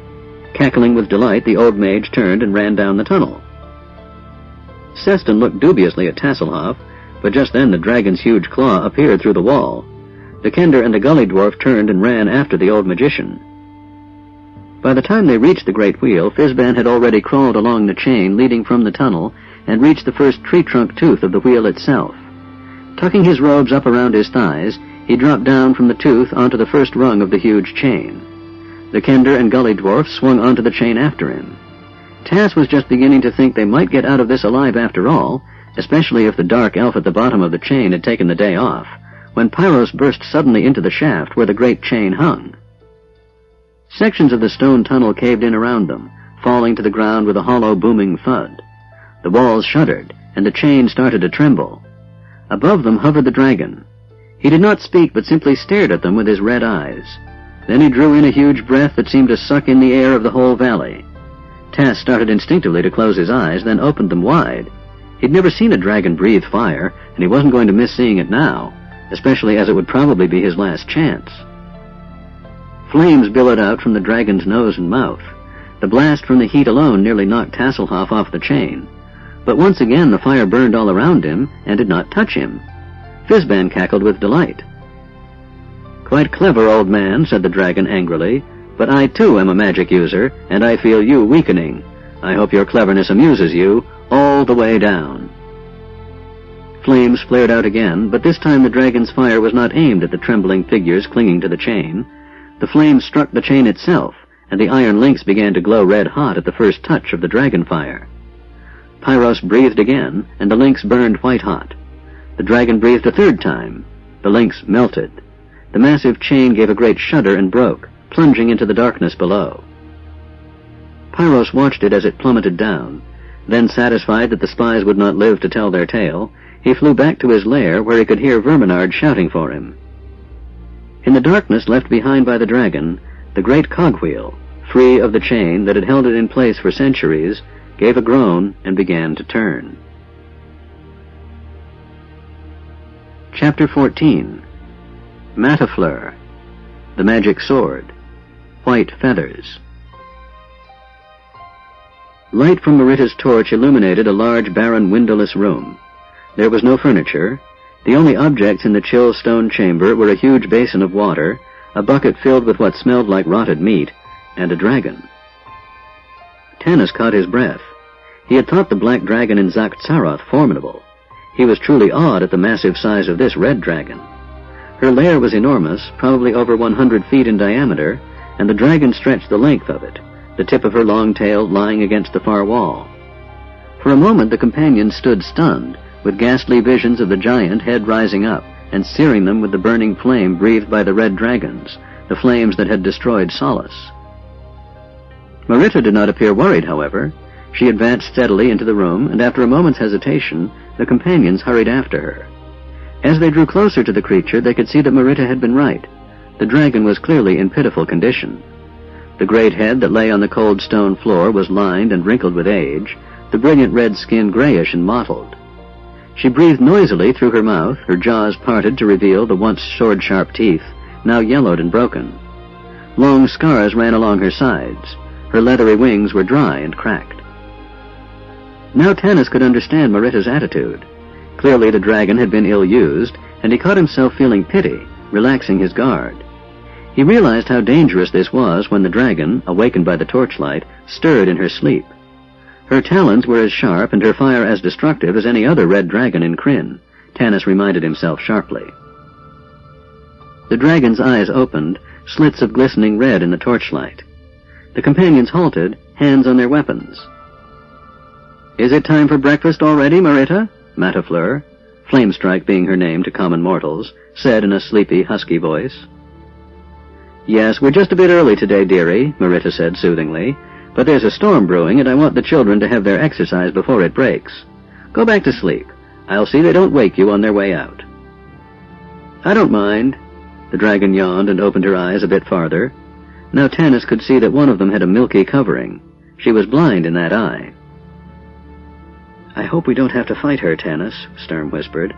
Cackling with delight, the old mage turned and ran down the tunnel. Seston looked dubiously at Tasselhoff, but just then the dragon's huge claw appeared through the wall. The Kender and the gully dwarf turned and ran after the old magician. By the time they reached the great wheel, Fizban had already crawled along the chain leading from the tunnel and reached the first tree-trunk tooth of the wheel itself. Tucking his robes up around his thighs, he dropped down from the tooth onto the first rung of the huge chain. The Kender and gully dwarf swung onto the chain after him. Tass was just beginning to think they might get out of this alive after all, especially if the dark elf at the bottom of the chain had taken the day off, when Pyros burst suddenly into the shaft where the great chain hung. Sections of the stone tunnel caved in around them, falling to the ground with a hollow, booming thud. The walls shuddered, and the chain started to tremble. Above them hovered the dragon. He did not speak, but simply stared at them with his red eyes. Then he drew in a huge breath that seemed to suck in the air of the whole valley. Tass started instinctively to close his eyes, then opened them wide. He'd never seen a dragon breathe fire, and he wasn't going to miss seeing it now, especially as it would probably be his last chance. Flames billowed out from the dragon's nose and mouth. The blast from the heat alone nearly knocked Tasselhoff off the chain. But once again the fire burned all around him and did not touch him. Fizban cackled with delight. "Quite clever, old man," said the dragon angrily, "but I too am a magic user, and I feel you weakening. I hope your cleverness amuses you, all the way down." Flames flared out again, but this time the dragon's fire was not aimed at the trembling figures clinging to the chain. The flames struck the chain itself, and the iron links began to glow red-hot at the first touch of the dragon fire. Pyros breathed again, and the links burned white-hot. The dragon breathed a third time. The links melted. The massive chain gave a great shudder and broke, plunging into the darkness below. Pyros watched it as it plummeted down. Then, satisfied that the spies would not live to tell their tale, he flew back to his lair where he could hear Verminard shouting for him. In the darkness left behind by the dragon, the great cogwheel, free of the chain that had held it in place for centuries, gave a groan and began to turn. Chapter 14. Matafleur, the Magic Sword, White Feathers. Light from Marita's torch illuminated a large, barren, windowless room. There was no furniture. The only objects in the chill stone chamber were a huge basin of water, a bucket filled with what smelled like rotted meat, and a dragon. Tanis caught his breath. He had thought the black dragon in Zaktsaroth formidable, He was truly awed at the massive size of this red dragon. Her lair was enormous, probably over 100 feet in diameter, and the dragon stretched the length of it, the tip of her long tail lying against the far wall. For a moment the companions stood stunned, with ghastly visions of the giant head rising up and searing them with the burning flame breathed by the red dragons, the flames that had destroyed Solace. Marita did not appear worried, however. She advanced steadily into the room, and after a moment's hesitation, the companions hurried after her. As they drew closer to the creature, they could see that Marita had been right. The dragon was clearly in pitiful condition. The great head that lay on the cold stone floor was lined and wrinkled with age, the brilliant red skin grayish and mottled. She breathed noisily through her mouth, her jaws parted to reveal the once sword-sharp teeth, now yellowed and broken. Long scars ran along her sides. Her leathery wings were dry and cracked. Now Tanis could understand Marita's attitude. Clearly the dragon had been ill-used, and he caught himself feeling pity, relaxing his guard. He realized how dangerous this was when the dragon, awakened by the torchlight, stirred in her sleep. Her talons were as sharp and her fire as destructive as any other red dragon in Krynn, Tanis reminded himself sharply. The dragon's eyes opened, slits of glistening red in the torchlight. The companions halted, hands on their weapons. "Is it time for breakfast already, Marita?" Matafleur, Flamestrike being her name to common mortals, said in a sleepy, husky voice. "Yes, we're just a bit early today, dearie," Marita said soothingly, "but there's a storm brewing, and I want the children to have their exercise before it breaks. Go back to sleep. I'll see they don't wake you on their way out." "I don't mind." The dragon yawned and opened her eyes a bit farther. Now Tanis could see that one of them had a milky covering. She was blind in that eye. "I hope we don't have to fight her, Tanis," Sturm whispered.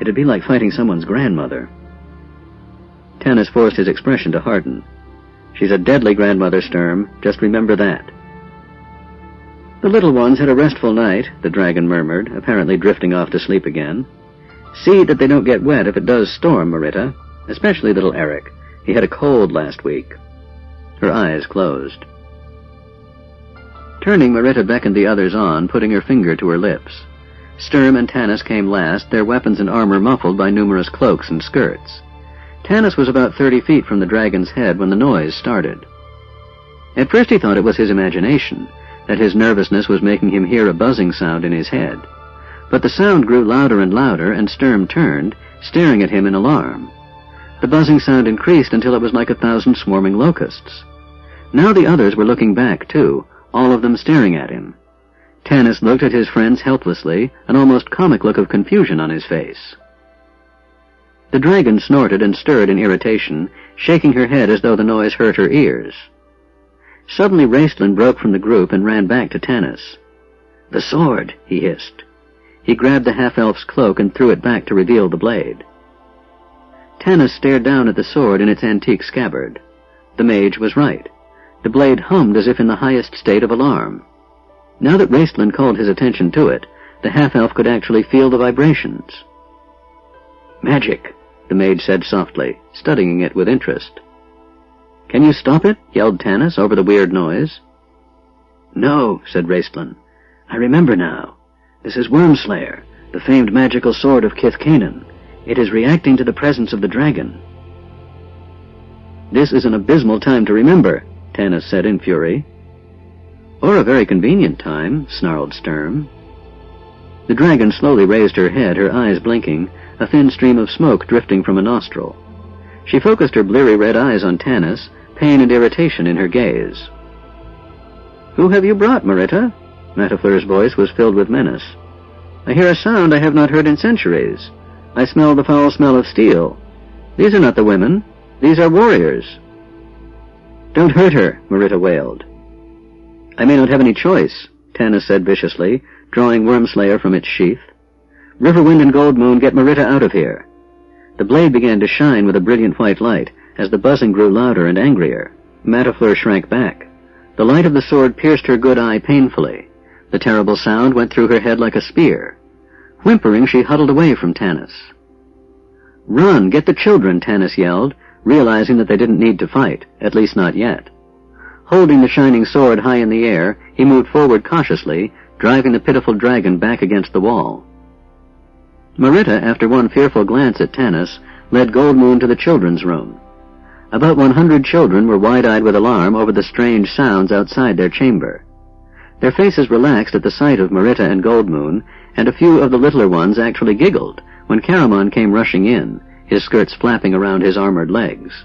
"It'd be like fighting someone's grandmother." Tanis forced his expression to harden. "She's a deadly grandmother, Sturm. Just remember that." "The little ones had a restful night," the dragon murmured, apparently drifting off to sleep again. "See that they don't get wet if it does storm, Marita. Especially little Eric. He had a cold last week." Her eyes closed. Turning, Marita beckoned the others on, putting her finger to her lips. Sturm and Tanis came last, their weapons and armor muffled by numerous cloaks and skirts. Tanis was about 30 feet from the dragon's head when the noise started. At first he thought it was his imagination, that his nervousness was making him hear a buzzing sound in his head. But the sound grew louder and louder, and Sturm turned, staring at him in alarm. The buzzing sound increased until it was like 1,000 swarming locusts. Now the others were looking back, too, all of them staring at him. Tanis looked at his friends helplessly, an almost comic look of confusion on his face. The dragon snorted and stirred in irritation, shaking her head as though the noise hurt her ears. Suddenly Raistlin broke from the group and ran back to Tanis. "The sword," he hissed. He grabbed the half-elf's cloak and threw it back to reveal the blade. Tanis stared down at the sword in its antique scabbard. The mage was right. The blade hummed as if in the highest state of alarm. Now that Raistlin called his attention to it, the half-elf could actually feel the vibrations. "Magic," the mage said softly, studying it with interest. "Can you stop it?" yelled Tanis over the weird noise. "No," said Raistlin. "I remember now. This is Wormslayer, the famed magical sword of Kithkanen. It is reacting to the presence of the dragon." "This is an abysmal time to remember," Tanis said in fury. "Or a very convenient time," snarled Sturm. The dragon slowly raised her head, her eyes blinking, a thin stream of smoke drifting from a nostril. She focused her bleary red eyes on Tanis, pain and irritation in her gaze. "Who have you brought, Marita?" Matafleur's voice was filled with menace. "I hear a sound I have not heard in centuries. I smell the foul smell of steel. These are not the women. These are warriors." "Don't hurt her," Marita wailed. "I may not have any choice," Tanis said viciously, drawing Wormslayer from its sheath. "Riverwind and Goldmoon, get Marita out of here." The blade began to shine with a brilliant white light as the buzzing grew louder and angrier. Matafleur shrank back. The light of the sword pierced her good eye painfully. The terrible sound went through her head like a spear. Whimpering, she huddled away from Tanis. "Run! Get the children!" Tanis yelled, realizing that they didn't need to fight, at least not yet. Holding the shining sword high in the air, he moved forward cautiously, driving the pitiful dragon back against the wall. Marita, after one fearful glance at Tanis, led Goldmoon to the children's room. About 100 children were wide-eyed with alarm over the strange sounds outside their chamber. Their faces relaxed at the sight of Marita and Goldmoon, and a few of the littler ones actually giggled when Caramon came rushing in, his skirts flapping around his armored legs.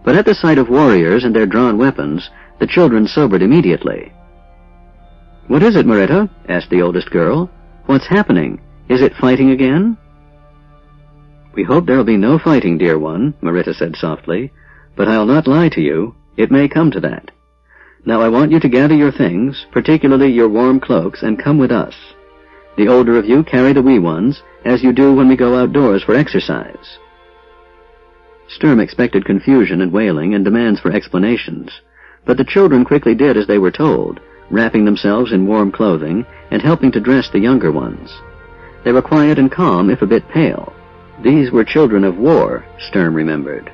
But at the sight of warriors and their drawn weapons, the children sobered immediately. "What is it, Marita?" asked the oldest girl. "What's happening? Is it fighting again?" "We hope there'll be no fighting, dear one," Marita said softly, "but I'll not lie to you. It may come to that. Now I want you to gather your things, particularly your warm cloaks, and come with us. The older of you carry the wee ones, as you do when we go outdoors for exercise." Sturm expected confusion and wailing and demands for explanations, but the children quickly did as they were told, wrapping themselves in warm clothing and helping to dress the younger ones. They were quiet and calm, if a bit pale. These were children of war, Sturm remembered.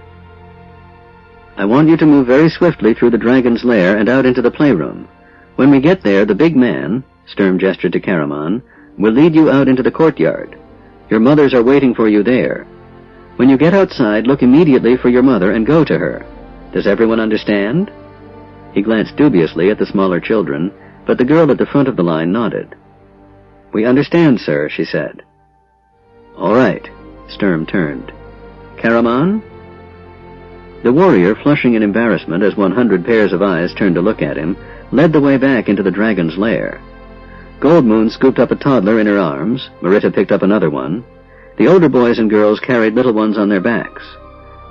"I want you to move very swiftly through the dragon's lair and out into the playroom. When we get there, the big man," Sturm gestured to Caramon, "will lead you out into the courtyard. Your mothers are waiting for you there. When you get outside, look immediately for your mother and go to her. Does everyone understand?" He glanced dubiously at the smaller children, but the girl at the front of the line nodded. "We understand, sir," she said. "All right." Sturm turned. "Caramon?" The warrior, flushing in embarrassment as 100 pairs of eyes turned to look at him, led the way back into the dragon's lair. Goldmoon scooped up a toddler in her arms. Marita picked up another one. The older boys and girls carried little ones on their backs.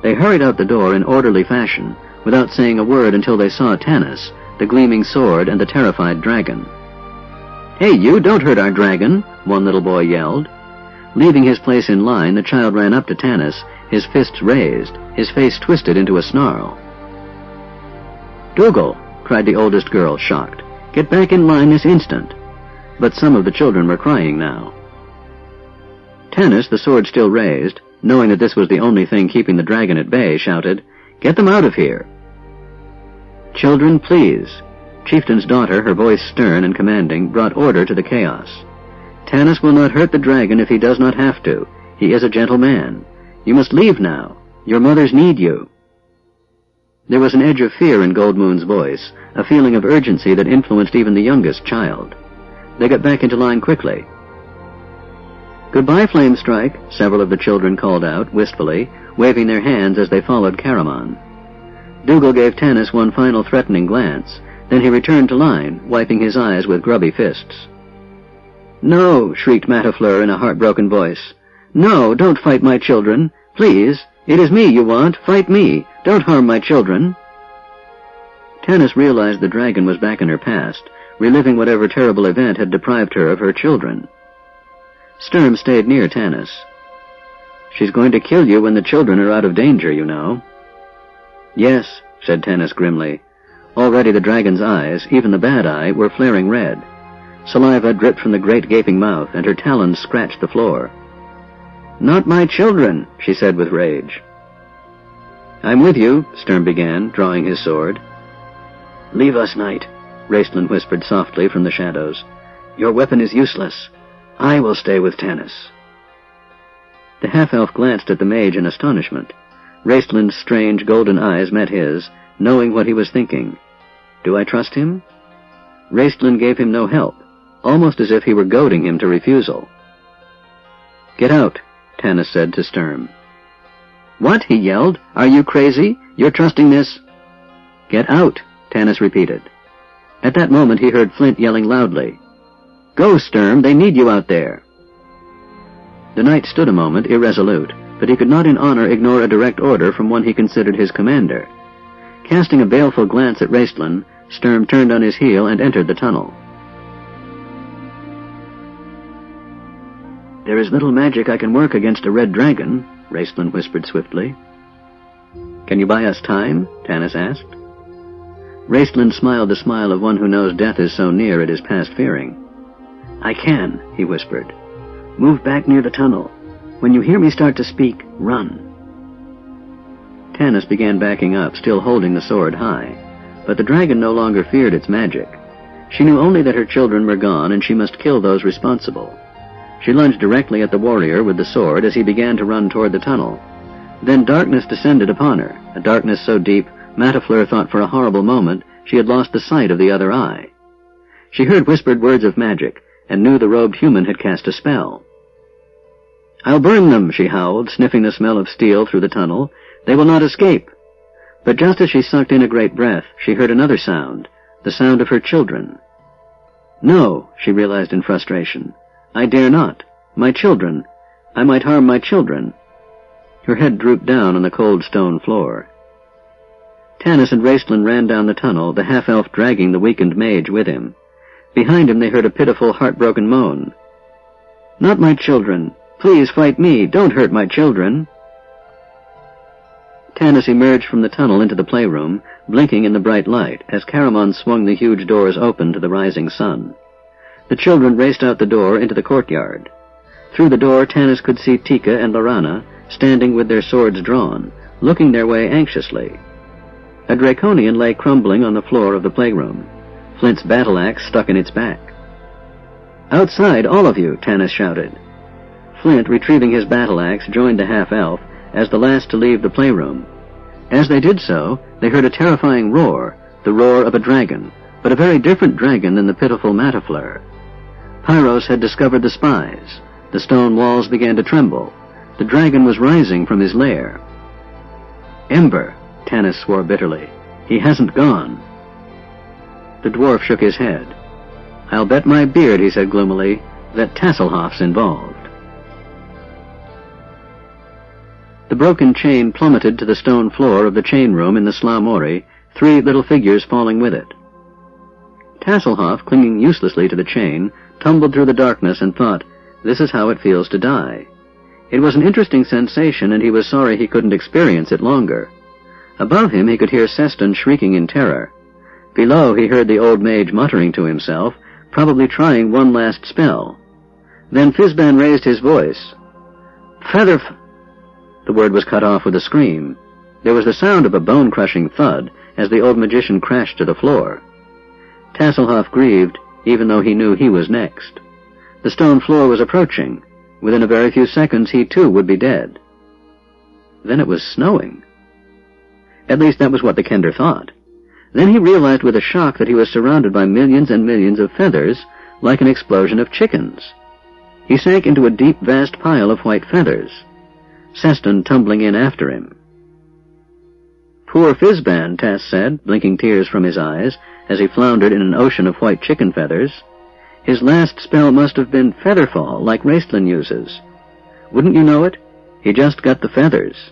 They hurried out the door in orderly fashion, without saying a word until they saw Tanis, the gleaming sword, and the terrified dragon. "Hey, you, don't hurt our dragon," one little boy yelled. Leaving his place in line, the child ran up to Tanis, his fists raised, his face twisted into a snarl. "Dougal!" cried the oldest girl, shocked. "Get back in line this instant." But some of the children were crying now. Tanis, the sword still raised, knowing that this was the only thing keeping the dragon at bay, shouted, "Get them out of here!" "Children, please." Chieftain's daughter, her voice stern and commanding, brought order to the chaos. "Tanis will not hurt the dragon if he does not have to. He is a gentle man. You must leave now. Your mothers need you." There was an edge of fear in Goldmoon's voice, a feeling of urgency that influenced even the youngest child. They got back into line quickly. "Goodbye, Flamestrike," several of the children called out, wistfully, waving their hands as they followed Caramon. Dougal gave Tanis one final threatening glance, then he returned to line, wiping his eyes with grubby fists. "No!" shrieked Matafleur in a heartbroken voice. "No, don't fight my children. Please, it is me you want. Fight me. Don't harm my children." Tanis realized the dragon was back in her past, reliving whatever terrible event had deprived her of her children. Sturm stayed near Tanis. "She's going to kill you when the children are out of danger, you know." "Yes," said Tanis grimly. Already the dragon's eyes, even the bad eye, were flaring red. Saliva dripped from the great gaping mouth, and her talons scratched the floor. "Not my children," she said with rage. "I'm with you," Sturm began, drawing his sword. "Leave us, knight," Raistlin whispered softly from the shadows. "Your weapon is useless. I will stay with Tanis." The half-elf glanced at the mage in astonishment. Raistlin's strange golden eyes met his, knowing what he was thinking. "Do I trust him?" Raistlin gave him no help, almost as if he were goading him to refusal. "Get out," Tanis said to Sturm. "What?" he yelled. "Are you crazy? You're trusting this—" "Get out," Tanis repeated. At that moment he heard Flint yelling loudly, "Go, Sturm, they need you out there." The knight stood a moment, irresolute, but he could not in honor ignore a direct order from one he considered his commander. Casting a baleful glance at Raistlin, Sturm turned on his heel and entered the tunnel. "There is little magic I can work against a red dragon," Raistlin whispered swiftly. "Can you buy us time?" Tanis asked. Raistlin smiled the smile of one who knows death is so near it is past fearing. "I can," he whispered. "Move back near the tunnel. When you hear me start to speak, run." Tanis began backing up, still holding the sword high, but the dragon no longer feared its magic. She knew only that her children were gone and she must kill those responsible. She lunged directly at the warrior with the sword as he began to run toward the tunnel. Then darkness descended upon her, a darkness so deep Matafleur thought for a horrible moment she had lost the sight of the other eye. She heard whispered words of magic and knew the robed human had cast a spell. "I'll burn them," she howled, sniffing the smell of steel through the tunnel. "They will not escape." But just as she sucked in a great breath, she heard another sound, the sound of her children. "No," she realized in frustration. "I dare not. My children. I might harm my children." Her head drooped down on the cold stone floor. Tanis and Raistlin ran down the tunnel, the half-elf dragging the weakened mage with him. Behind him they heard a pitiful, heartbroken moan. "Not my children. Please fight me. Don't hurt my children." Tanis emerged from the tunnel into the playroom, blinking in the bright light, as Caramon swung the huge doors open to the rising sun. The children raced out the door into the courtyard. Through the door Tanis could see Tika and Lorana, standing with their swords drawn, looking their way anxiously. A draconian lay crumbling on the floor of the playroom, Flint's battle-axe stuck in its back. "Outside, all of you!" Tanis shouted. Flint, retrieving his battle-axe, joined the half-elf, as the last to leave the playroom. As they did so, they heard a terrifying roar, the roar of a dragon, but a very different dragon than the pitiful Matafleur. Pyros had discovered the spies. The stone walls began to tremble. The dragon was rising from his lair. "Ember," Tanis swore bitterly. "He hasn't gone." The dwarf shook his head. "I'll bet my beard," he said gloomily, "that Tasselhoff's involved." The broken chain plummeted to the stone floor of the chain room in the Sla Mori, 3 little figures falling with it. Tasselhoff, clinging uselessly to the chain, tumbled through the darkness and thought, "This is how it feels to die." It was an interesting sensation, and he was sorry he couldn't experience it longer. Above him he could hear Seston shrieking in terror. Below he heard the old mage muttering to himself, probably trying one last spell. Then Fizban raised his voice. The word was cut off with a scream. There was the sound of a bone-crushing thud as the old magician crashed to the floor. Tasselhoff grieved, even though he knew he was next. The stone floor was approaching. Within a very few seconds he too would be dead. Then it was snowing. At least that was what the Kender thought. Then he realized with a shock that he was surrounded by millions and millions of feathers, like an explosion of chickens. He sank into a deep, vast pile of white feathers, Seston tumbling in after him. "Poor Fizban," Tass said, blinking tears from his eyes, as he floundered in an ocean of white chicken feathers. "His last spell must have been Featherfall, like Raistlin uses. Wouldn't you know it? He just got the feathers."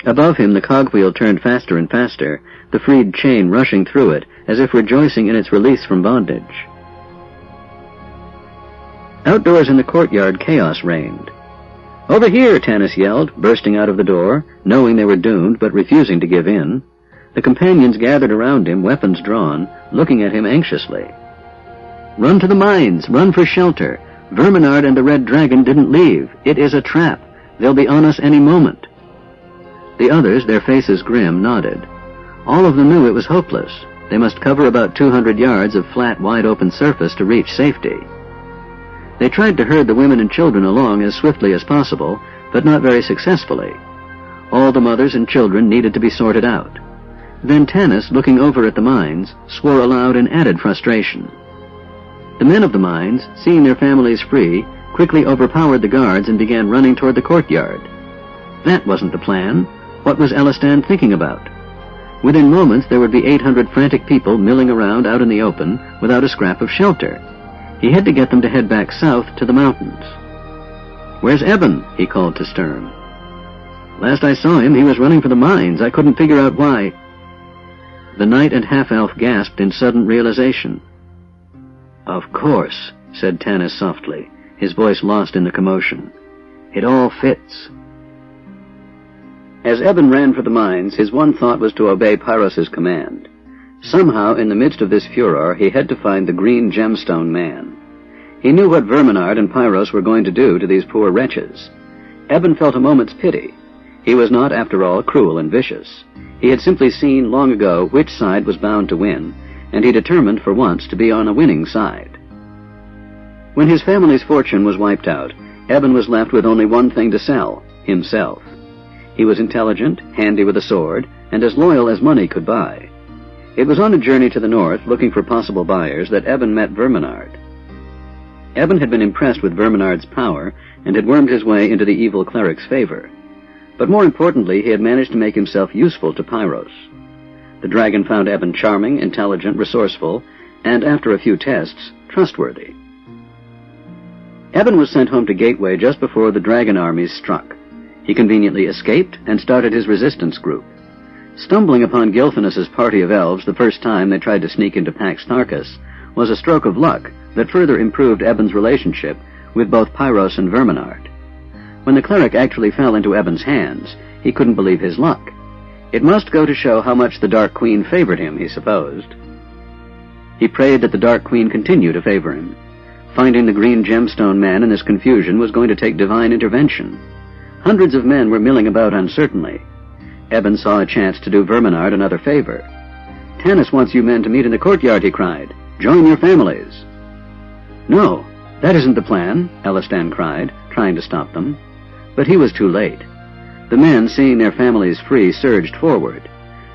Above him the cogwheel turned faster and faster, the freed chain rushing through it, as if rejoicing in its release from bondage. Outdoors in the courtyard chaos reigned. "Over here!" Tanis yelled, bursting out of the door, knowing they were doomed but refusing to give in. The companions gathered around him, weapons drawn, looking at him anxiously. "Run to the mines! Run for shelter! Verminard and the Red Dragon didn't leave. It is a trap. They'll be on us any moment." The others, their faces grim, nodded. All of them knew it was hopeless. They must cover about 200 yards of flat, wide-open surface to reach safety. They tried to herd the women and children along as swiftly as possible, but not very successfully. All the mothers and children needed to be sorted out. Then Tanis, looking over at the mines, swore aloud in added frustration. The men of the mines, seeing their families free, quickly overpowered the guards and began running toward the courtyard. That wasn't the plan. What was Elistan thinking about? Within moments there would be 800 frantic people milling around out in the open without a scrap of shelter. He had to get them to head back south to the mountains. "Where's Eben?" he called to Sturm. "Last I saw him, he was running for the mines. I couldn't figure out why." The knight and half-elf gasped in sudden realization. "Of course," said Tanis softly, his voice lost in the commotion. "It all fits." As Eben ran for the mines, his one thought was to obey Pyros's command. Somehow, in the midst of this furor, he had to find the green gemstone man. He knew what Verminard and Pyros were going to do to these poor wretches. Eben felt a moment's pity. He was not, after all, cruel and vicious. He had simply seen long ago which side was bound to win, and he determined for once to be on a winning side. When his family's fortune was wiped out, Eben was left with only one thing to sell: himself. He was intelligent, handy with a sword, and as loyal as money could buy. It was on a journey to the north, looking for possible buyers, that Eben met Verminard. Eben had been impressed with Verminard's power and had wormed his way into the evil cleric's favor. But more importantly, he had managed to make himself useful to Pyros. The dragon found Eben charming, intelligent, resourceful, and after a few tests, trustworthy. Eben was sent home to Gateway just before the dragon armies struck. He conveniently escaped and started his resistance group. Stumbling upon Gilphinus's party of elves the first time they tried to sneak into Pax Tharkas was a stroke of luck that further improved Eben's relationship with both Pyros and Verminard. When the cleric actually fell into Eben's hands, he couldn't believe his luck. It must go to show how much the Dark Queen favored him, he supposed. He prayed that the Dark Queen continue to favor him. Finding the green gemstone man in this confusion was going to take divine intervention. Hundreds of men were milling about uncertainly. Eben saw a chance to do Verminard another favor. "Tanis wants you men to meet in the courtyard," he cried. "Join your families." "No, that isn't the plan," Elistan cried, trying to stop them. But he was too late. The men, seeing their families free, surged forward.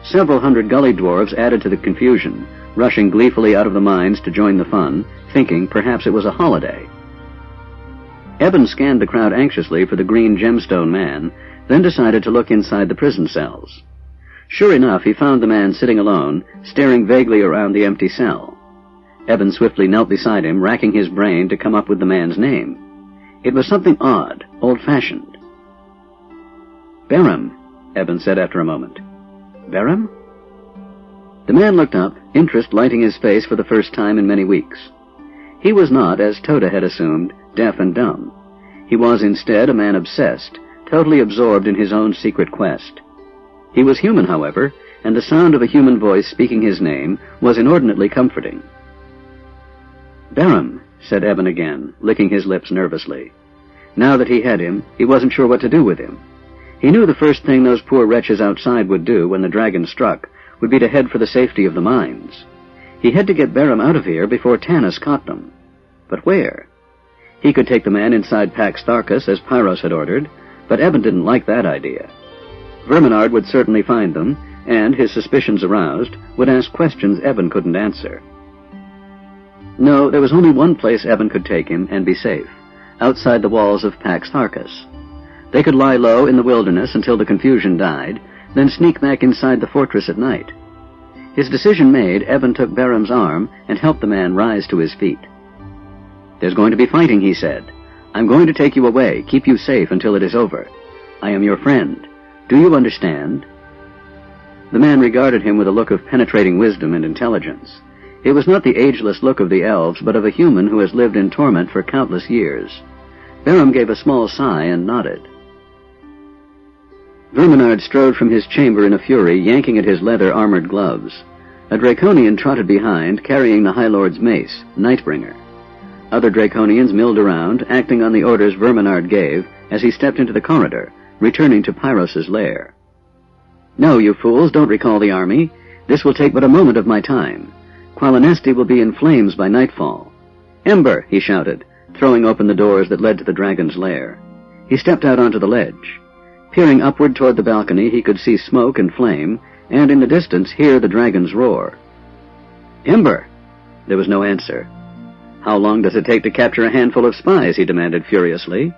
Several hundred gully dwarves added to the confusion, rushing gleefully out of the mines to join the fun, thinking perhaps it was a holiday. Eben scanned the crowd anxiously for the green gemstone man, then decided to look inside the prison cells. Sure enough, he found the man sitting alone, staring vaguely around the empty cell. Eben swiftly knelt beside him, racking his brain to come up with the man's name. It was something odd, old-fashioned. "Beram," Eben said after a moment. "Beram?" The man looked up, interest lighting his face for the first time in many weeks. He was not, as Toda had assumed, deaf and dumb. He was instead a man obsessed, totally absorbed in his own secret quest. He was human, however, and the sound of a human voice speaking his name was inordinately comforting. "Beram," said Eben again, licking his lips nervously. Now that he had him, he wasn't sure what to do with him. He knew the first thing those poor wretches outside would do when the dragon struck would be to head for the safety of the mines. He had to get Beram out of here before Tanis caught them. But where? He could take the man inside Pax Tharkas as Pyros had ordered, but Eben didn't like that idea. Verminard would certainly find them, and, his suspicions aroused, would ask questions Eben couldn't answer. No, there was only one place Eben could take him and be safe, outside the walls of Pax Tharkas. They could lie low in the wilderness until the confusion died, then sneak back inside the fortress at night. His decision made, Eben took Beram's arm and helped the man rise to his feet. "There's going to be fighting," he said. "I'm going to take you away, keep you safe until it is over. I am your friend. Do you understand?" The man regarded him with a look of penetrating wisdom and intelligence. It was not the ageless look of the elves, but of a human who has lived in torment for countless years. Beram gave a small sigh and nodded. Verminard strode from his chamber in a fury, yanking at his leather-armored gloves. A Draconian trotted behind, carrying the High Lord's mace, Nightbringer. Other Draconians milled around, acting on the orders Verminard gave as he stepped into the corridor, returning to Pyros's lair. "No, you fools, don't recall the army. This will take but a moment of my time. Qualinesti will be in flames by nightfall. Ember!" he shouted, throwing open the doors that led to the dragon's lair. He stepped out onto the ledge. Peering upward toward the balcony, he could see smoke and flame, and in the distance hear the dragon's roar. "Ember!" There was no answer. "How long does it take to capture a handful of spies?" he demanded furiously.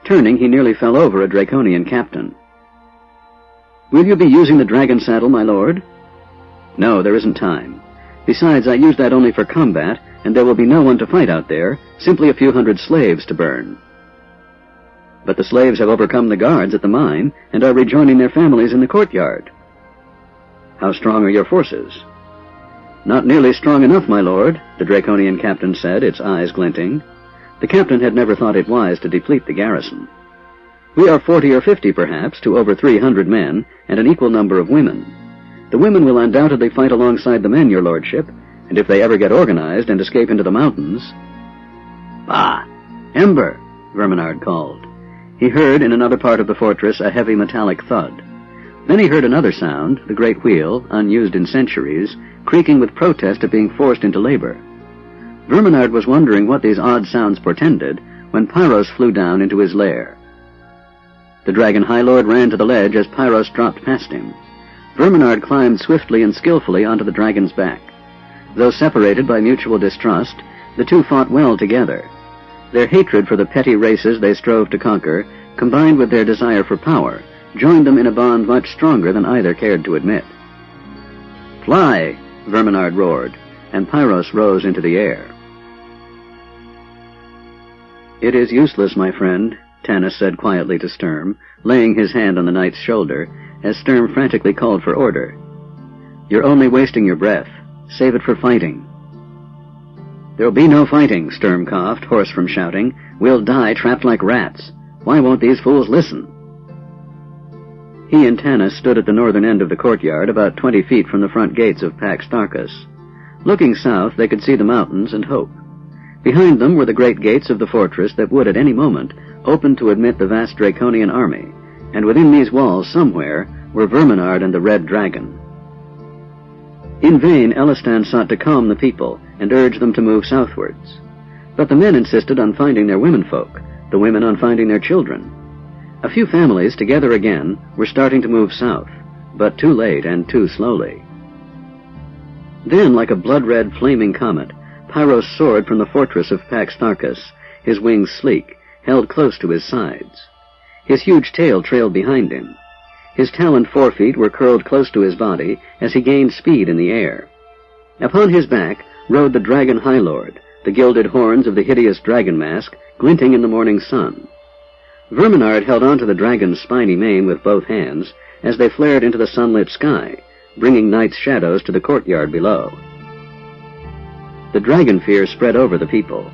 Turning, he nearly fell over a Draconian captain. "Will you be using the dragon saddle, my lord?" "No, there isn't time. Besides, I use that only for combat, and there will be no one to fight out there, simply a few hundred slaves to burn." "But the slaves have overcome the guards at the mine and are rejoining their families in the courtyard." "How strong are your forces?" "Not nearly strong enough, my lord," the Draconian captain said, its eyes glinting. The captain had never thought it wise to deplete the garrison. "We are 40 or 50, perhaps, to over 300 men, and an equal number of women. The women will undoubtedly fight alongside the men, your lordship, and if they ever get organized and escape into the mountains—" "Bah! Ember!" Verminard called. He heard in another part of the fortress a heavy metallic thud. Then he heard another sound, the great wheel, unused in centuries, creaking with protest at being forced into labor. Verminard was wondering what these odd sounds portended when Pyros flew down into his lair. The Dragon High Lord ran to the ledge as Pyros dropped past him. Verminard climbed swiftly and skillfully onto the dragon's back. Though separated by mutual distrust, the two fought well together. Their hatred for the petty races they strove to conquer, combined with their desire for power, joined them in a bond much stronger than either cared to admit. "Fly!" Verminard roared, and Pyros rose into the air. "It is useless, my friend," Tanis said quietly to Sturm, laying his hand on the knight's shoulder, as Sturm frantically called for order. "You're only wasting your breath. Save it for fighting." "There'll be no fighting," Sturm coughed, hoarse from shouting. "We'll die trapped like rats. Why won't these fools listen?" He and Tanis stood at the northern end of the courtyard, about 20 feet from the front gates of Pax Tarkus. Looking south, they could see the mountains and hope. Behind them were the great gates of the fortress that would at any moment open to admit the vast Draconian army, and within these walls somewhere were Verminard and the Red Dragon. In vain Elistan sought to calm the people and urge them to move southwards. But the men insisted on finding their womenfolk, the women on finding their children. A few families, together again, were starting to move south, but too late and too slowly. Then, like a blood-red flaming comet, Pyros soared from the fortress of Pax Tarkus, his wings sleek, held close to his sides. His huge tail trailed behind him. His taloned forefeet were curled close to his body as he gained speed in the air. Upon his back rode the Dragon High Lord, the gilded horns of the hideous dragon mask glinting in the morning sun. Verminard held onto the dragon's spiny mane with both hands as they flared into the sunlit sky, bringing night's shadows to the courtyard below. The dragon fear spread over the people.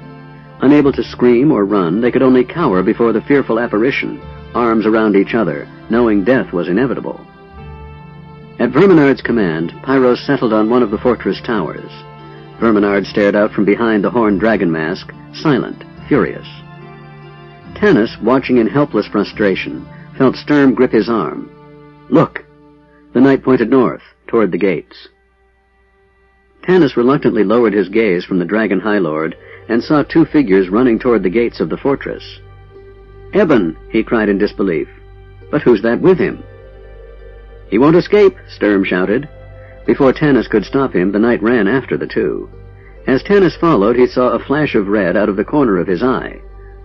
Unable to scream or run, they could only cower before the fearful apparition, arms around each other, knowing death was inevitable. At Verminard's command, Pyros settled on one of the fortress towers. Verminard stared out from behind the horned dragon mask, silent, furious. Tanis, watching in helpless frustration, felt Sturm grip his arm. "Look!" The knight pointed north, toward the gates. Tanis reluctantly lowered his gaze from the Dragon High Lord and saw two figures running toward the gates of the fortress. "Eben!" he cried in disbelief. "But who's that with him?" "He won't escape!" Sturm shouted. Before Tanis could stop him, the knight ran after the two. As Tanis followed, he saw a flash of red out of the corner of his eye.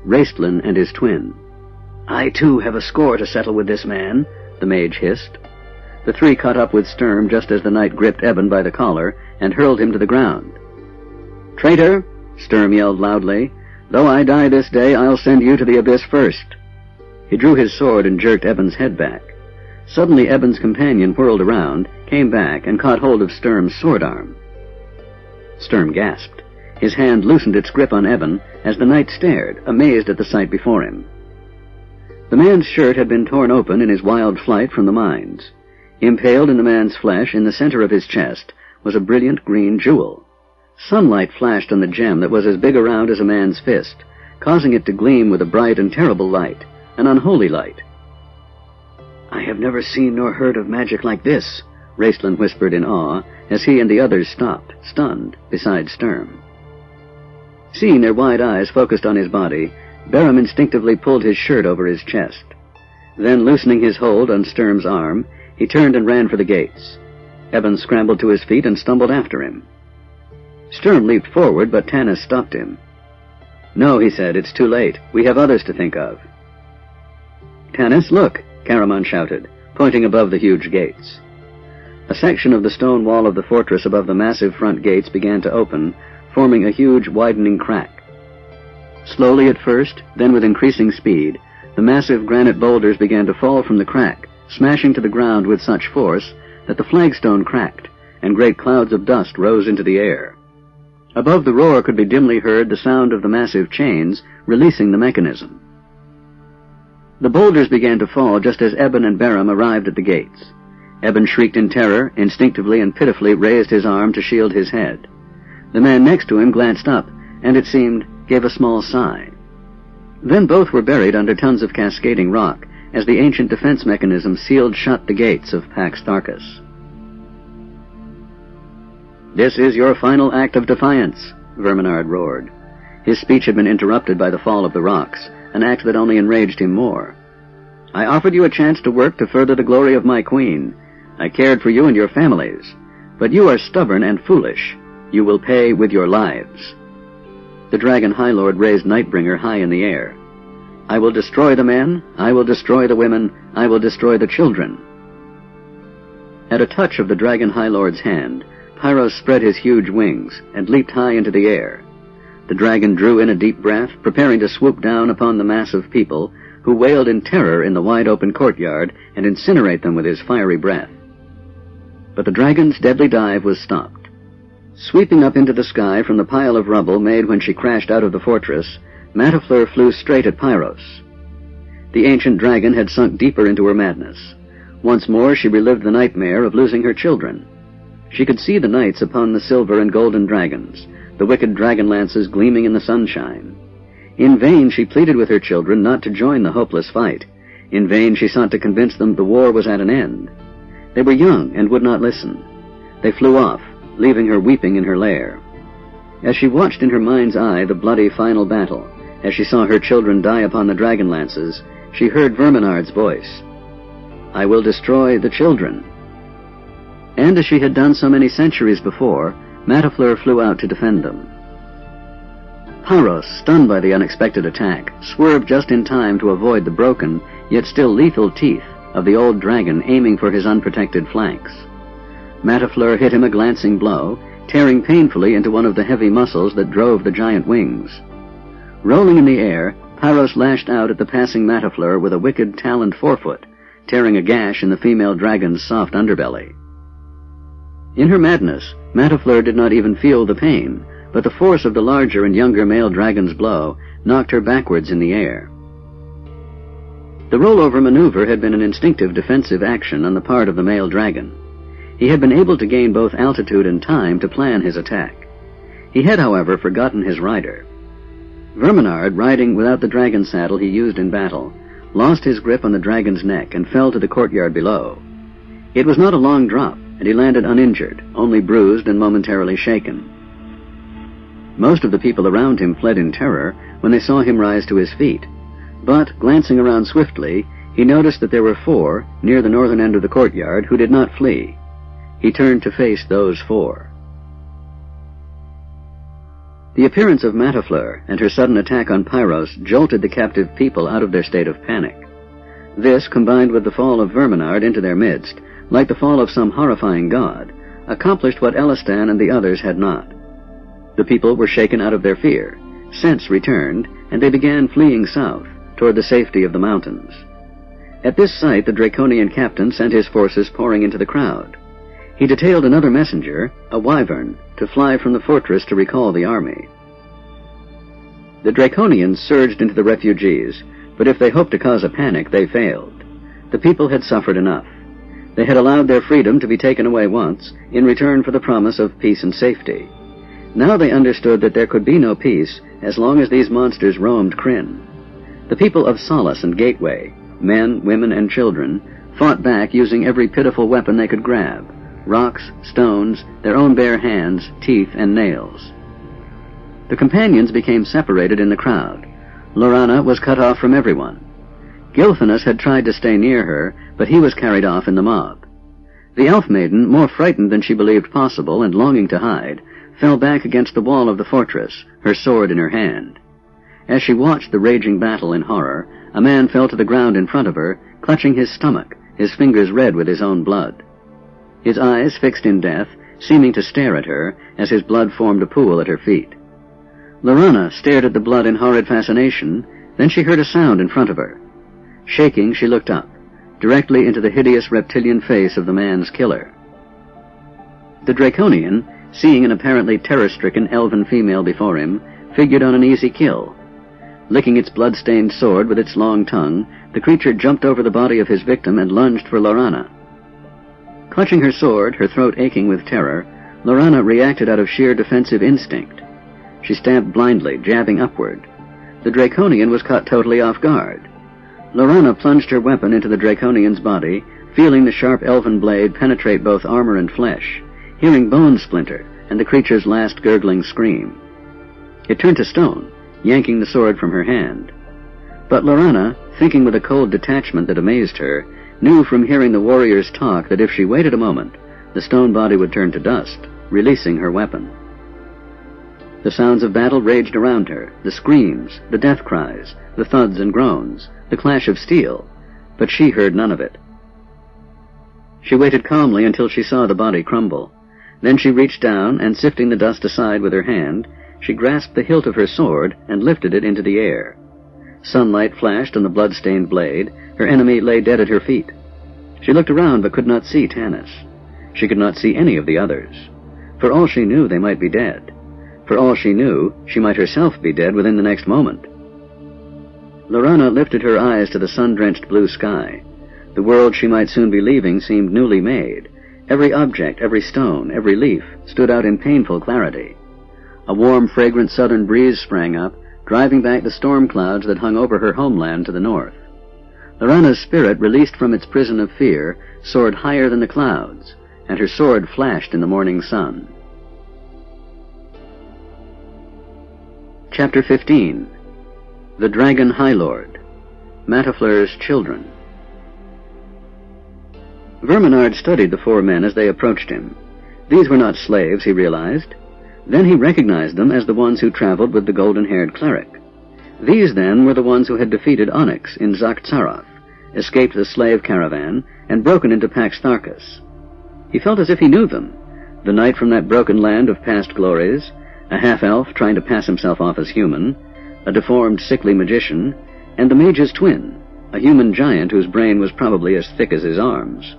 Raistlin and his twin. "I, too, have a score to settle with this man," the mage hissed. The three caught up with Sturm just as the knight gripped Eben by the collar and hurled him to the ground. "Traitor!" Sturm yelled loudly. "Though I die this day, I'll send you to the abyss first." He drew his sword and jerked Eben's head back. Suddenly Eben's companion whirled around, came back, and caught hold of Sturm's sword arm. Sturm gasped. His hand loosened its grip on Eben as the knight stared, amazed at the sight before him. The man's shirt had been torn open in his wild flight from the mines. Impaled in the man's flesh, in the center of his chest, was a brilliant green jewel. Sunlight flashed on the gem that was as big around as a man's fist, causing it to gleam with a bright and terrible light, an unholy light. "I have never seen nor heard of magic like this," Raistlin whispered in awe, as he and the others stopped, stunned, beside Sturm. Seeing their wide eyes focused on his body, Beram instinctively pulled his shirt over his chest. Then, loosening his hold on Sturm's arm, he turned and ran for the gates. Eben scrambled to his feet and stumbled after him. Sturm leaped forward, but Tanis stopped him. "No," he said, "it's too late. We have others to think of." "Tanis, look!" Caramon shouted, pointing above the huge gates. A section of the stone wall of the fortress above the massive front gates began to open, forming a huge, widening crack. Slowly at first, then with increasing speed, the massive granite boulders began to fall from the crack, smashing to the ground with such force that the flagstone cracked, and great clouds of dust rose into the air. Above the roar could be dimly heard the sound of the massive chains releasing the mechanism. The boulders began to fall just as Eben and Beram arrived at the gates. Eben shrieked in terror, instinctively and pitifully raised his arm to shield his head. The man next to him glanced up, and it seemed, gave a small sigh. Then both were buried under tons of cascading rock, as the ancient defense mechanism sealed shut the gates of Pax Tarkus. "This is your final act of defiance," Verminard roared. His speech had been interrupted by the fall of the rocks, an act that only enraged him more. "I offered you a chance to work to further the glory of my queen. I cared for you and your families. But you are stubborn and foolish. You will pay with your lives." The Dragon High Lord raised Nightbringer high in the air. "I will destroy the men, I will destroy the women, I will destroy the children." At a touch of the Dragon High Lord's hand, Pyros spread his huge wings and leaped high into the air. The dragon drew in a deep breath, preparing to swoop down upon the mass of people who wailed in terror in the wide-open courtyard and incinerate them with his fiery breath. But the dragon's deadly dive was stopped. Sweeping up into the sky from the pile of rubble made when she crashed out of the fortress, Matafleur flew straight at Pyros. The ancient dragon had sunk deeper into her madness. Once more she relived the nightmare of losing her children. She could see the knights upon the silver and golden dragons, the wicked dragon lances gleaming in the sunshine. In vain she pleaded with her children not to join the hopeless fight. In vain she sought to convince them the war was at an end. They were young and would not listen. They flew off, leaving her weeping in her lair. As she watched in her mind's eye the bloody final battle, as she saw her children die upon the dragon lances, she heard Verminard's voice. "I will destroy the children." And as she had done so many centuries before, Matafleur flew out to defend them. Pyros, stunned by the unexpected attack, swerved just in time to avoid the broken, yet still lethal teeth of the old dragon aiming for his unprotected flanks. Matafleur hit him a glancing blow, tearing painfully into one of the heavy muscles that drove the giant wings. Rolling in the air, Pyros lashed out at the passing Matafleur with a wicked taloned forefoot, tearing a gash in the female dragon's soft underbelly. In her madness, Matafleur did not even feel the pain, but the force of the larger and younger male dragon's blow knocked her backwards in the air. The rollover maneuver had been an instinctive defensive action on the part of the male dragon. He had been able to gain both altitude and time to plan his attack. He had, however, forgotten his rider. Verminard, riding without the dragon saddle he used in battle, lost his grip on the dragon's neck and fell to the courtyard below. It was not a long drop, and he landed uninjured, only bruised and momentarily shaken. Most of the people around him fled in terror when they saw him rise to his feet, but, glancing around swiftly, he noticed that there were 4, near the northern end of the courtyard, who did not flee. He turned to face those 4. The appearance of Matafleur and her sudden attack on Pyros jolted the captive people out of their state of panic. This, combined with the fall of Verminard into their midst, like the fall of some horrifying god, accomplished what Elistan and the others had not. The people were shaken out of their fear, sense returned, and they began fleeing south, toward the safety of the mountains. At this sight the Draconian captain sent his forces pouring into the crowd. He detailed another messenger, a wyvern, to fly from the fortress to recall the army. The Draconians surged into the refugees, but if they hoped to cause a panic, they failed. The people had suffered enough. They had allowed their freedom to be taken away once, in return for the promise of peace and safety. Now they understood that there could be no peace as long as these monsters roamed Krynn. The people of Solace and Gateway, men, women, and children, fought back using every pitiful weapon they could grab: rocks, stones, their own bare hands, teeth, and nails. The companions became separated in the crowd. Lorana was cut off from everyone. Gilphinus had tried to stay near her, but he was carried off in the mob. The elf maiden, more frightened than she believed possible and longing to hide, fell back against the wall of the fortress, her sword in her hand. As she watched the raging battle in horror, a man fell to the ground in front of her, clutching his stomach, his fingers red with his own blood. His eyes fixed in death, seeming to stare at her, as his blood formed a pool at her feet. Lorana stared at the blood in horrid fascination, then she heard a sound in front of her. Shaking, she looked up, directly into the hideous reptilian face of the man's killer. The Draconian, seeing an apparently terror-stricken elven female before him, figured on an easy kill. Licking its blood-stained sword with its long tongue, the creature jumped over the body of his victim and lunged for Lorana. Clutching her sword, her throat aching with terror, Lorana reacted out of sheer defensive instinct. She stabbed blindly, jabbing upward. The Draconian was caught totally off guard. Lorana plunged her weapon into the Draconian's body, feeling the sharp elven blade penetrate both armor and flesh, hearing bones splinter and the creature's last gurgling scream. It turned to stone, yanking the sword from her hand. But Lorana, thinking with a cold detachment that amazed her, knew from hearing the warriors talk that if she waited a moment, the stone body would turn to dust, releasing her weapon. The sounds of battle raged around her, the screams, the death cries, the thuds and groans, the clash of steel, but she heard none of it. She waited calmly until she saw the body crumble. Then she reached down, and sifting the dust aside with her hand, she grasped the hilt of her sword and lifted it into the air. Sunlight flashed on the blood-stained blade. Her enemy lay dead at her feet. She looked around but could not see Tanis. She could not see any of the others. For all she knew, they might be dead. For all she knew, she might herself be dead within the next moment. Lorana lifted her eyes to the sun-drenched blue sky. The world she might soon be leaving seemed newly made. Every object, every stone, every leaf stood out in painful clarity. A warm, fragrant southern breeze sprang up, driving back the storm clouds that hung over her homeland to the north. Lorana's spirit, released from its prison of fear, soared higher than the clouds, and her sword flashed in the morning sun. Chapter 15. The Dragon High Lord, Matafleur's Children. Verminard studied the four men as they approached him. These were not slaves, he realized. Then he recognized them as the ones who traveled with the golden-haired cleric. These, then, were the ones who had defeated Onyx in Zakhtzaroth, escaped the slave caravan, and broken into Pax Tharkas. He felt as if he knew them. The knight from that broken land of past glories, a half-elf trying to pass himself off as human, a deformed, sickly magician, and the mage's twin, a human giant whose brain was probably as thick as his arms.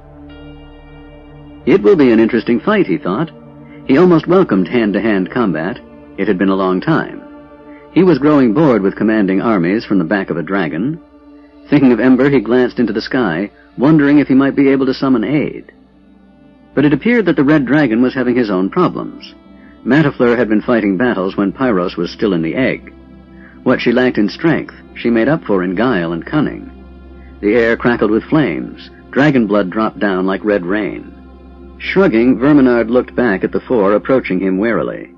It will be an interesting fight, he thought. He almost welcomed hand-to-hand combat. It had been a long time. He was growing bored with commanding armies from the back of a dragon. Thinking of Ember, he glanced into the sky, wondering if he might be able to summon aid. But it appeared that the red dragon was having his own problems. Matafleur had been fighting battles when Pyros was still in the egg. What she lacked in strength, she made up for in guile and cunning. The air crackled with flames. Dragon blood dropped down like red rain. Shrugging, Verminard looked back at the four approaching him warily.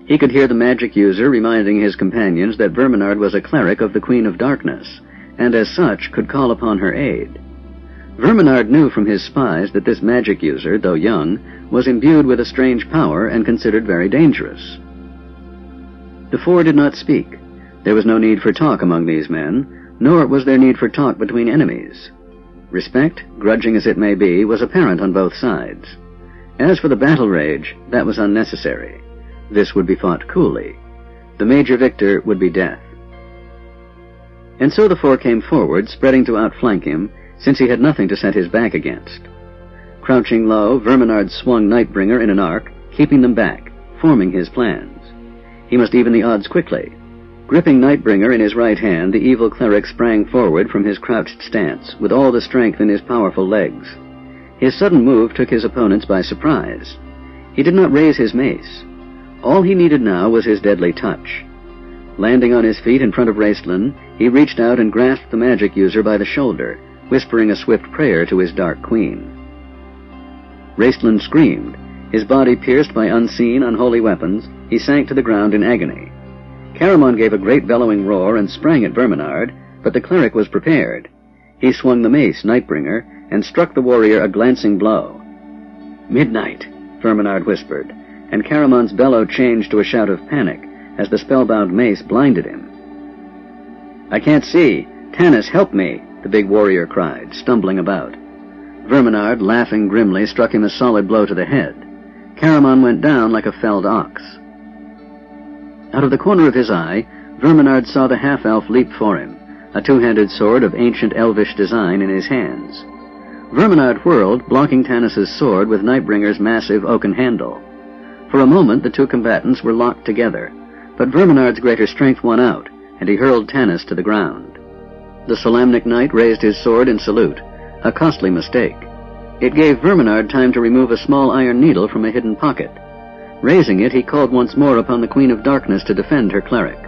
He could hear the magic user reminding his companions that Verminard was a cleric of the Queen of Darkness, and as such could call upon her aid. Verminard knew from his spies that this magic user, though young, was imbued with a strange power and considered very dangerous. The four did not speak. There was no need for talk among these men, nor was there need for talk between enemies. Respect, grudging as it may be, was apparent on both sides. As for the battle rage, that was unnecessary. This would be fought coolly. The major victor would be death. And so the four came forward, spreading to outflank him, since he had nothing to set his back against. Crouching low, Verminard swung Nightbringer in an arc, keeping them back, forming his plans. He must even the odds quickly. Gripping Nightbringer in his right hand, the evil cleric sprang forward from his crouched stance, with all the strength in his powerful legs. His sudden move took his opponents by surprise. He did not raise his mace. All he needed now was his deadly touch. Landing on his feet in front of Raistlin, he reached out and grasped the magic user by the shoulder, whispering a swift prayer to his dark queen. Raistlin screamed. His body pierced by unseen, unholy weapons, he sank to the ground in agony. Caramon gave a great bellowing roar and sprang at Verminard, but the cleric was prepared. He swung the mace, Nightbringer, and struck the warrior a glancing blow. "Midnight," Verminard whispered, and Caramon's bellow changed to a shout of panic as the spellbound mace blinded him. "I can't see! Tanis, help me!" the big warrior cried, stumbling about. Verminard, laughing grimly, struck him a solid blow to the head. Caramon went down like a felled ox. Out of the corner of his eye, Verminard saw the half-elf leap for him, a two-handed sword of ancient elvish design in his hands. Verminard whirled, blocking Tanis's sword with Nightbringer's massive oaken handle. For a moment the two combatants were locked together, but Verminard's greater strength won out, and he hurled Tanis to the ground. The Solamnic knight raised his sword in salute, a costly mistake. It gave Verminard time to remove a small iron needle from a hidden pocket. Raising it, he called once more upon the Queen of Darkness to defend her cleric.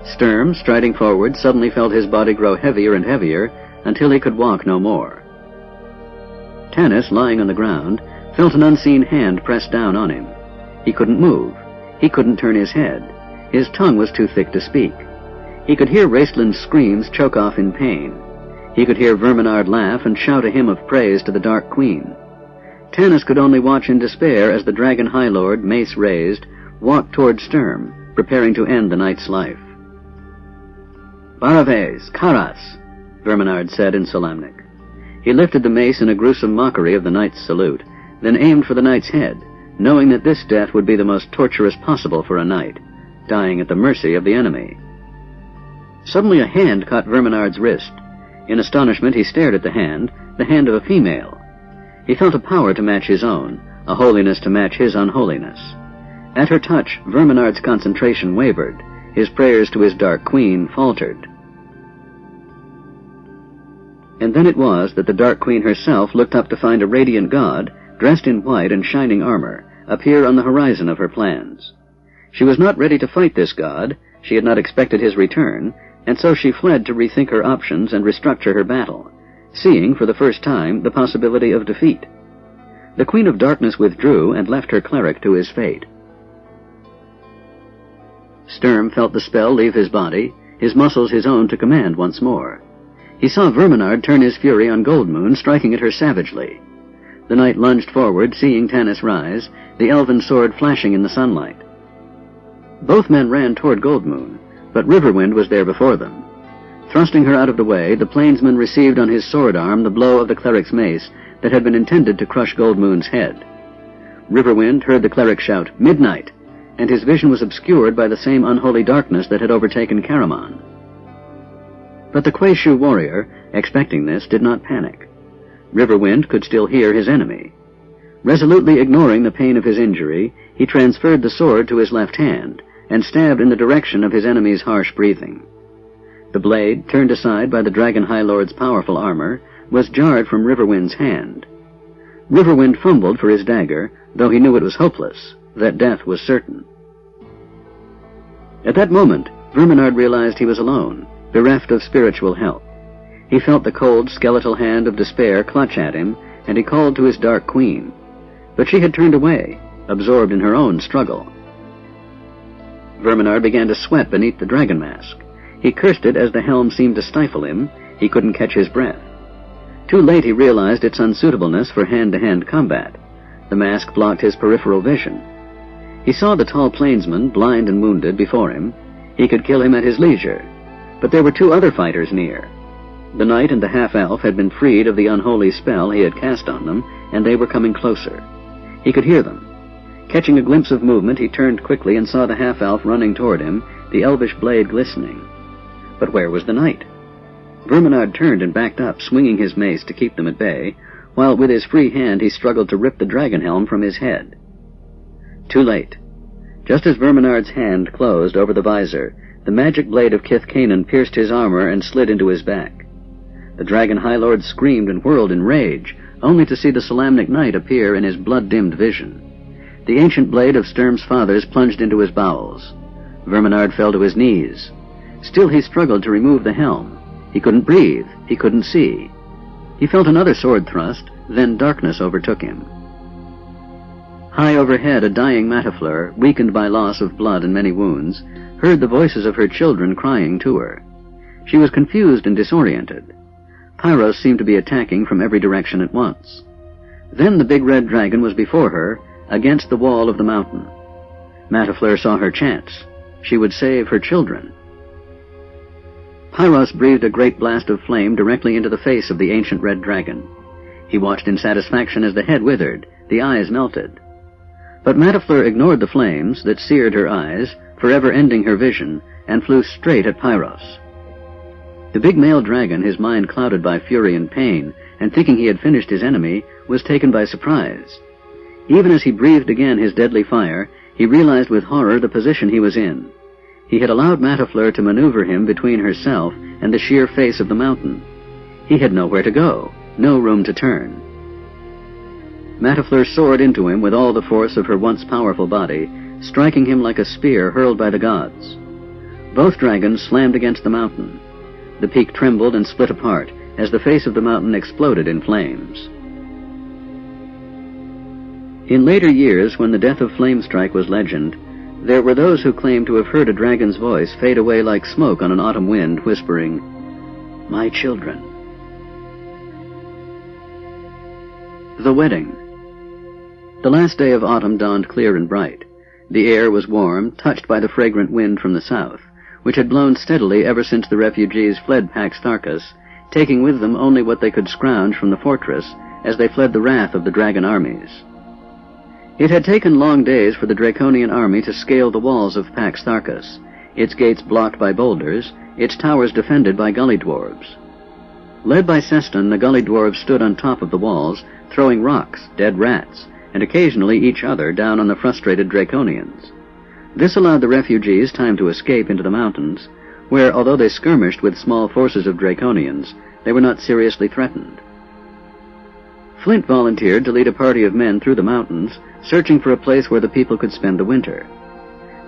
Sturm, striding forward, suddenly felt his body grow heavier and heavier until he could walk no more. Tanis, lying on the ground, felt an unseen hand press down on him. He couldn't move. He couldn't turn his head. His tongue was too thick to speak. He could hear Raistlin's screams choke off in pain. He could hear Verminard laugh and shout a hymn of praise to the Dark Queen. Tanis could only watch in despair as the Dragon High Lord, mace raised, walked toward Sturm, preparing to end the knight's life. "Baraves, Karas," Verminard said in Solamnic. He lifted the mace in a gruesome mockery of the knight's salute, then aimed for the knight's head, knowing that this death would be the most torturous possible for a knight, dying at the mercy of the enemy. Suddenly a hand caught Verminard's wrist. In astonishment he stared at the hand of a female. He felt a power to match his own, a holiness to match his unholiness. At her touch, Verminard's concentration wavered. His prayers to his Dark Queen faltered. And then it was that the Dark Queen herself looked up to find a radiant god, dressed in white and shining armor, appear on the horizon of her plans. She was not ready to fight this god, she had not expected his return, and so she fled to rethink her options and restructure her battle, seeing for the first time the possibility of defeat. The Queen of Darkness withdrew and left her cleric to his fate. Sturm felt the spell leave his body, his muscles his own to command once more. He saw Verminard turn his fury on Goldmoon, striking at her savagely. The knight lunged forward, seeing Tanis rise, the elven sword flashing in the sunlight. Both men ran toward Goldmoon, but Riverwind was there before them. Thrusting her out of the way, the plainsman received on his sword arm the blow of the cleric's mace that had been intended to crush Goldmoon's head. Riverwind heard the cleric shout, "Midnight!" and his vision was obscured by the same unholy darkness that had overtaken Caramon. But the Quayshu warrior, expecting this, did not panic. Riverwind could still hear his enemy. Resolutely ignoring the pain of his injury, he transferred the sword to his left hand and stabbed in the direction of his enemy's harsh breathing. The blade, turned aside by the Dragon High Lord's powerful armor, was jarred from Riverwind's hand. Riverwind fumbled for his dagger, though he knew it was hopeless, that death was certain. At that moment, Verminard realized he was alone, bereft of spiritual help. He felt the cold, skeletal hand of despair clutch at him, and he called to his Dark Queen. But she had turned away, absorbed in her own struggle. Verminard began to sweat beneath the dragon mask. He cursed it as the helm seemed to stifle him. He couldn't catch his breath. Too late he realized its unsuitableness for hand-to-hand combat. The mask blocked his peripheral vision. He saw the tall plainsman, blind and wounded, before him. He could kill him at his leisure. But there were two other fighters near. The knight and the half-elf had been freed of the unholy spell he had cast on them, and they were coming closer. He could hear them. Catching a glimpse of movement, he turned quickly and saw the half-elf running toward him, the elvish blade glistening. But where was the knight? Verminard turned and backed up, swinging his mace to keep them at bay, while with his free hand he struggled to rip the dragon helm from his head. Too late. Just as Verminard's hand closed over the visor, the magic blade of Kith-Kanan pierced his armor and slid into his back. The Dragon High Lord screamed and whirled in rage, only to see the Solamnic Knight appear in his blood-dimmed vision. The ancient blade of Sturm's fathers plunged into his bowels. Verminard fell to his knees. Still he struggled to remove the helm. He couldn't breathe. He couldn't see. He felt another sword thrust, then darkness overtook him. High overhead, a dying Matafleur, weakened by loss of blood and many wounds, heard the voices of her children crying to her. She was confused and disoriented. Pyros seemed to be attacking from every direction at once. Then the big red dragon was before her, against the wall of the mountain. Matafleur saw her chance. She would save her children. Pyros breathed a great blast of flame directly into the face of the ancient red dragon. He watched in satisfaction as the head withered, the eyes melted. But Matafleur ignored the flames that seared her eyes, forever ending her vision, and flew straight at Pyros. The big male dragon, his mind clouded by fury and pain, and thinking he had finished his enemy, was taken by surprise. Even as he breathed again his deadly fire, he realized with horror the position he was in. He had allowed Matafleur to maneuver him between herself and the sheer face of the mountain. He had nowhere to go, no room to turn. Matafleur soared into him with all the force of her once powerful body, striking him like a spear hurled by the gods. Both dragons slammed against the mountain. The peak trembled and split apart as the face of the mountain exploded in flames. In later years, when the death of Flamestrike was legend, There were those who claimed to have heard a dragon's voice fade away like smoke on an autumn wind, whispering, "My children." The wedding. The last day of autumn dawned clear and bright. The air was warm, touched by the fragrant wind from the south, which had blown steadily ever since the refugees fled Pax Tharkas, taking with them only what they could scrounge from the fortress as they fled the wrath of the dragon armies. It had taken long days for the Draconian army to scale the walls of Pax Tharkas, its gates blocked by boulders, its towers defended by gully dwarves. Led by Seston, the gully dwarves stood on top of the walls, throwing rocks, dead rats, and occasionally each other down on the frustrated Draconians. This allowed the refugees time to escape into the mountains, where, although they skirmished with small forces of Draconians, they were not seriously threatened. Flint volunteered to lead a party of men through the mountains, searching for a place where the people could spend the winter.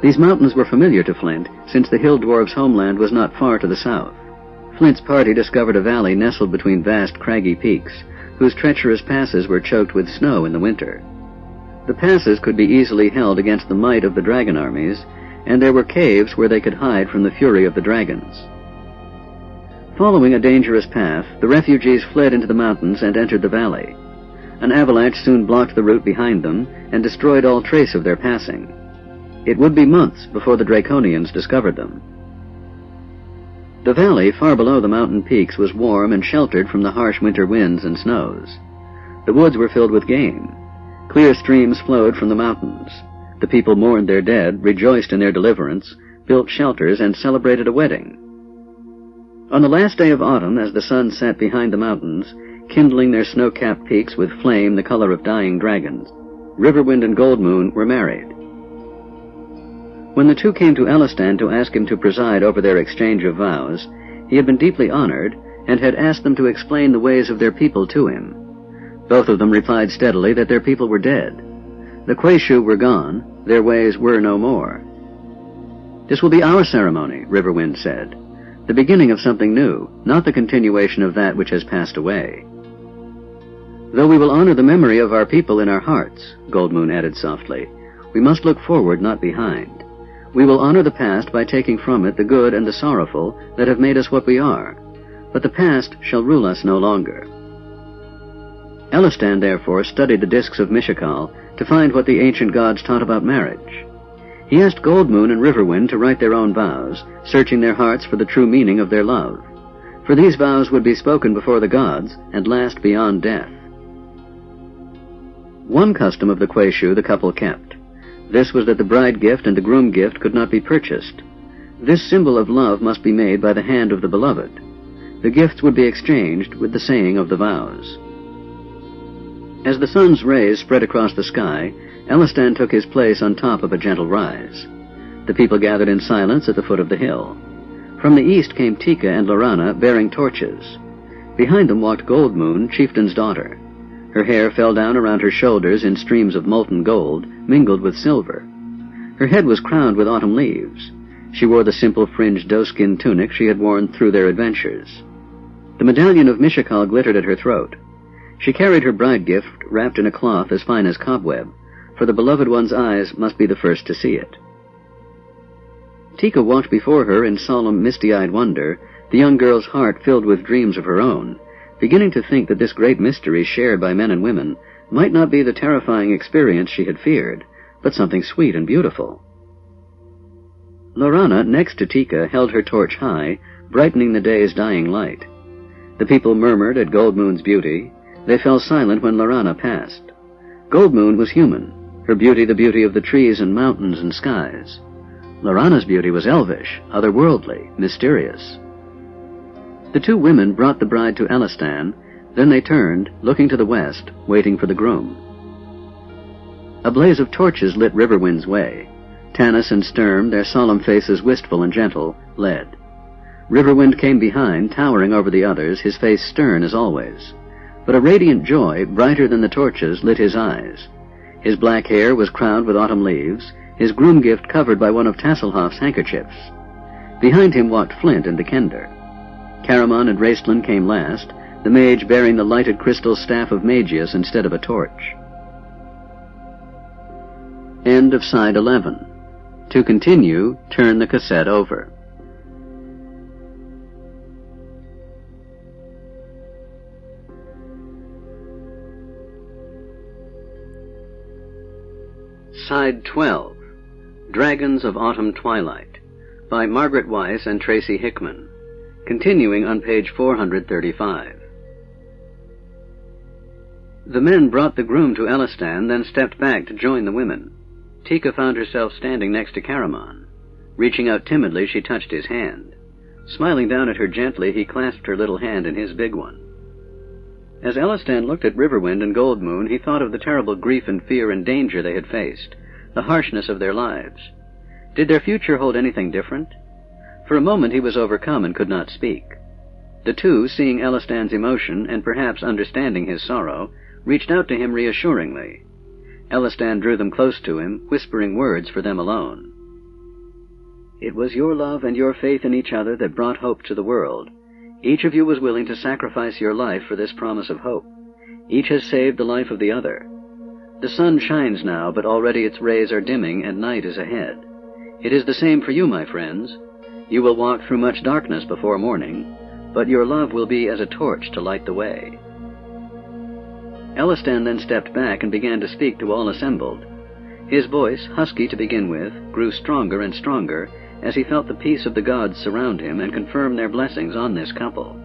These mountains were familiar to Flint, since the hill dwarves' homeland was not far to the south. Flint's party discovered a valley nestled between vast craggy peaks, whose treacherous passes were choked with snow in the winter. The passes could be easily held against the might of the dragon armies, and there were caves where they could hide from the fury of the dragons. Following a dangerous path, the refugees fled into the mountains and entered the valley. An avalanche soon blocked the route behind them and destroyed all trace of their passing. It would be months before the Draconians discovered them. The valley far below the mountain peaks was warm and sheltered from the harsh winter winds and snows. The woods were filled with game. Clear streams flowed from the mountains. The people mourned their dead, rejoiced in their deliverance, built shelters, and celebrated a wedding. On the last day of autumn, as the sun set behind the mountains, kindling their snow-capped peaks with flame the color of dying dragons, Riverwind and Goldmoon were married. When the two came to Elistan to ask him to preside over their exchange of vows, he had been deeply honored and had asked them to explain the ways of their people to him. Both of them replied steadily that their people were dead. The Quayshu were gone, their ways were no more. "This will be our ceremony," Riverwind said. "The beginning of something new, not the continuation of that which has passed away." "Though we will honor the memory of our people in our hearts," Goldmoon added softly, "we must look forward, not behind. We will honor the past by taking from it the good and the sorrowful that have made us what we are, but the past shall rule us no longer." Elistan, therefore, studied the discs of Mishakal to find what the ancient gods taught about marriage. He asked Goldmoon and Riverwind to write their own vows, searching their hearts for the true meaning of their love. For these vows would be spoken before the gods and last beyond death. One custom of the Quayshu the couple kept. This was that the bride gift and the groom gift could not be purchased. This symbol of love must be made by the hand of the beloved. The gifts would be exchanged with the saying of the vows. As the sun's rays spread across the sky, Elistan took his place on top of a gentle rise. The people gathered in silence at the foot of the hill. From the east came Tika and Lorana bearing torches. Behind them walked Goldmoon, chieftain's daughter. Her hair fell down around her shoulders in streams of molten gold, mingled with silver. Her head was crowned with autumn leaves. She wore the simple fringed doeskin tunic she had worn through their adventures. The medallion of Mishakal glittered at her throat. She carried her bride gift wrapped in a cloth as fine as cobweb, for the beloved one's eyes must be the first to see it. Tika walked before her in solemn, misty-eyed wonder, the young girl's heart filled with dreams of her own, beginning to think that this great mystery shared by men and women might not be the terrifying experience she had feared, but something sweet and beautiful. Lorana, next to Tika, held her torch high, brightening the day's dying light. The people murmured at Goldmoon's beauty. They fell silent when Lorana passed. Goldmoon was human, her beauty the beauty of the trees and mountains and skies. Lorana's beauty was elvish, otherworldly, mysterious. The two women brought the bride to Elistan, then they turned, looking to the west, waiting for the groom. A blaze of torches lit Riverwind's way. Tanis and Sturm, their solemn faces wistful and gentle, led. Riverwind came behind, towering over the others, his face stern as always. But a radiant joy, brighter than the torches, lit his eyes. His black hair was crowned with autumn leaves, his groom gift covered by one of Tasselhoff's handkerchiefs. Behind him walked Flint and the Kender. Caramon and Raistlin came last, the mage bearing the lighted crystal staff of Magius instead of a torch. End of Side 11. To continue, turn the cassette over. Side 12, Dragons of Autumn Twilight, by Margaret Weiss and Tracy Hickman, continuing on page 435. The men brought the groom to Elistan, then stepped back to join the women. Tika found herself standing next to Caramon. Reaching out timidly, she touched his hand. Smiling down at her gently, he clasped her little hand in his big one. As Elistan looked at Riverwind and Goldmoon, he thought of the terrible grief and fear and danger they had faced, the harshness of their lives. Did their future hold anything different? For a moment he was overcome and could not speak. The two, seeing Elistan's emotion and perhaps understanding his sorrow, reached out to him reassuringly. Elistan drew them close to him, whispering words for them alone. "It was your love and your faith in each other that brought hope to the world. Each of you was willing to sacrifice your life for this promise of hope. Each has saved the life of the other. The sun shines now, but already its rays are dimming and night is ahead. It is the same for you, my friends. You will walk through much darkness before morning, but your love will be as a torch to light the way." Elistan then stepped back and began to speak to all assembled. His voice, husky to begin with, grew stronger and stronger as he felt the peace of the gods surround him and confirm their blessings on this couple.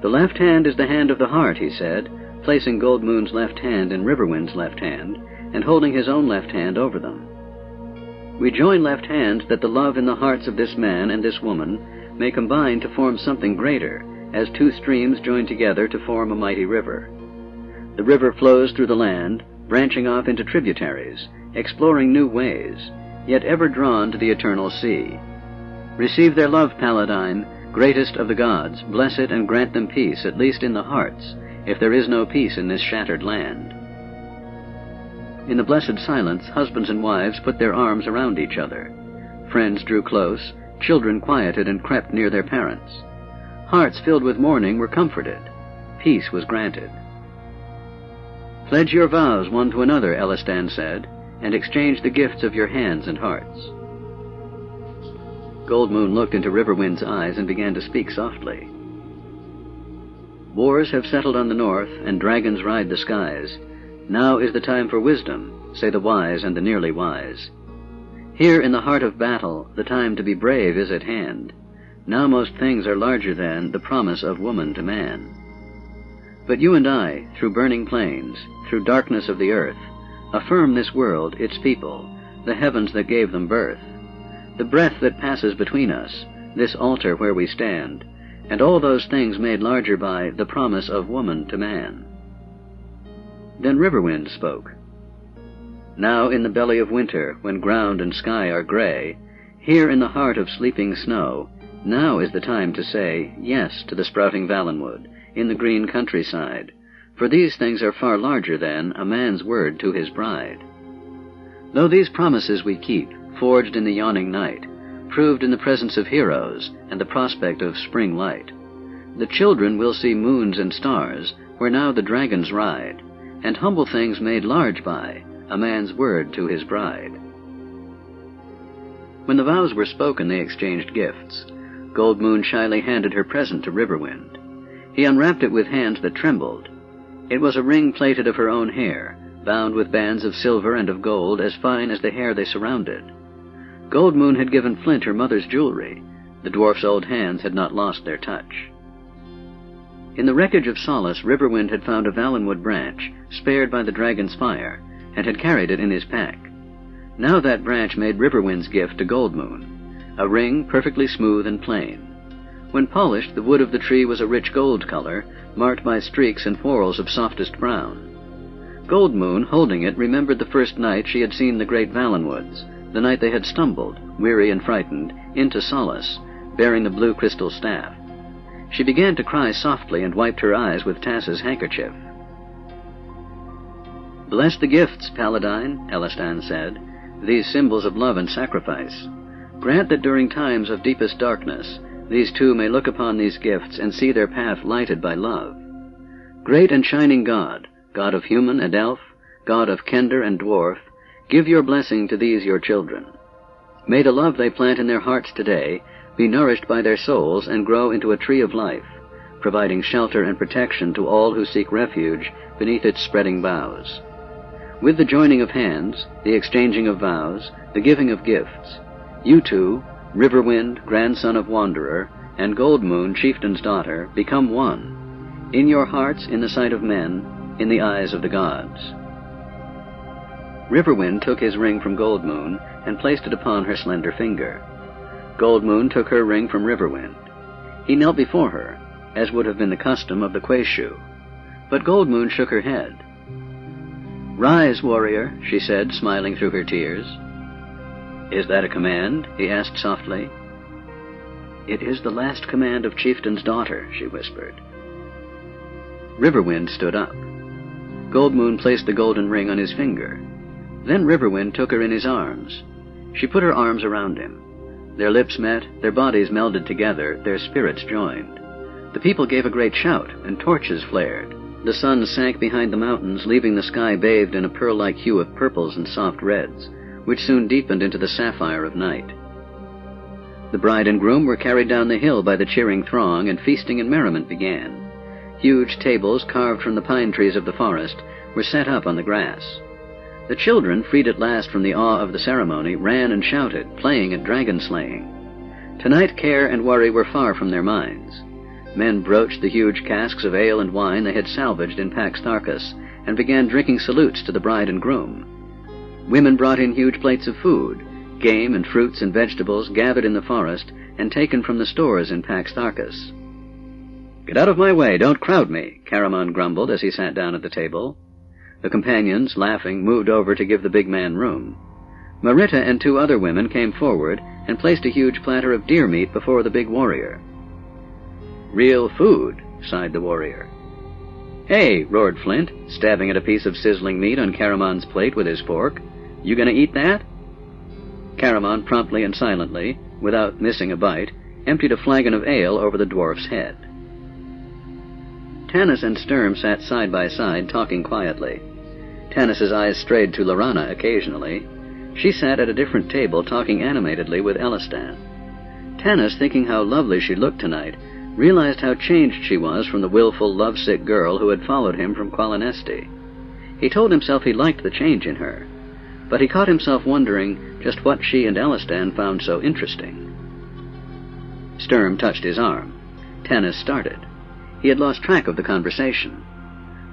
"The left hand is the hand of the heart," he said, placing Goldmoon's left hand in Riverwind's left hand and holding his own left hand over them. "We join left hands that the love in the hearts of this man and this woman may combine to form something greater, as two streams join together to form a mighty river. The river flows through the land, branching off into tributaries, exploring new ways, yet ever drawn to the eternal sea. Receive their love, Paladine, greatest of the gods, bless it and grant them peace, at least in the hearts, if there is no peace in this shattered land." In the blessed silence, husbands and wives put their arms around each other. Friends drew close, children quieted and crept near their parents. Hearts filled with mourning were comforted. Peace was granted. "Pledge your vows one to another," Elistan said, "and exchange the gifts of your hands and hearts." Goldmoon looked into Riverwind's eyes and began to speak softly. "Wars have settled on the north, and dragons ride the skies. Now is the time for wisdom, say the wise and the nearly wise. Here in the heart of battle, the time to be brave is at hand. Now most things are larger than the promise of woman to man. But you and I, through burning plains, through darkness of the earth, affirm this world, its people, the heavens that gave them birth, the breath that passes between us, this altar where we stand, and all those things made larger by the promise of woman to man." Then Riverwind spoke. "Now in the belly of winter, when ground and sky are gray, here in the heart of sleeping snow, now is the time to say yes to the sprouting Valenwood, in the green countryside, for these things are far larger than a man's word to his bride. Though these promises we keep, forged in the yawning night, proved in the presence of heroes and the prospect of spring light, the children will see moons and stars where now the dragons ride, and humble things made large by a man's word to his bride." When the vows were spoken, they exchanged gifts. Goldmoon shyly handed her present to Riverwind. He unwrapped it with hands that trembled. It was a ring plaited of her own hair, bound with bands of silver and of gold as fine as the hair they surrounded. Goldmoon had given Flint her mother's jewelry. The dwarf's old hands had not lost their touch. In the wreckage of Solace, Riverwind had found a Valenwood branch, spared by the dragon's fire, and had carried it in his pack. Now that branch made Riverwind's gift to Goldmoon, a ring perfectly smooth and plain. When polished, the wood of the tree was a rich gold color, marked by streaks and whorls of softest brown. Goldmoon, holding it, remembered the first night she had seen the great Valenwoods, the night they had stumbled, weary and frightened, into Solace, bearing the blue crystal staff. She began to cry softly and wiped her eyes with Tass's handkerchief. "Bless the gifts, Paladine," Elistan said, "these symbols of love and sacrifice. Grant that during times of deepest darkness, these two may look upon these gifts and see their path lighted by love. Great and shining God, God of human and elf, God of kender and dwarf, Give your blessing to these your children. May the love they plant in their hearts today be nourished by their souls and grow into a tree of life, providing shelter and protection to all who seek refuge beneath its spreading boughs. With the joining of hands, the exchanging of vows, the giving of gifts, you two, Riverwind, grandson of Wanderer, and Goldmoon, chieftain's daughter, become one, in your hearts, in the sight of men, in the eyes of the gods. Riverwind took his ring from Goldmoon and placed it upon her slender finger. Goldmoon took her ring from Riverwind. He knelt before her, as would have been the custom of the Quayshu, but Goldmoon shook her head. "Rise, warrior," she said, smiling through her tears. "Is that a command?" he asked softly. "It is the last command of chieftain's daughter," she whispered. Riverwind stood up. Goldmoon placed the golden ring on his finger. Then Riverwind took her in his arms. She put her arms around him. Their lips met, their bodies melded together, their spirits joined. The people gave a great shout, and torches flared. The sun sank behind the mountains, leaving the sky bathed in a pearl-like hue of purples and soft reds, which soon deepened into the sapphire of night. The bride and groom were carried down the hill by the cheering throng, and feasting and merriment began. Huge tables, carved from the pine trees of the forest, were set up on the grass. The children, freed at last from the awe of the ceremony, ran and shouted, playing at dragon-slaying. Tonight care and worry were far from their minds. Men broached the huge casks of ale and wine they had salvaged in Pax Tharkas, and began drinking salutes to the bride and groom. Women brought in huge plates of food, game and fruits and vegetables gathered in the forest and taken from the stores in Pax Tharkas. "Get out of my way, don't crowd me," Caramon grumbled as he sat down at the table. The companions, laughing, moved over to give the big man room. Marita and 2 other women came forward and placed a huge platter of deer meat before the big warrior. "Real food," sighed the warrior. "Hey," roared Flint, stabbing at a piece of sizzling meat on Caramon's plate with his fork. "You gonna eat that?" Caramon promptly and silently, without missing a bite, emptied a flagon of ale over the dwarf's head. Tanis and Sturm sat side by side, talking quietly. Tanis's eyes strayed to Laurana occasionally. She sat at a different table, talking animatedly with Elistan. Tanis, thinking how lovely she looked tonight, realized how changed she was from the willful, lovesick girl who had followed him from Qualinesti. He told himself he liked the change in her, but he caught himself wondering just what she and Elistan found so interesting. Sturm touched his arm. Tanis started. He had lost track of the conversation.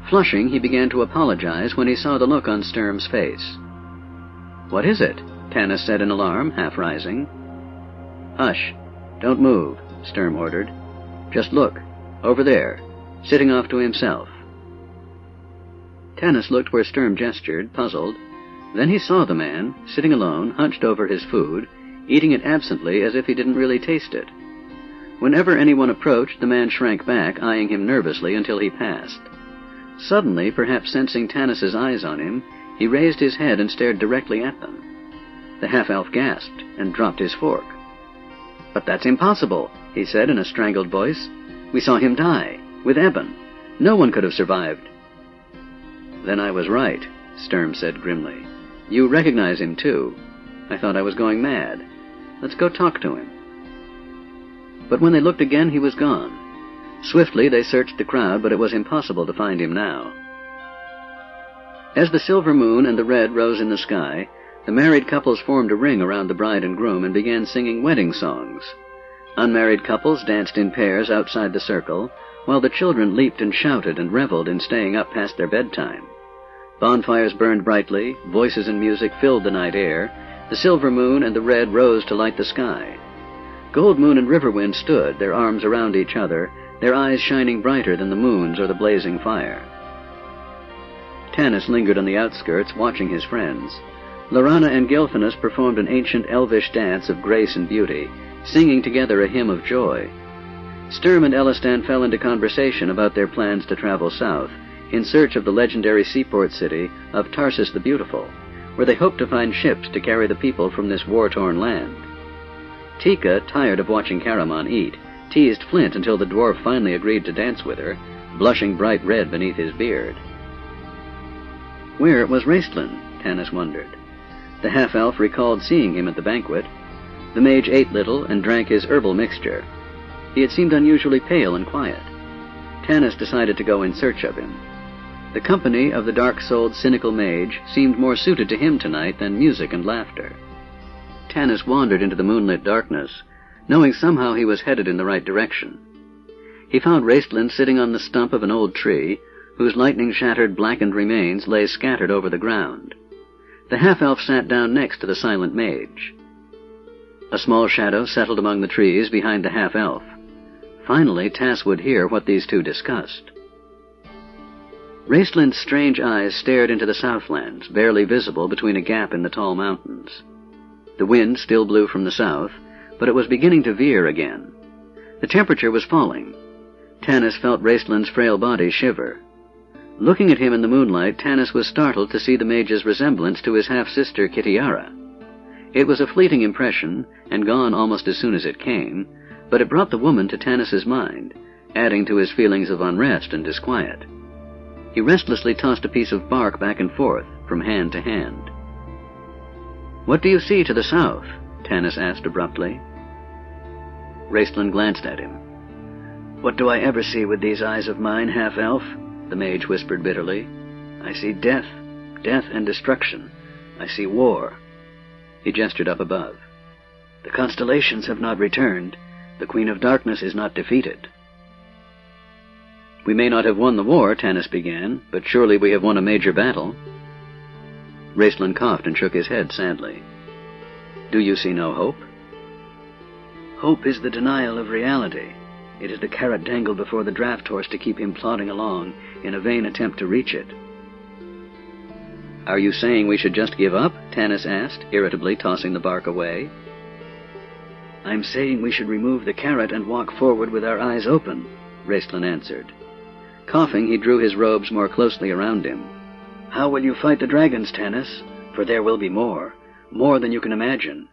Flushing, he began to apologize when he saw the look on Sturm's face. "What is it?" Tanis said in alarm, half rising. "Hush. Don't move," Sturm ordered. "Just look. Over there. Sitting off to himself." Tanis looked where Sturm gestured, puzzled. Then he saw the man, sitting alone, hunched over his food, eating it absently as if he didn't really taste it. Whenever anyone approached, the man shrank back, eyeing him nervously until he passed. Suddenly, perhaps sensing Tanis's eyes on him, he raised his head and stared directly at them. The half-elf gasped and dropped his fork. "But that's impossible," he said in a strangled voice. "We saw him die, with Eben. No one could have survived." "Then I was right," Sturm said grimly. "You recognize him, too. I thought I was going mad. Let's go talk to him." But when they looked again, he was gone. Swiftly they searched the crowd, but it was impossible to find him now. As the silver moon and the red rose in the sky, the married couples formed a ring around the bride and groom and began singing wedding songs. Unmarried couples danced in pairs outside the circle, while the children leaped and shouted and reveled in staying up past their bedtime. Bonfires burned brightly, voices and music filled the night air, the silver moon and the red rose to light the sky. Goldmoon and Riverwind stood, their arms around each other, their eyes shining brighter than the moon's or the blazing fire. Tanis lingered on the outskirts, watching his friends. Laurana and Gilphinus performed an ancient elvish dance of grace and beauty, singing together a hymn of joy. Sturm and Elistan fell into conversation about their plans to travel south, in search of the legendary seaport city of Tarsus the Beautiful, where they hoped to find ships to carry the people from this war-torn land. Tika, tired of watching Caramon eat, teased Flint until the dwarf finally agreed to dance with her, blushing bright red beneath his beard. Where was Raistlin? Tanis wondered. The half-elf recalled seeing him at the banquet. The mage ate little and drank his herbal mixture. He had seemed unusually pale and quiet. Tanis decided to go in search of him. The company of the dark-souled, cynical mage seemed more suited to him tonight than music and laughter. Tanis wandered into the moonlit darkness, knowing somehow he was headed in the right direction. He found Raistlin sitting on the stump of an old tree, whose lightning-shattered, blackened remains lay scattered over the ground. The half-elf sat down next to the silent mage. A small shadow settled among the trees behind the half-elf. Finally, Tas would hear what these two discussed. Raistlin's strange eyes stared into the southlands, barely visible between a gap in the tall mountains. The wind still blew from the south, but it was beginning to veer again. The temperature was falling. Tanis felt Raistlin's frail body shiver. Looking at him in the moonlight, Tanis was startled to see the mage's resemblance to his half-sister Kitiara. It was a fleeting impression, and gone almost as soon as it came, but it brought the woman to Tanis's mind, adding to his feelings of unrest and disquiet. He restlessly tossed a piece of bark back and forth, from hand to hand. "What do you see to the south?" Tanis asked abruptly. Raistlin glanced at him. "What do I ever see with these eyes of mine, half-elf?" the mage whispered bitterly. "I see death, death and destruction. I see war." He gestured up above. "The constellations have not returned. The Queen of Darkness is not defeated." "We may not have won the war," Tanis began, "but surely we have won a major battle." Raistlin coughed and shook his head sadly. "Do you see no hope?" "Hope is the denial of reality. It is the carrot dangled before the draft horse to keep him plodding along in a vain attempt to reach it." "Are you saying we should just give up?" Tanis asked, irritably tossing the bark away. "I'm saying we should remove the carrot and walk forward with our eyes open," Raistlin answered. Coughing, he drew his robes more closely around him. "How will you fight the dragons, Tanis? For there will be more than you can imagine.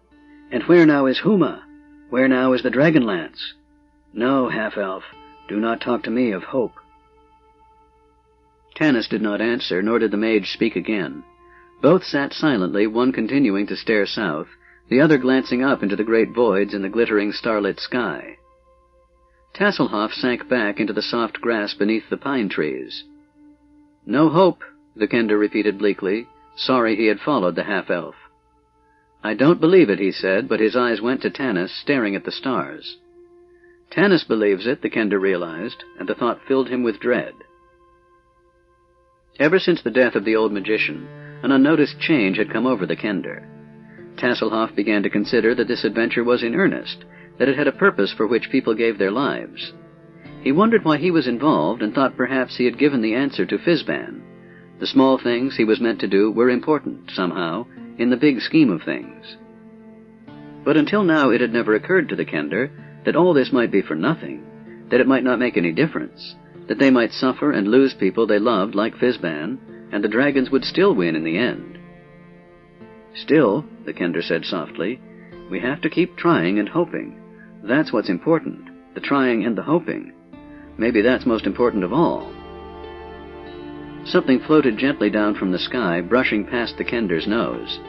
And where now is Huma? Where now is the Dragonlance? No, half-elf, do not talk to me of hope." Tanis did not answer, nor did the mage speak again. Both sat silently, one continuing to stare south, the other glancing up into the great voids in the glittering starlit sky. Tasselhoff sank back into the soft grass beneath the pine trees. "No hope," the Kender repeated bleakly, sorry he had followed the half-elf. "I don't believe it," he said, but his eyes went to Tanis, staring at the stars. Tanis believes it, the Kender realized, and the thought filled him with dread. Ever since the death of the old magician, an unnoticed change had come over the Kender. Tasselhoff began to consider that this adventure was in earnest, that it had a purpose for which people gave their lives. He wondered why he was involved, and thought perhaps he had given the answer to Fizban. The small things he was meant to do were important, somehow, in the big scheme of things. But until now it had never occurred to the Kender that all this might be for nothing, that it might not make any difference, that they might suffer and lose people they loved like Fizban, and the dragons would still win in the end. "Still," the Kender said softly, "we have to keep trying and hoping. That's what's important, the trying and the hoping. Maybe that's most important of all." Something floated gently down from the sky, brushing past the Kender's nose.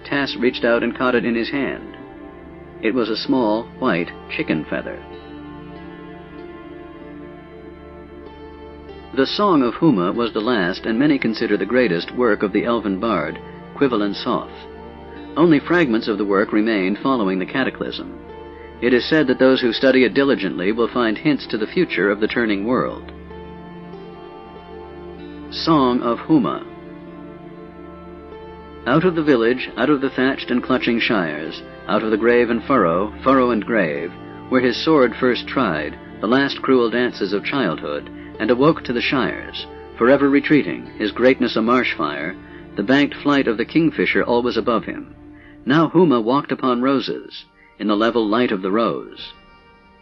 Tas reached out and caught it in his hand. It was a small, white chicken feather. The Song of Huma was the last, and many consider the greatest, work of the elven bard, Quivalen Soth. Only fragments of the work remained following the cataclysm. It is said that those who study it diligently will find hints to the future of the turning world. Song of Huma. Out of the village, out of the thatched and clutching shires, out of the grave and furrow, furrow and grave, where his sword first tried the last cruel dances of childhood, and awoke to the shires, forever retreating, his greatness a marsh-fire, the banked flight of the kingfisher always above him. Now Huma walked upon roses, in the level light of the rose.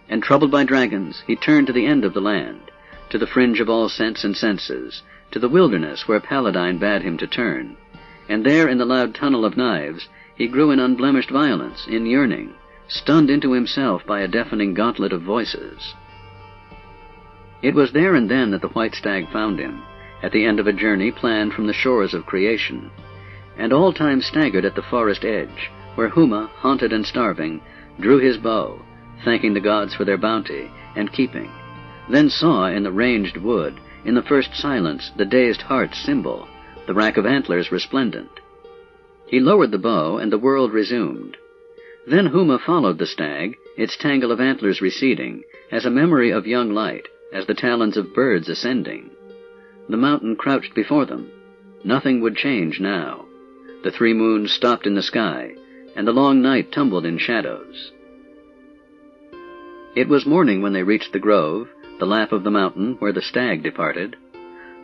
And troubled by dragons, he turned to the end of the land, to the fringe of all sense and senses, to the wilderness where Paladine bade him to turn. And there, in the loud tunnel of knives, he grew in unblemished violence, in yearning, stunned into himself by a deafening gauntlet of voices. It was there and then that the white stag found him, at the end of a journey planned from the shores of creation. and all time staggered at the forest edge, where Huma, haunted and starving, drew his bow, thanking the gods for their bounty and keeping, then saw in the ranged wood, in the first silence, the dazed heart's symbol, the rack of antlers resplendent. He lowered the bow, and the world resumed. Then Huma followed the stag, its tangle of antlers receding, as a memory of young light, as the talons of birds ascending. The mountain crouched before them. Nothing would change now. The 3 moons stopped in the sky, and the long night tumbled in shadows. It was morning when they reached the grove, the lap of the mountain where the stag departed.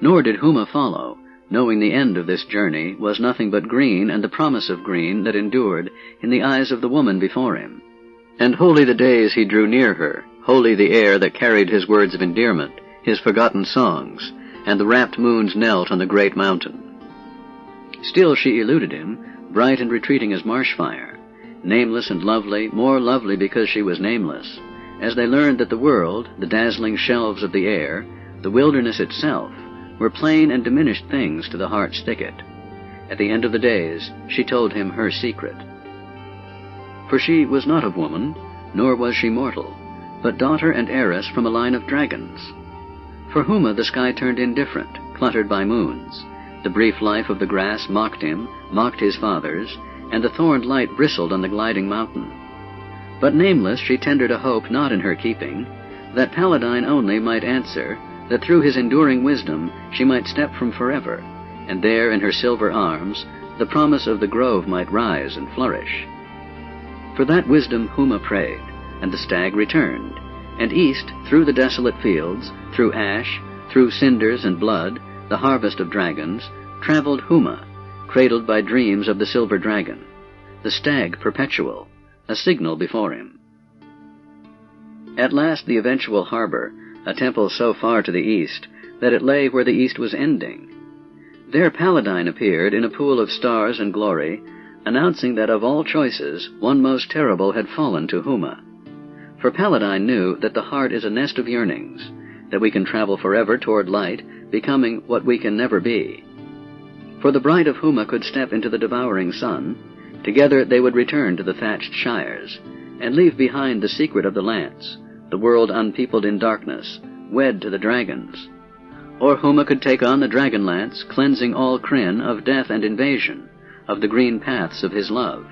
Nor did Huma follow, knowing the end of this journey was nothing but green and the promise of green that endured in the eyes of the woman before him. And holy the days he drew near her, holy the air that carried his words of endearment, his forgotten songs, and the rapt moons knelt on the great mountain. Still she eluded him, bright and retreating as marsh fire, nameless and lovely, more lovely because she was nameless, as they learned that the world, the dazzling shelves of the air, the wilderness itself, were plain and diminished things to the heart's thicket. At the end of the days, she told him her secret. For she was not of woman, nor was she mortal, but daughter and heiress from a line of dragons. For Huma the sky turned indifferent, cluttered by moons. The brief life of the grass mocked him, mocked his fathers, and the thorned light bristled on the gliding mountain. But nameless she tendered a hope not in her keeping, that Paladine only might answer, that through his enduring wisdom she might step from forever, and there in her silver arms the promise of the grove might rise and flourish. For that wisdom Huma prayed, and the stag returned, and east, through the desolate fields, through ash, through cinders and blood, the harvest of dragons, traveled Huma, cradled by dreams of the silver dragon, the stag perpetual, a signal before him. At last the eventual harbor, a temple so far to the east that it lay where the east was ending. There Paladine appeared in a pool of stars and glory, announcing that of all choices, one most terrible had fallen to Huma. For Paladine knew that the heart is a nest of yearnings, that we can travel forever toward light, becoming what we can never be. For the bride of Huma could step into the devouring sun. Together they would return to the thatched shires, and leave behind the secret of the lance, the world unpeopled in darkness, wed to the dragons. Or Huma could take on the dragon lance, cleansing all Krynn of death and invasion, of the green paths of his love.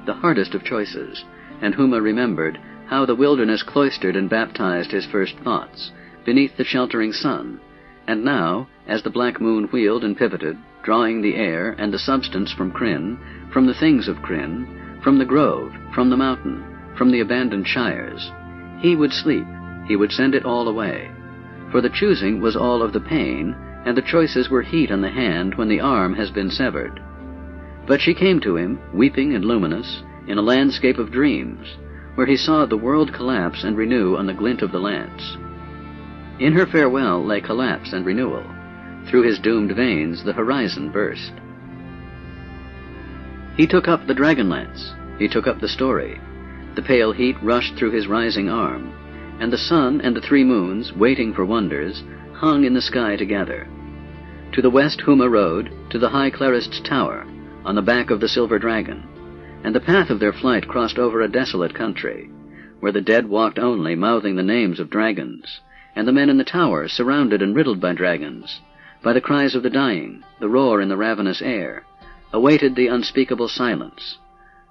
The hardest of choices, and Huma remembered how the wilderness cloistered and baptized his first thoughts, beneath the sheltering sun, and now, as the black moon wheeled and pivoted, drawing the air and the substance from Krynn, from the things of Krynn, from the grove, from the mountain, from the abandoned shires, he would sleep, he would send it all away. For the choosing was all of the pain, and the choices were heat on the hand when the arm has been severed. But she came to him, weeping and luminous, in a landscape of dreams, where he saw the world collapse and renew on the glint of the lance. In her farewell lay collapse and renewal. Through his doomed veins the horizon burst. He took up the dragon lance. He took up the story. The pale heat rushed through his rising arm, and the sun and the 3 moons, waiting for wonders, hung in the sky together. To the west Huma rode, to the high Clarist's tower, on the back of the silver dragon, and the path of their flight crossed over a desolate country, where the dead walked only, mouthing the names of dragons, and the men in the tower, surrounded and riddled by dragons, by the cries of the dying, the roar in the ravenous air, awaited the unspeakable silence,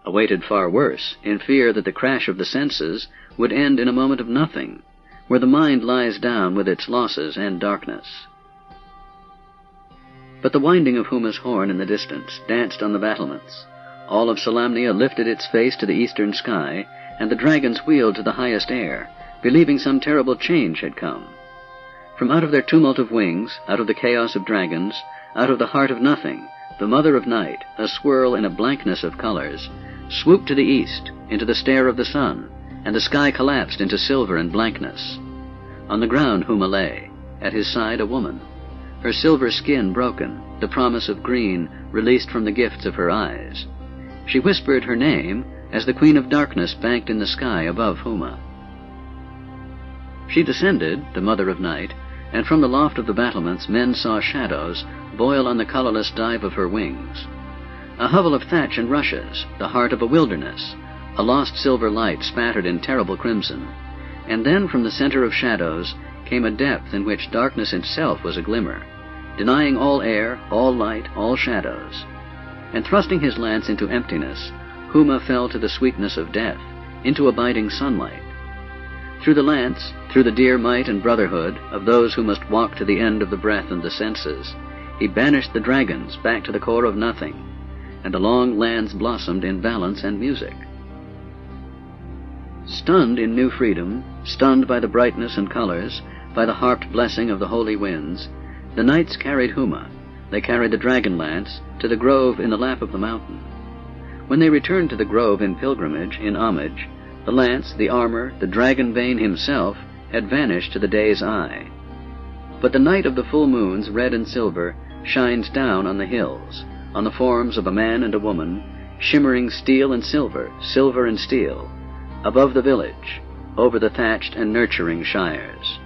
awaited far worse, in fear that the crash of the senses would end in a moment of nothing, where the mind lies down with its losses and darkness. But the winding of Huma's horn in the distance danced on the battlements. All of Solamnia lifted its face to the eastern sky, and the dragons wheeled to the highest air, believing some terrible change had come. From out of their tumult of wings, out of the chaos of dragons, out of the heart of nothing, the mother of night, a swirl in a blankness of colors, swooped to the east, into the stare of the sun, and the sky collapsed into silver and blankness. On the ground Huma lay, at his side a woman, her silver skin broken, the promise of green released from the gifts of her eyes. She whispered her name as the Queen of Darkness banked in the sky above Huma. She descended, the mother of night, and from the loft of the battlements men saw shadows boil on the colorless dive of her wings. A hovel of thatch and rushes, the heart of a wilderness, a lost silver light spattered in terrible crimson, and then from the center of shadows came a depth in which darkness itself was a glimmer, denying all air, all light, all shadows. And thrusting his lance into emptiness, Huma fell to the sweetness of death, into abiding sunlight. Through the lance, through the dear might and brotherhood of those who must walk to the end of the breath and the senses, he banished the dragons back to the core of nothing, and the long lands blossomed in balance and music. Stunned in new freedom, stunned by the brightness and colors, by the harped blessing of the holy winds, the knights carried Huma. They carried the dragon lance to the grove in the lap of the mountain. When they returned to the grove in pilgrimage, in homage, the lance, the armor, the dragon bane himself had vanished to the day's eye. But the night of the full moons, red and silver, shines down on the hills, on the forms of a man and a woman, shimmering steel and silver, silver and steel, above the village, over the thatched and nurturing shires.